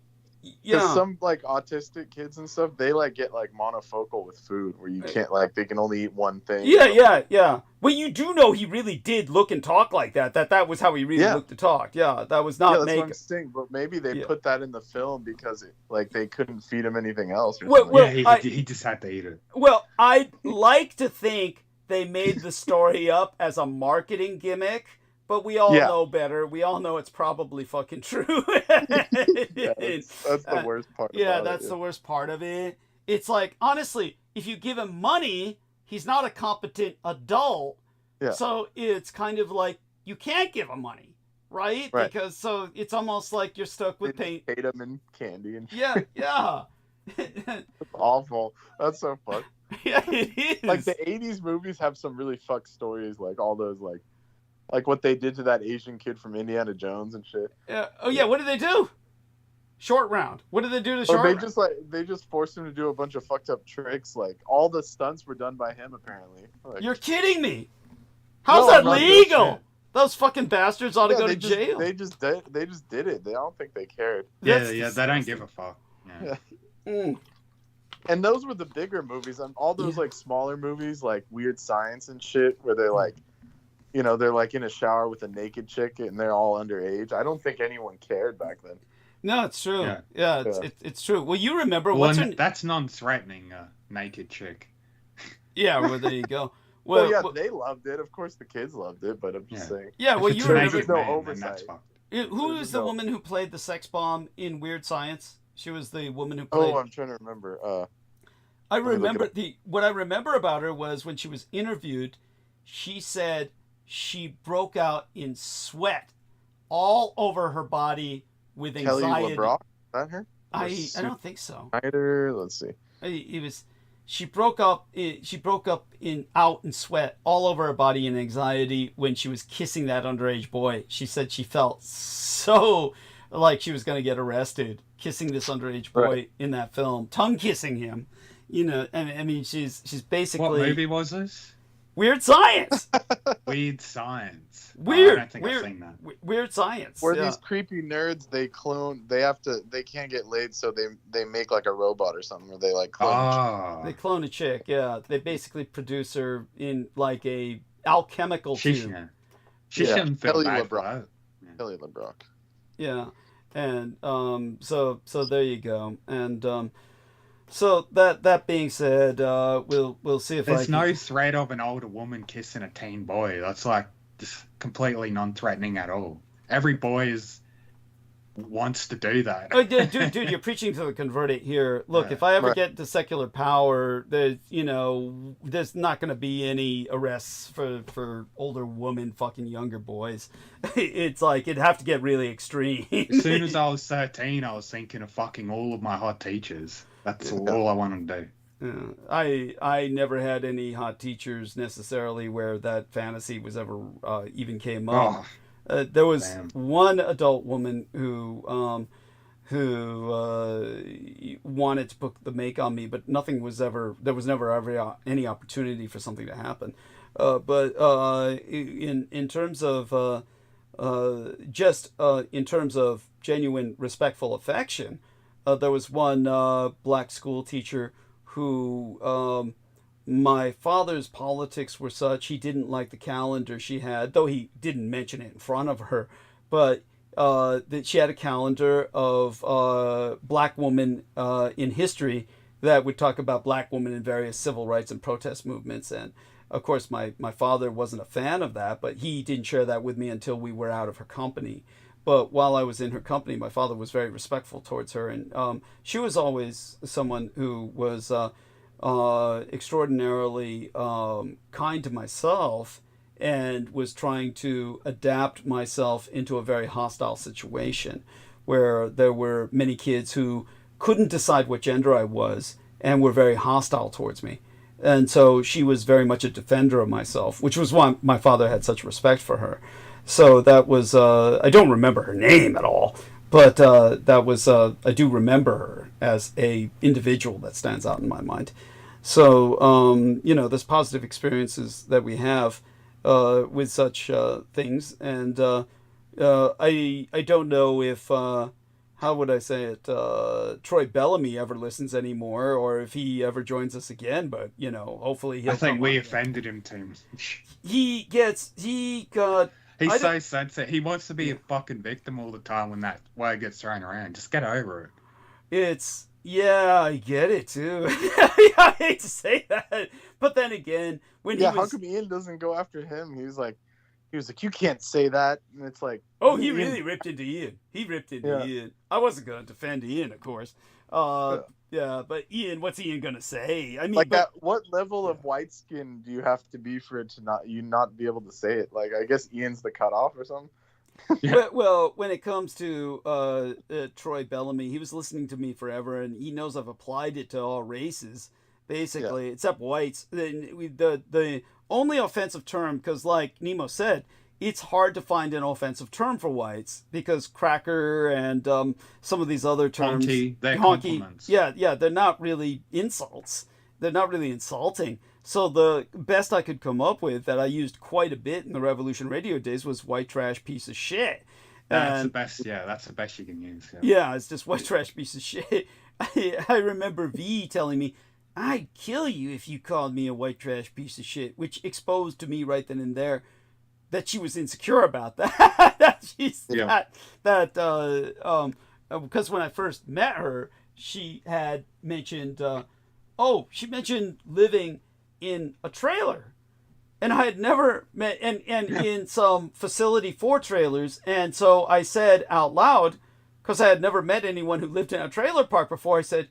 Because some like autistic kids and stuff, they like get like monofocal with food, where you can't like they can only eat one thing. Yeah. Well, you do know he really did look and talk like that. That was how he really looked to talk. Yeah, that was not that's what I'm saying. But maybe they put that in the film because they couldn't feed him anything else. He just had to eat it. Well, I'd like to think they made the story up as a marketing gimmick. But we all know better. We all know it's probably fucking true. That's the worst part. That's the worst part of it. It's like, honestly, if you give him money, he's not a competent adult. Yeah. So it's kind of like you can't give him money, right? Because so it's almost like you're stuck with pain. Paid him in candy and shit. Yeah. It's awful. That's so fucked. Yeah, it is. Like the 80s movies have some really fucked stories, like all those like what they did to that Asian kid from Indiana Jones and shit. Yeah. Oh yeah. What did they do? Short Round. What did they do to Short Round? They just forced him to do a bunch of fucked up tricks. Like all the stunts were done by him apparently. You're kidding me? How's that legal? Those fucking bastards ought to go to jail. They just did it. I don't think they cared. Yeah, they don't give a fuck. Yeah. And those were the bigger movies, and all those like smaller movies like Weird Science and shit, where they like. They're like in a shower with a naked chick and they're all underage. I don't think anyone cared back then. No, it's true. Yeah, it's true. Well, you remember that's non-threatening naked chick. Yeah, well, there you go. Well, they loved it. Of course, the kids loved it, but I'm just saying. Yeah, well, you remember. There's no oversight. Who is the woman who played the sex bomb in Weird Science? She was the woman who played. Oh, I'm trying to remember. I remember what I remember about her was when she was interviewed, she said she broke out in sweat all over her body with anxiety. Kelly LeBrock? Is that her? I don't think so. Let's see. She broke up out in sweat all over her body in anxiety when she was kissing that underage boy. She said she felt so like she was going to get arrested kissing this underage boy in that film, tongue kissing him. I mean, she's basically. What movie was this? Weird Science. Weird Science. Weird. I don't think I've seen that. Weird Science. Where these creepy nerds, they can't get laid, so they make like a robot or something, where they like clone. They clone a chick. Yeah, they basically produce her in like a alchemical tube. She shouldn't feel Kelly bad LeBrock. Kelly LeBrock. Yeah, and so there you go, and So that being said, we'll see if there's no threat of an older woman kissing a teen boy. That's like just completely non-threatening at all. Every boy is wants to do that. Oh, dude, you're preaching to the converted here. Look, if I ever get to secular power, there's not going to be any arrests for older women fucking younger boys. It's like it'd have to get really extreme. As soon as I was 13, I was thinking of fucking all of my hot teachers. That's all I wanted to do. I never had any hot teachers necessarily where that fantasy was ever even came up. There was one adult woman who wanted to put the make on me, but there was never ever any opportunity for something to happen. But in terms of in terms of genuine respectful affection, there was one black school teacher who my father's politics were such he didn't like the calendar she had, though he didn't mention it in front of her, but that she had a calendar of black women in history that would talk about black women in various civil rights and protest movements. And of course my father wasn't a fan of that, but he didn't share that with me until we were out of her company. But while I was in her company, my father was very respectful towards her, and she was always someone who was extraordinarily kind to myself and was trying to adapt myself into a very hostile situation where there were many kids who couldn't decide what gender I was and were very hostile towards me. And so she was very much a defender of myself, which was why my father had such respect for her. So that was, I don't remember her name at all, but that was, I do remember her as a individual that stands out in my mind. So, there's positive experiences that we have with such things. And I don't know if, how would I say it, Troy Bellamy ever listens anymore, or if he ever joins us again, but, hopefully he'll I think we offended him, Tim. He's so sensitive. He wants to be a fucking victim all the time when that word gets thrown around. Just get over it. Yeah, I get it too. I hate to say that, but then again, how come Ian doesn't go after him? He was like, you can't say that, and it's like, he really ripped into Ian. He ripped into Ian. I wasn't going to defend Ian, of course. Yeah, but Ian, what's Ian going to say? I mean, at what level of white skin do you have to be for it to not be able to say it? Like, I guess Ian's the cutoff or something. Well, when it comes to Troy Bellamy, he was listening to me forever, and he knows I've applied it to all races, basically, except whites. The only offensive term, because like Nemo said, it's hard to find an offensive term for whites, because cracker and some of these other terms, they're compliments. Yeah, they're not really insults. They're not really insulting. So the best I could come up with that I used quite a bit in the Revolution Radio days was white trash piece of shit. That's the best. Yeah, that's the best you can use. Yeah, it's just white trash piece of shit. I remember V telling me, "I'd kill you if you called me a white trash piece of shit," which exposed to me right then and there that she was insecure about that. Because when I first met her, she had mentioned, she mentioned living in a trailer, and I had never met and in some facility for trailers. And so I said out loud, because I had never met anyone who lived in a trailer park before, I said,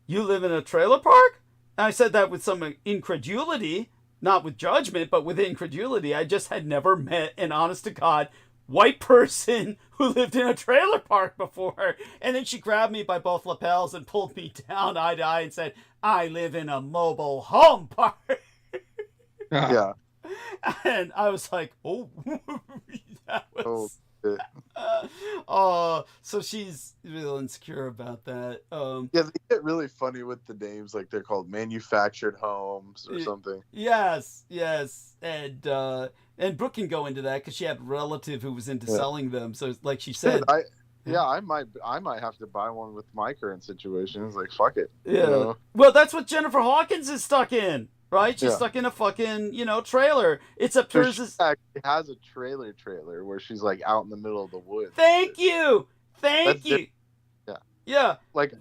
"You live in a trailer park?" And I said that with some incredulity, not with judgment, but with incredulity. I just had never met an honest to God white person who lived in a trailer park before. And then she grabbed me by both lapels and pulled me down eye to eye and said, "I live in a mobile home park." Yeah. And I was like, oh, that was... so she's real insecure about that. Yeah, they get really funny with the names, like they're called manufactured homes or something. Yes. And Brooke can go into that because she had a relative who was into selling them. So like she said, I might have to buy one with my current situation. It's like, fuck it. Yeah. Well, that's what Jennifer Hawkins is stuck in. Right? She's stuck in a fucking, trailer. Except hers is... She actually has a trailer where she's like out in the middle of the woods. Thank you. Yeah. Yeah. Like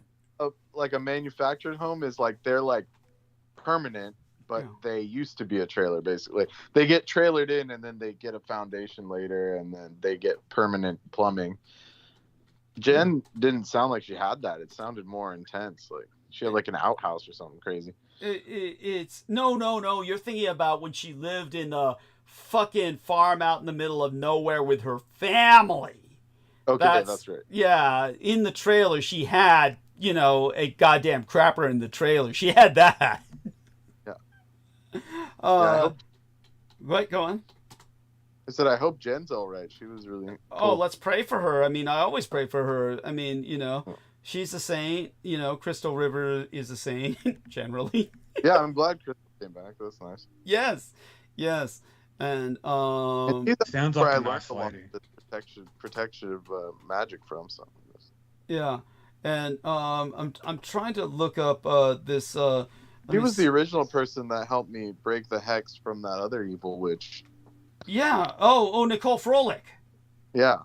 a manufactured home is like, they're like permanent, but they used to be a trailer, basically. They get trailered in and then they get a foundation later and then they get permanent plumbing. Jen didn't sound like she had that. It sounded more intense. Like she had like an outhouse or something crazy. It's no. You're thinking about when she lived in a fucking farm out in the middle of nowhere with her family. Okay, that's right. Yeah, in the trailer she had, you know, a goddamn crapper in the trailer. She had that. Yeah. Right, go on. I said, I hope Jen's all right. She was really cool. Oh, let's pray for her. I mean, I always pray for her. I mean, you know, she's a saint. You know, Crystal River is a saint, generally. Yeah, I'm glad Crystal came back. That's nice. Yes. And sounds like a nice lady. The protection magic from something. Yeah, and I'm trying to look up this. He was the original person that helped me break the hex from that other evil witch. Yeah. Oh, Nicole Froelich. Yeah.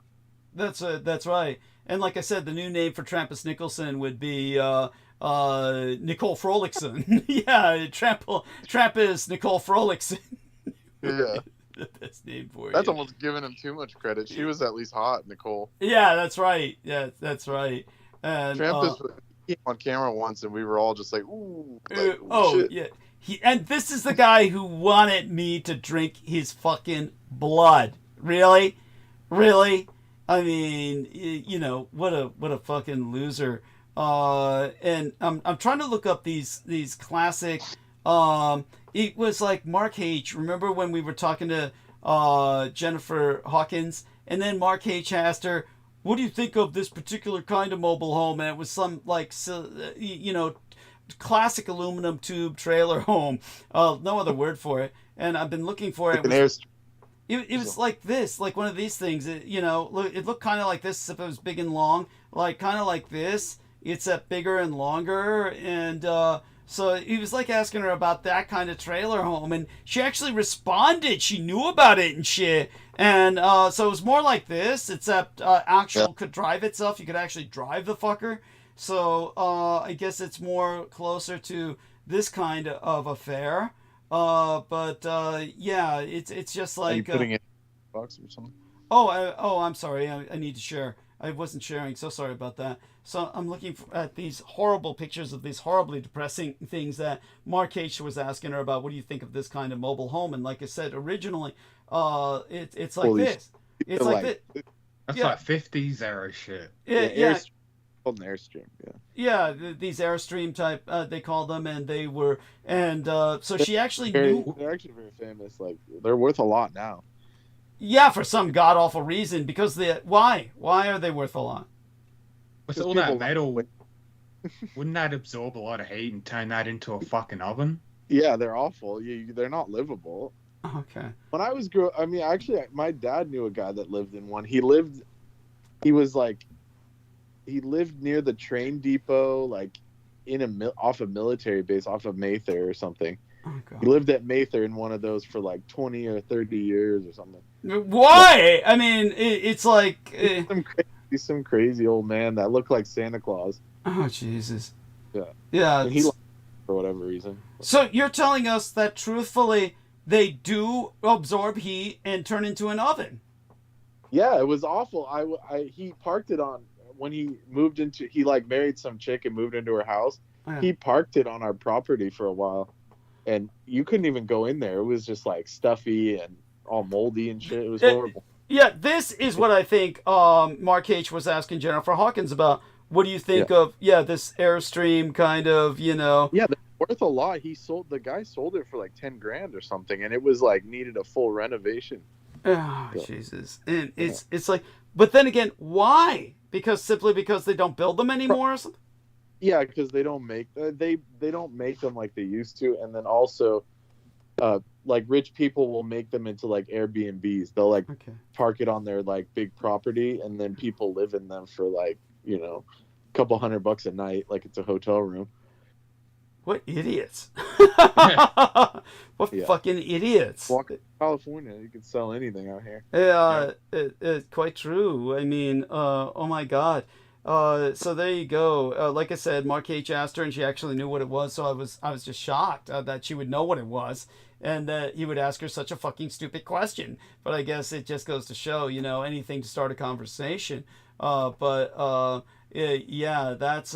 That's right. And like I said, the new name for Trampus Nicholson would be Nicole Froelichson. Yeah, Trampus Nicole Froelichson. Yeah. That's name for you. That's almost giving him too much credit. She was at least hot, Nicole. Yeah, that's right. Yeah, that's right. And Trampus came on camera once, and we were all just like, "Ooh!" Like, shit. Yeah. And this is the guy who wanted me to drink his fucking blood. Really? I mean, you know, what a fucking loser. And I'm trying to look up these classic. It was like Mark H. Remember when we were talking to Jennifer Hawkins, and then Mark H. asked her, "What do you think of this particular kind of mobile home?" And it was some like, you know, classic aluminum tube trailer home. No other word for it. And I've been looking for it. It was like this, like one of these things. You know, it looked kind of like this if it was big and long, like kind of like this. It's bigger and longer, and so he was like asking her about that kind of trailer home, and she actually responded. She knew about it and shit. And so it was more like this, except could drive itself. You could actually drive the fucker. So I guess it's more closer to this kind of affair. But yeah, it's just like. Are you putting it in a box or something? I'm sorry. I need to share. I wasn't sharing. So sorry about that. So I'm looking at these horrible pictures of these horribly depressing things that Mark H. was asking her about. What do you think of this kind of mobile home? And like I said originally, it's like this. It's like this. That's like 50s era shit. Yeah. Called an Airstream, yeah, these Airstream type they call them, and they were, and so she actually knew. They're actually very famous. Like they're worth a lot now. Yeah, for some god awful reason. Because why are they worth a lot? What's all that metal? Wouldn't that absorb a lot of heat and turn that into a fucking oven? Yeah, they're awful. They're not livable. Okay. When I was actually, my dad knew a guy that lived in one. He lived near the train depot, like off a military base, off of Mayfair or something. Oh, God. He lived at Mayfair in one of those for like 20 or 30 years or something. Why? I mean, it's like he's some crazy old man that looked like Santa Claus. Oh, Jesus. Yeah. And he for whatever reason. So you're telling us that truthfully they do absorb heat and turn into an oven? Yeah, it was awful. He parked it on. When he like married some chick and moved into her house, He parked it on our property for a while, and you couldn't even go in there. It was just like stuffy and all moldy and shit. It was horrible. Yeah, this is what I think Mark H. was asking Jennifer Hawkins about. What do you think of this Airstream kind of, you know? Yeah, they're worth a lot. The guy sold it for like 10 grand or something, and it was like needed a full renovation. Oh, Jesus. And it's like, but then again, why? Simply because they don't build them anymore or something? Yeah, because they don't make they don't make them like they used to, and then also like rich people will make them into like Airbnbs. They'll like park it on their like big property, and then people live in them for like, you know, a couple $100 a night, like it's a hotel room. What idiots. What fucking idiots. Walk in California, you can sell anything out here. It's quite true. I mean, oh my God. So there you go. Like I said, Mark H asked her, and she actually knew what it was. So I was just shocked that she would know what it was, and that he would ask her such a fucking stupid question. But I guess it just goes to show, you know, anything to start a conversation. Yeah, that's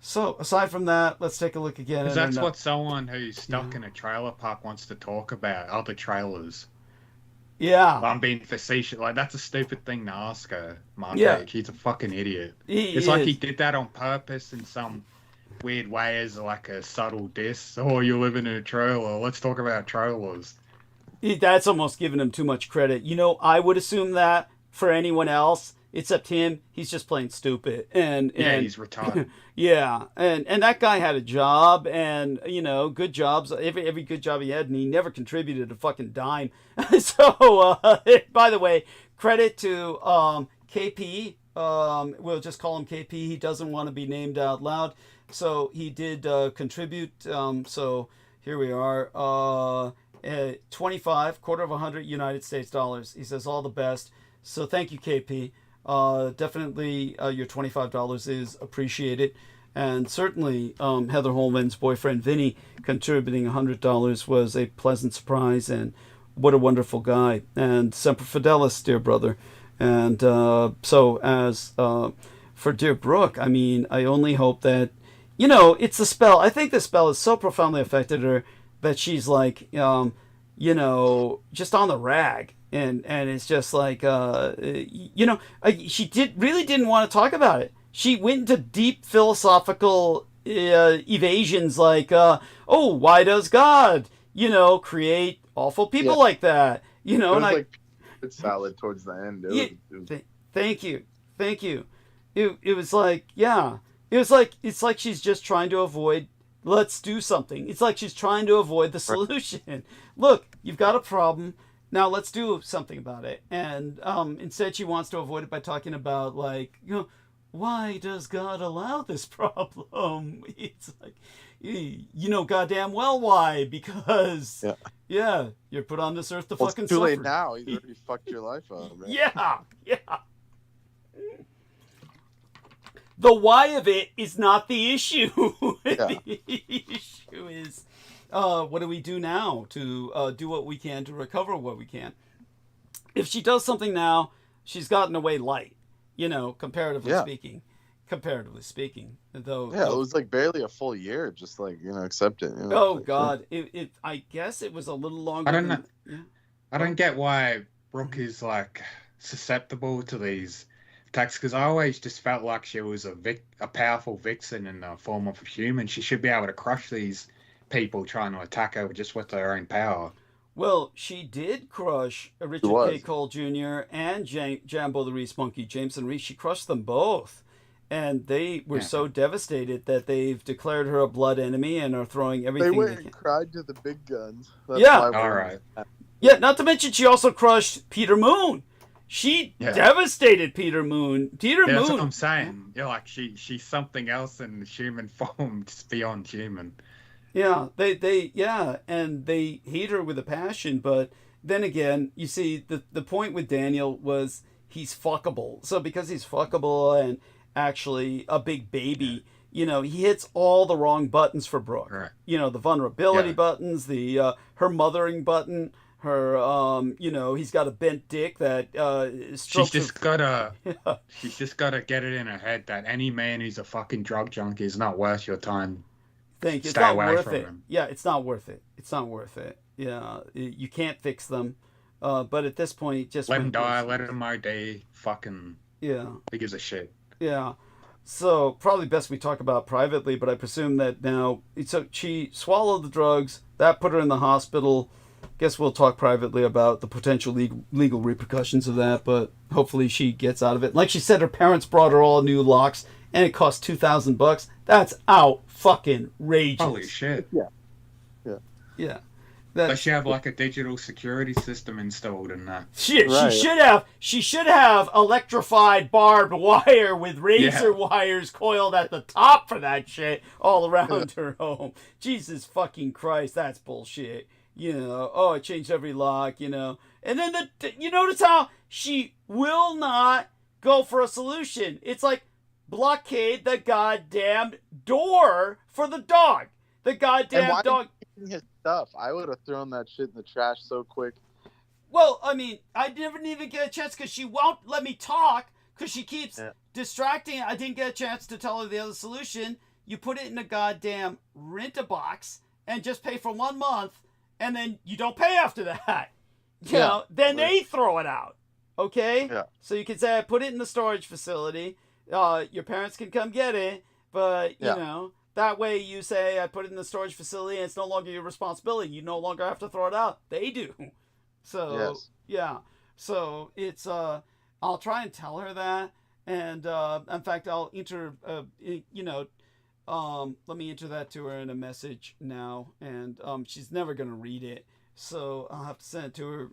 so aside from that, let's take a look again. Because that's what someone who's stuck in a trailer park wants to talk about, other trailers. Yeah. I'm being facetious. Like, that's a stupid thing to ask her, Mark H. He's a fucking idiot. It's like he did that on purpose in some weird way as like a subtle diss. Oh, you live in a trailer. Let's talk about trailers. That's almost giving him too much credit. You know, I would assume that for anyone else, except him, he's just plain stupid. And he's retarded. Yeah, and that guy had a job, and you know, good jobs. Every good job he had, and he never contributed a fucking dime. So, by the way, credit to KP. We'll just call him KP. He doesn't want to be named out loud, so he did contribute. So here we are. 25, quarter of 100 United States dollars. He says all the best. So thank you, KP. Definitely your $25 is appreciated. And certainly Heather Holman's boyfriend Vinny contributing $100 was a pleasant surprise, and what a wonderful guy. And Semper Fidelis, dear brother. And so as for dear Brooke, I mean, I only hope that, you know, it's the spell. I think the spell has so profoundly affected her that she's like, you know, just on the rag. And it's just like, you know, she really didn't want to talk about it. She went into deep philosophical evasions like, oh, why does God, you know, create awful people like that? You know, it was like it's salad towards the end. Thank you. It was like, yeah, it's like she's just trying to avoid. Let's do something. It's like she's trying to avoid the solution. Look, you've got a problem. Now let's do something about it. And instead she wants to avoid it by talking about, like, you know, why does God allow this problem? It's like, you know goddamn well why. Because, you're put on this earth to fucking it's too suffer. late now. He's already fucked your life up, right? Yeah. The why of it is not the issue. The issue is, what do we do now to do what we can to recover what we can? If she does something now, she's gotten away light, you know, comparatively speaking. Though, it was like barely a full year, just like, you know, accept it. You know, oh, God. It I guess it was a little longer. I don't know. I don't get why Brooke is like susceptible to these attacks, because I always just felt like she was a powerful vixen in the form of a human. She should be able to crush these people trying to attack her just with their own power. Well, she did crush Richard K. Cole Jr. and Jambo the Reese Monkey, Jameson Reese. She crushed them both. And they were so devastated that they've declared her a blood enemy and are throwing everything they went and cried to the big guns. That's all right. Yeah, not to mention she also crushed Peter Moon. She devastated Peter Moon. That's what I'm saying. Yeah, like she's something else in human form, just beyond human. Yeah, and they hate her with a passion. But then again, you see, the point with Daniel was he's fuckable. So because he's fuckable and actually a big baby, you know, he hits all the wrong buttons for Brooke. Right. You know, the vulnerability buttons, the her mothering button. Her, you know, he's got a bent dick that she's just gotta get it in her head that any man who's a fucking drug junkie is not worth your time. It's not worth it. Yeah, it's not worth it. Yeah, you can't fix them. But at this point, just let him die. Let him OD. Fucking who gives a shit? Yeah. So probably best we talk about privately. But I presume that now, so she swallowed the drugs that put her in the hospital. Guess we'll talk privately about the potential legal repercussions of that, but hopefully she gets out of it. Like she said, her parents brought her all new locks, and it cost $2,000. That's out fucking rageous. Holy shit! Yeah. Does she have like a digital security system installed in that? Shit, right. She should have electrified barbed wire with razor wires coiled at the top for that shit all around her home. Jesus fucking Christ, that's bullshit. You know, it changed every lock, you know. And then you notice how she will not go for a solution. It's like, blockade the goddamn door for the dog. The goddamn dog. His stuff. I would have thrown that shit in the trash so quick. Well, I mean, I didn't even get a chance because she won't let me talk because she keeps distracting. I didn't get a chance to tell her the other solution. You put it in a goddamn rent-a-box and just pay for 1 month, and then you don't pay after that. You know, then they throw it out. Okay? Yeah. So you can say, I put it in the storage facility. Your parents can come get it, but, you know, that way you say, I put it in the storage facility, and it's no longer your responsibility. You no longer have to throw it out. They do. So, So it's, I'll try and tell her that. And, in fact, I'll enter, let me enter that to her in a message now. And, she's never going to read it. So I'll have to send it to her.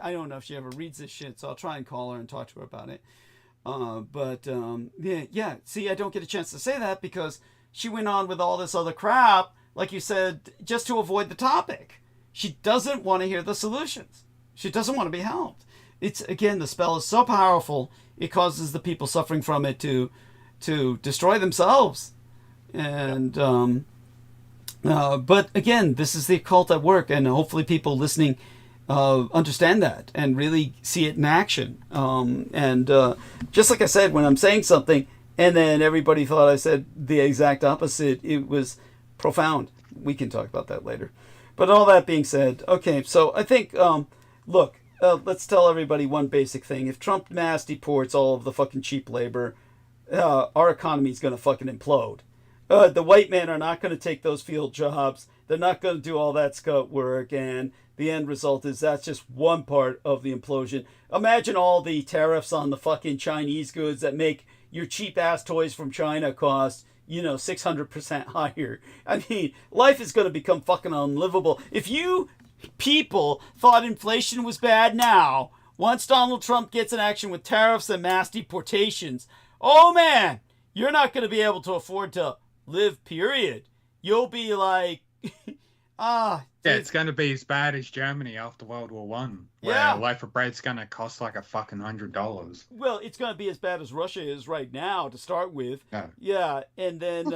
I don't know if she ever reads this shit, so I'll try and call her and talk to her about it. See, I don't get a chance to say that because she went on with all this other crap, like you said, just to avoid the topic. She doesn't want to hear the solutions. She doesn't want to be helped. It's, again, the spell is so powerful, it causes the people suffering from it to destroy themselves. And, but again, this is the occult at work, and hopefully people listening understand that and really see it in action. Just like I said, when I'm saying something and then everybody thought I said the exact opposite, it was profound. We can talk about that later. But all that being said, okay, so I think, look, let's tell everybody one basic thing. If Trump mass deports all of the fucking cheap labor, our economy is going to fucking implode. The white men are not going to take those field jobs. They're not going to do all that scout work, and the end result is that's just one part of the implosion. Imagine all the tariffs on the fucking Chinese goods that make your cheap-ass toys from China cost, 600% higher. I mean, life is going to become fucking unlivable. If you people thought inflation was bad now, once Donald Trump gets in action with tariffs and mass deportations, oh man, you're not going to be able to afford to live, period. You'll be like, it's going to be as bad as Germany after World War One, where a loaf of bread's going to cost like a fucking $100. Well, it's going to be as bad as Russia is right now to start with. And then,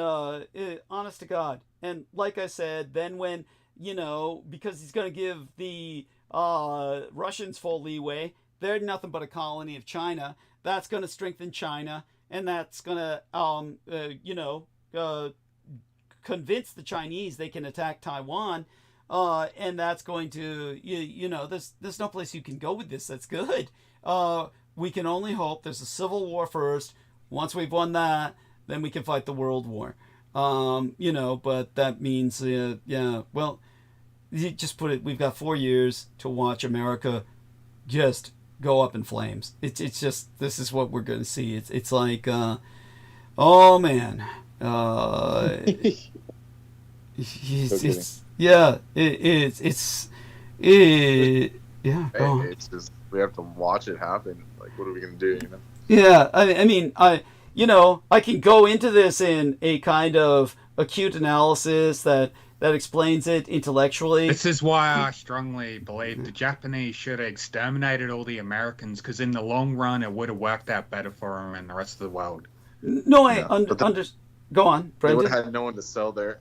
honest to God, and like I said, then when, because he's going to give the Russians full leeway, they're nothing but a colony of China. That's going to strengthen China, and that's going to, convince the Chinese they can attack Taiwan, and that's going to, there's no place you can go with this that's good. We can only hope there's a civil war first. Once we've won that, then we can fight the world war. But that means, well, you just put it, we've got 4 years to watch America just go up in flames. It's just, this is what we're going to see. It's like, oh man. It's just, we have to watch it happen. Like, what are we gonna do? I can go into this in a kind of acute analysis that explains it intellectually. This is why I strongly believe the Japanese should have exterminated all the Americans, because in the long run it would have worked out better for them and the rest of the world. Go on, Brendan. They would have had no one to sell there.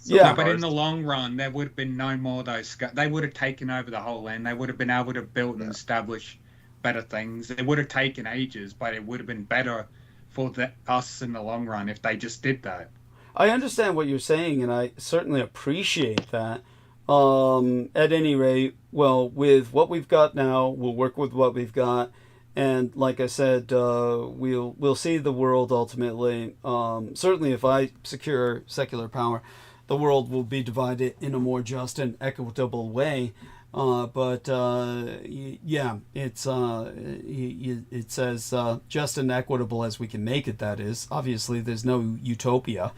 But in the long run, there would have been no more of those. They would have taken over the whole land. They would have been able to build and establish better things. It would have taken ages, but it would have been better for us in the long run if they just did that. I understand what you're saying, and I certainly appreciate that. At any rate, well, with what we've got now, we'll work with what we've got. And like I said, we'll see the world ultimately. Certainly, if I secure secular power, the world will be divided in a more just and equitable way. It says just and equitable as we can make it. That is, obviously, there's no utopia,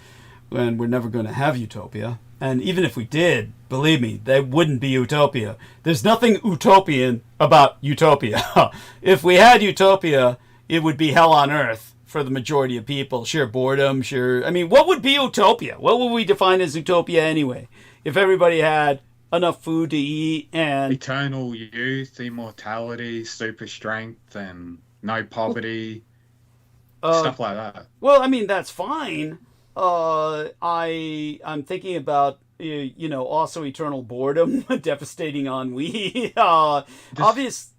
and we're never going to have utopia. And even if we did, believe me, there wouldn't be utopia. There's nothing utopian about utopia. If we had utopia, it would be hell on earth for the majority of people. Sheer boredom, what would be utopia? What would we define as utopia anyway? If everybody had enough food to eat and... eternal youth, immortality, super strength, and no poverty. Stuff like that. Well, I mean, that's fine. I'm thinking about, also eternal boredom, devastating ennui. Obvious.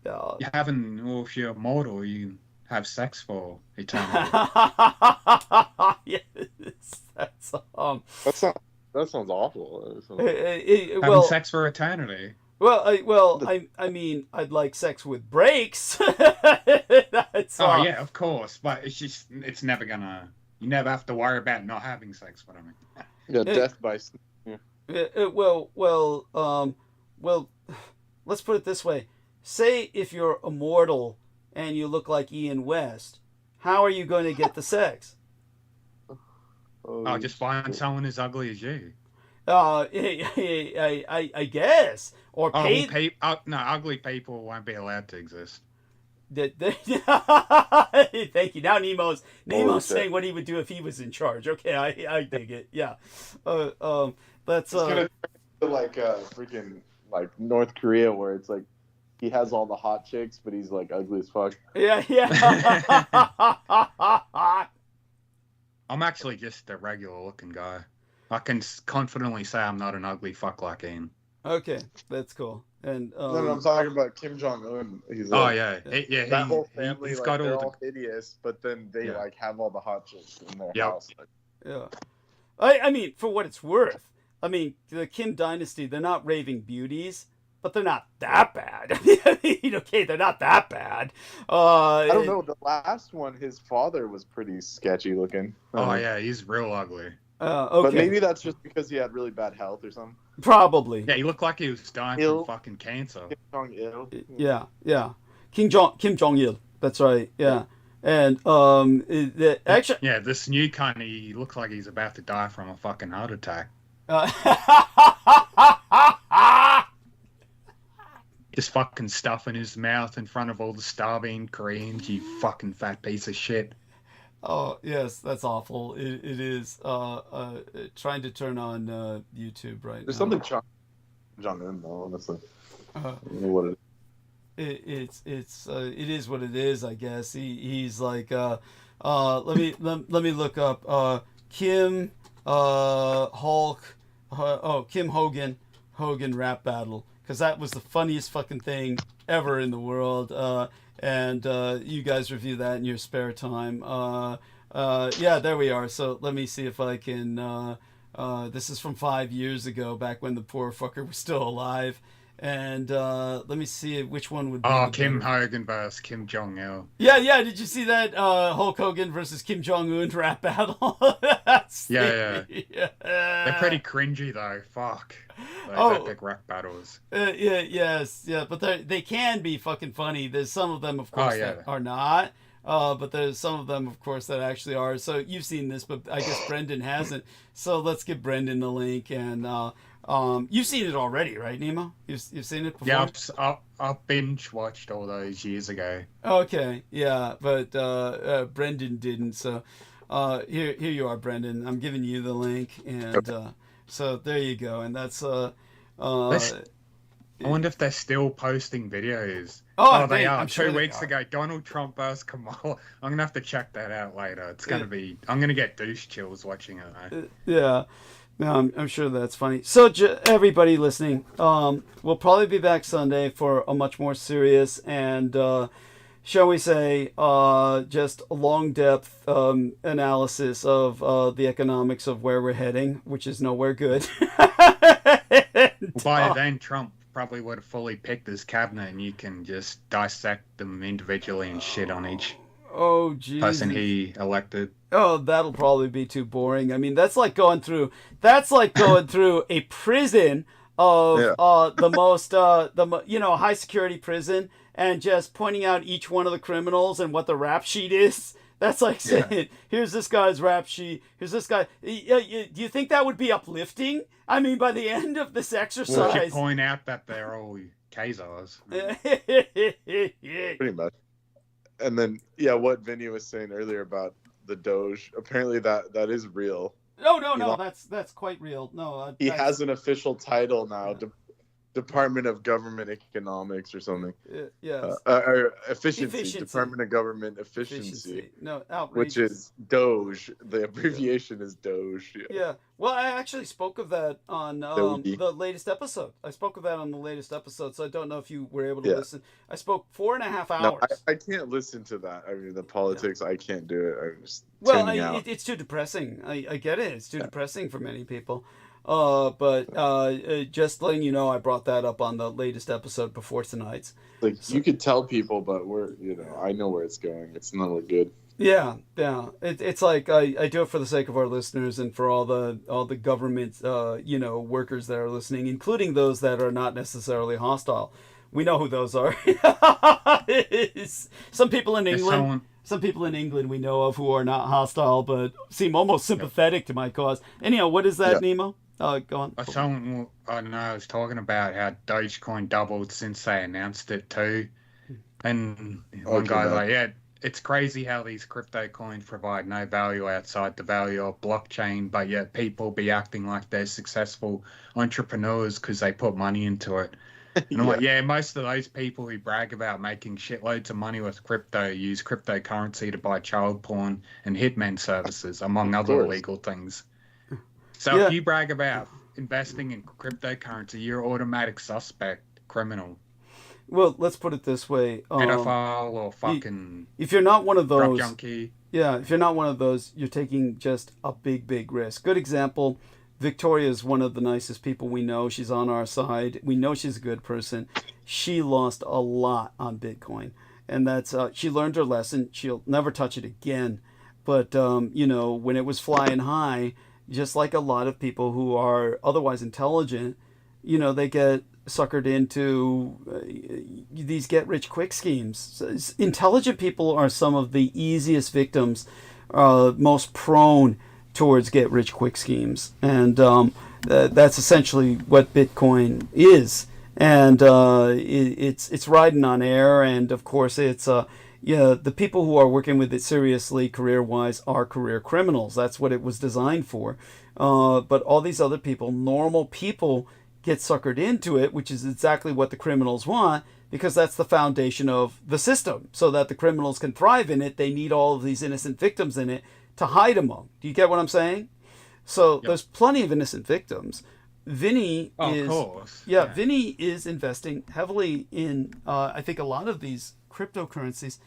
You haven't, well, if you're mortal, you have sex for eternity. Yes, that's that sounds awful. Having sex for eternity. Well, I mean, I'd like sex with breaks. Yeah, of course, but it's never gonna. You never have to worry about not having sex. What I mean. Yeah, death by. Well, let's put it this way. Say if you're immortal and you look like Ian West, how are you going to get the sex? Just find someone as ugly as you. I guess. Or pay. No, ugly people won't be allowed to exist. Thank you. Now Nemo's saying what he would do if he was in charge. Okay, I dig it. Yeah. That's gonna turn like freaking like North Korea, where it's like he has all the hot chicks, but he's like ugly as fuck. Yeah. I'm actually just a regular looking guy. I can confidently say I'm not an ugly fuck like Ian. Okay, that's cool. And no, I'm talking about Kim Jong Un. He's like, that whole family, he's got they're all hideous, but then they like have all the hot chicks in their house. Yeah, I mean, for what it's worth, I mean, the Kim dynasty, they're not raving beauties, but they're not that bad. I mean, okay, they're not that bad. I don't know. The last one, his father was pretty sketchy looking. He's real ugly. Okay. But maybe that's just because he had really bad health or something. Probably. Yeah, he looked like he was dying from fucking cancer. Kim Jong-il. Yeah. Kim Jong-il. That's right. Yeah. And actually. Yeah, this new cunt, he looks like he's about to die from a fucking heart attack. Just fucking stuff in his mouth in front of all the starving Koreans. You fucking fat piece of shit. Oh, yes, that's awful. It is. Trying to turn on YouTube right There's now. There's something Jong-un, though, honestly. I don't know what it is. It is what it is, I guess. He's like, let me look up Kim Hulk, Kim Hogan rap battle, because that was the funniest fucking thing ever in the world. And you guys review that in your spare time. Yeah, there we are. So let me see if I can. This is from 5 years ago, back when the poor fucker was still alive. And let me see which one would be. Kim Hogan versus Kim Jong-il. Yeah. Did you see that Hulk Hogan versus Kim Jong-un rap battle? Yeah. They're pretty cringy though. Fuck. Those epic rap battles. Yeah. But they can be fucking funny. There's some of them, of course, that are not. But there's some of them, of course, that actually are. So you've seen this, but I guess Brendan hasn't. So let's give Brendan the link. And you've seen it already, right, Nemo? You've seen it before? Yeah, I've binge watched all those years ago. Okay, yeah, but Brendan didn't. So here you are, Brendan. I'm giving you the link, and so there you go. And that's I wonder if they're still posting videos. Oh, they are. I'm sure 2 weeks ago, Donald Trump versus Kamala. I'm gonna have to check that out later. It's gonna be. I'm gonna get douche chills watching it. Yeah. No, I'm sure that's funny. So, everybody listening, we'll probably be back Sunday for a much more serious and, shall we say, just a long depth analysis of the economics of where we're heading, which is nowhere good. By then, Trump probably would have fully picked his cabinet, and you can just dissect them individually and shit on each person he elected. Oh, that'll probably be too boring. I mean, that's like going through a prison of the most high security prison, and just pointing out each one of the criminals and what the rap sheet is. That's like saying, here's this guy's rap sheet. Here's this guy. Do you think that would be uplifting? I mean, by the end of this exercise, well, you should point out that they're all Khazars. Pretty much. And then, what Vinny was saying earlier about the Doge, apparently that is real. No, that's quite real. No, he has an official title now, Department of Government Economics or something. Yes. Or efficiency. Department of Government Efficiency. No, outrageous. Which is Doge. The abbreviation is Doge. Yeah. Well, I actually spoke of that on the latest episode. So I don't know if you were able to listen. I spoke 4.5 hours. No, I can't listen to that. I mean, the politics, I can't do it. I'm just it's too depressing. I get it. It's too depressing for many people. But just letting you know, I brought that up on the latest episode before tonight's. Like, you could tell people, but I know where it's going. It's nowhere good. Yeah. It's like I do it for the sake of our listeners and for all the government workers that are listening, including those that are not necessarily hostile. We know who those are. Some people in England we know of who are not hostile, but seem almost sympathetic to my cause. Anyhow, what is that, Nemo? Go on. I don't know. I was talking about how Dogecoin doubled since they announced it too, and one guy's like, it's crazy how these crypto coins provide no value outside the value of blockchain, but yet people be acting like they're successful entrepreneurs because they put money into it. And I'm like, most of those people who brag about making shitloads of money with crypto use cryptocurrency to buy child porn and hitmen services, among other illegal things. So if you brag about investing in cryptocurrency, you're an automatic suspect, criminal. Well, let's put it this way. Pedophile or fucking... If you're not one of those... drug junkie. Yeah, if you're not one of those, you're taking just a big, big risk. Good example, Victoria is one of the nicest people we know. She's on our side. We know she's a good person. She lost a lot on Bitcoin. And that's... she learned her lesson. She'll never touch it again. But, when it was flying high, just like a lot of people who are otherwise intelligent, they get suckered into these get-rich-quick schemes. Intelligent people are some of the easiest victims, most prone towards get-rich-quick schemes. And that's essentially what Bitcoin is. And it's riding on air, and of course it's... the people who are working with it seriously, career-wise, are career criminals. That's what it was designed for. But all these other people, normal people, get suckered into it, which is exactly what the criminals want, because that's the foundation of the system. So that the criminals can thrive in it, they need all of these innocent victims in it to hide among. Do you get what I'm saying? So there's plenty of innocent victims. Vinny Vinny is investing heavily in, I think, a lot of these cryptocurrencies,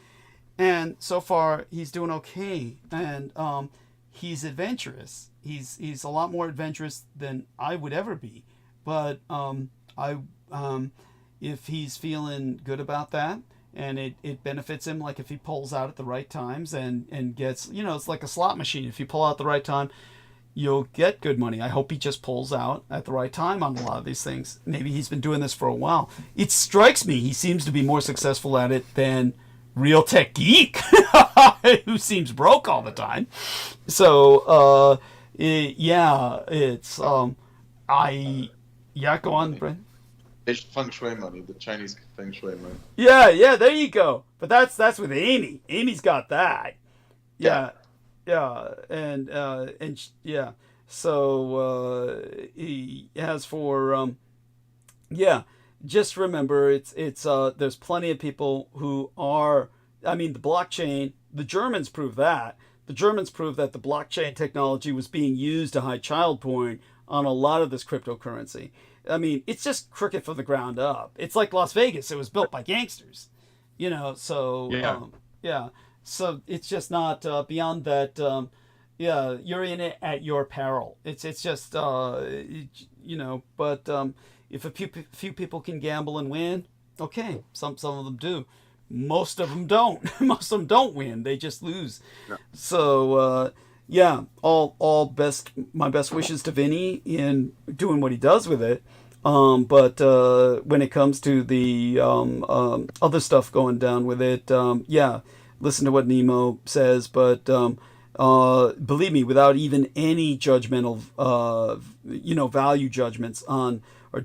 and so far he's doing okay. And he's adventurous. He's a lot more adventurous than I would ever be. But if he's feeling good about that, and it benefits him, like if he pulls out at the right times and gets, it's like a slot machine. If you pull out the right time, you'll get good money. I hope he just pulls out at the right time on a lot of these things. Maybe he's been doing this for a while. It strikes me he seems to be more successful at it than Real Tech Geek, who seems broke all the time. So, go on, Brent. It's feng shui money, the Chinese feng shui money. Yeah, there you go. But that's with Amy. Amy's got that. So as for just remember, it's there's plenty of people who are. I mean, the blockchain. The Germans prove that. The Germans prove that the blockchain technology was being used to hide child porn on a lot of this cryptocurrency. I mean, it's just crooked from the ground up. It's like Las Vegas. It was built by gangsters. So So it's just not beyond that. You're in it at your peril. It's just But if a few people can gamble and win, okay. Some of them do. Most of them don't. Most of them don't win. They just lose. No. So my best wishes to Vinny in doing what he does with it. But when it comes to the other stuff going down with it, listen to what Nemo says, but believe me, without even any judgmental, value judgments on, or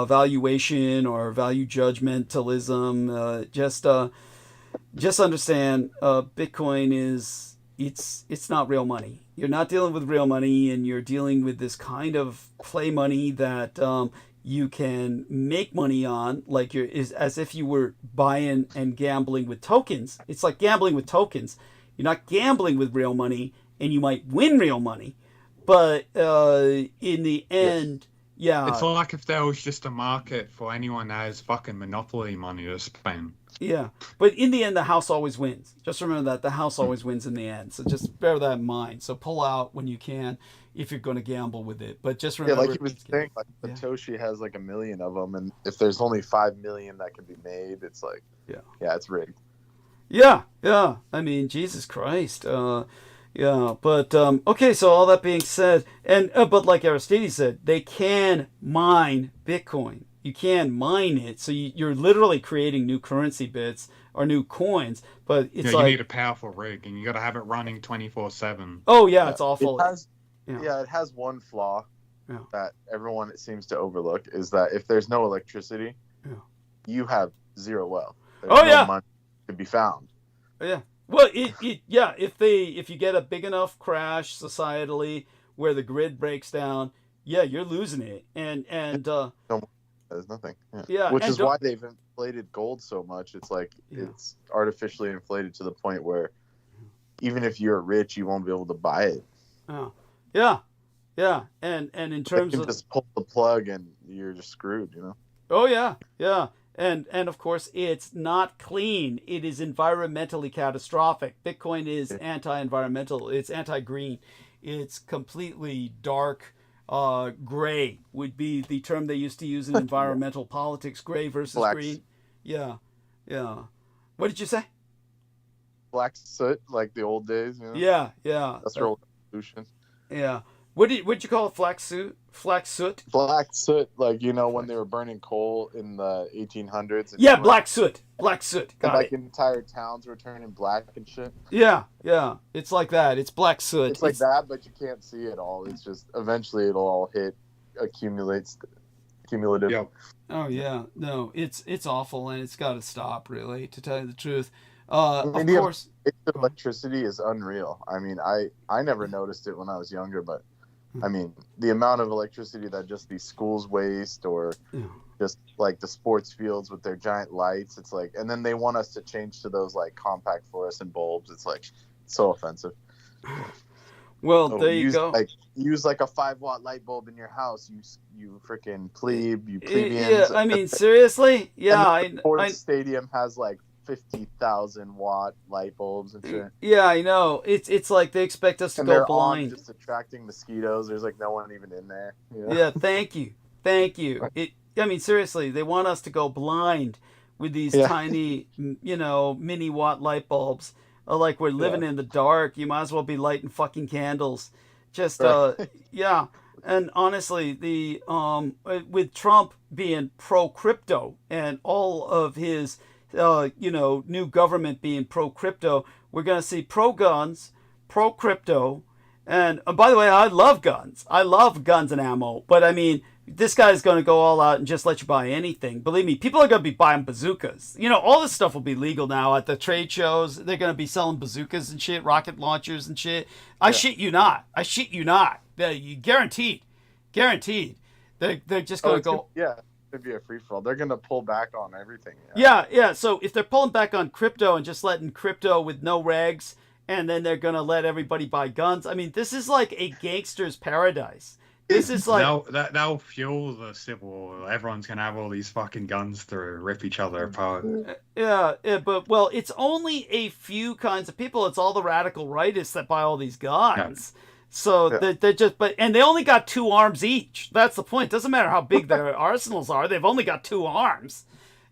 valuation or value judgmentalism, just understand, Bitcoin is, it's not real money. You're not dealing with real money, and you're dealing with this kind of play money that you can make money on, like is as if you were buying and gambling with tokens. It's like gambling with tokens. You're not gambling with real money, and you might win real money, but in the end, yeah. It's like if there was just a market for anyone that has fucking monopoly money to spend. Yeah, but in the end, the house always wins. Just remember that the house always wins in the end. So just bear that in mind. So pull out when you can if you're going to gamble with it. But just remember, like he was saying, like Satoshi has like 1 million of them, and if there's only 5 million that can be made, it's like, yeah, it's rigged. Yeah. I mean, Jesus Christ. Yeah, but okay. So all that being said, and but like Aristides said, they can mine Bitcoin. You can mine it, so you're literally creating new currency bits or new coins. But it's you need a powerful rig, and you got to have it running 24/7. Oh yeah, it's awful. It has one flaw that everyone it seems to overlook, is that if there's no electricity, you have zero wealth. There's no money to be found. Yeah. Well, if you get a big enough crash societally where the grid breaks down, you're losing it, and there's nothing. Yeah, which is why they've inflated gold so much. It's like it's artificially inflated to the point where even if you're rich, you won't be able to buy it. Oh, yeah, and in terms of just pull the plug and you're just screwed, Oh yeah, and of course it's not clean. It is environmentally catastrophic. Bitcoin is anti-environmental. It's anti-green. It's completely dark. Gray would be the term they used to use in environmental politics. Gray versus green. Yeah. What did you say? Black soot, like the old days. Yeah. That's real solution. Yeah. What'd you call it? Black soot? Black soot, like when they were burning coal in the 1800s. Yeah, black soot. Got it. Entire towns were turning black and shit. Yeah. It's like that. It's black soot. It's like that, but you can't see it all. It's just eventually it'll all cumulative. Yep. Oh yeah, no, it's awful, and it's got to stop. Really, to tell you the truth. Of course, electricity is unreal. I mean, I never noticed it when I was younger, but I mean, the amount of electricity that just these schools waste, or just like the sports fields with their giant lights. It's like, and then they want us to change to those like compact fluorescent bulbs. It's like so offensive. Well, there you go. Use like a 5-watt light bulb in your house. You freaking plebe, you plebeians. Yeah, I mean, seriously? Yeah, the sports stadium has like 50,000-watt light bulbs and shit. Yeah, I know. It's like they expect us to go blind. Just attracting mosquitoes. There's like no one even in there. Yeah, thank you. I mean, seriously, they want us to go blind with these tiny, mini watt light bulbs. Like we're living in the dark. You might as well be lighting fucking candles. Just yeah. And honestly, the with Trump being pro crypto and all of his new government being pro crypto, we're gonna see pro guns, pro crypto, and by the way, I love guns. I love guns and ammo, but I mean, this guy's gonna go all out and just let you buy anything. Believe me, people are gonna be buying bazookas. All this stuff will be legal now at the trade shows. They're gonna be selling bazookas and shit, rocket launchers and shit. I shit you not. You guaranteed. They're just gonna go. It'd be a free for all. They're gonna pull back on everything. Yeah. So if they're pulling back on crypto and just letting crypto with no regs, and then they're gonna let everybody buy guns. I mean, this is like a gangster's paradise. This is like that'll fuel the civil war. Everyone's gonna have all these fucking guns to rip each other apart. Yeah, but it's only a few kinds of people. It's all the radical rightists that buy all these guns. Yeah. So they're just, and they only got 2 arms each. That's the point. Doesn't matter how big their arsenals are. They've only got 2 arms.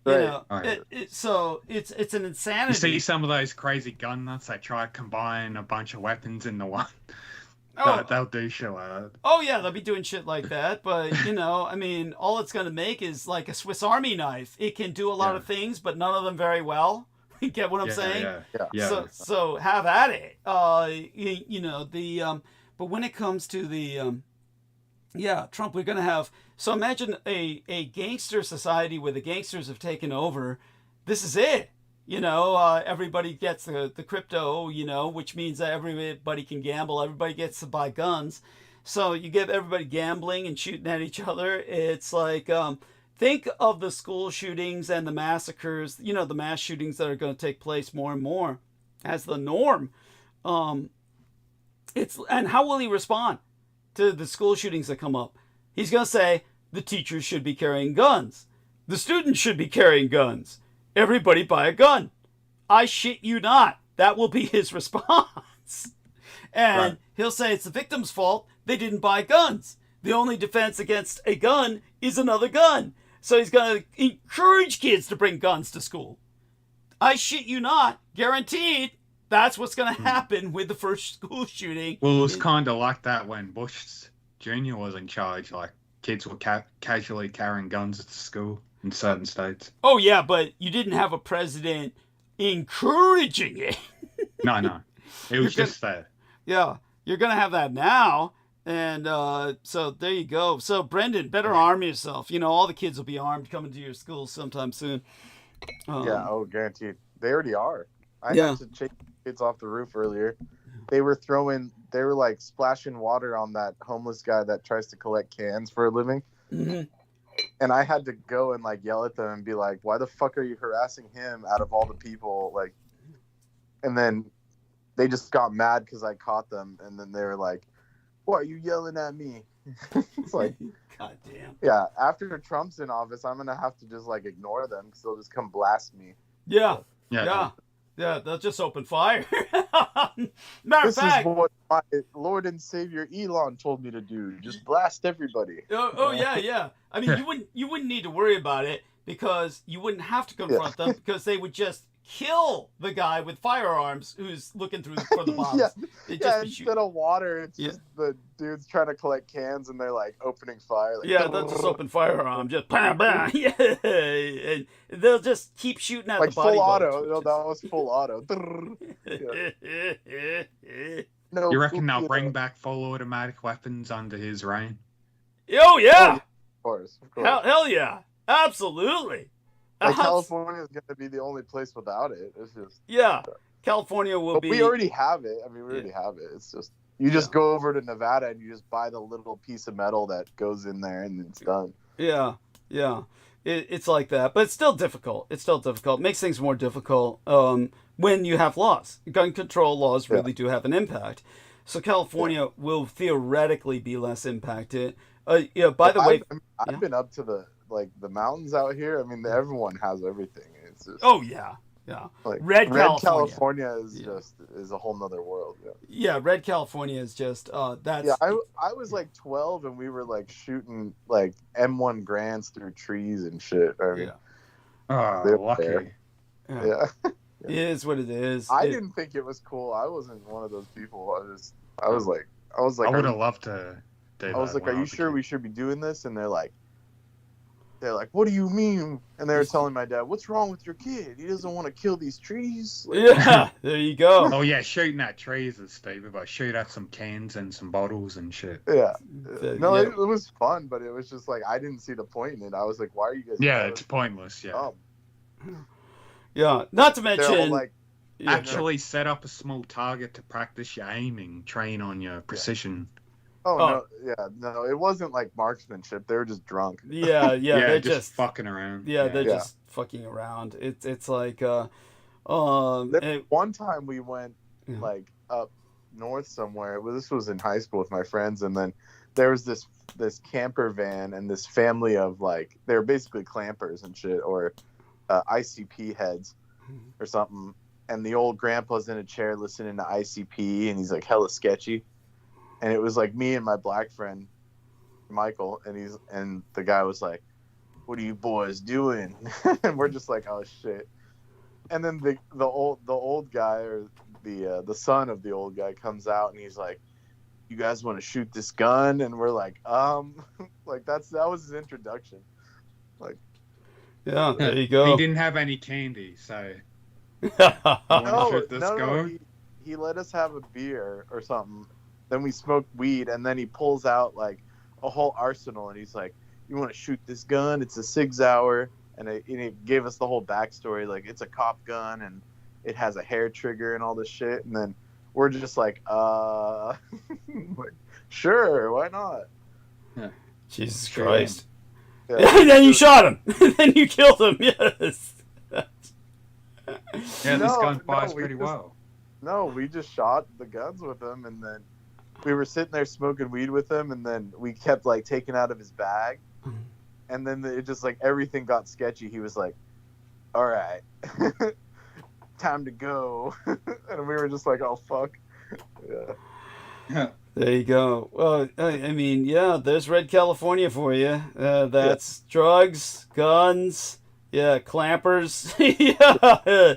So it's an insanity. You see some of those crazy gun nuts that try to combine a bunch of weapons into one. They'll do shit like that. Oh yeah, they'll be doing shit like that. But I mean, all it's gonna make is like a Swiss Army knife. It can do a lot of things, but none of them very well. You get what I'm saying? Yeah. So have at it. But when it comes to the Trump, we're gonna have. So imagine a gangster society where the gangsters have taken over. This is it. Everybody gets the crypto, which means that everybody can gamble. Everybody gets to buy guns. So you get everybody gambling and shooting at each other. It's like, think of the school shootings and the massacres, you know, the mass shootings that are going to take place more and more as the norm. And how will he respond to the school shootings that come up? He's going to say, the teachers should be carrying guns. The students should be carrying guns. Everybody buy a gun. I shit you not. That will be his response. And he'll say it's the victim's fault. They didn't buy guns. The only defense against a gun is another gun. So he's going to encourage kids to bring guns to school. I shit you not. Guaranteed. That's what's going to happen with the first school shooting. Well, it was kind of like that when Bush Jr. was in charge. Like, kids were casually carrying guns at school in certain states. Oh, yeah, but you didn't have a president encouraging it. No. It was just that. Yeah, you're going to have that now. And so there you go. So, Brendan, better arm yourself. You know, all the kids will be armed coming to your school sometime soon. Guaranteed. They already are. I had to chase kids off the roof earlier. They were like splashing water on that homeless guy that tries to collect cans for a living. Mm-hmm. And I had to go and like yell at them and be like, why the fuck are you harassing him out of all the people? Like, and then they just got mad because I caught them. And then they were like, why are you yelling at me? It's like, God damn. Yeah, after Trump's in office, I'm going to have to just like ignore them because they'll just come blast me. Yeah, they'll just open fire. Matter of fact, is what my Lord and Savior Elon told me to do. Just blast everybody. Yeah. I mean, you wouldn't need to worry about it because you wouldn't have to confront them because they would just kill the guy with firearms who's looking through for the bombs. Instead of water, it's just the dudes trying to collect cans and they're like opening fire. Like, they'll just open firearm, just bam, bam, and they'll just keep shooting at like the body. Full auto. No, that was full auto. No, you reckon they'll bring back full automatic weapons under his reign? Oh yeah, of course. Hell yeah, absolutely. Like California is going to be the only place without it. It's just California will be. We already have it. I mean, we already have it. It's just you just go over to Nevada and you just buy the little piece of metal that goes in there and it's done. Yeah. It's like that, but it's still difficult. It makes things more difficult when you have laws. Gun control laws really do have an impact. So California will theoretically be less impacted. By the way, I've been up to the mountains out here. I mean, everyone has everything. It's just, like Red California is a whole nother world. Red California is just that's. Yeah, I was like 12 and we were like shooting like M1 Grands through trees and shit. I mean, lucky. Yeah. It is what it is. I didn't think it was cool. I wasn't one of those people. I was like, I would have loved to. I was like, are you sure we should be doing this? And they're like, what do you mean? And they were telling my dad, what's wrong with your kid? He doesn't want to kill these trees. There you go. Oh yeah, shooting at trees is stupid, but shoot at some cans and some bottles and shit. Yeah. No, it was fun, but it was just like, I didn't see the point in it. I was like, why are you guys? Yeah, it's pointless. Yeah. Yeah. Not to mention, actually set up a small target to practice your aiming, train on your precision. No, it wasn't like marksmanship. They were just drunk. Yeah, they're just fucking around. Yeah, they're just fucking around. It's like one time we went like up north somewhere. Well, this was in high school with my friends, and then there was this camper van and this family of like they were basically clampers and shit or ICP heads or something. And the old grandpa's in a chair listening to ICP, and he's like hella sketchy. And it was like me and my black friend, Michael, and the guy was like, "What are you boys doing?" And we're just like, "Oh shit!" And then the old guy or the son of the old guy comes out and he's like, "You guys want to shoot this gun?" And we're like, like that was his introduction. Like, yeah, there you go. He didn't have any candy, so. No, he let us have a beer or something. Then we smoked weed, and then he pulls out like a whole arsenal, and he's like, "You want to shoot this gun? It's a 6 hour." And he gave us the whole backstory, like it's a cop gun, and it has a hair trigger and all this shit. And then we're just like, like Sure, why not? Yeah. Jesus Sure. Christ. Yeah, And then you shot him. And then you killed him. Yes. Yeah, this No, gun no, fires we pretty just- well. No, we just shot the guns with him, and then we were sitting there smoking weed with him, and then we kept like taking out of his bag, and then it just like everything got sketchy. He was like, "All right, time to go," and we were just like, "Oh fuck." Yeah. There you go. Well, I mean, yeah, there's Red California for you. That's drugs, guns, yeah, clampers. Yeah,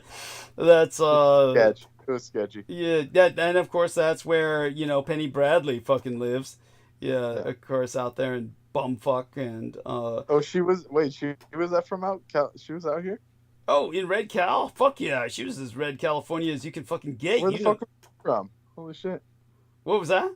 that's Sketch. It was sketchy. yeah, that, and of course that's where, you know, Penny Bradley fucking lives. Yeah, of course, out there in bumfuck and Oh, she was. Wait, she was that from out? She was out here. oh, in Red Cal? Fuck yeah, she was as Red California as you can fucking get. Where the You fuck know- was she from? Holy shit. What was that?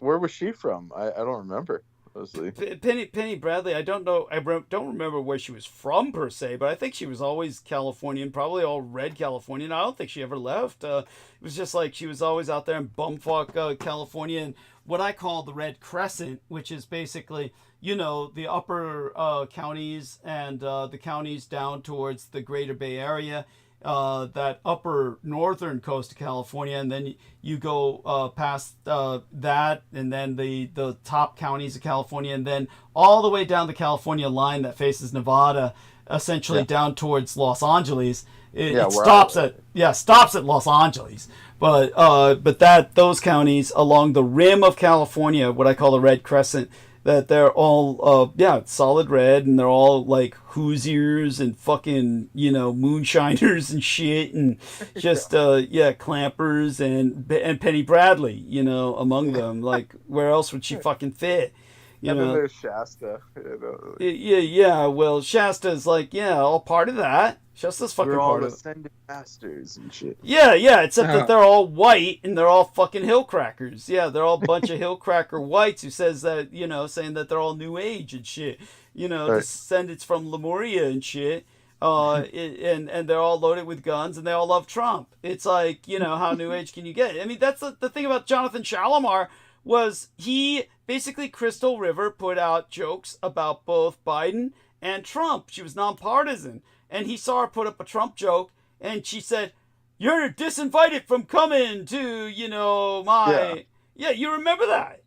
Where was she from? I don't remember. Honestly. Penny Bradley, I don't know. Don't remember where she was from per se, but I think she was always Californian, probably all red Californian. I don't think she ever left. It was just like she was always out there in bumfuck California, and what I call the Red Crescent, which is basically, you know, the upper counties and the counties down towards the Greater Bay Area. That upper northern coast of California, and then you go past that, and then the top counties of California, and then all the way down the California line that faces Nevada, essentially down towards Los Angeles. It stops at Los Angeles, but those counties along the rim of California, what I call the Red Crescent, that they're all solid red, and they're all like Hoosiers and fucking, you know, moonshiners and shit, and just clampers and Penny Bradley, you know, among them. Like, where else would she fucking fit? You And know? then there's Shasta. You know. Yeah. Well, Shasta's like, all part of that. Shasta's fucking We're all part of it. ascended masters and shit. Yeah, except that they're all white and they're all fucking hill crackers. Yeah, they're all a bunch of hill cracker whites who says that, you know, saying that they're all new age and shit. You know, descendants from Lemuria and shit. And they're all loaded with guns and they all love Trump. It's like, you know, how new age can you get? I mean, that's the thing about Jonathan Shalimar was he basically, Crystal River put out jokes about both Biden and Trump. She was nonpartisan. And he saw her put up a Trump joke, and she said, "You're disinvited from coming to, you know, my..." Yeah, you remember that?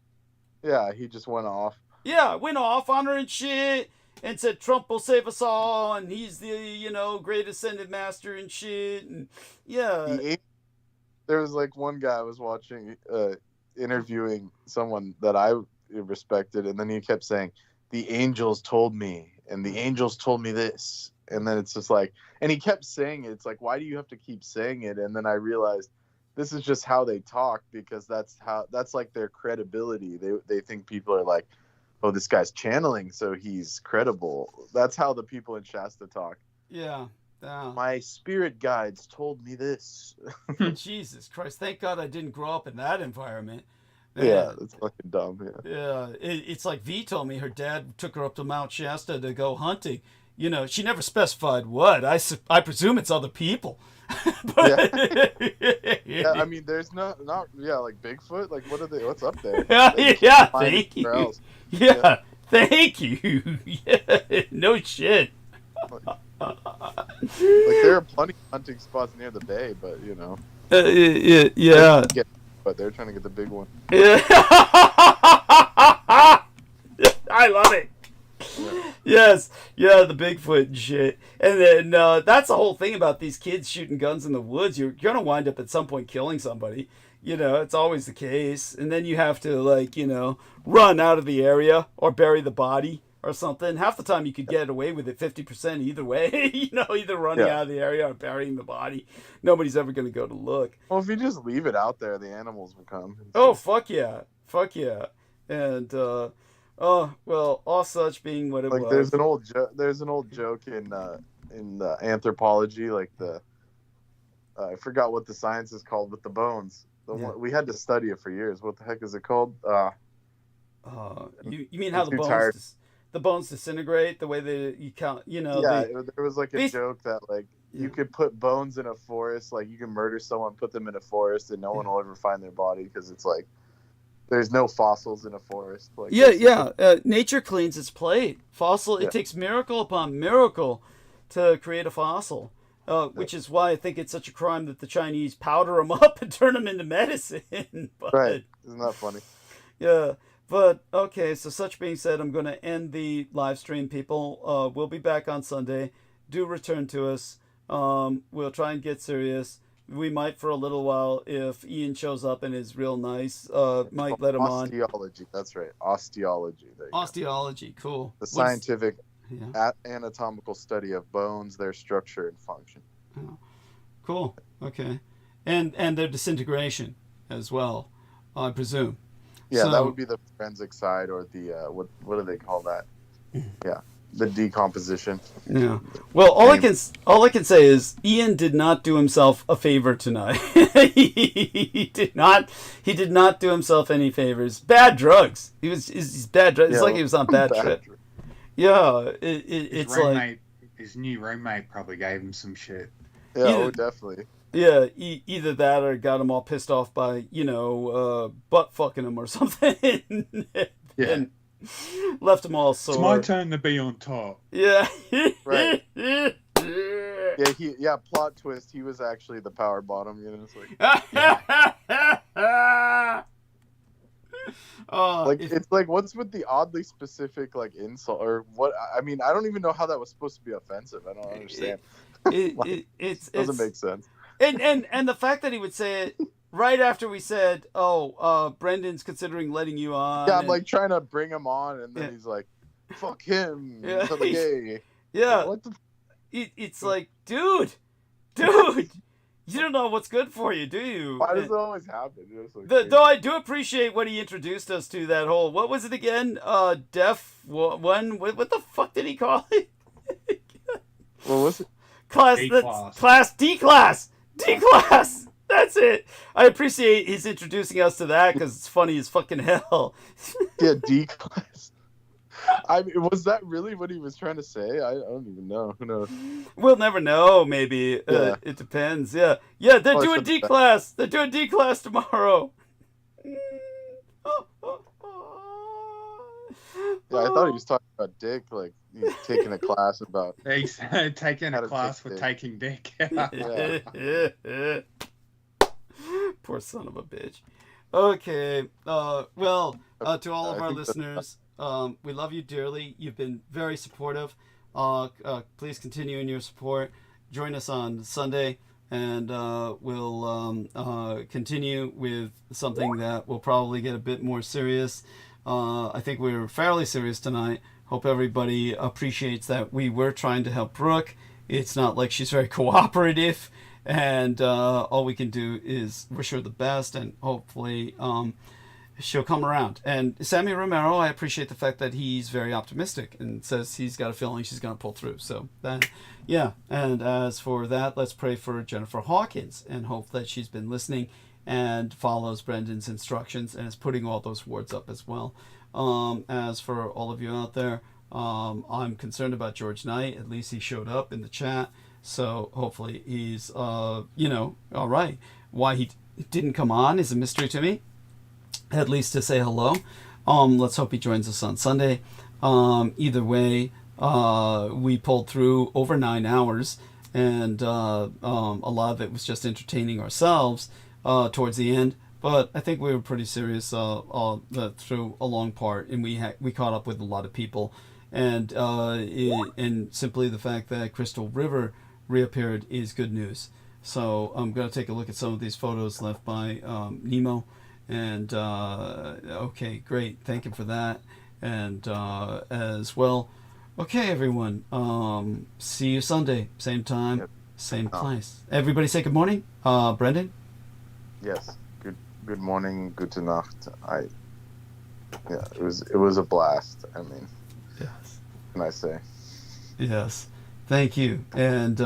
Yeah, he just went off. Yeah, went off on her and shit, and said Trump will save us all, and he's the, you know, great ascended master and shit, and yeah. There was like one guy I was watching, interviewing someone that I respected, and then he kept saying, "The angels told me, and the angels told me this." And then it's just like, and he kept saying it. It's like, why do you have to keep saying it? And then I realized this is just how they talk, because that's like their credibility. They think people are like, oh, this guy's channeling, so he's credible. That's how the people in Shasta talk. Yeah. My spirit guides told me this. Jesus Christ. Thank God I didn't grow up in that environment. Man. Yeah, it's fucking dumb. Yeah, it's like V told me her dad took her up to Mount Shasta to go hunting. You know, she never specified what. I presume it's other people. Yeah, I mean, there's not like Bigfoot. Like, what's up there? Yeah, thank you. Yeah, thank you. Yeah, no shit. Like, there are plenty of hunting spots near the bay, but you know. Yeah. But they're trying to get the big one. Yeah. I love it. Yes, the Bigfoot and shit. And then that's the whole thing about these kids shooting guns in the woods. You're going to wind up at some point killing somebody. You know, it's always the case. And then you have to, like, you know, run out of the area or bury the body or something. Half the time you could get away with it 50% either way. You know, either running out of the area or burying the body. Nobody's ever going to go to look. Well, if you just leave it out there, the animals will come. Oh, fuck yeah. And, oh, well, all such being what it like, was. There's an old joke in anthropology, like I forgot what the science is called with the bones. One, we had to study it for years. What the heck is it called? You mean how the bones disintegrate, the way that you count, you know? Yeah, there was like a joke that like you could put bones in a forest, like you can murder someone, put them in a forest, and no one will ever find their body because it's like There's no fossils in a forest. Like nature cleans its plate. It takes miracle upon miracle to create a fossil, which is why I think it's such a crime that the Chinese powder them up and turn them into medicine. But, right. Isn't that funny? Yeah. But, okay, so such being said, I'm going to end the live stream, people. We'll be back on Sunday. Do return to us. We'll try and get serious. We might for a little while if Ian shows up and is real nice. Might let him on. Osteology, that's right. Osteology. Osteology, cool. The scientific anatomical study of bones, their structure and function. Oh, cool. Okay. And their disintegration as well, I presume. Yeah, that would be the forensic side, or the what do they call that? Yeah, the decomposition. Yeah. Well, all I can say is Ian did not do himself a favor tonight. he did not do himself any favors. Bad drugs. He's bad drugs. It's like he was on bad trip. Yeah, it's like his new roommate probably gave him some shit. Yeah, definitely. Yeah, either that or got him all pissed off by, butt fucking him or something. And left him all sore. It's my turn to be on top. Yeah. Right. Plot twist. He was actually the power bottom. It's like... it's like, what's with the oddly specific, like, insult? Or what? I mean, I don't even know how that was supposed to be offensive. I don't understand. It doesn't make sense. And the fact that he would say it right after we said, Brendan's considering letting you on. Yeah, I'm like trying to bring him on, and then he's like, fuck him. Yeah. So gay. Yeah. Like, what the... It's like, dude, you don't know what's good for you, do you? Why does it always happen? Though I do appreciate what he introduced us to, that whole, what was it again? Deaf one? What the fuck did he call it? What was it? Class D class. That's it. I appreciate his introducing us to that because it's funny as fucking hell. Yeah, D class. I mean, was that really what he was trying to say? I don't even know. Who knows? We'll never know. Maybe it depends. Yeah. They're doing D class. They're doing D class tomorrow. Yeah, I thought he was talking about dick, like he's taking a class about... He's taking a class for taking dick. Poor son of a bitch. Okay, to all of our listeners, we love you dearly. You've been very supportive. Please continue in your support. Join us on Sunday, and we'll continue with something that will probably get a bit more serious. I think we were fairly serious tonight. Hope everybody appreciates that we were trying to help Brooke. It's not like she's very cooperative, and all we can do is wish her the best, and hopefully she'll come around. And Sammy Romero, I appreciate the fact that he's very optimistic and says he's got a feeling she's going to pull through. So, and as for that, let's pray for Jennifer Hawkins and hope that she's been listening and follows Brendan's instructions and is putting all those words up as well. As for all of you out there, I'm concerned about George Knight. At least he showed up in the chat, so hopefully he's all right. Why he didn't come on is a mystery to me, at least to say hello. Let's hope he joins us on Sunday. Either way, we pulled through over 9 hours, and a lot of it was just entertaining ourselves towards the end, but I think we were pretty serious through a long part, and we caught up with a lot of people, and simply the fact that Crystal River reappeared is good news. So I'm going to take a look at some of these photos left by Nemo, and okay, great, thank you for that, and as well. Okay, everyone, see you Sunday, same time, same place. Everybody say good morning. Brendan? Yes. Good morning. Gute Nacht. It was a blast. I mean, yes. What can I say? Yes. Thank you. And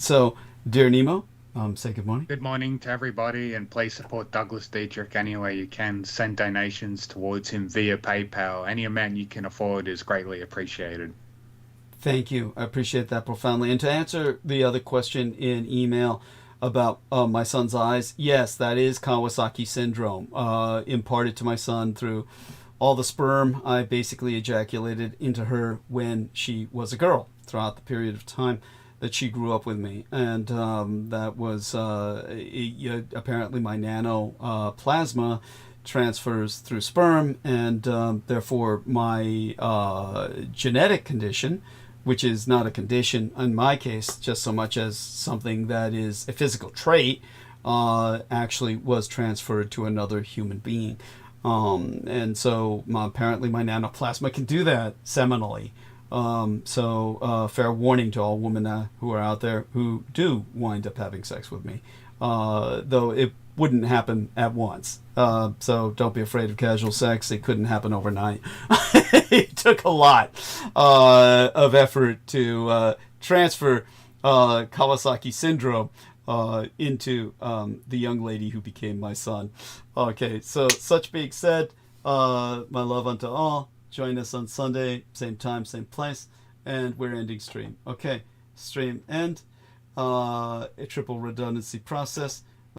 so, dear Nemo, say good morning. Good morning to everybody, and please support Douglas Dietrich any way you can. Send donations towards him via PayPal. Any amount you can afford is greatly appreciated. Thank you. I appreciate that profoundly. And to answer the other question in email, about my son's eyes. Yes, that is Kawasaki syndrome, imparted to my son through all the sperm I basically ejaculated into her when she was a girl throughout the period of time that she grew up with me. And that was apparently my nano plasma transfers through sperm, and therefore my genetic condition, which is not a condition in my case, just so much as something that is a physical trait, actually was transferred to another human being. And so apparently my nanoplasma can do that seminally. So fair warning to all women who are out there who do wind up having sex with me, though it wouldn't happen at once. So don't be afraid of casual sex. It couldn't happen overnight. It took a lot of effort to transfer Kawasaki syndrome into the young lady who became my son. Okay, so such being said, my love unto all. Join us on Sunday, same time, same place, and we're ending stream. Okay, stream end. A triple redundancy process.